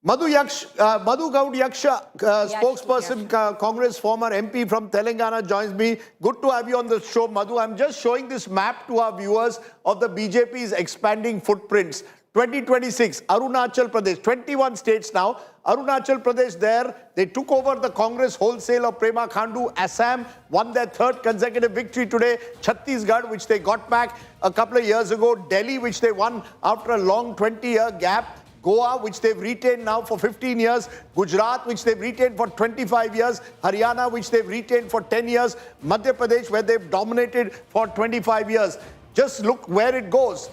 Speaker 1: Madhu Gaud Yaksha, spokesperson, Congress former MP from Telangana, joins me. Good to have you on the show, Madhu. I'm just showing this map to our viewers of the BJP's expanding footprints. 2026, Arunachal Pradesh, 21 states now. Arunachal Pradesh there, they took over the Congress wholesale of Prema Khandu. Assam won their third consecutive victory today. Chhattisgarh, which they got back a couple of years ago. Delhi, which they won after a long 20-year gap. Goa, which they've retained now for 15 years. Gujarat, which they've retained for 25 years. Haryana, which they've retained for 10 years. Madhya Pradesh, where they've dominated for 25 years. Just look where it goes.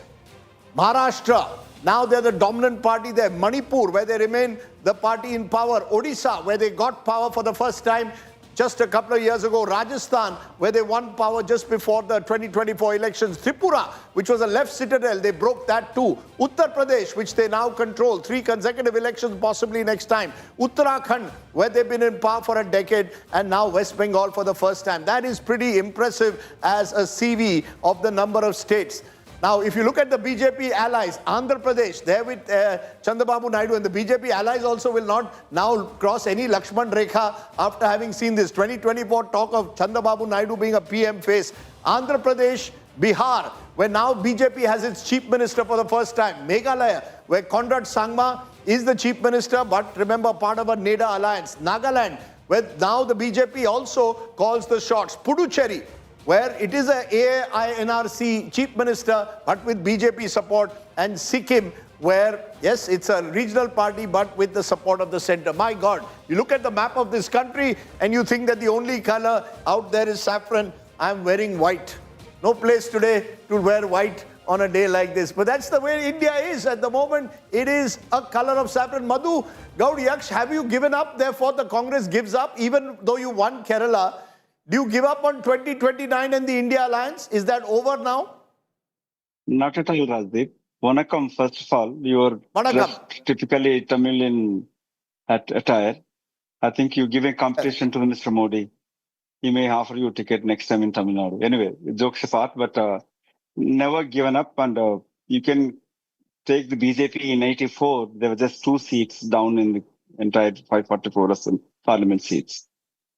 Speaker 1: Maharashtra, now they're the dominant party there. Manipur, where they remain the party in power. Odisha, where they got power for the first time just a couple of years ago. Rajasthan, where they won power just before the 2024 elections. Tripura, which was a left citadel, they broke that too. Uttar Pradesh, which they now control, 3 consecutive elections possibly next time. Uttarakhand, where they've been in power for a decade, and now West Bengal for the first time. That is pretty impressive as a CV of the number of states. Now, if you look at the BJP allies, Andhra Pradesh, there with Chandrababu Naidu, and the BJP allies also will not now cross any Lakshman Rekha after having seen this 2024 talk of Chandrababu Naidu being a PM face. Andhra Pradesh, Bihar, where now BJP has its chief minister for the first time. Meghalaya, where Conrad Sangma is the chief minister, but remember, part of a NEDA alliance. Nagaland, where now the BJP also calls the shots. Puducherry, where it is a AINRC chief minister, but with BJP support. And Sikkim, where, yes, it's a regional party, but with the support of the center. My God, you look at the map of this country and you think that the only color out there is saffron. I'm wearing white. No place today to wear white on a day like this. But that's the way India is at the moment. It is a color of saffron. Madhu Gaud Yaksh, have you given up? Therefore, the Congress gives up, even though you won Kerala. Do you give up on 2029 and the India alliance? Is that over now?
Speaker 4: Not at all, Rajdeep. Vanakkam, first of all. You are dressed typically Tamil in attire. I think you give a competition to Mr. Modi. He may offer you a ticket next time in Tamil Nadu. Anyway, jokes apart, but never given up. And you can take the BJP in 84. There were just 2 seats down in the entire 544 parliament seats.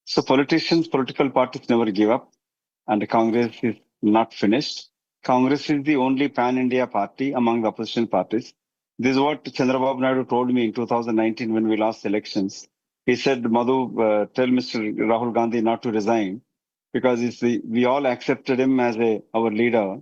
Speaker 4: So politicians, political parties never give up, and the Congress is not finished. Congress is the only pan-India party among the opposition parties. This is what Chandrababu Naidu told me in 2019 when we lost elections. He said, Madhu, tell Mr. Rahul Gandhi not to resign because we all accepted him as our leader.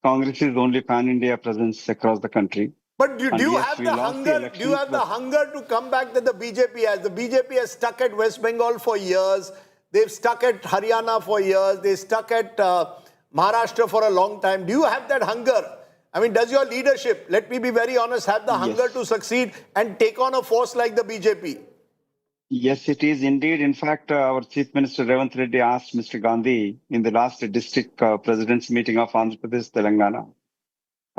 Speaker 4: Congress is the only pan-India presence across the country.
Speaker 1: But do you have the hunger? Do you have the hunger to come back that the BJP has? The BJP has stuck at West Bengal for years. They've stuck at Haryana for years. They stuck at Maharashtra for a long time. Do you have that hunger? I mean, does your leadership, let me be very honest, have the hunger to succeed and take on a force like the BJP?
Speaker 4: Yes, it is indeed. In fact, our Chief Minister Revanth Reddy asked Mr. Gandhi in the last district president's meeting of Andhra Pradesh, Telangana.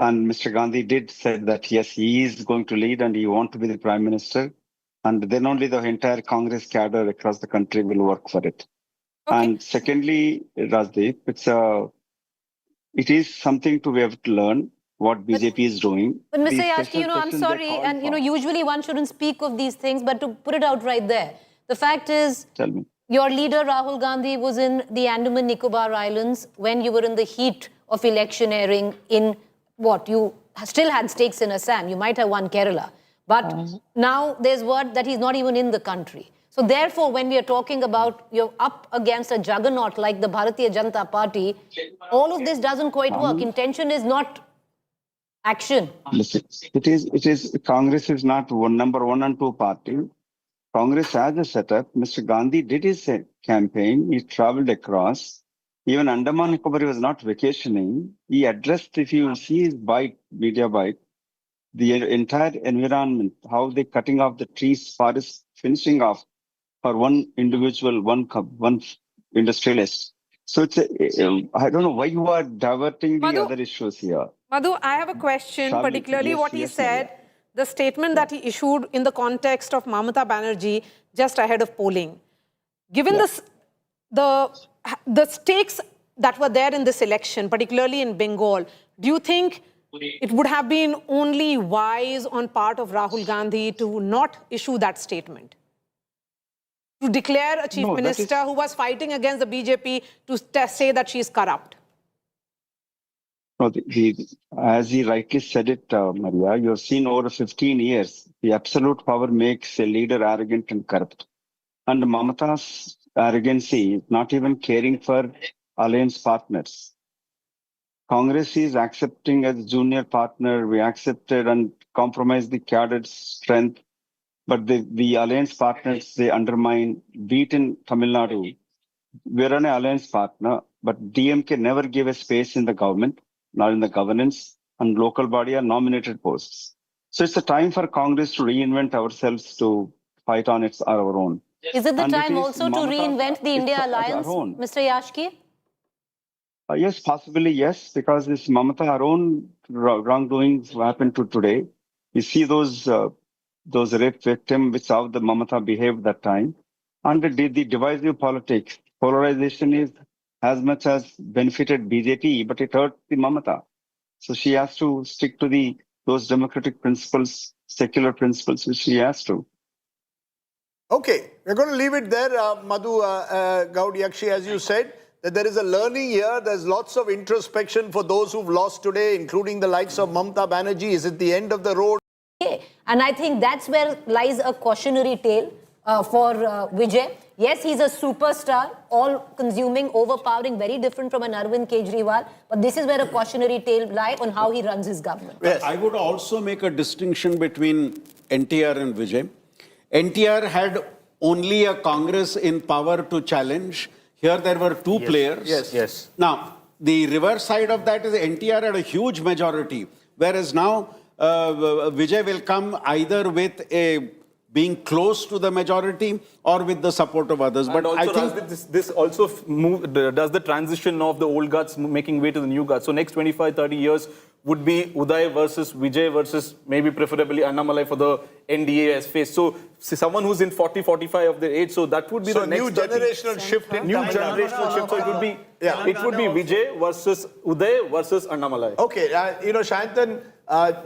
Speaker 4: And Mr. Gandhi did say that, yes, he is going to lead and he wants to be the prime minister. And then only the entire Congress cadre across the country will work for it. Okay. And secondly, Rajdeep, it is something to have to learn what BJP is doing.
Speaker 5: But Mr. Yashki, I'm sorry, and usually one shouldn't speak of these things, but to put it out right there, the fact is,
Speaker 4: tell me.
Speaker 5: Your leader Rahul Gandhi was in the Andaman Nicobar Islands when you were in the heat of electioneering in what? You still had stakes in Assam. You might have won Kerala. But now there's word that he's not even in the country. So therefore, when we are talking about you're up against a juggernaut like the Bharatiya Janata Party, all of this doesn't quite work. Intention is not action.
Speaker 4: Listen, it is Congress is not number 1 and 2 party. Congress has a setup. Mr. Gandhi did his campaign. He traveled across. Even Andaman Nicobar was not vacationing. He addressed, if you see his media bite, the entire environment, how they're cutting off the trees, forests, finishing off for one individual, one industrialist. So it's I don't know why you are diverting the other issues here.
Speaker 6: Madhu, I have a question, particularly what he said, the statement that he issued in the context of Mamata Banerjee just ahead of polling. Given the stakes that were there in this election, particularly in Bengal, do you think it would have been only wise on part of Rahul Gandhi to not issue that statement? To declare a chief minister who was fighting against the BJP to say that she is corrupt?
Speaker 4: No, as he rightly said it, Maria, you have seen over 15 years, the absolute power makes a leader arrogant and corrupt. And Mamata's arrogancy, not even caring for alliance partners. Congress is accepting as junior partner. We accepted and compromised the cadre's strength. But the alliance partners, they undermine, beat in Tamil Nadu. We're an alliance partner, but DMK never gave a space in the government, not in the governance, and local body are nominated posts. So it's a time for Congress to reinvent ourselves to fight on our own.
Speaker 5: Is it the time also to reinvent the India alliance, Mr. Yashki?
Speaker 4: Yes, possibly yes, because this Mamata, our own wrongdoings happened to today. You see those rape victims, which how the Mamata behaved that time. And the divisive politics, polarization is as much as benefited BJP, but it hurt the Mamata. So she has to stick to those democratic principles, secular principles, which she has to.
Speaker 1: Okay, we're going to leave it there, Madhu Gaudiakshi, as you said, that there is a learning here. There's lots of introspection for those who've lost today, including the likes of Mamata Banerjee. Is it the end of the road?
Speaker 5: And I think that's where lies a cautionary tale for Vijay. Yes, he's a superstar, all-consuming, overpowering, very different from an Arvind Kejriwal. But this is where a cautionary tale lies on how he runs his government.
Speaker 8: Yes. I would also make a distinction between NTR and Vijay. NTR had only a Congress in power to challenge. Here there were two players.
Speaker 2: Yes.
Speaker 8: Now, the reverse side of that is NTR had a huge majority, whereas now Vijay will come either with being close to the majority or with the support of others.
Speaker 2: But also, I think this also does the transition of the old guards making way to the new guards. So next 25, 30 years would be Uday versus Vijay versus maybe preferably Annamalai for the NDA as face. So someone who's in 40, 45 of their age. So that would be the next
Speaker 1: new generational shift.
Speaker 2: New generational shift. So it would be it would be Vijay versus Uday versus Annamalai.
Speaker 1: Okay, Shantan,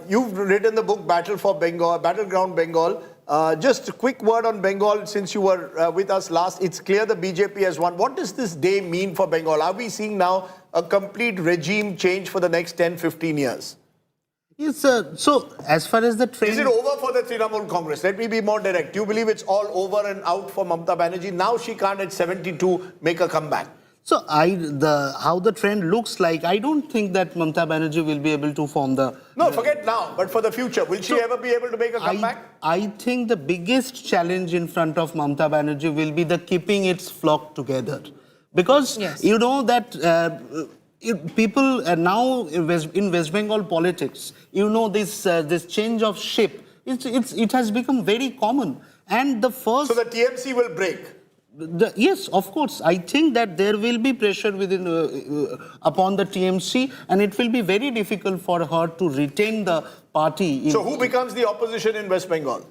Speaker 1: you've written the book Battle for Bengal, Battleground Bengal. Just a quick word on Bengal since you were with us last. It's clear the BJP has won. What does this day mean for Bengal? Are we seeing now a complete regime change for the next 10, 15 years?
Speaker 20: Yes, so as far as the trend...
Speaker 1: Is it over for the Trinamool Congress? Let me be more direct. Do you believe it's all over and out for Mamata Banerjee? Now she can't at 72 make a comeback.
Speaker 20: So how the trend looks like, I don't think that Mamata Banerjee will be able to form the...
Speaker 1: No, forget now, but for the future, will she ever be able to make a comeback?
Speaker 20: I think the biggest challenge in front of Mamata Banerjee will be the keeping its flock together. Because you know that people now in West Bengal politics, you know this change of ship, it has become very common. And the first...
Speaker 1: So the TMC will break?
Speaker 20: Yes, of course. I think that there will be pressure within upon the TMC, and it will be very difficult for her to retain the party.
Speaker 1: So who becomes the opposition in West Bengal?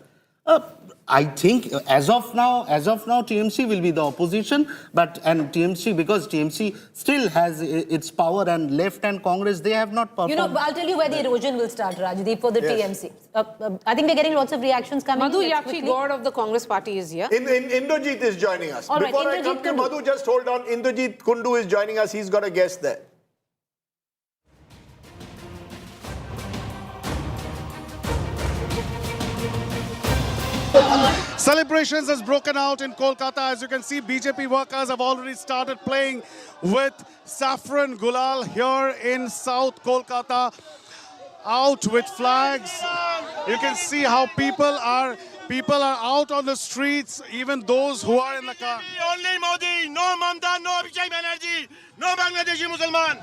Speaker 20: I think as of now, TMC will be the opposition, and TMC, because TMC still has its power, and left and Congress, they have not performed.
Speaker 5: You know, I'll tell you where the erosion will start, Rajdeep, for the TMC. I think we're getting lots of reactions coming.
Speaker 6: Madhu Yakshi, God of the Congress party, is here.
Speaker 1: Indrajit is joining us.
Speaker 5: All
Speaker 1: Before
Speaker 5: right,
Speaker 1: I come to Madhu, just hold on. Indrajit Kundu is joining us. He's got a guest there.
Speaker 22: Celebrations has broken out in Kolkata. As you can see, BJP workers have already started playing with saffron gulal here in South Kolkata, out with flags. You can see how people are out on the streets, even those who are in the car.
Speaker 21: Only Modi, no Mamata, no Vijay Banerjee, no Bangladeshi Musliman.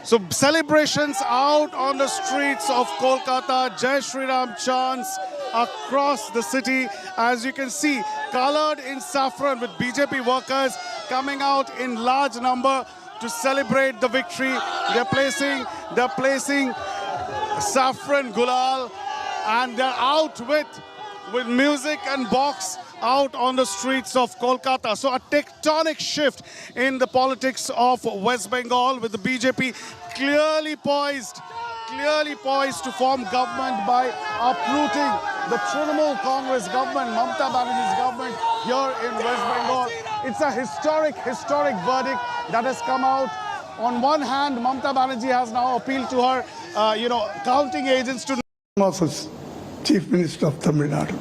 Speaker 22: So celebrations out on the streets of Kolkata, Jai Shri Ram chants across the city. As you can see, colored in saffron, with BJP workers coming out in large number to celebrate the victory. They're placing saffron gulal, and they're out with music and box out on the streets of Kolkata. So a tectonic shift in the politics of West Bengal, with the BJP clearly poised to form government by uprooting the Trinamool Congress government, Mamata Banerjee's government here in West Bengal. It's a historic verdict that has come out. On one hand, Mamata Banerjee has now appealed to her, counting agents to...
Speaker 13: Office, Chief Minister of Tamil Nadu.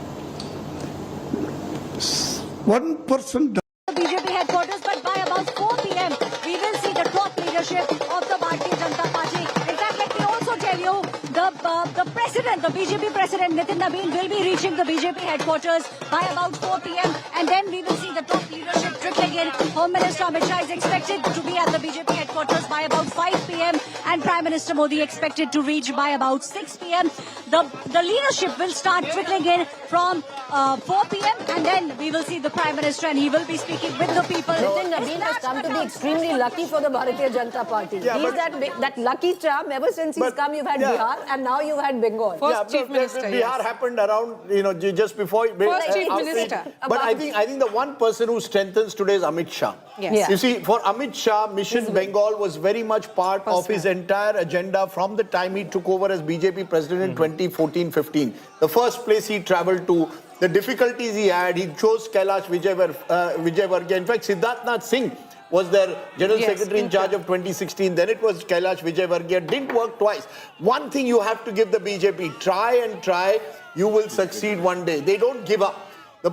Speaker 13: 1%
Speaker 12: The BJP headquarters, but by about 4 p.m. we will see the top leadership of the Bharatiya Janata Party. In fact, let me also tell you, the president, the BJP president, Nitin Nabin, will be reaching the BJP headquarters by about 4 p.m. And then we will see the top leadership trickling in. Home Minister Amit Shah is expected to be at the BJP headquarters by about 5 p.m. and Prime Minister Modi expected to reach by about 6 p.m. The leadership will start trickling in from 4 p.m. and then we will see the Prime Minister and he will be speaking with the people.
Speaker 5: Nitin Nabin has come to be extremely lucky for the Bharatiya Janata Party.
Speaker 1: Yeah,
Speaker 5: He's that lucky charm. Ever since he's come, you've had Bihar and now you've had Bengal.
Speaker 6: First Chief Minister,
Speaker 1: Bihar happened around, just before.
Speaker 6: First Chief Minister.
Speaker 1: But I think the one person who strengthens today is Amit Shah.
Speaker 6: Yes. Yeah.
Speaker 1: You see, for Amit Shah, Mission Bengal was very much part of his entire agenda from the time he took over as BJP president in 2014-15. The first place he travelled to, the difficulties he had, he chose Kailash Vijayvargiya. In fact, Siddharth Nath Singh was their General Secretary in charge of 2016. Then it was Kailash Vijayvargiya. Didn't work twice. One thing you have to give the BJP, try and try, you will succeed one day. They don't give up. The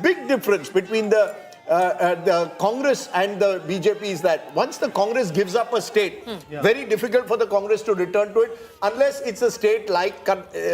Speaker 1: big difference between the Congress and the BJP is that once the Congress gives up a state, very difficult for the Congress to return to it, unless it's a state like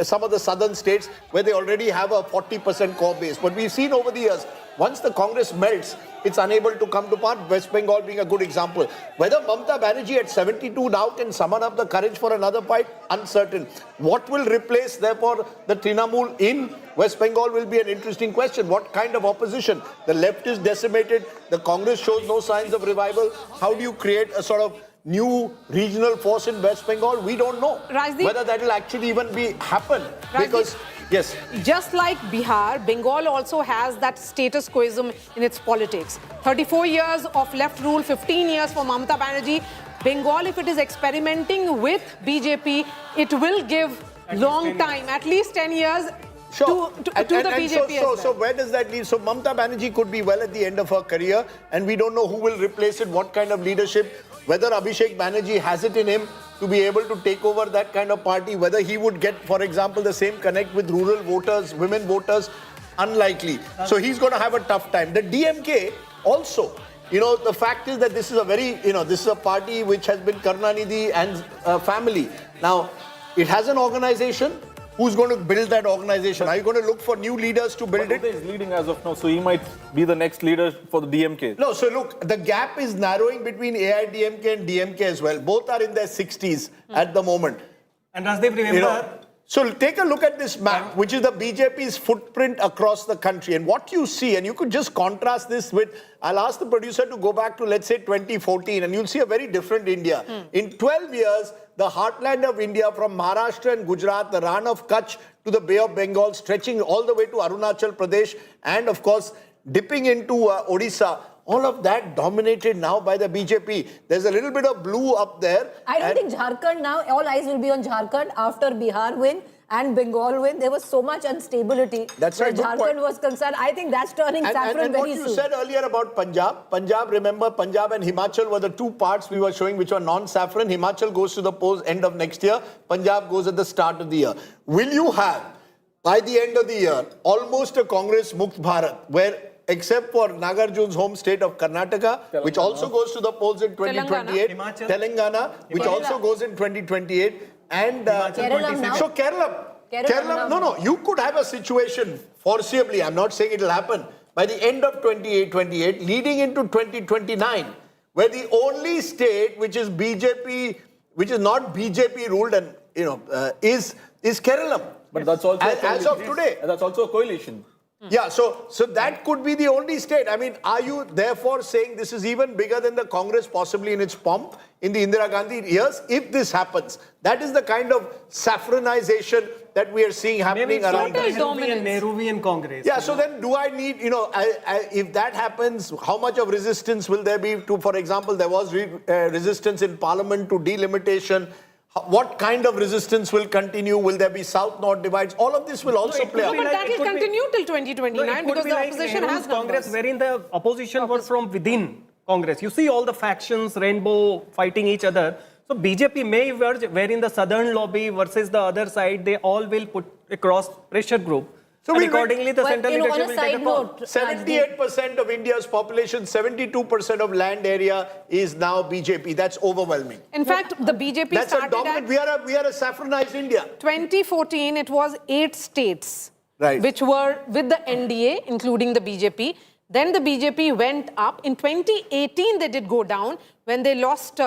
Speaker 1: some of the southern states where they already have a 40% core base. But we've seen over the years, once the Congress melts, it's unable to come to power. West Bengal being a good example. Whether Mamata Banerjee at 72 now can summon up the courage for another fight, uncertain. What will replace, therefore, the Trinamool in West Bengal will be an interesting question. What kind of opposition? The left is decimated. The Congress shows no signs of revival. How do you create a sort of new regional force in West Bengal? We don't know whether that will actually even happen. Because, yes.
Speaker 6: Just like Bihar, Bengal also has that status quoism in its politics. 34 years of left rule, 15 years for Mamata Banerjee. Bengal, if it is experimenting with BJP, it will give long time, at least 10 years, to the BJP as well.
Speaker 1: So where does that lead? So Mamata Banerjee could be well at the end of her career, and we don't know who will replace it, what kind of leadership, whether Abhishek Banerjee has it in him to be able to take over that kind of party, whether he would get, for example, the same connect with rural voters, women voters, unlikely. So he's going to have a tough time. The DMK also, the fact is that this is a very, this is a party which has been Karunanidhi and family. Now, it has an organization. Who's going to build that organization? Are you going to look for new leaders to build it?
Speaker 2: He is leading as of now, so he might be the next leader for the DMK.
Speaker 1: No, so look, the gap is narrowing between AIADMK and DMK as well. Both are in their 60s at the moment.
Speaker 18: And Rajdeep, remember...
Speaker 1: So take a look at this map, which is the BJP's footprint across the country. And what you see, and you could just contrast this with, I'll ask the producer to go back to, let's say, 2014, and you'll see a very different India. In 12 years, the heartland of India from Maharashtra and Gujarat, the Ran of Kutch to the Bay of Bengal, stretching all the way to Arunachal Pradesh, and of course, dipping into Odisha. All of that dominated now by the BJP. There's a little bit of blue up there.
Speaker 5: I don't think Jharkhand now, all eyes will be on Jharkhand after Bihar win and Bengal win. There was so much instability where Jharkhand was concerned. I think that's turning saffron very soon.
Speaker 1: And what you said earlier about Punjab, remember Punjab and Himachal were the two parts we were showing which were non-saffron. Himachal goes to the polls end of next year. Punjab goes at the start of the year. Will you have by the end of the year, almost a Congress Mukt Bharat, where except for Nagarjun's home state of Karnataka, which also goes to the polls in 2028, Telangana, which also goes in 2028, and
Speaker 5: Keralam now.
Speaker 1: so Keralam, no, you could have a situation foreseeably, I'm not saying it will happen, by the end of 28, leading into 2029, where the only state which is BJP, which is not BJP ruled, and is Keralam.
Speaker 2: But that's also
Speaker 1: as of today.
Speaker 2: That's also a coalition.
Speaker 1: Yeah, so that could be the only state. I mean, are you therefore saying this is even bigger than the Congress, possibly in its pomp in the Indira Gandhi years? If this happens, that is the kind of saffronization that we are seeing happening around us.
Speaker 18: Nehruvian Congress.
Speaker 1: Yeah, so then do I need, if that happens, how much of resistance will there be to, for example, there was resistance in Parliament to delimitation. What kind of resistance will continue? Will there be South-North divides? All of this will also play out.
Speaker 6: But that will continue till 2029 because the opposition has
Speaker 18: Congress, wherein the opposition was from within Congress. You see all the factions, rainbow, fighting each other. So BJP may emerge wherein the southern lobby versus the other side, they all will put a cross pressure group. So and accordingly, the central leadership will take a call.
Speaker 1: 78% of India's population, 72% of land area is now BJP. That's overwhelming.
Speaker 6: In fact, the BJP
Speaker 1: That's
Speaker 6: started
Speaker 1: a dominant. We are a saffronized India.
Speaker 6: 2014, it was 8 states,
Speaker 1: right,
Speaker 6: which were with the NDA, including the BJP. Then the BJP went up. In 2018, they did go down when they lost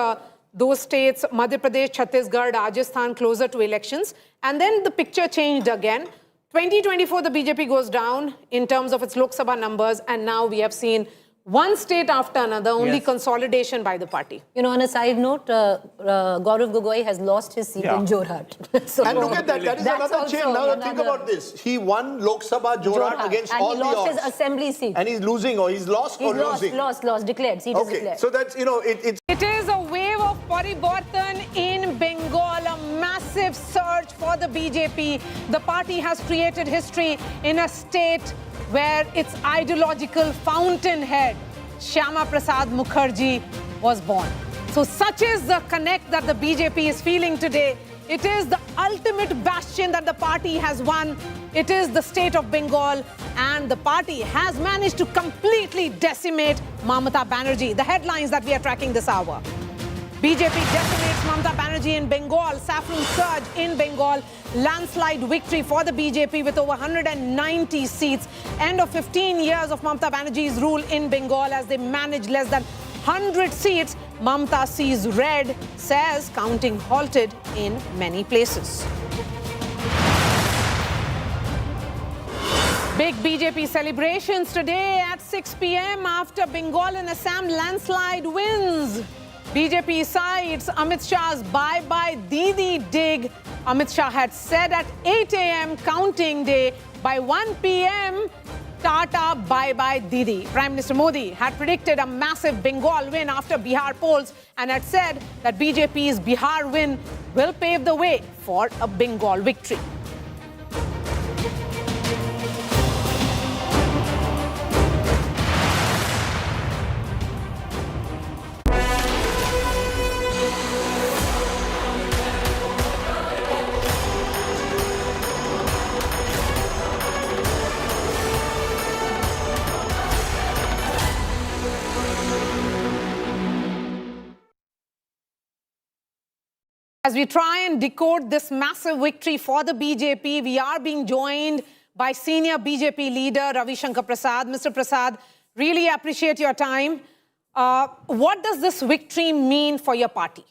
Speaker 6: those states, Madhya Pradesh, Chhattisgarh, Rajasthan, closer to elections. And then the picture changed again. 2024, the BJP goes down in terms of its Lok Sabha numbers, and now we have seen one state after another, only consolidation by the party.
Speaker 5: On a side note, Gaurav Gogoi has lost his seat in Jorhat.
Speaker 1: So and look at that, that is another change. Now think about this. He won Lok Sabha Jorhat against all the odds.
Speaker 5: And he lost his assembly seat.
Speaker 1: And he's losing, or he's lost or losing?
Speaker 5: Lost, declared. Seat is declared.
Speaker 1: So that's,
Speaker 6: It is a wave of parivartan in Bengal, a massive surge for the BJP. The party has created history in a state where its ideological fountainhead, Shyama Prasad Mukherjee, was born. So such is the connect that the BJP is feeling today. It is the ultimate bastion that the party has won. It is the state of Bengal, and the party has managed to completely decimate Mamata Banerjee. The headlines that we are tracking this hour. BJP decimates Mamata Banerjee in Bengal, saffron surge in Bengal, landslide victory for the BJP with over 190 seats. End of 15 years of Mamata Banerjee's rule in Bengal as they manage less than 100 seats. Mamata sees red, says counting halted in many places. Big BJP celebrations today at 6 p.m. after Bengal and Assam landslide wins. BJP cites Amit Shah's bye-bye Didi dig. Amit Shah had said at 8 a.m. counting day, by 1 p.m. Tata bye-bye Didi. Prime Minister Modi had predicted a massive Bengal win after Bihar polls and had said that BJP's Bihar win will pave the way for a Bengal victory. As we try and decode this massive victory for the BJP, we are being joined by senior BJP leader Ravi Shankar Prasad. Mr. Prasad, really appreciate your time. What does this victory mean for your party?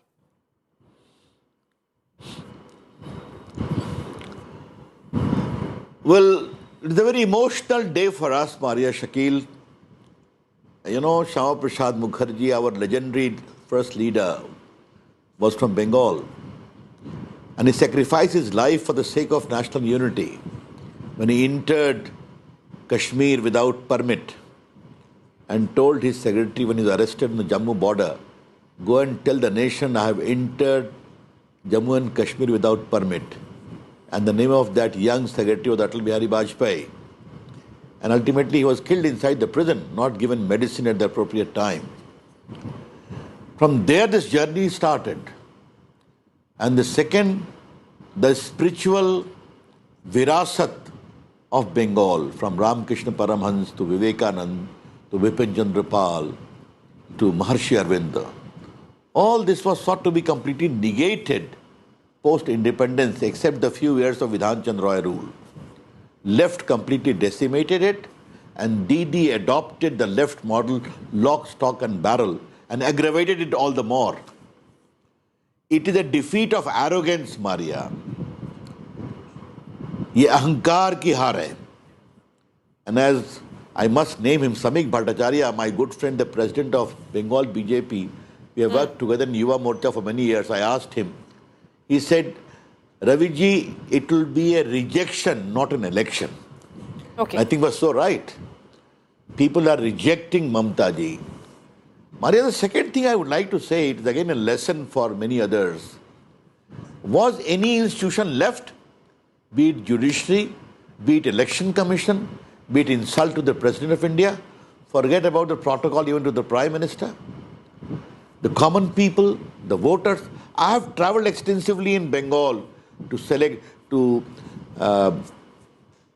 Speaker 10: Well, it's a very emotional day for us, Maria Shakil. Shyama Prasad Mukherjee, our legendary first leader, was from Bengal. And he sacrificed his life for the sake of national unity when he entered Kashmir without permit and told his secretary when he was arrested on the Jammu border, go and tell the nation I have entered Jammu and Kashmir without permit. And the name of that young secretary was Atal Bihari Vajpayee. And ultimately he was killed inside the prison, not given medicine at the appropriate time. From there this journey started. And the second, the spiritual virasat of Bengal, from Ramakrishna Paramhans to Vivekanand to Vipin Chandra Pal to Maharshi Arvinda, all this was thought to be completely negated post-independence, except the few years of Vidhan Chandra Roy rule. Left completely decimated it, and DD adopted the left model, lock, stock and barrel, and aggravated it all the more. It is a defeat of arrogance, Maria. ये अहंकार की हार है. And as I must name him, Samik Bhattacharya, my good friend, the president of Bengal BJP, we have worked together in Yuva Morcha for many years. I asked him, he said, Raviji, it will be a rejection, not an election.
Speaker 6: Okay.
Speaker 10: I think was so right. People are rejecting Mamata ji. Maria, the second thing I would like to say, it is again a lesson for many others. Was any institution left, be it judiciary, be it election commission, be it insult to the President of India, forget about the protocol even to the Prime Minister? The common people, the voters. I have travelled extensively in Bengal to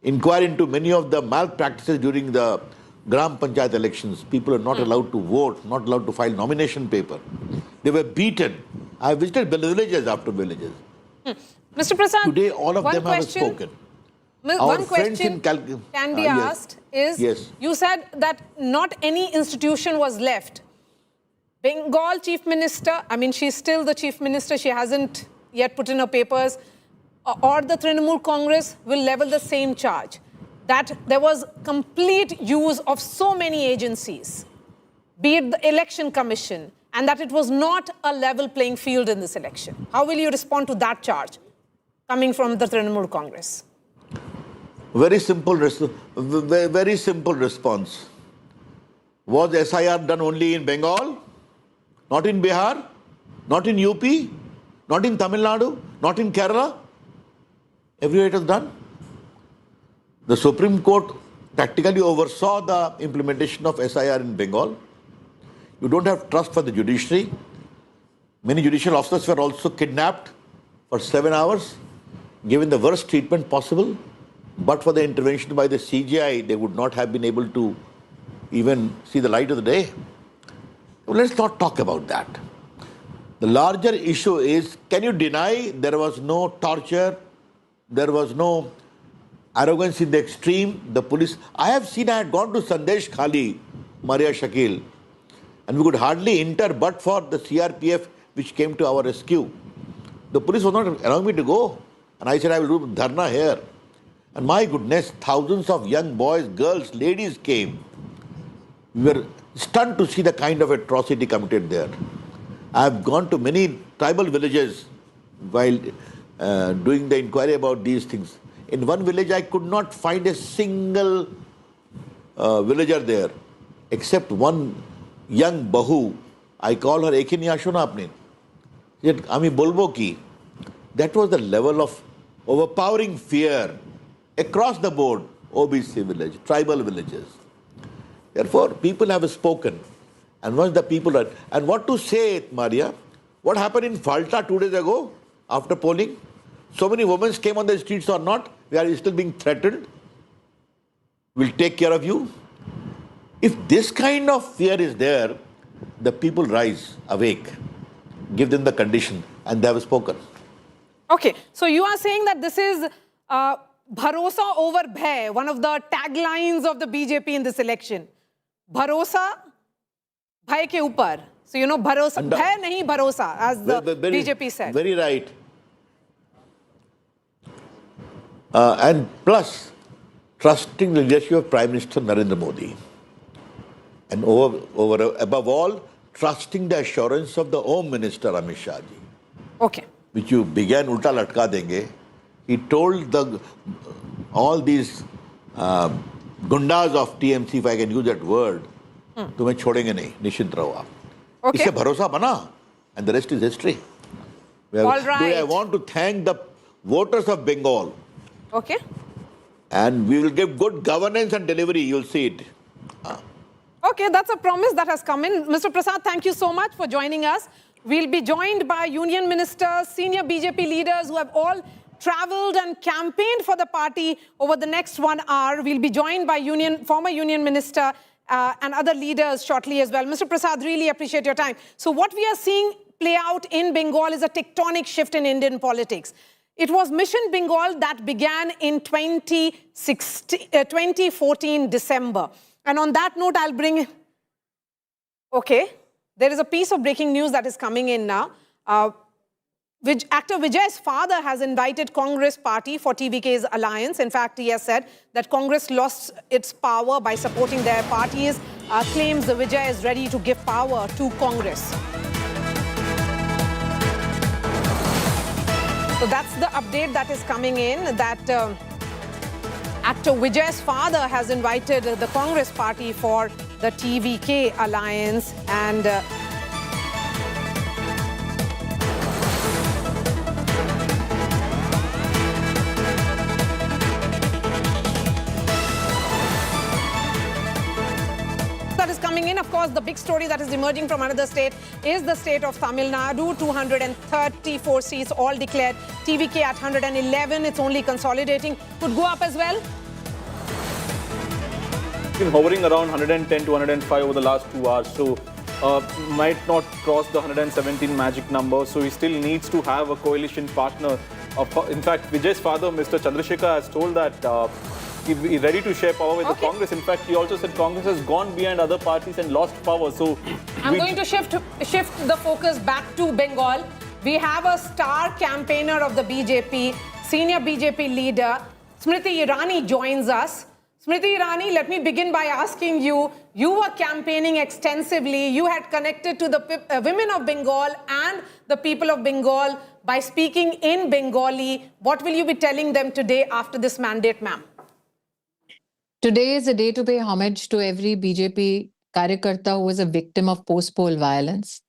Speaker 10: inquire into many of the malpractices during the Gram Panchayat elections. People are not allowed to vote, not allowed to file nomination paper. They were beaten. I visited villages after villages.
Speaker 6: Mr. Prasad,
Speaker 10: today all of them have spoken.
Speaker 6: One question can be asked is,
Speaker 10: yes.
Speaker 6: You said that not any institution was left. Bengal Chief Minister, I mean, she's still the Chief Minister, she hasn't yet put in her papers, or the Trinamool Congress will level the same charge, that there was complete use of so many agencies, be it the Election Commission, and that it was not a level playing field in this election. How will you respond to that charge coming from the Trinamool Congress?
Speaker 10: Very simple response. Was SIR done only in Bengal? Not in Bihar? Not in UP? Not in Tamil Nadu? Not in Kerala? Everywhere it was done. The Supreme Court practically oversaw the implementation of SIR in Bengal. You don't have trust for the judiciary. Many judicial officers were also kidnapped for 7 hours, given the worst treatment possible. But for the intervention by the CGI, they would not have been able to even see the light of the day. Well, let's not talk about that. The larger issue is, can you deny there was no torture, there was no arrogance in the extreme, the police? I have seen, I had gone to Sandesh Khali, Maria Shakil, and we could hardly enter but for the CRPF which came to our rescue. The police was not allowing me to go. And I said, I will do dharna here. And my goodness, thousands of young boys, girls, ladies came. We were stunned to see the kind of atrocity committed there. I have gone to many tribal villages while doing the inquiry about these things. In one village, I could not find a single villager there, except one young bahu. I call her Ekini Ashona apne. She said, Ami bolbo ki. That was the level of overpowering fear across the board, OBC village, tribal villages. Therefore, people have spoken. And once the people are... And what to say, Maria? What happened in Falta 2 days ago, after polling? So many women came on the streets or not? We are still being threatened. We'll take care of you. If this kind of fear is there, the people rise, awake. Give them the condition, and they have spoken.
Speaker 6: Okay, so you are saying that this is Bharosa over Bhay, one of the taglines of the BJP in this election. Bharosa, Bhay ke upar. So, you know, Bharosa, Bhay nahi Bharosa, as the BJP said.
Speaker 10: Very right. And plus, trusting the leadership of Prime Minister Narendra Modi. And above all, trusting the assurance of the Home Minister Amit Shah ji.
Speaker 6: Okay.
Speaker 10: Which you began ulta latka denge. He told all these gundas of TMC, if I can use that word, tumhe chhodenge nahi, nishint raho aap.
Speaker 6: Okay.
Speaker 10: Isse bharosa bana, and the rest is history.
Speaker 6: All right.
Speaker 10: I want to thank the voters of Bengal.
Speaker 6: Okay.
Speaker 10: And we will give good governance and delivery, you'll see it.
Speaker 6: Okay, that's a promise that has come in. Mr. Prasad, thank you so much for joining us. We'll be joined by union ministers, senior BJP leaders who have all traveled and campaigned for the party over the next 1 hour. We'll be joined by former Union Minister and other leaders shortly as well. Mr. Prasad, really appreciate your time. So what we are seeing play out in Bengal is a tectonic shift in Indian politics. It was Mission Bengal that began in 2014 December. And on that note, I'll bring... Okay, there is a piece of breaking news that is coming in now. Actor Vijay's father has invited Congress party for TVK's alliance. In fact, he has said that Congress lost its power by supporting their parties. Claims that Vijay is ready to give power to Congress. So that's the update that is coming in, that actor Vijay's father has invited the Congress party for the TVK alliance, and that is coming in. Of course, the big story that is emerging from another state is the state of Tamil Nadu. 234 seats all declared. TVK at 111. It's only consolidating. Could go up as well.
Speaker 2: Been hovering around 110 to 105 over the last 2 hours, so might not cross the 117 magic number. So he still needs to have a coalition partner. In fact, Vijay's father, Mr. Chandrasekhar, has told that he's ready to share power with the Congress. In fact, he also said Congress has gone behind other parties and lost power. So
Speaker 6: I'm going to shift the focus back to Bengal. We have a star campaigner of the BJP, senior BJP leader, Smriti Irani joins us. Smriti Irani, let me begin by asking you, you were campaigning extensively. You had connected to the women of Bengal and the people of Bengal by speaking in Bengali. What will you be telling them today after this mandate, ma'am?
Speaker 11: Today is a day to pay homage to every BJP Karyakarta who was a victim of post-poll violence.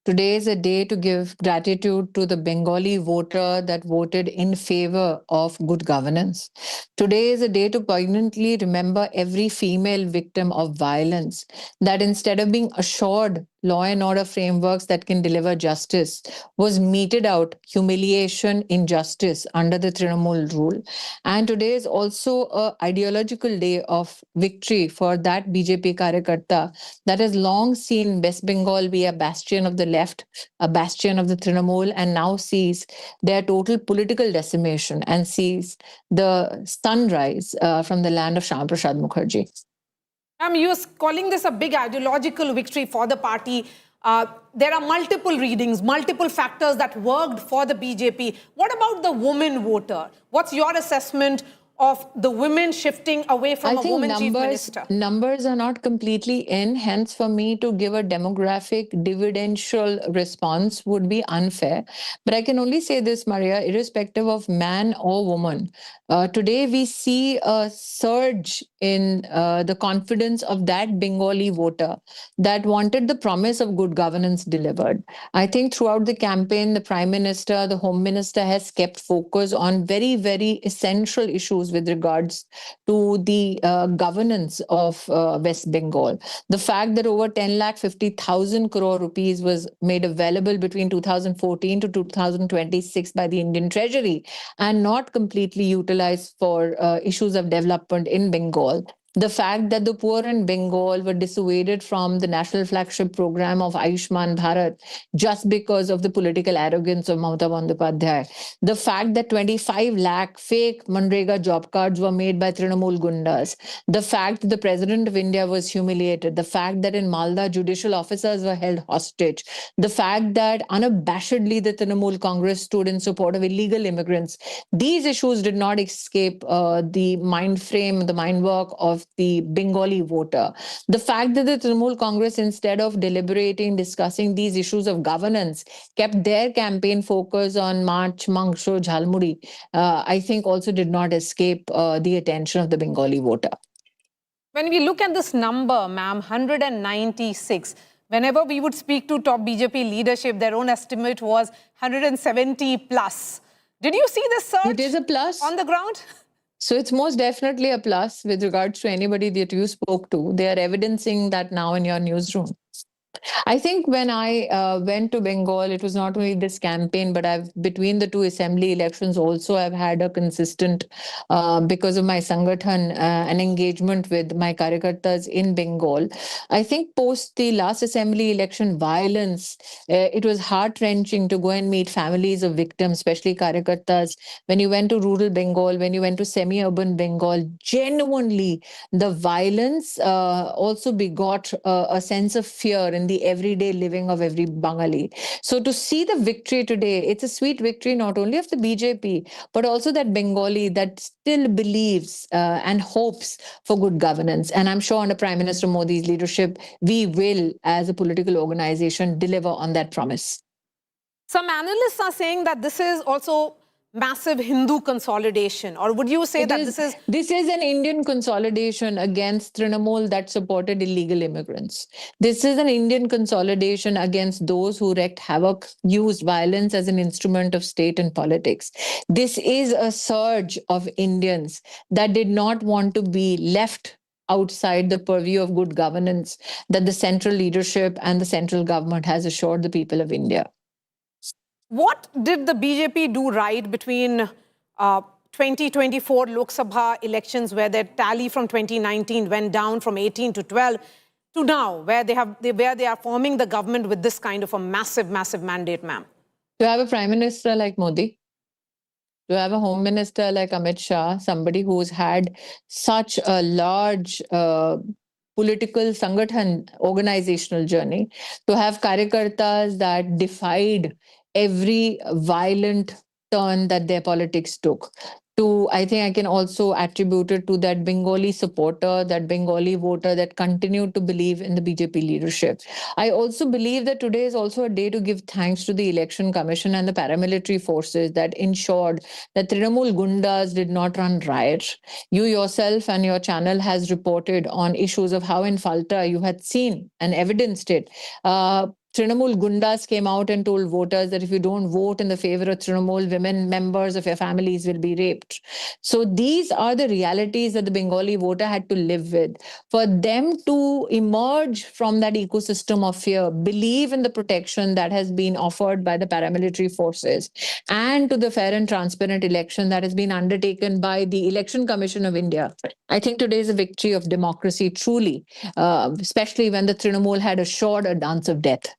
Speaker 11: Today is a day to give gratitude to the Bengali voter that voted in favor of good governance. Today is a day to poignantly remember every female victim of violence, that instead of being assured law and order frameworks that can deliver justice, was meted out humiliation, injustice under the Trinamool rule. And today is also an ideological day of victory for that BJP Karyakarta that has long seen West Bengal be a bastion of the left, a bastion of the Trinamool, and now sees their total political decimation and sees the sunrise from the land of Shyam Prasad Mukherjee.
Speaker 6: You're calling this a big ideological victory for the party. There are multiple readings, multiple factors that worked for the BJP. What about the woman voter? What's your assessment of the women shifting away from a woman chief minister?
Speaker 11: Numbers are not completely in. Hence, for me to give a demographic dividential response would be unfair. But I can only say this, Maria, irrespective of man or woman, today we see a surge in the confidence of that Bengali voter that wanted the promise of good governance delivered. I think throughout the campaign, the Prime Minister, the Home Minister has kept focus on very, very essential issues with regards to the governance of West Bengal. The fact that over 10,50,000 crore rupees was made available between 2014 to 2026 by the Indian Treasury and not completely utilized for issues of development in Bengal. The fact that the poor in Bengal were dissuaded from the national flagship program of Ayushman Bharat just because of the political arrogance of Mamata Banerjee. The fact that 25 lakh fake Manrega job cards were made by Trinamool Gundas. The fact that the President of India was humiliated. The fact that in Malda, judicial officers were held hostage. The fact that unabashedly the Trinamool Congress stood in support of illegal immigrants. These issues did not escape the mind frame, the mind work of the Bengali voter. The fact that the Trinamool Congress, instead of deliberating, discussing these issues of governance, kept their campaign focus on March, Mangsho, Jhalmuri, I think also did not escape the attention of the Bengali voter.
Speaker 6: When we look at this number, ma'am, 196, whenever we would speak to top BJP leadership, their own estimate was 170 plus. Did you see this surge?
Speaker 11: It is a plus.
Speaker 6: On the ground?
Speaker 11: So it's most definitely a plus with regards to anybody that you spoke to. They are evidencing that now in your newsroom. I think when I went to Bengal, it was not only this campaign, but between the two assembly elections also I've had a consistent, because of my Sangathan, an engagement with my Karyakartas in Bengal. I think post the last assembly election violence, it was heart-wrenching to go and meet families of victims, especially Karyakartas. When you went to rural Bengal, when you went to semi-urban Bengal, genuinely the violence also begot a sense of fear in the everyday living of every Bengali. So to see the victory today, it's a sweet victory not only of the BJP, but also that Bengali that still believes and hopes for good governance. And I'm sure under Prime Minister Modi's leadership, we will, as a political organization, deliver on that promise.
Speaker 6: Some analysts are saying that this is also massive Hindu consolidation, or would you say this is
Speaker 11: an Indian consolidation against Trinamool that supported illegal immigrants? This is an Indian consolidation against those who wreaked havoc, used violence as an instrument of state and politics. This is a surge of Indians that did not want to be left outside the purview of good governance that the central leadership and the central government has assured the people of India.
Speaker 6: What did the BJP do right between 2024 Lok Sabha elections, where their tally from 2019 went down from 18 to 12, to now, where they are forming the government with this kind of a massive, massive mandate, ma'am?
Speaker 11: To have a prime minister like Modi, to have a home minister like Amit Shah, somebody who's had such a large political Sangathan organizational journey, to have Karyakartas that defied every violent turn that their politics took. I think I can also attribute it to that Bengali supporter, that Bengali voter that continued to believe in the BJP leadership. I also believe that today is also a day to give thanks to the Election Commission and the paramilitary forces that ensured that Trinamool Gundas did not run riot. You yourself and your channel has reported on issues of how in Falta you had seen and evidenced it. Trinamool Gundas came out and told voters that if you don't vote in the favor of Trinamool, women members of your families will be raped. So these are the realities that the Bengali voter had to live with. For them to emerge from that ecosystem of fear, believe in the protection that has been offered by the paramilitary forces, and to the fair and transparent election that has been undertaken by the Election Commission of India, I think today is a victory of democracy, truly, especially when the Trinamool had assured a dance of death.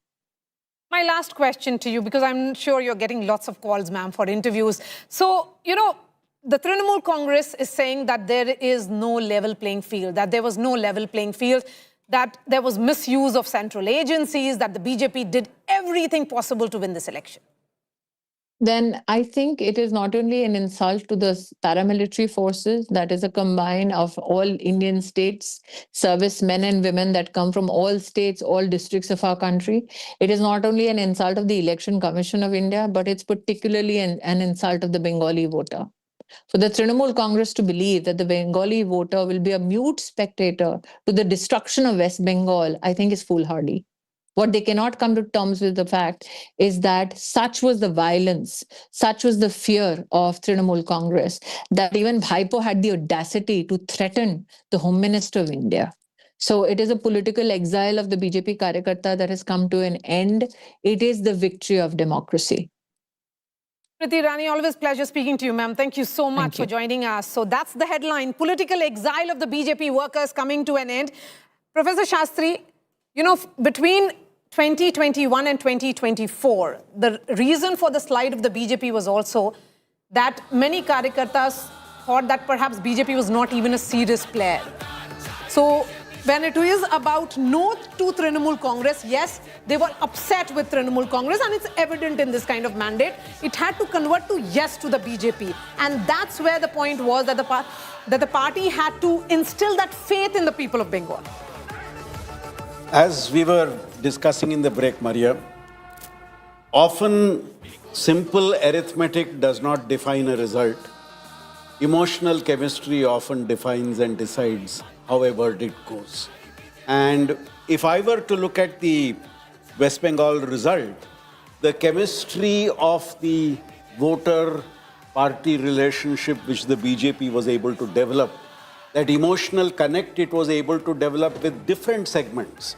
Speaker 6: My last question to you, because I'm sure you're getting lots of calls, ma'am, for interviews. So, the Trinamool Congress is saying that there is no level playing field, that there was no level playing field, that there was misuse of central agencies, that the BJP did everything possible to win this election.
Speaker 11: Then I think it is not only an insult to the paramilitary forces, that is a combine of all Indian states, servicemen and women that come from all states, all districts of our country. It is not only an insult of the Election Commission of India, but it's particularly an insult of the Bengali voter. For the Trinamool Congress to believe that the Bengali voter will be a mute spectator to the destruction of West Bengal, I think is foolhardy. What they cannot come to terms with the fact is that such was the violence, such was the fear of Trinamool Congress, that even Bhaipo had the audacity to threaten the Home Minister of India. So it is a political exile of the BJP Karyakarta that has come to an end. It is the victory of democracy.
Speaker 6: Priti Rani, always pleasure speaking to you, ma'am. Thank you so much for joining us. So that's the headline, political exile of the BJP workers coming to an end. Professor Shastri, between 2021 and 2024, the reason for the slide of the BJP was also that many Karyakartas thought that perhaps BJP was not even a serious player. So when it is about no to Trinamool Congress, yes, they were upset with Trinamool Congress, and it's evident in this kind of mandate. It had to convert to yes to the BJP. And that's where the point was, that the party had to instill that faith in the people of Bengal.
Speaker 8: As we were discussing in the break, Maria, often simple arithmetic does not define a result. Emotional chemistry often defines and decides how a verdict goes. And if I were to look at the West Bengal result, the chemistry of the voter-party relationship which the BJP was able to develop, that emotional connect it was able to develop with different segments.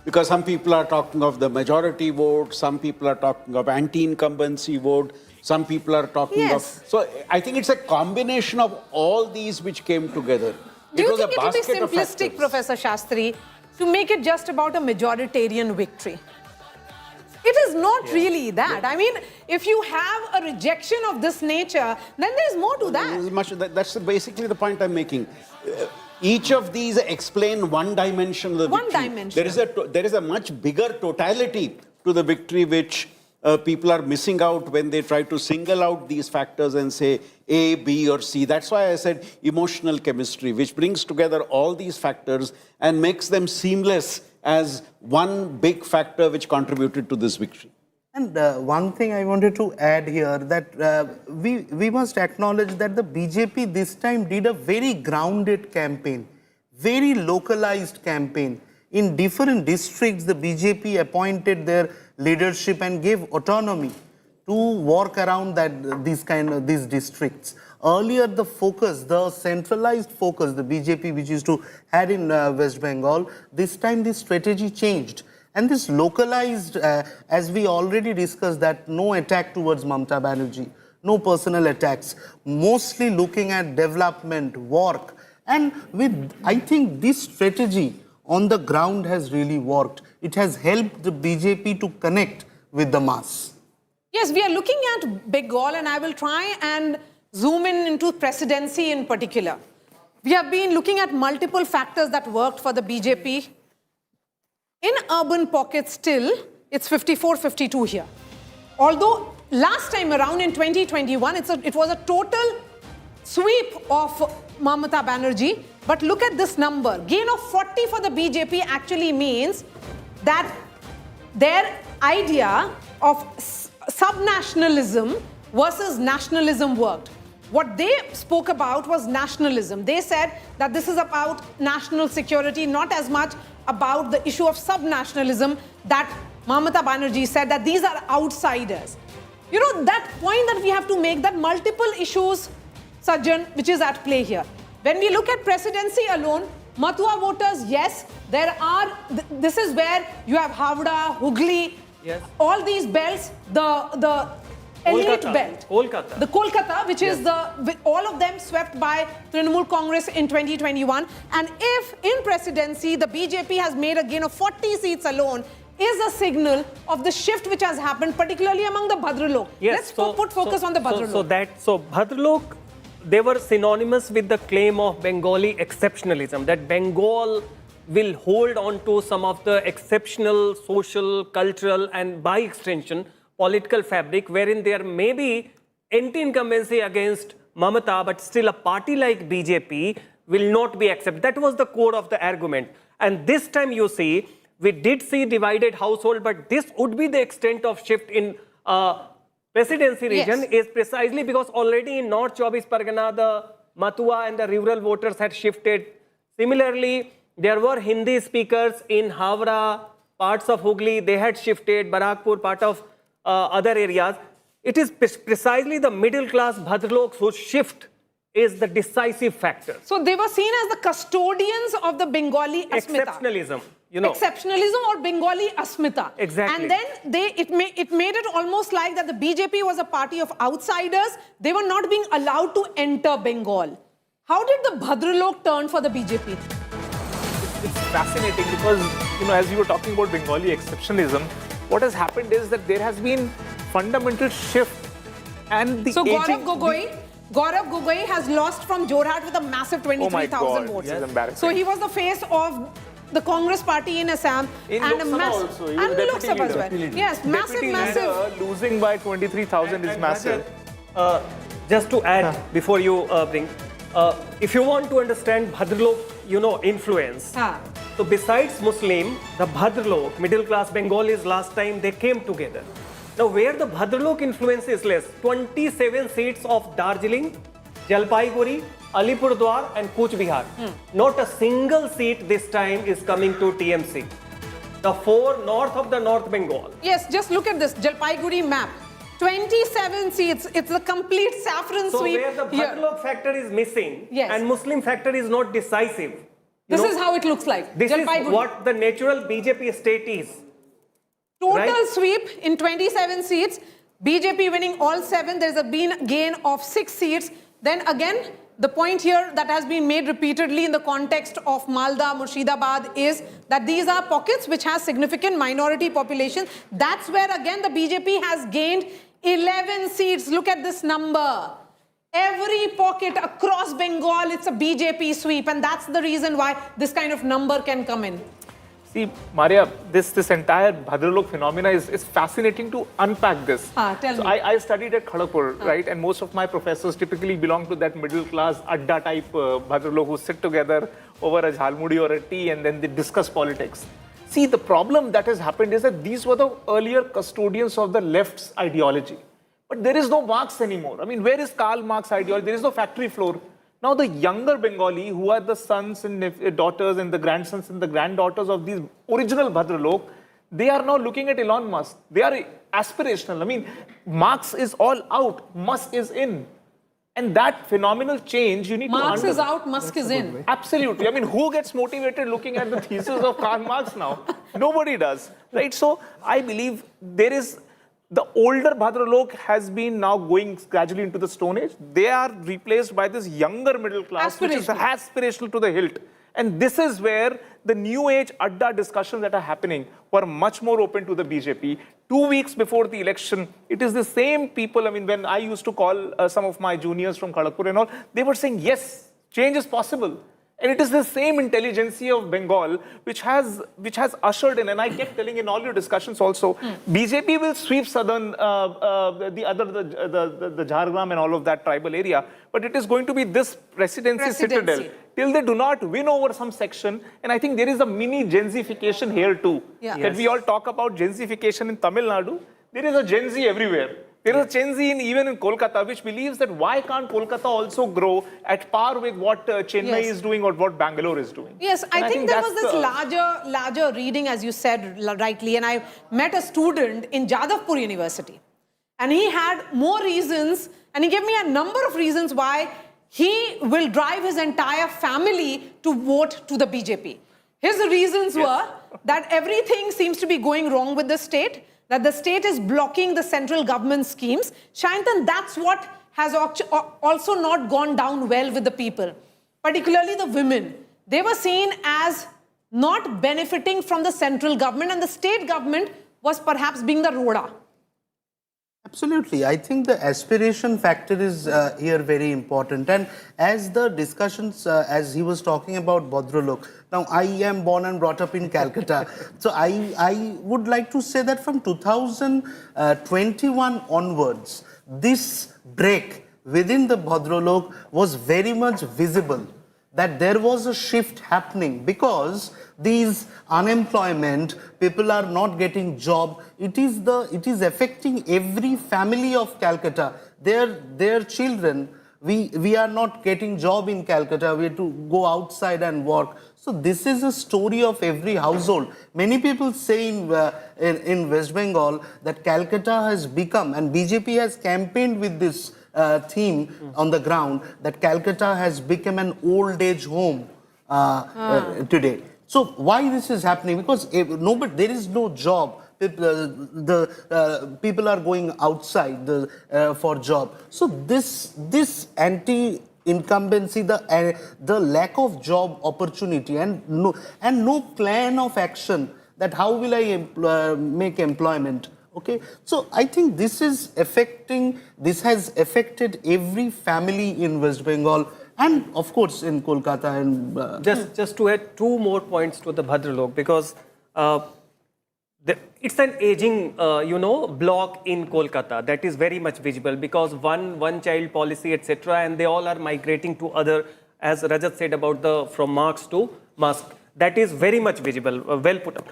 Speaker 8: Because some people are talking of the majority vote, some people are talking of anti-incumbency vote, some people are talking of... So I think it's a combination of all these which came together.
Speaker 6: Do you think it will be simplistic, Professor Shastri, to make it just about a majoritarian victory? It is not really that. I mean, if you have a rejection of this nature, then there's more to that.
Speaker 8: That's basically the point I'm making. Each of these explain one dimension of the victory.
Speaker 6: One dimension.
Speaker 8: There is a much bigger totality to the victory which people are missing out when they try to single out these factors and say A, B or C. That's why I said emotional chemistry, which brings together all these factors and makes them seamless as one big factor which contributed to this victory.
Speaker 20: And one thing I wanted to add here, that we must acknowledge that the BJP this time did a very grounded campaign, very localized campaign. In different districts, the BJP appointed their leadership and gave autonomy to work around these districts. Earlier, the focus, the centralized focus, the BJP which used to had in West Bengal, this time the strategy changed. And this localized, as we already discussed, that no attack towards Mamata Banerjee, no personal attacks, mostly looking at development, work. And I think this strategy on the ground has really worked. It has helped the BJP to connect with the mass.
Speaker 6: Yes, we are looking at Bengal, and I will try and zoom into presidency in particular. We have been looking at multiple factors that worked for the BJP. In urban pockets still, it's 54-52 here. Although last time around in 2021, it was a total sweep of Mamata Banerjee. But look at this number. Gain of 40 for the BJP actually means that their idea of subnationalism versus nationalism worked. What they spoke about was nationalism. They said that this is about national security, not as much about the issue of subnationalism that Mamata Banerjee said that these are outsiders. You know, that point that we have to make, that multiple issues, Sajjan, which is at play here. When we look at presidency alone, Matua voters, yes, there are, this is where you have Havda, Hooghly, yes, all these belts, the elite belt. Kolkata. The Kolkata, which is all of them swept by Trinamool Congress in 2021. And if in presidency, the BJP has made a gain of 40 seats alone, is a signal of the shift which has happened, particularly among the Bhadralok.
Speaker 18: Yes,
Speaker 6: Let's put focus on the Bhadralok.
Speaker 18: So Bhadralok, they were synonymous with the claim of Bengali exceptionalism, that Bengal will hold on to some of the exceptional social, cultural, and by extension, political fabric, wherein there may be anti-incumbency against Mamata, but still a party like BJP will not be accepted. That was the core of the argument. And this time you see, we did see divided household, but this would be the extent of shift in presidency region, is precisely because already in North Chobis Pargana, the Matua and the rural voters had shifted. Similarly, there were Hindi speakers in Havra, parts of Hooghly, they had shifted, Barakpur, part of other areas. It is precisely the middle class Bhadraloks whose shift is the decisive factor.
Speaker 6: So they were seen as the custodians of the Bengali Asmita.
Speaker 18: Exceptionalism, you know.
Speaker 6: Exceptionalism or Bengali Asmita.
Speaker 18: Exactly.
Speaker 6: And then it made it almost like that the BJP was a party of outsiders. They were not being allowed to enter Bengal. How did the Bhadralok turn for the BJP?
Speaker 17: It's fascinating because, you know, as you were talking about Bengali exceptionalism, what has happened is that there has been fundamental shift and the
Speaker 6: Gaurav Gogoi has lost from Jorhat with a massive 23,000 votes.
Speaker 17: This is embarrassing.
Speaker 6: So he was the face of the Congress party in Assam
Speaker 17: and Lok Sabha
Speaker 6: as well. Yes, massive.
Speaker 17: Losing by 23,000 is massive.
Speaker 18: Just to add before you bring, if you want to understand Bhadralok, you know, influence. So besides Muslim, the Bhadralok, middle class Bengalis, last time they came together. Now where the Bhadralok influence is less, 27 seats of Darjeeling, Jalpaiguri, Alipurdwar and Cooch Behar. Not a single seat this time is coming to TMC. The 4 north of the North Bengal.
Speaker 6: Yes, just look at this Jalpaiguri map. 27 seats. It's a complete saffron sweep.
Speaker 18: So where the Bhadralok factor is missing and Muslim factor is not decisive,
Speaker 6: This is how it looks like.
Speaker 7: This is what the natural BJP state is.
Speaker 6: Total sweep in 27 seats. BJP winning all 7. There's been a gain of 6 seats. Then again, the point here that has been made repeatedly in the context of Malda, Murshidabad is that these are pockets which has significant minority population. That's where again the BJP has gained 11 seats. Look at this number. Every pocket across Bengal, it's a BJP sweep. And that's the reason why this kind of number can come in.
Speaker 17: See, Maria, this entire Bhadralok phenomena is fascinating to unpack this.
Speaker 6: Tell me.
Speaker 17: I studied at Kharagpur, right? And most of my professors typically belong to that middle class Adda type Bhadralok who sit together over a jhalmudi or a tea and then they discuss politics. See, the problem that has happened is that these were the earlier custodians of the left's ideology. But there is no Marx anymore. I mean, where is Karl Marx ideology? There is no factory floor. Now, the younger Bengali, who are the sons and daughters and the grandsons and the granddaughters of these original Bhadralok, they are now looking at Elon Musk. They are aspirational. I mean, Marx is all out, Musk is in. And that phenomenal change, you need to
Speaker 6: Marx is out, Musk is in.
Speaker 17: Absolutely. I mean, who gets motivated looking at the thesis of Karl Marx now? Nobody does, right? So, I believe there is... The older Bhadralok has been now going gradually into the Stone Age. They are replaced by this younger middle class, which is aspirational to the hilt. And this is where the new age Adda discussions that are happening were much more open to the BJP. 2 weeks before the election, it is the same people. I mean, when I used to call some of my juniors from Kharagpur and all, they were saying, yes, change is possible. And it is the same intelligentsia of Bengal which has ushered in, and I kept telling in all your discussions also, BJP will sweep southern, the Jhargram and all of that tribal area, but it is going to be this presidency citadel till they do not win over some section. And I think there is a mini Genzification here too.
Speaker 6: Yeah.
Speaker 17: That we all talk about Genzification in Tamil Nadu, there is a Gen Z everywhere. There is a Gen Z even in Kolkata, which believes that why can't Kolkata also grow at par with what Chennai is doing or what Bangalore is doing?
Speaker 6: Yes, I think there was this larger reading, as you said rightly, and I met a student in Jadavpur University. And he had more reasons, and he gave me a number of reasons why he will drive his entire family to vote to the BJP. His reasons were that everything seems to be going wrong with the state, that the state is blocking the central government schemes. Shayantan, that's what has also not gone down well with the people, particularly the women. They were seen as not benefiting from the central government, and the state government was perhaps being the Roda.
Speaker 20: Absolutely. I think the aspiration factor is here very important. And as the discussions, as he was talking about Bhadralok, now I am born and brought up in Calcutta. So I would like to say that from 2021 onwards, this break within the Bhadralok was very much visible, that there was a shift happening because these unemployment, people are not getting job. It is affecting every family of Calcutta. Their children, we are not getting job in Calcutta. We have to go outside and work. So this is a story of every household. Many people say in West Bengal that Calcutta has become, and BJP has campaigned with this theme on the ground, that Calcutta has become an old age home today. So why this is happening? Because there is no job. People are going outside for job. So this anti-incumbency, the lack of job opportunity, and no plan of action that how will I make employment. Okay, so I think this has affected every family in West Bengal and of course in Kolkata. And
Speaker 7: just to add 2 more points to the Bhadralok, because it's an aging, block in Kolkata that is very much visible, because one child policy, etc., and they all are migrating to other, as Rajat said about from Marx to Musk. That is very much visible, well put up.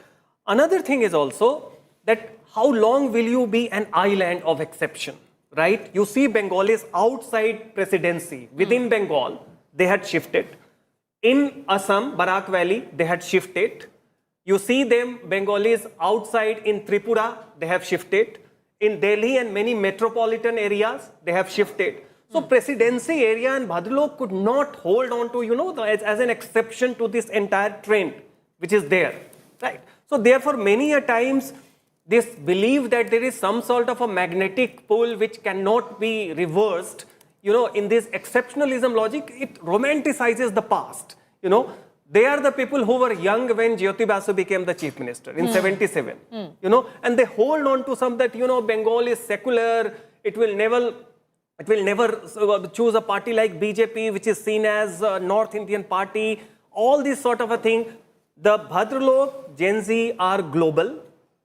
Speaker 7: Another thing is also that how long will you be an island of exception, right? You see Bengalis outside presidency. Within Bengal, they had shifted. In Assam, Barak Valley, they had shifted. You see them, Bengalis outside in Tripura, they have shifted. In Delhi and many metropolitan areas, they have shifted. So presidency area and Bhadrlok could not hold on to, as an exception to this entire trend, which is there, right? So therefore, many a times, this belief that there is some sort of a magnetic pull which cannot be reversed, in this exceptionalism logic, it romanticizes the past, They are the people who were young when Jyoti Basu became the chief minister in 77, and they hold on to some that, Bengal is secular, it will never choose a party like BJP, which is seen as a North Indian party, all this sort of a thing. The Bhadralok Gen Z are global.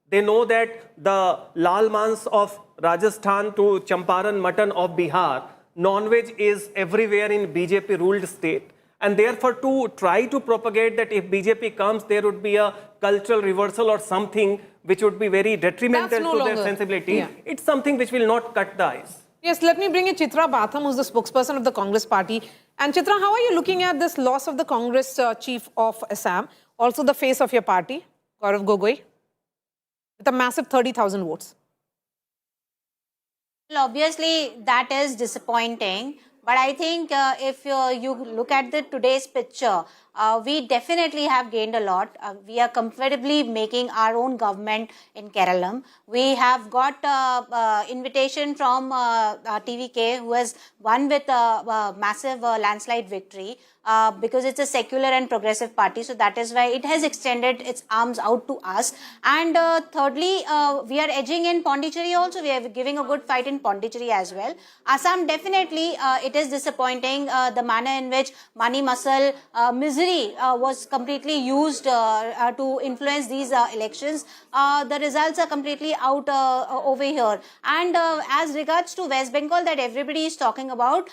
Speaker 7: They know that the Lal Mans of Rajasthan to Champaran mutton of Bihar, non-veg is everywhere in BJP ruled state. And therefore, to try to propagate that if BJP comes, there would be a cultural reversal or something which would be very detrimental to their sensibility. Yeah. It's something which will not cut the ice.
Speaker 6: Yes, let me bring in Chitra Batham, who's the spokesperson of the Congress party. And Chitra, how are you looking at this loss of the Congress chief of Assam, also the face of your party, Gaurav Gogoi, with a massive 30,000 votes?
Speaker 9: Well, obviously, that is disappointing. But I think if you look at today's picture, we definitely have gained a lot. We are comfortably making our own government in Keralam. We have got invitation from TVK, who has won with a massive landslide victory. Because it's a secular and progressive party, so that is why it has extended its arms out to us. And thirdly, we are edging in Pondicherry also. We are giving a good fight in Pondicherry as well. Assam, definitely, it is disappointing the manner in which money, muscle, misery was completely used to influence these elections. The results are completely out over here. And as regards to West Bengal that everybody is talking about,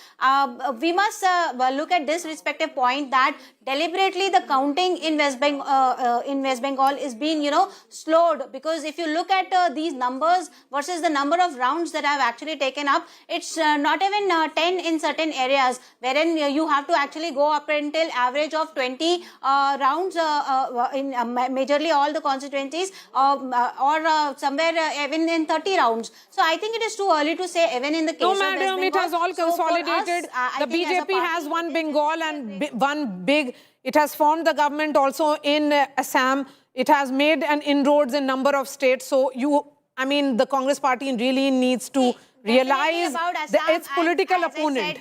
Speaker 9: we must look at this respective point that deliberately the counting in West Bengal is being, slowed, because if you look at these numbers versus the number of rounds that have actually taken up, it's not even 10 in certain areas, wherein you have to actually go up until average of 20 rounds in majorly all the constituencies, or somewhere even in 30 rounds. So I think it is too early to say even in the case of West Bengal.
Speaker 6: No, madam, it has all consolidated. The BJP has won Bengal and one big. It has formed the government also in Assam. It has made an inroads in number of states. So the Congress party really needs to realize its political opponent.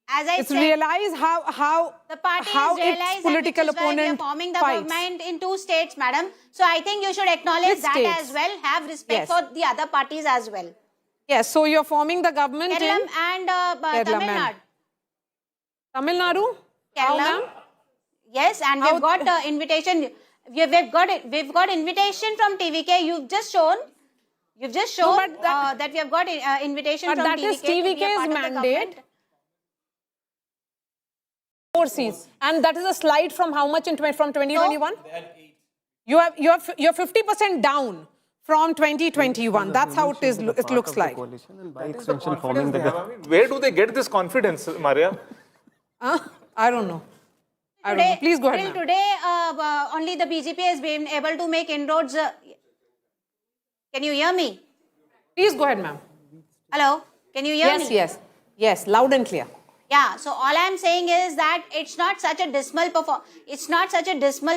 Speaker 9: It's
Speaker 6: realize how
Speaker 9: the party
Speaker 6: its political opponent
Speaker 9: we are forming the
Speaker 6: fights.
Speaker 9: government in 2 states, madam. So I think you should acknowledge that as well. Have respect for the other parties as well.
Speaker 6: Yes. So you're forming the government
Speaker 9: Keralam
Speaker 6: in
Speaker 9: and
Speaker 6: Keralam
Speaker 9: Tamil Nadu.
Speaker 6: Tamil Nadu.
Speaker 9: Keralam. Yes, and we've got invitation. We've got invitation from TVK. You've just shown that we have got invitation from TVK.
Speaker 6: But that is TVK's mandate. 4 seats, and that is a slide from how much from 2021? You're 50% down from 2021. That's how it is. It looks like.
Speaker 17: Where do they get this confidence, Maria?
Speaker 6: I don't know. Please go ahead.
Speaker 9: Till today, only the BJP has been able to make inroads. Can you hear me?
Speaker 6: Please go ahead, ma'am.
Speaker 9: Hello? Can you hear me?
Speaker 6: Yes, loud and clear.
Speaker 9: Yeah, so all I'm saying is that it's not such a dismal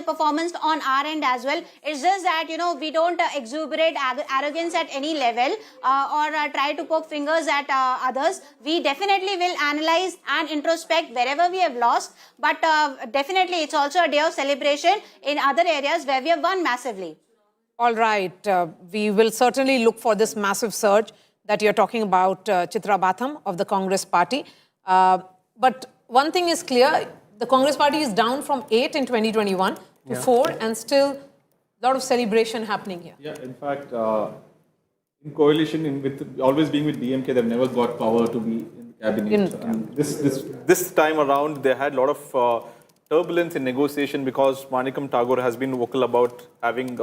Speaker 9: performance on our end as well. It's just that, we don't exuberate arrogance at any level or try to poke fingers at others. We definitely will analyze and introspect wherever we have lost, but definitely it's also a day of celebration in other areas where we have won massively.
Speaker 6: All right, we will certainly look for this massive surge that you're talking about, Chitra Batham of the Congress party. But one thing is clear, the Congress party is down from 8 in 2021 to 4, and still a lot of celebration happening here.
Speaker 2: Yeah, in fact, in coalition with always being with DMK, they've never got power to be in the cabinet. This time around, they had a lot of turbulence in negotiation because Manikam Tagore has been vocal about having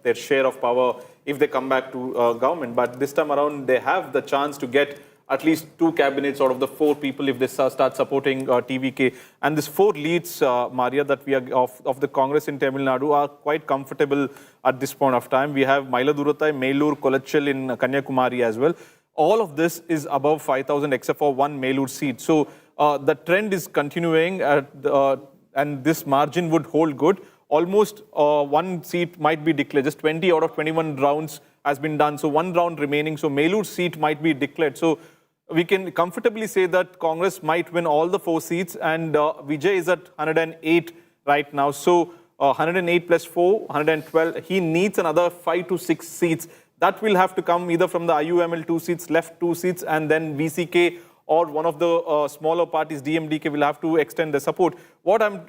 Speaker 2: their share of power if they come back to government. But this time around, they have the chance to get at least 2 cabinets out of the 4 people if they start supporting TVK. And these 4 leads, Maria, that we are of the Congress in Tamil Nadu are quite comfortable at this point of time. We have Mailadurathai, Melur, Kolachal in Kanyakumari as well. all of this is above 5,000 except for one Melur seat. So the trend is continuing and this margin would hold good. Almost one seat might be declared. Just 20 out of 21 rounds has been done. So one round remaining. So Melur seat might be declared. So we can comfortably say that Congress might win all the 4 seats and Vijay is at 108 right now. So 108 plus 4, 112. He needs another 5 to 6 seats. That will have to come either from the IUML 2 seats, left 2 seats, and then VCK or one of the smaller parties, DMDK, will have to extend their support. What I'm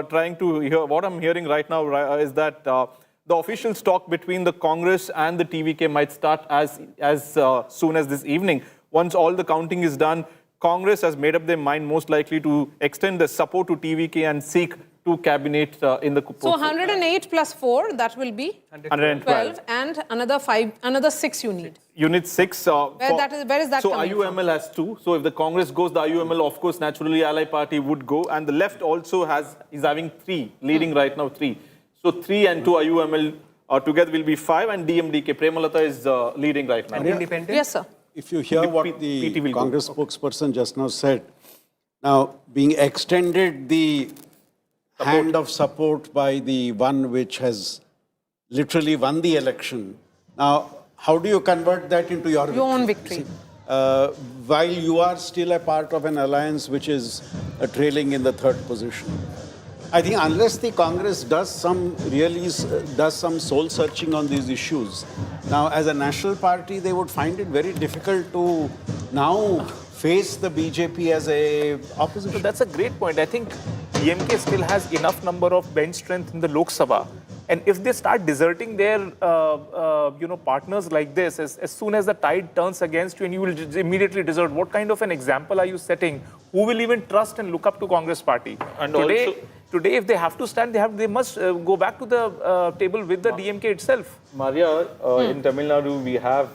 Speaker 2: trying to hear, what I'm hearing right now is that the official talk between the Congress and the TVK might start as soon as this evening. Once all the counting is done, Congress has made up their mind most likely to extend the support to TVK and seek 2 cabinet in the
Speaker 6: So 108 plus 4, that will be
Speaker 2: 112.
Speaker 6: And another 6 you need.
Speaker 2: You need 6.
Speaker 6: Where is that
Speaker 2: so
Speaker 6: coming
Speaker 2: IUML
Speaker 6: from?
Speaker 2: has 2. So if the Congress goes, the IUML, of course, naturally Ally Party would go. And the left also is having 3, leading right now 3. So 3 and 2 IUML together will be 5. And DMDK, Premalata is leading right now.
Speaker 7: And independent?
Speaker 6: Yes, sir.
Speaker 8: If you hear what the Congress spokesperson just now said, now being extended the hand of support by the one which has literally won the election. Now, how do you convert that into your
Speaker 6: own victory?
Speaker 8: While you are still a part of an alliance which is trailing in the 3rd position. I think unless the Congress does some soul searching on these issues, now as a national party, they would find it very difficult to now face the BJP as a opposition.
Speaker 17: So that's a great point. I think DMK still has enough number of bench strength in the Lok Sabha. And if they start deserting their partners like this, as soon as the tide turns against you and you will immediately desert, what kind of an example are you setting? Who will even trust and look up to Congress party? And today, if they have to stand, they must go back to the table with the DMK itself.
Speaker 2: Maria, in Tamil Nadu, we have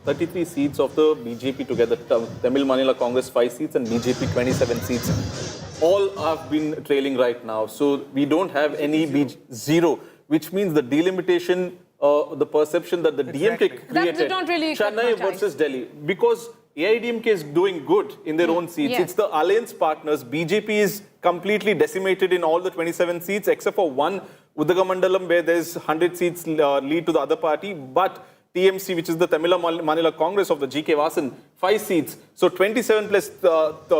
Speaker 2: 33 seats of the BJP together. Tamil Manila Congress 5 seats and BJP 27 seats. All have been trailing right now. So we don't have any zero, which means the delimitation, the perception that the DMK created.
Speaker 6: That did not really
Speaker 2: Chennai versus Delhi. Because AIADMK is doing good in their own seats.
Speaker 6: Yes.
Speaker 2: It's the alliance partners. BJP is completely decimated in all the 27 seats, except for one, Udagamandalam, where there's 100 seats lead to the other party. But TMC, which is the Tamil Manila Congress of the GK Vasan, 5 seats. So 27 plus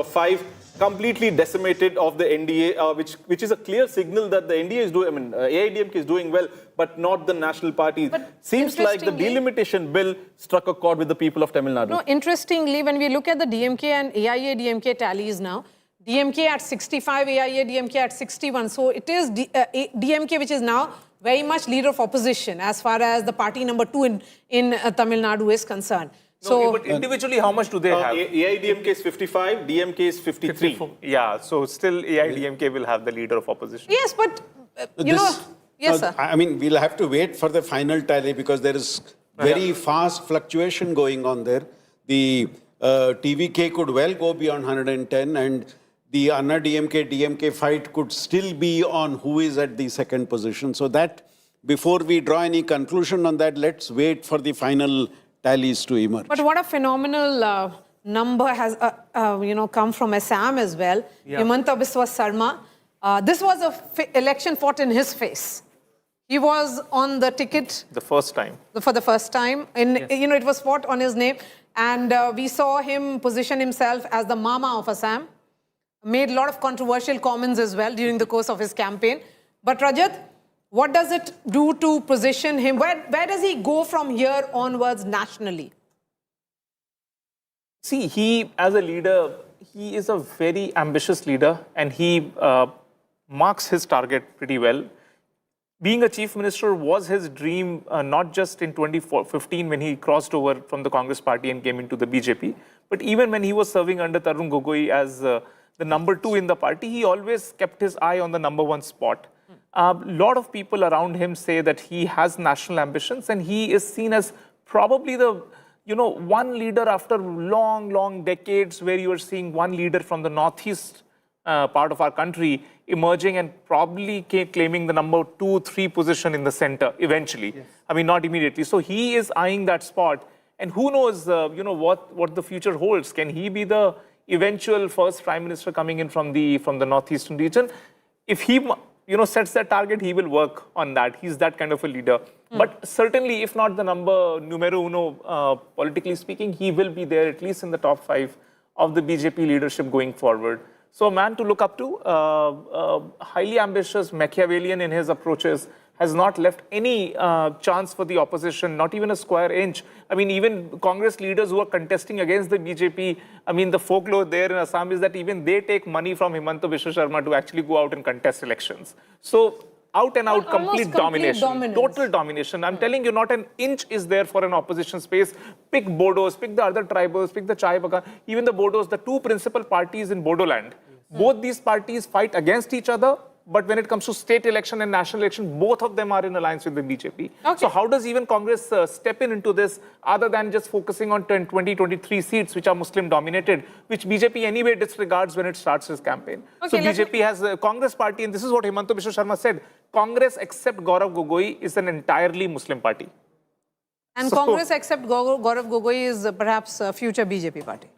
Speaker 2: 5, completely decimated of the NDA, which is a clear signal that the NDA is doing, AIADMK is doing well, but not the national party. Seems like the delimitation bill struck a chord with the people of Tamil Nadu.
Speaker 6: No, interestingly, when we look at the DMK and AIADMK tallies now, DMK at 65, AIADMK at 61. So it is DMK which is now very much leader of opposition as far as the party number 2 in Tamil Nadu is concerned.
Speaker 17: No, but individually, how much do they have?
Speaker 2: AIADMK is 55, DMK is 53.
Speaker 17: 54. Yeah, so still AIADMK will have the leader of opposition.
Speaker 6: Yes, but yes, sir.
Speaker 8: I mean, we'll have to wait for the final tally because there is very fast fluctuation going on there. The TVK could well go beyond 110 and the Anna DMK fight could still be on who is at the 2nd position. So that, before we draw any conclusion on that, let's wait for the final tallies to emerge.
Speaker 6: But what a phenomenal number has come from Assam as well. Himanta Biswa Sarma. This was an election fought in his face. He was on the ticket.
Speaker 17: The first time.
Speaker 6: For the first time. It was fought on his name. And we saw him position himself as the Mama of Assam. Made a lot of controversial comments as well during the course of his campaign. But Rajat, what does it do to position him? Where does he go from here onwards nationally?
Speaker 17: See, he, as a leader, he is a very ambitious leader and he marks his target pretty well. Being a chief minister was his dream, not just in 2015 when he crossed over from the Congress party and came into the BJP, but even when he was serving under Tarun Gogoi as the number 2 in the party, he always kept his eye on the number 1 spot. A lot of people around him say that he has national ambitions and he is seen as probably the, one leader after long decades where you are seeing one leader from the northeast part of our country emerging and probably claiming the number 2, 3 position in the center eventually. Yes. I mean, not immediately. So he is eyeing that spot. And who knows, what the future holds. Can he be the eventual first prime minister coming in from the northeastern region? If he, sets that target, he will work on that. He's that kind of a leader. But certainly, if not the numero uno, politically speaking, he will be there at least in the top 5 of the BJP leadership going forward. So a man to look up to, highly ambitious, Machiavellian in his approaches, has not left any chance for the opposition, not even a square inch. I mean, even Congress leaders who are contesting against the BJP, I mean, the folklore there in Assam is that even they take money from Himanta Biswa Sharma to actually go out and contest elections. So out and out, complete domination, total domination. I'm telling you, not an inch is there for an opposition space. Pick Bodos, pick the other tribals, pick the Chai Bagan, even the Bodos, the 2 principal parties in Bodoland. Both these parties fight against each other, but when it comes to state election and national election, both of them are in alliance with the BJP. Okay. So how does even Congress step into this other than just focusing on 23 seats, which are Muslim dominated, which BJP anyway disregards when it starts its campaign. Okay, so BJP has a Congress party, and this is what Himanta Biswa Sharma said, Congress except Gaurav Gogoi is an entirely Muslim party.
Speaker 6: And so, Congress except Gaurav Gogoi is perhaps a future BJP party.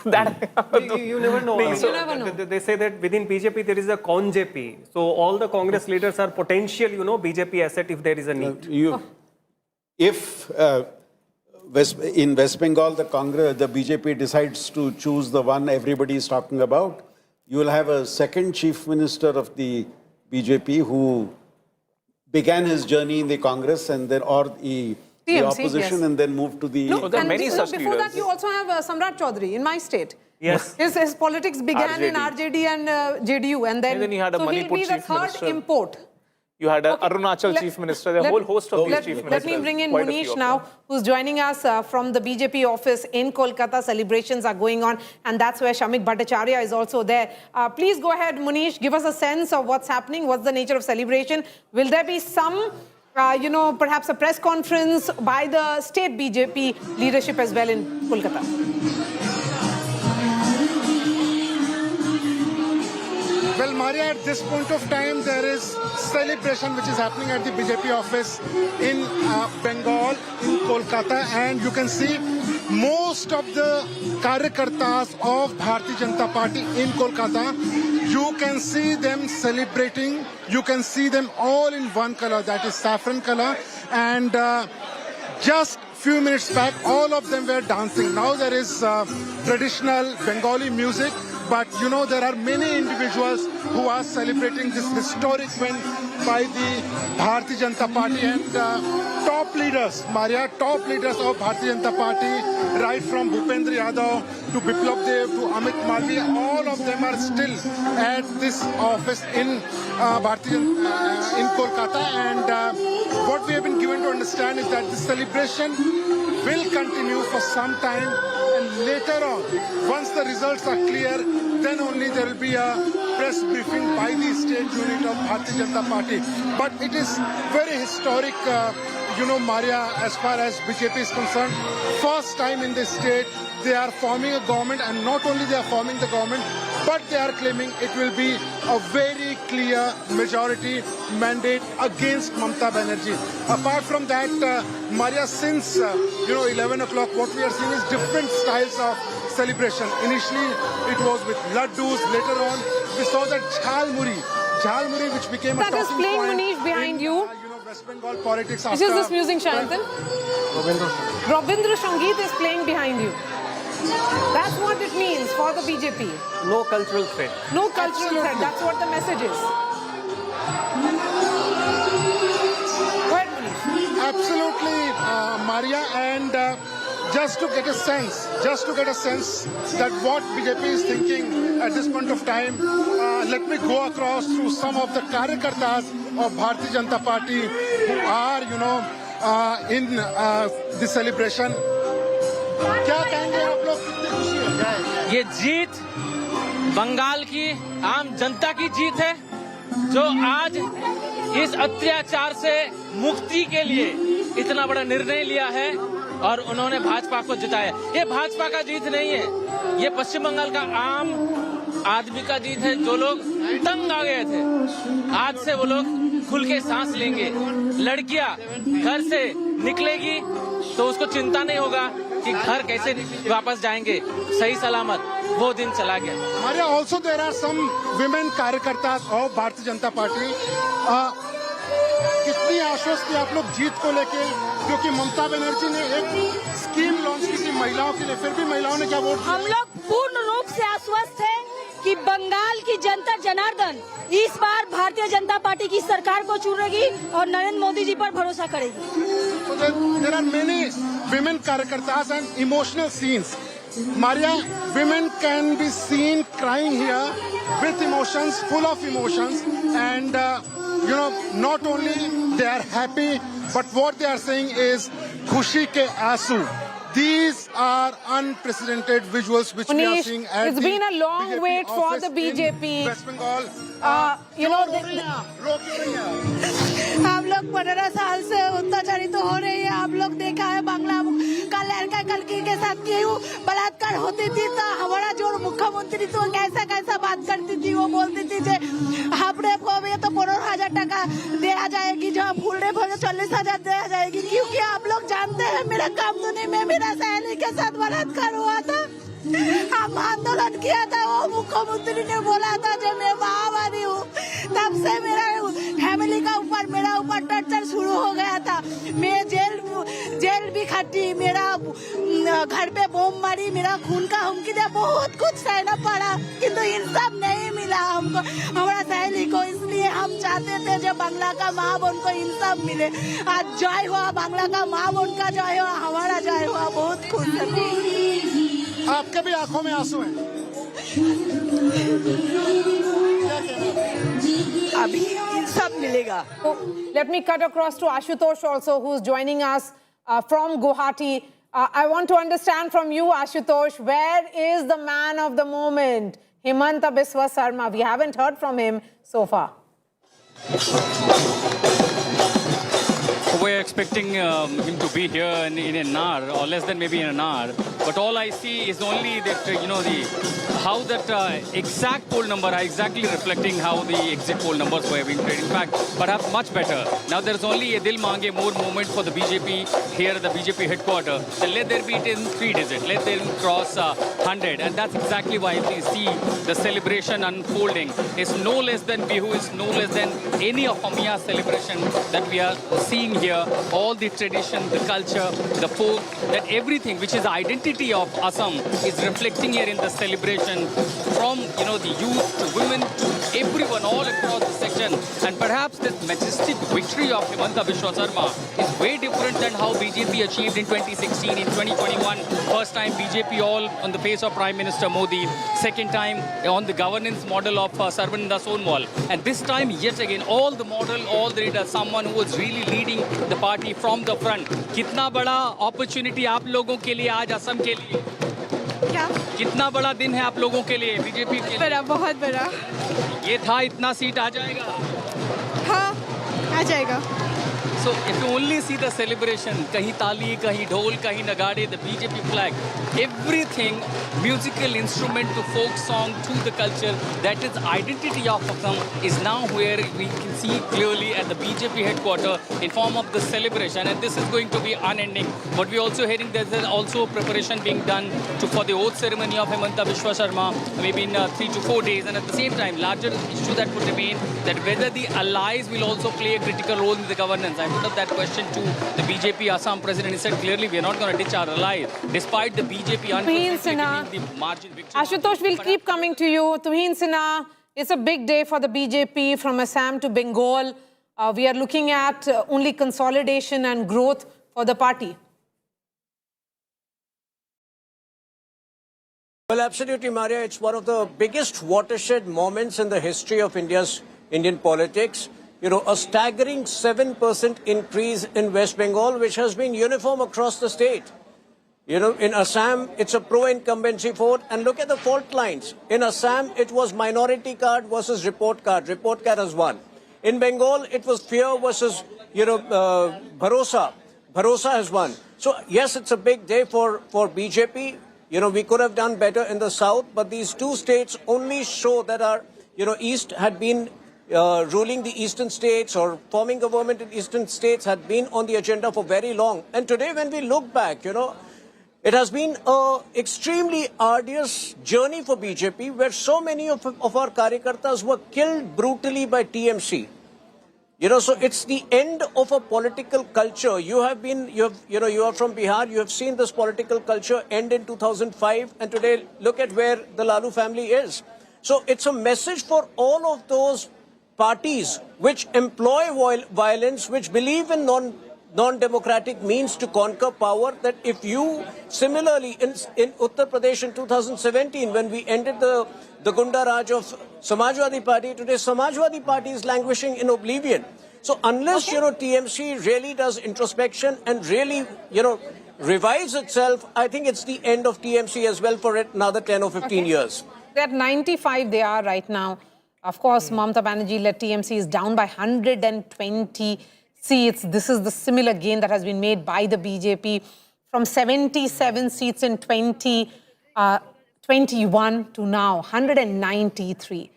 Speaker 7: You never know. You never know. They say that within BJP there is a con-JP. So all the Congress leaders are potential, BJP asset if there is a need.
Speaker 8: If in West Bengal the BJP decides to choose the one everybody is talking about, you will have a second chief minister of the BJP who began his journey in the Congress and then the opposition, yes, and then moved to the...
Speaker 6: No, there are many such before leaders. That, you also have Samrat Chaudhary in my state.
Speaker 7: Yes.
Speaker 6: His politics began in RJD and JDU, and then
Speaker 17: he had a Manipur
Speaker 6: he'll be the third import.
Speaker 17: You had an Arunachal chief minister, a whole host of these chief ministers.
Speaker 6: Let me bring in Munish now, who's joining us from the BJP office in Kolkata. Celebrations are going on, and that's where Shamik Bhattacharya is also there. Please go ahead, Munish, give us a sense of what's happening. What's the nature of celebration? Will there be some... perhaps a press conference by the state BJP leadership as well in Kolkata?
Speaker 22: Well, Maria, at this point of time, there is celebration which is happening at the BJP office in Bengal, in Kolkata, and you can see most of the Karyakartas of Bharatiya Janata Party in Kolkata. You can see them celebrating. You can see them all in one color, that is saffron color. And just few minutes back, all of them were dancing. Now there is traditional Bengali music. But, there are many individuals who are celebrating this historic win by the Bharatiya Janata Party. And top leaders, Maria, top leaders of Bharatiya Janata Party, right from Bhupendra Yadav to Biplab Dev to Amit Malviya, all of them are still at this office in in Kolkata. And what we have been given to understand is that the celebration will continue for some time. And later on, once the results are clear, then only there will be a press briefing by the state unit of Bharatiya Janata Party. But it is very historic, Maria, as far as BJP is concerned. First time in this state, they are forming a government, and not only they are forming the government, but they are claiming it will be a very clear majority mandate against Mamata Banerjee. Apart from that, Maria, since 11 o'clock, what we are seeing is different styles of celebration. Initially, it was with laddus. Later on, we saw that jhalmuri, which became a talking point.
Speaker 6: That is playing Munish behind you.
Speaker 22: West Bengal politics.
Speaker 6: Which is this music, Shantan? Rabindra Sangeet is playing behind you. That's what it means for the BJP.
Speaker 7: No cultural threat.
Speaker 6: No cultural threat. That's what the message is. Go ahead, Munish.
Speaker 22: Absolutely, Maria, and just to get a sense that what BJP is thinking at this point of time, let me go across to some of the Karyakartas of Bharatiya Janata Party who are, in the celebration. क्या कहेंगे आप लोग?
Speaker 3: ये जीत बंगाल की आम जनता की जीत है, जो आज इस अत्याचार से मुक्ति के लिए इतना बड़ा निर्णय लिया है और उन्होंने भाजपा को जिताया। ये भाजपा का जीत नहीं है, ये पश्चिम बंगाल का आम आदमी का जीत है, जो लोग तंग आ गए थे। आज से वो लोग खुल के सांस लेंगे। लड़कियां घर से निकलेगी तो उसको चिंता नहीं होगा कि घर कैसे वापस जाएंगे सही सलामत। वो दिन चला गया।
Speaker 22: Maria, also there are some women कार्यकर्ता of भारतीय जनता पार्टी। कितनी आश्वस्त थे आप लोग जीत को लेके, क्योंकि ममता बनर्जी ने एक स्कीम लॉन्च की थी महिलाओं के लिए, फिर भी महिलाओं ने क्या वोट?
Speaker 12: हम लोग पूर्ण रूप से आश्वस्त हैं कि बंगाल की जनता जनार्दन इस बार भारतीय जनता पार्टी की सरकार को चुनेगी और नरेंद्र मोदी जी पर भरोसा करेगी।
Speaker 22: So there are many women कार्यकर्तास and emotional scenes. Maria, women can be seen crying here with emotions, full of emotions, and not only they are happy, but what they are saying is "Khushi ke aasu." These are unprecedented visuals which we are seeing at
Speaker 6: it's been a long
Speaker 22: BJP
Speaker 6: wait for the
Speaker 22: office
Speaker 6: BJP.
Speaker 22: in West Bengal.
Speaker 12: हम लोग 15 साल से अत्याचारित हो रहे हैं। आप लोग देखा है बांग्ला का लड़का कलकी के साथ क्यों बलात्कार होती थी, तो हमारा जो मुख्यमंत्री तो कैसा कैसा बात करती थी। वो बोलती थी जे हाफ रेप हो गया तो 15,000 टका दिया जाएगी, जो फुल रेप हो गया 40,000 दिया जाएगी। क्योंकि आप लोग जानते हैं मेरा कामधुनी में मेरा सहेली के साथ बलात्कार हुआ था। हम आंदोलन किया था, वो मुख्यमंत्री ने बोला था जब मैं माओवादी हूँ, तब से मेरा फैमिली का ऊपर मेरा ऊपर टॉर्चर शुरू हो गया था। मैं जेल भी खटी, मेरा घर पे बम मारी, मेरा खून का हुमकी दिया, बहुत कुछ सहना पड़ा, किंतु इंसाफ नहीं मिला हमको, हमारा सहेली को। इसलिए हम चाहते थे जब बांग्ला का माँ बहन को इंसाफ मिले। आज जय हुआ बांग्ला का माँ बहन का, जय हुआ हमारा, जय हुआ। बहुत खुश है।
Speaker 22: आपके भी आंखों में आंसू हैं।
Speaker 12: अभी इंसाफ मिलेगा।
Speaker 6: Let me cut across to Ashutosh also, who's joining us from Guwahati. I want to understand from you, Ashutosh, where is the man of the moment, Himanta Biswa Sarma? We haven't heard from him so far.
Speaker 15: We're expecting him to be here in an hour or less than maybe in an hour. But all I see is only that, how that exact poll number are exactly reflecting how the exit poll numbers were being played. In fact, perhaps much better. Now there's only a Dil Mange more movement for the BJP here at the BJP headquarters. So let there be it in 3 digits. Let them cross 100. And that's exactly why we see the celebration unfolding. It's no less than Bihu, it's no less than any of Amia celebration that we are seeing here. All the tradition, the culture, the folk, that everything which is the identity of Assam is reflecting here in the celebration, from the youth to women to everyone all across the section. And perhaps this majestic victory of Himanta Biswa Sarma is way different than how BJP achieved in 2016, in 2021. First time BJP all on the face of Prime Minister Modi. Second time on the governance model of Sarvananda Sonwal. And this time yet again all the model, all the leaders, someone who was really leading the party from the front. कितना बड़ा opportunity आप लोगों के लिए आज असम के लिए?
Speaker 12: क्या?
Speaker 15: कितना बड़ा दिन है आप लोगों के लिए, बीजेपी के लिए?
Speaker 12: बड़ा, बहुत बड़ा।
Speaker 15: ये था इतना सीट आ जाएगा?
Speaker 12: हाँ, आ जाएगा।
Speaker 15: So if you only see the celebration, kahi tali, kahi dhol, kahi nagade, the BJP flag, everything, musical instrument to folk song to the culture, that is identity of Assam is now where we can see clearly at the BJP headquarters in form of the celebration, and this is going to be unending. But we also hearing there's also preparation being done for the oath ceremony of Himanta Biswa Sarma, maybe in 3 to 4 days, and at the same time, larger issue that would remain that whether the allies will also play a critical role in the governance. I put up that question to the BJP Assam president. He said clearly we are not going to ditch our allies, despite the BJP unfortunately the margin victory.
Speaker 6: Ashutosh, will keep coming to you. Tuhin Sinha, it's a big day for the BJP from Assam to Bengal. We are looking at only consolidation and growth for the party.
Speaker 19: Well, absolutely, Maria. It's one of the biggest watershed moments in the history of Indian politics. A staggering 7% increase in West Bengal, which has been uniform across the state. In Assam, it's a pro-incumbency vote. And look at the fault lines. In Assam, it was minority card versus report card. Report card has won. In Bengal, it was fear versus, bharosa. Bharosa has won. So, yes, it's a big day for BJP. We could have done better in the south, but these two states only show that our, East had been ruling the eastern states or forming government in eastern states had been on the agenda for very long. And today when we look back, it has been an extremely arduous journey for BJP, where so many of our Karyakartas were killed brutally by TMC. So it's the end of a political culture. You are from Bihar. You have seen this political culture end in 2005, and today look at where the Lalu family is. So it's a message for all of those parties which employ violence, which believe in non-democratic means to conquer power, that if you similarly in Uttar Pradesh in 2017, when we ended the Gunda Raj of Samajwadi Party, today Samajwadi Party is languishing in oblivion. So unless, TMC really does introspection and really, revives itself, I think it's the end of TMC as well for another 10 or 15 years.
Speaker 6: They're at 95 they are right now. Of course, Mamata Banerjee-led TMC is down by 120 seats. This is the similar gain that has been made by the BJP from 77 seats in 2021 to now 193.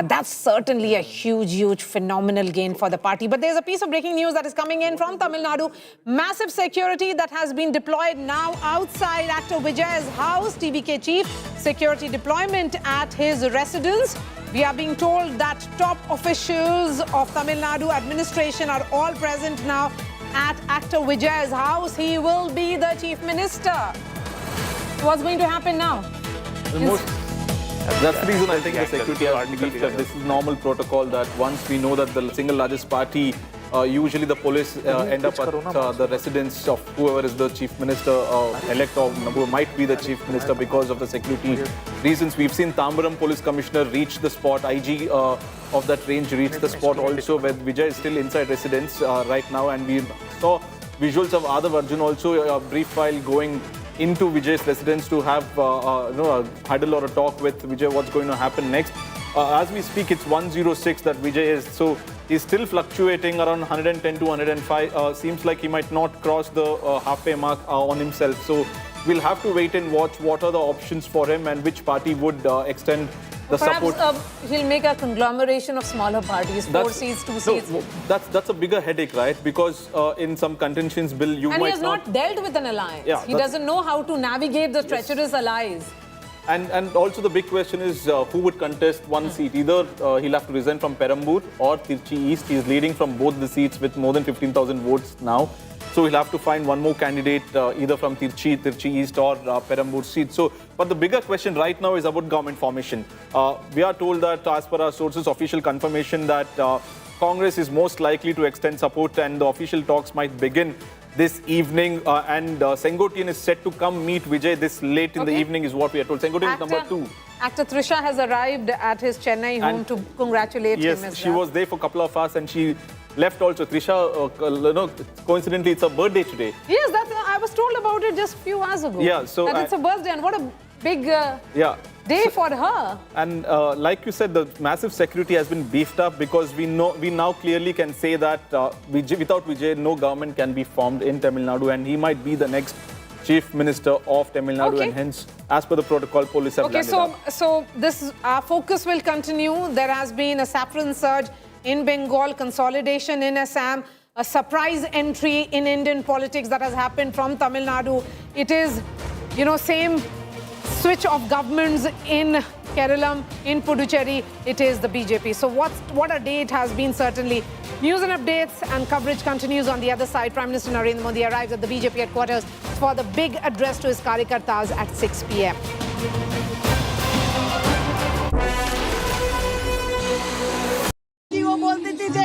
Speaker 6: That's certainly a huge, phenomenal gain for the party. But there's a piece of breaking news that is coming in from Tamil Nadu. Massive security that has been deployed now outside actor Vijay's house. TVK chief, security deployment at his residence. We are being told that top officials of Tamil Nadu administration are all present now at actor Vijay's house. He will be the chief minister. What's going to happen now?
Speaker 2: That's the reason I think the security has been beefed up. This is normal protocol that once we know that the single largest party, usually the police end up at the residence of whoever is the chief minister elect or who might be the chief minister because of the security reasons. We've seen Tambaram police commissioner reach the spot, IG of that range reach the spot also, where Vijay is still inside residence right now, and we saw visuals of Adav Arjun also a brief while going into Vijay's residence to have a huddle or a talk with Vijay, what's going to happen next. As we speak, it's 106 that Vijay is. So he's still fluctuating around 110 to 105. Seems like he might not cross the halfway mark on himself. So we'll have to wait and watch what are the options for him and which party would extend the support.
Speaker 6: Perhaps he'll make a conglomeration of smaller parties, 4 seats, 2 seats.
Speaker 2: No, that's a bigger headache, right? Because in some contentions bill, you might not...
Speaker 6: And he has not dealt with an alliance.
Speaker 2: Yeah,
Speaker 6: he doesn't know how to navigate the treacherous allies.
Speaker 2: And also the big question is who would contest one seat. Either he'll have to resign from Perambur or Tirchi East. He's leading from both the seats with more than 15,000 votes now. So he'll have to find one more candidate either from Tirchi East or Perambur seat. So, but the bigger question right now is about government formation. We are told that as per our sources, official confirmation that Congress is most likely to extend support and the official talks might begin this evening. And Sengotian is set to come meet Vijay this late in the evening is what we are told. Sengotian is number 2.
Speaker 6: Actor Trisha has arrived at his Chennai home to congratulate him as well.
Speaker 2: Yes, she was there for a couple of hours and she left also. Trisha, coincidentally, it's her birthday today.
Speaker 6: Yes, I was told about it just a few hours ago.
Speaker 2: Yeah, so
Speaker 6: that it's a birthday, and what a big day for her.
Speaker 2: And like you said, the massive security has been beefed up because we now clearly can say that without Vijay, no government can be formed in Tamil Nadu, and he might be the next Chief Minister of Tamil Nadu, and hence, as per the protocol, police have landed up.
Speaker 6: So this focus will continue. There has been a saffron surge in Bengal, consolidation in Assam, a surprise entry in Indian politics that has happened from Tamil Nadu. It is, same switch of governments in Keralam, in Puducherry, it is the BJP. So what a day it has been, certainly. News and updates and coverage continues on the other side. Prime Minister Narendra Modi arrives at the BJP headquarters for the big address to his Karyakartas at 6 p.m.
Speaker 14: वो बोलती थी जे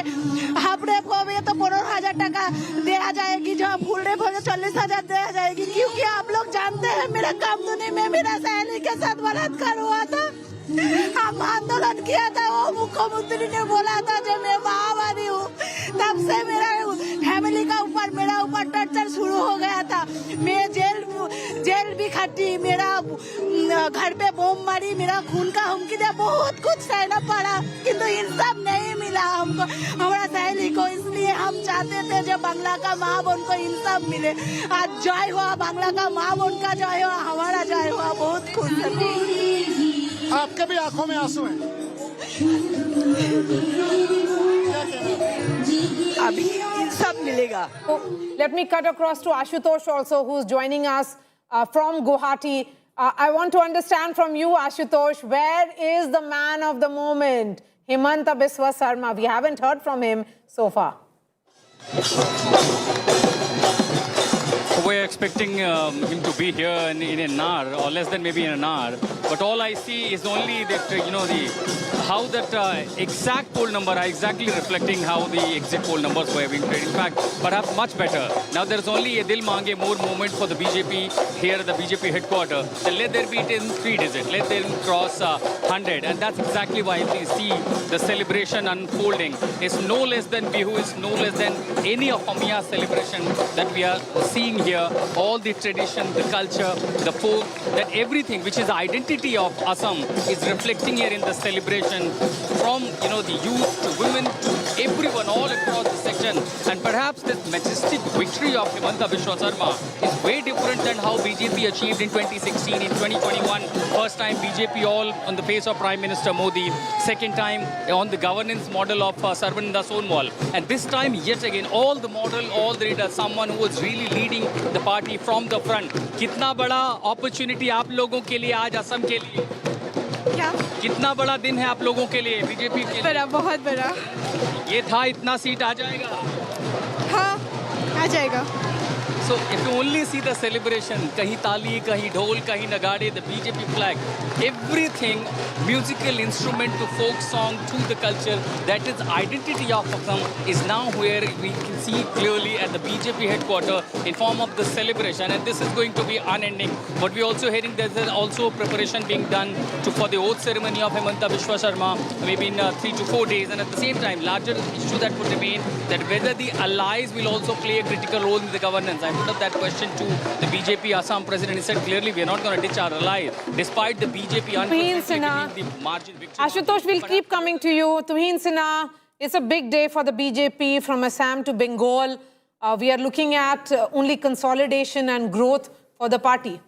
Speaker 14: हापड़े form तो 15,000 टका दिया जाएगी, जो full day form 40,000 दिया जाएगी, क्योंकि आप लोग जानते हैं मेरा कामधुनी में मेरा सहेली के साथ बलात्कार हुआ था। हम आंदोलन किया था, वो मुख्यमंत्री ने बोला था जब मैं महामारी हूँ, तब से मेरा फैमिली का ऊपर मेरा ऊपर टर्चर शुरू हो गया था। मैं जेल भी खटी, मेरा घर पे बम मारी, मेरा खून का हुमकी दिया, बहुत कुछ सहना पड़ा, किंतु इंसाफ नहीं मिला हमको, हमारा सहेली को। इसलिए हम चाहते थे जब बांग्ला का माँ बहन को इंसाफ मिले। आज जय हुआ, बांग्ला का माँ बहन का जय हुआ, हमारा जय हुआ, बहुत खुश है।
Speaker 22: आपके भी आंखों में आंसू हैं।
Speaker 14: अभी सब मिलेगा.
Speaker 6: Let me cut across to Ashutosh also, who's joining us from Guwahati. I want to understand from you, Ashutosh, where is the man of the moment, Himanta Biswa Sarma? We haven't heard from him so far.
Speaker 15: We're expecting him to be here in an hour or less than maybe in an hour. But all I see is only that, how that exact poll number are exactly reflecting how the exit poll numbers were being played. In fact, perhaps much better. Now there's only a Dil Mange more moment for the BJP here at the BJP headquarters. So let there be it in 3 digits. Let them cross 100. And that's exactly why we see the celebration unfolding. It's no less than Bihu, it's no less than any of Amiya celebration that we are seeing here. All the tradition, the culture, the folk, that everything which is the identity of Assam is reflecting here in the celebration from, the youth to women to everyone all across the section. And perhaps this majestic victory of Himanta Biswa Sarma is way different than how BJP achieved in 2016, in 2021. First time BJP all on the face of Prime Minister Modi. Second time on the governance model of Sarvananda Sonwal. And this time, yet again, all the model, all the leaders, someone who was really leading the party from the front. कितना बड़ा opportunity आप लोगों के लिए आज असम के लिए?
Speaker 14: क्या?
Speaker 15: कितना बड़ा दिन है आप लोगों के लिए बीजेपी के लिए?
Speaker 14: बड़ा, बहुत बड़ा.
Speaker 15: ये था इतना सीट आ जाएगा?
Speaker 14: हाँ, आ जाएगा.
Speaker 15: So if you only see the celebration, kahi tali, kahi dhol, kahi nagade, the BJP flag, everything, musical instrument to folk song to the culture, that is identity of Assam is now where we can see clearly at the BJP headquarters in form of the celebration, and this is going to be unending. But we're also hearing there's also preparation being done for the oath ceremony of Himanta Biswa Sarma, maybe in 3 to 4 days, and at the same time, larger issue that would remain that whether the allies will also play a critical role in the governance. I put up that question to the BJP Assam president. He said clearly we are not going to ditch our allies, despite the BJP unfortunately the margin victory.
Speaker 6: Ashutosh, we'll keep coming to you. Tuhin Sinha, it's a big day for the BJP from Assam to Bengal. We are looking at only consolidation and growth for the party.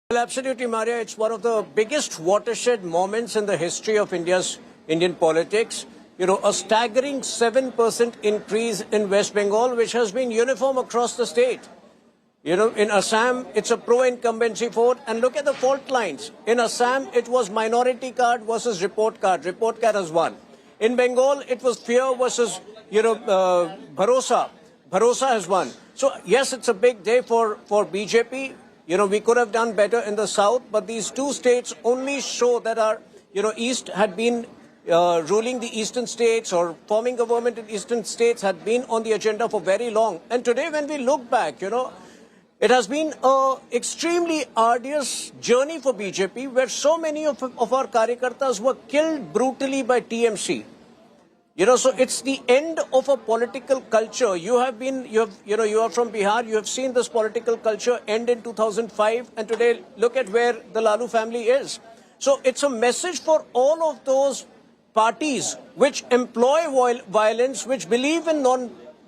Speaker 19: Well, absolutely, Maria. It's one of the biggest watershed moments in the history of Indian politics. A staggering 7% increase in West Bengal, which has been uniform across the state. In Assam, it's a pro-incumbency vote. And look at the fault lines. In Assam, it was minority card versus report card. Report card has won. In Bengal, it was fear versus, bharosa. Bharosa has won. So, yes, it's a big day for BJP. We could have done better in the south, but these two states only show that our, East had been ruling the eastern states or forming government in eastern states had been on the agenda for very long. And today when we look back, it has been an extremely arduous journey for BJP where so many of our Karyakartas were killed brutally by TMC. So it's the end of a political culture. You are from Bihar, you have seen this political culture end in 2005 and today look at where the Lalu family is. So it's a message for all of those parties which employ violence, which believe in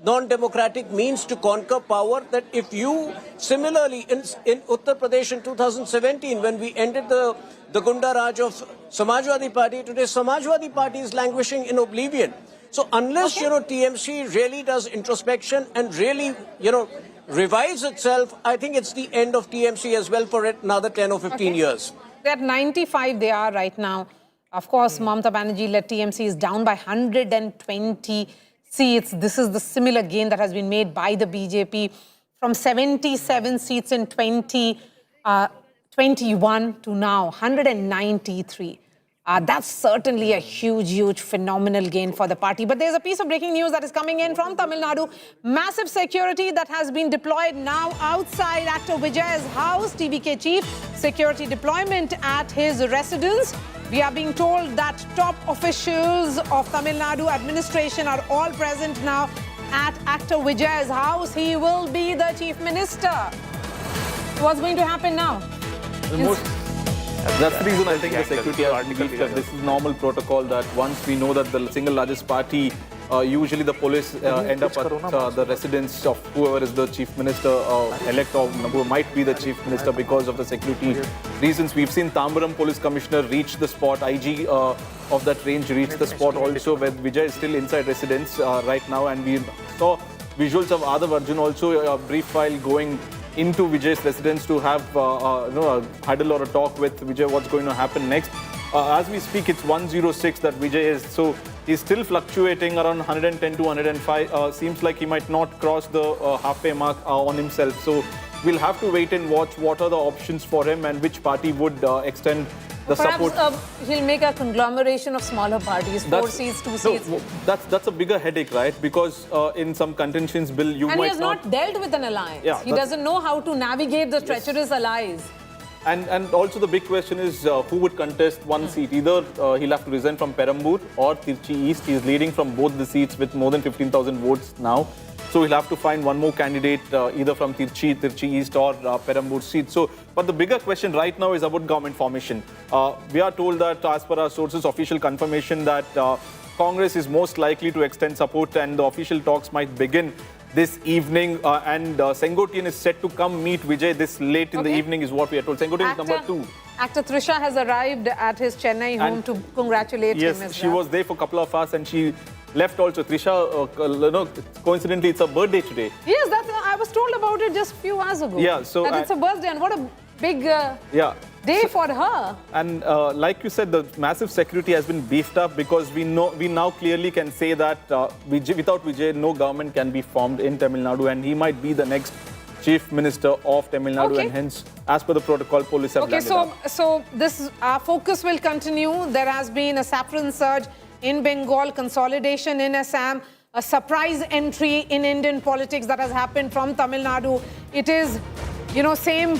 Speaker 19: non-democratic means to conquer power, that if you similarly in Uttar Pradesh in 2017 when we ended the Gunda Raj of Samajwadi Party, today Samajwadi Party is languishing in oblivion. So unless TMC really does introspection and really revives itself, I think it's the end of TMC as well for another 10 or 15 years.
Speaker 6: They're at 95 they are right now. Of course, Mamata Banerjee led TMC is down by 120 seats. This is the similar gain that has been made by the BJP from 77 seats in 2021 to now 193. That's certainly a huge, phenomenal gain for the party. But there's a piece of breaking news that is coming in from Tamil Nadu. Massive security that has been deployed now outside Actor Vijay's house. TVK chief, security deployment at his residence. We are being told that top officials of Tamil Nadu administration are all present now at Actor Vijay's house. He will be the chief minister. What's going to happen now?
Speaker 2: That's the reason I think the security has believed that this is normal protocol, that once we know that the single largest party usually the police end up at the residence of whoever is the chief minister elect or who might be the chief minister because of the security reasons. We've seen Tambaram police commissioner reach the spot, IG of that range reached the spot also, where Vijay is still inside residence right now, and we saw visuals of Adav Arjun also a brief while going into Vijay's residence to have a huddle or a talk with Vijay what's going to happen next. As we speak, it's 106 that Vijay is, so he's still fluctuating around 110 to 105. Seems like he might not cross the halfway mark on himself. So we'll have to wait and watch what are the options for him and which party would extend the support.
Speaker 6: Perhaps he'll make a conglomeration of smaller parties, 4 seats, 2 seats.
Speaker 2: That's a bigger headache, right? Because in some contentions bill, you might not...
Speaker 6: And he has not dealt with an alliance.
Speaker 2: Yeah,
Speaker 6: he doesn't know how to navigate the treacherous allies.
Speaker 2: And also the big question is who would contest one seat. Either he'll have to resign from Perambur or Tirchi East. He's leading from both the seats with more than 15,000 votes now. So he'll have to find one more candidate either from Tirchi East or Perambur seat. So, but the bigger question right now is about government formation. We are told that as per our sources, official confirmation that Congress is most likely to extend support and the official talks might begin this evening, and Sengotian is set to come meet Vijay this late in the evening is what we are told. Sengotian is number 2.
Speaker 6: Actor Trisha has arrived at his Chennai home to congratulate him as well.
Speaker 2: Yes, she was there for a couple of hours and she left also. Trisha, coincidentally, it's her birthday today.
Speaker 6: Yes, I was told about it just a few hours ago.
Speaker 2: Yeah, so...
Speaker 6: That it's a birthday, and what a big day for her.
Speaker 2: And like you said, the massive security has been beefed up because we now clearly can say that without Vijay, no government can be formed in Tamil Nadu, and he might be the next Chief Minister of Tamil Nadu, and hence, as per the protocol, police have landed up.
Speaker 6: So this our focus will continue. There has been a saffron surge in Bengal, consolidation in Assam, a surprise entry in Indian politics that has happened from Tamil Nadu. It is, same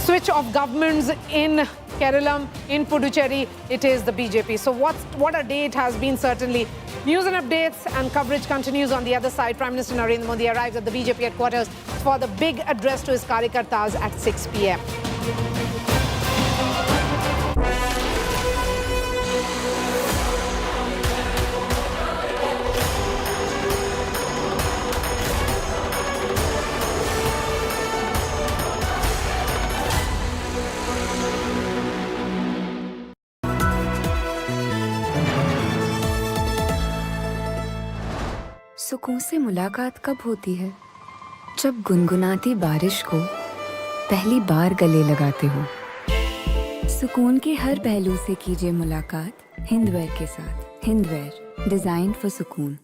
Speaker 6: switch of governments in Keralam, in Puducherry, it is the BJP. So what a day it has been, certainly. News and updates and coverage continues on the other side. Prime Minister Narendra Modi arrives at the BJP headquarters for the big address to his Karyakartas at 6 p.m.
Speaker 4: सुकून से मुलाकात कब होती है? जब गुनगुनाती बारिश को पहली बार गले लगाते हो। सुकून के हर पहलू से कीजिए मुलाकात हिंदवेयर के साथ। हिंदवेयर, डिजाइन फॉर सुकून।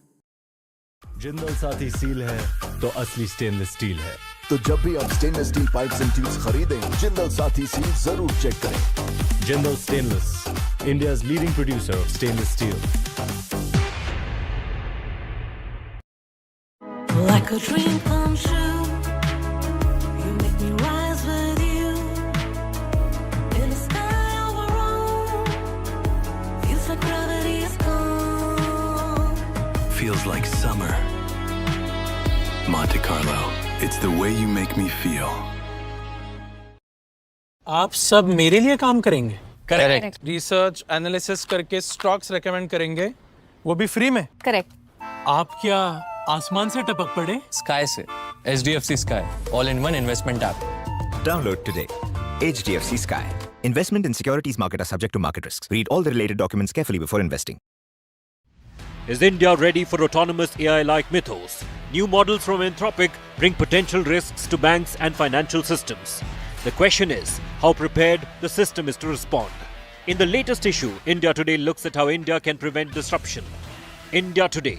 Speaker 16: जिंदल साथी सील है तो असली स्टेनलेस स्टील है।
Speaker 23: तो जब भी आप stainless steel pipes and tubes खरीदें, जिंदल साथी सील जरूर चेक करें।
Speaker 16: Jindal stainless, India's leading producer of stainless steel.
Speaker 24: Like a dream come true, you make me rise with you. In the sky of our own, feels like gravity is gone.
Speaker 25: Feels like summer. Monte Carlo, it's the way you make me feel.
Speaker 26: आप सब मेरे लिए काम करेंगे?
Speaker 27: Correct.
Speaker 26: Research analysis करके stocks recommend करेंगे, वो भी फ्री में?
Speaker 27: करेक्ट।
Speaker 26: आप क्या आसमान से टपक पड़े?
Speaker 27: स्काई से। HDFC Sky, all-in-one investment app.
Speaker 28: Download today. HDFC Sky. Investment in securities market are subject to market risks. Read all the related documents carefully before investing.
Speaker 29: Is India ready for autonomous AI-like mythos? New models from Anthropic bring potential risks to banks and financial systems. The question is, how prepared the system is to respond. In the latest issue, India Today looks at how India can prevent disruption. India Today,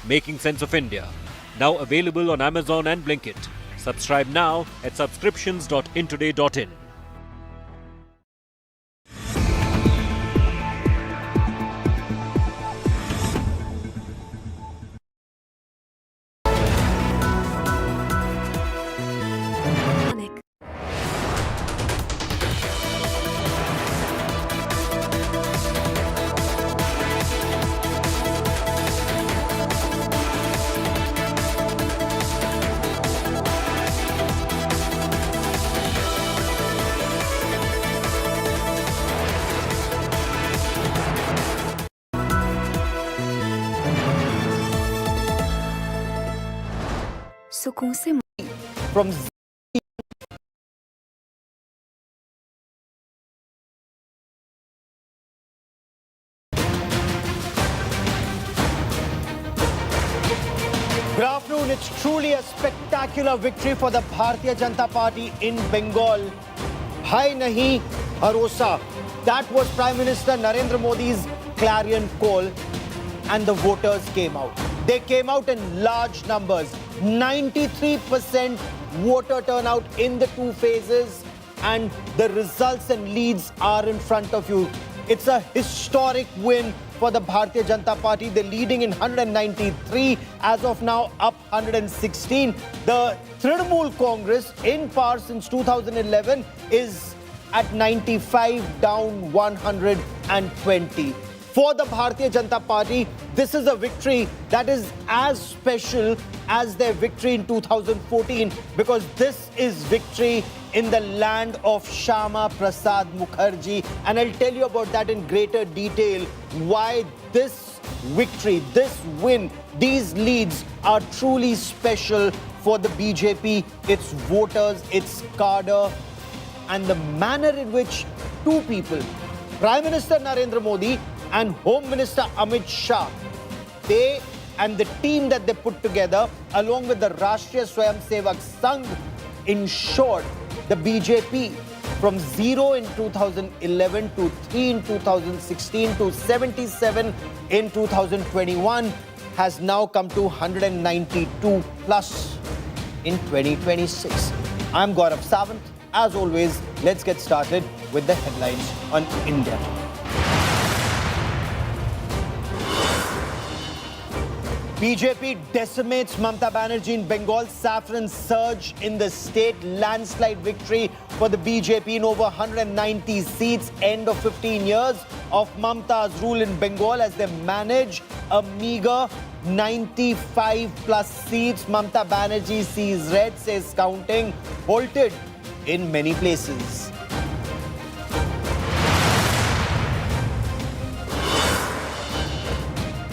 Speaker 29: making sense of India. Now available on Amazon and Blinkit. Subscribe now at subscriptions.intoday.in.
Speaker 4: सुकून से
Speaker 1: from Good afternoon. It's truly a spectacular victory for the Bharatiya Janata Party in Bengal. Hai nahi bharosa. That was Prime Minister Narendra Modi's clarion call, and the voters came out. They came out in large numbers. 93% voter turnout in the two phases, and the results and leads are in front of you. It's a historic win for the Bharatiya Janata Party. They're leading in 193, as of now up 116. The Trinamool Congress, in power since 2011, is at 95, down 120. For the Bharatiya Janata Party, this is a victory that is as special as their victory in 2014, because this is victory in the land of Shyama Prasad Mukherjee. And I'll tell you about that in greater detail, why this victory, this win, these leads are truly special for the BJP, its voters, its cadre, and the manner in which two people, Prime Minister Narendra Modi and Home Minister Amit Shah, they and the team that they put together, along with the Rashtriya Swayamsevak Sangh, ensured the BJP from 0 in 2011 to 3 in 2016 to 77 in 2021 has now come to 192 plus in 2026. I'm Gaurav Sawant. As always, let's get started with the headlines on India Today. BJP decimates Mamata Banerjee in Bengal. Saffron surge in the state. Landslide victory for the BJP in over 190 seats. End of 15 years of Mamata's rule in Bengal as they manage a meager 95 plus seats. Mamata Banerjee sees red, says counting halted in many places.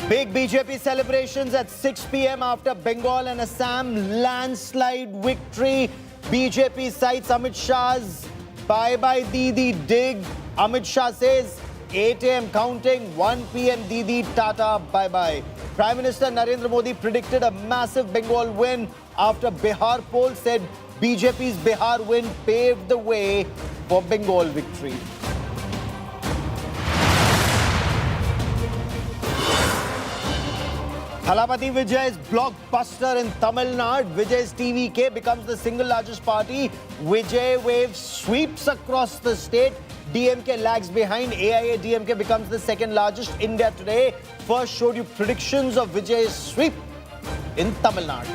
Speaker 1: Big BJP celebrations at 6 p.m. after Bengal and Assam landslide victory. BJP cites Amit Shah's bye-bye Didi dig. Amit Shah says 8 a.m. counting, 1 p.m. Didi Tata bye-bye. Prime Minister Narendra Modi predicted a massive Bengal win after Bihar poll said BJP's Bihar win paved the way for Bengal victory. Thalapathy Vijay's blockbuster in Tamil Nadu. Vijay's TVK becomes the single largest party. Vijay wave sweeps across the state. DMK lags behind. AIADMK becomes the second largest. India Today first showed you predictions of Vijay's sweep in Tamil Nadu.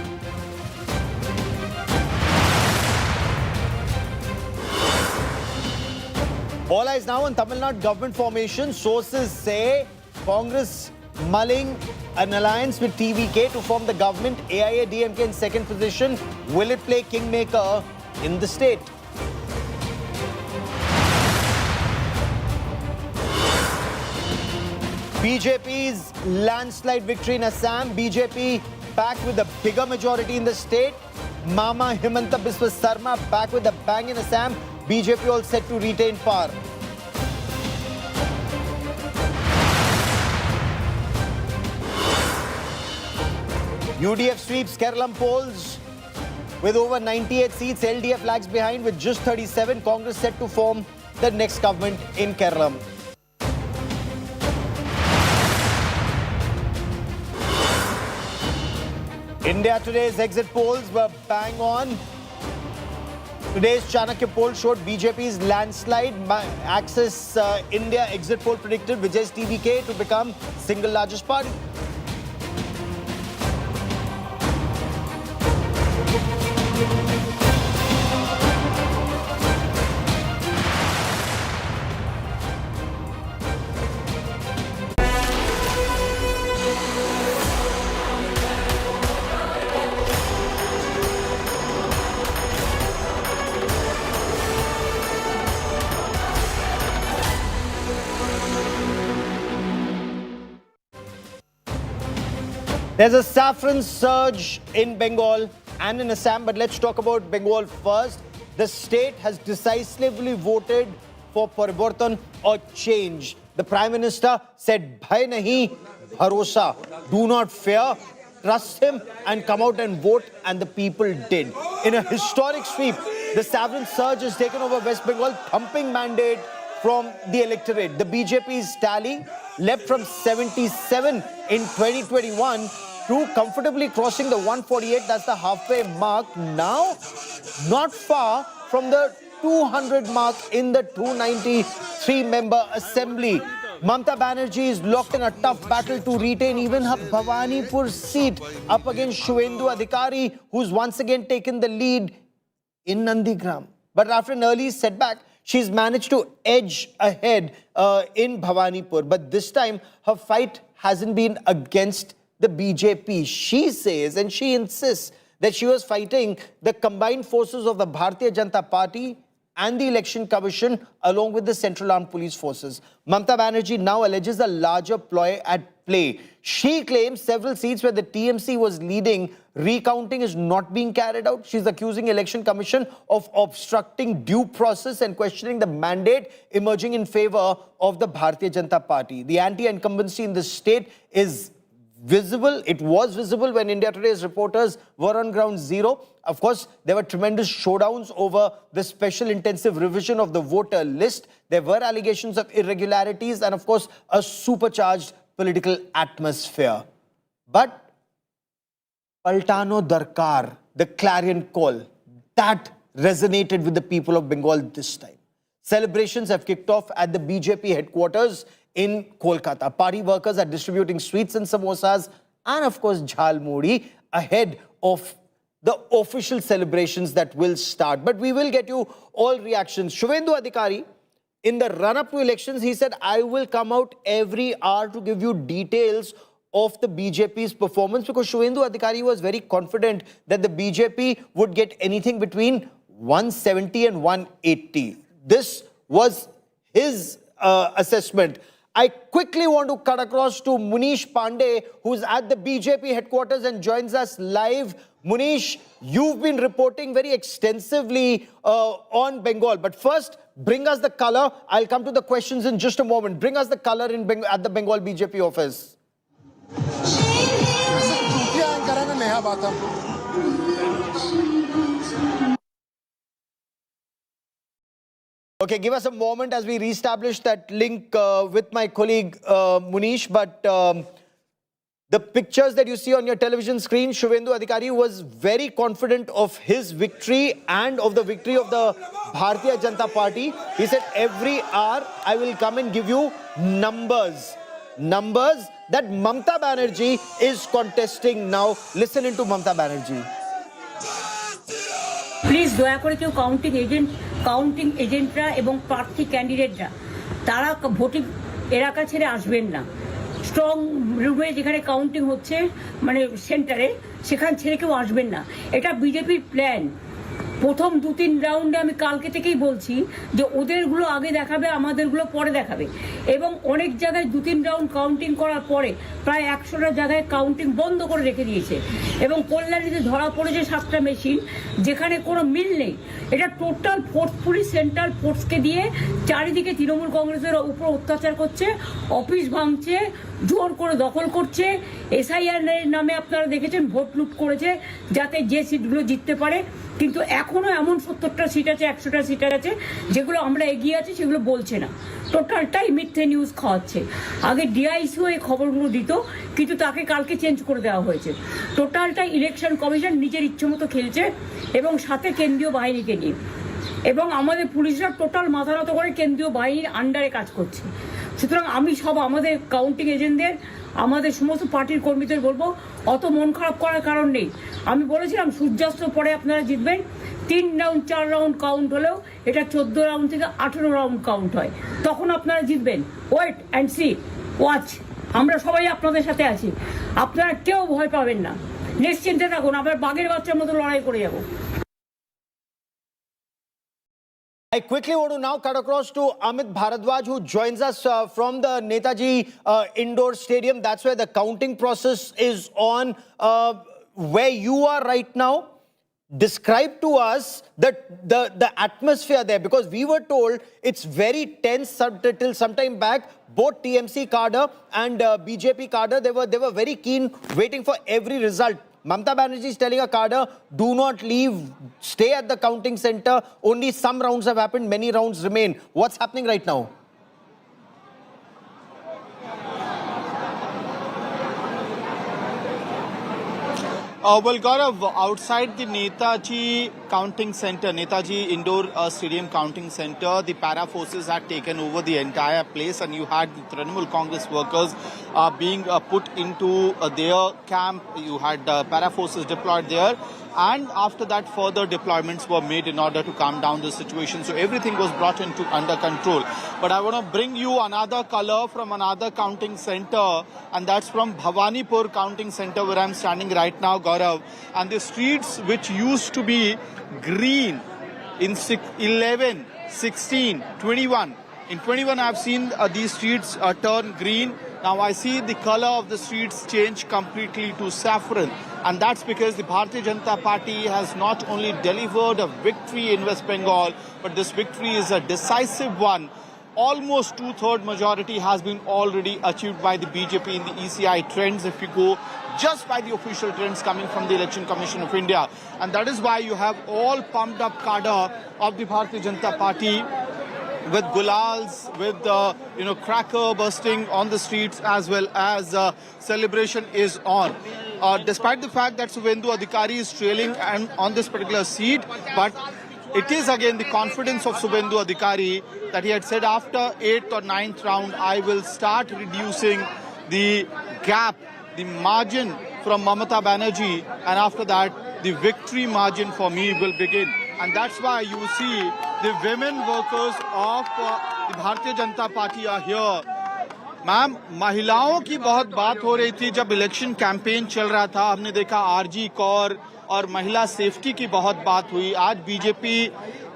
Speaker 1: All eyes now on Tamil Nadu government formation. Sources say Congress mulling an alliance with TVK to form the government. AIADMK in second position. Will it play kingmaker in the state? BJP's landslide victory in Assam. BJP back with a bigger majority in the state. Mama Himanta Biswa Sarma back with a bang in Assam. BJP all set to retain power. UDF sweeps Keralam polls with over 98 seats. LDF lags behind with just 37. Congress set to form the next government in Keralam. India Today's exit polls were bang on. Today's Chanakya poll showed BJP's landslide. Access India exit poll predicted Vijay's TVK to become single largest party. There's a saffron surge in Bengal and in Assam. But let's talk about Bengal first. The state has decisively voted for Parivartan or change. The Prime Minister said, Bhai nahi, bharosa. Do not fear. Trust him and come out and vote, and the people did. In a historic sweep, the sovereign surge has taken over West Bengal, thumping mandate from the electorate. The BJP's tally leapt from 77 in 2021 to comfortably crossing the 148, that's the halfway mark. Now, not far from the 200 mark in the 293-member assembly. Mamata Banerjee is locked in a tough battle to retain even her Bhawanipur seat up against Shuvendu Adhikari, who's once again taken the lead in Nandigram. But after an early setback, she's managed to edge ahead in Bhawanipur. But this time, her fight hasn't been against the BJP. She says and she insists that she was fighting the combined forces of the Bharatiya Janata Party and the Election Commission along with the Central Armed Police Forces. Mamata Banerjee now alleges a larger ploy at play. She claims several seats where the TMC was leading, recounting is not being carried out. She's accusing Election Commission of obstructing due process and questioning the mandate emerging in favor of the Bharatiya Janata Party. The anti-incumbency in the state is visible. It was visible when India Today's reporters were on ground zero. Of course, there were tremendous showdowns over the special intensive revision of the voter list. There were allegations of irregularities and, of course, a supercharged political atmosphere. But Paltano Darkar, the clarion call, that resonated with the people of Bengal this time. Celebrations have kicked off at the BJP headquarters in Kolkata. Party workers are distributing sweets and samosas and, of course, jhalmuri ahead of the official celebrations that will start. But we will get you all reactions. Shuvendu Adhikari, in the run-up to elections, he said, I will come out every hour to give you details of the BJP's performance, because Shuvendu Adhikari was very confident that the BJP would get anything between 170 and 180. This was his assessment. I quickly want to cut across to Munish Pandey, who's at the BJP headquarters and joins us live. Munish, you've been reporting very extensively on Bengal. But first, bring us the color. I'll come to the questions in just a moment. Bring us the color at the Bengal BJP office. Okay, give us a moment as we reestablish that link with my colleague Munish. But the pictures that you see on your television screen, Shuvendu Adhikari was very confident of his victory and of the victory of the Bharatiya Janata Party. He said, every hour I will come and give you numbers. Numbers that Mamata Banerjee is contesting now. Listen into Mamata Banerjee.
Speaker 5: Please দয়া করে কেউ counting এজেন্টরা এবং প্রার্থী ক্যান্ডিডেটরা তারা voting এলাকা ছেড়ে আসবেন না। স্ট্রং রুমে যেখানে কাউন্টিং হচ্ছে মানে সেন্টারে, সেখান ছেড়ে কেউ আসবেন না। এটা বিজেপির প্ল্যান। প্রথম 2-3 রাউন্ডে আমি কালকে থেকেই বলছি যে ওদেরগুলো আগে দেখাবে, আমাদেরগুলো পরে দেখাবে। এবং অনেক জায়গায় 2-3 রাউন্ড কাউন্টিং করার পরে প্রায় 100টা জায়গায় কাউন্টিং বন্ধ করে রেখে দিয়েছে। এবং কল্যাণীতে ধরা পড়েছে 7টা মেশিন, যেখানে কোনো মিল নেই। এটা টোটাল ফোর্সফুলি সেন্ট্রাল ফোর্সকে দিয়ে চারিদিকে তৃণমূল কংগ্রেসের উপর অত্যাচার করছে, অফিস ভাঙছে, জোর করে দখল করছে। এসআইআর নামে আপনারা দেখেছেন ভোট লুট করেছে যাতে যে সিটগুলো জিততে পারে। কিন্তু এখনো এমন 70টা সিট আছে, 100টা সিট আছে যেগুলো আমরা এগিয়ে আছি, সেগুলো বলছে না। টোটালটাই মিথ্যে নিউজ খাওয়াচ্ছে। আগে ডিআইসিও এই খবরগুলো দিত, কিন্তু তাকে কালকে চেঞ্জ করে দেওয়া হয়েছে। টোটালটাই ইলেকশন কমিশন নিজের ইচ্ছে মতো খেলছে এবং সাথে কেন্দ্রীয় বাহিনীকে নিয়ে। এবং আমাদের পুলিশরা টোটাল মাথা নত করে কেন্দ্রীয় বাহিনীর আন্ডারে কাজ করছে। সুতরাং আমি সব আমাদের কাউন্টিং এজেন্টদের, আমাদের সমস্ত পার্টির কর্মীদের বলবো, অত মন খারাপ করার কারণ নেই। আমি বলেছিলাম সূর্যাস্ত পরে আপনারা জিতবেন। 3 রাউন্ড 4 রাউন্ড কাউন্ট হলেও এটা 14 রাউন্ড থেকে 18 রাউন্ড কাউন্ট হয়, তখন আপনারা জিতবেন। Wait and see, watch. আমরা সবাই আপনাদের সাথে আছি, আপনারা কেউ ভয় পাবেন না, নিশ্চিন্তে থাকুন। আমরা বাঘের বাচ্চার মতো লড়াই করে যাব।
Speaker 1: I quickly want to now cut across to Amit Bharadwaj, who joins us from the Netaji Indoor Stadium. That's where the counting process is on. Where you are right now, Describe to us the atmosphere there, because we were told it's very tense till some time back. Both TMC cadre and BJP cadre, they were very keen, waiting for every result. Mamata Banerjee is telling a cadre, do not leave, stay at the counting center. Only some rounds have happened, many rounds remain. What's happening right now?
Speaker 8: Well, Gaurav, outside the Netaji counting center, Netaji Indoor Stadium counting center, the para forces had taken over the entire place, and you had the Trinamool Congress workers being put into their camp. You had para forces deployed there, and after that further deployments were made in order to calm down the situation. So everything was brought into under control. But I want to bring you another color from another counting center, and that's from Bhawanipur counting center, where I'm standing right now, Gaurav. And the streets which used to be green in 11, 16, 21. In 21, I've seen these streets turn green. Now I see the color of the streets change completely to saffron. And that's because the Bharatiya Janata Party has not only delivered a victory in West Bengal, but this victory is a decisive one. Almost two-thirds majority has been already achieved by the BJP in the ECI trends, if you go just by the official trends coming from the Election Commission of India. And that is why you have all pumped up cadre of the Bharatiya Janata Party with gulals, with cracker bursting on the streets, as well as celebration is on. Despite the fact that Suvendu Adhikari is trailing and on this particular seat, but it is again the confidence of Suvendu Adhikari that he had said after 8th or 9th round, I will start reducing the gap, the margin from Mamata Banerjee, and after that the victory margin for me will begin. And that's why you see the women workers of the Bharatiya Janata Party are here. Ma'am, महिलाओं की बहुत बात हो रही थी जब election campaign चल रहा था. हमने देखा आरजी कौर और महिला सेफ्टी की बहुत बात हुई. आज बीजेपी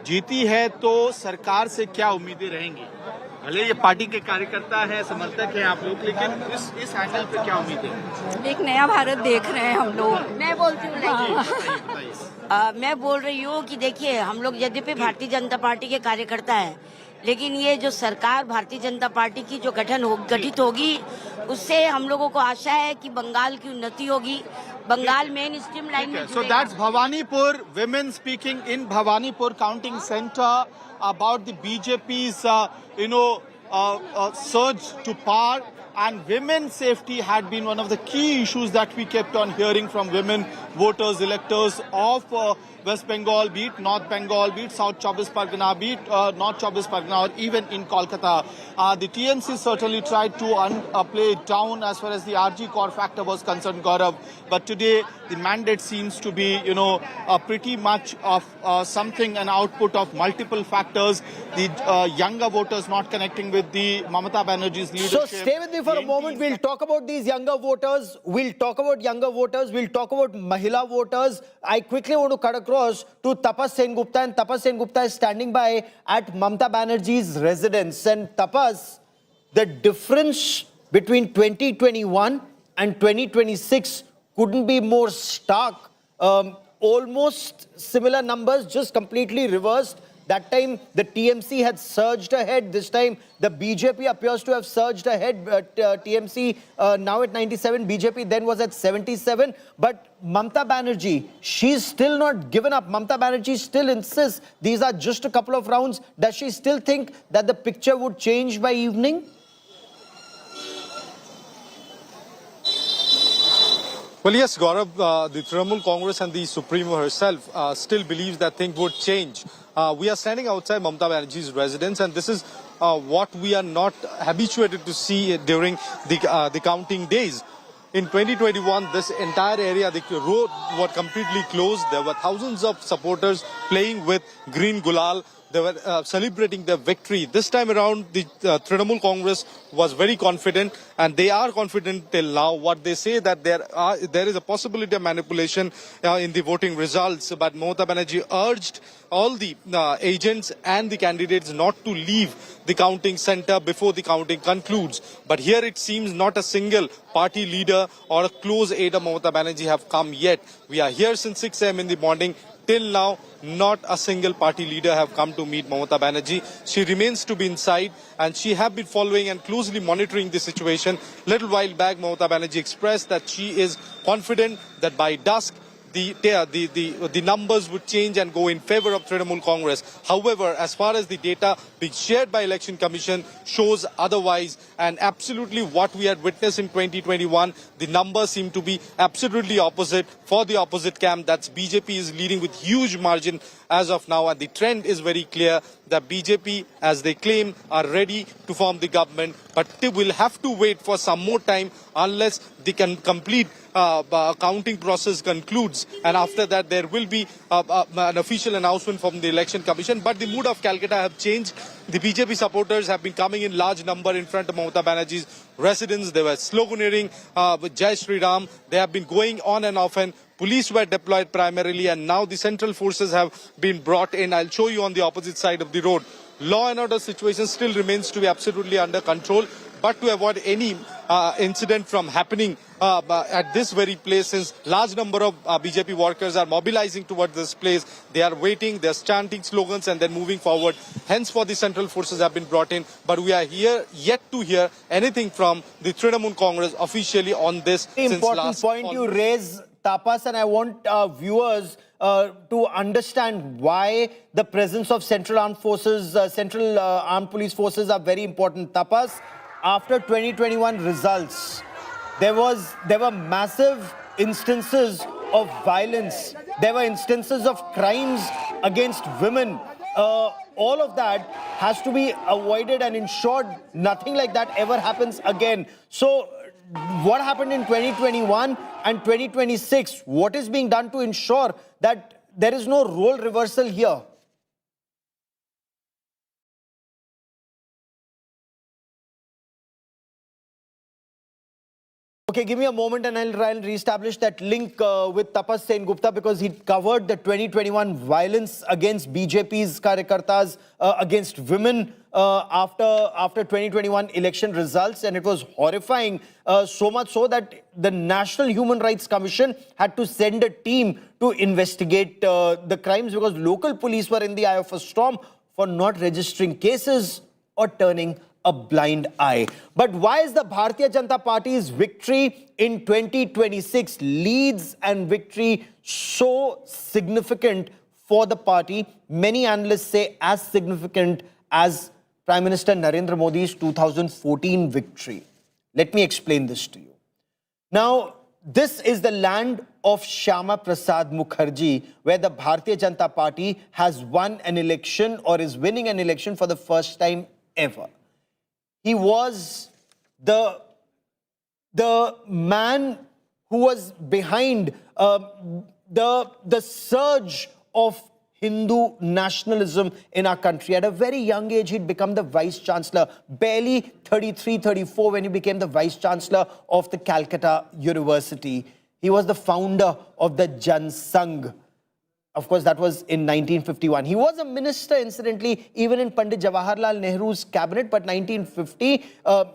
Speaker 8: जीती है तो सरकार से क्या उम्मीदें रहेंगी? भले ये पार्टी के कार्यकर्ता है, समर्थक हैं आप लोग, लेकिन इस एंगल पे क्या उम्मीद है?
Speaker 9: एक नया भारत देख रहे हैं हम लोग. मैं बोलती हूँ, मैं बोल रही हूँ कि देखिए, हम लोग यद्यपि भारतीय जनता पार्टी के कार्यकर्ता हैं, लेकिन ये जो सरकार भारतीय जनता पार्टी की जो गठित होगी, उससे हम लोगों को आशा है कि बंगाल की उन्नति होगी. बंगाल मेन स्ट्रीम लाइन में.
Speaker 8: So that's Bhawanipur, women speaking in Bhawanipur counting center about the BJP's surge to power, and women's safety had been one of the key issues that we kept on hearing from women voters, electors of West Bengal, be it North Bengal, be it South Chobis Pargana, be it North Chobis Pargana, or even in Kolkata. The TMC certainly tried to play it down as far as the RG core factor was concerned, Gaurav. But today, the mandate seems to be, pretty much of something, an output of multiple factors. The younger voters not connecting with the Mamata Banerjee's leadership.
Speaker 1: So stay with me for a moment. We'll talk about these younger voters. We'll talk about Mahila voters. I quickly want to cut across to Tapas Sengupta, and Tapas Sengupta is standing by at Mamata Banerjee's residence. And Tapas, the difference between 2021 and 2026 couldn't be more stark. Almost similar numbers, just completely reversed. That time, the TMC had surged ahead. This time, the BJP appears to have surged ahead. TMC now at 97, BJP then was at 77. But Mamata Banerjee, she's still not given up. Mamata Banerjee still insists these are just a couple of rounds. Does she still think that the picture would change by evening?
Speaker 10: Well, yes, Gaurav, the Trinamool Congress and the Supremo herself still believes that things would change. We are standing outside Mamata Banerjee's residence, and this is what we are not habituated to see during the counting days. In 2021, this entire area, the road was completely closed. There were thousands of supporters playing with green gulal. They were celebrating their victory. This time around, the Trinamool Congress was very confident, and they are confident till now. What they say that there is a possibility of manipulation in the voting results, but Mamata Banerjee urged all the agents and the candidates not to leave the counting center before the counting concludes. But here it seems not a single party leader or a close aide of Mamata Banerjee have come yet. We are here since 6 a.m. in the morning, till now, not a single party leader have come to meet Mamata Banerjee. She remains to be inside, and she have been following and closely monitoring the situation. Little while back, Mamata Banerjee expressed that she is confident that by dusk, the numbers would change and go in favor of Trinamool Congress. However, as far as the data being shared by Election Commission shows otherwise, and absolutely what we had witnessed in 2021, the numbers seem to be absolutely opposite for the opposite camp. That's BJP is leading with huge margin as of now, and the trend is very clear that BJP, as they claim, are ready to form the government, but they will have to wait for some more time unless they can complete counting process concludes, and after that there will be an official announcement from the Election Commission. But the mood of Calcutta have changed. The BJP supporters have been coming in large number in front of Mamata Banerjee's residence. They were sloganeering with Jai Shri Ram. They have been going on and off, and police were deployed primarily, and now the central forces have been brought in. I'll show you on the opposite side of the road. Law and order situation still remains to be absolutely under control, but to avoid any incident from happening at this very place, since large number of BJP workers are mobilizing towards this place, they are waiting, they are chanting slogans and then moving forward. Hence, for the central forces have been brought in, but we are yet to hear anything from the Trinamool Congress officially on this.
Speaker 1: Important point you raise, Tapas, and I want viewers to understand why the presence of central armed forces, central armed police forces are very important. Tapas, after 2021 results, there were massive instances of violence. There were instances of crimes against women. All of that has to be avoided and ensured nothing like that ever happens again. So what happened in 2021 and 2026? What is being done to ensure that there is no role reversal here? Okay, give me a moment and I'll try and reestablish that link with Tapas Sengupta, because he covered the 2021 violence against BJP's Karyakartas, against women after 2021 election results, and it was horrifying, so much so that the National Human Rights Commission had to send a team to investigate the crimes, because local police were in the eye of a storm for not registering cases or turning a blind eye. But why is the Bharatiya Janata Party's victory in 2026 leads and victory so significant for the party? Many analysts say as significant as Prime Minister Narendra Modi's 2014 victory. Let me explain this to you. Now, this is the land of Shyama Prasad Mukherjee, where the Bharatiya Janata Party has won an election or is winning an election for the first time ever. He was the man who was behind the surge of Hindu nationalism in our country. At a very young age, he'd become the Vice Chancellor, barely 33, 34 when he became the Vice Chancellor of the Calcutta University. He was the founder of the Jan Sangh. Of course, that was in 1951. He was a minister, incidentally, even in Pandit Jawaharlal Nehru's cabinet, but 1950,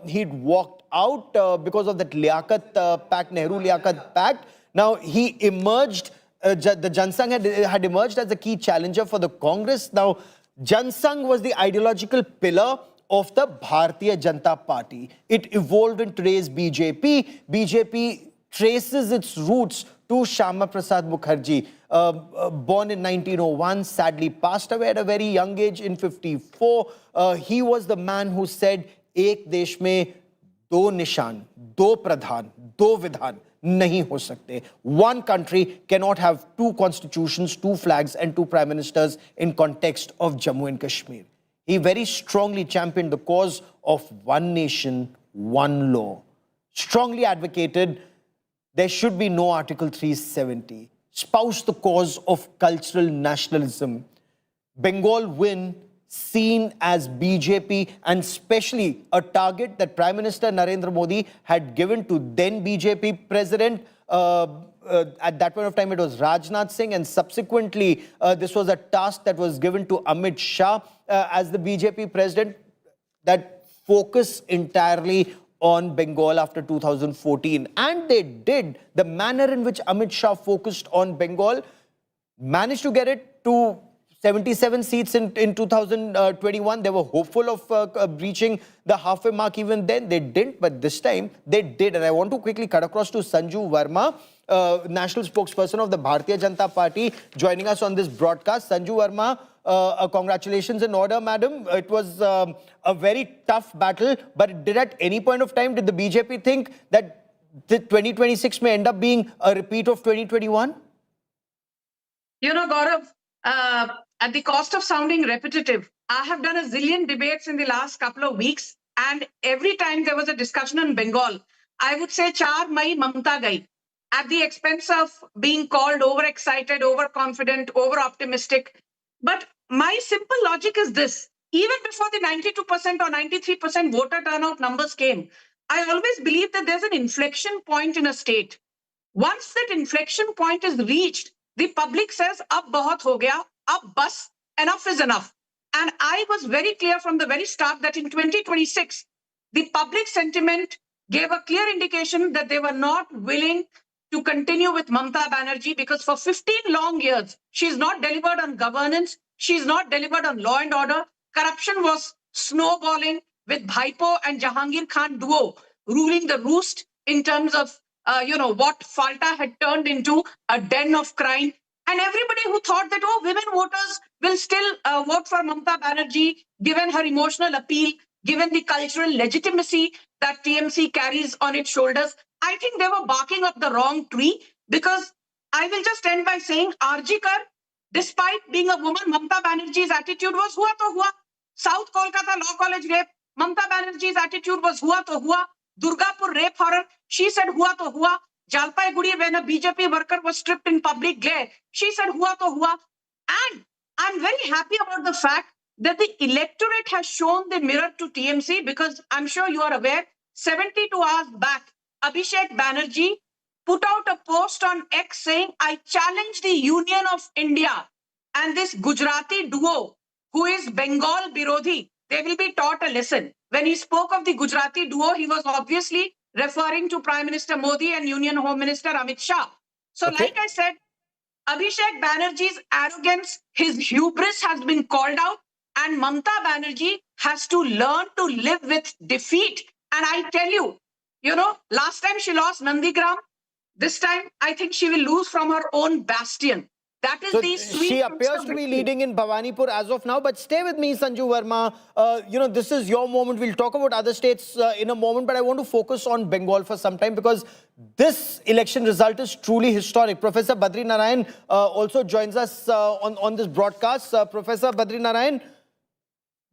Speaker 1: he'd walked out because of that Liaquat Pact, Nehru-Liaquat Pact. Now, he emerged, the Jan Sangh had emerged as a key challenger for the Congress. Now, Jan Sangh was the ideological pillar of the Bharatiya Janata Party. It evolved in today's BJP. BJP traces its roots to Shyama Prasad Mukherjee, born in 1901, sadly passed away at a very young age in 54. He was the man who said, "Ek desh mein do nishan, do pradhan, do vidhan nahi ho sakte." One country cannot have two constitutions, two flags and two prime ministers in context of Jammu and Kashmir. He very strongly championed the cause of one nation, one law. Strongly advocated there should be no Article 370. Espoused the cause of cultural nationalism. Bengal win seen as BJP and especially a target that Prime Minister Narendra Modi had given to then BJP President. At that point of time, it was Rajnath Singh, and subsequently, this was a task that was given to Amit Shah as the BJP President, that focus entirely on Bengal after 2014. And they did. The manner in which Amit Shah focused on Bengal managed to get it to 77 seats in 2021. They were hopeful of reaching the halfway mark even then. They didn't, but this time they did. And I want to quickly cut across to Sanju Verma, national spokesperson of the Bharatiya Janata Party, joining us on this broadcast. Sanju Verma, congratulations in order, madam. It was a very tough battle, but did at any point of time, did the BJP think that the 2026 may end up being a repeat of 2021?
Speaker 3: You know, Gaurav, at the cost of sounding repetitive, I have done a zillion debates in the last couple of weeks, and every time there was a discussion on Bengal, I would say 4 Mai Mamata gai, at the expense of being called overexcited, overconfident, over-optimistic. But my simple logic is this. Even before the 92% or 93% voter turnout numbers came, I always believe that there's an inflection point in a state. Once that inflection point is reached, the public says, ab bahut ho gaya, ab bas, enough is enough. And I was very clear from the very start that in 2026, the public sentiment gave a clear indication that they were not willing to continue with Mamata Banerjee because for 15 long years, she's not delivered on governance, she's not delivered on law and order. Corruption was snowballing with Bhaipo and Jahangir Khan duo ruling the roost in terms of what Falta had turned into a den of crime. And everybody who thought that, oh, women voters will still vote for Mamata Banerjee, given her emotional appeal, given the cultural legitimacy that TMC carries on its shoulders, I think they were barking up the wrong tree. Because I will just end by saying, RG Kar, despite being a woman, Mamata Banerjee's attitude was hua to hua. South Kolkata Law College rape, Mamata Banerjee's attitude was hua to hua. Durgapur rape horror, she said hua to hua. Jalpaiguri, when a BJP worker was stripped in public glare, she said hua to hua. And I'm very happy about the fact that the electorate has shown the mirror to TMC, because I'm sure you are aware, 72 hours back, Abhishek Banerjee put out a post on X saying, I challenge the Union of India and this Gujarati duo who is Bengal Birodhi, they will be taught a lesson. When he spoke of the Gujarati duo, he was obviously referring to Prime Minister Modi and Union Home Minister Amit Shah. So like I said, Abhishek Banerjee's arrogance, his hubris has been called out, and Mamata Banerjee has to learn to live with defeat. And I tell you, last time she lost Nandigram, this time I think she will lose from her own bastion. That is the sweet.
Speaker 1: She appears to be leading in Bhawanipur as of now, but stay with me, Sanju Verma. This is your moment. We'll talk about other states in a moment, but I want to focus on Bengal for some time because this election result is truly historic. Professor Badri Narayan also joins us on this broadcast. Professor Badri Narayan,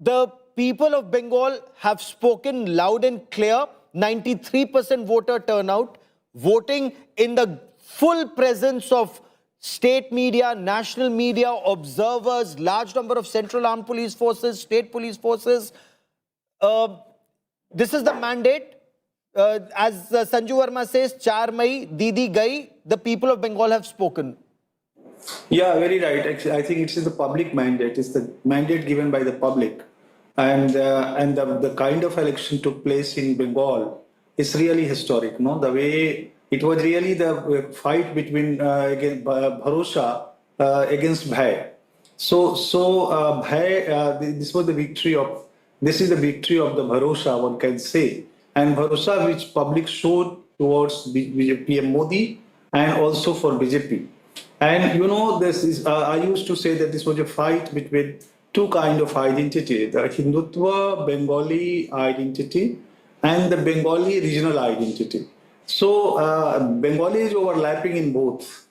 Speaker 1: the people of Bengal have spoken loud and clear. 93% voter turnout, voting in the full presence of state media, national media, observers, large number of central armed police forces, state police forces. This is the mandate. As Sanju Verma says, 4 Mai, Didi Gai, the people of Bengal have spoken.
Speaker 7: Yeah, very right. Actually, I think it is the public mandate. It's the mandate given by the public. And the kind of election took place in Bengal is really historic. No, the way it was really the fight between Bharosha against Bhai. So Bhai, this was the victory of. This is the victory of the Bharosha, one can say, and Bharosha which public showed towards PM Modi and also for BJP. And this is. I used to say that this was a fight between two kinds of identity: the Hindutva Bengali identity and the Bengali regional identity. So Bengali is overlapping in both,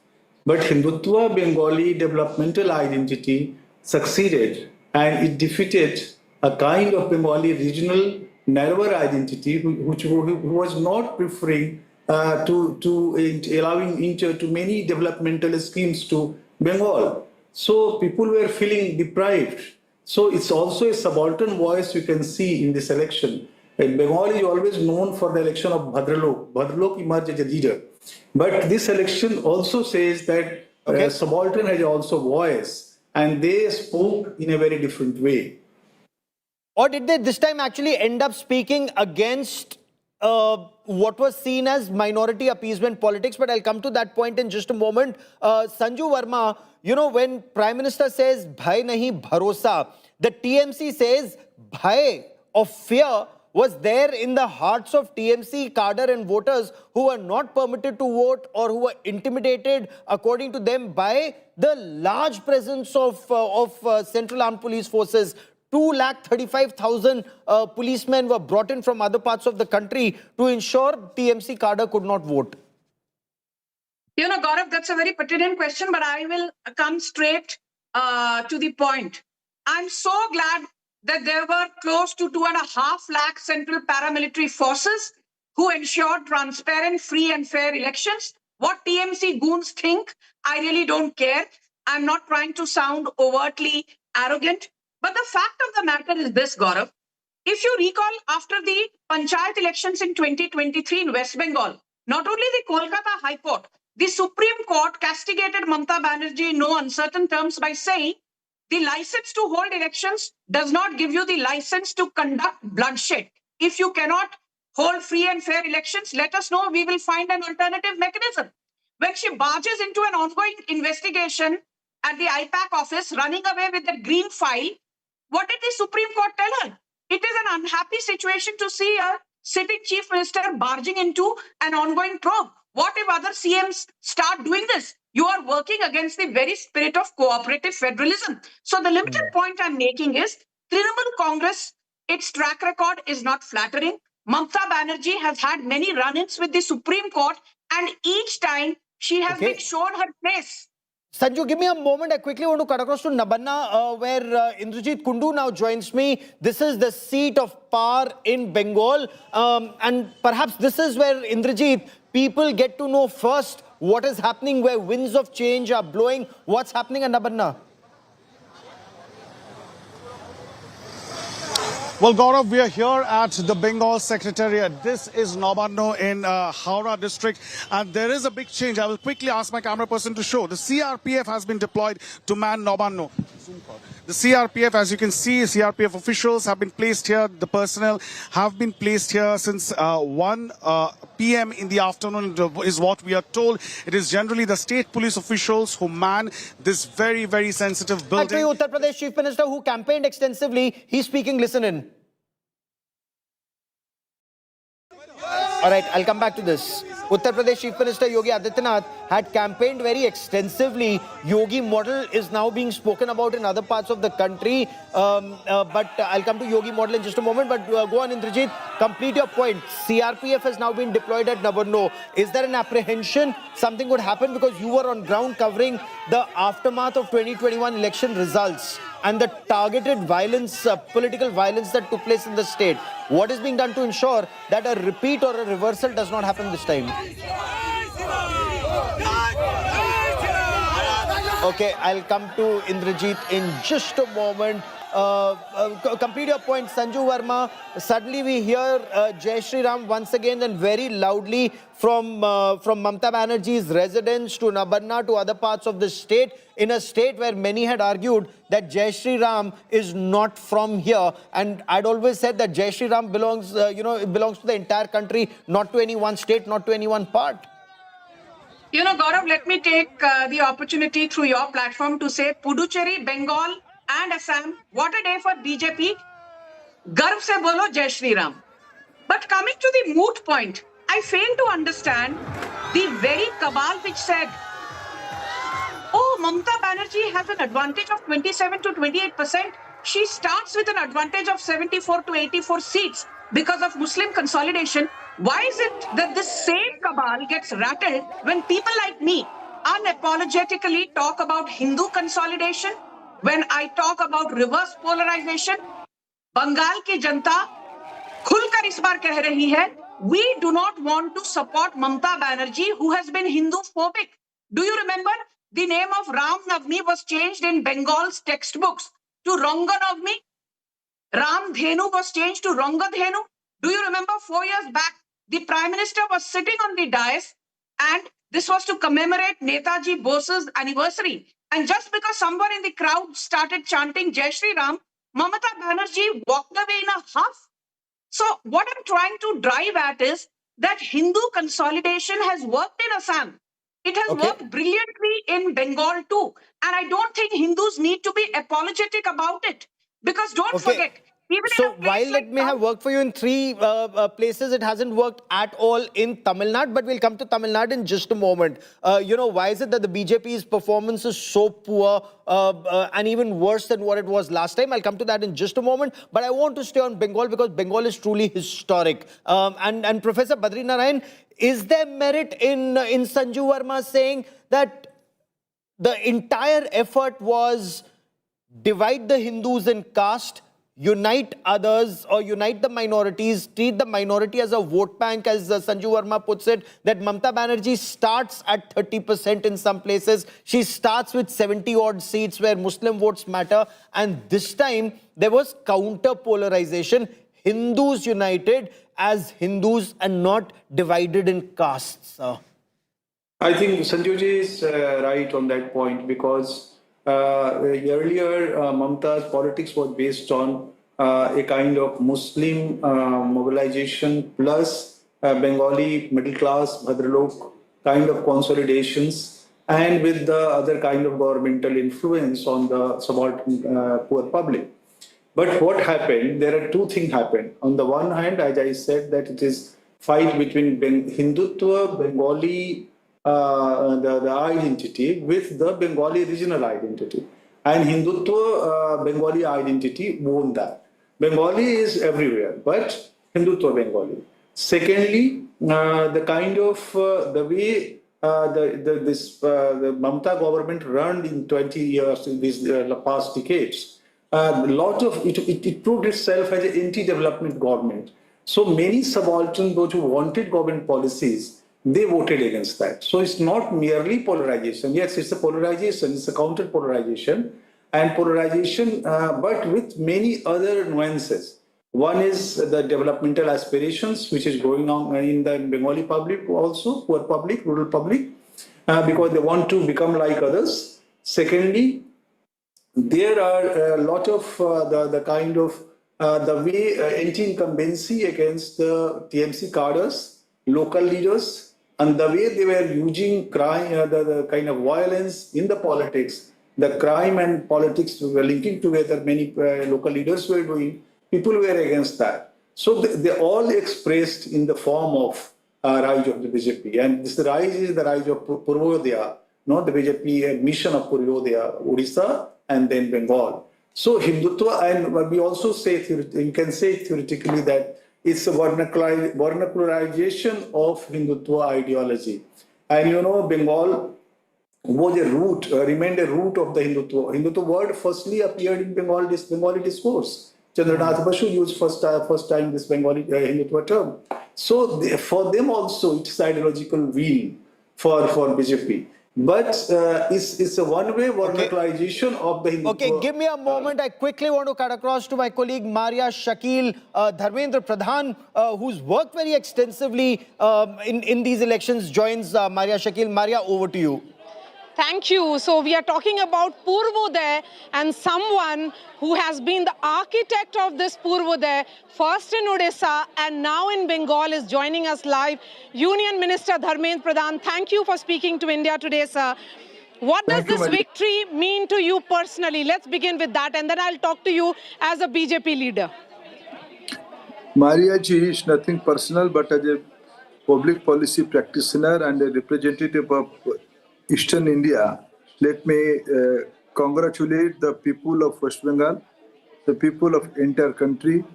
Speaker 7: but Hindutva Bengali developmental identity succeeded and it defeated a kind of Bengali regional narrower identity who was not preferring to allowing into to many developmental schemes to Bengal. So people were feeling deprived. So it's also a subaltern voice you can see in this election. Bengal is always known for the election of Bhadralok. Bhadralok emerged as a leader. But this election also says that subaltern has also voice and they spoke in a very different way.
Speaker 1: Or did they this time actually end up speaking against what was seen as minority appeasement politics, but I'll come to that point in just a moment. Sanju Verma, you know, when Prime Minister says, bhai nahi bharosa, the TMC says, bhai of fear was there in the hearts of TMC cadre and voters who were not permitted to vote or who were intimidated, according to them, by the large presence of Central Armed Police Forces. 235,000 policemen were brought in from other parts of the country to ensure TMC cadre could not vote.
Speaker 3: You know, Gaurav, that's a very pertinent question, but I will come straight to the point. I'm so glad that there were close to 2.5 lakh central paramilitary forces who ensured transparent, free and fair elections. What TMC goons think, I really don't care. I'm not trying to sound overtly arrogant. But the fact of the matter is this, Gaurav. If you recall, after the Panchayat elections in 2023 in West Bengal, not only the Kolkata High Court, the Supreme Court castigated Mamata Banerjee in no uncertain terms by saying the license to hold elections does not give you the license to conduct bloodshed. If you cannot hold free and fair elections, let us know. We will find an alternative mechanism. When she barges into an ongoing investigation at the IPAC office, running away with the green file, what did the Supreme Court tell her? It is an unhappy situation to see a sitting chief minister barging into an ongoing probe. What if other CMs start doing this? You are working against the very spirit of cooperative federalism. So the limited point I'm making is Trinamool Congress, its track record is not flattering. Mamata Banerjee has had many run-ins with the Supreme Court, and each time she has been shown her face.
Speaker 1: Sanju, give me a moment. I quickly want to cut across to Nabanna, where Indrajit Kundu now joins me. This is the seat of power in Bengal. And perhaps this is where, Indrajit, people get to know first what is happening, where winds of change are blowing. What's happening at Nabanna?
Speaker 8: Well, Gaurav, we are here at the Bengal Secretariat. This is Nabanna in Howrah district, and there is a big change. I will quickly ask my camera person to show. The CRPF has been deployed to man Nabanna. The CRPF, as you can see, CRPF officials have been placed here. The personnel have been placed here since 1 p.m. in the afternoon is what we are told. It is generally the state police officials who man this very, very sensitive building.
Speaker 1: Actually, Uttar Pradesh Chief Minister, who campaigned extensively, he's speaking. Listen in. All right, I'll come back to this. Uttar Pradesh Chief Minister Yogi Adityanath had campaigned very extensively. Yogi model is now being spoken about in other parts of the country. But I'll come to Yogi model in just a moment. But go on, Indrajit. Complete your point. CRPF has now been deployed at Nabanna. Is there an apprehension something would happen? Because you were on ground covering the aftermath of 2021 election results and the targeted violence, political violence that took place in the state. What is being done to ensure that a repeat or a reversal does not happen this time? Okay, I'll come to Indrajit in just a moment. Complete your point, Sanju Verma. Suddenly we hear Jai Shri Ram once again and very loudly from Mamata Banerjee's residence to Nabanna to other parts of the state, in a state where many had argued that Jai Shri Ram is not from here. And I'd always said that Jai Shri Ram belongs, it belongs to the entire country, not to any one state, not to any one part.
Speaker 3: You know, Gaurav, let me take the opportunity through your platform to say Puducherry, Bengal and Assam, what a day for BJP. Garv se bolo Jai Shri Ram. But coming to the moot point, I fail to understand the very cabal which said, oh, Mamata Banerjee has an advantage of 27 to 28%. She starts with an advantage of 74 to 84 seats because of Muslim consolidation. Why is it that this same cabal gets rattled when people like me unapologetically talk about Hindu consolidation? When I talk about reverse polarization, Bengal ki janta khulkar is baar keh rahi hai, we do not want to support Mamata Banerjee, who has been Hindu phobic. Do you remember the name of Ram Navami was changed in Bengal's textbooks to Ranga Navami? Ram Dhenu was changed to Ranga Dhenu. Do you remember 4 years back, the Prime Minister was sitting on the dais and this was to commemorate Netaji Bose's anniversary. And just because someone in the crowd started chanting Jai Shri Ram, Mamata Banerjee walked away in a huff. So what I'm trying to drive at is that Hindu consolidation has worked in Assam. It has worked brilliantly in Bengal too. And I don't think Hindus need to be apologetic about it. Because don't forget, even
Speaker 1: So
Speaker 3: in a place
Speaker 1: while
Speaker 3: like
Speaker 1: it may have worked for you in three places, it hasn't worked at all in Tamil Nadu. But we'll come to Tamil Nadu in just a moment. Why is it that the BJP's performance is so poor and even worse than what it was last time? I'll come to that in just a moment. But I want to stay on Bengal because Bengal is truly historic. And Professor Badri Narayan, is there merit in Sanju Verma saying that the entire effort was divide the Hindus in caste, unite others or unite the minorities, treat the minority as a vote bank, as Sanju Verma puts it, that Mamata Banerjee starts at 30% in some places. She starts with 70 odd seats where Muslim votes matter. And this time there was counter polarization. Hindus united as Hindus and not divided in castes.
Speaker 7: I think Sanjuji is right on that point because earlier Mamata's politics was based on a kind of Muslim mobilization plus Bengali middle class, Bhadralok kind of consolidations and with the other kind of governmental influence on the subaltern poor public. But what happened, there are two things happened. On the one hand, as I said, that it is fight between Hindutva, Bengali, the identity with the Bengali regional identity. And Hindutva, Bengali identity won that. Bengali is everywhere, but Hindutva Bengali. Secondly, the kind of the way the Mamata government run in 20 years, in these past decades, it proved itself as an anti-development government. So many subalterns, those who wanted government policies, they voted against that. So it's not merely polarization. Yes, it's a polarization, it's a counter-polarization, and polarization, but with many other nuances. One is the developmental aspirations, which is going on in the Bengali public also, poor public, rural public, because they want to become like others. Secondly, there are a lot of the kind of the way anti-incumbency against the TMC cadres, local leaders, and the way they were using crime, the kind of violence in the politics, the crime and politics were linking together, many local leaders were doing, people were against that. So they all expressed in the form of rise of the BJP. And this rise is the rise of Purvodaya, not the BJP mission of Purvodaya, Odisha, and then Bengal. So Hindutva, and we also say, you can say theoretically that it's a vernacularization of Hindutva ideology. And Bengal was a root, remained a root of the Hindutva. Hindutva word firstly appeared in Bengali discourse. Chandranath Basu used first time this Bengali Hindutva term. So for them also it's ideological wheel for BJP. But it's a one-way vernacularization of the Hindutva.
Speaker 1: Okay, give me a moment. I quickly want to cut across to my colleague Maria Shakil, Dharmendra Pradhan, who's worked very extensively in these elections, joins Maria Shakil. Maria, over to you.
Speaker 6: Thank you. So we are talking about Purvodaya, and someone who has been the architect of this Purvodaya, first in Odisha and now in Bengal, is joining us live. Union Minister Dharmendra Pradhan, thank you for speaking to India today, sir. What does this victory mean to you personally? Let's begin with that, and then I'll talk to you as a BJP leader.
Speaker 11: Maria ji is nothing personal, but as a public policy practitioner and a representative of Eastern India, let me congratulate the people of West Bengal, the people of entire country.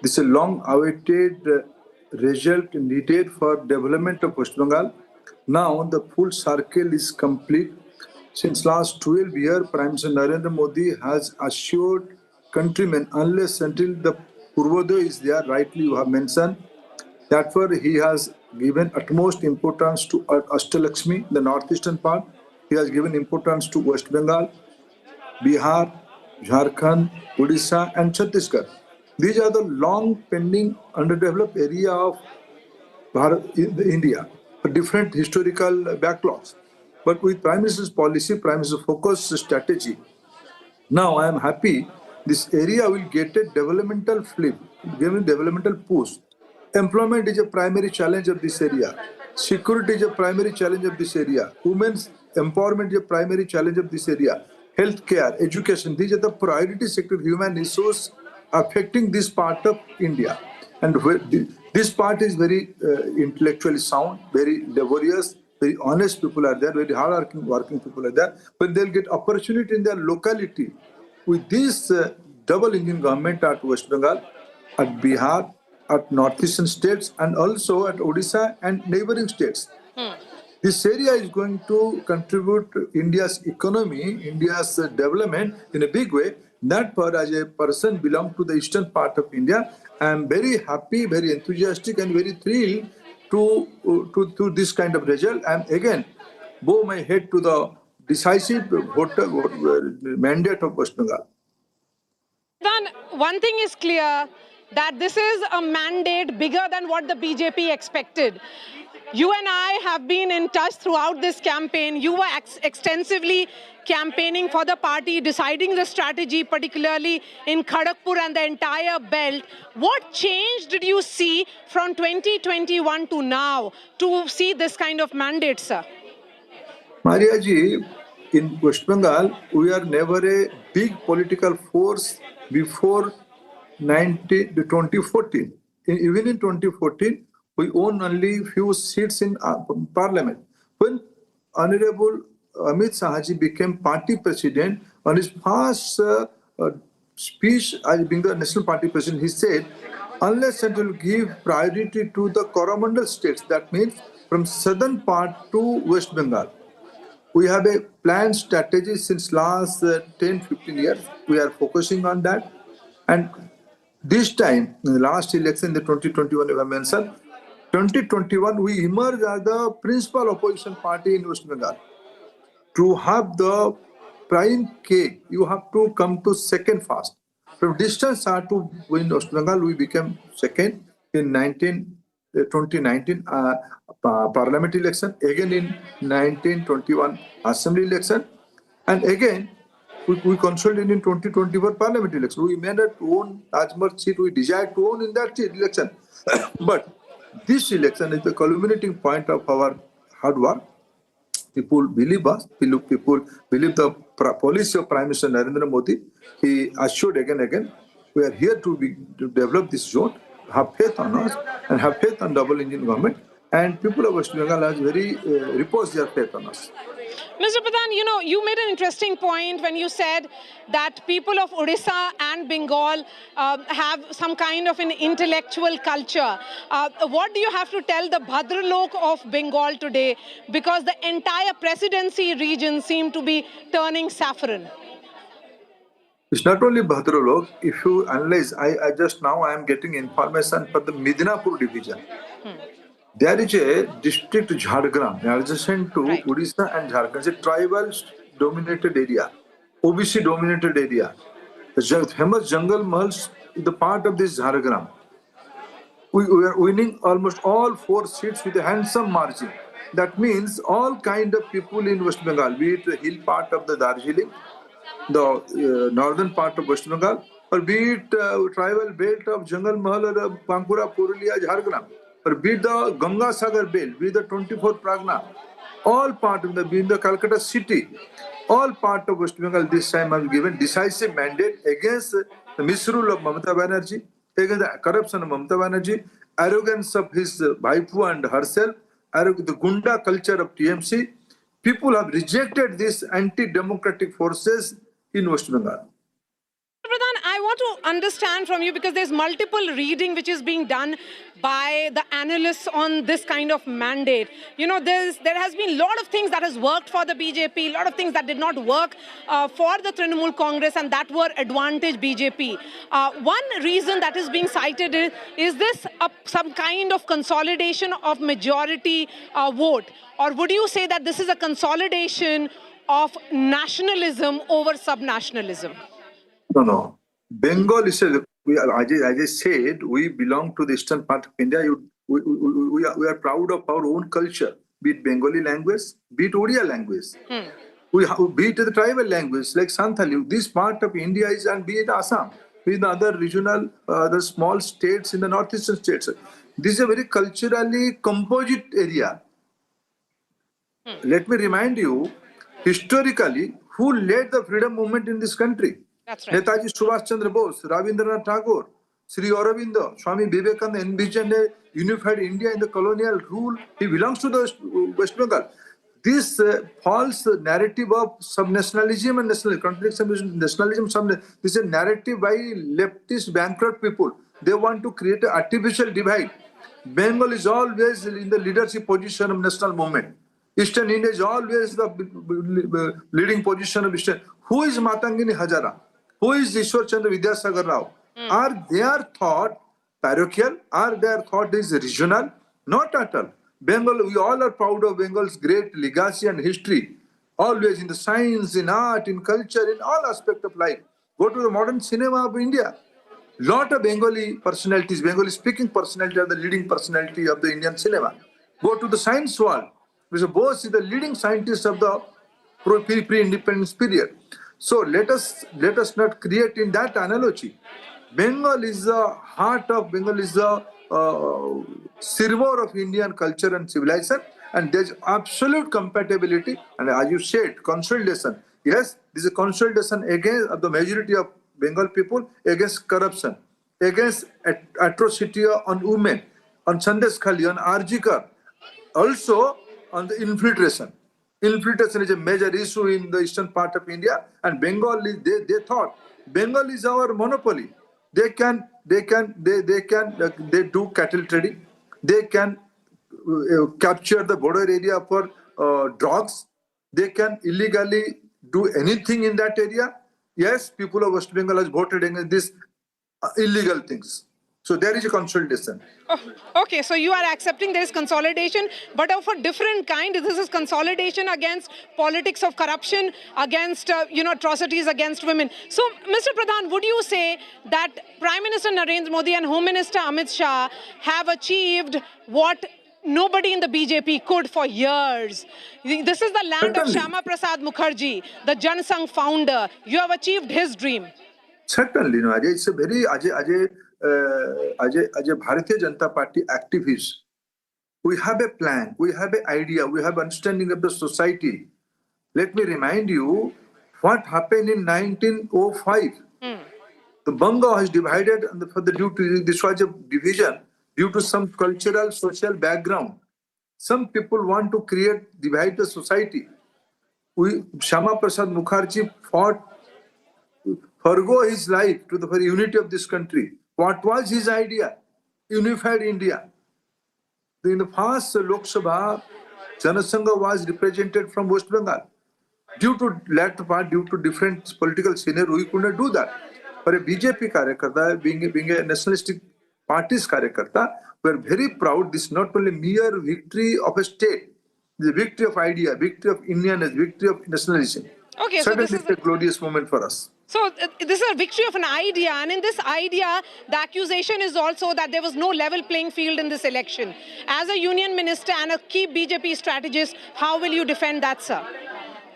Speaker 11: This is a long-awaited result needed for development of West Bengal. Now the full circle is complete. Since last 12 years, Prime Minister Narendra Modi has assured countrymen, unless until the Purvodaya is there, rightly you have mentioned, therefore he has given utmost importance to Ashtalakshmi, the northeastern part. He has given importance to West Bengal, Bihar, Jharkhand, Odisha and Chhattisgarh. These are the long pending underdeveloped area of India, different historical backlogs. But with Prime Minister's policy, Prime Minister's focused strategy, now I am happy this area will get a developmental flip, give a developmental push. Employment is a primary challenge of this area. Security is a primary challenge of this area. Women's empowerment is a primary challenge of this area. Healthcare, education, these are the priority sector human resource affecting this part of India. And this part is very intellectually sound, very laborious, very honest people are there, very hard working people are there. But they'll get opportunity in their locality. With this double engine government at West Bengal, at Bihar, at northeastern states, and also at Odisha and neighboring states. This area is going to contribute to India's economy, India's development in a big way. That part, as a person belong to the eastern part of India, I am very happy, very enthusiastic, and very thrilled to this kind of result. And again, bow my head to the decisive voter mandate of West Bengal.
Speaker 6: One thing is clear, that this is a mandate bigger than what the BJP expected. You and I have been in touch throughout this campaign. You were extensively campaigning for the party, deciding the strategy, particularly in Kharagpur and the entire belt. What change did you see from 2021 to now to see this kind of mandate, sir?
Speaker 11: Maria ji, in West Bengal, we are never a big political force before 2014. Even in 2014, we own only few seats in parliament. When Honorable Amit Shah became party president, on his first speech as being the national party president, he said, unless and will give priority to the Coromandel states, that means from southern part to West Bengal. We have a planned strategy since last 10-15 years. We are focusing on that. And this time, in the last election, the 2021 I mentioned, 2021, we emerged as the principal opposition party in West Bengal. To have the prime cake, you have to come to second first. From distance to win West Bengal, we became second in 2019 parliament election, again in 1921 assembly election, and again we consolidated in 2024 parliament election. We made it own as much seat we desired to own in that election. But this election is the culminating point of our hard work. People believe us. People believe the policy of Prime Minister Narendra Modi. He assured again and again, we are here to develop this zone, have faith on us, and have faith on double engine government. And people of West Bengal has very reposed their faith on us.
Speaker 6: Mr. Pradhan, you made an interesting point when you said that people of Odisha and Bengal have some kind of an intellectual culture. What do you have to tell the Bhadralok of Bengal today? Because the entire presidency region seemed to be turning saffron.
Speaker 11: It's not only Bhadralok. If you analyze, I just now I am getting information for the Midnapur division. There is a district Jhargram adjacent to Odisha and Jharkhand. It's a tribal-dominated area, OBC-dominated area. The famous Jungle Mahals is the part of this Jhargram. We are winning almost all 4 seats with a handsome margin. That means all kind of people in West Bengal, be it the hill part of the Darjeeling, the northern part of West Bengal, or be it tribal belt of Jungle Mahal or Bankura, Purulia, Jhargram, or be it the Ganga Sagar belt, be it the 24 Pragna, all part of be in the Calcutta city, all part of West Bengal this time have given decisive mandate against the misrule of Mamata Banerjee, against the corruption of Mamata Banerjee, arrogance of his Baipu and herself, the Gunda culture of TMC. People have rejected these anti-democratic forces in West Bengal.
Speaker 6: Pradhan, I want to understand from you, because there's multiple reading which is being done by the analysts on this kind of mandate. There has been a lot of things that has worked for the BJP, a lot of things that did not work for the Trinamool Congress, and that were advantage BJP. One reason that is being cited is this some kind of consolidation of majority vote? Or would you say that this is a consolidation of nationalism over subnationalism?
Speaker 11: No. Bengal is, as I said, we belong to the eastern part of India. We are proud of our own culture, be it Bengali language, be it Odia language. Be it the tribal language like Santali, this part of India is, and be it Assam, be it the other regional, the small states in the northeastern states. This is a very culturally composite area. Let me remind you, historically, who led the freedom movement in this country?
Speaker 6: That's right.
Speaker 11: Netaji Subhash Chandra Bose, Rabindranath Tagore, Sri Aurobindo, Swami Vivekananda envisioned a unified India in the colonial rule. He belongs to the West Bengal. This false narrative of subnationalism and nationalism, this is a narrative by leftist bankrupt people. They want to create an artificial divide. Bengal is always in the leadership position of national movement. Eastern India is always the leading position of Eastern. Who is Matangini Hazara? Who is Ishwar Chandra Vidyasagar Rao? Are their thought parochial? Are their thought is regional? Not at all. Bengal, we all are proud of Bengal's great legacy and history. Always in the science, in art, in culture, in all aspects of life. Go to the modern cinema of India. Lot of Bengali personalities, Bengali speaking personality are the leading personality of the Indian cinema. Go to the science world. Mr. Bose is the leading scientist of the pre-independence period. So let us not create in that analogy. Bengal is the heart of, Bengal is the servor of Indian culture and civilization, and there's absolute compatibility. And as you said, consolidation. Yes, this is a consolidation against the majority of Bengal people against corruption, against atrocity on women, on Sandesh Khali, on Arjikar, also on the infiltration. Infiltration is a major issue in the eastern part of India, and Bengal is, they thought Bengal is our monopoly. They do cattle trading. They can capture the border area for drugs. They can illegally do anything in that area. Yes, people of West Bengal has voted against these illegal things. So there is a consolidation.
Speaker 6: Oh, okay, so you are accepting there is consolidation, but of a different kind. This is consolidation against politics of corruption, against atrocities against women. So, Mr. Pradhan, would you say that Prime Minister Narendra Modi and Home Minister Amit Shah have achieved what nobody in the BJP could for years? This is the land of Shyama Prasad Mukherjee, the Jan Sangh founder. You have achieved his dream.
Speaker 11: Certainly, Ajay, it's a very as a Bharatiya Janata Party activist, we have a plan, we have an idea, we have understanding of the society. Let me remind you what happened in 1905. The Banga was divided due to this was a division due to some cultural, social background. Some people want to divide the society. Shyama Prasad Mukherjee fought, forgo his life for the unity of this country. What was his idea? Unified India. In the first Lok Sabha, Janasangha was represented from West Bengal. Due to latter part, due to different political scenario, we could not do that. But a BJP Karyakarta, being a nationalistic party's Karyakarta, we are very proud. This is not only mere victory of a state, the victory of idea, victory of Indianness, victory of nationalism.
Speaker 6: Okay,
Speaker 11: certainly
Speaker 6: so this is
Speaker 11: a glorious moment for us.
Speaker 6: So this is a victory of an idea, and in this idea, the accusation is also that there was no level playing field in this election. As a union minister and a key BJP strategist, how will you defend that, sir?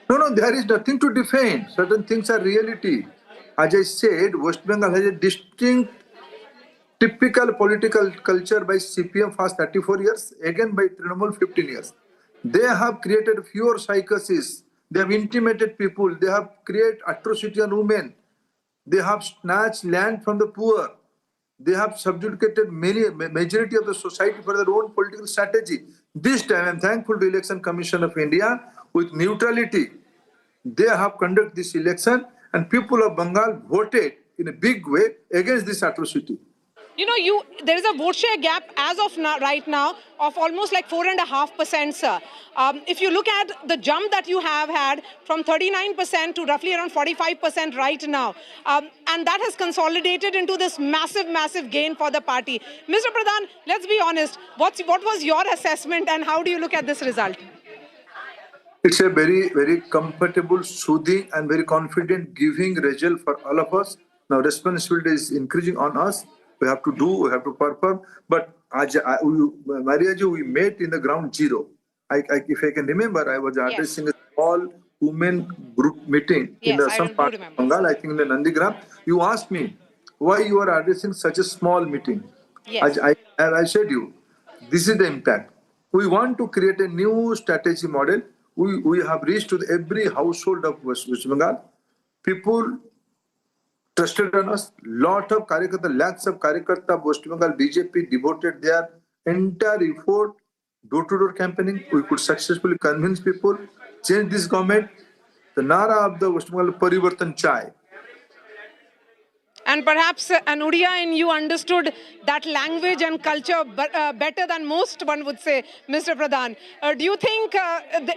Speaker 11: No, there is nothing to defend. Certain things are reality. As I said, West Bengal has a distinct, typical political culture by CPM for 34 years, again by Trinamool 15 years. They have created fewer psychosis. They have intimidated people. They have created atrocity on women. They have snatched land from the poor. They have subjugated majority of the society for their own political strategy. This time, I'm thankful to Election Commission of India, with neutrality, they have conducted this election, and people of Bengal voted in a big way against this atrocity.
Speaker 6: There is a vote share gap as of now, right now, of almost like 4.5%, sir. If you look at the jump that you have had from 39% to roughly around 45% right now, and that has consolidated into this massive gain for the party. Mr. Pradhan, let's be honest, what was your assessment and how do you look at this result?
Speaker 11: It's a very, very comfortable, soothing and very confident giving result for all of us. Now responsibility is increasing on us. We have to do, we have to perform. But Mariaji, we met in the ground zero. If I can remember, I was addressing a small women group meeting in
Speaker 6: Yes,
Speaker 11: the
Speaker 6: I
Speaker 11: Assam
Speaker 6: do
Speaker 11: part of
Speaker 6: remember.
Speaker 11: Bengal, I think in the Nandigram. You asked me why you are addressing such a small meeting.
Speaker 6: Yes.
Speaker 11: I said you, this is the impact. We want to create a new strategy model. We have reached to every household of West Bengal. People trusted on us. Lot of Karyakarta, lakhs of Karyakarta of West Bengal BJP devoted their entire effort, door-to-door campaigning. We could successfully convince people, change this government. The Nara of the West Bengal Parivartan Chai.
Speaker 6: And perhaps Anuria and you understood that language and culture better than most, one would say, Mr. Pradhan. Do you think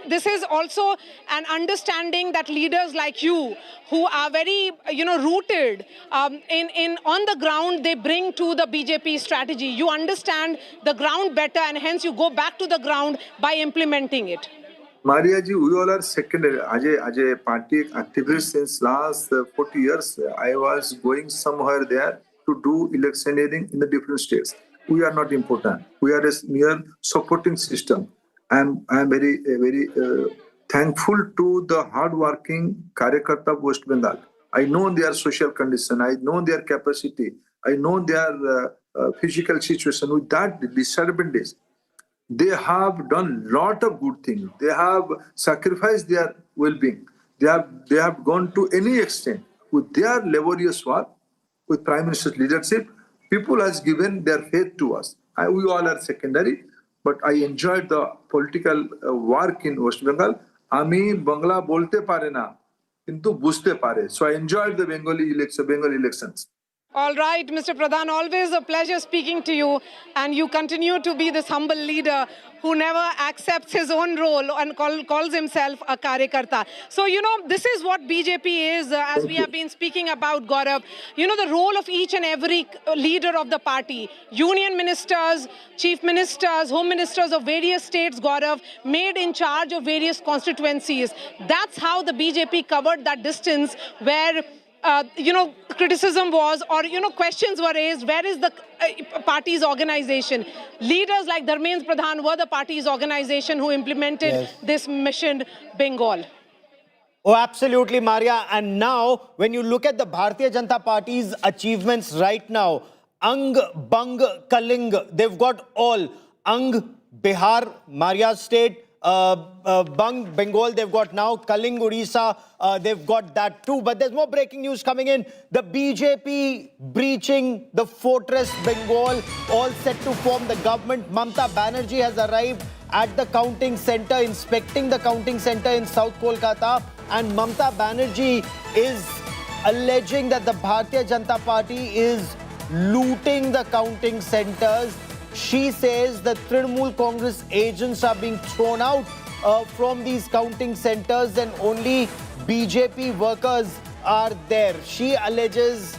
Speaker 6: this is also an understanding that leaders like you, who are very, rooted in on the ground, they bring to the BJP strategy? You understand the ground better, and hence you go back to the ground by implementing it.
Speaker 11: Maria ji, we all are secondary. As a party activist since last 40 years, I was going somewhere there to do electioneering in the different states. We are not important. We are a mere supporting system. I am very thankful to the hard-working Karyakarta of West Bengal. I know their social condition. I know their capacity. I know their physical situation. With that disadvantage, they have done lot of good things. They have sacrificed their well-being. They have gone to any extent with their laborious work, with Prime Minister's leadership. People has given their faith to us. We all are secondary, but I enjoyed the political work in West Bengal. Ami Bangla bolte pare na, kintu bujhte pare. So I enjoyed the Bengal elections.
Speaker 6: All right, Mr. Pradhan, always a pleasure speaking to you. And you continue to be this humble leader who never accepts his own role and calls himself a Karyakarta. So, this is what BJP is, as we have been speaking about, Gaurav. The role of each and every leader of the party, union ministers, chief ministers, home ministers of various states, Gaurav, made in charge of various constituencies. That's how the BJP covered that distance where criticism was, or, questions were raised. Where is the party's organization? Leaders like Dharmendra Pradhan were the party's organization who implemented this mission Bengal.
Speaker 1: Oh, absolutely, Maria. And now, when you look at the Bharatiya Janata Party's achievements right now, Ang, Bang, Kaling, they've got all. Ang, Bihar, Maria's state. Bang, Bengal, they've got now. Kaling, Odisha, they've got that too. But there's more breaking news coming in. The BJP breaching the fortress Bengal, all set to form the government. Mamata Banerjee has arrived at the counting center, inspecting the counting center in South Kolkata. And Mamata Banerjee is alleging that the Bharatiya Janata Party is looting the counting centers. She says that Trinamool Congress agents are being thrown out from these counting centers and only BJP workers are there. She alleges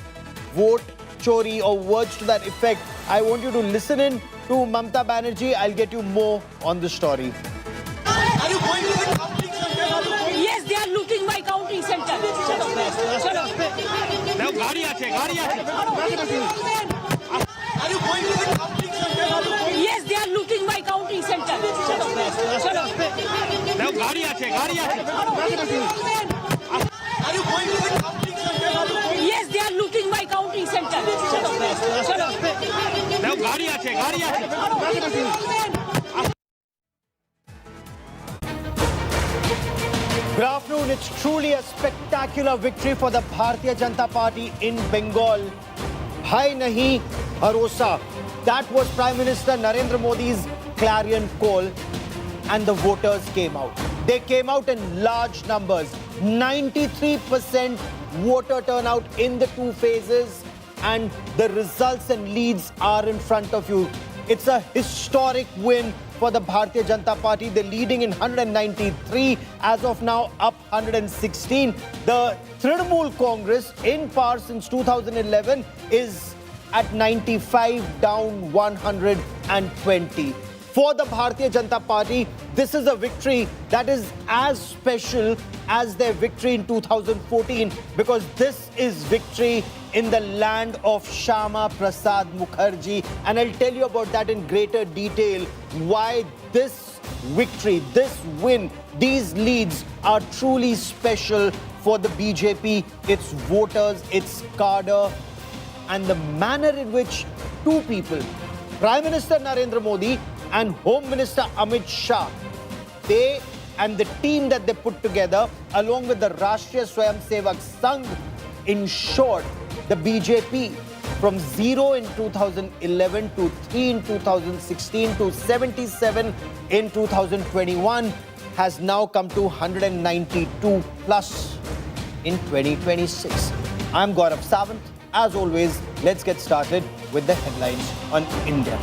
Speaker 1: vote chori or words to that effect. I want you to listen in to Mamata Banerjee. I'll get you more on the story.
Speaker 12: Are you going to the counting center?
Speaker 5: Yes, they are looting my counting center. Shut up.
Speaker 12: Now, gaadi ache. Are you going to the counting center?
Speaker 5: Yes, they are looting my counting center. Shut up.
Speaker 12: Now, gaadi ache. Are you going to the counting center?
Speaker 5: Yes, they are looting my counting center. Shut up.
Speaker 12: Now, gaadi ache.
Speaker 1: Good afternoon. It's truly a spectacular victory for the Bharatiya Janata Party in Bengal. Hai nahi bharosa. That was Prime Minister Narendra Modi's clarion call, and the voters came out. They came out in large numbers. 93% voter turnout in the two phases, and the results and leads are in front of you. It's a historic win for the Bharatiya Janata Party. They're leading in 193, as of now up 116. The Trinamool Congress, in power since 2011, is at 95, down 120. For the Bharatiya Janata Party, this is a victory that is as special as their victory in 2014, because this is victory in the land of Shyama Prasad Mukherjee. And I'll tell you about that in greater detail, why this victory, this win, these leads are truly special for the BJP, its voters, its cadre, and the manner in which two people, Prime Minister Narendra Modi and Home Minister Amit Shah, they and the team that they put together, along with the Rashtriya Swayamsevak Sangh, ensured the BJP from 0 in 2011 to 3 in 2016 to 77 in 2021 has now come to 192 plus in 2026. I'm Gaurav Sawant. As always, let's get started with the headlines on India.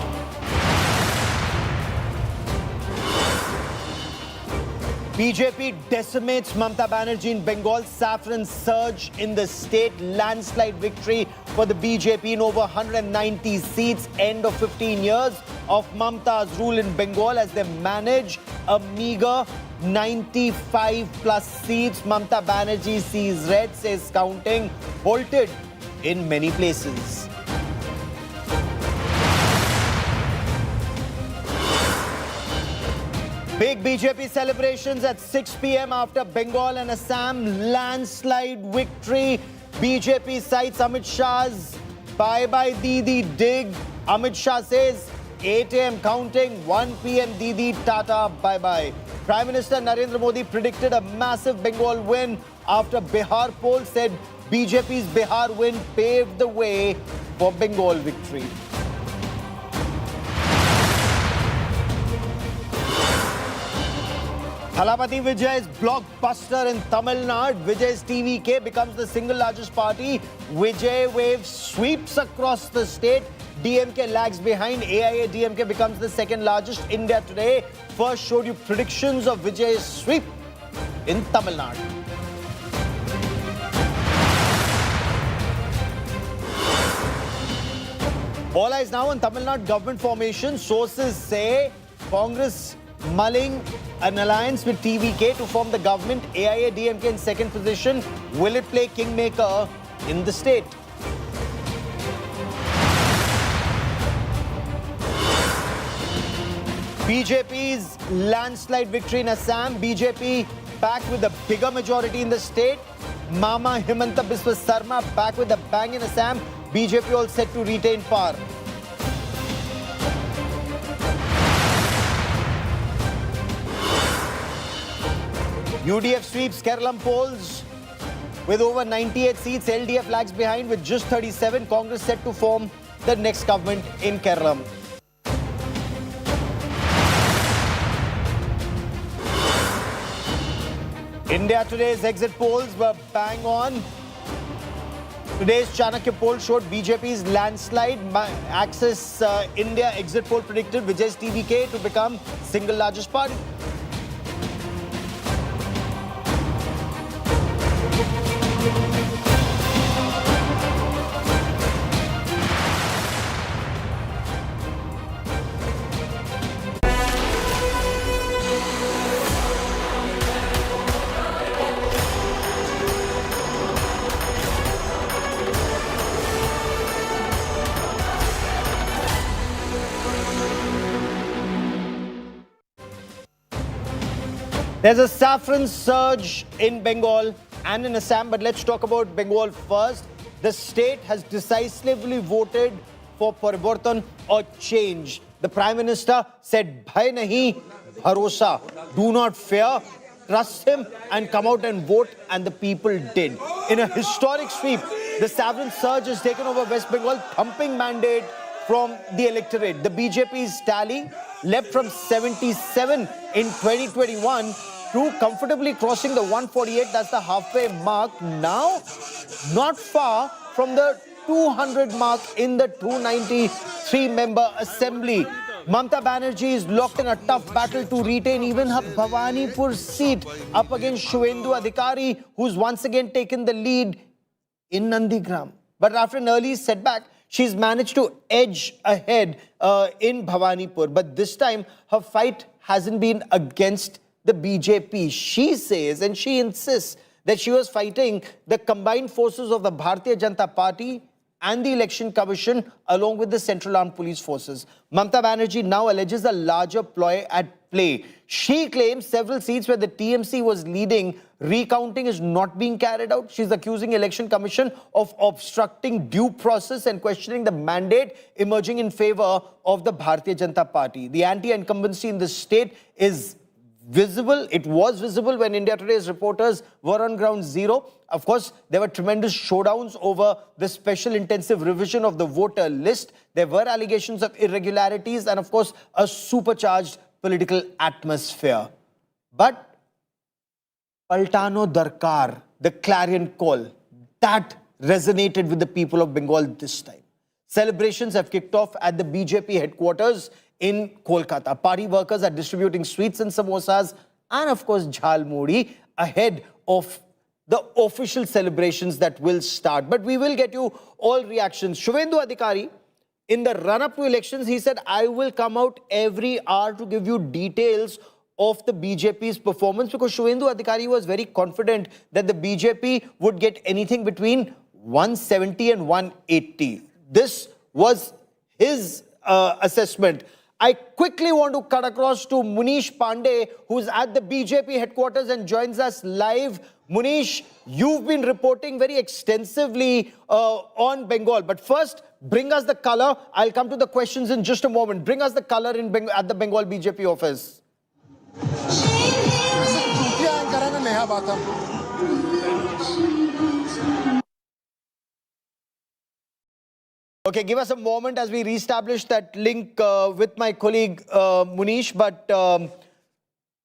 Speaker 1: BJP decimates Mamata Banerjee in Bengal. Saffron surge in the state. Landslide victory for the BJP in over 190 seats. End of 15 years of Mamata's rule in Bengal as they manage a meager 95 plus seats. Mamata Banerjee sees red, says counting halted in many places. Big BJP celebrations at 6 p.m. after Bengal and Assam landslide victory. BJP cites Amit Shah's bye-bye Didi dig. Amit Shah says 8 a.m. counting, 1 p.m. Didi Tata bye-bye. Prime Minister Narendra Modi predicted a massive Bengal win after Bihar poll said BJP's Bihar win paved the way for Bengal victory. Thalapathy Vijay's blockbuster in Tamil Nadu. Vijay's TVK becomes the single largest party. Vijay wave sweeps across the state. DMK lags behind. AIADMK becomes the second largest. India Today first showed you predictions of Vijay's sweep in Tamil Nadu. All eyes now on Tamil Nadu government formation. Sources say Congress mulling an alliance with TVK to form the government. AIADMK in second position. Will it play kingmaker in the state? BJP's landslide victory in Assam. BJP back with a bigger majority in the state. Mama Himanta Biswa Sarma back with a bang in Assam. BJP all set to retain power. UDF sweeps Keralam polls with over 98 seats. LDF lags behind with just 37. Congress set to form the next government in Keralam. India Today's exit polls were bang on. Today's Chanakya poll showed BJP's landslide. Access India exit poll predicted Vijay's TVK to become single largest party. There's a saffron surge in Bengal and in Assam, but let's talk about Bengal first. The state has decisively voted for Parivartan or change. The Prime Minister said, Bhai nahi, bharosa. Do not fear, trust him and come out and vote, and the people did. In a historic sweep, the saffron surge has taken over West Bengal, thumping mandate from the electorate. The BJP's tally leapt from 77 in 2021 to comfortably crossing the 148, that's the halfway mark. Now, not far from the 200 mark in the 293-member assembly. Mamata Banerjee is locked in a tough battle to retain even her Bhawanipur seat up against Shuvendu Adhikari, who's once again taken the lead in Nandigram. But after an early setback, she's managed to edge ahead in Bhawanipur. But this time, her fight hasn't been against the BJP. She says and she insists that she was fighting the combined forces of the Bharatiya Janata Party and the Election Commission along with the Central Armed Police Forces. Mamata Banerjee now alleges a larger ploy at play. She claims several seats where the TMC was leading, recounting is not being carried out. She's accusing Election Commission of obstructing due process and questioning the mandate emerging in favor of the Bharatiya Janata Party. The anti-incumbency in the state is visible. It was visible when India Today's reporters were on ground zero. Of course, there were tremendous showdowns over the special intensive revision of the voter list. There were allegations of irregularities and, of course, a supercharged political atmosphere. But Paltano Darkar, the clarion call, that resonated with the people of Bengal this time. Celebrations have kicked off at the BJP headquarters in Kolkata. Party workers are distributing sweets and samosas and, of course, jhal mudi ahead of the official celebrations that will start. But we will get you all reactions. Shuvendu Adhikari, in the run-up to elections, he said, I will come out every hour to give you details of the BJP's performance, because Shuvendu Adhikari was very confident that the BJP would get anything between 170 and 180. This was his assessment. I quickly want to cut across to Munish Pandey, who's at the BJP headquarters and joins us live. Munish, you've been reporting very extensively on Bengal. But first, bring us the color. I'll come to the questions in just a moment. Bring us the color at the Bengal BJP office. Okay, give us a moment as we reestablish that link with my colleague Munish. But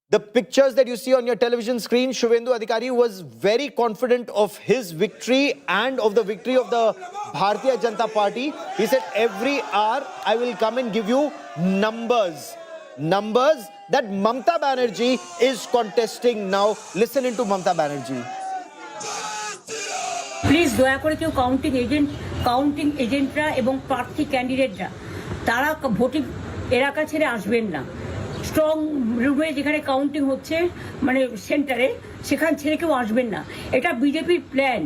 Speaker 1: the pictures that you see on your television screen, Shuvendu Adhikari was very confident of his victory and of the victory of the Bharatiya Janata Party. He said, every hour I will come and give you numbers. Numbers that Mamata Banerjee is contesting now. Listen into Mamata Banerjee.
Speaker 5: Please দয়া করে কেউ counting এজেন্টরা এবং প্রার্থী ক্যান্ডিডেটরা তারা voting এলাকা ছেড়ে আসবেন না। স্ট্রং রুমে যেখানে কাউন্টিং হচ্ছে মানে সেন্টারে, সেখান ছেড়ে কেউ আসবেন না। এটা বিজেপির প্ল্যান।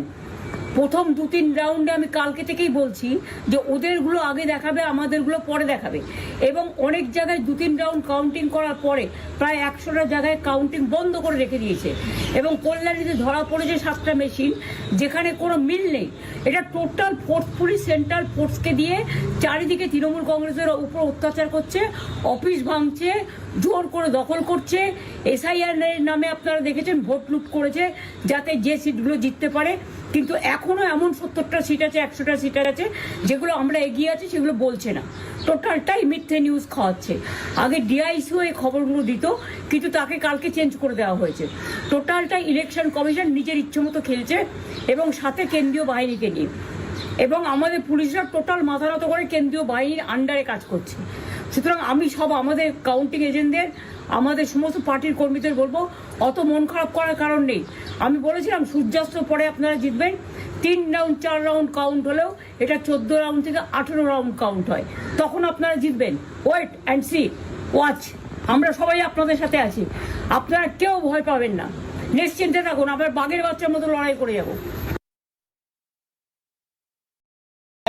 Speaker 5: প্রথম 2-3 রাউন্ডে আমি কালকে থেকেই বলছি যে ওদেরগুলো আগে দেখাবে, আমাদেরগুলো পরে দেখাবে। এবং অনেক জায়গায় 2-3 রাউন্ড কাউন্টিং করার পরে প্রায় 100টা জায়গায় কাউন্টিং বন্ধ করে রেখে দিয়েছে। এবং কল্যাণীতে ধরা পড়েছে 7টা মেশিন যেখানে কোনো মিল নেই। এটা টোটাল ফোর্সফুলি সেন্ট্রাল ফোর্সকে দিয়ে চারিদিকে তৃণমূল কংগ্রেসের উপর অত্যাচার করছে, অফিস ভাঙছে, জোর করে দখল করছে। এসআইআর নামে আপনারা দেখেছেন ভোট লুট করেছে যাতে যে সিটগুলো জিততে পারে। কিন্তু এখনো এমন 70টা সিট আছে, 100টা সিট আছে যেগুলো আমরা এগিয়ে আছি সেগুলো বলছে না। টোটালটাই মিথ্যে নিউজ খাওয়াচ্ছে। আগে ডিআইসিও এই খবরগুলো দিত, কিন্তু তাকে কালকে চেঞ্জ করে দেওয়া হয়েছে। টোটালটাই ইলেকশন কমিশন নিজের ইচ্ছে মতো খেলছে এবং সাথে কেন্দ্রীয় বাহিনীকে নিয়ে। এবং আমাদের পুলিশরা টোটাল মাথা নত করে কেন্দ্রীয় বাহিনীর আন্ডারে কাজ করছে। সুতরাং আমি সব আমাদের কাউন্টিং এজেন্টদের, আমাদের সমস্ত পার্টির কর্মীদের বলবো, অত মন খারাপ করার কারণ নেই। আমি বলেছিলাম সূর্যাস্তের পরে আপনারা জিতবেন। 3 রাউন্ড 4 রাউন্ড কাউন্ট হলেও এটা 14 রাউন্ড থেকে 18 রাউন্ড কাউন্ট হয়, তখন আপনারা জিতবেন। Wait and see, watch. আমরা সবাই আপনাদের সাথে আছি, আপনারা কেউ ভয় পাবেন না, নিশ্চিন্তে থাকুন। আমরা বাঘের বাচ্চার মতো লড়াই করে যাব।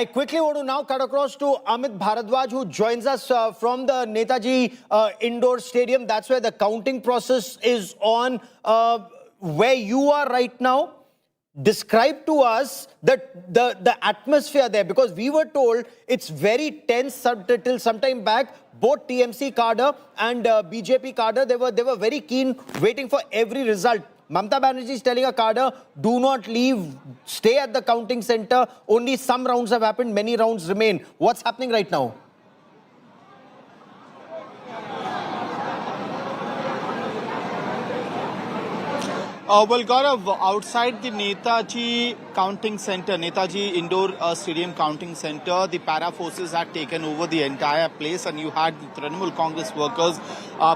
Speaker 1: I quickly want to now cut across to Amit Bharadwaj, who joins us from the Netaji Indoor Stadium. That's where the counting process is on. Where you are right now, describe to us the atmosphere there, because we were told it's very tense till some time back. Both TMC cadre and BJP cadre, they were very keen, waiting for every result. Mamata Banerjee is telling a cadre, do not leave, stay at the counting center. Only some rounds have happened, many rounds remain. What's happening right now?
Speaker 8: Well, Gaurav, outside the Netaji counting center, Netaji Indoor Stadium counting center, the para forces had taken over the entire place, and you had the Trinamool Congress workers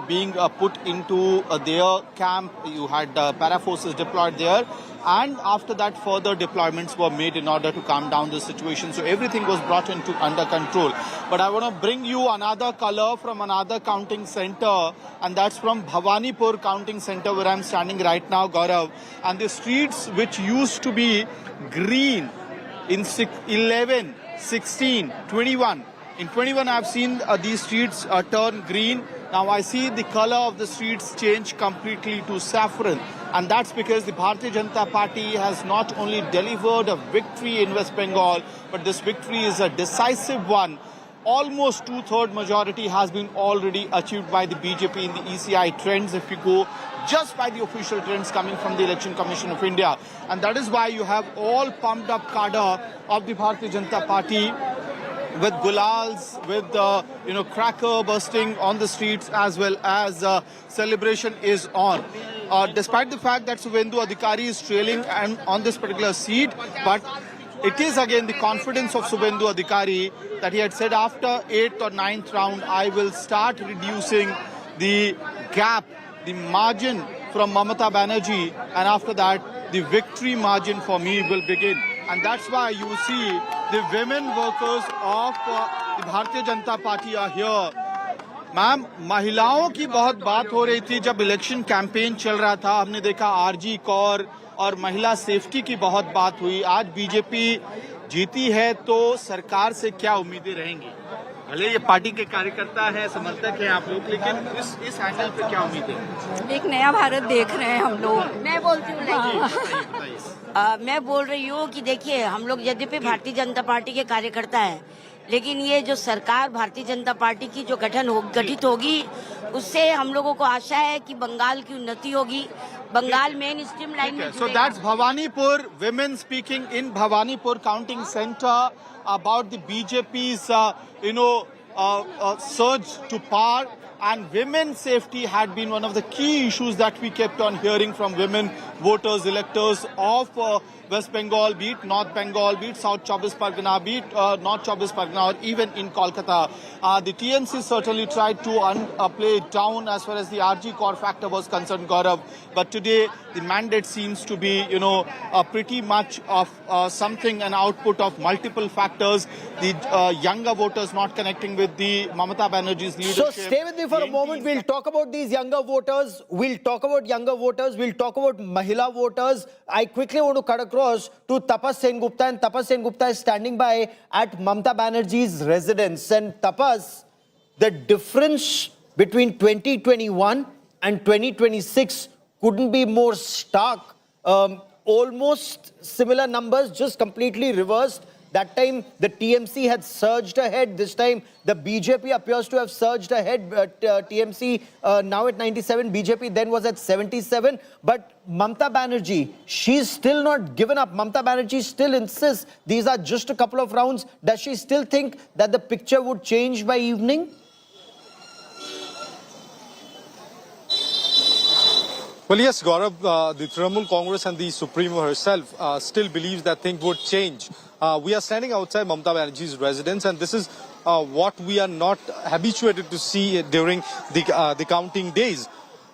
Speaker 8: being put into their camp. You had para forces deployed there, and after that further deployments were made in order to calm down the situation. So everything was brought into under control. But I want to bring you another color from another counting center, and that's from Bhawanipur counting center where I'm standing right now, Gaurav. And the streets which used to be green in 11, 16, 21. In 21, I've seen these streets turn green. Now I see the color of the streets change completely to saffron. And that's because the Bharatiya Janata Party has not only delivered a victory in West Bengal, but this victory is a decisive one. Almost two-thirds majority has been already achieved by the BJP in the ECI trends, if you go just by the official trends coming from the Election Commission of India. And that is why you have all pumped up cadre of the Bharatiya Janata Party with gulals, with cracker bursting on the streets, as well as celebration is on. Despite the fact that Subhendu Adhikari is trailing and on this particular seat, but it is again the confidence of Subhendu Adhikari that he had said after 8th or 9th round, I will start reducing the gap, the margin from Mamata Banerjee, and after that, the victory margin for me will begin. And that's why you see the women workers of the Bharatiya Janata Party are here. Ma'am, महिलाओं की बहुत बात हो रही थी जब election campaign चल रहा था. हमने देखा आरजी कौर और महिला सेफ्टी की बहुत बात हुई. आज बीजेपी जीती है तो सरकार से क्या उम्मीदें रहेंगी? भले ये पार्टी के कार्यकर्ता है, समर्थक है आप लोग, लेकिन इस एंगल पे क्या उम्मीदें?
Speaker 9: एक नया भारत देख रहे हैं हम लोग. मैं बोलती हूँ मैं बोल रही हूँ कि देखिए, हम लोग यद्यपि भारतीय जनता पार्टी के कार्यकर्ता हैं, लेकिन ये जो सरकार भारतीय जनता पार्टी की जो गठित होगी, उससे हम लोगों को आशा है कि बंगाल की उन्नति होगी. बंगाल मेन स्ट्रीम लाइन में.
Speaker 8: So that's Bhawanipur, women speaking in Bhawanipur counting center about the BJP's surge to power. And women's safety had been one of the key issues that we kept on hearing from women voters, electors of West Bengal, be it North Bengal, be it South Chobis Pargana, be it North Chobis Pargana, or even in Kolkata. The TMC certainly tried to play it down as far as the RG core factor was concerned, Gaurav. But today, the mandate seems to be, pretty much of something, an output of multiple factors. The younger voters not connecting with the Mamata Banerjee's leadership.
Speaker 1: So stay with me for a moment. We'll talk about these younger voters. We'll talk about Mahila voters. I quickly want to cut across to Tapas Sengupta, and Tapas Sengupta is standing by at Mamata Banerjee's residence. And Tapas, the difference between 2021 and 2026 couldn't be more stark. Almost similar numbers, just completely reversed. That time, the TMC had surged ahead. This time, the BJP appears to have surged ahead. TMC now at 97, BJP then was at 77. But Mamata Banerjee, she's still not given up. Mamata Banerjee still insists these are just a couple of rounds. Does she still think that the picture would change by evening?
Speaker 10: Well, yes, Gaurav, the Trinamool Congress and the Supremo herself still believes that things would change. We are standing outside Mamata Banerjee's residence, and this is what we are not habituated to see during the counting days.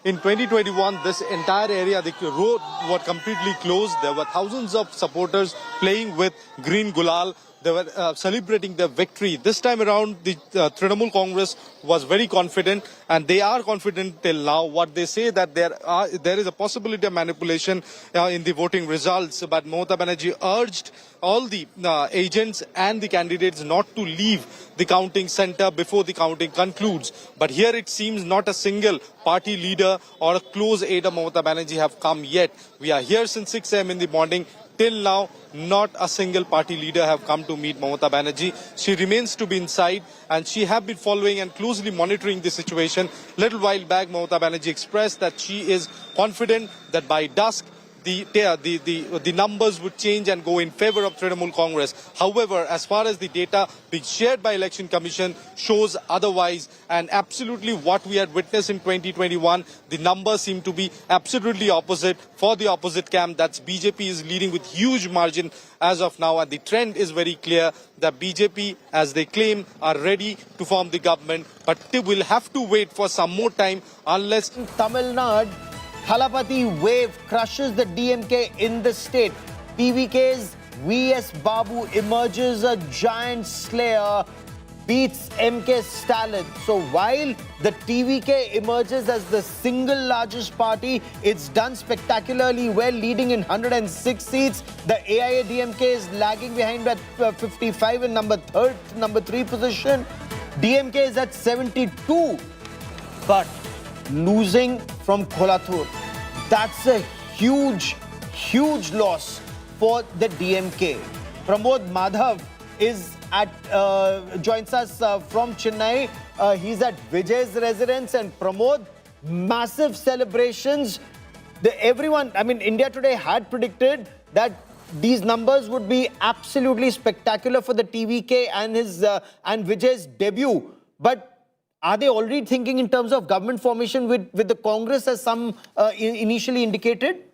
Speaker 10: In 2021, this entire area, the road was completely closed. There were thousands of supporters playing with green gulal. They were celebrating their victory. This time around, the Trinamool Congress was very confident, and they are confident till now. What they say that there is a possibility of manipulation in the voting results, but Mamata Banerjee urged all the agents and the candidates not to leave the counting center before the counting concludes. But here it seems not a single party leader or a close aide of Mamata Banerjee have come yet. We are here since 6 a.m. in the morning. Till now, not a single party leader have come to meet Mamata Banerjee. She remains to be inside, and she have been following and closely monitoring the situation. Little while back, Mamata Banerjee expressed that she is confident that by dusk, the numbers would change and go in favor of Trinamool Congress. However, as far as the data being shared by Election Commission shows otherwise, and absolutely what we had witnessed in 2021, the numbers seem to be absolutely opposite for the opposite camp. That's BJP is leading with huge margin as of now, and the trend is very clear that BJP, as they claim, are ready to form the government, but they will have to wait for some more time unless
Speaker 1: Tamil Nadu, Thalapathy wave crushes the DMK in the state. PVK's V.S. Babu emerges a giant slayer. beats MK Stalin. So while the TVK emerges as the single largest party, it's done spectacularly well, leading in 106 seats. The AIADMK is lagging behind at 55 in number 3 position. DMK is at 72, but losing from Kolathur. That's a huge loss for the DMK. Pramod Madhav is joins us from Chennai. He's at Vijay's residence, and Pramod, massive celebrations. Everyone, I mean, India Today had predicted that these numbers would be absolutely spectacular for the TVK and and Vijay's debut. But are they already thinking in terms of government formation with the Congress, as some initially indicated?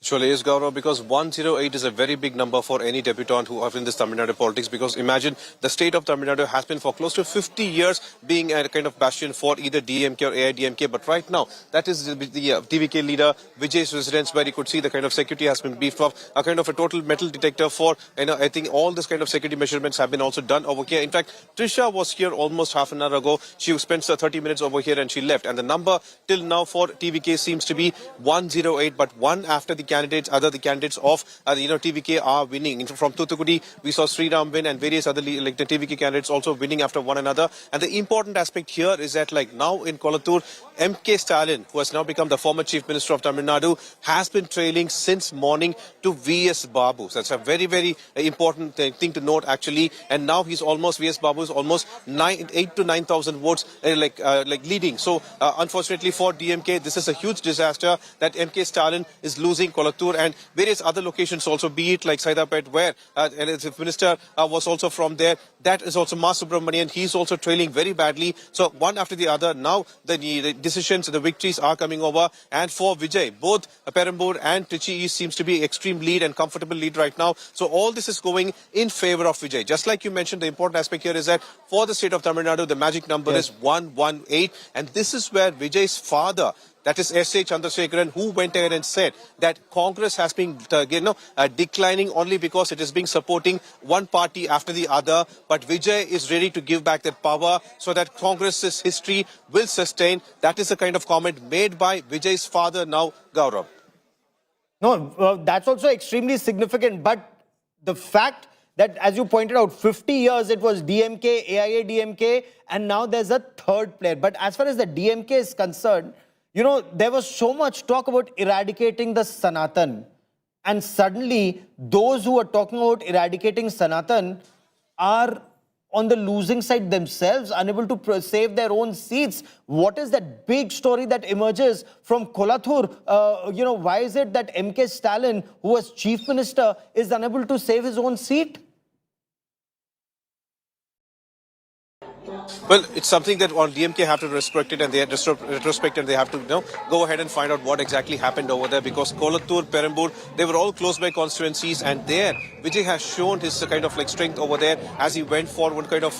Speaker 13: Surely is, Gaurav, because 108 is a very big number for any debutant who are in this Tamil Nadu politics, because imagine the state of Tamil Nadu has been for close to 50 years being a kind of bastion for either DMK or AIDMK, but right now that is the TVK leader Vijay's residence, where you could see the kind of security has been beefed up, a kind of a total metal detector for, I think all this kind of security measurements have been also done over here. In fact, Trisha was here almost half an hour ago. She spent 30 minutes over here and she left, and the number till now for TVK seems to be 108, but one after the candidates of TVK are winning. From Thuthukudi, we saw Sriram win, and various other the TVK candidates also winning after one another. And the important aspect here is that, like now in Kolathur, MK Stalin, who has now become the former Chief Minister of Tamil Nadu, has been trailing since morning to VS Babu. So that's a very, very important thing to note, actually. And now VS Babu is almost 8 to 9,000 votes leading. So unfortunately for DMK, this is a huge disaster that MK Stalin is losing Kolathur and various other locations also, be it like Saidapet, where the minister was also from there. That is also Mas Subramanian. He's also trailing very badly. So one after the other, now the decisions, the victories are coming over. And for Vijay, both Perambur and Trichy East seems to be extreme lead and comfortable lead right now. So all this is going in favor of Vijay. Just like you mentioned, the important aspect here is that for the state of Tamil Nadu, the magic number is 118. And this is where Vijay's father, that is S.A. Chandrasekharan, who went ahead and said that Congress has been declining only because it is being supporting one party after the other. But Vijay is ready to give back that power so that Congress's history will sustain. That is the kind of comment made by Vijay's father now, Gaurav.
Speaker 1: No, that's also extremely significant. But the fact that, as you pointed out, 50 years it was DMK, AIADMK, and now there's a third player. But as far as the DMK is concerned, you know, there was so much talk about eradicating the Sanatan. And suddenly, those who are talking about eradicating Sanatan are on the losing side themselves, unable to save their own seats. What is that big story that emerges from Kolathur? Why is it that MK Stalin, who was chief minister, is unable to save his own seat?
Speaker 13: Well, it's something that on DMK have to respect it, and they have to retrospect, and they have to go ahead and find out what exactly happened over there, because Kolathur, Perambur, they were all close by constituencies, and there Vijay has shown his kind of like strength over there as he went for one kind of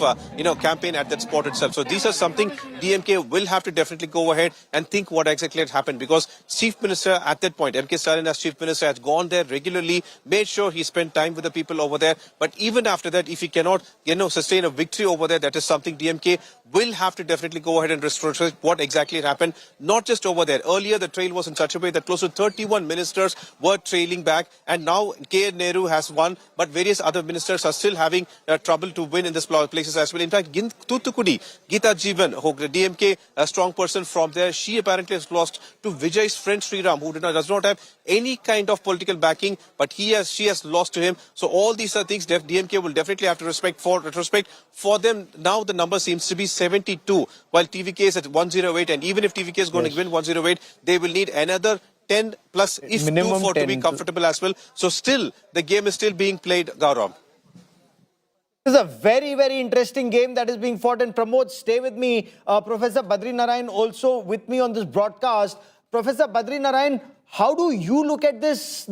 Speaker 13: campaign at that spot itself. So these are something DMK will have to definitely go ahead and think what exactly had happened, because Chief Minister at that point, MK Stalin as Chief Minister, has gone there regularly, made sure he spent time with the people over there. But even after that, if he cannot sustain a victory over there, that is something DMK will have to definitely go ahead and retrospect what exactly happened. Not just over there. Earlier, the trail was in such a way that close to 31 ministers were trailing back, and now K. Nehru has won, but various other ministers are still having trouble to win in these places as well. In fact, Thuthukudi, Geeta Jeevan, the DMK, a strong person from there, she apparently has lost to Vijay's friend Sriram, who does not have any kind of political backing, but she has lost to him. So all these are things DMK will definitely have to retrospect. For them, now the number seems to be 72, while TVK is at 108, and even if TVK is going to win 108, they will need another 10 plus if minimum 2 to be comfortable as well. So still, the game is still being played, Gaurav.
Speaker 1: This is a very, very interesting game that is being fought. And Pramod, stay with me. Professor Badri Narayan also with me on this broadcast. Professor Badri Narayan, how do you look at this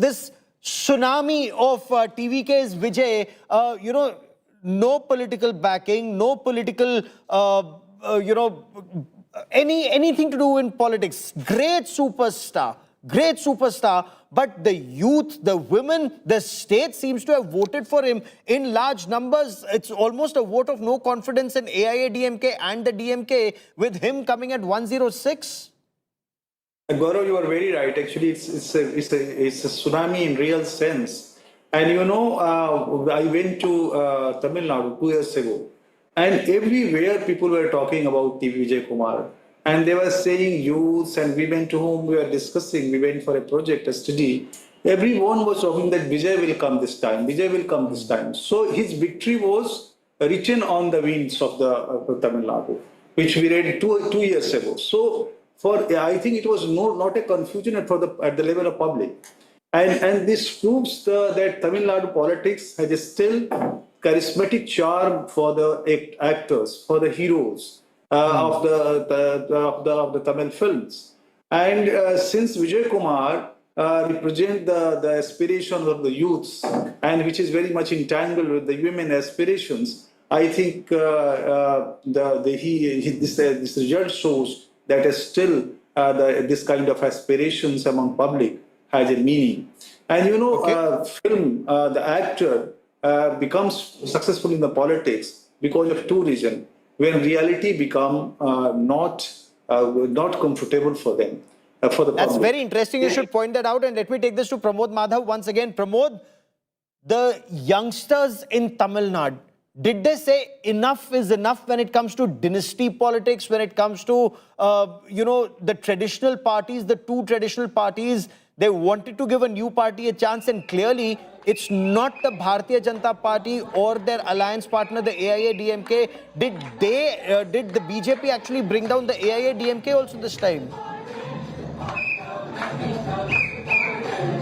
Speaker 1: tsunami of TVK's Vijay? No political backing, no political, anything to do in politics. Great superstar, great superstar, but the youth, the women, the state seems to have voted for him in large numbers. It's almost a vote of no confidence in AIADMK and the DMK, with him coming at 106.
Speaker 7: Gaurav, you are very right. Actually, it's a tsunami in real sense. And you know, I went to Tamil Nadu 2 years ago, and everywhere people were talking about Vijay Kumar. And they were saying youths and women to whom we were discussing, we went for a project, a study. Everyone was talking that Vijay will come this time, Vijay will come this time. So his victory was written on the winds of the Tamil Nadu, which we read two years ago. So I think it was not a confusion at the level of public. And this proves that Tamil Nadu politics has a still charismatic charm for the actors, for the heroes of the Tamil films. And since Vijay Kumar represents the aspirations of the youths, and which is very much entangled with the women aspirations, I think this result shows that still this kind of aspirations among public has a meaning. And you know, the actor becomes successful in the politics because of two reasons. When reality become not comfortable for them, for the
Speaker 1: That's
Speaker 7: public.
Speaker 1: very interesting. You should point that out. And let me take this to Pramod Madhav once again. Pramod, the youngsters in Tamil Nadu, did they say enough is enough when it comes to dynasty politics, when it comes to, the traditional parties, the two traditional parties? They wanted to give a new party a chance, and clearly it's not the Bharatiya Janata Party or their alliance partner, the AIADMK. Did the BJP actually bring down the AIADMK also this time?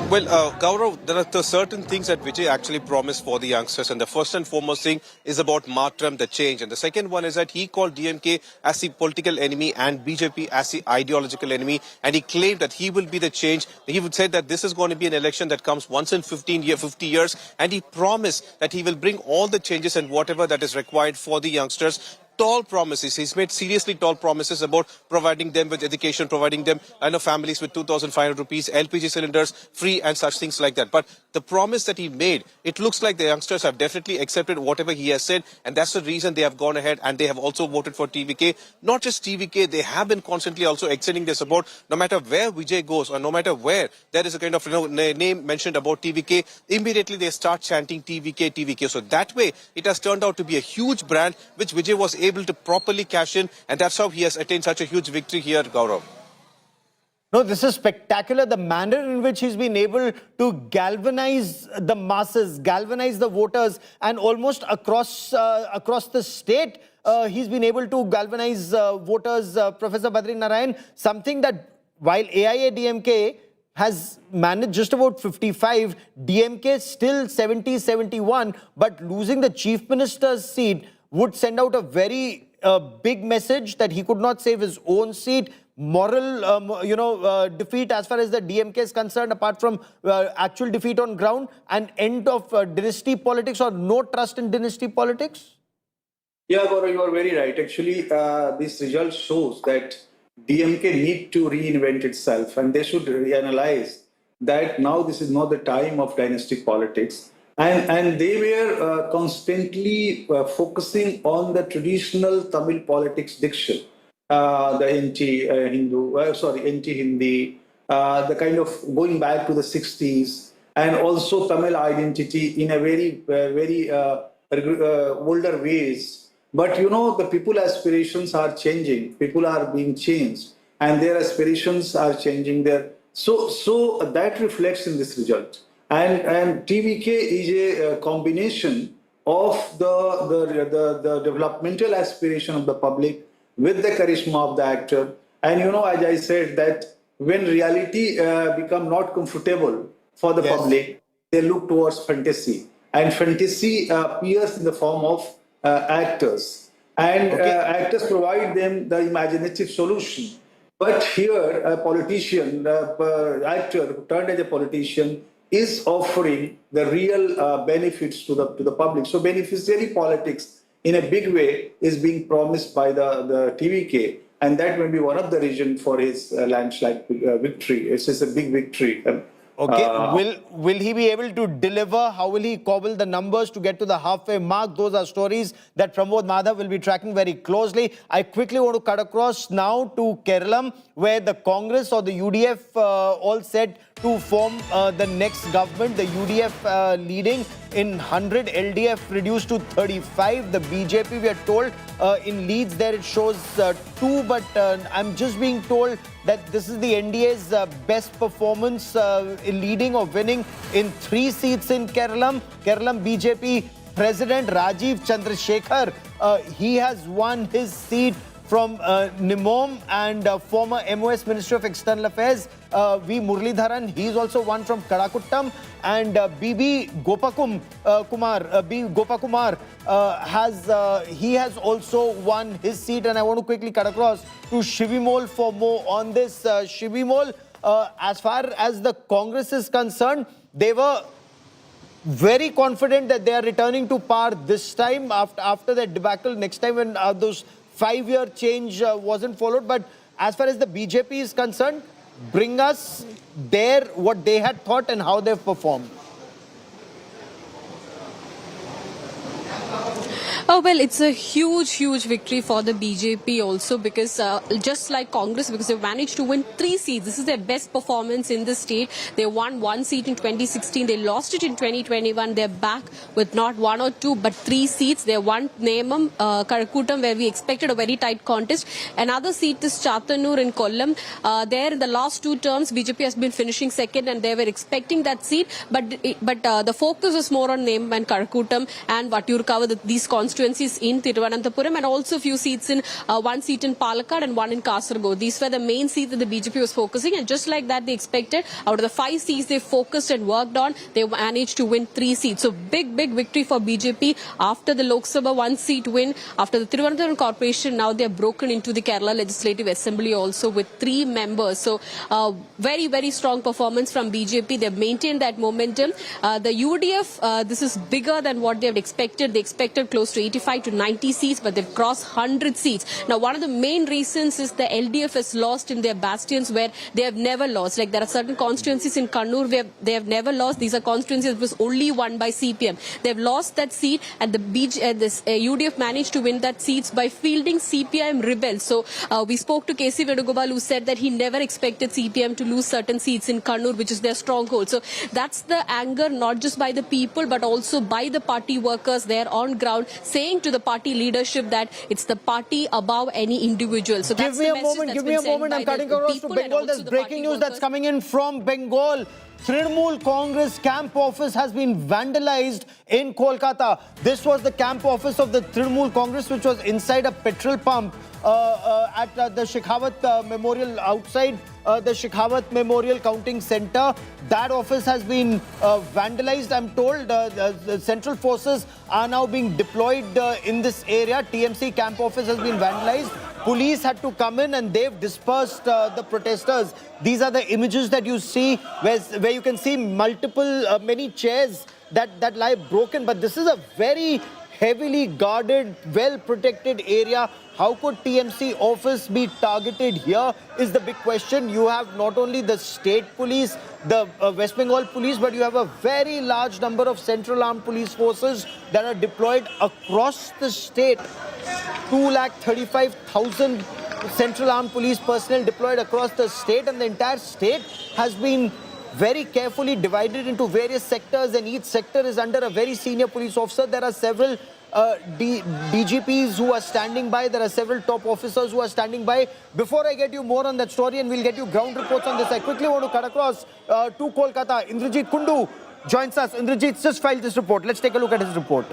Speaker 13: Well, Gaurav, there are certain things that Vijay actually promised for the youngsters. And the first and foremost thing is about Matram, the change. And the second one is that he called DMK as the political enemy and BJP as the ideological enemy. And he claimed that he will be the change. He would say that this is going to be an election that comes once in 50 years. And he promised that he will bring all the changes and whatever that is required for the youngsters. Tall promises. He's made seriously tall promises about providing them with education, providing them, families with 2,500 rupees, LPG cylinders, free and such things like that. But the promise that he made, it looks like the youngsters have definitely accepted whatever he has said. And that's the reason they have gone ahead and they have also voted for TVK. Not just TVK, they have been constantly also extending their support. No matter where Vijay goes or no matter where there is a kind of name mentioned about TVK, immediately they start chanting TVK, TVK. So that way, it has turned out to be a huge brand which Vijay was able to properly cash in, and that's how he has attained such a huge victory here, Gaurav.
Speaker 1: No, this is spectacular. The manner in which he's been able to galvanize the masses, galvanize the voters, and almost across the state, he's been able to galvanize voters, Professor Badri Narayan, something that while AIADMK has managed just about 55, DMK still 70, 71, but losing the chief minister's seat would send out a very big message that he could not save his own seat. Moral, defeat as far as the DMK is concerned, apart from actual defeat on ground, and end of dynasty politics or no trust in dynasty politics?
Speaker 7: Yeah, Gaurav, you are very right. Actually, this result shows that DMK need to reinvent itself, and they should reanalyze that now this is not the time of dynastic politics. And they were constantly focusing on the traditional Tamil politics diction, the anti-Hindi, the kind of going back to the 60s, and also Tamil identity in a very older ways. But you know, the people aspirations are changing. People are being changed, and their aspirations are changing. So that reflects in this result. And TVK is a combination of the developmental aspiration of the public with the charisma of the actor. And you know, as I said, that when reality become not comfortable for the public, they look towards fantasy. And fantasy appears in the form of actors. And actors provide them the imaginative solution. But here, a politician, actor who turned as a politician, is offering the real benefits to the public. So beneficiary politics in a big way is being promised by the TVK. and that may be one of the reasons for his landslide victory. It's just a big victory.
Speaker 1: Okay, will he be able to deliver? How will he cobble the numbers to get to the halfway mark? Those are stories that Pramod Madhav will be tracking very closely. I quickly want to cut across now to Keralam, where the Congress or the UDF all set to form the next government. The UDF leading in 100, LDF reduced to 35. The BJP, we are told, in Leeds there it shows 2, but I'm just being told that this is the NDA's best performance in leading or winning in 3 seats in Keralam. Keralam BJP President Rajiv Chandrasekhar, he has won his seat from Nimom, and former MOS Minister of External Affairs V. Muralidharan, he's also won from Kadakuttam, and BB Gopakumar he has also won his seat. And I want to quickly cut across to Shivimol for more on this. Shivimol, as far as the Congress is concerned, they were very confident that they are returning to power this time after that debacle next time when those 5-year change wasn't followed. But as far as the BJP is concerned, bring us there what they had thought and how they've performed.
Speaker 2: Oh, well, it's a huge victory for the BJP also, because just like Congress, because they managed to win 3 seats. This is their best performance in the state. They won 1 seat in 2016. They lost it in 2021. They're back with not 1 or 2, but 3 seats. They won Nemam, Karakutam, where we expected a very tight contest. Another seat is Chatanur in Kollam. There in the last 2 terms, BJP has been finishing second, and they were expecting that seat. But the focus is more on Nemam and Karakutam and Vatturkava, these constituencies in Thiruvananthapuram, and also a few seats in 1 seat in Palakkad and 1 in Kasaragod. These were the main seats that the BJP was focusing, and just like that they expected, out of the 5 seats they focused and worked on, they managed to win 3 seats. So big victory for BJP after the Lok Sabha 1 seat win, after the Thiruvananthapuram Corporation. Now they are broken into the Kerala Legislative Assembly also with 3 members. So very strong performance from BJP. They've maintained that momentum. The UDF, this is bigger than what they had expected. They expected close to 85 to 90 seats, but they've crossed 100 seats. Now, one of the main reasons is the LDF has lost in their bastions where they have never lost. Like there are certain constituencies in Kannur where they have never lost. These are constituencies that was only won by CPM. They've lost that seat, and the UDF managed to win that seats by fielding CPM rebels. So we spoke to KC Vedugopal, who said that he never expected CPM to lose certain seats in Kannur, which is their stronghold. So that's the anger, not just by the people, but also by the party workers there on ground, saying to the party leadership that it's the party above any individual. So
Speaker 1: give me a moment. I'm cutting across to Bengal. There's breaking news that's coming in from Bengal. Trinamool Congress camp office has been vandalized in Kolkata. This was the camp office of the Trinamool Congress, which was inside a petrol pump at the Shekhawat Memorial, outside the Shekhawat Memorial Counting Center. That office has been vandalized, I'm told. The central forces are now being deployed in this area. TMC camp office has been vandalized. Police had to come in and they've dispersed the protesters. These are the images that you see where you can see many chairs that lie broken. But this is a very heavily guarded, well-protected area. How could TMC office be targeted here is the big question. You have not only the state police, the West Bengal police, but you have a very large number of central armed police forces that are deployed across the state. 235,000 central armed police personnel deployed across the state, and the entire state has been very carefully divided into various sectors, and each sector is under a very senior police officer. There are several DGPs who are standing by. There are several top officers who are standing by. Before I get you more on that story, and we'll get you ground reports on this, I quickly want to cut across to Kolkata. Indrajit Kundu joins us. Indrajit just filed this report. Let's take a look at his report.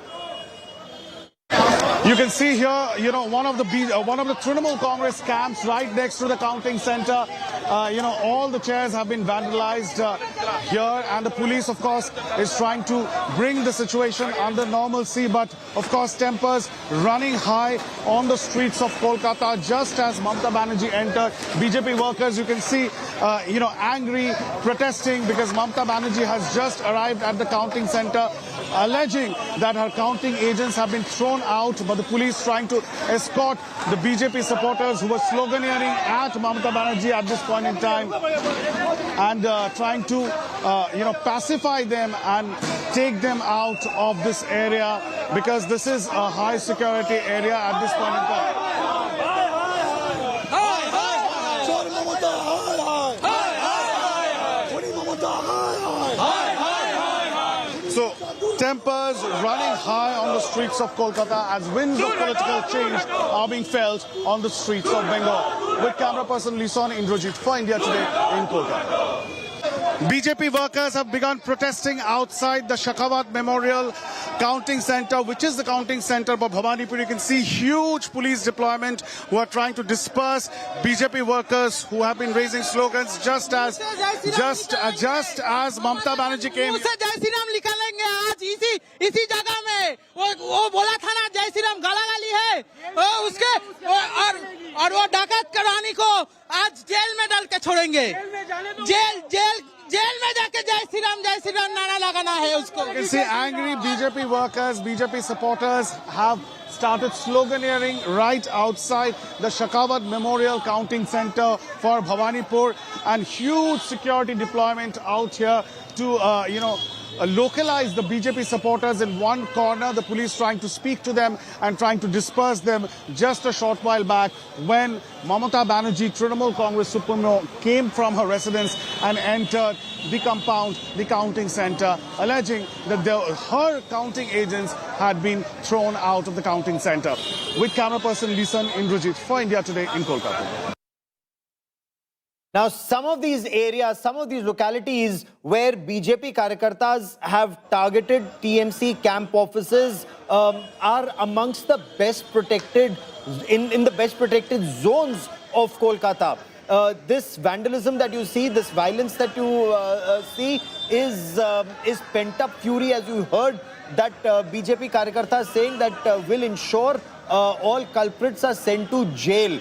Speaker 8: You can see here, one of the Trinamool Congress camps right next to the counting center. all the chairs have been vandalized here, and the police, of course, is trying to bring the situation under normalcy. But, of course, tempers running high on the streets of Kolkata just as Mamata Banerjee entered. BJP workers, you can see, angry, protesting because Mamata Banerjee has just arrived at the counting center, alleging that her counting agents have been thrown out, but the police trying to escort the BJP supporters who were sloganeering at Mamata Banerjee at this point in time, and trying to, pacify them and take them out of this area, because this is a high security area at this point in time. So, tempers running high on the streets of Kolkata as winds of political change are being felt on the streets of Bengal. With camera person Lison Indrajit for India Today in Kolkata. BJP workers have begun protesting outside the Shekhawat Memorial Counting Center, which is the counting center for Bhawanipur. You can see huge police deployment who are trying to disperse BJP workers who have been raising slogans just as Mamata Banerjee came.
Speaker 12: इसी जगह में वो बोला था ना जय श्री राम गालागाली है उसके और वो डाकत करानी को आज जेल में डाल के छोड़ेंगे जेल में जाके जय श्री राम नारा लगाना है उसको.
Speaker 8: You see angry BJP workers, BJP supporters have started sloganeering right outside the Shekhawat Memorial Counting Center for Bhawanipur, and huge security deployment out here to localize the BJP supporters in one corner, the police trying to speak to them and trying to disperse them just a short while back when Mamata Banerjee, Trinamool Congress Supremo, came from her residence and entered the compound, the counting center, alleging that her counting agents had been thrown out of the counting center. With camera person Lison Indrajit for India Today in Kolkata.
Speaker 1: Now, some of these areas, some of these localities where BJP Karyakartas have targeted TMC camp offices are amongst the best protected, in the best protected zones of Kolkata. This vandalism that you see, this violence that you see is pent-up fury, as you heard, that BJP Karyakartas saying that will ensure all culprits are sent to jail.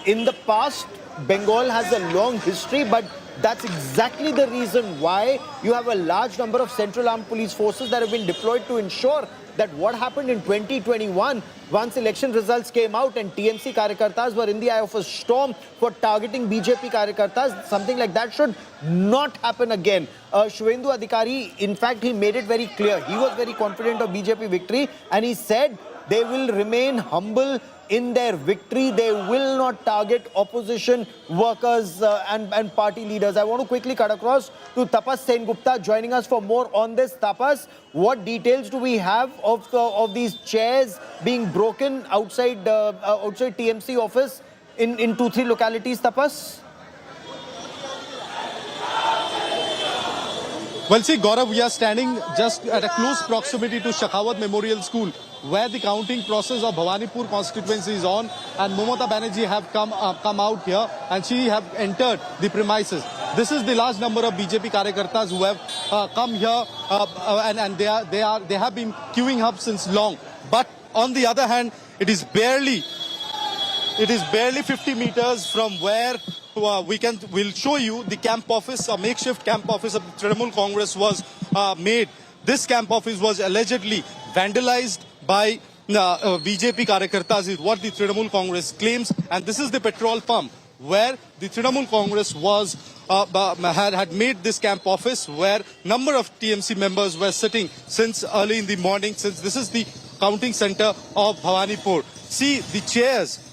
Speaker 1: In the past, Bengal has a long history, but that's exactly the reason why you have a large number of Central Armed Police forces that have been deployed to ensure that what happened in 2021, once election results came out and TMC Karyakartas were in the eye of a storm for targeting BJP Karyakartas, something like that should not happen again. Shwendu Adhikari, in fact, he made it very clear. He was very confident of BJP victory, and he said they will remain humble in their victory. They will not target opposition workers and party leaders. I want to quickly cut across to Tapas Sengupta joining us for more on this. Tapas, what details do we have of these chairs being broken outside TMC office in 2-3 localities, Tapas?
Speaker 10: Well, see, Gaurav, we are standing just at a close proximity to Shekhawat Memorial School, where the counting process of Bhawanipur constituency is on, and Mamata Banerjee have come out here, and she have entered the premises. This is the large number of BJP Karyakartas who have come here, and they have been queuing up since long. But on the other hand, it is barely 50 meters from where we'll show you the camp office, a makeshift camp office of the Trinamool Congress was made. This camp office was allegedly vandalized by BJP Karyakartas, is what the Trinamool Congress claims. And this is the petrol pump where the Trinamool Congress was had made this camp office, where number of TMC members were sitting since early in the morning, since this is the counting center of Bhawanipur. See, the chairs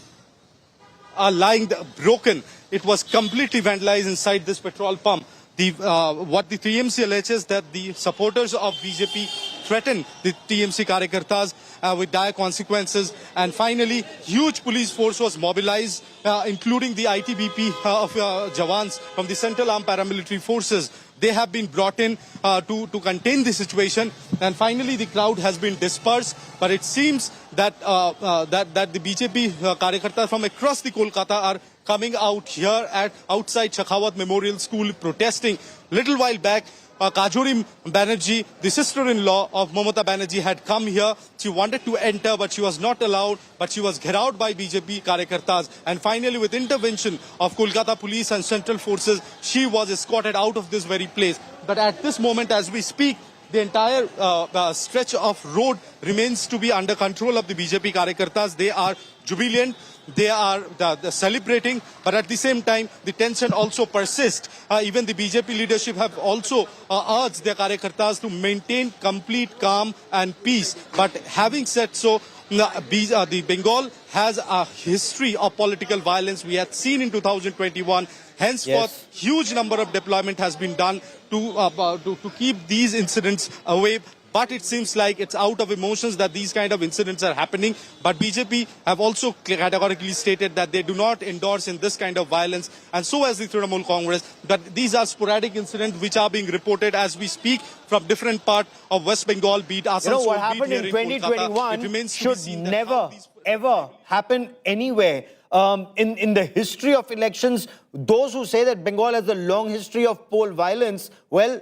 Speaker 10: are lying broken. It was completely vandalized inside this petrol pump. What the TMC alleges that the supporters of BJP threatened the TMC Karyakartas with dire consequences, and finally huge police force was mobilized, including the ITBP of Jawans from the Central Armed Paramilitary Forces. They have been brought in to contain the situation, and finally the crowd has been dispersed. But it seems that the BJP Karyakartas from across the Kolkata are coming out here at outside Chakhawat Memorial School protesting. Little while back, Kajuri Banerjee, the sister-in-law of Mamata Banerjee, had come here. She wanted to enter, but she was not allowed. But she was gherraud by BJP karyakartas. And finally, with intervention of Kolkata police and central forces, she was escorted out of this very place. But at this moment, as we speak, the entire stretch of road remains to be under control of the BJP karyakartas. They are jubilant. They are celebrating, but at the same time, the tension also persists. Even the BJP leadership have also urged their karyakartas to maintain complete calm and peace. But having said so, the Bengal has a history of political violence. We had seen in 2021. Henceforth, huge number of deployment has been done to keep these incidents away. But it seems like it's out of emotions that these kind of incidents are happening. But BJP have also categorically stated that they do not endorse in this kind of violence. And so has the Trinamool Congress. But these are sporadic incidents which are being reported as we speak from different parts of West Bengal, be it Assam,
Speaker 1: what happened in 2021 should never, ever happen anywhere. In the history of elections, those who say that Bengal has a long history of poll violence, well,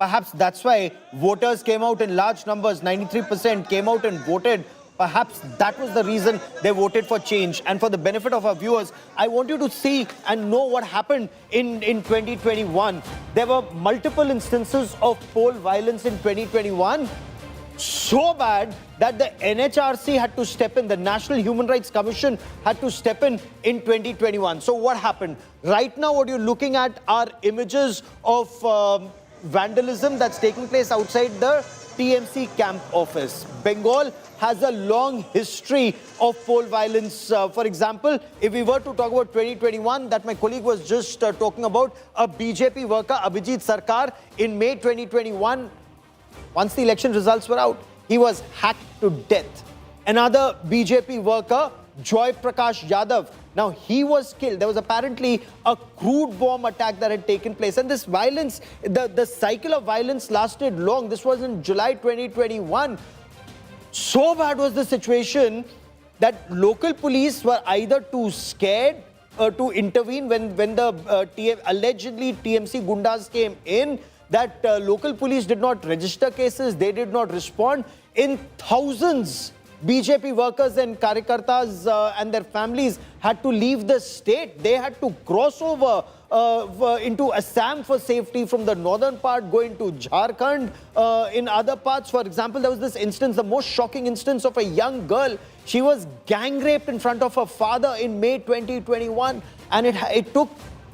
Speaker 1: perhaps that's why voters came out in large numbers. 93% came out and voted. Perhaps that was the reason they voted for change. And for the benefit of our viewers, I want you to see and know what happened in 2021. There were multiple instances of poll violence in 2021. So bad that the NHRC had to step in. The National Human Rights Commission had to step in 2021. So what happened? Right now, what you're looking at are images of vandalism that's taking place outside the TMC camp office. Bengal has a long history of poll violence. For example, if we were to talk about 2021, that my colleague was just talking about, a BJP worker, Abhijit Sarkar, in May 2021, once the election results were out, he was hacked to death. Another BJP worker, Joy Prakash Yadav, now he was killed. There was apparently a crude bomb attack that had taken place. And this violence, the cycle of violence lasted long. This was in July 2021. So bad was the situation that local police were either too scared to intervene when the allegedly TMC Gundas came in, that local police did not register cases, they did not respond. In thousands, BJP workers and karyakartas and their families had to leave the state. They had to cross over into Assam for safety from the northern part, going to Jharkhand. In other parts, for example, there was this instance, the most shocking instance of a young girl. She was gang raped in front of her father in May 2021. And it took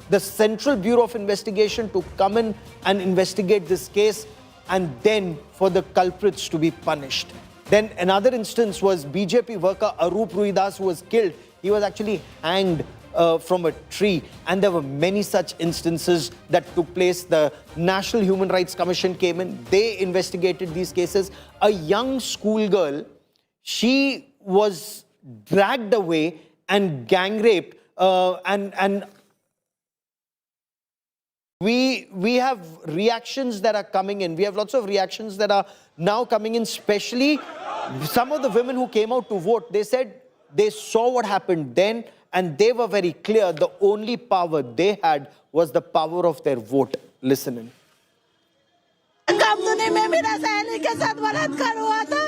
Speaker 1: the Central Bureau of Investigation to come in and investigate this case, and then for the culprits to be punished. Then another instance was BJP worker Arup Ruidas, who was killed. He was actually hanged from a tree. And there were many such instances that took place. The National Human Rights Commission came in. They investigated these cases. A young schoolgirl, she was dragged away and gang raped. And we have reactions that are coming in. We have lots of reactions that are now coming in, especially some of the women who came out to vote. They said they saw what happened then and they were very clear. The only power they had was the power of their vote. Listen in.
Speaker 14: Kamduni में मेरा सहेली के साथ बलात्कार हुआ था।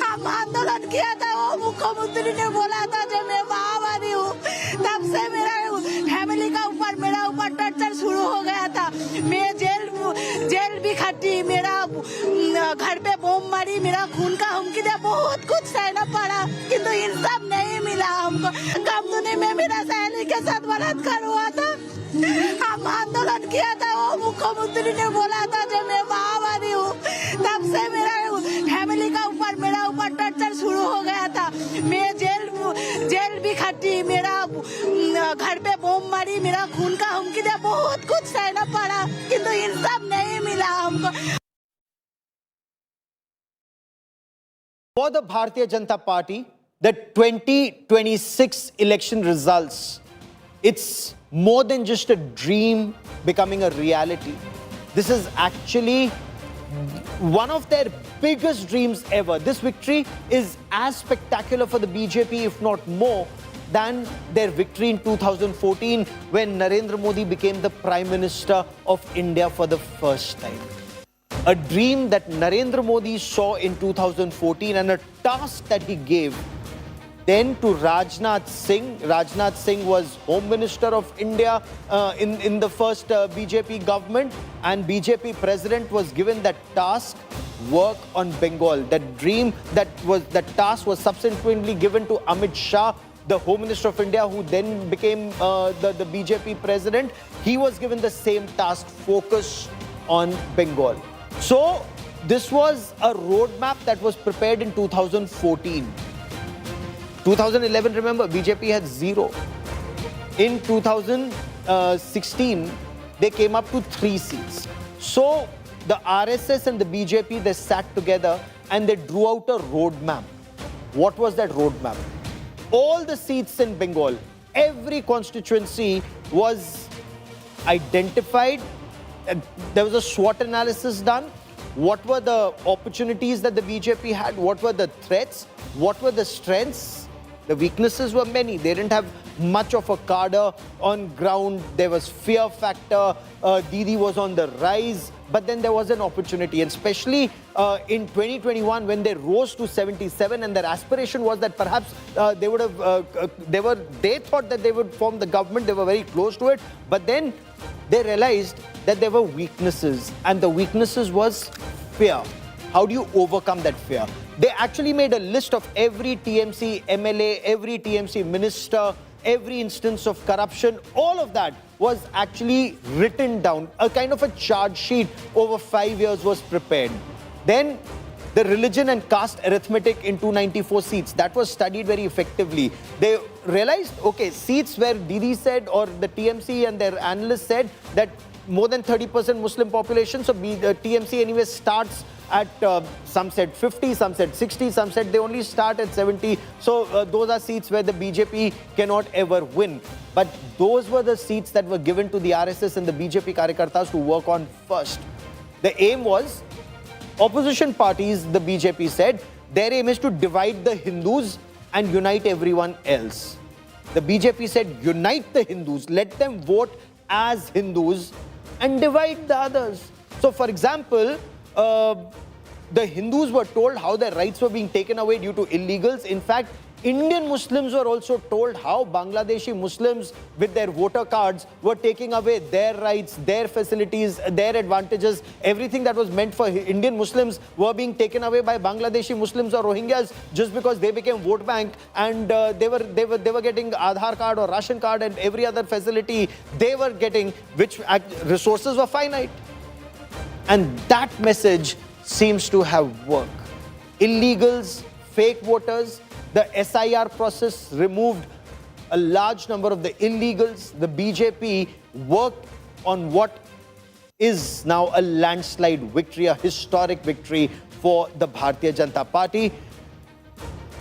Speaker 14: हम आंदोलन किया था, वो मुख्यमंत्री ने बोला था जब मैं महामारी हूँ, तब से मेरा फैमिली का ऊपर मेरा ऊपर टॉर्चर शुरू हो गया था। मैं जेल भी खटी, मेरा घर पे बम मारी, मेरा खून का हुमकी दिया, बहुत कुछ सहना पड़ा, किंतु इंसाफ नहीं मिला हमको। कामदुनी में मेरा सहेली के साथ बलात्कार हुआ था। हम आंदोलन किया था, वो मुख्यमंत्री ने बोला था जब मैं महामारी हूँ, तब से मेरा फैमिली का ऊपर मेरा ऊपर टॉर्चर शुरू हो गया था। मैं जेल भी खटी, मेरा घर पे बम मारी, मेरा खून का हुमकी दिया, बहुत कुछ सहना पड़ा, किंतु इंसाफ नहीं मिला हमको।
Speaker 1: For the Bharatiya Janata Party, the 2026 election results, it's more than just a dream becoming a reality. This is actually one of their biggest dreams ever. This victory is as spectacular for the BJP, if not more, than their victory in 2014 when Narendra Modi became the Prime Minister of India for the first time. A dream that Narendra Modi saw in 2014 and a task that he gave then to Rajnath Singh. Rajnath Singh was Home Minister of India in the first BJP government, and BJP President was given that task, work on Bengal. That dream, that task was subsequently given to Amit Shah, the Home Minister of India, who then became the BJP President. He was given the same task, focus on Bengal. So this was a roadmap that was prepared in 2014. 2011, remember, BJP had 0. In 2016, they came up to 3 seats. So the RSS and the BJP, they sat together and they drew out a roadmap. What was that roadmap? All the seats in Bengal, every constituency was identified. There was a SWOT analysis done. What were the opportunities that the BJP had? What were the threats? What were the strengths? The weaknesses were many. They didn't have much of a cadre on ground. There was fear factor. Didi was on the rise. But then there was an opportunity, and especially in 2021 when they rose to 77, and their aspiration was that perhaps they thought that they would form the government. They were very close to it. But then they realized that there were weaknesses, and the weaknesses was fear. How do you overcome that fear? They actually made a list of every TMC MLA, every TMC minister, every instance of corruption. All of that was actually written down. A kind of a charge sheet over 5 years was prepared. Then the religion and caste arithmetic in 294 seats, that was studied very effectively. They realized, okay, seats where Didi said, or the TMC and their analysts said that more than 30% Muslim population, so the TMC anyway starts at, some said 50, some said 60, some said they only start at 70. So those are seats where the BJP cannot ever win. But those were the seats that were given to the RSS and the BJP Karyakartas to work on first. The aim was, opposition parties, the BJP said, their aim is to divide the Hindus and unite everyone else. The BJP said, unite the Hindus, let them vote as Hindus and divide the others. So for example, the Hindus were told how their rights were being taken away due to illegals. In fact, Indian Muslims were also told how Bangladeshi Muslims with their voter cards were taking away their rights, their facilities, their advantages. Everything that was meant for Indian Muslims were being taken away by Bangladeshi Muslims or Rohingyas just because they became vote bank, and they were getting Aadhaar card or ration card and every other facility they were getting, which resources were finite. And that message seems to have worked. Illegals, fake voters, the SIR process removed a large number of the illegals. The BJP worked on what is now a landslide victory, a historic victory for the Bharatiya Janata Party.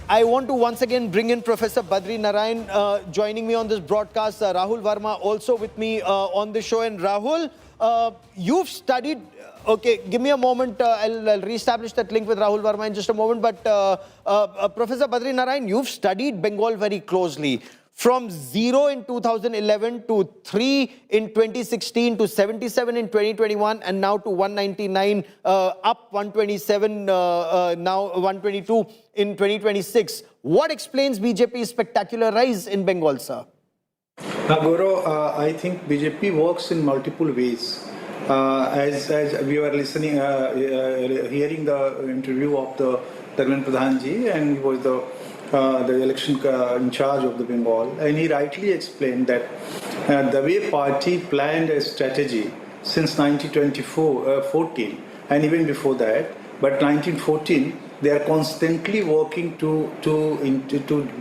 Speaker 1: I want to once again bring in Professor Badri Narayan joining me on this broadcast. Rahul Verma also with me on the show. And Rahul, you've studied... Okay, give me a moment. I'll reestablish that link with Rahul Verma in just a moment. But Professor Badri Narayan, you've studied Bengal very closely. From 0 in 2011 to 3 in 2016 to 77 in 2021 and now to 199, up 127, now 122 in 2026. What explains BJP's spectacular rise in Bengal, sir?
Speaker 7: Gaurav, I think BJP works in multiple ways. As we were listening, hearing the interview of the Dharmendra Pradhan ji, and he was the election in charge of the Bengal, and he rightly explained that the way party planned a strategy since 1914 and even before that, but 1914 they are constantly working to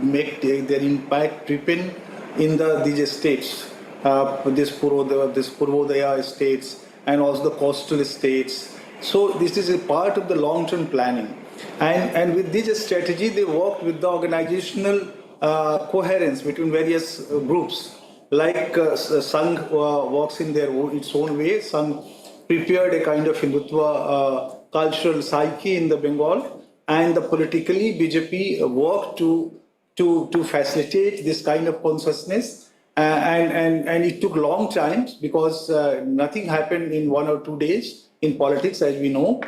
Speaker 7: make their impact deepen in these states, this Purvodaya states, and also the coastal states. So this is a part of the long-term planning. And with this strategy, they worked with the organizational coherence between various groups. Like Sangh works in its own way. Sangh prepared a kind of Hindutva cultural psyche in the Bengal. And politically, BJP worked to to facilitate this kind of consciousness. And it took long time because nothing happened in 1 or 2 days in politics, as we know.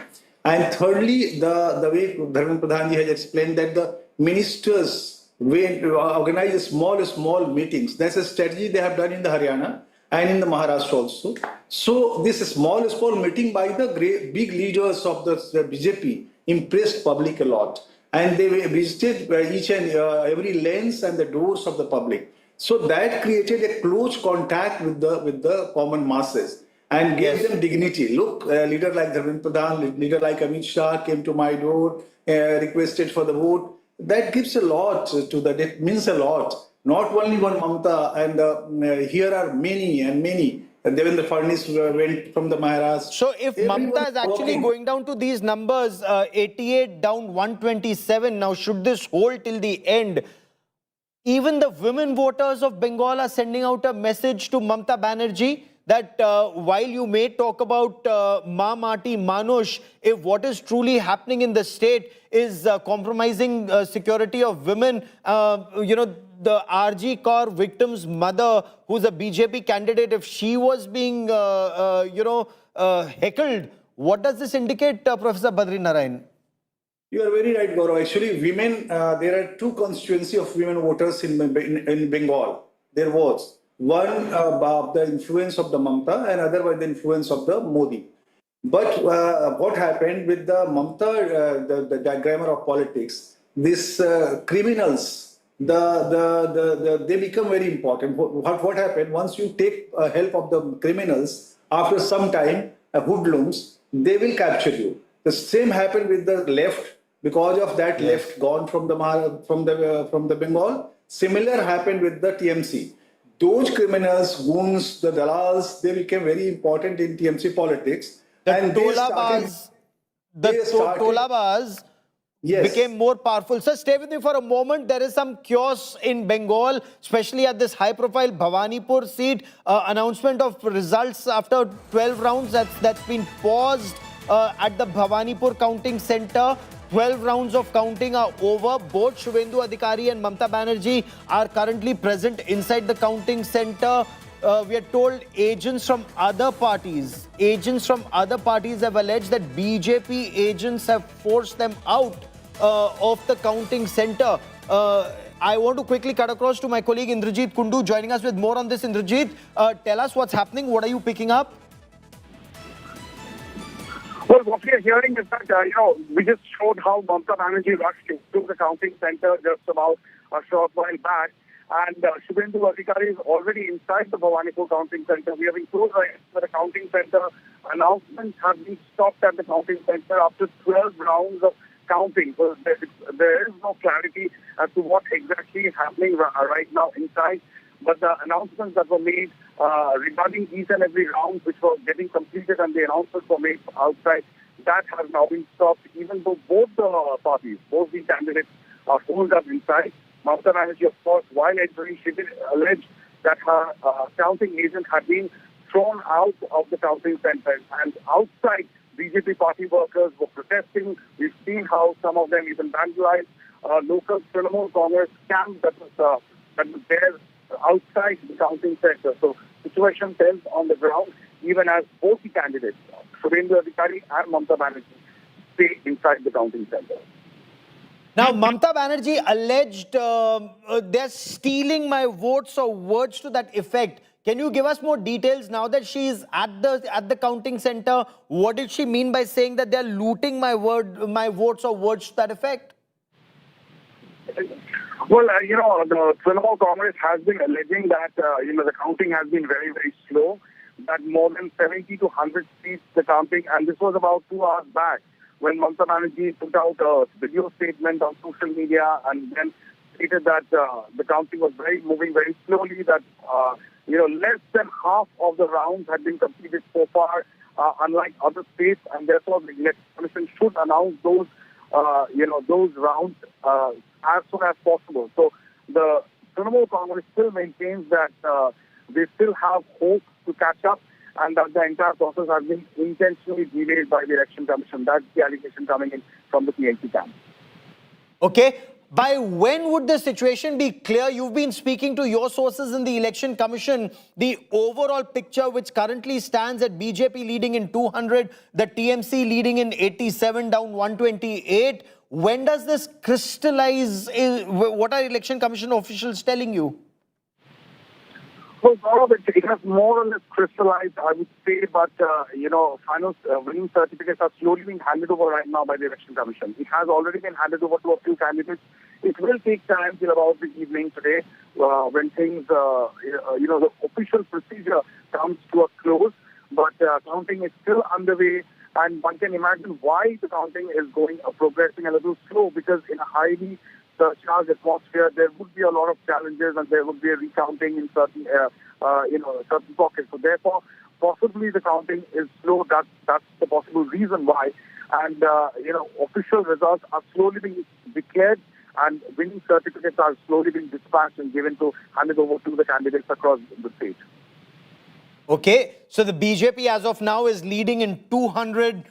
Speaker 7: And thirdly, the way Dharmendra Pradhan ji has explained that the ministers organize small meetings. That's a strategy they have done in the Haryana and in the Maharashtra also. So this small meeting by the big leaders of the BJP impressed public a lot. And they visited each and every lanes and the doors of the public. So that created a close contact with the common masses and gave them dignity. Look, a leader like Dharmendra Pradhan, leader like Amit Shah came to my door, requested for the vote. That gives a lot to that. It means a lot. Not only one Mamata, and here are many and many. Devendra Fadnavis went from the Maharashtra.
Speaker 1: So if Mamata is actually going down to these numbers, 88 down 127, now should this hold till the end? Even the women voters of Bengal are sending out a message to Mamata Banerjee that while you may talk about Ma Mati Manush, if what is truly happening in the state is compromising security of women, the RG Kaur victim's mother, who's a BJP candidate, if she was being, heckled, what does this indicate, Professor Badri Narayan?
Speaker 7: You are very right, Gaurav. Actually, women, there are two constituencies of women voters in Bengal. There was one the influence of the Mamata and other by the influence of the Modi. But what happened with the Mamata, the diagrammer of politics, these criminals, they become very important. What happened, once you take help of the criminals, after some time, hoodlums, they will capture you. The same happened with the left. Because of that left gone from the Bengal. Similar happened with the TMC. Those criminals, goons, the dalals, they became very important in TMC politics.
Speaker 1: The Tolabas became more powerful. So stay with me for a moment. There is some chaos in Bengal, especially at this high-profile Bhawanipur seat. Announcement of results after 12 rounds that's been paused at the Bhawanipur counting center. 12 rounds of counting are over. Both Shubhendu Adhikari and Mamata Banerjee are currently present inside the counting center. We are told agents from other parties have alleged that BJP agents have forced them out of the counting center. I want to quickly cut across to my colleague Indrajit Kundu joining us with more on this. Indrajit, tell us what's happening. What are you picking up?
Speaker 15: Well, what we are hearing is that, we just showed how Mamata Banerjee rushed into the counting center just about a short while back. And Shubhendu Adhikari is already inside the Bhawanipur counting center. We have been close to the counting center. Announcements have been stopped at the counting center after 12 rounds of counting. So there is no clarity as to what exactly is happening right now inside. But the announcements that were made regarding each and every round which was getting completed and the announcements were made outside, that has now been stopped, even though both the parties, both the candidates are holed up inside. Mamata Banerjee, of course, while entering, she did allege that her counting agent had been thrown out of the counting center. And outside, BJP party workers were protesting. We've seen how some of them even vandalized local Trinamool Congress camp that was there outside the counting center. So situation tense on the ground, even as both the candidates, Shubhendu Adhikari and Mamata Banerjee, stay inside the counting center.
Speaker 1: Now, Mamata Banerjee alleged they're stealing my votes or words to that effect. Can you give us more details now that she is at the counting center? What did she mean by saying that they're looting my votes or words to that effect?
Speaker 15: Well, the Trinamool Congress has been alleging that, the counting has been very, very slow, that more than 70 to 100 seats the counting, and this was about 2 hours back when Mamata Banerjee put out a video statement on social media and then stated that the counting was moving very slowly, that, less than half of the rounds had been completed so far, unlike other states, and therefore the Election Commission should announce those rounds as soon as possible. So the Trinamool Congress still maintains that they still have hope to catch up and that the entire process has been intentionally delayed by the Election Commission. That's the allegation coming in from the PNC camp.
Speaker 1: Okay. By when would the situation be clear? You've been speaking to your sources in the Election Commission. The overall picture, which currently stands at BJP leading in 200, the TMC leading in 87, down 128. When does this crystallize? What are Election Commission officials telling you?
Speaker 15: Well, Gaurav, it has more or less crystallized, I would say, but, final winning certificates are slowly being handed over right now by the Election Commission. It has already been handed over to a few candidates. It will take time till about the evening today when things, the official procedure comes to a close, but counting is still underway. And one can imagine why the counting is progressing a little slow, because in a highly charged atmosphere, there would be a lot of challenges and there would be a recounting in certain, certain pockets. So therefore, possibly the counting is slow. That's the possible reason why. And, official results are slowly being declared and winning certificates are slowly being dispatched and handed over to the candidates across the state.
Speaker 1: Okay, so the BJP as of now is leading in 200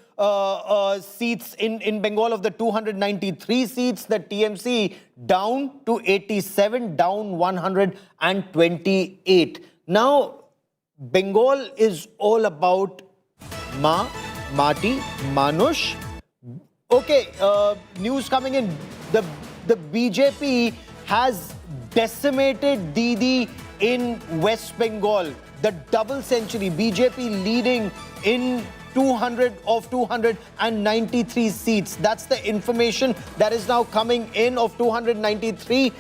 Speaker 1: seats in Bengal. Of the 293 seats, the TMC down to 87, down 128. Now, Bengal is all about Ma, Mati, Manush. Okay, news coming in. The BJP has decimated Didi in West Bengal. The double century, BJP leading in 200 of 293 seats. That's the information that is now coming in. Of 293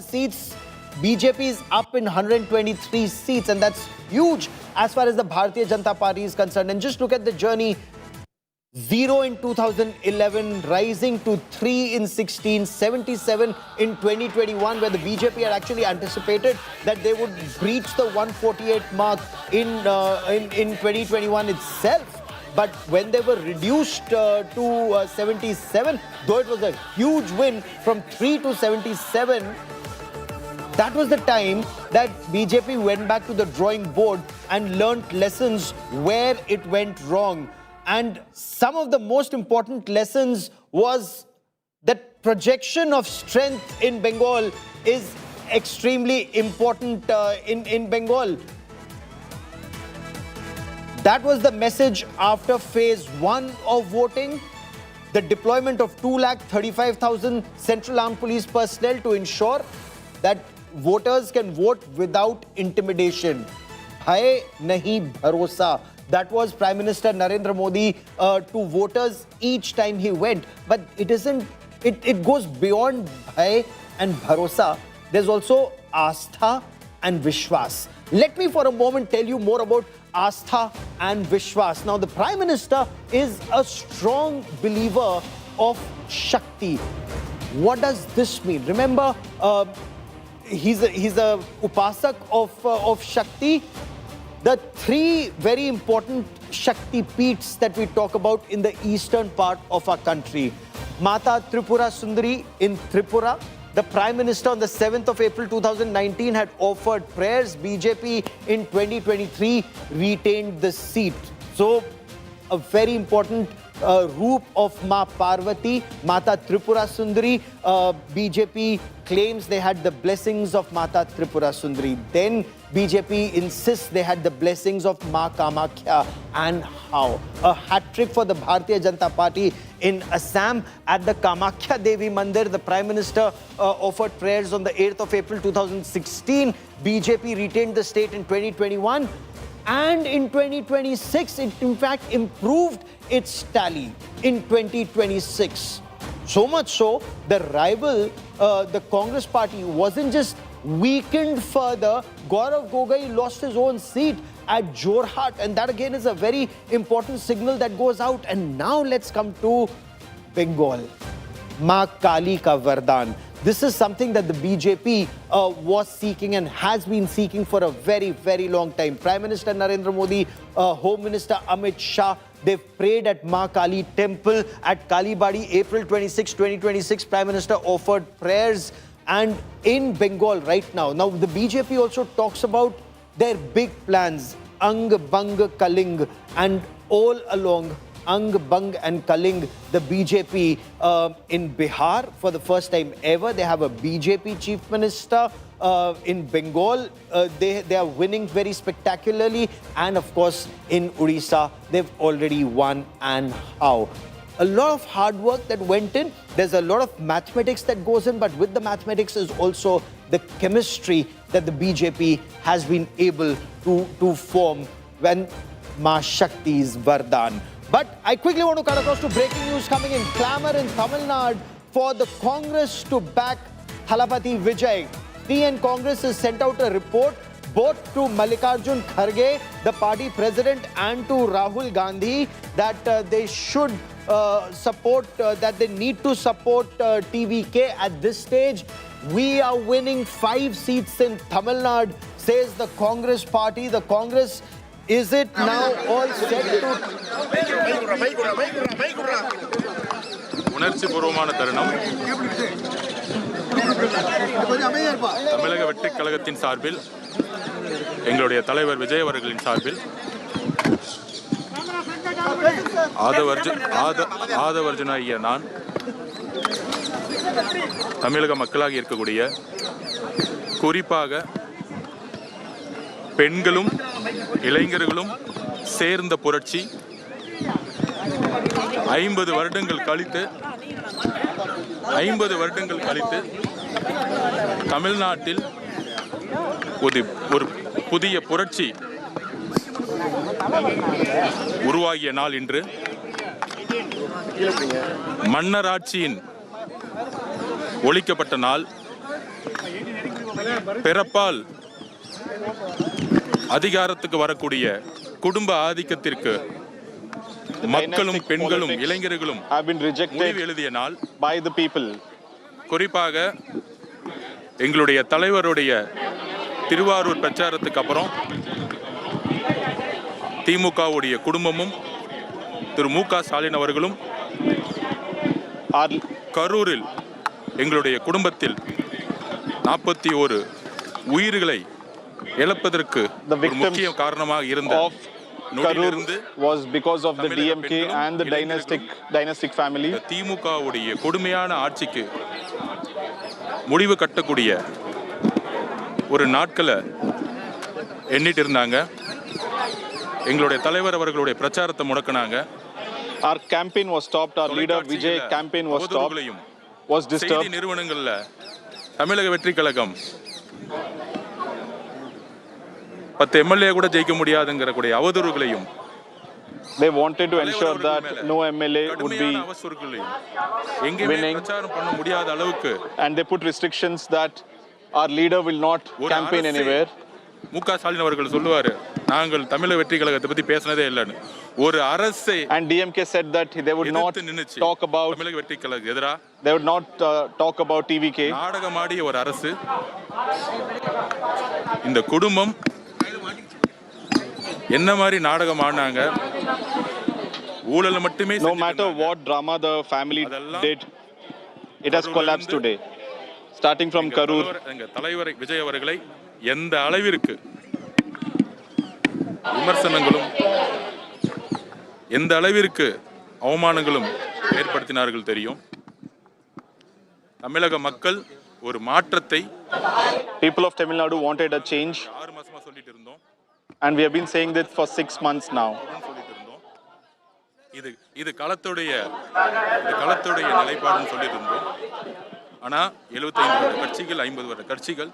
Speaker 1: seats, BJP is up in 123 seats, and that's huge as far as the Bharatiya Janata Party is concerned. And just look at the journey. 0 in 2011, rising to 3 in 16, 77 in 2021, where the BJP had actually anticipated that they would breach the 148 mark in 2021 itself. But when they were reduced to 77, though it was a huge win from 3 to 77, that was the time that BJP went back to the drawing board and learnt lessons where it went wrong. And some of the most important lessons was that projection of strength in Bengal is extremely important in Bengal. That was the message after phase 1 of voting. The deployment of 235,000 Central Armed Police personnel to ensure that voters can vote without intimidation. Bhai nahi bharosa. That was Prime Minister Narendra Modi to voters each time he went. But it goes beyond bhai and bharosa. There's also astha and vishwas. Let me for a moment tell you more about astha and vishwas. Now, the Prime Minister is a strong believer of Shakti. What does this mean? Remember, he's a upasak of Shakti. The 3 very important Shakti Peeths that we talk about in the eastern part of our country. Mata Tripura Sundari in Tripura. The Prime Minister on the 7th of April 2019 had offered prayers. BJP in 2023 retained the seat. So, a very important roop of Ma Parvati, Mata Tripura Sundari. BJP claims they had the blessings of Mata Tripura Sundari. Then BJP insists they had the blessings of Ma Kamakhya. And how? A hat-trick for the Bharatiya Janata Party in Assam at the Kamakhya Devi Mandir. The Prime Minister offered prayers on the 8th of April 2016. BJP retained the state in 2021. And in 2026, it in fact improved its tally in 2026. So much so, the rival, the Congress party, wasn't just weakened further. Gaurav Gogai lost his own seat at Jorhat, and that again is a very important signal that goes out. And now let's come to Bengal. Ma Kali ka Vardhan. This is something that the BJP was seeking and has been seeking for a very, very long time. Prime Minister Narendra Modi, Home Minister Amit Shah, they've prayed at Ma Kali Temple at Kalibadi, April 26, 2026. Prime Minister offered prayers. And in Bengal right now, the BJP also talks about their big plans, Ang Bang Kaling, and all along Ang, Bang and Kaling, the BJP in Bihar for the first time ever. They have a BJP chief minister. In Bengal, they are winning very spectacularly. And of course, in Odisha, they've already won. And how? A lot of hard work that went in. There's a lot of mathematics that goes in, but with the mathematics is also the chemistry that the BJP has been able to form when Ma Shakti's Vardhan. But I quickly want to cut across to breaking news coming in. Clamor in Tamil Nadu for the Congress to back Thalapathy Vijay. TN Congress has sent out a report both to Mallikarjun Kharge, the party president, and to Rahul Gandhi that they should that they need to support TVK at this stage. We are winning 5 seats in Tamil Nadu, says the Congress party. The Congress, is it now all set to...
Speaker 16: உணர்ச்சிபூர்வமான தருணம். தமிழக வெற்றிக் கழகத்தின் சார்பில் எங்களுடைய தலைவர் விஜய் அவர்களின் சார்பில் ஆதவர்ஜுனாகிய நான் தமிழக மக்களாக இருக்கக்கூடிய குறிப்பாக பெண்களும் இளைஞர்களும் சேர்ந்த புரட்சி 50 வருடங்கள் கழித்து தமிழ்நாட்டில் ஒரு புதிய புரட்சி உருவாகிய நாள் இன்று. மன்னராட்சியின் ஒழிக்கப்பட்ட நாள். பிறப்பால் அதிகாரத்துக்கு வரக்கூடிய குடும்ப ஆதிக்கத்திற்கு மக்களும் பெண்களும் இளைஞர்களும் முடிவு எழுதிய நாள். குறிப்பாக எங்களுடைய தலைவருடைய திருவாரூர் பிரச்சாரத்துக்கு அப்புறம் திமுகவுடைய குடும்பமும் திரு மு க ஸ்டாலின் அவர்களும் கரூரில் எங்களுடைய குடும்பத்தில் 41 உயிர்களை இழப்பதற்கு முக்கிய காரணமாக இருந்த
Speaker 8: was because of the DMK and the dynastic family.
Speaker 16: திமுகவுடைய கொடுமையான ஆட்சிக்கு முடிவு கட்டக்கூடிய ஒரு நாட்களை எண்ணிட்டு இருந்தாங்க. எங்களுடைய தலைவர் அவர்களுடைய பிரச்சாரத்தை முடக்கினாங்க.
Speaker 8: Our campaign was stopped. Our leader Vijay campaign was stopped. Was disturbed.
Speaker 16: செய்தி நிறுவனங்கள்ல தமிழக வெற்றிக் கழகம் 10 MLA கூட ஜெயிக்க முடியாதுங்கற கூடிய அவதூறுகளையும்
Speaker 8: they wanted to ensure that no MLA would be winning,
Speaker 16: பிரச்சாரம் பண்ண முடியாத அளவுக்கு,
Speaker 8: and they put restrictions that our leader will not campaign anywhere.
Speaker 16: மு க ஸ்டாலின் அவர்கள் சொல்லுவாரு, நாங்கள் தமிழக வெற்றி கழகத்தை பத்தி பேசினதே இல்லன்னு. ஒரு அரசே,
Speaker 8: and DMK said that they would not talk about
Speaker 16: தமிழக வெற்றி கழகத்துக்கு எதிரா,
Speaker 8: they would not talk about TVK.
Speaker 16: நாடகமாடிய ஒரு அரசு. இந்த குடும்பம் என்ன மாதிரி நாடகம் ஆடினாங்க, ஊழல் மட்டுமே.
Speaker 8: No matter what drama the family did, it has collapsed today. Starting from Karur.
Speaker 16: எங்க தலைவர் விஜய் அவர்களை எந்த அளவிற்கு விமர்சனங்களும் எந்த அளவிற்கு அவமானங்களும் ஏற்படுத்தினார்கள் தெரியும். தமிழக மக்கள் ஒரு மாற்றத்தை,
Speaker 8: people of Tamil Nadu wanted a change,
Speaker 16: 6 மாசமா சொல்லிட்டு இருந்தோம்,
Speaker 8: and we have been saying this for 6 months now.
Speaker 16: இது களத்துடைய நிலைப்பாடுன்னு சொல்லிட்டு இருந்தோம். ஆனா 75 வருட கட்சிகள், 50 வருட கட்சிகள்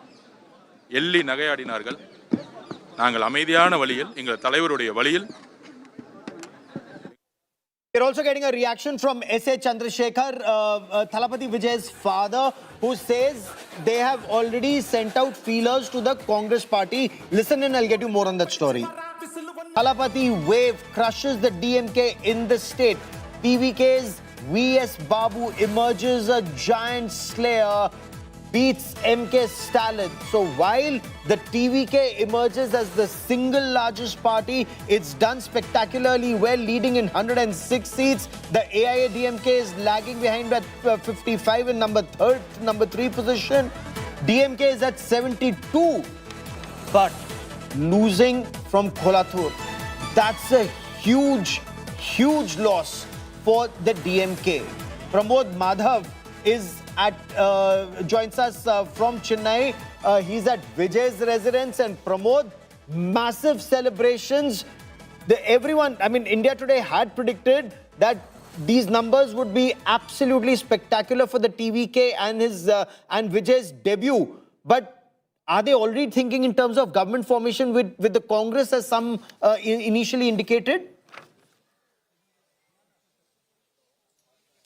Speaker 16: எள்ளி நகையாடினார்கள். நாங்கள் அமைதியான வழியில், எங்கள் தலைவருடைய வழியில்.
Speaker 1: We're also getting a reaction from S.A. Chandrasekhar, Thalapathy Vijay's father, who says they have already sent out feelers to the Congress party. Listen and I'll get you more on that story. Thalapathy wave crushes the DMK in the state. TVK's V.S. Babu emerges a giant slayer, beats MK Stalin. So while the TVK emerges as the single largest party, it's done spectacularly well, leading in 106 seats. The AIADMK is lagging behind at 55 in number 3 position. DMK is at 72, but losing from Kolathur. That's a huge loss for the DMK. Pramod Madhav is joins us from Chennai. He's at Vijay's residence, and Pramod, massive celebrations. Everyone, I mean, India Today had predicted that these numbers would be absolutely spectacular for the TVK and and Vijay's debut. But are they already thinking in terms of government formation with the Congress, as some initially indicated?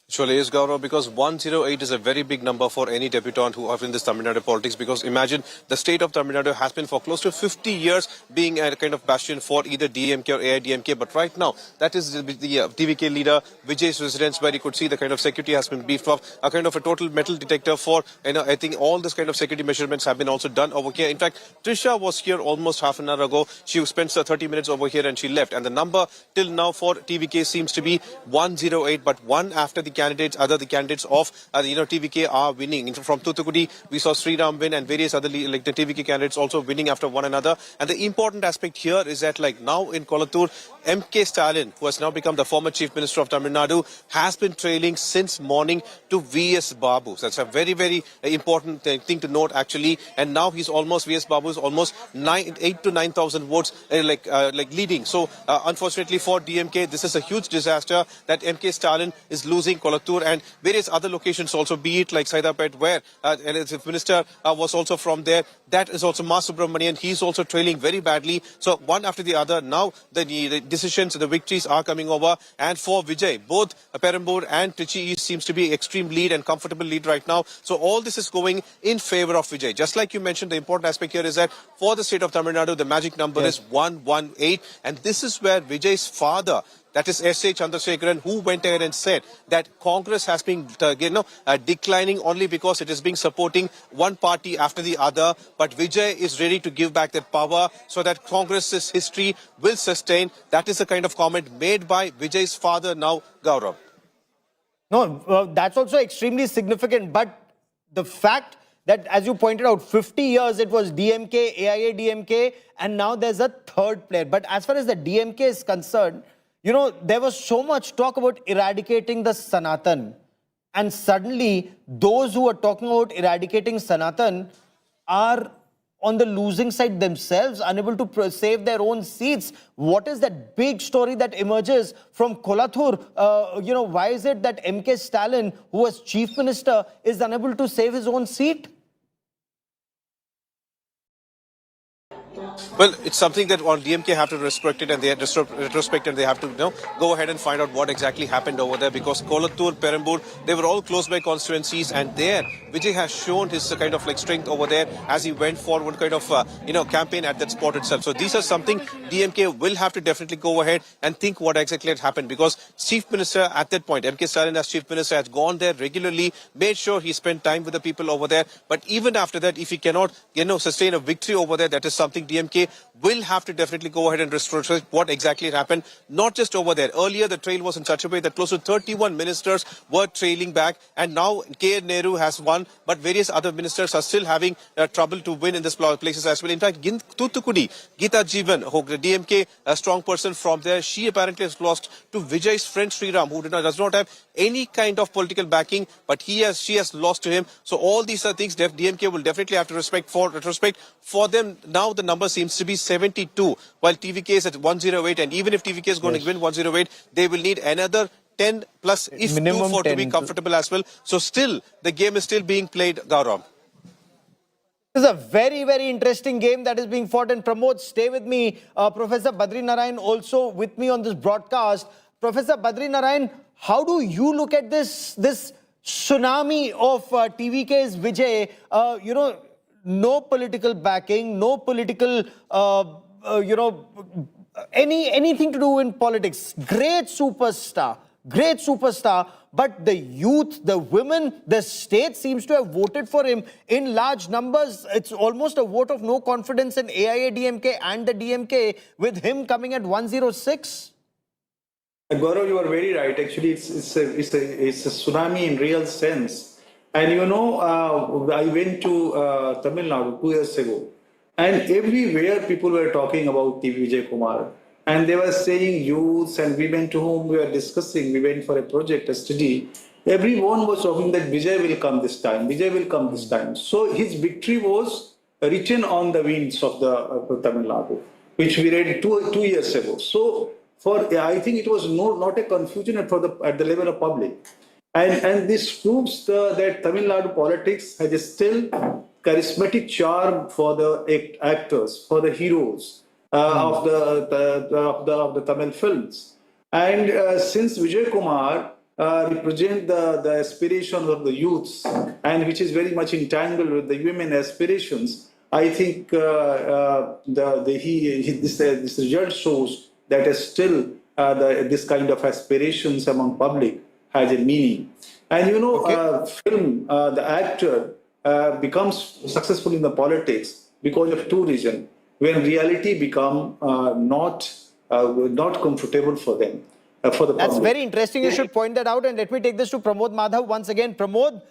Speaker 13: Surely is, Gaurav, because 108 is a very big number for any debutant who are in this Tamil Nadu politics, because imagine the state of Tamil Nadu has been for close to 50 years being a kind of bastion for either DMK or AIADMK. But right now, that is the TVK leader Vijay's residence, where you could see the kind of security has been beefed up, a kind of a total metal detector for, I think all this kind of security measurements have been also done over here. In fact, Trisha was here almost half an hour ago. She spent 30 minutes over here and she left. And the number till now for TVK seems to be 108, but one after the candidates of TVK are winning. From Thuthukudi, we saw Sriram win and various other the TVK candidates also winning after one another. And the important aspect here is that now in Kolattur, MK Stalin, who has now become the former Chief Minister of Tamil Nadu, has been trailing since morning to VS Babu. So that's a very, very important thing to note actually. And now VS Babu is almost 8 to 9,000 votes leading. So unfortunately for DMK, this is a huge disaster that MK Stalin is losing Kolattur and various other locations also, be it like Saidapet, where the minister was also from there. That is also Mas Subramanian. He's also trailing very badly. So one after the other, now the decisions, the victories are coming over. And for Vijay, both Perambur and Trichy East seems to be extreme lead and comfortable lead right now. So all this is going in favor of Vijay. Just like you mentioned, the important aspect here is that for the state of Tamil Nadu, the magic number is 118. And this is where Vijay's father, that is S.A. Chandrasekharan, who went ahead and said that Congress has been declining only because it is being supporting one party after the other. But Vijay is ready to give back that power so that Congress's history will sustain. That is the kind of comment made by Vijay's father now, Gaurav.
Speaker 1: No, that's also extremely significant. But the fact that, as you pointed out, 50 years it was DMK, AIADMK, and now there's a third player. But as far as the DMK is concerned, there was so much talk about eradicating the Sanatan. And suddenly, those who are talking about eradicating Sanatan are on the losing side themselves, unable to save their own seats. What is that big story that emerges from Kolattur? Why is it that MK Stalin, who was chief minister, is unable to save his own seat?
Speaker 13: Well, it's something that on DMK have to respect it, and they have retrospect, and they have to go ahead and find out what exactly happened over there, because Kolattur, Perambur, they were all close by constituencies, and there Vijay has shown his kind of strength over there as he went forward kind of campaign at that spot itself. So these are something DMK will have to definitely go ahead and think what exactly had happened, because Chief Minister at that point, MK Stalin as Chief Minister, has gone there regularly, made sure he spent time with the people over there. But even after that, if he cannot sustain a victory over there, that is something DMK will have to definitely go ahead and restructure what exactly happened. Not just over there. Earlier, the trail was in such a way that close to 31 ministers were trailing back, and now K. Nehru has won, but various other ministers are still having trouble to win in these places as well. In fact, Thuthukudi, Geeta Jeevan, the DMK, a strong person from there, she apparently has lost to Vijay's friend Sriram, who does not have any kind of political backing, but she has lost to him. So all these are things that DMK will definitely have to retrospect for them. Now the number seems to be 72, while TVK is at 108, and even if TVK is going to win 108, they will need another 10 plus if minimum 2 for 10 to be comfortable as well. So still, the game is still being played, Gaurav.
Speaker 1: This is a very, very interesting game that is being fought. And Pramod, stay with me. Professor Badri Narayan also with me on this broadcast. Professor Badri Narayan, how do you look at this tsunami of TVK's Vijay? No political backing, no political, anything to do in politics. Great superstar, but the youth, the women, the state seems to have voted for him in large numbers. It's almost a vote of no confidence in AIADMK and the DMK, with him coming at 106.
Speaker 7: Gaurav, you are very right. Actually, it's a tsunami in real sense. And I went to Tamil Nadu 2 years ago, and everywhere people were talking about TV Vijay Kumar. and they were saying youths and women to whom we were discussing, we went for a project, a study, everyone was talking that Vijay will come this time, Vijay will come this time. So his victory was written on the winds of the Tamil Nadu, which we read two years ago. So I think it was not a confusion at the level of public. And this proves that Tamil Nadu politics has a still charismatic charm for the actors, for the heroes of the Tamil films. And since Vijay Kumar represents the aspirations of the youths, and which is very much entangled with the women aspirations, I think this result shows that still this kind of aspirations among public has a meaning. And film, the actor becomes successful in the politics because of two reasons. When reality become not comfortable for them, for the public.
Speaker 1: That's very interesting. You should point that out. And let me take this to Pramod Madhav once again. Pramod,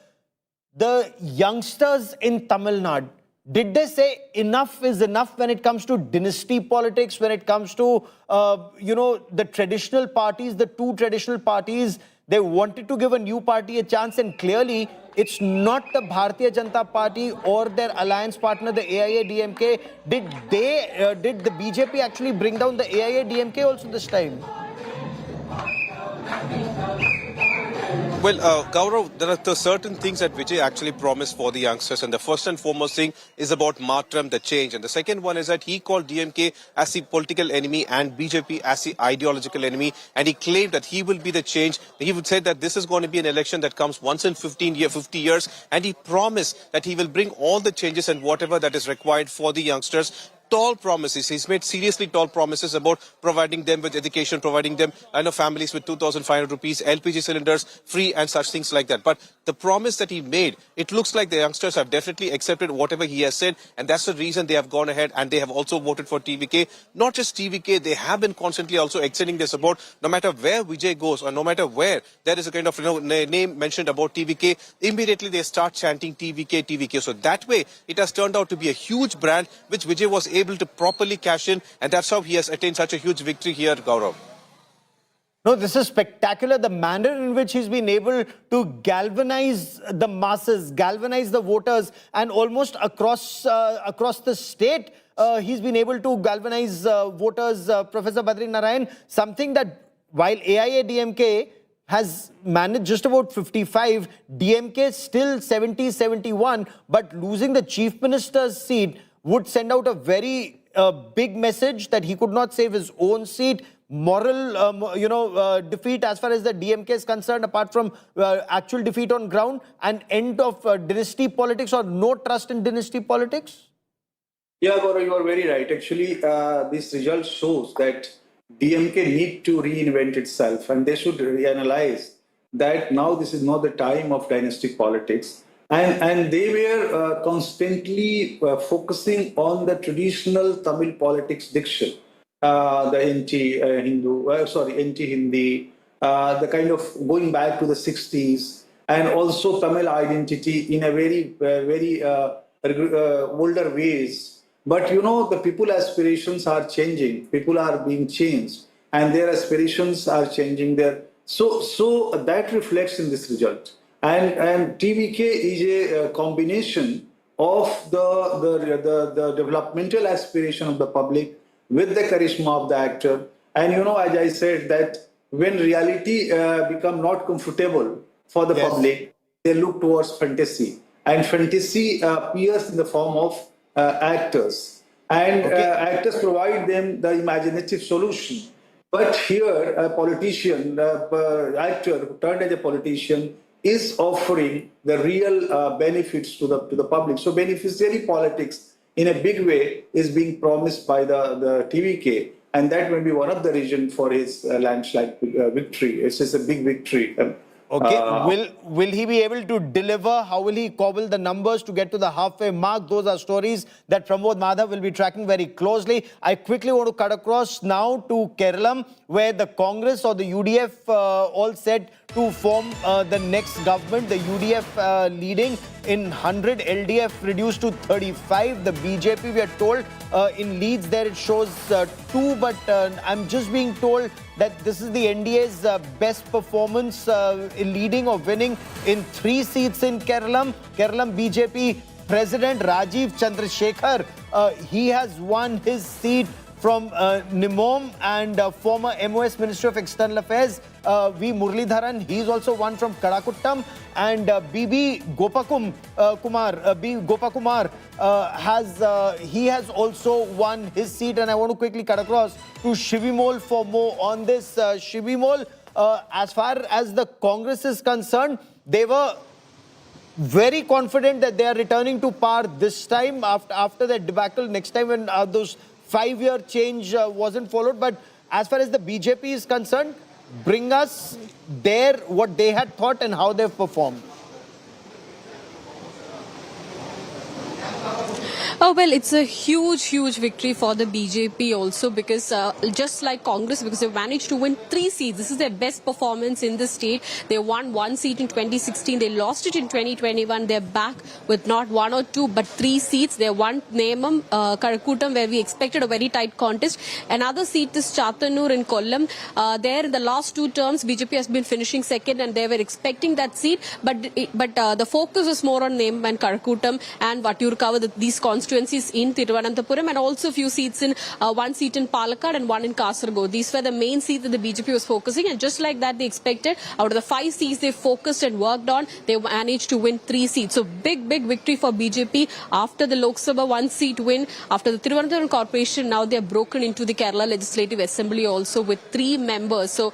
Speaker 1: the youngsters in Tamil Nadu, did they say enough is enough when it comes to dynasty politics, when it comes to, the traditional parties, the two traditional parties? They wanted to give a new party a chance, and clearly it's not the Bharatiya Janata Party or their alliance partner, the AIADMK. Did the BJP actually bring down the AIADMK also this time?
Speaker 13: Well, Gaurav, there are certain things that Vijay actually promised for the youngsters. And the first and foremost thing is about Matram, the change. And the second one is that he called DMK as the political enemy and BJP as the ideological enemy. And he claimed that he will be the change. He would say that this is going to be an election that comes once in 50 years. And he promised that he will bring all the changes and whatever that is required for the youngsters. Tall promises. He's made seriously tall promises about providing them with education, providing them, families with 2,500 rupees, LPG cylinders, free and such things like that. But the promise that he made, it looks like the youngsters have definitely accepted whatever he has said. And that's the reason they have gone ahead and they have also voted for TVK. Not just TVK, they have been constantly also extending their support. No matter where Vijay goes or no matter where there is a kind of name mentioned about TVK, immediately they start chanting TVK, TVK. So that way, it has turned out to be a huge brand which Vijay was able to properly cash in, and that's how he has attained such a huge victory here, Gaurav.
Speaker 1: No, this is spectacular. The manner in which he's been able to galvanize the masses, galvanize the voters, and almost across the state, he's been able to galvanize voters, Professor Badri Narayan, something that while AIADMK has managed just about 55, DMK still 70, 71, but losing the chief minister's seat would send out a very big message that he could not save his own seat. Moral, defeat as far as the DMK is concerned, apart from actual defeat on ground, and end of dynasty politics or no trust in dynasty politics?
Speaker 7: Yeah, Gaurav, you are very right. Actually, this result shows that DMK need to reinvent itself, and they should reanalyze that now this is not the time of dynastic politics. And they were constantly focusing on the traditional Tamil politics diction, the anti-Hindi, the kind of going back to the 60s, and also Tamil identity in a very older ways. But the people aspirations are changing, people are being changed, and their aspirations are changing So that reflects in this result. And TVK is a combination of the developmental aspiration of the public with the charisma of the actor. And as I said, that when reality become not comfortable for the public, they look towards fantasy. And fantasy appears in the form of actors. And actors provide them the imaginative solution. But here, a politician, actor who turned as a politician, is offering the real benefits to the public. So beneficiary politics in a big way is being promised by the TVK, and that may be one of the reasons for his landslide victory. It's just a big victory
Speaker 1: Okay, will he be able to deliver? How will he cobble the numbers to get to the halfway mark? Those are stories that Pramod Madhav will be tracking very closely. I quickly want to cut across now to Keralam, where the Congress or the UDF all set to form the next government. The UDF leading in 100, LDF reduced to 35. The BJP, we are told, in leads there it shows 2, but I'm just being told that this is the NDA's best performance in leading or winning in 3 seats in Keralam. Keralam BJP President Rajiv Chandrasekhar, he has won his seat from Nimom, and former MOS Minister of External Affairs V. Muralidharan, he's also won from Kadakuttam, and BB Gopakumar he has also won his seat. And I want to quickly cut across to Shivimol for more on this. Shivimol, as far as the Congress is concerned, they were very confident that they are returning to power this time after that debacle next time when those 5-year change wasn't followed. But as far as the BJP is concerned, bring us there what they had thought and how they've performed.
Speaker 2: Oh, well, it's a huge victory for the BJP also, because just like Congress, because they managed to win 3 seats. This is their best performance in the state. They won 1 seat in 2016. They lost it in 2021. They're back with not 1 or 2, but 3 seats. They won Nemam, Karakutam, where we expected a very tight contest. Another seat is Chatanur in Kollam. There, in the last 2 terms, BJP has been finishing second, and they were expecting that seat. But the focus is more on Nemam and Karakutam and Vatyurkava, these constituencies in Thiruvananthapuram, and also a few seats in 1 seat in Palakkad and 1 in Kasaragod. These were the main seats that the BJP was focusing, and just like that they expected, out of the 5 seats they focused and worked on, they managed to win 3 seats. So big victory for BJP after the Lok Sabha 1 seat win, after the Thiruvananthapuram Corporation. Now they are broken into the Kerala Legislative Assembly also with 3 members. So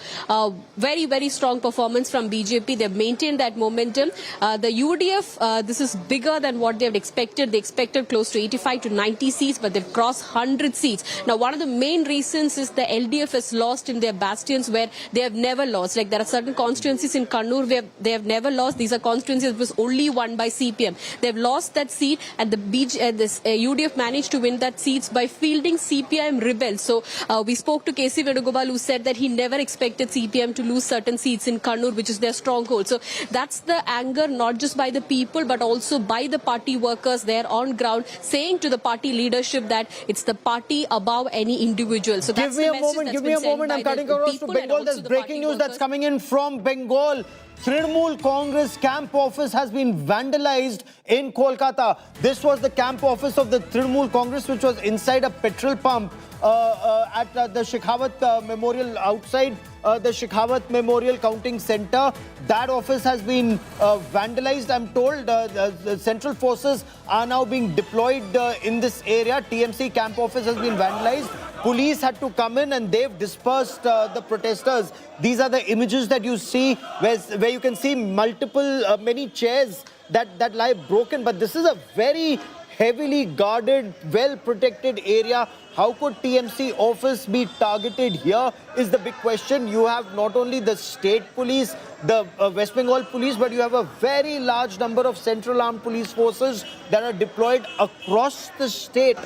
Speaker 2: very strong performance from BJP. They've maintained that momentum. The UDF, this is bigger than what they had expected. They expected close to 85 to 90 seats, but they've crossed 100 seats. Now, one of the main reasons is the LDF has lost in their bastions where they have never lost. Like, there are certain constituencies in Kannur where they have never lost. These are constituencies that was only won by CPM. They've lost that seat, and the UDF managed to win that seats by fielding CPM rebels. So, we spoke to KC Venugopal, who said that he never expected CPM to lose certain seats in Kannur, which is their stronghold. So, that's the anger, not just by the people, but also by the party workers there on ground, saying to the party leadership that it's the party above any individual. So
Speaker 1: give me a moment. I'm cutting across to Bengal. There's breaking news that's coming in from Bengal. Trinamool Congress camp office has been vandalized in Kolkata. This was the camp office of the Trinamool Congress, which was inside a petrol pump at the Shekhawat Memorial, outside the Shekhawat Memorial Counting Center. That office has been vandalized. I'm told the central forces are now being deployed in this area. TMC camp office has been vandalized. Police had to come in and they've dispersed the protesters. These are the images that you see where you can see many chairs that lie broken. But this is a very heavily guarded, well-protected area. How could TMC office be targeted here is the big question. You have not only the state police, the West Bengal police, but you have a very large number of central armed police forces that are deployed across the state.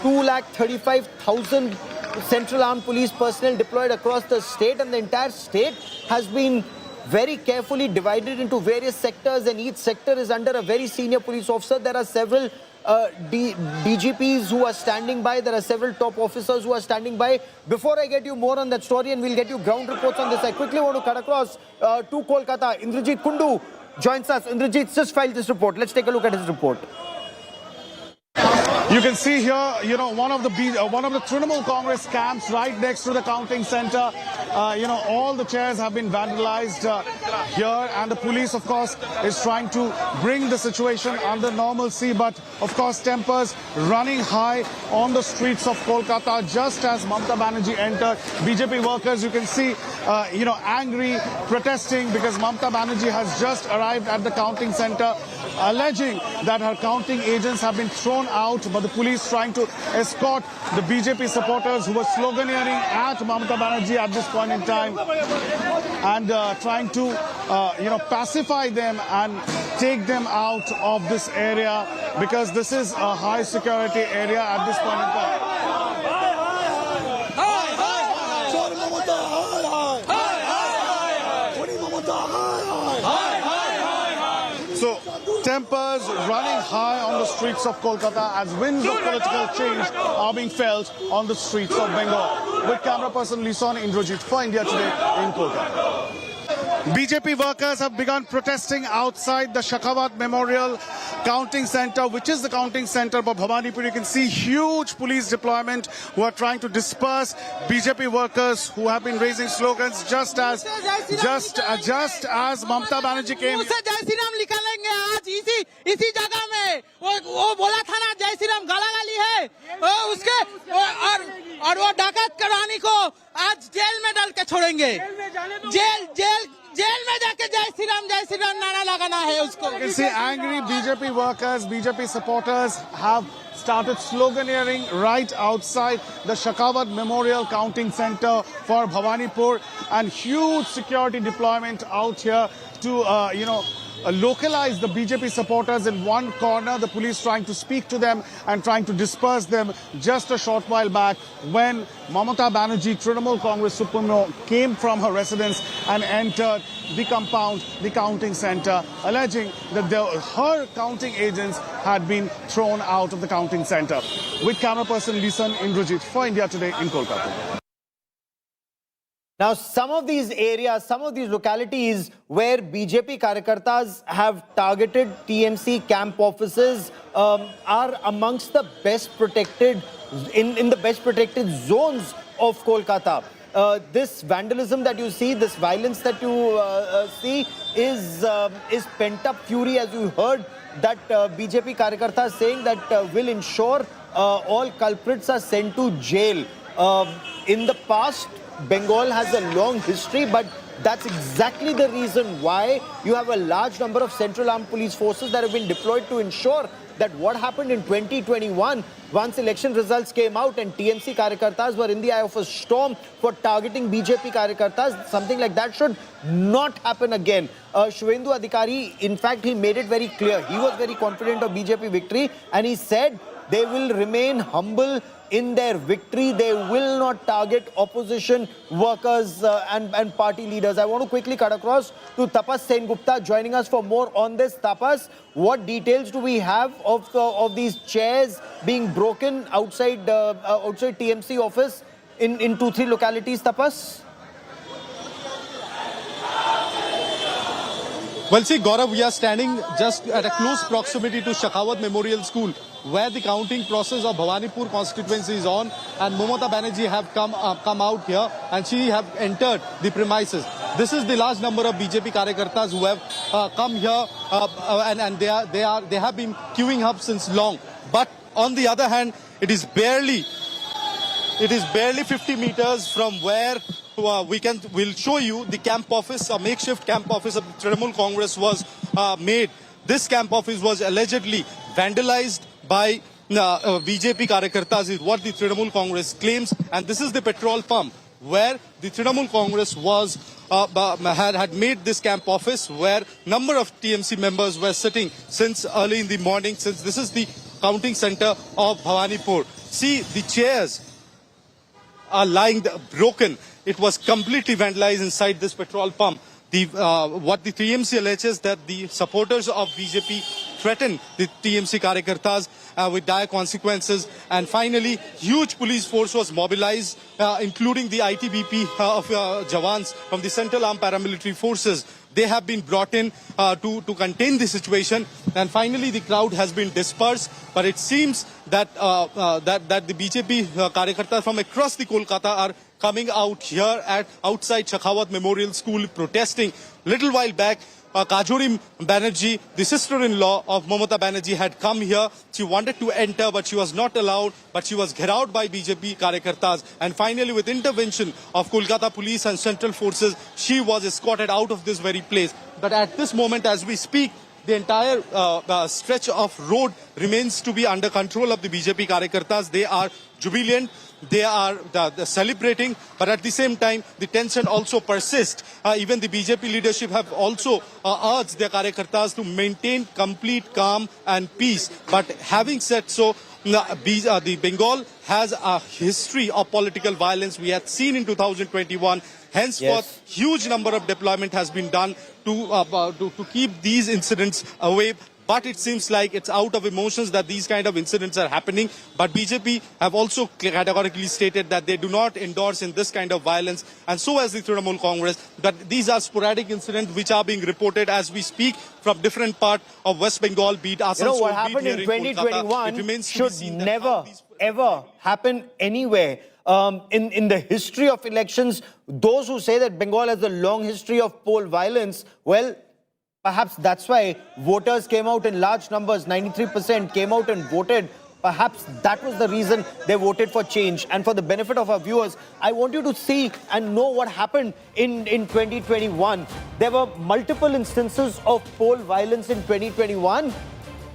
Speaker 1: 235,000 central armed police personnel deployed across the state, and the entire state has been very carefully divided into various sectors, and each sector is under a very senior police officer. There are several DGPs who are standing by. There are several top officers who are standing by. Before I get you more on that story, and we'll get you ground reports on this, I quickly want to cut across to Kolkata. Indrajit Kundu joins us. Indrajit just filed this report. Let's take a look at his report.
Speaker 17: You can see here, one of the Trinamool Congress camps right next to the counting center. All the chairs have been vandalized here, and the police, of course, is trying to bring the situation under normalcy. But, of course, tempers running high on the streets of Kolkata just as Mamata Banerjee entered. BJP workers, you can see, angry, protesting because Mamata Banerjee has just arrived at the counting center. alleging that her counting agents have been thrown out, but the police trying to escort the BJP supporters who were sloganeering at Mamata Banerjee at this point in time and trying to, pacify them and take them out of this area, because this is a high security area at this point in time. So, tempers running high on the streets of Kolkata as winds of political change are being felt on the streets of Bengal. With camera person Lison Indrajit for India Today in Kolkata. BJP workers have begun protesting outside the Shekhawat Memorial Counting Center, which is the counting center for Bhawanipur. You can see huge police deployment who are trying to disperse BJP workers who have been raising slogans just as Mamata Banerjee came.
Speaker 12: जय श्री राम निकालेंगे आज इसी जगह में वो बोला था ना जय श्री राम गालागाली है उसके और वो डाकत करानी को आज जेल में डाल के छोड़ेंगे जेल में जाके जय श्री राम नारा लगाना है उसको.
Speaker 17: You can see angry BJP workers, BJP supporters have started sloganeering right outside the Shekhawat Memorial Counting Center for Bhawanipur, and huge security deployment out here to, localize the BJP supporters in one corner, the police trying to speak to them and trying to disperse them just a short while back when Mamata Banerjee, Trinamool Congress Supremo, came from her residence and entered the compound, the counting center, alleging that her counting agents had been thrown out of the counting center. With camera person Lison Indrajit for India Today in Kolkata.
Speaker 1: Now, some of these areas, some of these localities where BJP Karyakartas have targeted TMC camp offices are amongst the best protected, in the best protected zones of Kolkata. This vandalism that you see, this violence that you see is pent-up fury, as you heard, that BJP Karyakartas saying that will ensure all culprits are sent to jail. In the past, Bengal has a long history, but that's exactly the reason why you have a large number of Central Armed Police Forces that have been deployed to ensure that what happened in 2021, once election results came out and TMC Karyakartas were in the eye of a storm for targeting BJP Karyakartas, something like that should not happen again. Shwendu Adhikari, in fact, he made it very clear. He was very confident of BJP victory and he said they will remain humble in their victory. They will not target opposition workers and party leaders. I want to quickly cut across to Tapas Sengupta joining us for more on this. Tapas, what details do we have of these chairs being broken outside outside TMC office in 2-3 localities, Tapas?
Speaker 10: Well, see, Gaurav, we are standing just at a close proximity to Shekhawat Memorial School, where the counting process of Bhawanipur constituency is on, and Mamata Banerjee have come out here, and she have entered the premises. This is the large number of BJP Karyakartas who have come here, and they have been queuing up since long. But on the other hand, it is barely 50 meters from where we'll show you the camp office, a makeshift camp office of the Trinamool Congress was made. This camp office was allegedly vandalized by BJP Karyakartas, is what the Trinamool Congress claims, and this is the petrol pump where the Trinamool Congress was had made this camp office, where number of TMC members were sitting since early in the morning, since this is the counting center of Bhawanipur. See, the chairs are lying broken. It was completely vandalized inside this petrol pump. What the TMC alleges that the supporters of BJP threatened the TMC Karyakartas with dire consequences, and finally huge police force was mobilized, including the ITBP of Jawans from the Central Armed Paramilitary Forces. They have been brought in to contain the situation, and finally the crowd has been dispersed. But it seems that that the BJP Karyakartas from across the Kolkata are coming out here outside Shekhawat Memorial School protesting. Little while back, Kajori Banerjee, the sister-in-law of Mamata Banerjee, had come here. She wanted to enter, but she was not allowed. But she was gherraud by BJP Karyakartas. And finally, with intervention of Kolkata police and central forces, she was escorted out of this very place. But at this moment, as we speak, the entire stretch of road remains to be under control of the BJP Karyakartas. They are jubilant. They are celebrating, but at the same time, the tension also persists. Even the BJP leadership have also urged their Karyakartas to maintain complete calm and peace. But having said so, the Bengal has a history of political violence. We had seen in 2021. Henceforth, huge number of deployment has been done to keep these incidents away. But it seems like it's out of emotions that these kind of incidents are happening. But BJP have also categorically stated that they do not endorse in this kind of violence. And so has the Trinamool Congress. But these are sporadic incidents which are being reported as we speak from different parts of West Bengal, be it Assam,
Speaker 1: what happened in 2021 should never, ever happen anywhere. In the history of elections, those who say that Bengal has a long history of poll violence, well, perhaps that's why voters came out in large numbers, 93% came out and voted. Perhaps that was the reason they voted for change. And for the benefit of our viewers, I want you to see and know what happened in 2021. There were multiple instances of poll violence in 2021.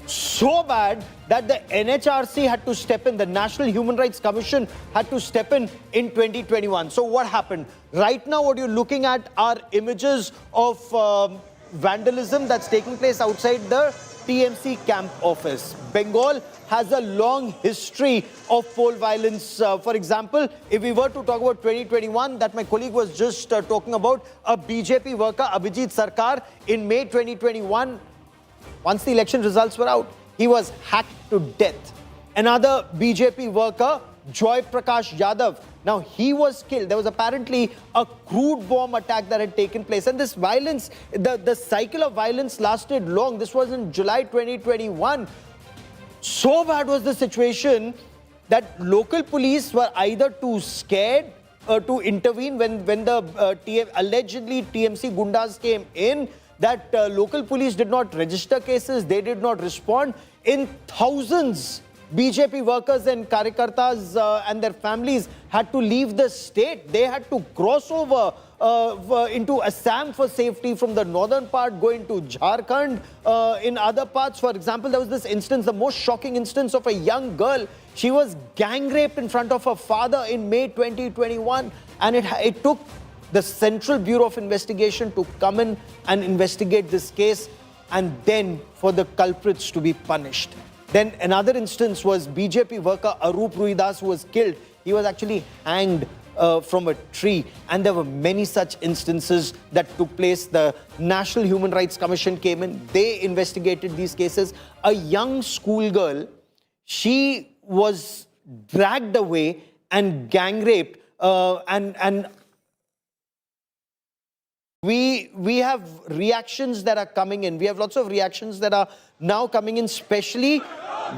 Speaker 1: So bad that the NHRC had to step in, the National Human Rights Commission had to step in 2021. So what happened? Right now, what you're looking at are images of vandalism that's taking place outside the TMC camp office. Bengal has a long history of poll violence. For example, if we were to talk about 2021, that my colleague was just talking about, a BJP worker, Abhijit Sarkar, in May 2021, once the election results were out, he was hacked to death. Another BJP worker, Joy Prakash Yadav, now he was killed. There was apparently a crude bomb attack that had taken place. And this violence, the cycle of violence lasted long. This was in July 2021. So bad was the situation that local police were either too scared to intervene when the allegedly TMC Gundas came in, that local police did not register cases, they did not respond. In thousands, BJP workers and Karyakartas and their families had to leave the state. They had to cross over into Assam for safety from the northern part, going to Jharkhand. In other parts, for example, there was this instance, the most shocking instance of a young girl. She was gang raped in front of her father in May 2021. And it took the Central Bureau of Investigation to come in and investigate this case, and then for the culprits to be punished. Then another instance was BJP worker Arup Ruidas, who was killed. He was actually hanged from a tree. And there were many such instances that took place. The National Human Rights Commission came in. They investigated these cases. A young schoolgirl, she was dragged away and gang raped. And we have reactions that are coming in. We have lots of reactions that are now coming in, especially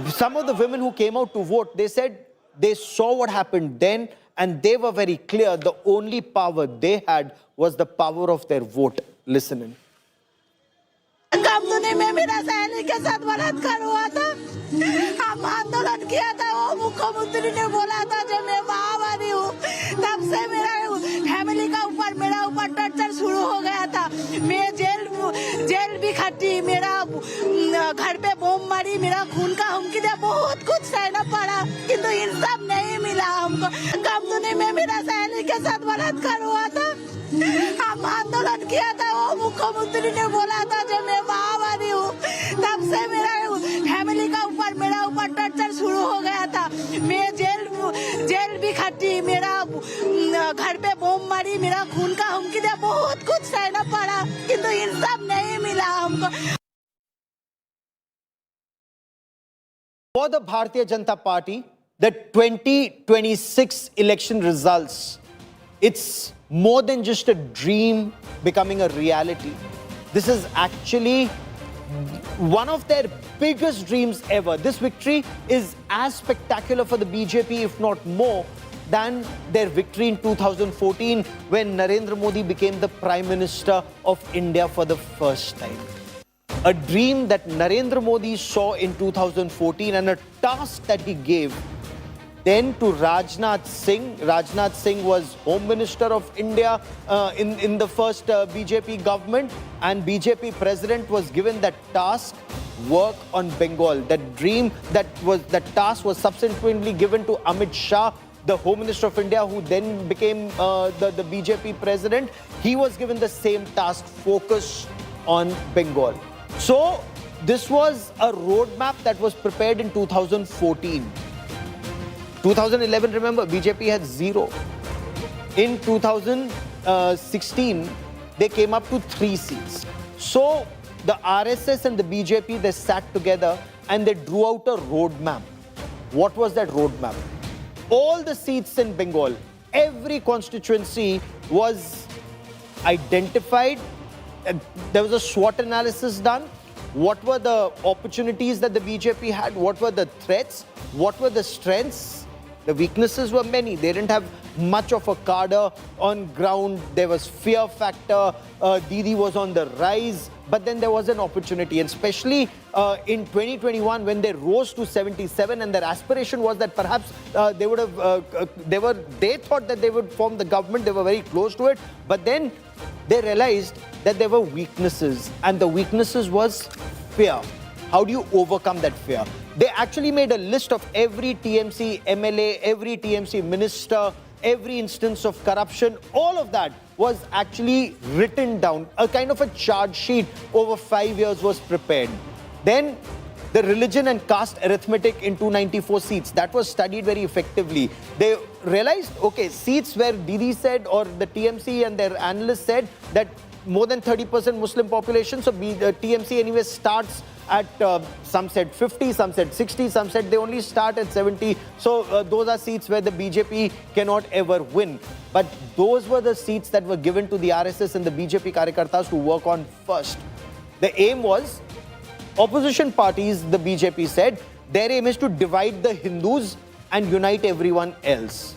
Speaker 1: some of the women who came out to vote. They said they saw what happened then and they were very clear. The only power they had was the power of their vote. Listen in.
Speaker 14: Company में मेरा सहेली के साथ बलात्कार हुआ था। हम आंदोलन किया था, वो मुख्यमंत्री ने बोला था जब मैं महामारी हूँ, तब से मेरा फैमिली का ऊपर मेरा ऊपर टॉर्चर शुरू हो गया था। मैं जेल भी खटी, मेरा घर पे बम मारी, मेरा खून का हुमकी दिया, बहुत कुछ सहना पड़ा, किंतु इंसाफ नहीं मिला हमको। कंपनी में मेरा सहेली के साथ बलात्कार हुआ था। हम आंदोलन किया था, वो मुख्यमंत्री ने बोला था जब मैं महामारी हूँ, तब से मेरा फैमिली का ऊपर मेरा ऊपर टॉर्चर शुरू हो गया था। मैं जेल भी खटी, मेरा घर पे बम मारी, मेरा खून का हुमकी दिया, बहुत कुछ सहना पड़ा, किंतु इंसाफ नहीं मिला हमको।
Speaker 1: For the Bharatiya Janata Party, the 2026 election results, it's more than just a dream becoming a reality. This is actually one of their biggest dreams ever. This victory is as spectacular for the BJP, if not more, than their victory in 2014 when Narendra Modi became the Prime Minister of India for the first time. A dream that Narendra Modi saw in 2014 and a task that he gave then to Rajnath Singh. Rajnath Singh was Home Minister of India in the first BJP government, and BJP president was given that task, work on Bengal. That task was subsequently given to Amit Shah, the Home Minister of India, who then became the BJP president. He was given the same task, focus on Bengal. So this was a roadmap that was prepared in 2014. 2011, remember, BJP had 0. In 2016, they came up to 3 seats. So the RSS and the BJP, they sat together and they drew out a roadmap. What was that roadmap? All the seats in Bengal, every constituency was identified. There was a SWOT analysis done. What were the opportunities that the BJP had? What were the threats? What were the strengths? The weaknesses were many. They didn't have much of a cadre on ground. There was fear factor. Didi was on the rise. But then there was an opportunity, and especially in 2021 when they rose to 77, and their aspiration was that perhaps they thought that they would form the government. They were very close to it. But then they realized that there were weaknesses, and the weaknesses was fear. How do you overcome that fear? They actually made a list of every TMC MLA, every TMC minister, every instance of corruption. All of that was actually written down. A kind of a charge sheet over 5 years was prepared. Then the religion and caste arithmetic in 294 seats, that was studied very effectively. They realized, okay, seats where Didi said, or the TMC and their analysts said that more than 30% Muslim population, so the TMC anyway starts at, some said 50, some said 60, some said they only start at 70. So those are seats where the BJP cannot ever win. But those were the seats that were given to the RSS and the BJP Karyakartas to work on first. The aim was, opposition parties, the BJP said, their aim is to divide the Hindus and unite everyone else.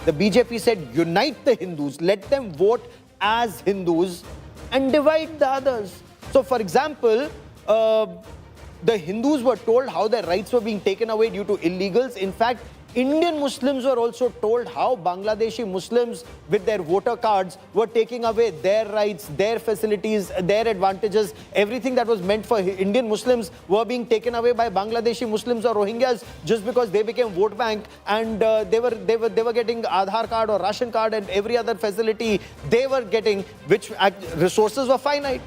Speaker 1: The BJP said, unite the Hindus, let them vote as Hindus and divide the others. So for example, the Hindus were told how their rights were being taken away due to illegals. In fact, Indian Muslims were also told how Bangladeshi Muslims with their voter cards were taking away their rights, their facilities, their advantages. Everything that was meant for Indian Muslims were being taken away by Bangladeshi Muslims or Rohingyas just because they became vote bank, and they were getting Aadhaar card or ration card and every other facility they were getting, which resources were finite.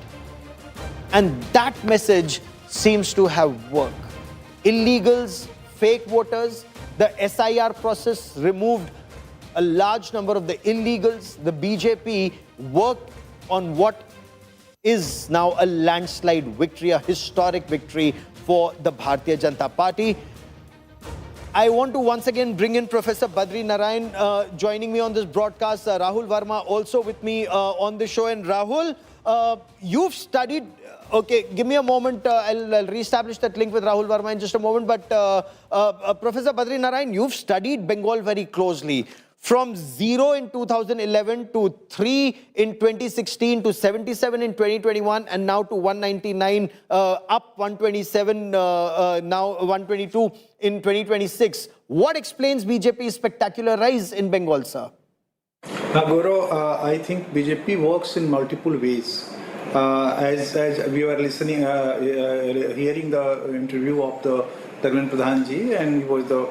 Speaker 1: And that message seems to have worked. Illegals, fake voters, the SIR process removed a large number of the illegals. The BJP worked on what is now a landslide victory, a historic victory for the Bharatiya Janata Party. I want to once again bring in Professor Badri Narayan joining me on this broadcast. Rahul Verma also with me on the show. And Rahul, you've studied... Okay, give me a moment. I'll reestablish that link with Rahul Verma in just a moment. But Professor Badri Narayan, you've studied Bengal very closely. From 0 in 2011 to 3 in 2016 to 77 in 2021 and now to 199, up 127, now 122 in 2026. What explains BJP's spectacular rise in Bengal, sir?
Speaker 7: Gaurav, I think BJP works in multiple ways. As we were listening, hearing the interview of the Tamil Pradhanji, and he was the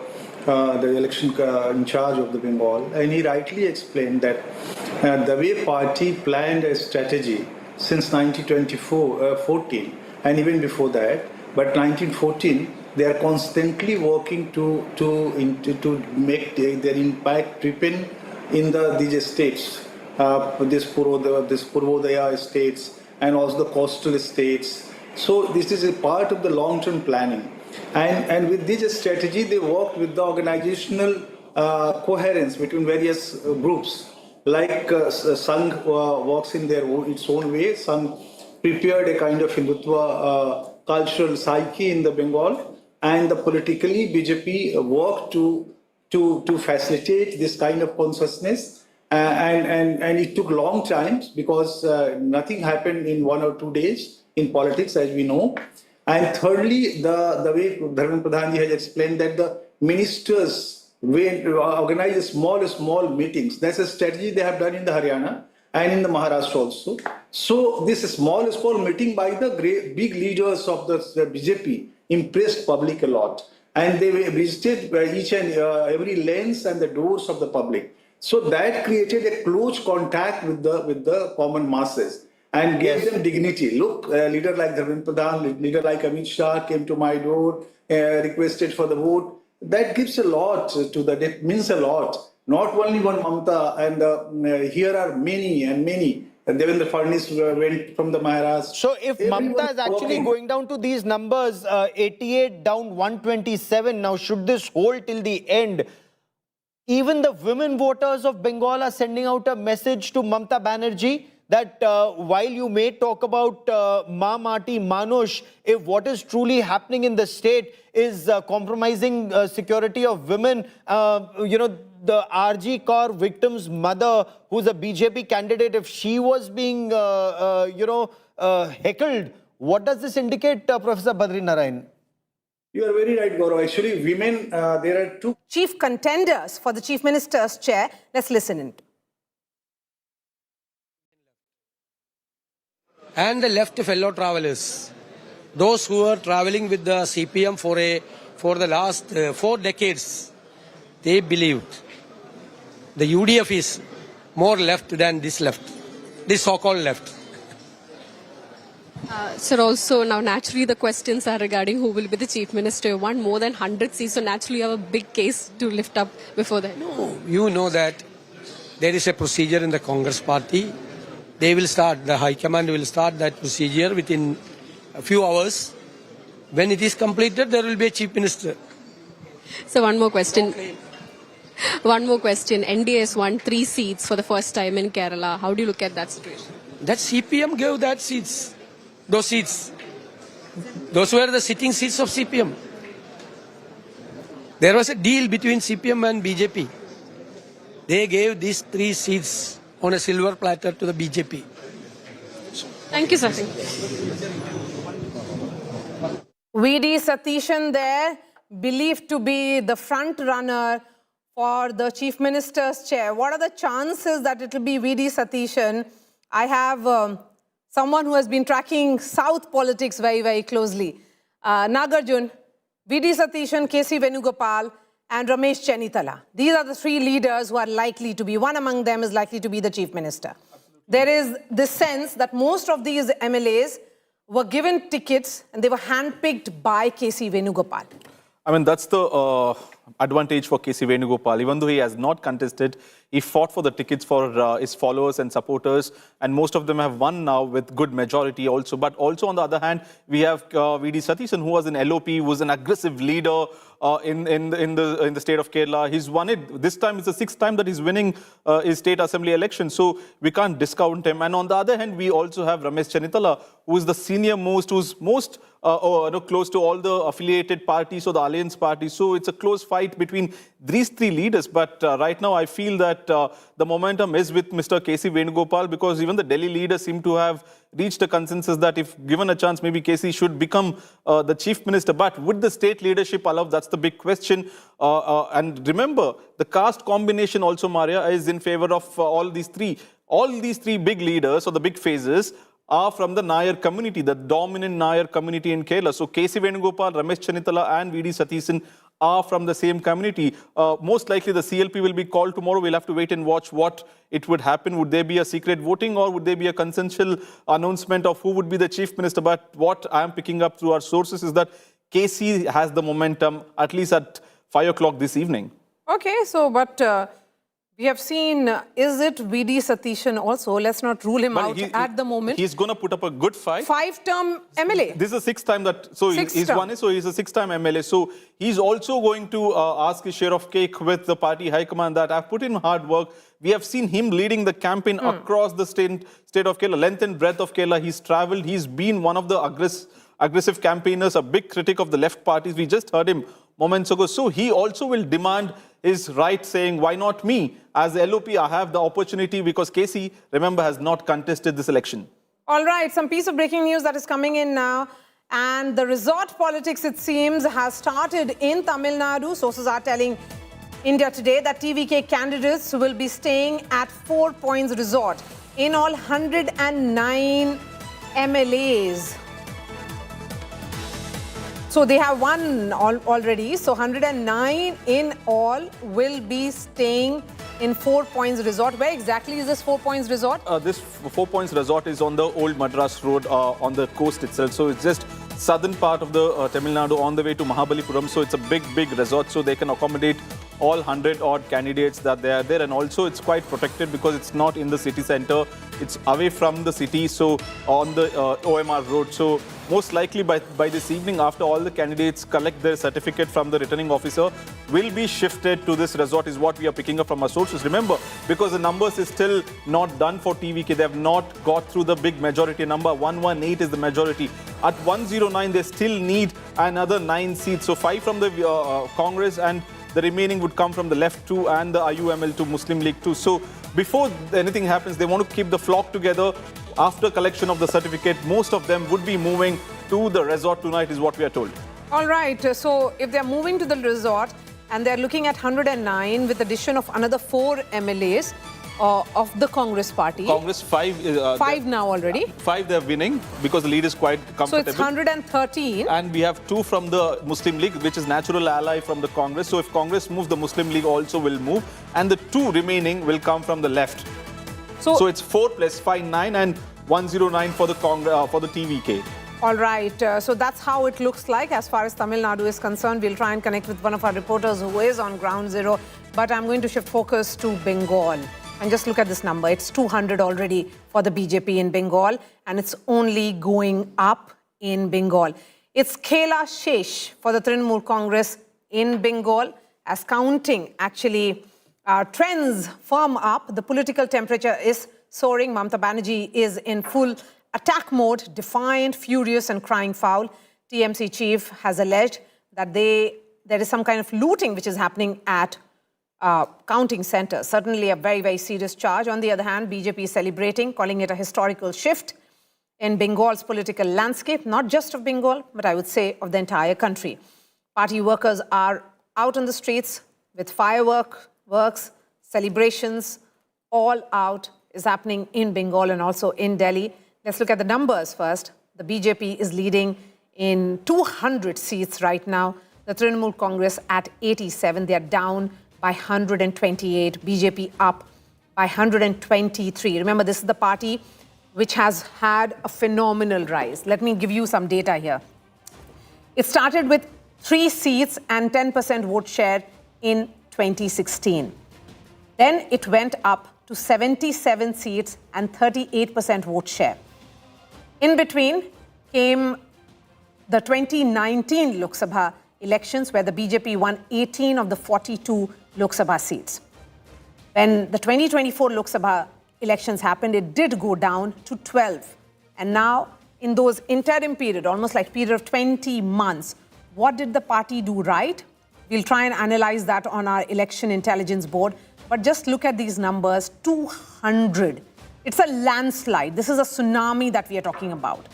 Speaker 7: election in charge of the Bengal, and he rightly explained that the way party planned a strategy since 1914 and even before that, but 1914, they are constantly working to make their impact deepen in these states, this Purvodaya states, and also the coastal states. So this is a part of the long-term planning. And with this strategy, they worked with the organizational coherence between various groups. Like Sangh works in its own way. Sangh prepared a kind of Hindutva cultural psyche in the Bengal. And politically, BJP worked to facilitate this kind of consciousness. And it took long time because nothing happened in 1 or 2 days in politics, as we know. And thirdly, the way Dharmendra Pradhan ji has explained that the ministers we organize small meetings. That's a strategy they have done in the Haryana and in the Maharashtra also. So this small meeting by the big leaders of the BJP impressed public a lot. And they visited each and every lanes and the doors of the public. So that created a close contact with the common masses and gave them dignity. Look, a leader like Dharmendra Pradhan, leader like Amit Shah came to my door, requested for the vote. That gives a lot it means a lot. Not only one Mamata, and here are many. And Devendra Fadnavis went from the Maharashtra.
Speaker 1: So if Mamata is actually going down to these numbers, 88 down 127, now should this hold till the end? Even the women voters of Bengal are sending out a message to Mamata Banerjee that while you may talk about Ma Mati Manush, if what is truly happening in the state is compromising security of women, the RG car victim's mother, who's a BJP candidate, if she was being, heckled, what does this indicate, Professor Badri Narayan?
Speaker 7: You are very right, Gaurav. Actually, women, there are two
Speaker 6: chief contenders for the Chief Minister's chair. Let's listen in.
Speaker 18: And the left fellow travelers, those who are traveling with the CPM for the last 4 decades, they believed the UDF is more left than this so-called left.
Speaker 2: Sir, also now naturally the questions are regarding who will be the Chief Minister. One more than 100 seats, so naturally you have a big case to lift up before that.
Speaker 18: No, you know that there is a procedure in the Congress party. They will start, the High Command will start that procedure within a few hours. When it is completed, there will be a Chief Minister.
Speaker 2: So one more question. NDA has won 3 seats for the first time in Kerala. How do you look at that situation?
Speaker 18: That CPM gave those seats. Those were the sitting seats of CPM. There was a deal between CPM and BJP. They gave these 3 seats on a silver platter to the BJP.
Speaker 2: Thank you, sir.
Speaker 6: VD Satishan there, believed to be the front runner for the Chief Minister's chair. What are the chances that it will be VD Satishan? I have someone who has been tracking South politics very, very closely. Nagarjun, VD Satishan, KC Venugopal, and Ramesh Chennithala. These are the 3 leaders who are likely to be, one among them is likely to be the Chief Minister. There is this sense that most of these MLAs were given tickets and they were handpicked by KC Venugopal.
Speaker 19: I mean, that's the advantage for KC Venugopal. Even though he has not contested, he fought for the tickets for his followers and supporters, and most of them have won now with good majority also. But also on the other hand, we have VD Satishan, who was an LOP, who was an aggressive leader in the state of Kerala. He's won it. This time it's the 6th time that he's winning his state assembly election, so we can't discount him. And on the other hand, we also have Ramesh Chennithala, who is the senior most, who's most close to all the affiliated parties or the alliance parties. So it's a close fight between these 3 leaders. But right now, I feel that the momentum is with Mr. KC Venugopal, because even the Delhi leaders seem to have reached a consensus that if given a chance, maybe KC should become the Chief Minister. But would the state leadership allow? That's the big question. And remember, the caste combination also, Maria, is in favor of all these 3. All these 3 big leaders or the big phases are from the Nair community, the dominant Nair community in Kerala. So KC Venugopal, Ramesh Chennithala and VD Satishan are from the same community. Most likely the CLP will be called tomorrow. We'll have to wait and watch what it would happen. Would there be a secret voting, or would there be a consensual announcement of who would be the Chief Minister? But what I am picking up through our sources is that KC has the momentum, at least at 5 o'clock this evening.
Speaker 6: Okay, so but we have seen, is it VD Satishan also? Let's not rule him out at the moment.
Speaker 19: He's going to put up a good fight.
Speaker 6: 5-term MLA.
Speaker 19: This is the 6th time that, so he's won it, so he's a 6th-time MLA. So he's also going to ask his share of cake with the party high command that I've put in hard work. We have seen him leading the campaign across the state of Kerala, length and breadth of Kerala. He's traveled. He's been one of the aggressive campaigners, a big critic of the left parties. We just heard him moments ago. So he also will demand his right, saying, why not me? As the LOP, I have the opportunity, because KC, remember, has not contested this election.
Speaker 6: All right, some piece of breaking news that is coming in now. And the resort politics, it seems, has started in Tamil Nadu. Sources are telling India Today that TVK candidates will be staying at 4 Points Resort. In all, 109 MLAs. So they have won already. So 109 in all will be staying in 4 Points Resort. Where exactly is this 4 Points Resort?
Speaker 19: This 4 Points Resort is on the old Madras Road on the coast itself. So it's just southern part of the Tamil Nadu on the way to Mahabalipuram. So it's a big resort. So they can accommodate all 100 odd candidates that they are there. And also it's quite protected because it's not in the city center. It's away from the city. So on the OMR road. So most likely by this evening, after all the candidates collect their certificate from the returning officer, will be shifted to this resort is what we are picking up from our sources. Remember, because the numbers is still not done for TVK. They have not got through the big majority number. 118 is the majority. At 109, they still need another 9 seats. So 5 from the Congress and the remaining would come from the left 2 and the IUML 2, Muslim League 2. So before anything happens, they want to keep the flock together. After collection of the certificate, most of them would be moving to the resort tonight is what we are told.
Speaker 6: All right. So if they're moving to the resort and they're looking at 109 with addition of another 4 MLAs of the Congress party.
Speaker 19: Congress 5.
Speaker 6: 5 now already.
Speaker 19: 5 they're winning because the lead is quite comfortable.
Speaker 6: So it's 113.
Speaker 19: And we have 2 from the Muslim League, which is natural ally from the Congress. So if Congress moves, the Muslim League also will move. And the 2 remaining will come from the left. So it's 4 plus 5, 9 and 109 for the TVK.
Speaker 6: All right. So that's how it looks like as far as Tamil Nadu is concerned. We'll try and connect with one of our reporters who is on ground zero. But I'm going to shift focus to Bengal. And just look at this number. It's 200 already for the BJP in Bengal. And it's only going up in Bengal. It's Khela Shesh for the Trinamool Congress in Bengal. As counting actually trends firm up, the political temperature is soaring. Mamata Banerjee is in full attack mode, defiant, furious and crying foul. TMC chief has alleged that there is some kind of looting which is happening at counting centers. Certainly a very serious charge. On the other hand, BJP is celebrating, calling it a historical shift in Bengal's political landscape, not just of Bengal, but I would say of the entire country. Party workers are out on the streets with fireworks, celebrations, all out is happening in Bengal and also in Delhi. Let's look at the numbers first. The BJP is leading in 200 seats right now. The Trinamool Congress at 87. They are down by 128. BJP up by 123. Remember, this is the party which has had a phenomenal rise. Let me give you some data here. It started with 3 seats and 10% vote share in 2016. Then it went up to 77 seats and 38% vote share. In between came the 2019 Lok Sabha elections where the BJP won 18 of the 42 Lok Sabha seats. When the 2024 Lok Sabha elections happened, it did go down to 12. And now, in those interim period, almost like period of 20 months, what did the party do right? We'll try and analyze that on our election intelligence board. But just look at these numbers, 200. It's a landslide. This is a tsunami that we are talking about.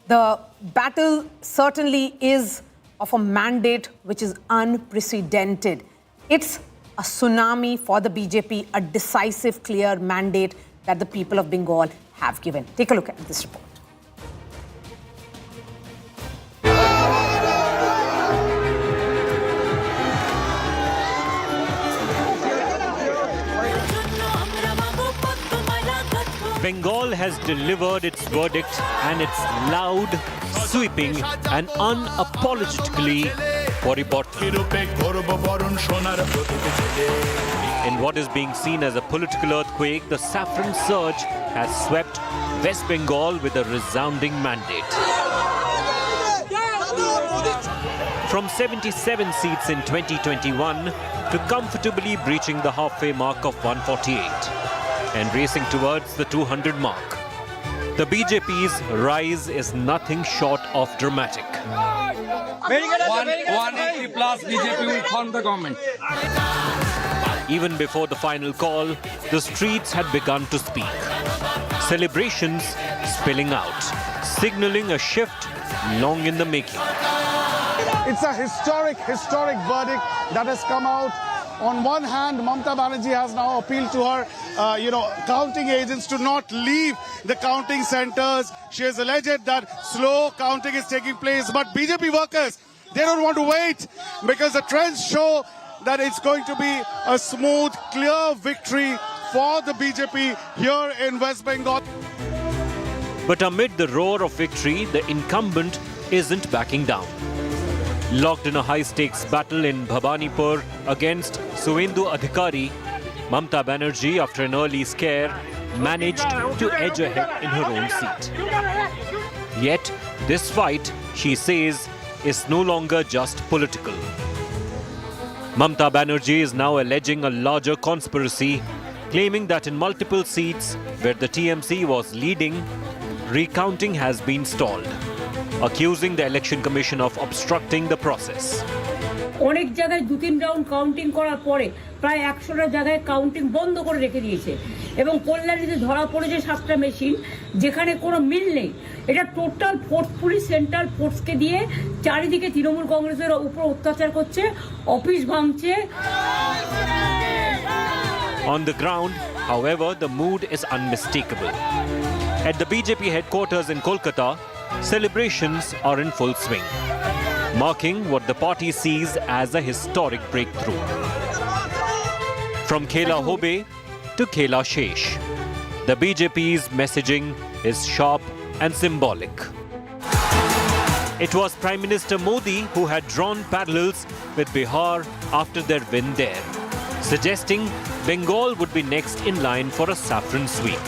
Speaker 6: The battle certainly is of a mandate which is unprecedented. It's a tsunami for the BJP, a decisive, clear mandate that the people of Bengal have given. Take a look at this report.
Speaker 29: Bengal has delivered its verdict and it's loud, sweeping and unapologetically পরিবর্তন. In what is being seen as a political earthquake, the saffron surge has swept West Bengal with a resounding mandate. From 77 seats in 2021 to comfortably breaching the halfway mark of 148 and racing towards the 200 mark. The BJP's rise is nothing short of dramatic.
Speaker 20: 180 plus BJP will form the government.
Speaker 29: Even before the final call, the streets had begun to speak. Celebrations spilling out, signaling a shift long in the making.
Speaker 17: It's a historic verdict that has come out On one hand, Mamata Banerjee has now appealed to her, counting agents to not leave the counting centers. She has alleged that slow counting is taking place. But BJP workers, they don't want to wait because the trends show that it's going to be a smooth, clear victory for the BJP here in West Bengal.
Speaker 29: But amid the roar of victory, the incumbent isn't backing down. Locked in a high-stakes battle in Bhabanipur against Suvendu Adhikari, Mamata Banerjee, after an early scare, managed to edge ahead in her own seat. Yet, this fight, she says, is no longer just political. Mamata Banerjee is now alleging a larger conspiracy, claiming that in multiple seats where the TMC was leading, recounting has been stalled, accusing the Election Commission of obstructing the process.
Speaker 5: অনেক জায়গায় 2-3 round counting করার পরে প্রায় 100টা জায়গায় counting বন্ধ করে রেখে দিয়েছে এবং কল্যাণীতে ধরা পড়েছে 7টা মেশিন যেখানে কোনো মিল নেই। এটা টোটাল ফোর্স পুলিশ সেন্ট্রাল ফোর্সকে দিয়ে চারিদিকে তৃণমূল কংগ্রেসের উপর অত্যাচার করছে, অফিস ভাঙছে।
Speaker 29: On the ground, however, the mood is unmistakable. At the BJP headquarters in Kolkata, celebrations are in full swing, marking what the party sees as a historic breakthrough. From Khela Hobe to Khela Shesh, the BJP's messaging is sharp and symbolic. It was Prime Minister Modi who had drawn parallels with Bihar after their win there, suggesting Bengal would be next in line for a saffron sweep.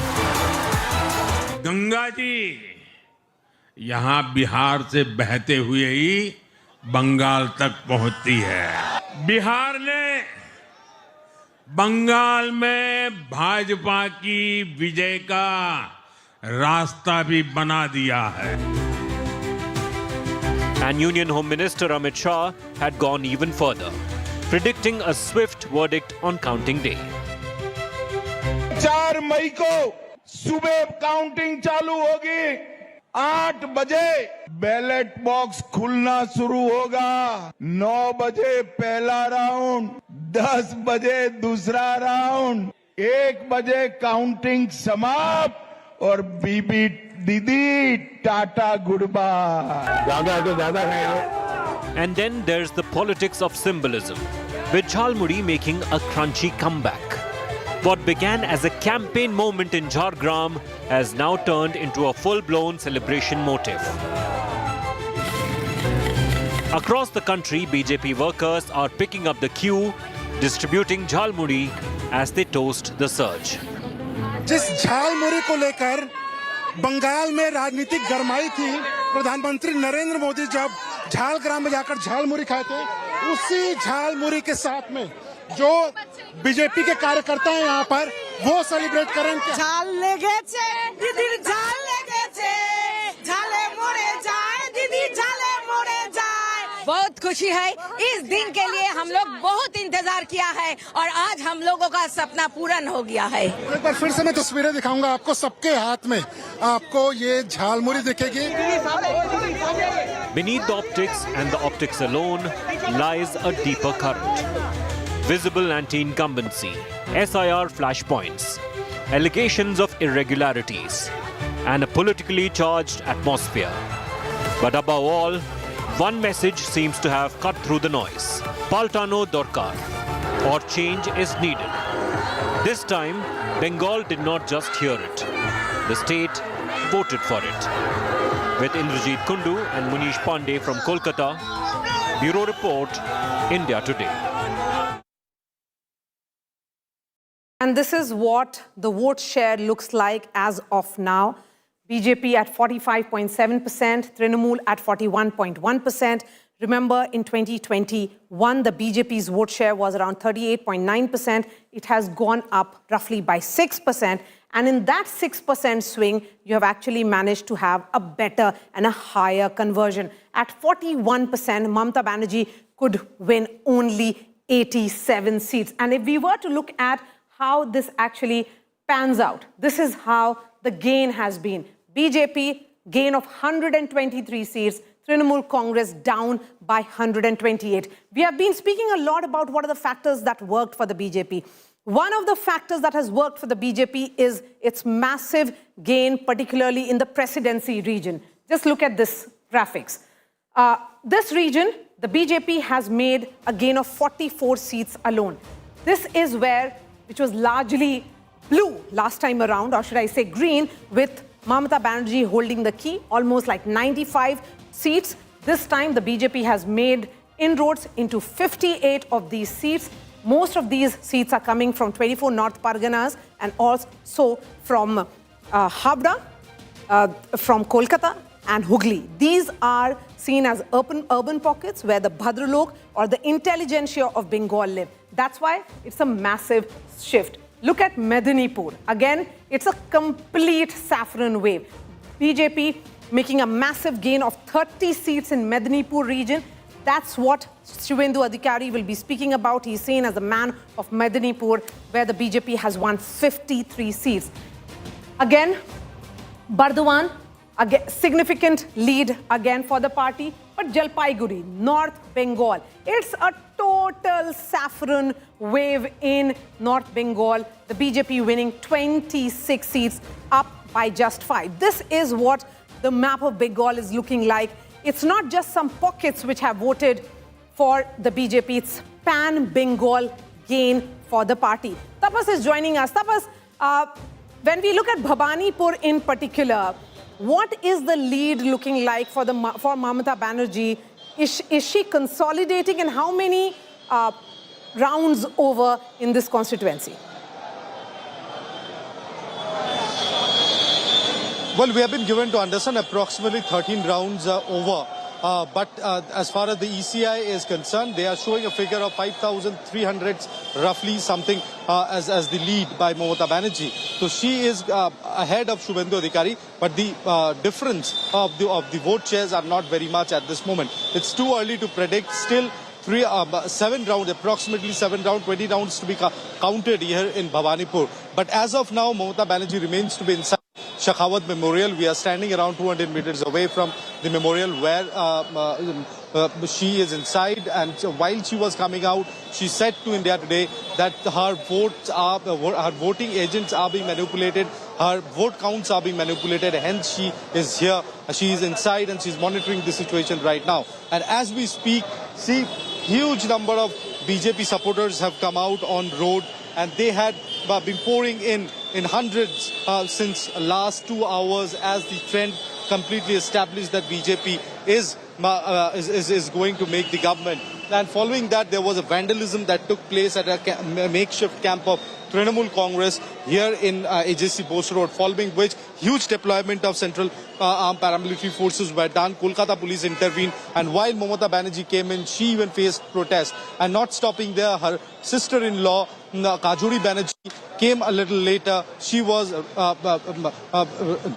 Speaker 4: Ganga ji यहाँ बिहार से बहते हुए ही बंगाल तक पहुंचती है। बिहार ने बंगाल में भाजपा की विजय का रास्ता भी बना दिया है।
Speaker 29: And Union Home Minister Amit Shah had gone even further, predicting a swift verdict on counting day.
Speaker 11: 4 मई को सुबह काउंटिंग चालू होगी। 8 बजे बैलेट बॉक्स खुलना शुरू होगा। 9 बजे पहला राउंड, 10 बजे दूसरा राउंड, 1 बजे काउंटिंग समाप्त और बीबी दीदी टाटा गुड बाय। ज्यादा
Speaker 29: And then there's the politics of symbolism, with Jhalmuri making a crunchy comeback. What began as a campaign moment in Jhargram has now turned into a full-blown celebration motif. Across the country, BJP workers are picking up the cue, distributing Jhalmuri as they toast the surge.
Speaker 17: जिस झालमुरी को लेकर बंगाल में राजनीतिक गरमाई थी, प्रधानमंत्री नरेंद्र मोदी जब झालग्राम में जाकर झालमुरी खाए थे, उसी झालमुरी के साथ में जो बीजेपी के कार्यकर्ता हैं यहाँ पर वो सेलिब्रेट करेंगे।
Speaker 14: झाल लेगेছে दीदी झाल लेगेছে झाले मोड़े जाए दीदी झाले मोड़े जाए। बहुत खुशी है, इस दिन के लिए हम लोग बहुत इंतजार किया है और आज हम लोगों का सपना पूर्ण हो गया है।
Speaker 17: एक बार फिर से मैं तस्वीरें दिखाऊंगा आपको, सबके हाथ में आपको ये झालमुरी दिखेगी।
Speaker 29: Beneath the optics and the optics alone lies a deeper current. Visible anti-incumbency, SIR flashpoints, allegations of irregularities, and a politically charged atmosphere. But above all, one message seems to have cut through the noise. Paltano dorkar, or change is needed. This time, Bengal did not just hear it. The state voted for it. With Indrajit Kundu and Munish Pandey from Kolkata, Bureau Report, India Today.
Speaker 6: And this is what the vote share looks like as of now. BJP at 45.7%, Trinamool at 41.1%. Remember, in 2021, the BJP's vote share was around 38.9%. It has gone up roughly by 6%. And in that 6% swing, you have actually managed to have a better and a higher conversion. At 41%, Mamata Banerjee could win only 87 seats. And if we were to look at how this actually pans out, this is how the gain has been. BJP, gain of 123 seats, Trinamool Congress down by 128. We have been speaking a lot about what are the factors that worked for the BJP. One of the factors that has worked for the BJP is its massive gain, particularly in the presidency region. Just look at this graphics. This region, the BJP has made a gain of 44 seats alone. This is which was largely blue last time around, or should I say green, with Mamata Banerjee holding the key, almost like 95 seats. This time, the BJP has made inroads into 58 of these seats. Most of these seats are coming from 24 North Parganas and also from Habra, from Kolkata and Hooghly. These are seen as urban pockets where the Bhadralok or the intelligentsia of Bengal live. That's why it's a massive shift. Look at Medinipur. Again, it's a complete saffron wave. BJP making a massive gain of 30 seats in Medinipur region. That's what Shubhendu Adhikari will be speaking about. He's seen as a man of Medinipur, where the BJP has won 53 seats. Again, Bardhaman, again, significant lead again for the party. But Jalpaiguri, North Bengal, it's a total saffron wave in North Bengal. The BJP winning 26 seats, up by just 5. This is what the map of Bengal is looking like. It's not just some pockets which have voted for the BJP. It's pan-Bengal gain for the party. Tapas is joining us. Tapas, when we look at Bhabanipur in particular, what is the lead looking like for Mamata Banerjee? Is she consolidating, and how many rounds over in this constituency?
Speaker 10: Well, we have been given to understand approximately 13 rounds over. But as far as the ECI is concerned, they are showing a figure of 5,300 roughly something as the lead by Mamata Banerjee. So she is ahead of Shubhendu Adhikari, but the difference of the vote shares are not very much at this moment. It's too early to predict. Still 7 rounds, approximately 7 rounds, 20 rounds to be counted here in Bhabanipur. But as of now, Mamata Banerjee remains to be inside Shekhawat Memorial. We are standing around 200 meters away from the memorial where she is inside, and while she was coming out, she said to India Today that her voting agents are being manipulated, her vote counts are being manipulated, hence she is here, she is inside and she's monitoring the situation right now. And as we speak, see, huge number of BJP supporters have come out on road, and they had been pouring in hundreds since last 2 hours, as the trend completely established that BJP is going to make the government. And following that, there was a vandalism that took place at a makeshift camp of Trinamool Congress here in AJC Bose Road, following which huge deployment of central armed paramilitary forces were done. Kolkata police intervened, and while Mamata Banerjee came in, she even faced protest. And not stopping there, her sister-in-law, Kajuri Banerjee, came a little later. She was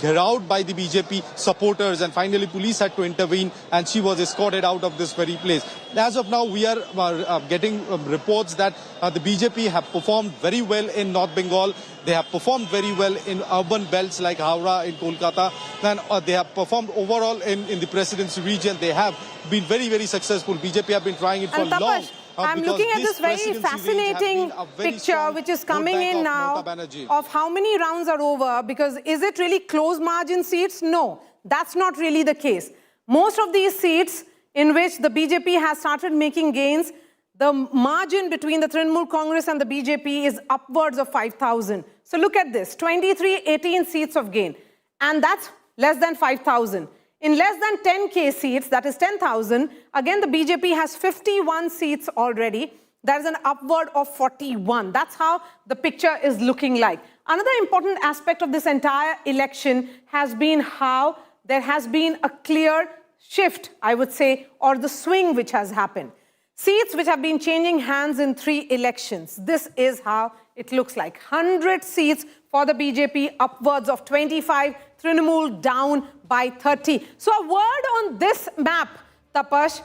Speaker 10: gherraud by the BJP supporters, and finally police had to intervene, and she was escorted out of this very place. As of now, we are getting reports that the BJP have performed very well in North Bengal. They have performed very well in urban belts like Howrah in Kolkata, and they have performed overall in the presidency region. They have been very, very successful. BJP have been trying it for long.
Speaker 6: I'm looking at this very fascinating picture which is coming in now of how many rounds are over, because is it really close margin seats? No, that's not really the case. Most of these seats in which the BJP has started making gains, the margin between the Trinamool Congress and the BJP is upwards of 5,000. So look at this, 18 seats of gain, and that's less than 5,000. In less than 10K seats, that is 10,000, again the BJP has 51 seats already. That is an upward of 41. That's how the picture is looking like. Another important aspect of this entire election has been how there has been a clear shift, I would say, or the swing which has happened. Seats which have been changing hands in 3 elections. This is how it looks like. 100 seats for the BJP, upwards of 25, Trinamool down by 30. So a word on this map, Tapash.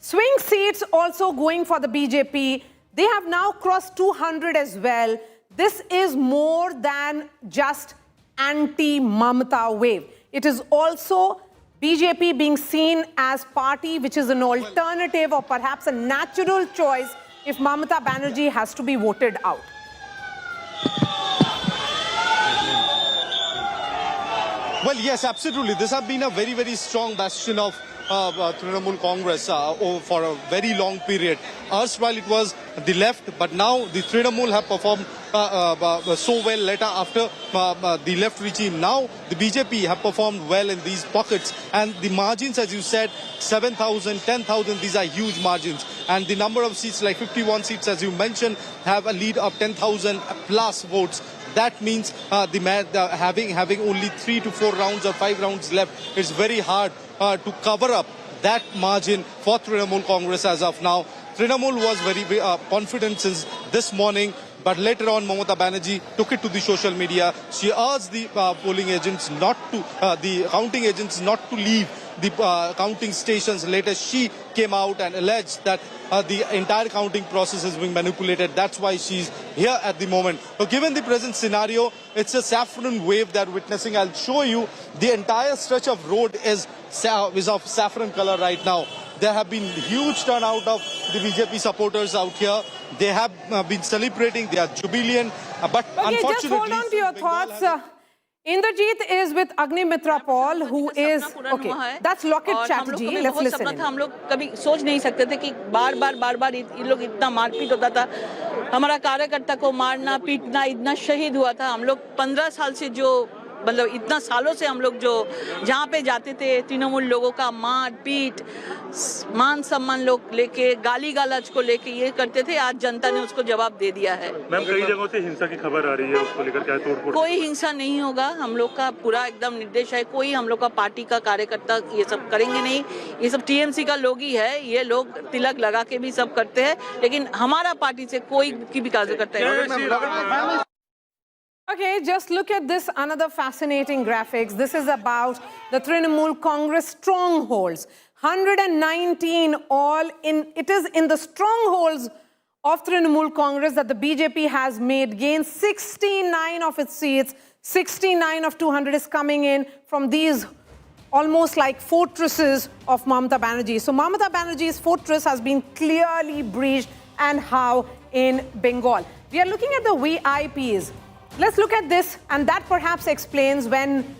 Speaker 6: Swing seats also going for the BJP. They have now crossed 200 as well. This is more than just anti-Mamata wave. It is also BJP being seen as party which is an alternative or perhaps a natural choice if Mamata Banerjee has to be voted out.
Speaker 10: Well, yes, absolutely. This has been a very, very strong bastion of Trinamool Congress for a very long period. Erstwhile it was the left, but now the Trinamool have performed so well later after the left regime. Now the BJP have performed well in these pockets, and the margins, as you said, 7,000, 10,000, these are huge margins. And the number of seats, like 51 seats, as you mentioned, have a lead of 10,000 plus votes. That means having only 3 to 4 rounds or 5 rounds left, it's very hard to cover up that margin for Trinamool Congress as of now. Trinamool was very confident since this morning, but later on Mamata Banerjee took it to the social media. She urged the polling agents not to, the counting agents not to leave the counting stations. Later she came out and alleged that the entire counting process is being manipulated. That's why she's here at the moment. But given the present scenario, it's a saffron wave that we're witnessing. I'll show you the entire stretch of road is of saffron color right now. There have been huge turnout of the BJP supporters out here. They have been celebrating, they are jubilant, but unfortunately...
Speaker 6: Just hold on to your thoughts. Indrajit is with Agnimitra Paul, who is... Okay, that's Locket Chatterjee. Let's listen in.
Speaker 3: हम लोग कभी सोच नहीं सकते थे कि बार-बार ये लोग इतना मारपीट होता था. हमारा कार्यकर्ता को मारना, पीटना, इतना शहीद हुआ था. हम लोग 15 साल से जो मतलब इतना सालों से हम लोग जो जहाँ पे जाते थे तृणमूल लोगों का मार पीट मान सम्मान लोग लेके गाली गलौज को लेके ये करते थे. आज जनता ने उसको जवाब दे दिया है.
Speaker 21: मैम कई जगहों से हिंसा की खबर आ रही है, उसको लेकर क्या तोड़फोड़?
Speaker 3: कोई हिंसा नहीं होगा. हम लोग का पूरा एकदम निर्देश है. कोई हम लोग का पार्टी का कार्यकर्ता ये सब करेंगे नहीं. ये सब टीएमसी का लोग ही है. ये लोग तिलक लगा के भी सब करते हैं, लेकिन हमारा पार्टी से कोई की भी कार्यकर्ता है.
Speaker 6: Okay, just look at this, another fascinating graphics. This is about the Trinamool Congress strongholds. 119 all in, it is in the strongholds of Trinamool Congress that the BJP has made gains. 69 of its seats, 69 of 200 is coming in from these almost like fortresses of Mamata Banerjee. So Mamata Banerjee's fortress has been clearly breached, and how in Bengal. We are looking at the VIPs. Let's look at this, and that perhaps explains when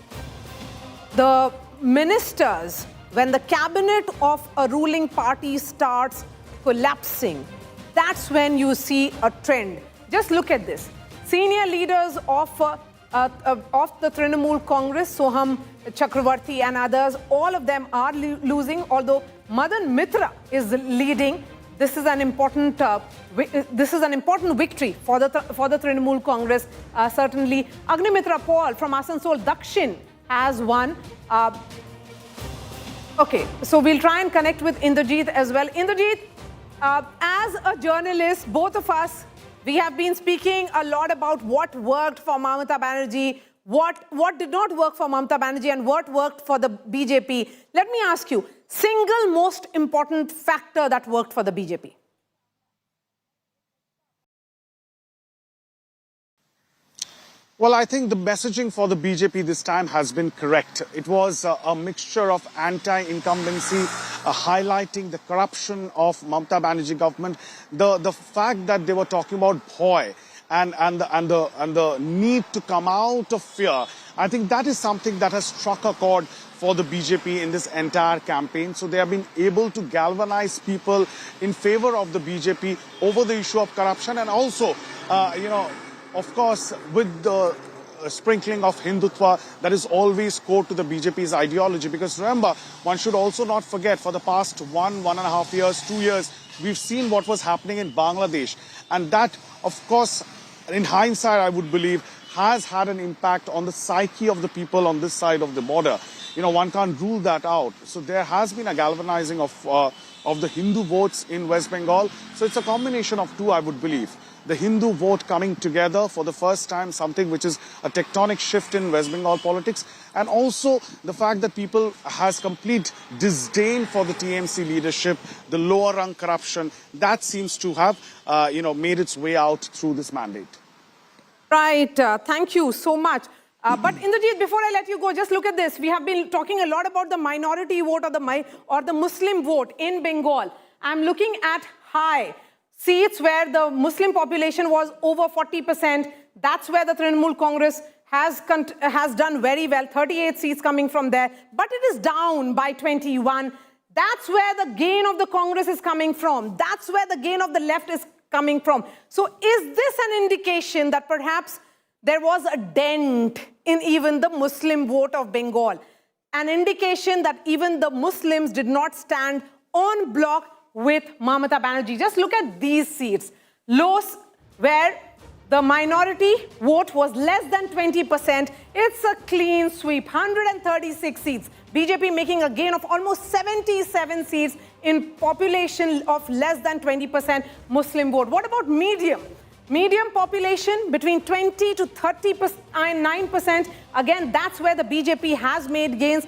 Speaker 6: the ministers, when the cabinet of a ruling party starts collapsing, that's when you see a trend. Just look at this. Senior leaders of the Trinamool Congress, Soham Chakravarti and others, all of them are losing, although Madan Mitra is leading. This is an important victory for the Trinamool Congress. Certainly, Agnimitra Paul from Asansol Dakshin has won. Okay, so we'll try and connect with Indrajit as well. Indrajit, as a journalist, both of us, we have been speaking a lot about what worked for Mamata Banerjee, what did not work for Mamata Banerjee, and what worked for the BJP. Let me ask you, single most important factor that worked for the BJP?
Speaker 17: Well, I think the messaging for the BJP this time has been correct. It was a mixture of anti-incumbency, highlighting the corruption of Mamata Banerjee government, the fact that they were talking about bhoi and the need to come out of fear. I think that is something that has struck a chord for the BJP in this entire campaign. So they have been able to galvanize people in favor of the BJP over the issue of corruption, and also, of course, with the sprinkling of Hindutva that is always core to the BJP's ideology. Because remember, one should also not forget, for the past 1.5 years, 2 years, we've seen what was happening in Bangladesh. And that, of course, in hindsight, I would believe, has had an impact on the psyche of the people on this side of the border. One can't rule that out. So there has been a galvanizing of the Hindu votes in West Bengal. So it's a combination of two, I would believe. The Hindu vote coming together for the first time, something which is a tectonic shift in West Bengal politics, and also the fact that people has complete disdain for the TMC leadership, the lower rung corruption, that seems to have, made its way out through this mandate.
Speaker 6: Right. Thank you so much. But Indrajit, before I let you go, just look at this. We have been talking a lot about the minority vote or the Muslim vote in Bengal. I'm looking at high seats where the Muslim population was over 40%. That's where the Trinamool Congress has done very well, 38 seats coming from there, but it is down by 21. That's where the gain of the Congress is coming from. That's where the gain of the left is coming from. So is this an indication that perhaps there was a dent in even the Muslim vote of Bengal? An indication that even the Muslims did not stand on block with Mamata Banerjee. Just look at these seats. Lows where the minority vote was less than 20%. It's a clean sweep, 136 seats. BJP making a gain of almost 77 seats in population of less than 20% Muslim vote. What about medium? Medium population between 20 to 39%. Again, that's where the BJP has made gains.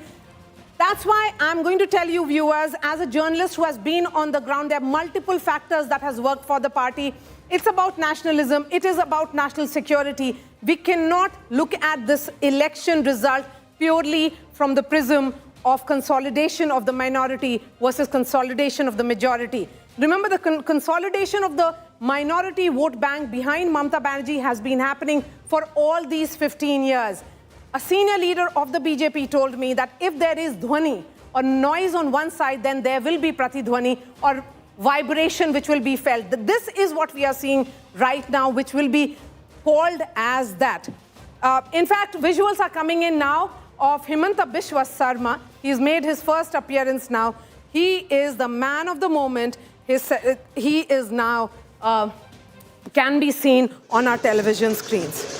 Speaker 6: That's why I'm going to tell you, viewers, as a journalist who has been on the ground, there are multiple factors that has worked for the party. It's about nationalism. It is about national security. We cannot look at this election result purely from the prism of consolidation of the minority versus consolidation of the majority. Remember, the consolidation of the minority vote bank behind Mamata Banerjee has been happening for all these 15 years. A senior leader of the BJP told me that if there is dhwani or noise on one side, then there will be pratidhwani or vibration which will be felt. This is what we are seeing right now, which will be called as that. In fact, visuals are coming in now of Himanta Biswa Sarma. He's made his first appearance now. He is the man of the moment. He is now, can be seen on our television screens.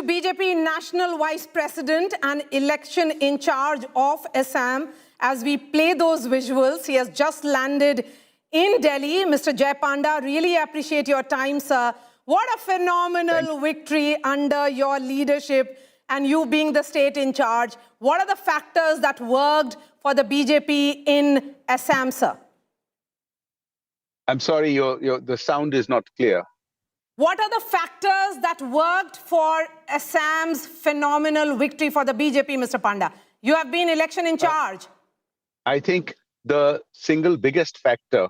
Speaker 6: BJP National Vice President and election in charge of Assam. As we play those visuals, he has just landed in Delhi. Mr. Jay Panda, really appreciate your time, sir. What a phenomenal victory under your leadership and you being the state in charge. What are the factors that worked for the BJP in Assam, sir?
Speaker 9: I'm sorry, the sound is not clear.
Speaker 6: What are the factors that worked for Assam's phenomenal victory for the BJP, Mr. Panda? You have been election in charge.
Speaker 9: I think the single biggest factor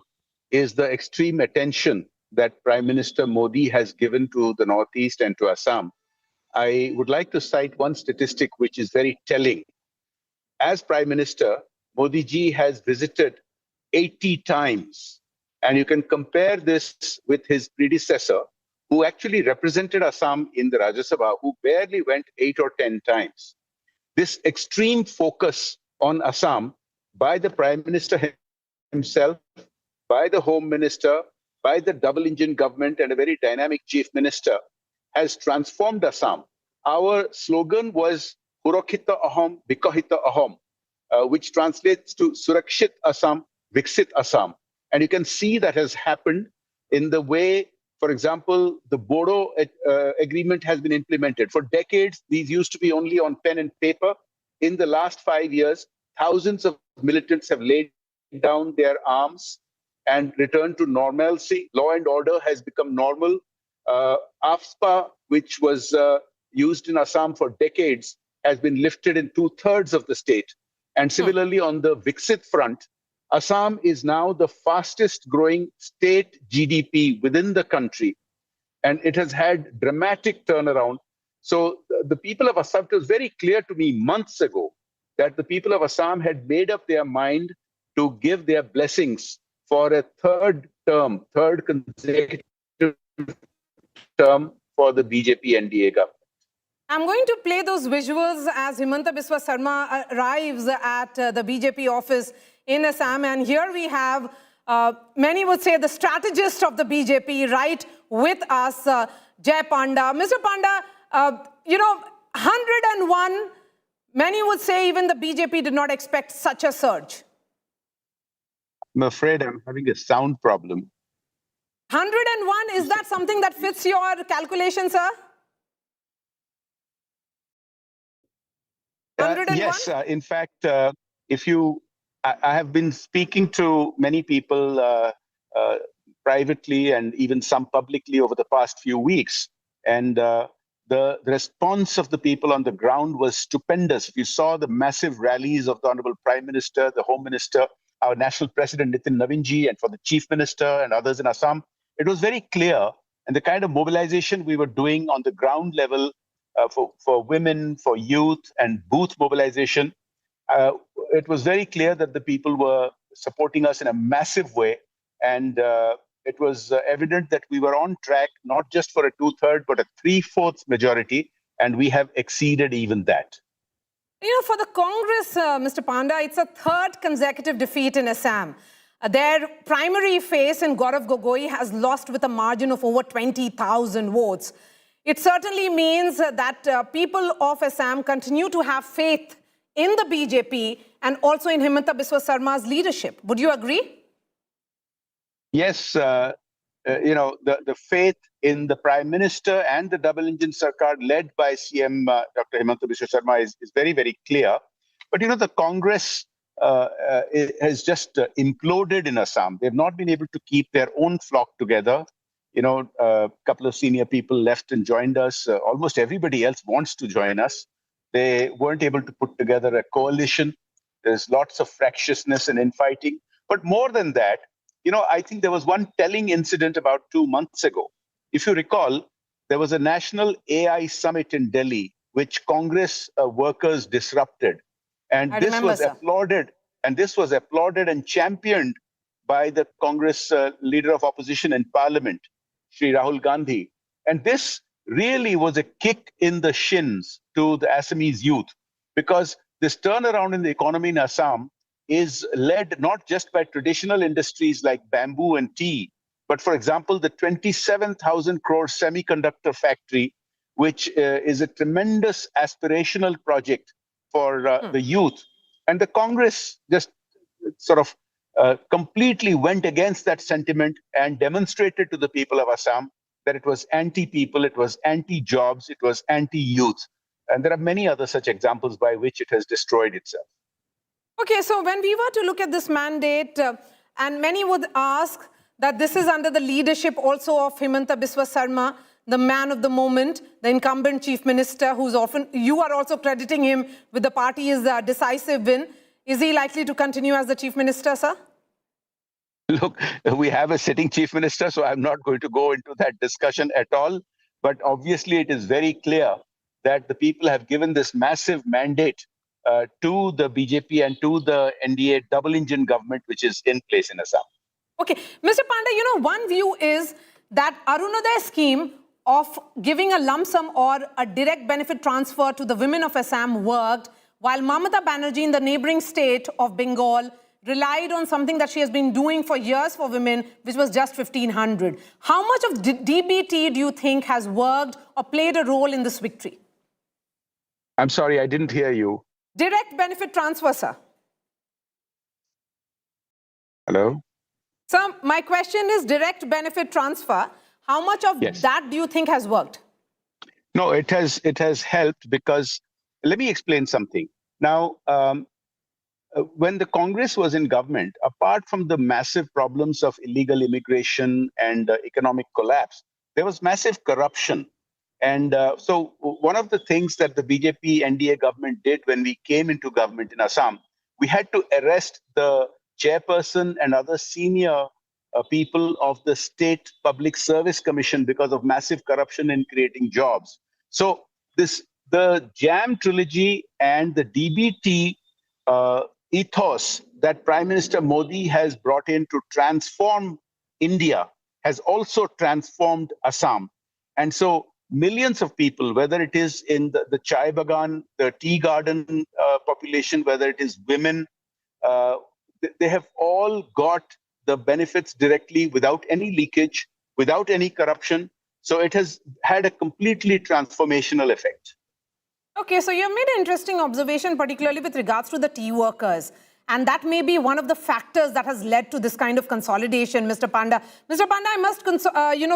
Speaker 9: is the extreme attention that Prime Minister Modi has given to the Northeast and to Assam. I would like to cite one statistic which is very telling. As Prime Minister, Modi ji has visited 80 times. And you can compare this with his predecessor, who actually represented Assam in the Rajya Sabha, who barely went 8 or 10 times. This extreme focus on Assam by the Prime Minister himself, by the Home Minister, by the double-engine government and a very dynamic Chief Minister has transformed Assam. Our slogan was Surakshita Aham, Vikahita Aham, which translates to Surakshit Assam, Viksit Assam. And you can see that has happened in the way, for example, the Bodo agreement has been implemented. For decades, these used to be only on pen and paper. In the last 5 years, thousands of militants have laid down their arms and returned to normalcy. Law and order has become normal. AFSPA, which was used in Assam for decades, has been lifted in 2/3 of the state. And similarly, on the Viksit front, Assam is now the fastest growing state GDP within the country. And it has had dramatic turnaround. So the people of Assam, it was very clear to me months ago that the people of Assam had made up their mind to give their blessings for a third third consecutive term for the BJP NDA government.
Speaker 6: I'm going to play those visuals as Himanta Biswa Sarma arrives at the BJP office in Assam. And here we have, many would say, the strategist of the BJP right with us, Jay Panda. Mr. Panda, 101, many would say even the BJP did not expect such a surge.
Speaker 9: I'm afraid I'm having a sound problem.
Speaker 6: 101, is that something that fits your calculation, sir? 101?
Speaker 9: Yes, in fact, I have been speaking to many people privately and even some publicly over the past few weeks. And the response of the people on the ground was stupendous. If you saw the massive rallies of the Honorable Prime Minister, the Home Minister, our National President Nitin Navinji, and for the Chief Minister and others in Assam, it was very clear. And the kind of mobilization we were doing on the ground level for women, for youth, and booth mobilization, it was very clear that the people were supporting us in a massive way. And it was evident that we were on track, not just for a 2/3, but a 3/4 majority. And we have exceeded even that.
Speaker 6: For the Congress, Mr. Panda, it's a third consecutive defeat in Assam. Their primary face in Gaurav Gogoi has lost with a margin of over 20,000 votes. It certainly means that people of Assam continue to have faith in the BJP and also in Himanta Biswa Sarma's leadership. Would you agree?
Speaker 9: Yes, the faith in the Prime Minister and the double engine Sarkar led by CM Dr. Himanta Biswa Sarma is very, very clear. But, the Congress has just imploded in Assam. They've not been able to keep their own flock together. A couple of senior people left and joined us. Almost everybody else wants to join us. They weren't able to put together a coalition. There's lots of fractiousness and infighting. But more than that, I think there was one telling incident about 2 months ago. If you recall, there was a national AI summit in Delhi, which Congress workers disrupted. And this was applauded. And this was applauded and championed by the Congress leader of opposition in parliament, Shri Rahul Gandhi. And this really was a kick in the shins to the Assamese youth, because this turnaround in the economy in Assam is led not just by traditional industries like bamboo and tea, but for example, the 27,000 crore semiconductor factory, which is a tremendous aspirational project for the youth. And the Congress just sort of completely went against that sentiment and demonstrated to the people of Assam that it was anti-people, it was anti-jobs, it was anti-youth. And there are many other such examples by which it has destroyed itself.
Speaker 6: Okay, so when we were to look at this mandate, and many would ask that this is under the leadership also of Himanta Biswa Sarma, the man of the moment, the incumbent chief minister, who's often, you are also crediting him with the party's decisive win. Is he likely to continue as the chief minister, sir?
Speaker 9: Look, we have a sitting chief minister, so I'm not going to go into that discussion at all. But obviously, it is very clear that the people have given this massive mandate to the BJP and to the NDA double engine government, which is in place in Assam.
Speaker 6: Okay, Mr. Panda, one view is that Arunodaya scheme of giving a lump sum or a direct benefit transfer to the women of Assam worked, while Mamata Banerjee in the neighboring state of Bengal relied on something that she has been doing for years for women, which was just 1,500. How much of DBT do you think has worked or played a role in this victory?
Speaker 9: I'm sorry, I didn't hear you.
Speaker 6: Direct benefit transfer, sir.
Speaker 9: Hello?
Speaker 6: Sir, my question is direct benefit transfer. How much of that do you think has worked?
Speaker 9: No, it has helped because, let me explain something. Now, when the Congress was in government, apart from the massive problems of illegal immigration and economic collapse, there was massive corruption. And so one of the things that the BJP NDA government did when we came into government in Assam, we had to arrest the chairperson and other senior people of the State Public Service Commission because of massive corruption in creating jobs. So the JAM trilogy and the DBT ethos that Prime Minister Modi has brought in to transform India has also transformed Assam. And so millions of people, whether it is in the chai bagan, the tea garden population, whether it is women, they have all got the benefits directly without any leakage, without any corruption. So it has had a completely transformational effect.
Speaker 6: Okay, so you have made an interesting observation, particularly with regards to the tea workers. And that may be one of the factors that has led to this kind of consolidation, Mr. Panda. Mr. Panda, I must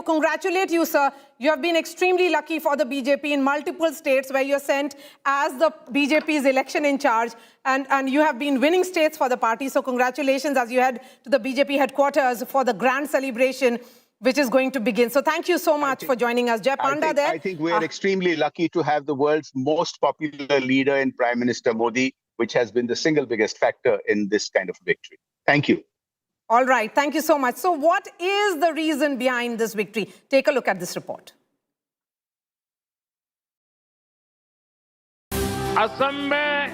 Speaker 6: congratulate you, sir. You have been extremely lucky for the BJP in multiple states where you're sent as the BJP's election in charge. And you have been winning states for the party. So congratulations as you head to the BJP headquarters for the grand celebration which is going to begin. So thank you so much for joining us. Jai Panda there.
Speaker 9: I think we're extremely lucky to have the world's most popular leader in Prime Minister Modi, which has been the single biggest factor in this kind of victory. Thank you.
Speaker 6: All right. Thank you so much. So what is the reason behind this victory? Take a look at this report.
Speaker 4: Assam में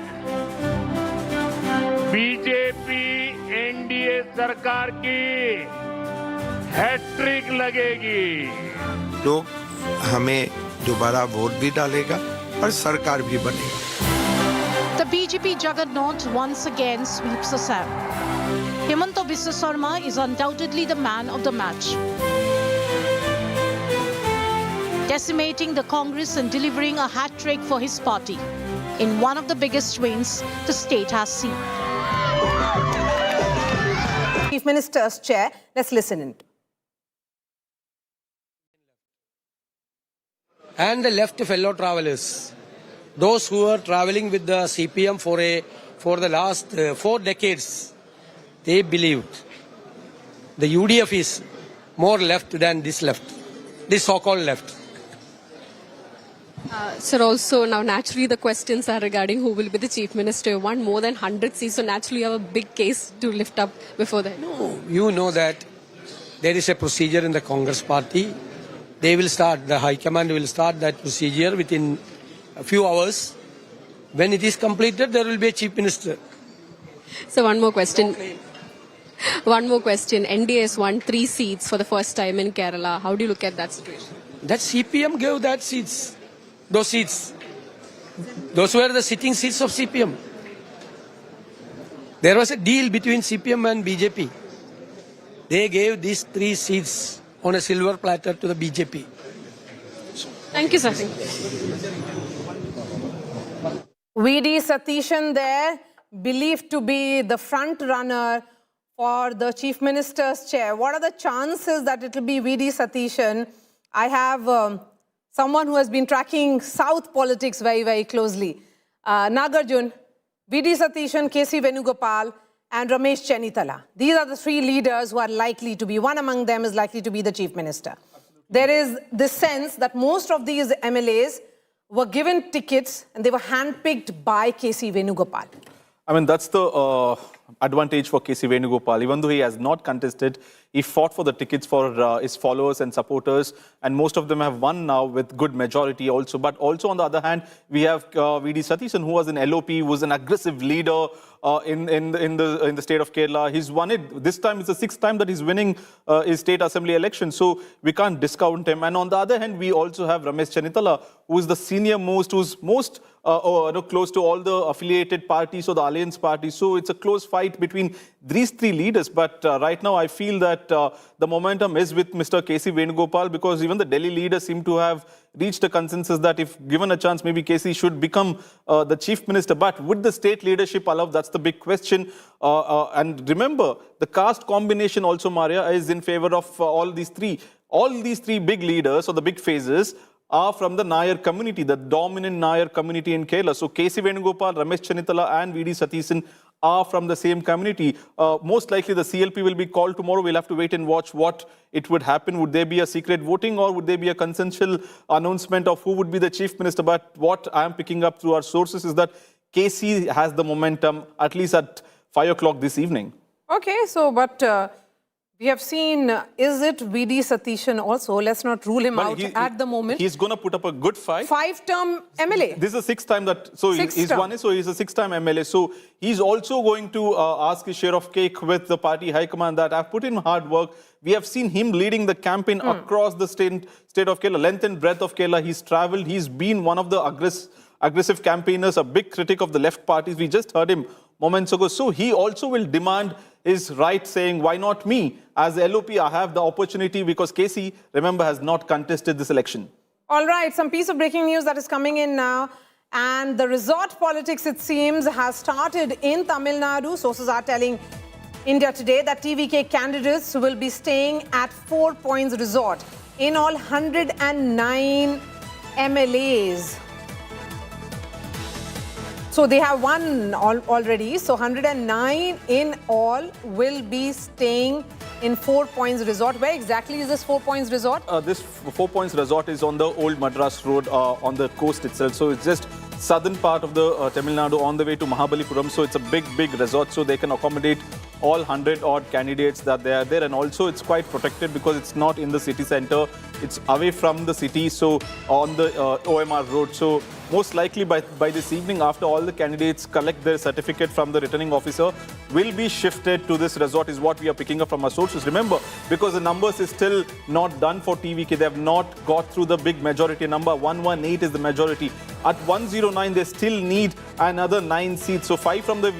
Speaker 4: BJP NDA सरकार की hat trick लगेगी।
Speaker 8: लोग हमें दोबारा vote भी डालेगा और सरकार भी बनेगी।
Speaker 15: The BJP juggernaut once again sweeps Assam. Himanta Biswa Sarma is undoubtedly the man of the match, decimating the Congress and delivering a hat-trick for his party in one of the biggest wins the state has seen.
Speaker 6: Chief Minister's chair, let's listen in.
Speaker 18: And the left fellow travelers, those who are traveling with the CPM for the last 4 decades, they believed the UDF is more left than this so-called left.
Speaker 2: Sir, also now naturally the questions are regarding who will be the Chief Minister. You want more than 100 seats, so naturally you have a big case to lift up before that.
Speaker 18: No, you know that there is a procedure in the Congress party. They will start, the High Command will start that procedure within a few hours. When it is completed, there will be a Chief Minister.
Speaker 2: So one more question. NDA has won 3 seats for the first time in Kerala. How do you look at that situation?
Speaker 18: That CPM gave those seats. Those were the sitting seats of CPM. There was a deal between CPM and BJP. They gave these 3 seats on a silver platter to the BJP.
Speaker 2: Thank you, sir.
Speaker 6: V.D. Satishan there, believed to be the front runner for the Chief Minister's chair. What are the chances that it will be V.D. Satishan? I have someone who has been tracking South politics very, very closely. Nagarjun, V.D. Satishan, K.C. Venugopal, and Ramesh Chennithala. These are the 3 leaders who are likely to be, one among them is likely to be the Chief Minister. Absolutely. There is this sense that most of these MLAs were given tickets and they were handpicked by K.C. Venugopal.
Speaker 19: I mean, that's the advantage for K.C. Venugopal. Even though he has not contested, he fought for the tickets for his followers and supporters, and most of them have won now with good majority also. But also on the other hand, we have V.D. Satishan, who was an LOP, who was an aggressive leader in the state of Kerala. He's won it. This time it's the 6th time that he's winning his state assembly election. So we can't discount him. And on the other hand, we also have Ramesh Chennithala, who is the senior most, who's most close to all the affiliated parties or the alliance parties. So it's a close fight between these 3 leaders. But right now, I feel that the momentum is with Mr. K.C. Venugopal, because even the Delhi leaders seem to have reached a consensus that if given a chance, maybe KC should become the chief minister. But would the state leadership allow? That's the big question. And remember, the caste combination also, Maria, is in favor of all these 3. All these 3 big leaders or the big phases are from the Nair community, the dominant Nair community in Kerala. So K.C. Venugopal, Ramesh Chennithala and V.D. Satishan are from the same community. Most likely the CLP will be called tomorrow. We'll have to wait and watch what it would happen. Would there be a secret voting or would there be a consensual announcement of who would be the chief minister? But what I am picking up through our sources is that KC has the momentum at least at 5 o'clock this evening.
Speaker 6: Okay, so but we have seen, is it V.D. Satishan also? Let's not rule him out at the moment.
Speaker 19: He's going to put up a good fight.
Speaker 6: 5-term MLA.
Speaker 19: This is the 6th time that, so he's won it, so he's a 6th-time MLA. So he's also going to ask his share of cake with the party high command that I've put in hard work. We have seen him leading the campaign across the state of Kerala, length and breadth of Kerala. He's traveled. He's been one of the aggressive campaigners, a big critic of the left parties. We just heard him moments ago. So he also will demand his right, saying, why not me? As the LOP, I have the opportunity because KC, remember, has not contested this election.
Speaker 6: All right, some piece of breaking news that is coming in now. And the resort politics, it seems, has started in Tamil Nadu. Sources are telling India Today that TVK candidates will be staying at 4 Points Resort. In all, 109 MLAs. So they have one already. So 109 in all will be staying in 4 Points Resort. Where exactly is this 4 Points Resort?
Speaker 19: This 4 Points Resort is on the old Madras Road on the coast itself. So it's just southern part of the Tamil Nadu on the way to Mahabalipuram. So it's a big resort. So they can accommodate all 100 odd candidates that they are there. And also it's quite protected because it's not in the city center. It's away from the city. So on the OMR road. So most likely by this evening, after all the candidates collect their certificate from the returning officer, will be shifted to this resort is what we are picking up from our sources. Remember, because the numbers is still not done for TVK. They have not got through the big majority number. 118 is the majority. At 109, they still need another 9 seats. So 5 from the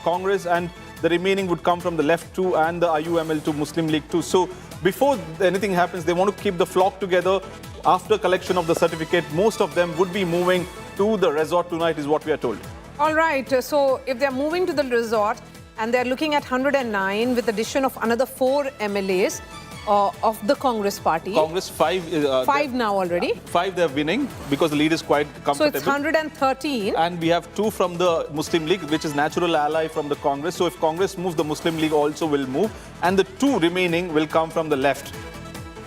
Speaker 19: Congress and the remaining would come from the left 2 and the IUML 2, Muslim League 2. So before anything happens, they want to keep the flock together. After collection of the certificate, most of them would be moving to the resort tonight is what we are told.
Speaker 6: All right. So if they're moving to the resort and they're looking at 109 with addition of another 4 MLAs of the Congress party.
Speaker 19: Congress 5.
Speaker 6: 5 now already.
Speaker 19: 5 they're winning because the lead is quite comfortable.
Speaker 6: So it's 113.
Speaker 19: And we have 2 from the Muslim League, which is natural ally from the Congress. So if Congress moves, the Muslim League also will move. And the 2 remaining will come from the left.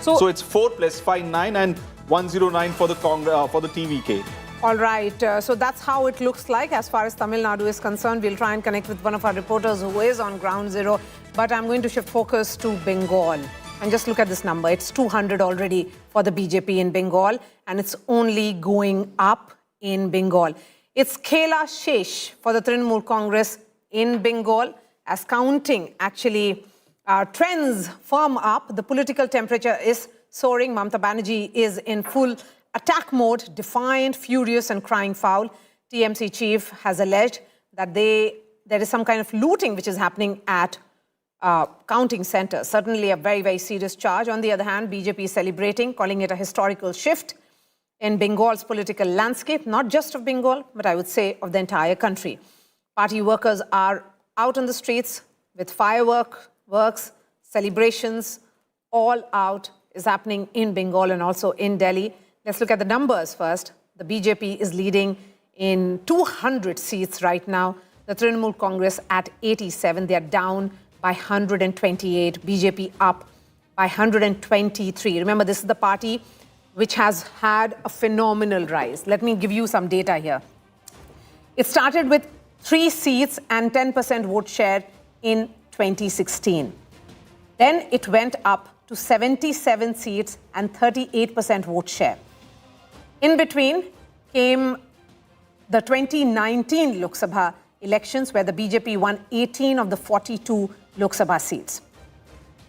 Speaker 19: So it's 4 plus 5, 9 and 109 for the TVK.
Speaker 6: All right. So that's how it looks like as far as Tamil Nadu is concerned. We'll try and connect with one of our reporters who is on ground zero. But I'm going to shift focus to Bengal. And just look at this number. It's 200 already for the BJP in Bengal. And it's only going up in Bengal. It's Khela Shesh for the Trinamool Congress in Bengal. As counting actually trends firm up, the political temperature is soaring. Mamata Banerjee is in full attack mode, defiant, furious and crying foul. TMC chief has alleged that there is some kind of looting which is happening at counting centers. Certainly a very serious charge. On the other hand, BJP is celebrating, calling it a historical shift in Bengal's political landscape, not just of Bengal, but I would say of the entire country. Party workers are out on the streets with fireworks, celebrations, all out is happening in Bengal and also in Delhi. Let's look at the numbers first. The BJP is leading in 200 seats right now. The Trinamool Congress at 87. They are down by 128. BJP up by 123. Remember, this is the party which has had a phenomenal rise. Let me give you some data here. It started with 3 seats and 10% vote share in 2016. Then it went up to 77 seats and 38% vote share. In between came the 2019 Lok Sabha elections where the BJP won 18 of the 42 Lok Sabha seats.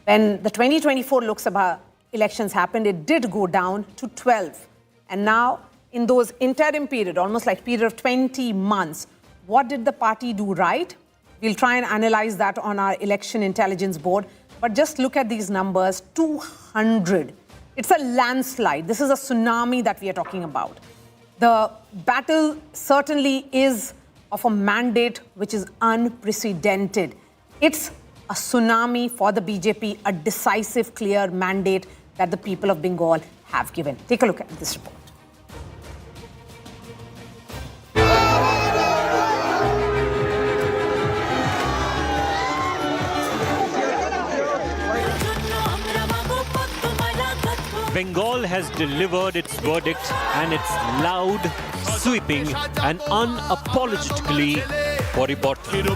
Speaker 6: When the 2024 Lok Sabha elections happened, it did go down to 12. And now in those interim period, almost like period of 20 months, what did the party do right? We'll try and analyze that on our election intelligence board. But just look at these numbers, 200. It's a landslide. This is a tsunami that we are talking about. The battle certainly is of a mandate which is unprecedented. It's a tsunami for the BJP, a decisive, clear mandate that the people of Bengal have given. Take a look at this report.
Speaker 29: Bengal has delivered its verdict and it's loud, sweeping and unapologetically Poriborton.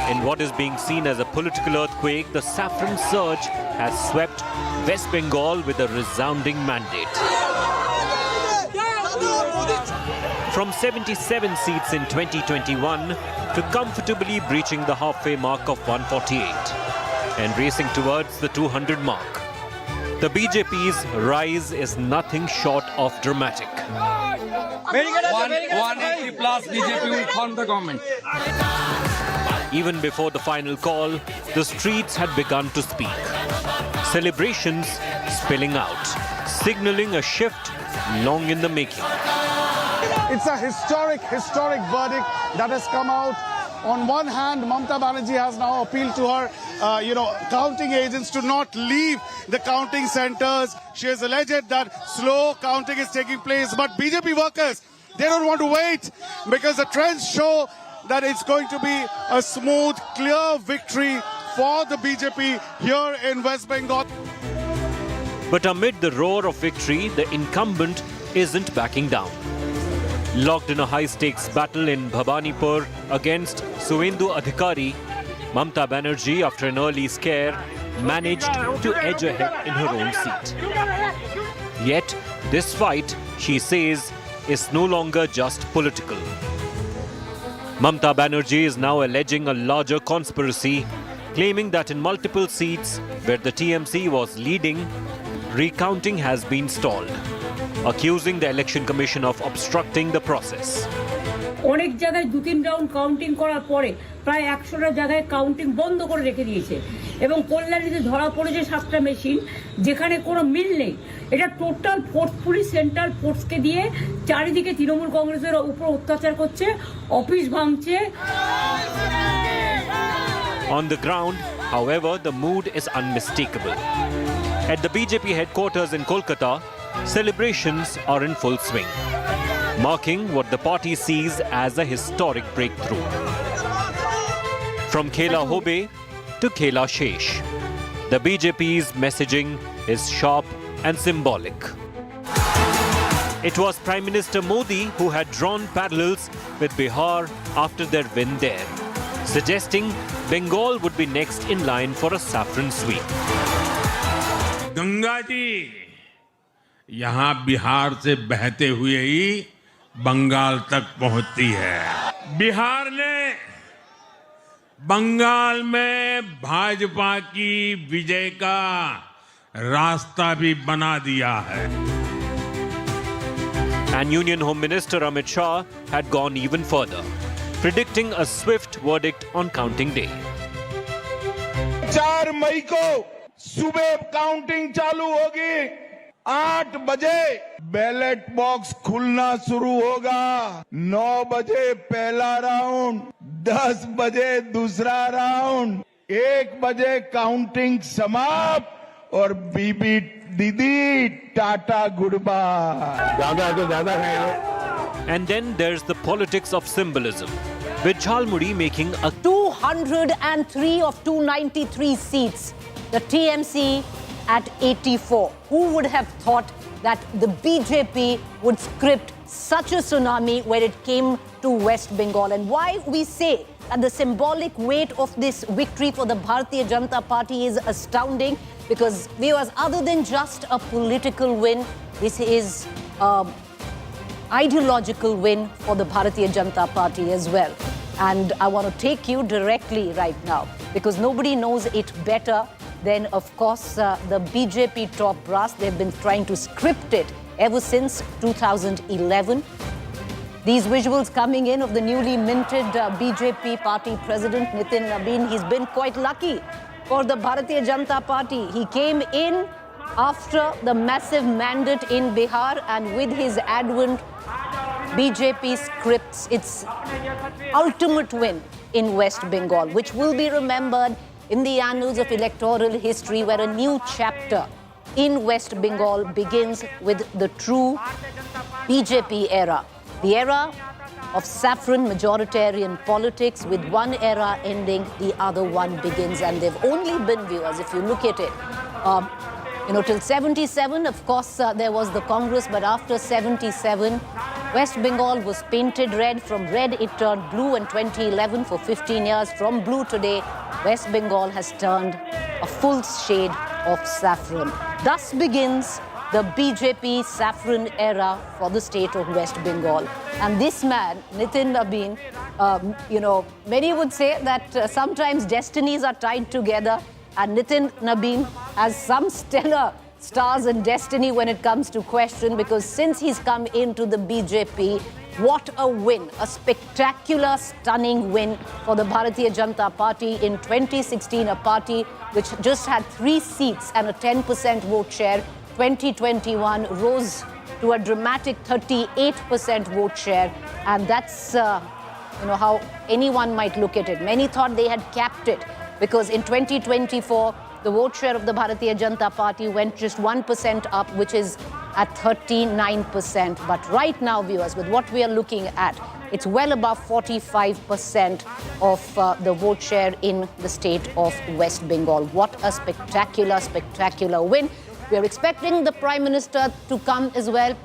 Speaker 29: In what is being seen as a political earthquake, the saffron surge has swept West Bengal with a resounding mandate. from 77 seats in 2021 to comfortably breaching the halfway mark of 148 and racing towards the 200 mark. The BJP's rise is nothing short of dramatic.
Speaker 20: 180 plus BJP will form the government.
Speaker 29: Even before the final call, the streets had begun to speak. Celebrations spilling out, signaling a shift long in the making.
Speaker 17: It's a historic verdict that has come out. On one hand, Mamata Banerjee has now appealed to her, counting agents to not leave the counting centers. She has alleged that slow counting is taking place. But BJP workers, they don't want to wait because the trends show that it's going to be a smooth, clear victory for the BJP here in West Bengal.
Speaker 29: But amid the roar of victory, the incumbent isn't backing down. Locked in a high-stakes battle in Bhabanipur against Suvendu Adhikari, Mamata Banerjee, after an early scare, managed to edge ahead in her own seat. Yet, this fight, she says, is no longer just political. Mamata Banerjee is now alleging a larger conspiracy, claiming that in multiple seats where the TMC was leading, recounting has been stalled, accusing the Election Commission of obstructing the process.
Speaker 5: অনেক জায়গায় 2-3 round counting করার পরে প্রায় 100টা জায়গায় counting বন্ধ করে রেখে দিয়েছে এবং কল্যাণীতে ধরা পড়েছে 7টা মেশিন যেখানে কোনো মিল নেই। এটা টোটাল ফোর্স পুলিশ সেন্ট্রাল ফোর্সকে দিয়ে চারিদিকে তৃণমূল কংগ্রেসের উপর অত্যাচার করছে, অফিস ভাঙছে।
Speaker 29: On the ground, however, the mood is unmistakable. At the BJP headquarters in Kolkata, celebrations are in full swing, marking what the party sees as a historic breakthrough. From Khela Hobe to Khela Shesh, the BJP's messaging is sharp and symbolic. It was Prime Minister Modi who had drawn parallels with Bihar after their win there, suggesting Bengal would be next in line for a saffron sweep.
Speaker 4: Ganga ji यहाँ बिहार से बहते हुए ही बंगाल तक पहुंचती है। बिहार ने बंगाल में भाजपा की विजय का रास्ता भी बना दिया है।
Speaker 29: And Union Home Minister Amit Shah had gone even further, predicting a swift verdict on counting day.
Speaker 13: 4 मई को सुबह काउंटिंग चालू होगी। 8 बजे बैलेट बॉक्स खुलना शुरू होगा। 9 बजे पहला राउंड, 10 बजे दूसरा राउंड, 1 बजे काउंटिंग समाप्त और बीबी दीदी टाटा गुड बाय। ज्यादा है।
Speaker 29: And then there's the politics of symbolism, with Jhalmuri making a
Speaker 16: 203 of 293 seats. The TMC at 84. Who would have thought that the BJP would script such a tsunami when it came to West Bengal? And why we say that the symbolic weight of this victory for the Bharatiya Janata Party is astounding, because viewers, other than just a political win, this is an ideological win for the Bharatiya Janata Party as well. And I want to take you directly right now, because nobody knows it better than, of course, the BJP top brass. They've been trying to script it ever since 2011. These visuals coming in of the newly minted BJP party president, Nitin Nabin. He's been quite lucky for the Bharatiya Janata Party. He came in after the massive mandate in Bihar, and with his advent, BJP scripts its ultimate win in West Bengal, which will be remembered in the annals of electoral history, where a new chapter in West Bengal begins with the true BJP era. The era of saffron majoritarian politics, with one era ending, the other one begins. And they've only been, viewers, if you look at it, till 77, of course, there was the Congress, but after 77, West Bengal was painted red. From red, it turned blue in 2011 for 15 years. From blue today, West Bengal has turned a full shade of saffron. Thus begins the BJP saffron era for the state of West Bengal. And this man, Nitin Nabin, many would say that sometimes destinies are tied together, and Nitin Nabin has some stellar stars and destiny when it comes to question, because since he's come into the BJP, what a win, a spectacular, stunning win for the Bharatiya Janata Party in 2016, a party which just had 3 seats and a 10% vote share. 2021 rose to a dramatic 38% vote share, and that's how anyone might look at it. Many thought they had capped it, because in 2024 the vote share of the Bharatiya Janata Party went just 1% up, which is at 39%. But right now, viewers, with what we are looking at, it's well above 45% of the vote share in the state of West Bengal. What a spectacular, spectacular win. We are expecting the Prime Minister to come as well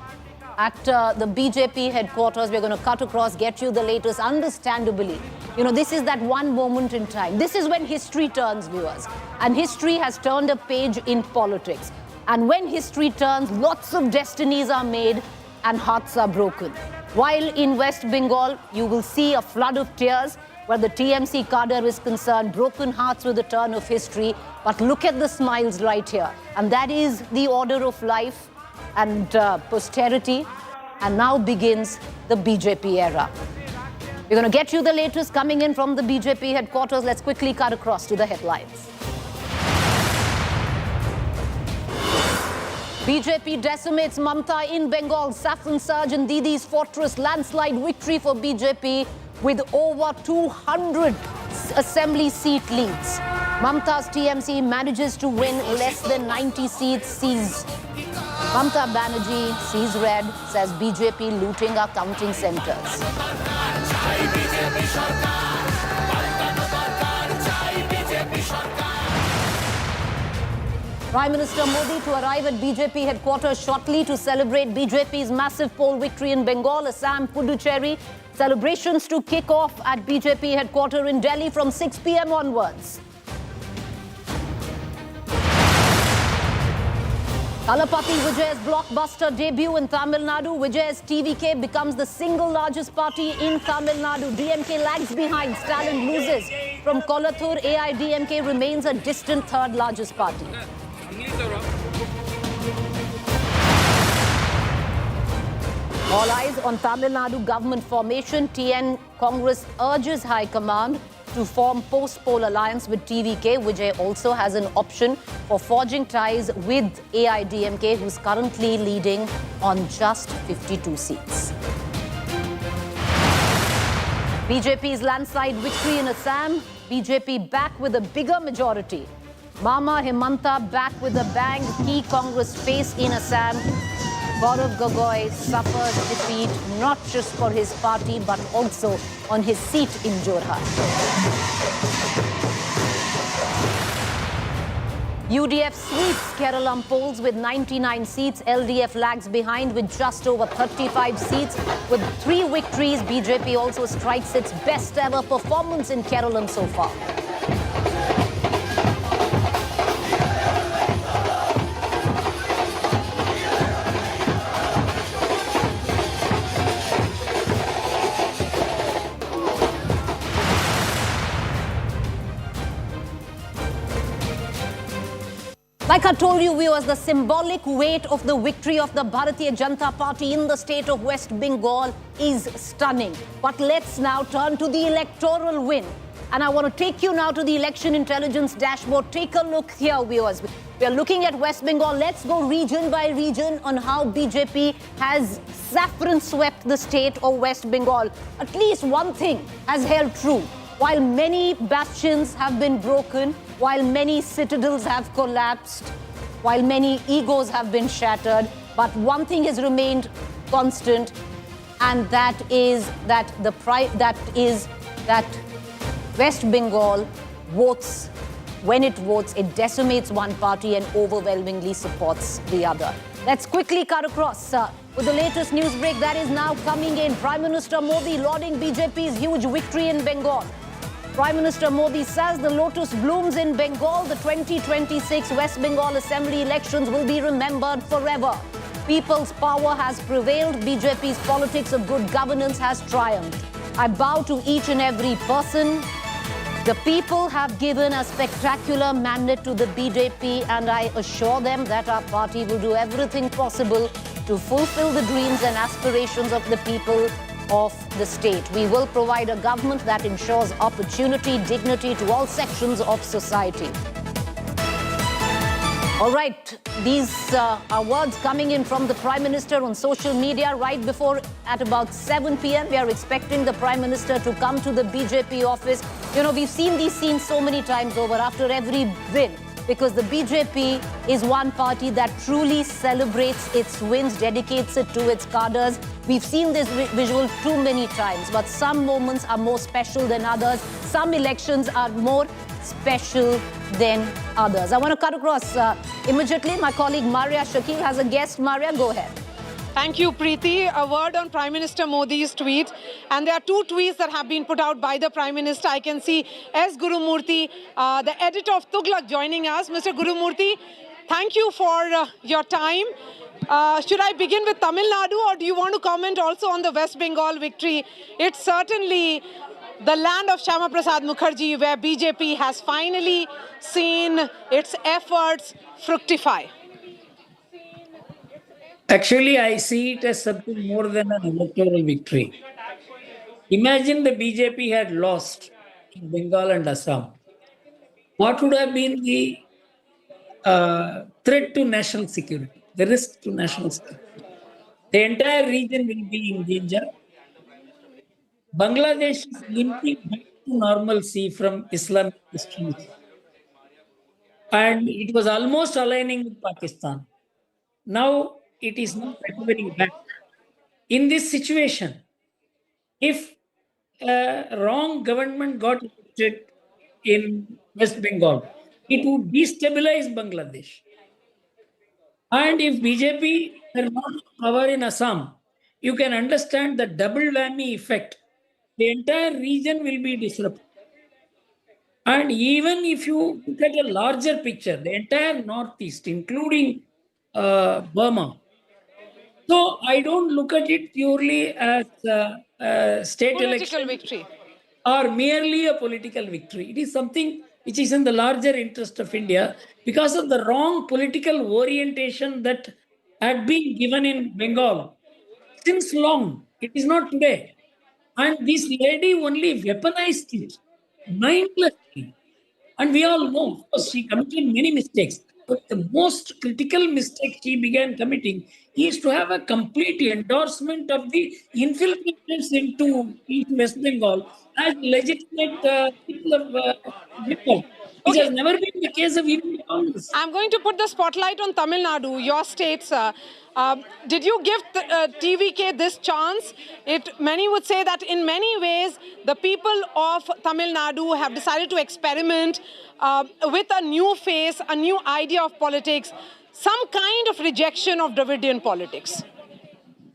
Speaker 16: at the BJP headquarters. We're going to cut across, get you the latest. Understandably, this is that one moment in time. This is when history turns, viewers. And history has turned a page in politics. And when history turns, lots of destinies are made and hearts are broken. While in West Bengal, you will see a flood of tears where the TMC cadre is concerned, broken hearts with the turn of history. But look at the smiles right here. And that is the order of life and posterity. And now begins the BJP era. We're going to get you the latest coming in from the BJP headquarters. Let's quickly cut across to the headlines. BJP decimates Mamata in Bengal. Saffron surge in Didi's fortress. Landslide victory for BJP with over 200 assembly seat leads. Mamata's TMC manages to win less than 90 seats. Sees Mamata Banerjee sees red, says BJP looting our counting centres. Prime Minister Modi to arrive at BJP headquarters shortly to celebrate BJP's massive poll victory in Bengal, Assam, Puducherry. Celebrations to kick off at BJP headquarters in Delhi from 6 p.m. onwards. Talapati Vijay's blockbuster debut in Tamil Nadu. Vijay's TVK becomes the single largest party in Tamil Nadu. DMK lags behind. Stalin loses. From Kollathur, AIADMK remains a distant third largest party. All eyes on Tamil Nadu government formation. TN Congress urges High Command to form post-poll alliance with TVK. Vijay also has an option for forging ties with AIADMK, who's currently leading on just 52 seats. BJP's landslide victory in Assam. BJP back with a bigger majority. Mama Himanta back with a bang. Key Congress face in Assam. Gaurav Gogoi suffers defeat not just for his party but also on his seat in Jorhat. UDF sweeps Keralam polls with 99 seats. LDF lags behind with just over 35 seats. With 3 victories, BJP also strikes its best ever performance in Keralam so far. Like I told you, viewers, the symbolic weight of the victory of the Bharatiya Janata Party in the state of West Bengal is stunning. But let's now turn to the electoral win. And I want to take you now to the election intelligence dashboard. Take a look here, viewers. We are looking at West Bengal. Let's go region by region on how BJP has saffron swept the state of West Bengal. At least one thing has held true. While many bastions have been broken, while many citadels have collapsed, while many egos have been shattered, but one thing has remained constant, and that is that West Bengal votes. When it votes, it decimates one party and overwhelmingly supports the other. Let's quickly cut across with the latest news break that is now coming in. Prime Minister Modi lauding BJP's huge victory in Bengal. Prime Minister Modi says the lotus blooms in Bengal. The 2026 West Bengal Assembly elections will be remembered forever. People's power has prevailed. BJP's politics of good governance has triumphed. I bow to each and every person. The people have given a spectacular mandate to the BJP, and I assure them that our party will do everything possible to fulfill the dreams and aspirations of the people of the state. We will provide a government that ensures opportunity, dignity to all sections of society. All right, these are words coming in from the Prime Minister on social media right before, at about 7 p.m. We are expecting the Prime Minister to come to the BJP office. You know, we've seen these scenes so many times over after every win, because the BJP is one party that truly celebrates its wins, dedicates it to its cadres. We've seen this visual too many times, but some moments are more special than others. Some elections are more special than others. I want to cut across immediately. My colleague Maria Shakil has a guest. Maria, go ahead.
Speaker 1: Thank you, Preeti. A word on Prime Minister Modi's tweet. And there are two tweets that have been put out by the Prime Minister. I can see S. Gurumurthy, the editor of Tughlaq, joining us. Mr. Gurumurthy, thank you for your time. Should I begin with Tamil Nadu, or do you want to comment also on the West Bengal victory? It's certainly the land of Shyama Prasad Mukherjee, where BJP has finally seen its efforts fructify.
Speaker 12: Actually, I see it as something more than an electoral victory. Imagine the BJP had lost in Bengal and Assam. What would have been the threat to national security, the risk to national security? The entire region will be in danger. Bangladesh is limping back to normalcy from Islamic extremism. And it was almost aligning with Pakistan. Now it is not recovering back. In this situation, if a wrong government got elected in West Bengal, it would destabilize Bangladesh. And if BJP were not in power in Assam, you can understand the double whammy effect. The entire region will be disrupted. And even if you look at a larger picture, the entire Northeast, including Burma. So I don't look at it purely as a state election
Speaker 1: victory
Speaker 12: or merely a political victory. It is something which is in the larger interest of India because of the wrong political orientation that had been given in Bengal since long. It is not today. And this lady only weaponized it mindlessly. And we all know, of course, she committed many mistakes. But the most critical mistake she began committing is to have a complete endorsement of the infiltrations into West Bengal as legitimate people of Bengal. Which has never been the case of even Congress.
Speaker 1: I'm going to put the spotlight on Tamil Nadu, your state, sir. Did you give TVK this chance? Many would say that in many ways, the people of Tamil Nadu have decided to experiment with a new face, a new idea of politics, some kind of rejection of Dravidian politics.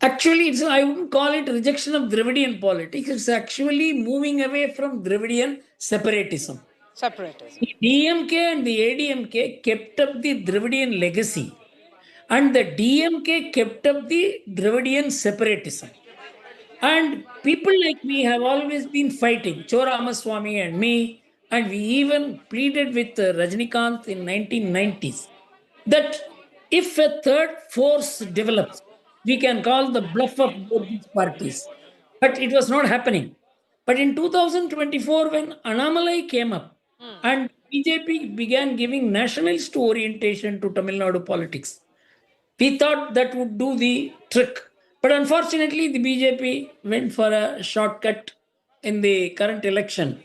Speaker 12: Actually, I wouldn't call it rejection of Dravidian politics. It's actually moving away from Dravidian separatism. The DMK and the AIADMK kept up the Dravidian legacy, and the DMK kept up the Dravidian separatism. And people like me have always been fighting, Cho Ramaswamy and me, and we even pleaded with Rajinikanth in 1990s, that if a third force develops, we can call the bluff of both these parties. But it was not happening. But in 2024, when Annamalai came up, and BJP began giving nationalist orientation to Tamil Nadu politics, we thought that would do the trick. But unfortunately, the BJP went for a shortcut in the current election,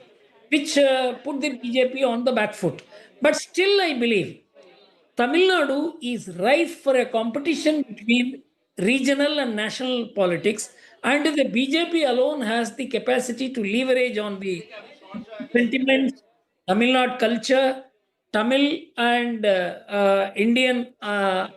Speaker 12: which put the BJP on the back foot. But still, I believe Tamil Nadu is rife for a competition between regional and national politics, and the BJP alone has the capacity to leverage on the sentiments, Tamil Nadu culture, Tamil and Indian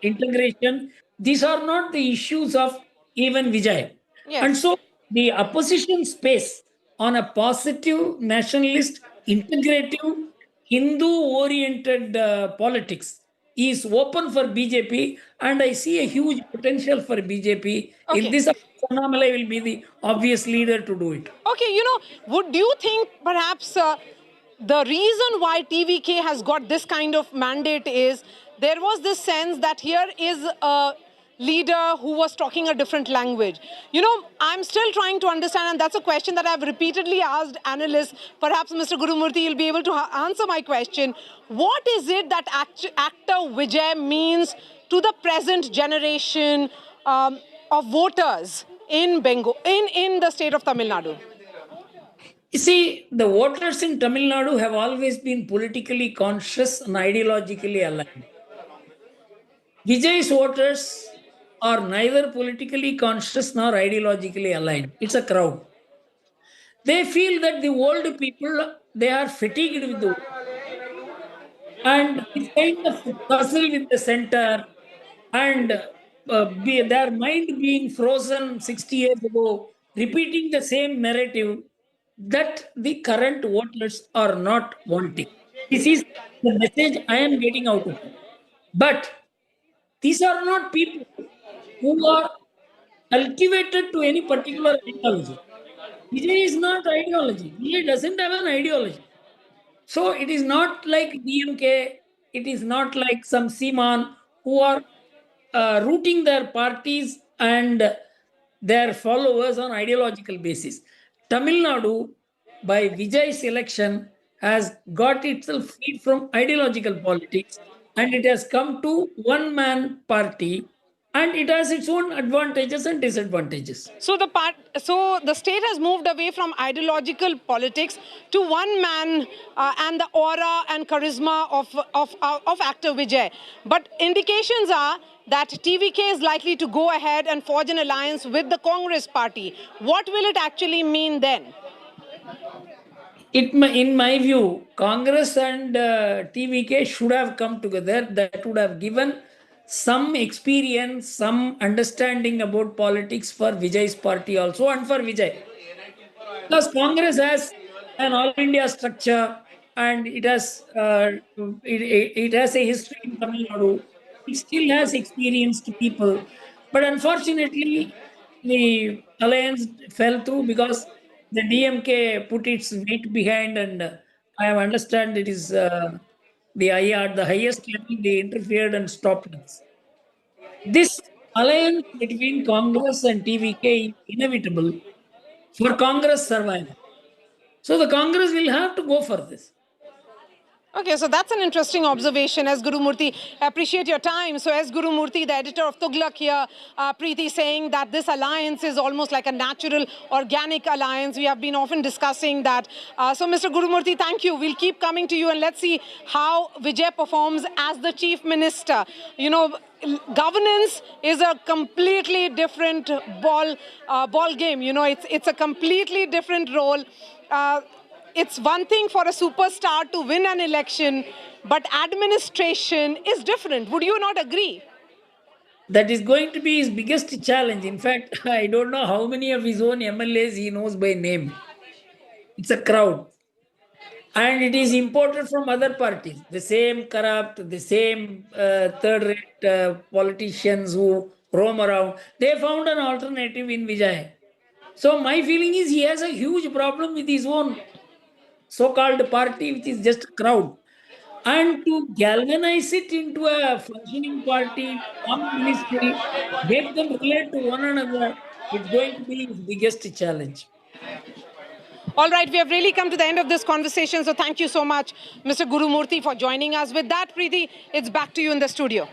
Speaker 12: integration. These are not the issues of even Vijay.
Speaker 1: Yes.
Speaker 12: And so the opposition space on a positive, nationalist, integrative, Hindu-oriented politics is open for BJP, and I see a huge potential for BJP. In this, Trinamool will be the obvious leader to do it.
Speaker 1: Okay, would you think perhaps the reason why TVK has got this kind of mandate is there was this sense that here is a leader who was talking a different language. I'm still trying to understand, and that's a question that I've repeatedly asked analysts. Perhaps Mr. Gurumurthy will be able to answer my question. What is it that actor Vijay means to the present generation of voters in Bengal, in the state of Tamil Nadu?
Speaker 12: You see, the voters in Tamil Nadu have always been politically conscious and ideologically aligned. Vijay's voters are neither politically conscious nor ideologically aligned. It's a crowd. They feel that the old people, they are fatigued with the old. And it's kind of tussle with the center, and their mind being frozen 60 years ago, repeating the same narrative that the current voters are not wanting. This is the message I am getting out of it. But these are not people who are cultivated to any particular ideology. Vijay is not ideology. Vijay doesn't have an ideology. So it is not like DMK, it is not like some Seaman who are rooting their parties and their followers on ideological basis. Tamil Nadu, by Vijay's election, has got itself freed from ideological politics, and it has come to one-man party, and it has its own advantages and disadvantages.
Speaker 1: So the state has moved away from ideological politics to one man and the aura and charisma of actor Vijay. But indications are that TVK is likely to go ahead and forge an alliance with the Congress party. What will it actually mean then?
Speaker 12: In my view, Congress and TVK should have come together. That would have given some experience, some understanding about politics for Vijay's party also, and for Vijay. Because Congress has an all India structure, and it has it has a history in Tamil Nadu. It still has experienced people, but unfortunately, the alliance fell through because the DMK put its weight behind, and I have understand it is the IR, the highest level, they interfered and stopped us. This alliance between Congress and TVK is inevitable for Congress survival. So the Congress will have to go for this.
Speaker 1: Okay, so that's an interesting observation. As Gurumurthy, appreciate your time. So as Gurumurthy, the editor of Tughlaq here, Preeti, saying that this alliance is almost like a natural, organic alliance. We have been often discussing that. So Mr. Gurumurthy, thank you. We'll keep coming to you, and let's see how Vijay performs as the chief minister. Governance is a completely different ball game. It's a completely different role. It's one thing for a superstar to win an election, but administration is different. Would you not agree?
Speaker 12: That is going to be his biggest challenge. In fact, I don't know how many of his own MLAs he knows by name. It's a crowd. And it is imported from other parties. The same corrupt, the same third-rate politicians who roam around. They found an alternative in Vijay. So my feeling is he has a huge problem with his own so-called party, which is just a crowd. And to galvanize it into a functioning party, one ministry, make them relate to one another, it's going to be his biggest challenge.
Speaker 1: All right, we have really come to the end of this conversation. So thank you so much, Mr. Gurumurthy, for joining us. With that, Preeti, it's back to you in the studio.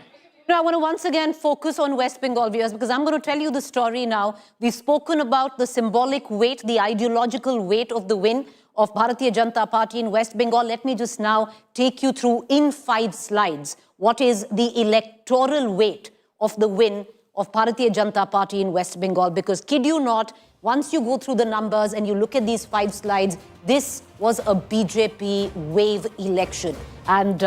Speaker 16: Now, I want to once again focus on West Bengal viewers, because I'm going to tell you the story now. We've spoken about the symbolic weight, the ideological weight of the win of Bharatiya Janata Party in West Bengal. Let me just now take you through in 5 slides what is the electoral weight of the win of Bharatiya Janata Party in West Bengal. Because kid you not, once you go through the numbers and you look at these 5 slides, this was a BJP wave election. And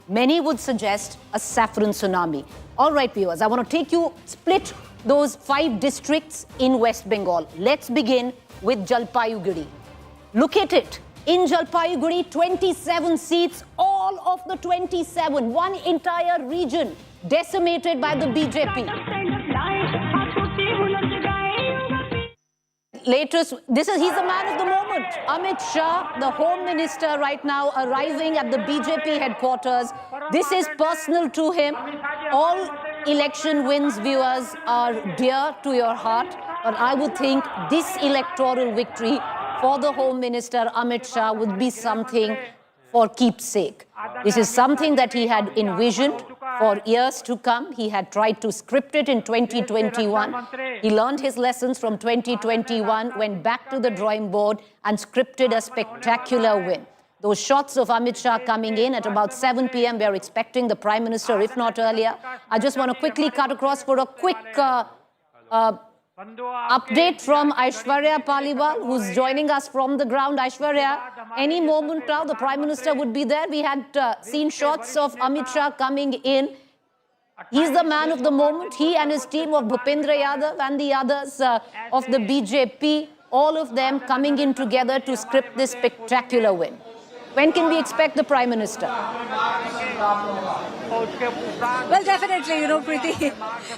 Speaker 16: many would suggest a saffron tsunami. All right, viewers, I want to take you, split those 5 districts in West Bengal. Let's begin with Jalpaiguri. Look at it. In Jalpaiguri, 27 seats, all of the 27, one entire region decimated by the BJP. Latest, he's the man of the moment. Amit Shah, the Home Minister right now, arriving at the BJP headquarters. This is personal to him. All election wins, viewers, are dear to your heart. But I would think this electoral victory for the Home Minister, Amit Shah, would be something for keepsake. This is something that he had envisioned for years to come. He had tried to script it in 2021. He learned his lessons from 2021, went back to the drawing board and scripted a spectacular win. Those shots of Amit Shah coming in at about 7 p.m. We are expecting the Prime Minister, if not earlier. I just want to quickly cut across for a quick update from Aishwarya Paliwal, who's joining us from the ground. Aishwarya, any moment now the Prime Minister would be there. We had seen shots of Amit Shah coming in. He's the man of the moment. He and his team of Bhupendra Yadav and the others of the BJP, all of them coming in together to script this spectacular win. When can we expect the Prime Minister?
Speaker 7: Well, definitely, Preeti.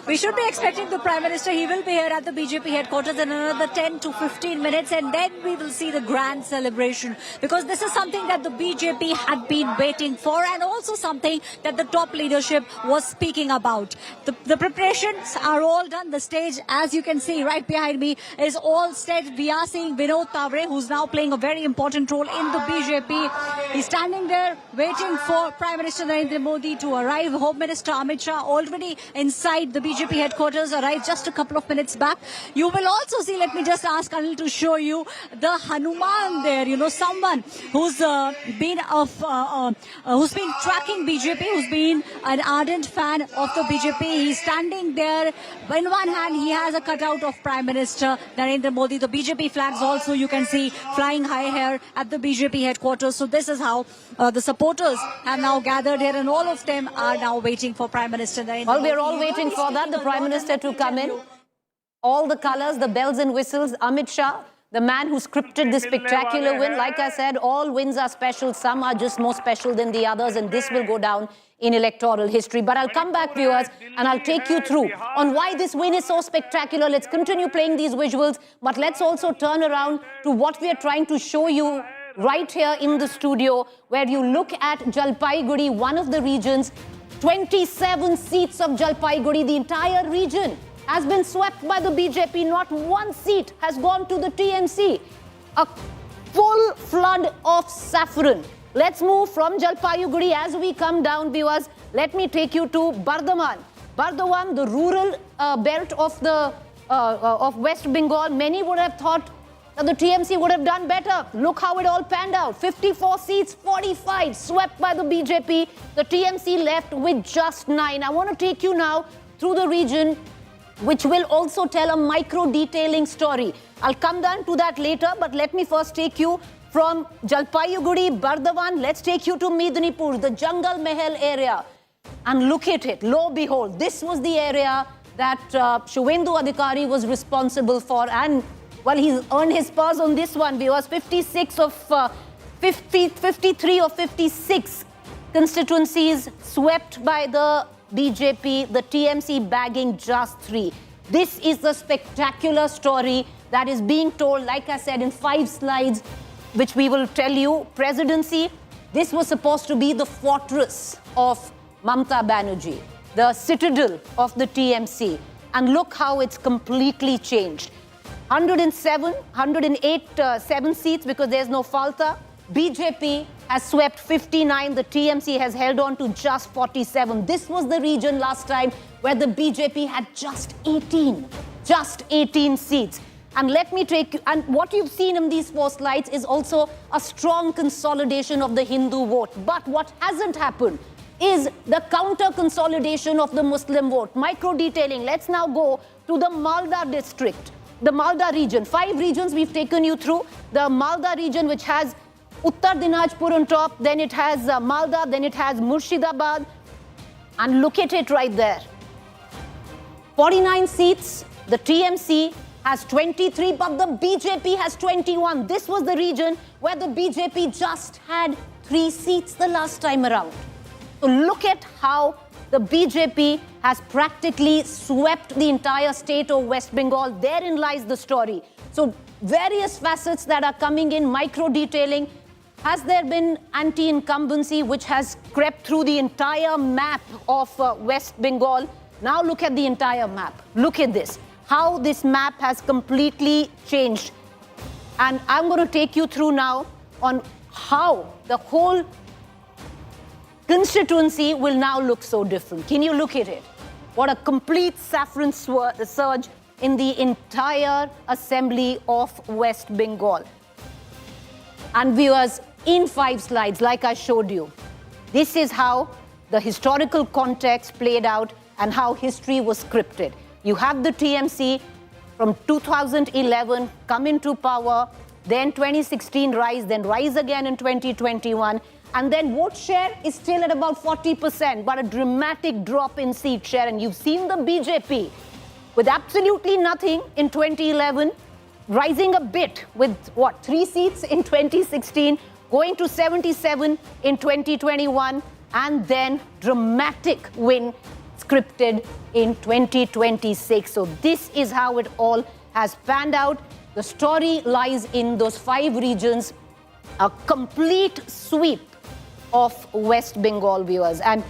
Speaker 7: We should be expecting the Prime Minister. He will be here at the BJP headquarters in another 10 to 15 minutes, and then we will see the grand celebration. Because this is something that the BJP had been waiting for, and also something that the top leadership was speaking about. The preparations are all done. The stage, as you can see right behind me, is all set. We are seeing Vinod Tavre, who's now playing a very important role in the BJP. He's standing there waiting for Prime Minister Narendra Modi to arrive. Home Minister Amit Shah already inside the BJP headquarters, arrived just a couple of minutes back. You will also see, let me just ask Anil to show you the Hanuman there, someone who's been tracking BJP, who's been an ardent fan of the BJP. He's standing there. In one hand, he has a cutout of Prime Minister Narendra Modi. The BJP flags also, you can see, flying high here at the BJP headquarters. So this is how the supporters have now gathered here, and all of them are now waiting for Prime Minister Narendra Modi.
Speaker 16: Well, we're all waiting for that, the Prime Minister to come in. All the colors, the bells and whistles. Amit Shah, the man who scripted this spectacular win. Like I said, all wins are special. Some are just more special than the others, and this will go down in electoral history. But I'll come back, viewers, and I'll take you through on why this win is so spectacular. Let's continue playing these visuals, but let's also turn around to what we are trying to show you right here in the studio, where you look at Jalpaiguri, one of the regions, 27 seats of Jalpaiguri, the entire region has been swept by the BJP. Not one seat has gone to the TMC. A full flood of saffron. Let's move from Jalpaiguri as we come down, viewers. Let me take you to Bardhaman. Bardhaman, the rural belt of West Bengal. Many would have thought that the TMC would have done better. Look how it all panned out. 54 seats, 45 swept by the BJP. The TMC left with just 9. I want to take you now through the region, which will also tell a micro-detailing story. I'll come down to that later, but let me first take you from Jalpaiguri, Bardhaman. Let's take you to Medinipur, the Jungle Mahal area. And look at it. Lo and behold, this was the area that Shuvendu Adhikari was responsible for, and well, he's earned his spurs on this one, because 53 of 56 constituencies swept by the BJP, the TMC bagging just 3. This is the spectacular story that is being told, like I said, in 5 slides, which we will tell you. Presidency, this was supposed to be the fortress of Mamata Banerjee, the citadel of the TMC. And look how it's completely changed. 7 seats because there's no falta. BJP has swept 59. The TMC has held on to just 47. This was the region last time where the BJP had just 18 seats. And let me take you, and what you've seen in these 4 slides is also a strong consolidation of the Hindu vote. But what hasn't happened is the counter consolidation of the Muslim vote. Micro detailing. Let's now go to the Malda district. The Malda region, 5 regions we've taken you through. The Malda region, which has Uttar Dinajpur on top, then it has Malda, then it has Murshidabad. And look at it right there. 49 seats, the TMC has 23, but the BJP has 21. This was the region where the BJP just had 3 seats the last time around. So look at how the BJP has practically swept the entire state of West Bengal. Therein lies the story. So various facets that are coming in, micro-detailing. Has there been anti-incumbency which has crept through the entire map of West Bengal? Now look at the entire map. Look at this. How this map has completely changed. And I'm going to take you through now on how the whole constituency will now look so different. Can you look at it? What a complete saffron surge in the entire assembly of West Bengal. And viewers, in 5 slides, like I showed you, this is how the historical context played out and how history was scripted. You have the TMC from 2011 come into power, then 2016 rise, then rise again in 2021. And then vote share is still at about 40%, but a dramatic drop in seat share. And you've seen the BJP with absolutely nothing in 2011, rising a bit with, 3 seats in 2016, going to 77 in 2021, and then dramatic win scripted in 2026. So this is how it all has panned out. The story lies in those 5 regions, a complete sweep of West Bengal, viewers. And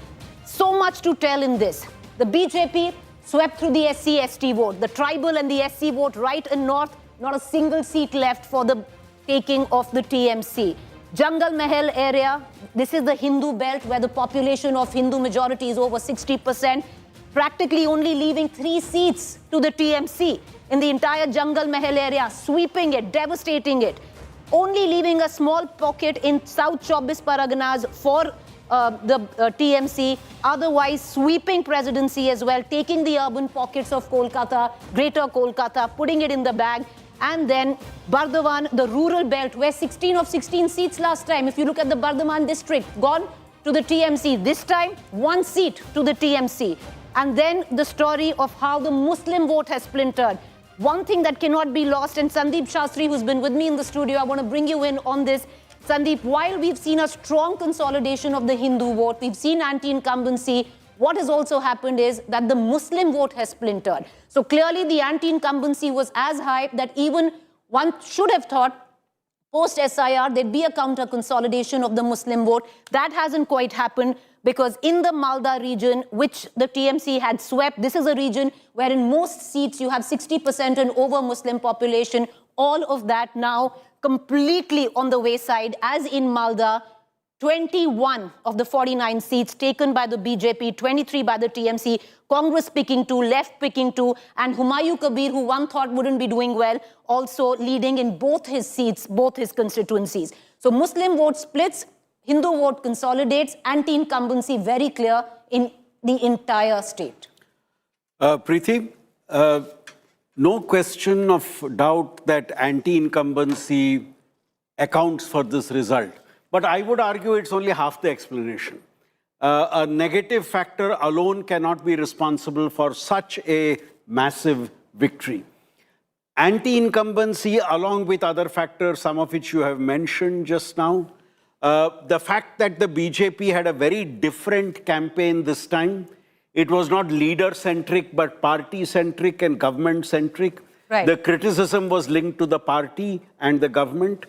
Speaker 16: so much to tell in this. The BJP swept through the SC-ST vote, the tribal and the SC vote right and north, not a single seat left for the taking of the TMC. Jungle Mahal area, this is the Hindu belt where the population of Hindu majority is over 60%, practically only leaving 3 seats to the TMC in the entire Jungle Mahal area, sweeping it, devastating it. Only leaving a small pocket in South Chobis Paraganas for the TMC, otherwise sweeping presidency as well, taking the urban pockets of Kolkata, Greater Kolkata, putting it in the bag, and then Bardhaman, the rural belt, where 16 of 16 seats last time, if you look at the Bardhaman district, gone to the TMC. This time, 1 seat to the TMC. And then the story of how the Muslim vote has splintered. One thing that cannot be lost, and Sandeep Shastri, who's been with me in the studio, I want to bring you in on this. Sandeep, while we've seen a strong consolidation of the Hindu vote, we've seen anti-incumbency, what has also happened is that the Muslim vote has splintered. So clearly the anti-incumbency was as high that even one should have thought post-SIR there'd be a counter-consolidation of the Muslim vote. That hasn't quite happened, because in the Malda region, which the TMC had swept, this is a region where in most seats you have 60% and over Muslim population. All of that now completely on the wayside, as in Malda, 21 of the 49 seats taken by the BJP, 23 by the TMC, Congress picking 2, left picking 2, and Humayun Kabir, who one thought wouldn't be doing well, also leading in both his seats, both his constituencies. So Muslim vote splits, Hindu vote consolidates, anti-incumbency very clear in the entire state.
Speaker 11: Preeti, no question of doubt that anti-incumbency accounts for this result. But I would argue it's only half the explanation. A negative factor alone cannot be responsible for such a massive victory. Anti-incumbency, along with other factors, some of which you have mentioned just now, the fact that the BJP had a very different campaign this time. It was not leader-centric, but party-centric and government-centric.
Speaker 16: Right.
Speaker 11: The criticism was linked to the party and the government.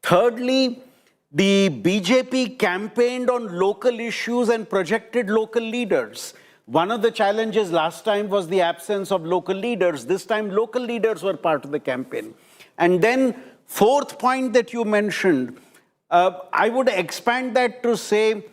Speaker 11: Thirdly, the BJP campaigned on local issues and projected local leaders. One of the challenges last time was the absence of local leaders. This time, local leaders were part of the campaign. And then, fourth point that you mentioned, I would expand that to say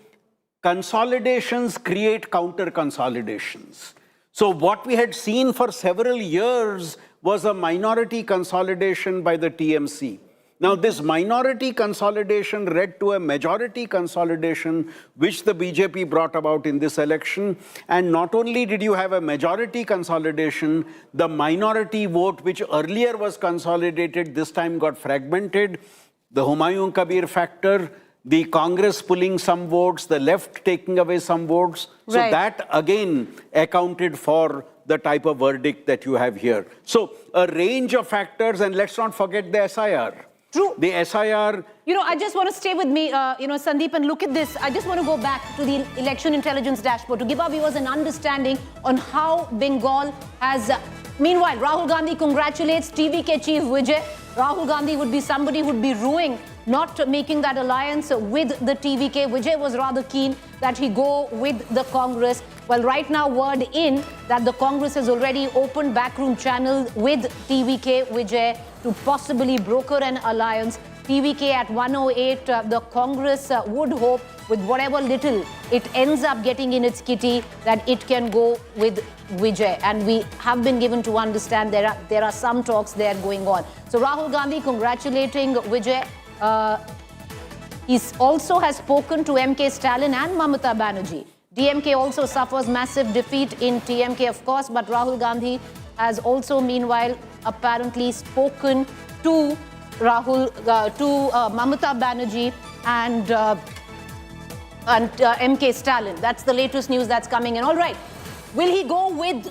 Speaker 11: consolidations create counter-consolidations. So what we had seen for several years was a minority consolidation by the TMC. Now, this minority consolidation led to a majority consolidation, which the BJP brought about in this election. And not only did you have a majority consolidation, the minority vote, which earlier was consolidated, this time got fragmented. The Humayun Kabir factor, the Congress pulling some votes, the left taking away some votes. So
Speaker 16: Right.
Speaker 11: that again accounted for the type of verdict that you have here. So a range of factors, and let's not forget the SIR.
Speaker 16: True.
Speaker 11: The SIR...
Speaker 16: I just want to stay with me, Sandeep, and look at this. I just want to go back to the election intelligence dashboard to give our viewers an understanding on how Bengal has... Meanwhile, Rahul Gandhi congratulates TVK chief Vijay. Rahul Gandhi would be somebody who would be rueing not making that alliance with the TVK. Vijay was rather keen that he go with the Congress. Well, right now, word in that the Congress has already opened backroom channel with TVK Vijay to possibly broker an alliance. TVK at 108, the Congress would hope with whatever little it ends up getting in its kitty that it can go with Vijay. And we have been given to understand there are some talks there going on. So Rahul Gandhi congratulating Vijay. He also has spoken to MK Stalin and Mamata Banerjee. DMK also suffers massive defeat in TMK, of course, but Rahul Gandhi has also, meanwhile, apparently spoken to Mamata Banerjee and MK Stalin. That's the latest news that's coming in. All right. Will he go with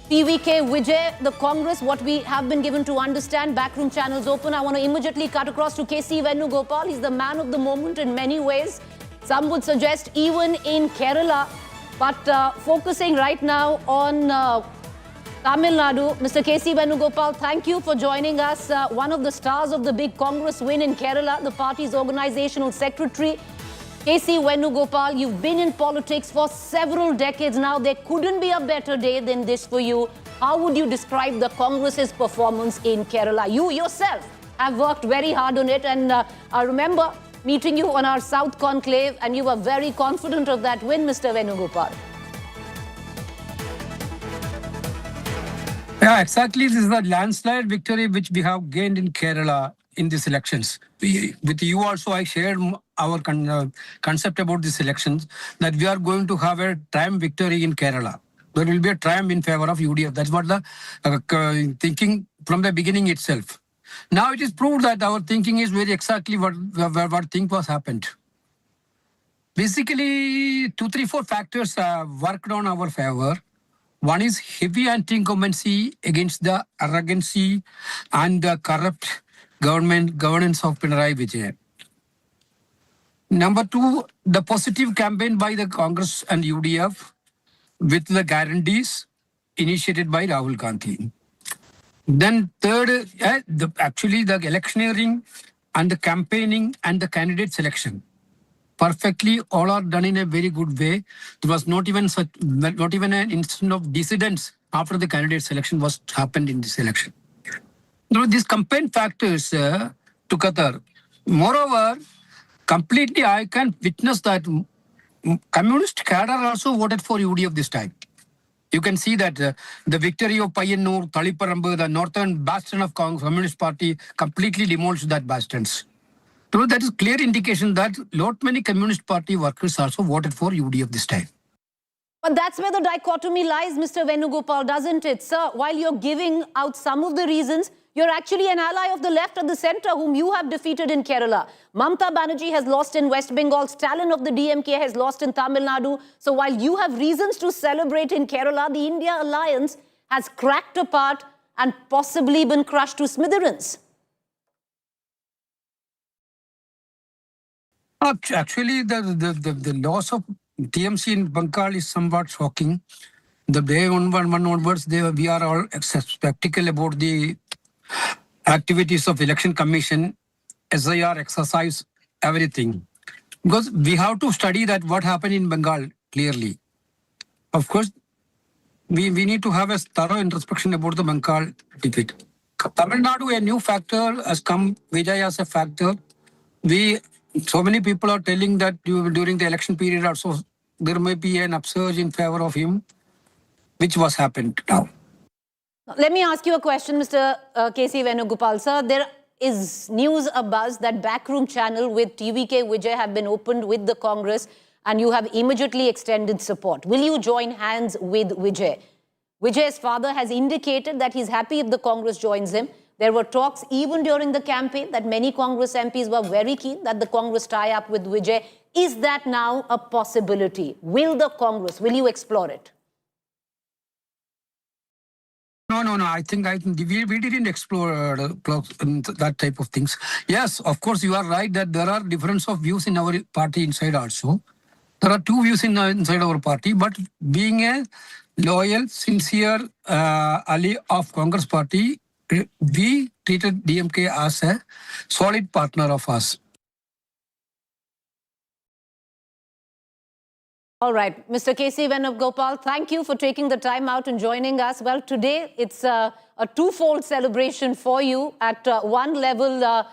Speaker 16: TVK Vijay, the Congress? What we have been given to understand, backroom channels open. I want to immediately cut across to KC Venugopal. He's the man of the moment in many ways. Some would suggest even in Kerala. But focusing right now on Tamil Nadu, Mr. KC Venugopal, thank you for joining us. One of the stars of the big Congress win in Kerala, the party's organizational secretary. KC Venugopal, you've been in politics for several decades now. There couldn't be a better day than this for you. How would you describe the Congress's performance in Kerala? You yourself have worked very hard on it, and I remember meeting you on our South Conclave, and you were very confident of that win, Mr. Venugopal.
Speaker 10: Yeah, exactly. This is the landslide victory which we have gained in Kerala in these elections. With you also, I shared our concept about these elections, that we are going to have a triumph victory in Kerala. There will be a triumph in favor of UDF. That's what the thinking from the beginning itself. Now it is proved that our thinking is very exactly what thing was happened. Basically, 2, 3, 4 factors worked on our favor. One is heavy anti-incumbency against the arrogancy and the corrupt governance of Pinarayi Vijay. Number 2, the positive campaign by the Congress and UDF with the guarantees initiated by Rahul Gandhi. Then third, actually the electioneering and the campaigning and the candidate selection. Perfectly, all are done in a very good way. There was not even an instant of dissidence after the candidate selection was happened in this election. Now, these campaign factors together. Moreover, completely I can witness that communist cadre also voted for UDF this time. You can see that the victory of Payyanur, Thaliparambu, the northern bastion of Communist Party, completely demolished that bastions. So that is clear indication that lot many Communist Party workers also voted for UDF this time.
Speaker 16: But that's where the dichotomy lies, Mr. Venugopal, doesn't it, sir? While you're giving out some of the reasons, you're actually an ally of the left and the center whom you have defeated in Kerala. Mamata Banerjee has lost in West Bengal. Stalin of the DMK has lost in Tamil Nadu. So while you have reasons to celebrate in Kerala, the India alliance has cracked apart and possibly been crushed to smithereens.
Speaker 10: Actually, the loss of TMC in Bengal is somewhat shocking. The day one onwards, we are all skeptical about the activities of Election Commission, SIR exercise, everything. Because we have to study that what happened in Bengal clearly. Of course, we need to have a thorough introspection about the Bengal defeat. Tamil Nadu, a new factor has come, Vijay as a factor. So many people are telling that during the election period also, there may be an upsurge in favor of him, which was happened now.
Speaker 16: Let me ask you a question, Mr. KC Venugopal, sir. There is news abuzz that backroom channel with TVK Vijay have been opened with the Congress and you have immediately extended support. Will you join hands with Vijay? Vijay's father has indicated that he's happy if the Congress joins him. There were talks even during the campaign that many Congress MPs were very keen that the Congress tie up with Vijay. Is that now a possibility? Will you explore it?
Speaker 10: No. I think we didn't explore that type of things. Yes, of course, you are right that there are difference of views in our party inside also. There are two views inside our party, but being a loyal, sincere ally of Congress party, we treated DMK as a solid partner of us.
Speaker 16: All right, Mr. K.C. Venugopal, thank you for taking the time out and joining us. Well, today it's a twofold celebration for you. At one level,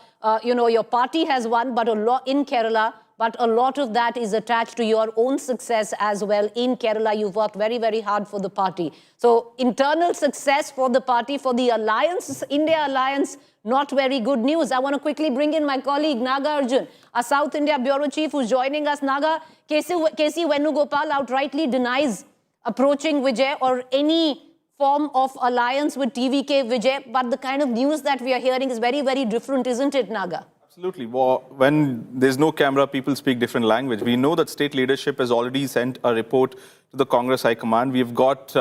Speaker 16: your party has won, but a lot in Kerala. But a lot of that is attached to your own success as well. In Kerala, you've worked very, very hard for the party. So internal success for the party, for the alliance, India alliance, not very good news. I want to quickly bring in my colleague, Naga Arjun, a South India Bureau Chief who's joining us. Naga, K.C. Venugopal outrightly denies approaching Vijay or any form of alliance with TVK Vijay. But the kind of news that we are hearing is very, very different, isn't it, Naga?
Speaker 19: Absolutely. Well, when there's no camera, people speak different language. We know that state leadership has already sent a report to the Congress High Command. We've got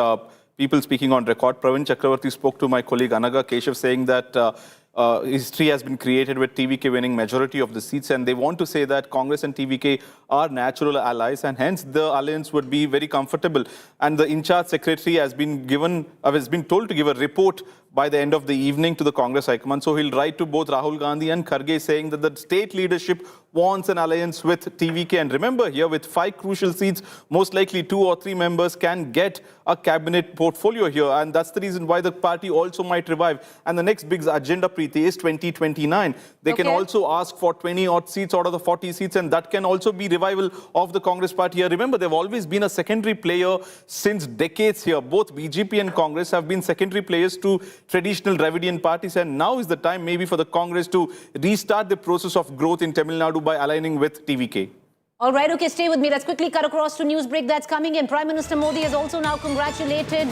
Speaker 19: people speaking on record. Pravin Chakravarti spoke to my colleague Anaga Keshav saying that history has been created with TVK winning majority of the seats, and they want to say that Congress and TVK are natural allies, and hence the alliance would be very comfortable. And the in-charge secretary has been told to give a report by the end of the evening to the Congress High Command. So he'll write to both Rahul Gandhi and Kharge saying that the state leadership wants an alliance with TVK. And remember, here with 5 crucial seats, most likely 2 or 3 members can get a cabinet portfolio here. And that's the reason why the party also might revive. And the next big agenda, Preeti, is 2029. They can also ask for 20-odd seats out of the 40 seats, and that can also be revival of the Congress party here. Remember, they've always been a secondary player since decades here. Both BJP and Congress have been secondary players to traditional Dravidian parties, and now is the time maybe for the Congress to restart the process of growth in Tamil Nadu by aligning with TVK.
Speaker 16: All right, okay, stay with me. Let's quickly cut across to news break that's coming in. Prime Minister Modi has also now congratulated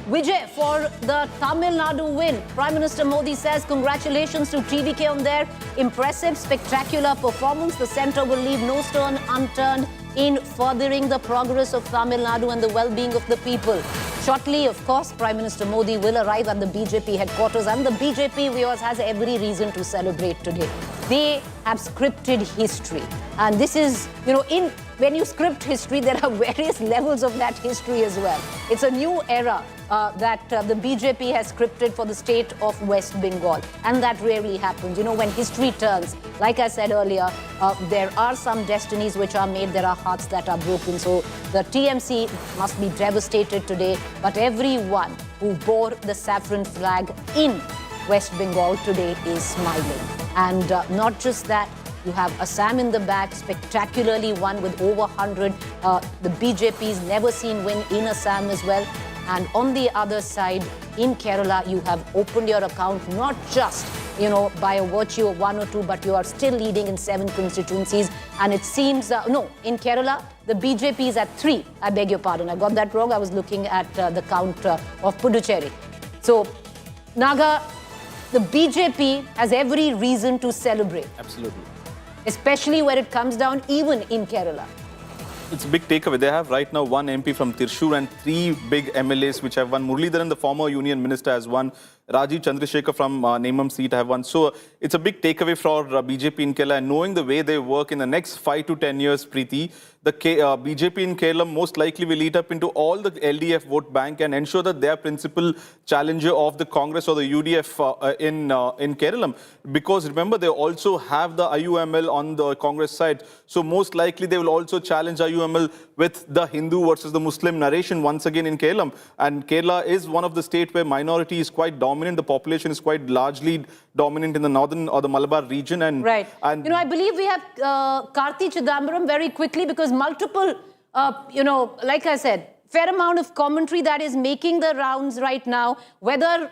Speaker 16: Vijay for the Tamil Nadu win. Prime Minister Modi says congratulations to TVK on their impressive, spectacular performance. The centre will leave no stone unturned in furthering the progress of Tamil Nadu and the well-being of the people. Shortly, of course, Prime Minister Modi will arrive at the BJP headquarters, and the BJP, viewers, has every reason to celebrate today. They have scripted history. And this is, when you script history, there are various levels of that history as well. It's a new era that the BJP has scripted for the state of West Bengal. And that rarely happens. When history turns, like I said earlier, there are some destinies which are made, there are hearts that are broken. So the TMC must be devastated today. But everyone who bore the saffron flag in West Bengal today is smiling. And not just that, you have Assam in the back, spectacularly won with over 100. The BJP's never seen win in Assam as well. And on the other side, in Kerala, you have opened your account, not just, by a virtue of 1 or 2, but you are still leading in 7 constituencies. And it seems, in Kerala, the BJP is at 3. I beg your pardon. I got that wrong. I was looking at the count of Puducherry. So, Naga, the BJP has every reason to celebrate.
Speaker 19: Absolutely.
Speaker 16: Especially when it comes down even in Kerala.
Speaker 19: It's a big takeaway. They have right now 1 MP from Thrissur and 3 big MLAs which have won. Muralidharan, the former union minister, has won. Rajiv Chandrasekhar from Nemam seat have won. So it's a big takeaway for BJP in Kerala. And knowing the way they work in the next 5 to 10 years, Preeti, the BJP in Kerala most likely will eat up into all the LDF vote bank and ensure that they are principal challenger of the Congress or the UDF in Keralam. Because remember, they also have the IUML on the Congress side. So most likely they will also challenge IUML with the Hindu versus the Muslim narration once again in Keralam. And Kerala is one of the states where minority is quite dominant. The population is quite largely dominant in the northern or the Malabar region. And,
Speaker 16: right.
Speaker 19: And
Speaker 16: I believe we have Karthi Chidambaram very quickly because multiple, like I said, fair amount of commentary that is making the rounds right now, whether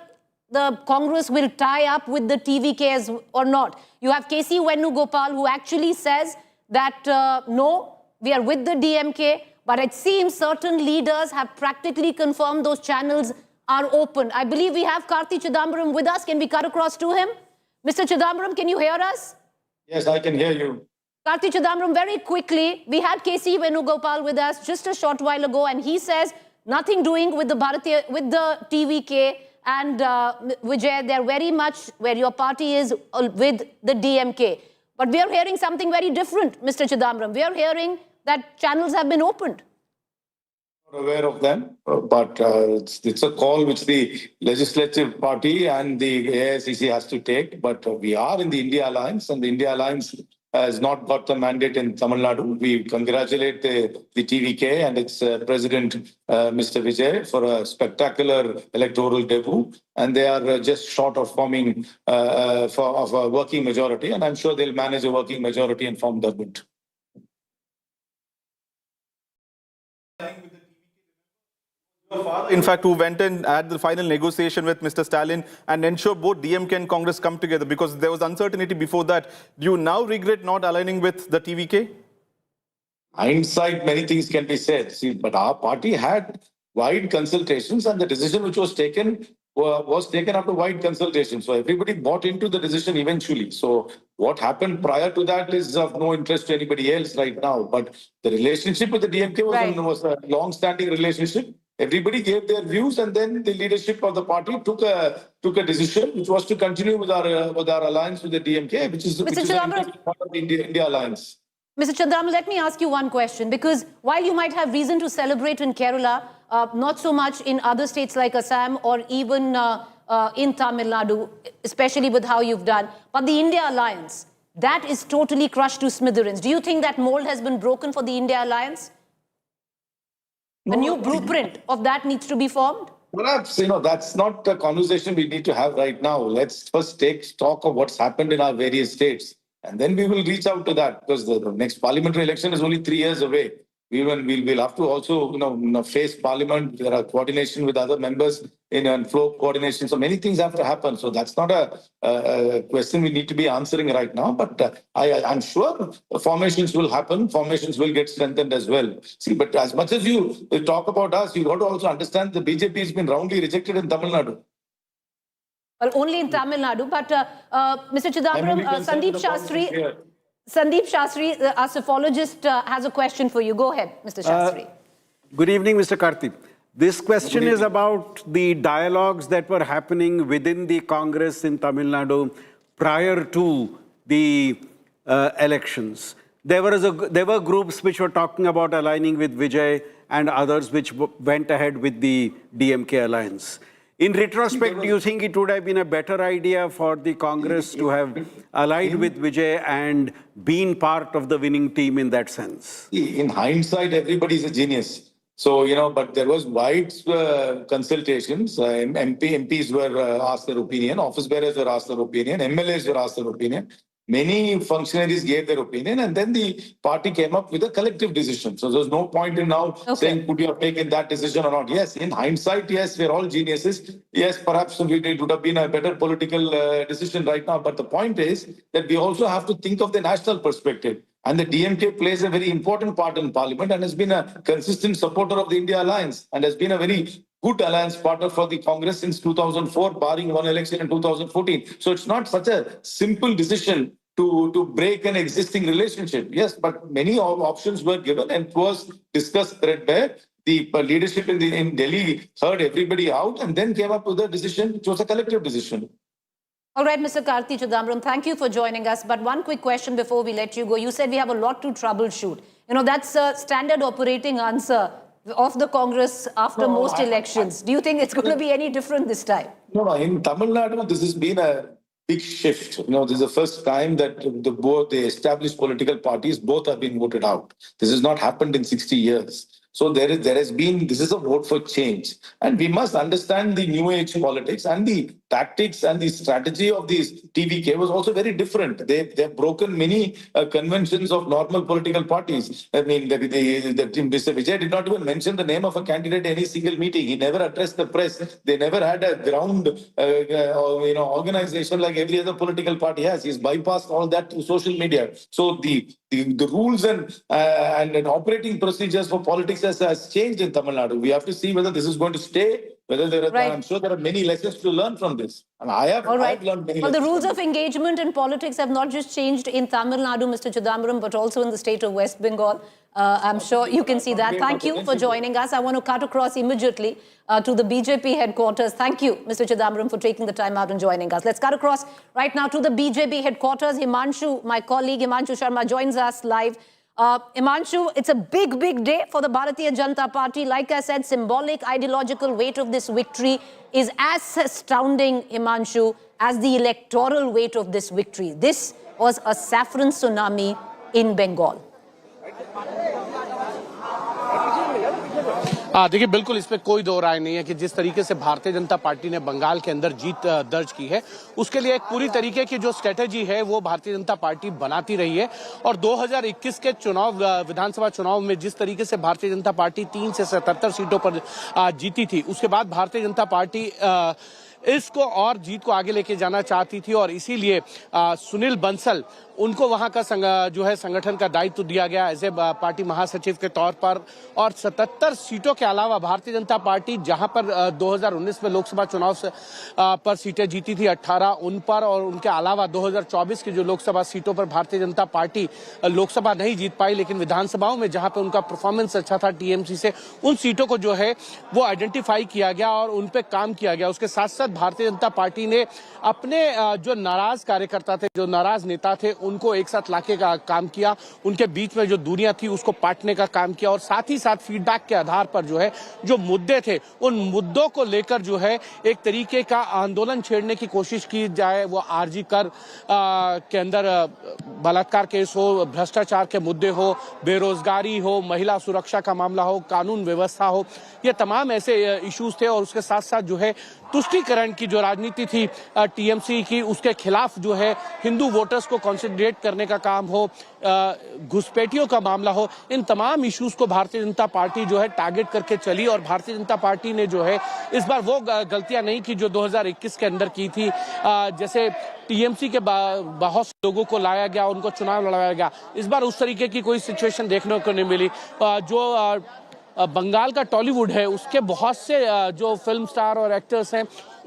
Speaker 16: the Congress will tie up with the TVKs or not. You have K.C. Venugopal who actually says that, no, we are with the DMK, but it seems certain leaders have practically confirmed those channels are open. I believe we have Karthi Chidambaram with us. Can we cut across to him? Mr. Chidambaram, can you hear us?
Speaker 14: Yes, I can hear you.
Speaker 16: Karthi Chidambaram, very quickly, we had K.C. Venugopal with us just a short while ago, and he says nothing doing with the TVK, and Vijay, they're very much where your party is with the DMK. But we are hearing something very different, Mr. Chidambaram. We are hearing that channels have been opened.
Speaker 14: Not aware of them, but it's a call which the legislative party and the AICC has to take. But we are in the India Alliance, and the India Alliance has not got the mandate in Tamil Nadu. We congratulate the TVK and its president, Mr. Vijay, for a spectacular electoral debut. And they are just short of forming of a working majority. And I'm sure they'll manage a working majority and form government.
Speaker 19: In fact, who went and had the final negotiation with Mr. Stalin and ensure both DMK and Congress come together, because there was uncertainty before that. Do you now regret not aligning with the TVK?
Speaker 14: Hindsight, many things can be said. See, but our party had wide consultations, and the decision which was taken after wide consultation. So everybody bought into the decision eventually. So what happened prior to that is of no interest to anybody else right now. But the relationship with the DMK was a long-standing relationship. Everybody gave their views, and then the leadership of the party took a decision, which was to continue with our alliance with the DMK, which is part of the India Alliance.
Speaker 16: Mr. Chandram, let me ask you one question, because while you might have reason to celebrate in Kerala, not so much in other states like Assam or even in Tamil Nadu, especially with how you've done, but the India Alliance, that is totally crushed to smithereens. Do you think that mold has been broken for the India Alliance? A new blueprint of that needs to be formed?
Speaker 14: Perhaps, that's not a conversation we need to have right now. Let's first take stock of what's happened in our various states. And then we will reach out to that, because the next parliamentary election is only 3 years away. We'll have to also, face parliament. There are coordination with other members and flow coordination. So many things have to happen. So that's not a question we need to be answering right now. But I'm sure formations will happen. Formations will get strengthened as well. See, but as much as you talk about us, you've got to also understand the BJP has been roundly rejected in Tamil Nadu.
Speaker 16: Well, only in Tamil Nadu. But Mr. Chidambaram, Sandeep Shastri, our psephologist, has a question for you. Go ahead, Mr. Shastri.
Speaker 11: Good evening, Mr. Karti. This question is about the dialogues that were happening within the Congress in Tamil Nadu prior to the elections. There were groups which were talking about aligning with Vijay and others which went ahead with the DMK alliance. In retrospect, do you think it would have been a better idea for the Congress to have allied with Vijay and been part of the winning team in that sense?
Speaker 14: In hindsight, everybody's a genius. So, but there was wide consultations. MPs were asked their opinion. Office bearers were asked their opinion. MLAs were asked their opinion. Many functionaries gave their opinion, and then the party came up with a collective decision. So there's no point in now saying, could you have taken that decision or not? Yes, in hindsight, yes, we're all geniuses. Yes, perhaps it would have been a better political decision right now. But the point is that we also have to think of the national perspective. And the DMK plays a very important part in parliament and has been a consistent supporter of the India Alliance and has been a very good alliance partner for the Congress since 2004, barring one election in 2014. So it's not such a simple decision to break an existing relationship. Yes, but many options were given and it was discussed threadbare. The leadership in Delhi heard everybody out and then came up with a decision, which was a collective decision.
Speaker 16: All right, Mr. Karti Chidambaram, thank you for joining us. But one quick question before we let you go. You said we have a lot to troubleshoot. That's a standard operating answer of the Congress after most elections. Do you think it's going to be any different this time?
Speaker 14: No, in Tamil Nadu, this has been a big shift. This is the first time that both the established political parties both have been voted out. This has not happened in 60 years. So this is a vote for change. And we must understand the new age politics, and the tactics and the strategy of these TVK was also very different. They've broken many conventions of normal political parties. I mean, Mr. Vijay did not even mention the name of a candidate in any single meeting. He never addressed the press. They never had a ground organization like every other political party has. He's bypassed all that through social media. So the rules and operating procedures for politics has changed in Tamil Nadu. We have to see whether this is going to stay Whether there are,
Speaker 16: Right.
Speaker 14: I'm sure there are many lessons to learn from this. And I've learned many
Speaker 16: Well, the
Speaker 14: lessons.
Speaker 16: rules of engagement in politics have not just changed in Tamil Nadu, Mr. Chidambaram, but also in the state of West Bengal. I'm sure you can see that. Thank you for joining us. I want to cut across immediately to the BJP headquarters. Thank you, Mr. Chidambaram, for taking the time out and joining us. Let's cut across right now to the BJP headquarters. Himanshu, my colleague Himanshu Sharma, joins us live. Himanshu, it's a big, big day for the Bharatiya Janata Party. Like I said, symbolic ideological weight of this victory is as astounding, Himanshu, as the electoral weight of this victory. This was a saffron tsunami in Bengal.
Speaker 3: देखिए बिल्कुल इस पे कोई दो राय नहीं है कि जिस तरीके से भारतीय जनता पार्टी ने बंगाल के अंदर जीत दर्ज की है उसके लिए एक पूरी तरीके की जो स्ट्रेटेजी है वो भारतीय जनता पार्टी बनाती रही है और 2021 के चुनाव विधानसभा चुनाव में जिस तरीके से भारतीय जनता पार्टी 3 से 77 सीटों पर जीती थी उसके बाद भारतीय जनता पार्टी इसको और जीत को आगे लेके जाना चाहती थी और इसीलिए सुनील बंसल उनको वहां का जो है संगठन का दायित्व दिया गया एज ए पार्टी महासचिव के तौर पर और 77 सीटों के अलावा भारतीय जनता पार्टी जहां पर 2019 में लोकसभा चुनाव पर सीटें जीती थी 18 उन पर और उनके अलावा 2024 की जो लोकसभा सीटों पर भारतीय जनता पार्टी लोकसभा नहीं जीत पाई लेकिन विधानसभाओं में जहां पर उनका परफॉर्मेंस अच्छा था टीएमसी से उन सीटों को जो है वो आइडेंटिफाई किया गया और उन पर काम किया गया। उसके साथ साथ भारतीय जनता पार्टी ने अपने जो नाराज कार्यकर्ता थे जो नाराज नेता थे उनको एक साथ लाके का काम किया उनके बीच में जो दूरियां थी उसको पाटने का काम किया और साथ ही साथ फीडबैक के आधार पर जो है जो मुद्दे थे उन मुद्दों को लेकर जो है एक तरीके का आंदोलन छेड़ने की कोशिश की जाए। वो आरजी कर के अंदर बलात्कार केस हो भ्रष्टाचार के मुद्दे हो बेरोजगारी हो महिला सुरक्षा का मामला हो कानून व्यवस्था हो ये तमाम ऐसे इश्यूज थे और उसके साथ साथ जो है तुष्टीकरण की जो राजनीति थी टीएमसी की उसके खिलाफ जो है हिंदू वोटर्स को कंसोलिडेट करने का काम हो घुसपैठियों का मामला हो इन तमाम इश्यूज को भारतीय जनता पार्टी जो है टारगेट करके चली और भारतीय जनता पार्टी ने जो है इस बार वो गलतियां नहीं की जो 2021 के अंदर की थी। जैसे टीएमसी के बहुत से लोगों को लाया गया उनको चुनाव लड़ाया गया इस बार उस तरीके की कोई सिचुएशन देखने को नहीं मिली। जो बंगाल का टॉलीवुड है उसके बहुत से जो फिल्म स्टार और एक्टर्स हैं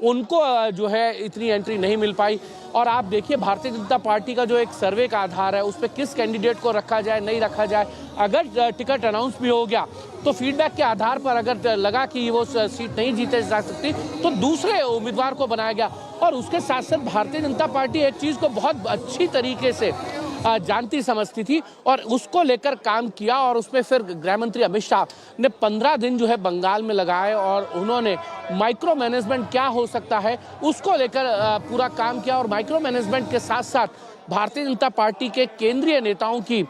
Speaker 3: उनको जो है इतनी एंट्री नहीं मिल पाई और आप देखिए भारतीय जनता पार्टी का जो एक सर्वे का आधार है उस पर किस कैंडिडेट को रखा जाए नहीं रखा जाए अगर टिकट अनाउंस भी हो गया तो फीडबैक के आधार पर अगर लगा कि वो सीट नहीं जीते जा सकती तो दूसरे उम्मीदवार को बनाया गया और उसके साथ साथ भारतीय जनता पार्टी एक चीज़ को बहुत अच्छी तरीके से जानती समझती थी और उसको लेकर काम किया और उसमें फिर गृह मंत्री अमित शाह ने 15 दिन जो है बंगाल में लगाए और उन्होंने माइक्रो मैनेजमेंट क्या हो सकता है उसको लेकर पूरा काम किया और माइक्रो मैनेजमेंट के साथ साथ भारतीय जनता पार्टी के केंद्रीय नेताओं की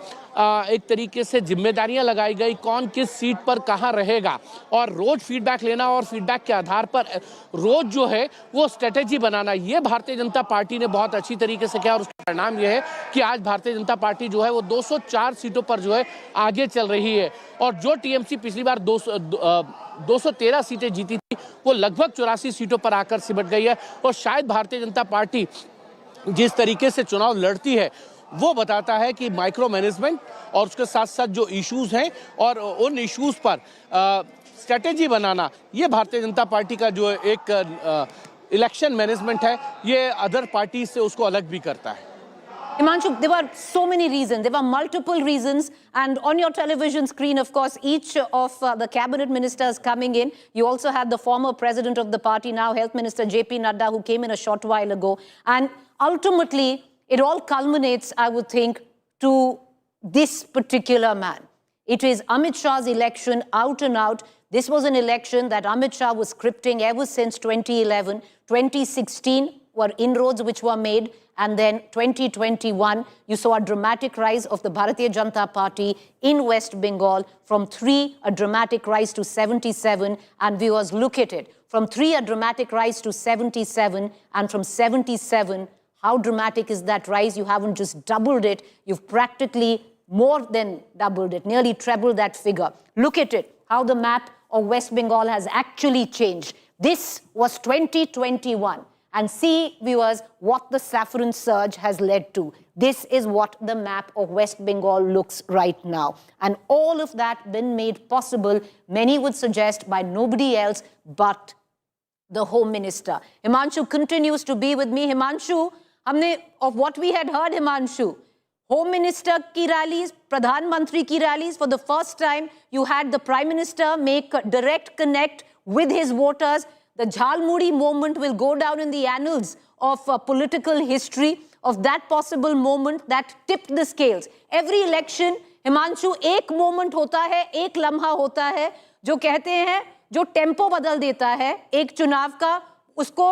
Speaker 3: एक तरीके से जिम्मेदारियां लगाई गई कौन किस सीट पर कहां रहेगा और रोज फीडबैक लेना और फीडबैक के आधार पर रोज जो है वो स्ट्रेटेजी बनाना ये भारतीय जनता पार्टी ने बहुत अच्छी तरीके से किया और उसका परिणाम यह है कि आज भारतीय जनता पार्टी जो है वो 204 सीटों पर जो है आगे चल रही है और जो टीएमसी पिछली बार 213 सीटें जीती थी वो लगभग 84 सीटों पर आकर सिमट गई है और शायद भारतीय जनता पार्टी जिस तरीके से चुनाव लड़ती है वो बताता है कि माइक्रो मैनेजमेंट और उसके साथ साथ जो इश्यूज हैं और उन इश्यूज पर स्ट्रेटेजी बनाना ये भारतीय जनता पार्टी का जो एक इलेक्शन मैनेजमेंट है ये अदर पार्टी से उसको अलग भी करता है।
Speaker 16: Himanshu, there were so many reasons. There were multiple reasons. And on your television screen, of course, each of the cabinet ministers coming in. You also had the former president of the party, now Health Minister JP Nadda, who came in a short while ago. And ultimately, it all culminates, I would think, to this particular man. It is Amit Shah's election out and out. This was an election that Amit Shah was scripting ever since 2011. 2016 were inroads which were made. And then 2021, you saw a dramatic rise of the Bharatiya Janata Party in West Bengal. From 3, a dramatic rise to 77. And viewers, look at it. From 3, a dramatic rise to 77. And from 77, how dramatic is that rise? You haven't just doubled it. You've practically more than doubled it, nearly trebled that figure. Look at it, how the map of West Bengal has actually changed. This was 2021. And see, viewers, what the saffron surge has led to. This is what the map of West Bengal looks right now. And all of that been made possible, many would suggest, by nobody else but the Home Minister. Himanshu continues to be with me. Himanshu, of what we had heard, Himanshu, Home Minister ki rallies, Pradhan Mantri ki rallies, for the first time you had the Prime Minister make a direct connect with his voters. The Jhalmuri moment will go down in the annals of political history, of that possible moment that tipped the scales. Every election, Himanshu, एक moment होता है, एक लम्हा होता है, जो कहते हैं, जो टेम्पो बदल देता है एक चुनाव का, उसको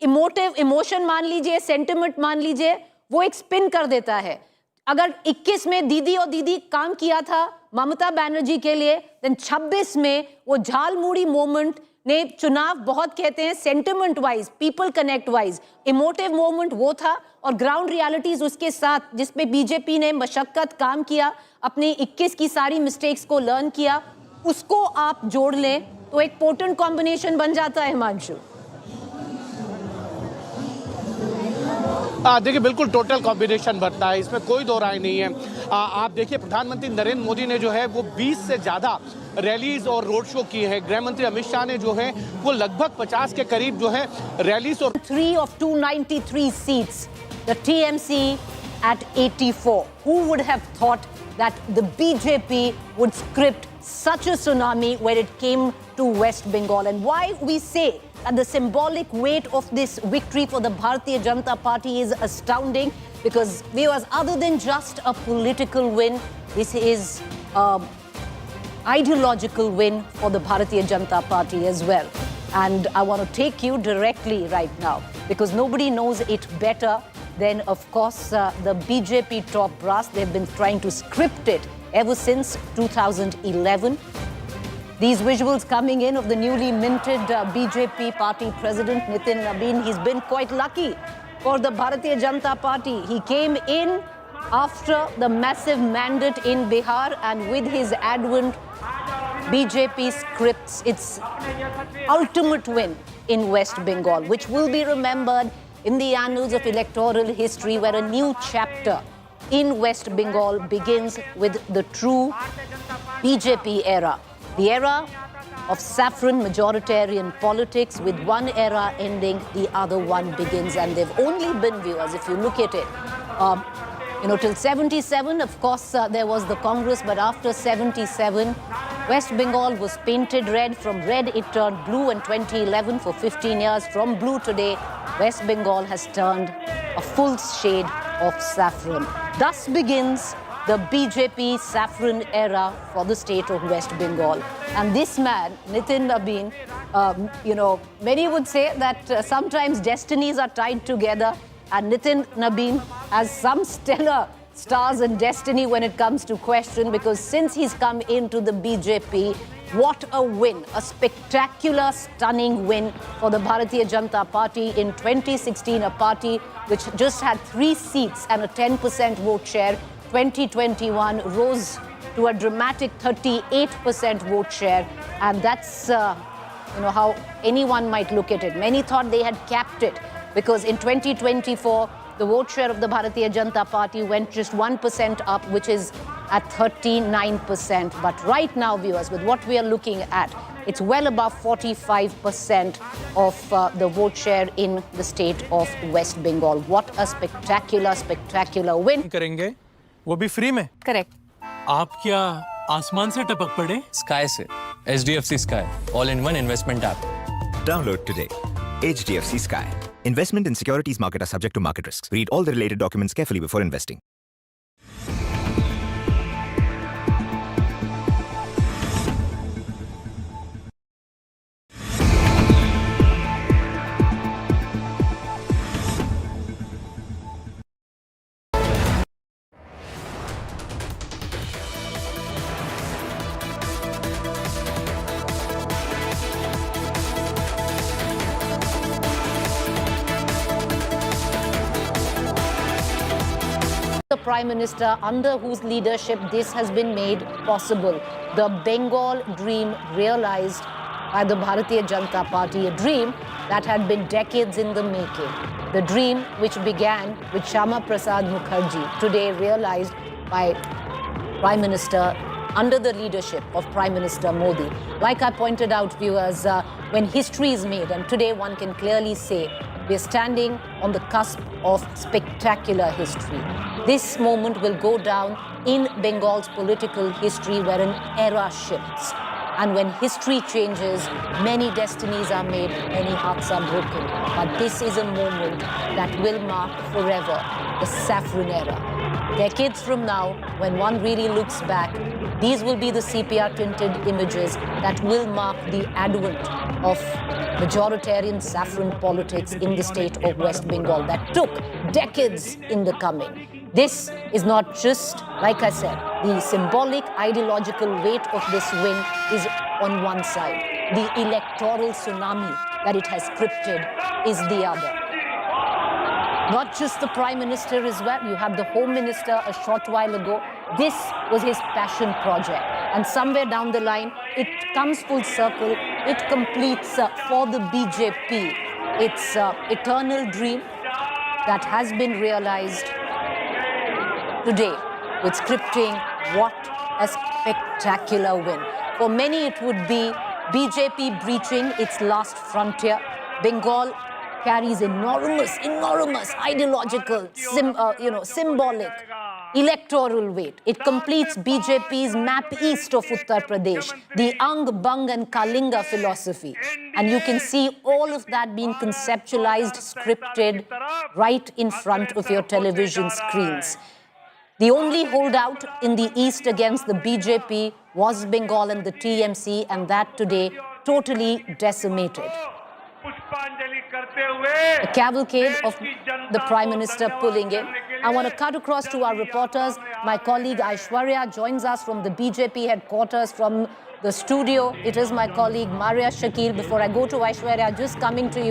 Speaker 16: इमोशन मान लीजिए, सेंटिमेंट मान लीजिए, वो एक स्पिन कर देता है. अगर 21 में दीदी और दीदी काम किया था ममता बनर्जी के लिए, देन 26 में वो झालमुड़ी मोमेंट ने चुनाव बहुत कहते हैं sentiment wise, people connect wise, emotive moment वो था, और ग्राउंड रियलिटीज उसके साथ, जिसपे बीजेपी ने मशक्कत काम किया, अपनी 21 की सारी मिस्टेक्स को लर्न किया, उसको आप जोड़ लें तो एक पोटेंट कॉम्बिनेशन बन जाता है. हिमांशु,
Speaker 3: देखिए बिल्कुल टोटल कॉम्बिनेशन बनता है, इसमें कोई दो राय नहीं है. आप देखिए प्रधानमंत्री नरेंद्र मोदी ने जो है वो 20 से ज़्यादा रैलीज और रोड शो किए हैं. गृह मंत्री अमित शाह ने जो है वो लगभग 50 के करीब जो है रैलीज और
Speaker 16: 3 of 293 seats, the TMC at 84. Who would have thought that the BJP would script such a tsunami when it came to West Bengal? And why we say that the symbolic weight of this victory for the Bharatiya Janata Party is astounding, because viewers, other than just a political win, this is ideological win for the Bharatiya Janata Party as well. And I want to take you directly right now, because nobody knows it better than, of course, the BJP top brass. They've been trying to script it ever since 2011. These visuals coming in of the newly minted BJP party president, Nitin Nabin. He's been quite lucky for the Bharatiya Janata Party. He came in after the massive mandate in Bihar, and with his advent, BJP scripts its ultimate win in West Bengal, which will be remembered in the annals of electoral history, where a new chapter in West Bengal begins with the true BJP era. The era of saffron majoritarian politics, with one era ending, the other one begins. And they've only been, viewers, if you look at it, till 77, of course, there was the Congress, but after 77, West Bengal was painted red. From red, it turned blue in 2011 for 15 years. From blue today, West Bengal has turned a full shade of saffron. Thus begins the BJP saffron era for the state of West Bengal. And this man, Nitin Nabin, many would say that sometimes destinies are tied together, and Nitin Nabin has some stellar stars in destiny when it comes to question, because since he's come into the BJP, what a win, a spectacular, stunning win for the Bharatiya Janata Party in 2016, a party which just had 3 seats and a 10% vote share. 2021 rose to a dramatic 38% vote share, and that's how anyone might look at it. Many thought they had capped it, because in 2024 the vote share of the Bharatiya Janata Party went just 1% up, which is at 39%. But right now, viewers, with what we are looking at, it's well above 45% of the vote share in the state of West Bengal. What a spectacular, spectacular win.
Speaker 20: करेंगे वो भी free में.
Speaker 16: Correct.
Speaker 20: आप क्या आसमान से टपक पड़े?
Speaker 9: Sky से. HDFC Sky, all-in-one investment app.
Speaker 21: Download today. HDFC Sky. Investment in securities market are subject to market risks. Read all the related documents carefully before investing.
Speaker 16: The Prime Minister under whose leadership this has been made possible. The Bengal dream realized by the Bharatiya Janata Party, a dream that had been decades in the making. The dream which began with Shyama Prasad Mukherjee, today realized by Prime Minister under the leadership of Prime Minister Modi. Like I pointed out, viewers, when history is made, and today one can clearly say we're standing on the cusp of spectacular history. This moment will go down in Bengal's political history where an era shifts. And when history changes, many destinies are made, many hearts are broken. But this is a moment that will mark forever the saffron era. Decades from now, when one really looks back, these will be the sepia-tinted images that will mark the advent of majoritarian saffron politics in the state of West Bengal that took decades in the coming. This is not just, like I said, the symbolic ideological weight of this win is on one side. The electoral tsunami that it has scripted is the other. Not just the Prime Minister as well. You have the Home Minister a short while ago. This was his passion project. And somewhere down the line, it comes full circle. It completes for the BJP its eternal dream that has been realized today with scripting. What a spectacular win. For many, it would be BJP breaching its last frontier. Bengal carries enormous ideological, symbolic, electoral weight. It completes BJP's map east of Uttar Pradesh, the Ang, Bang and Kalinga philosophy. And you can see all of that being conceptualized, scripted right in front of your television screens. The only holdout in the east against the BJP was Bengal and the TMC, and that today totally decimated. A cavalcade of the Prime Minister pulling in. I want to cut across to our reporters. My colleague Aishwarya joins us from the BJP headquarters from the studio. It is my colleague Maria Shakil. Before I go to Aishwarya, just coming to you.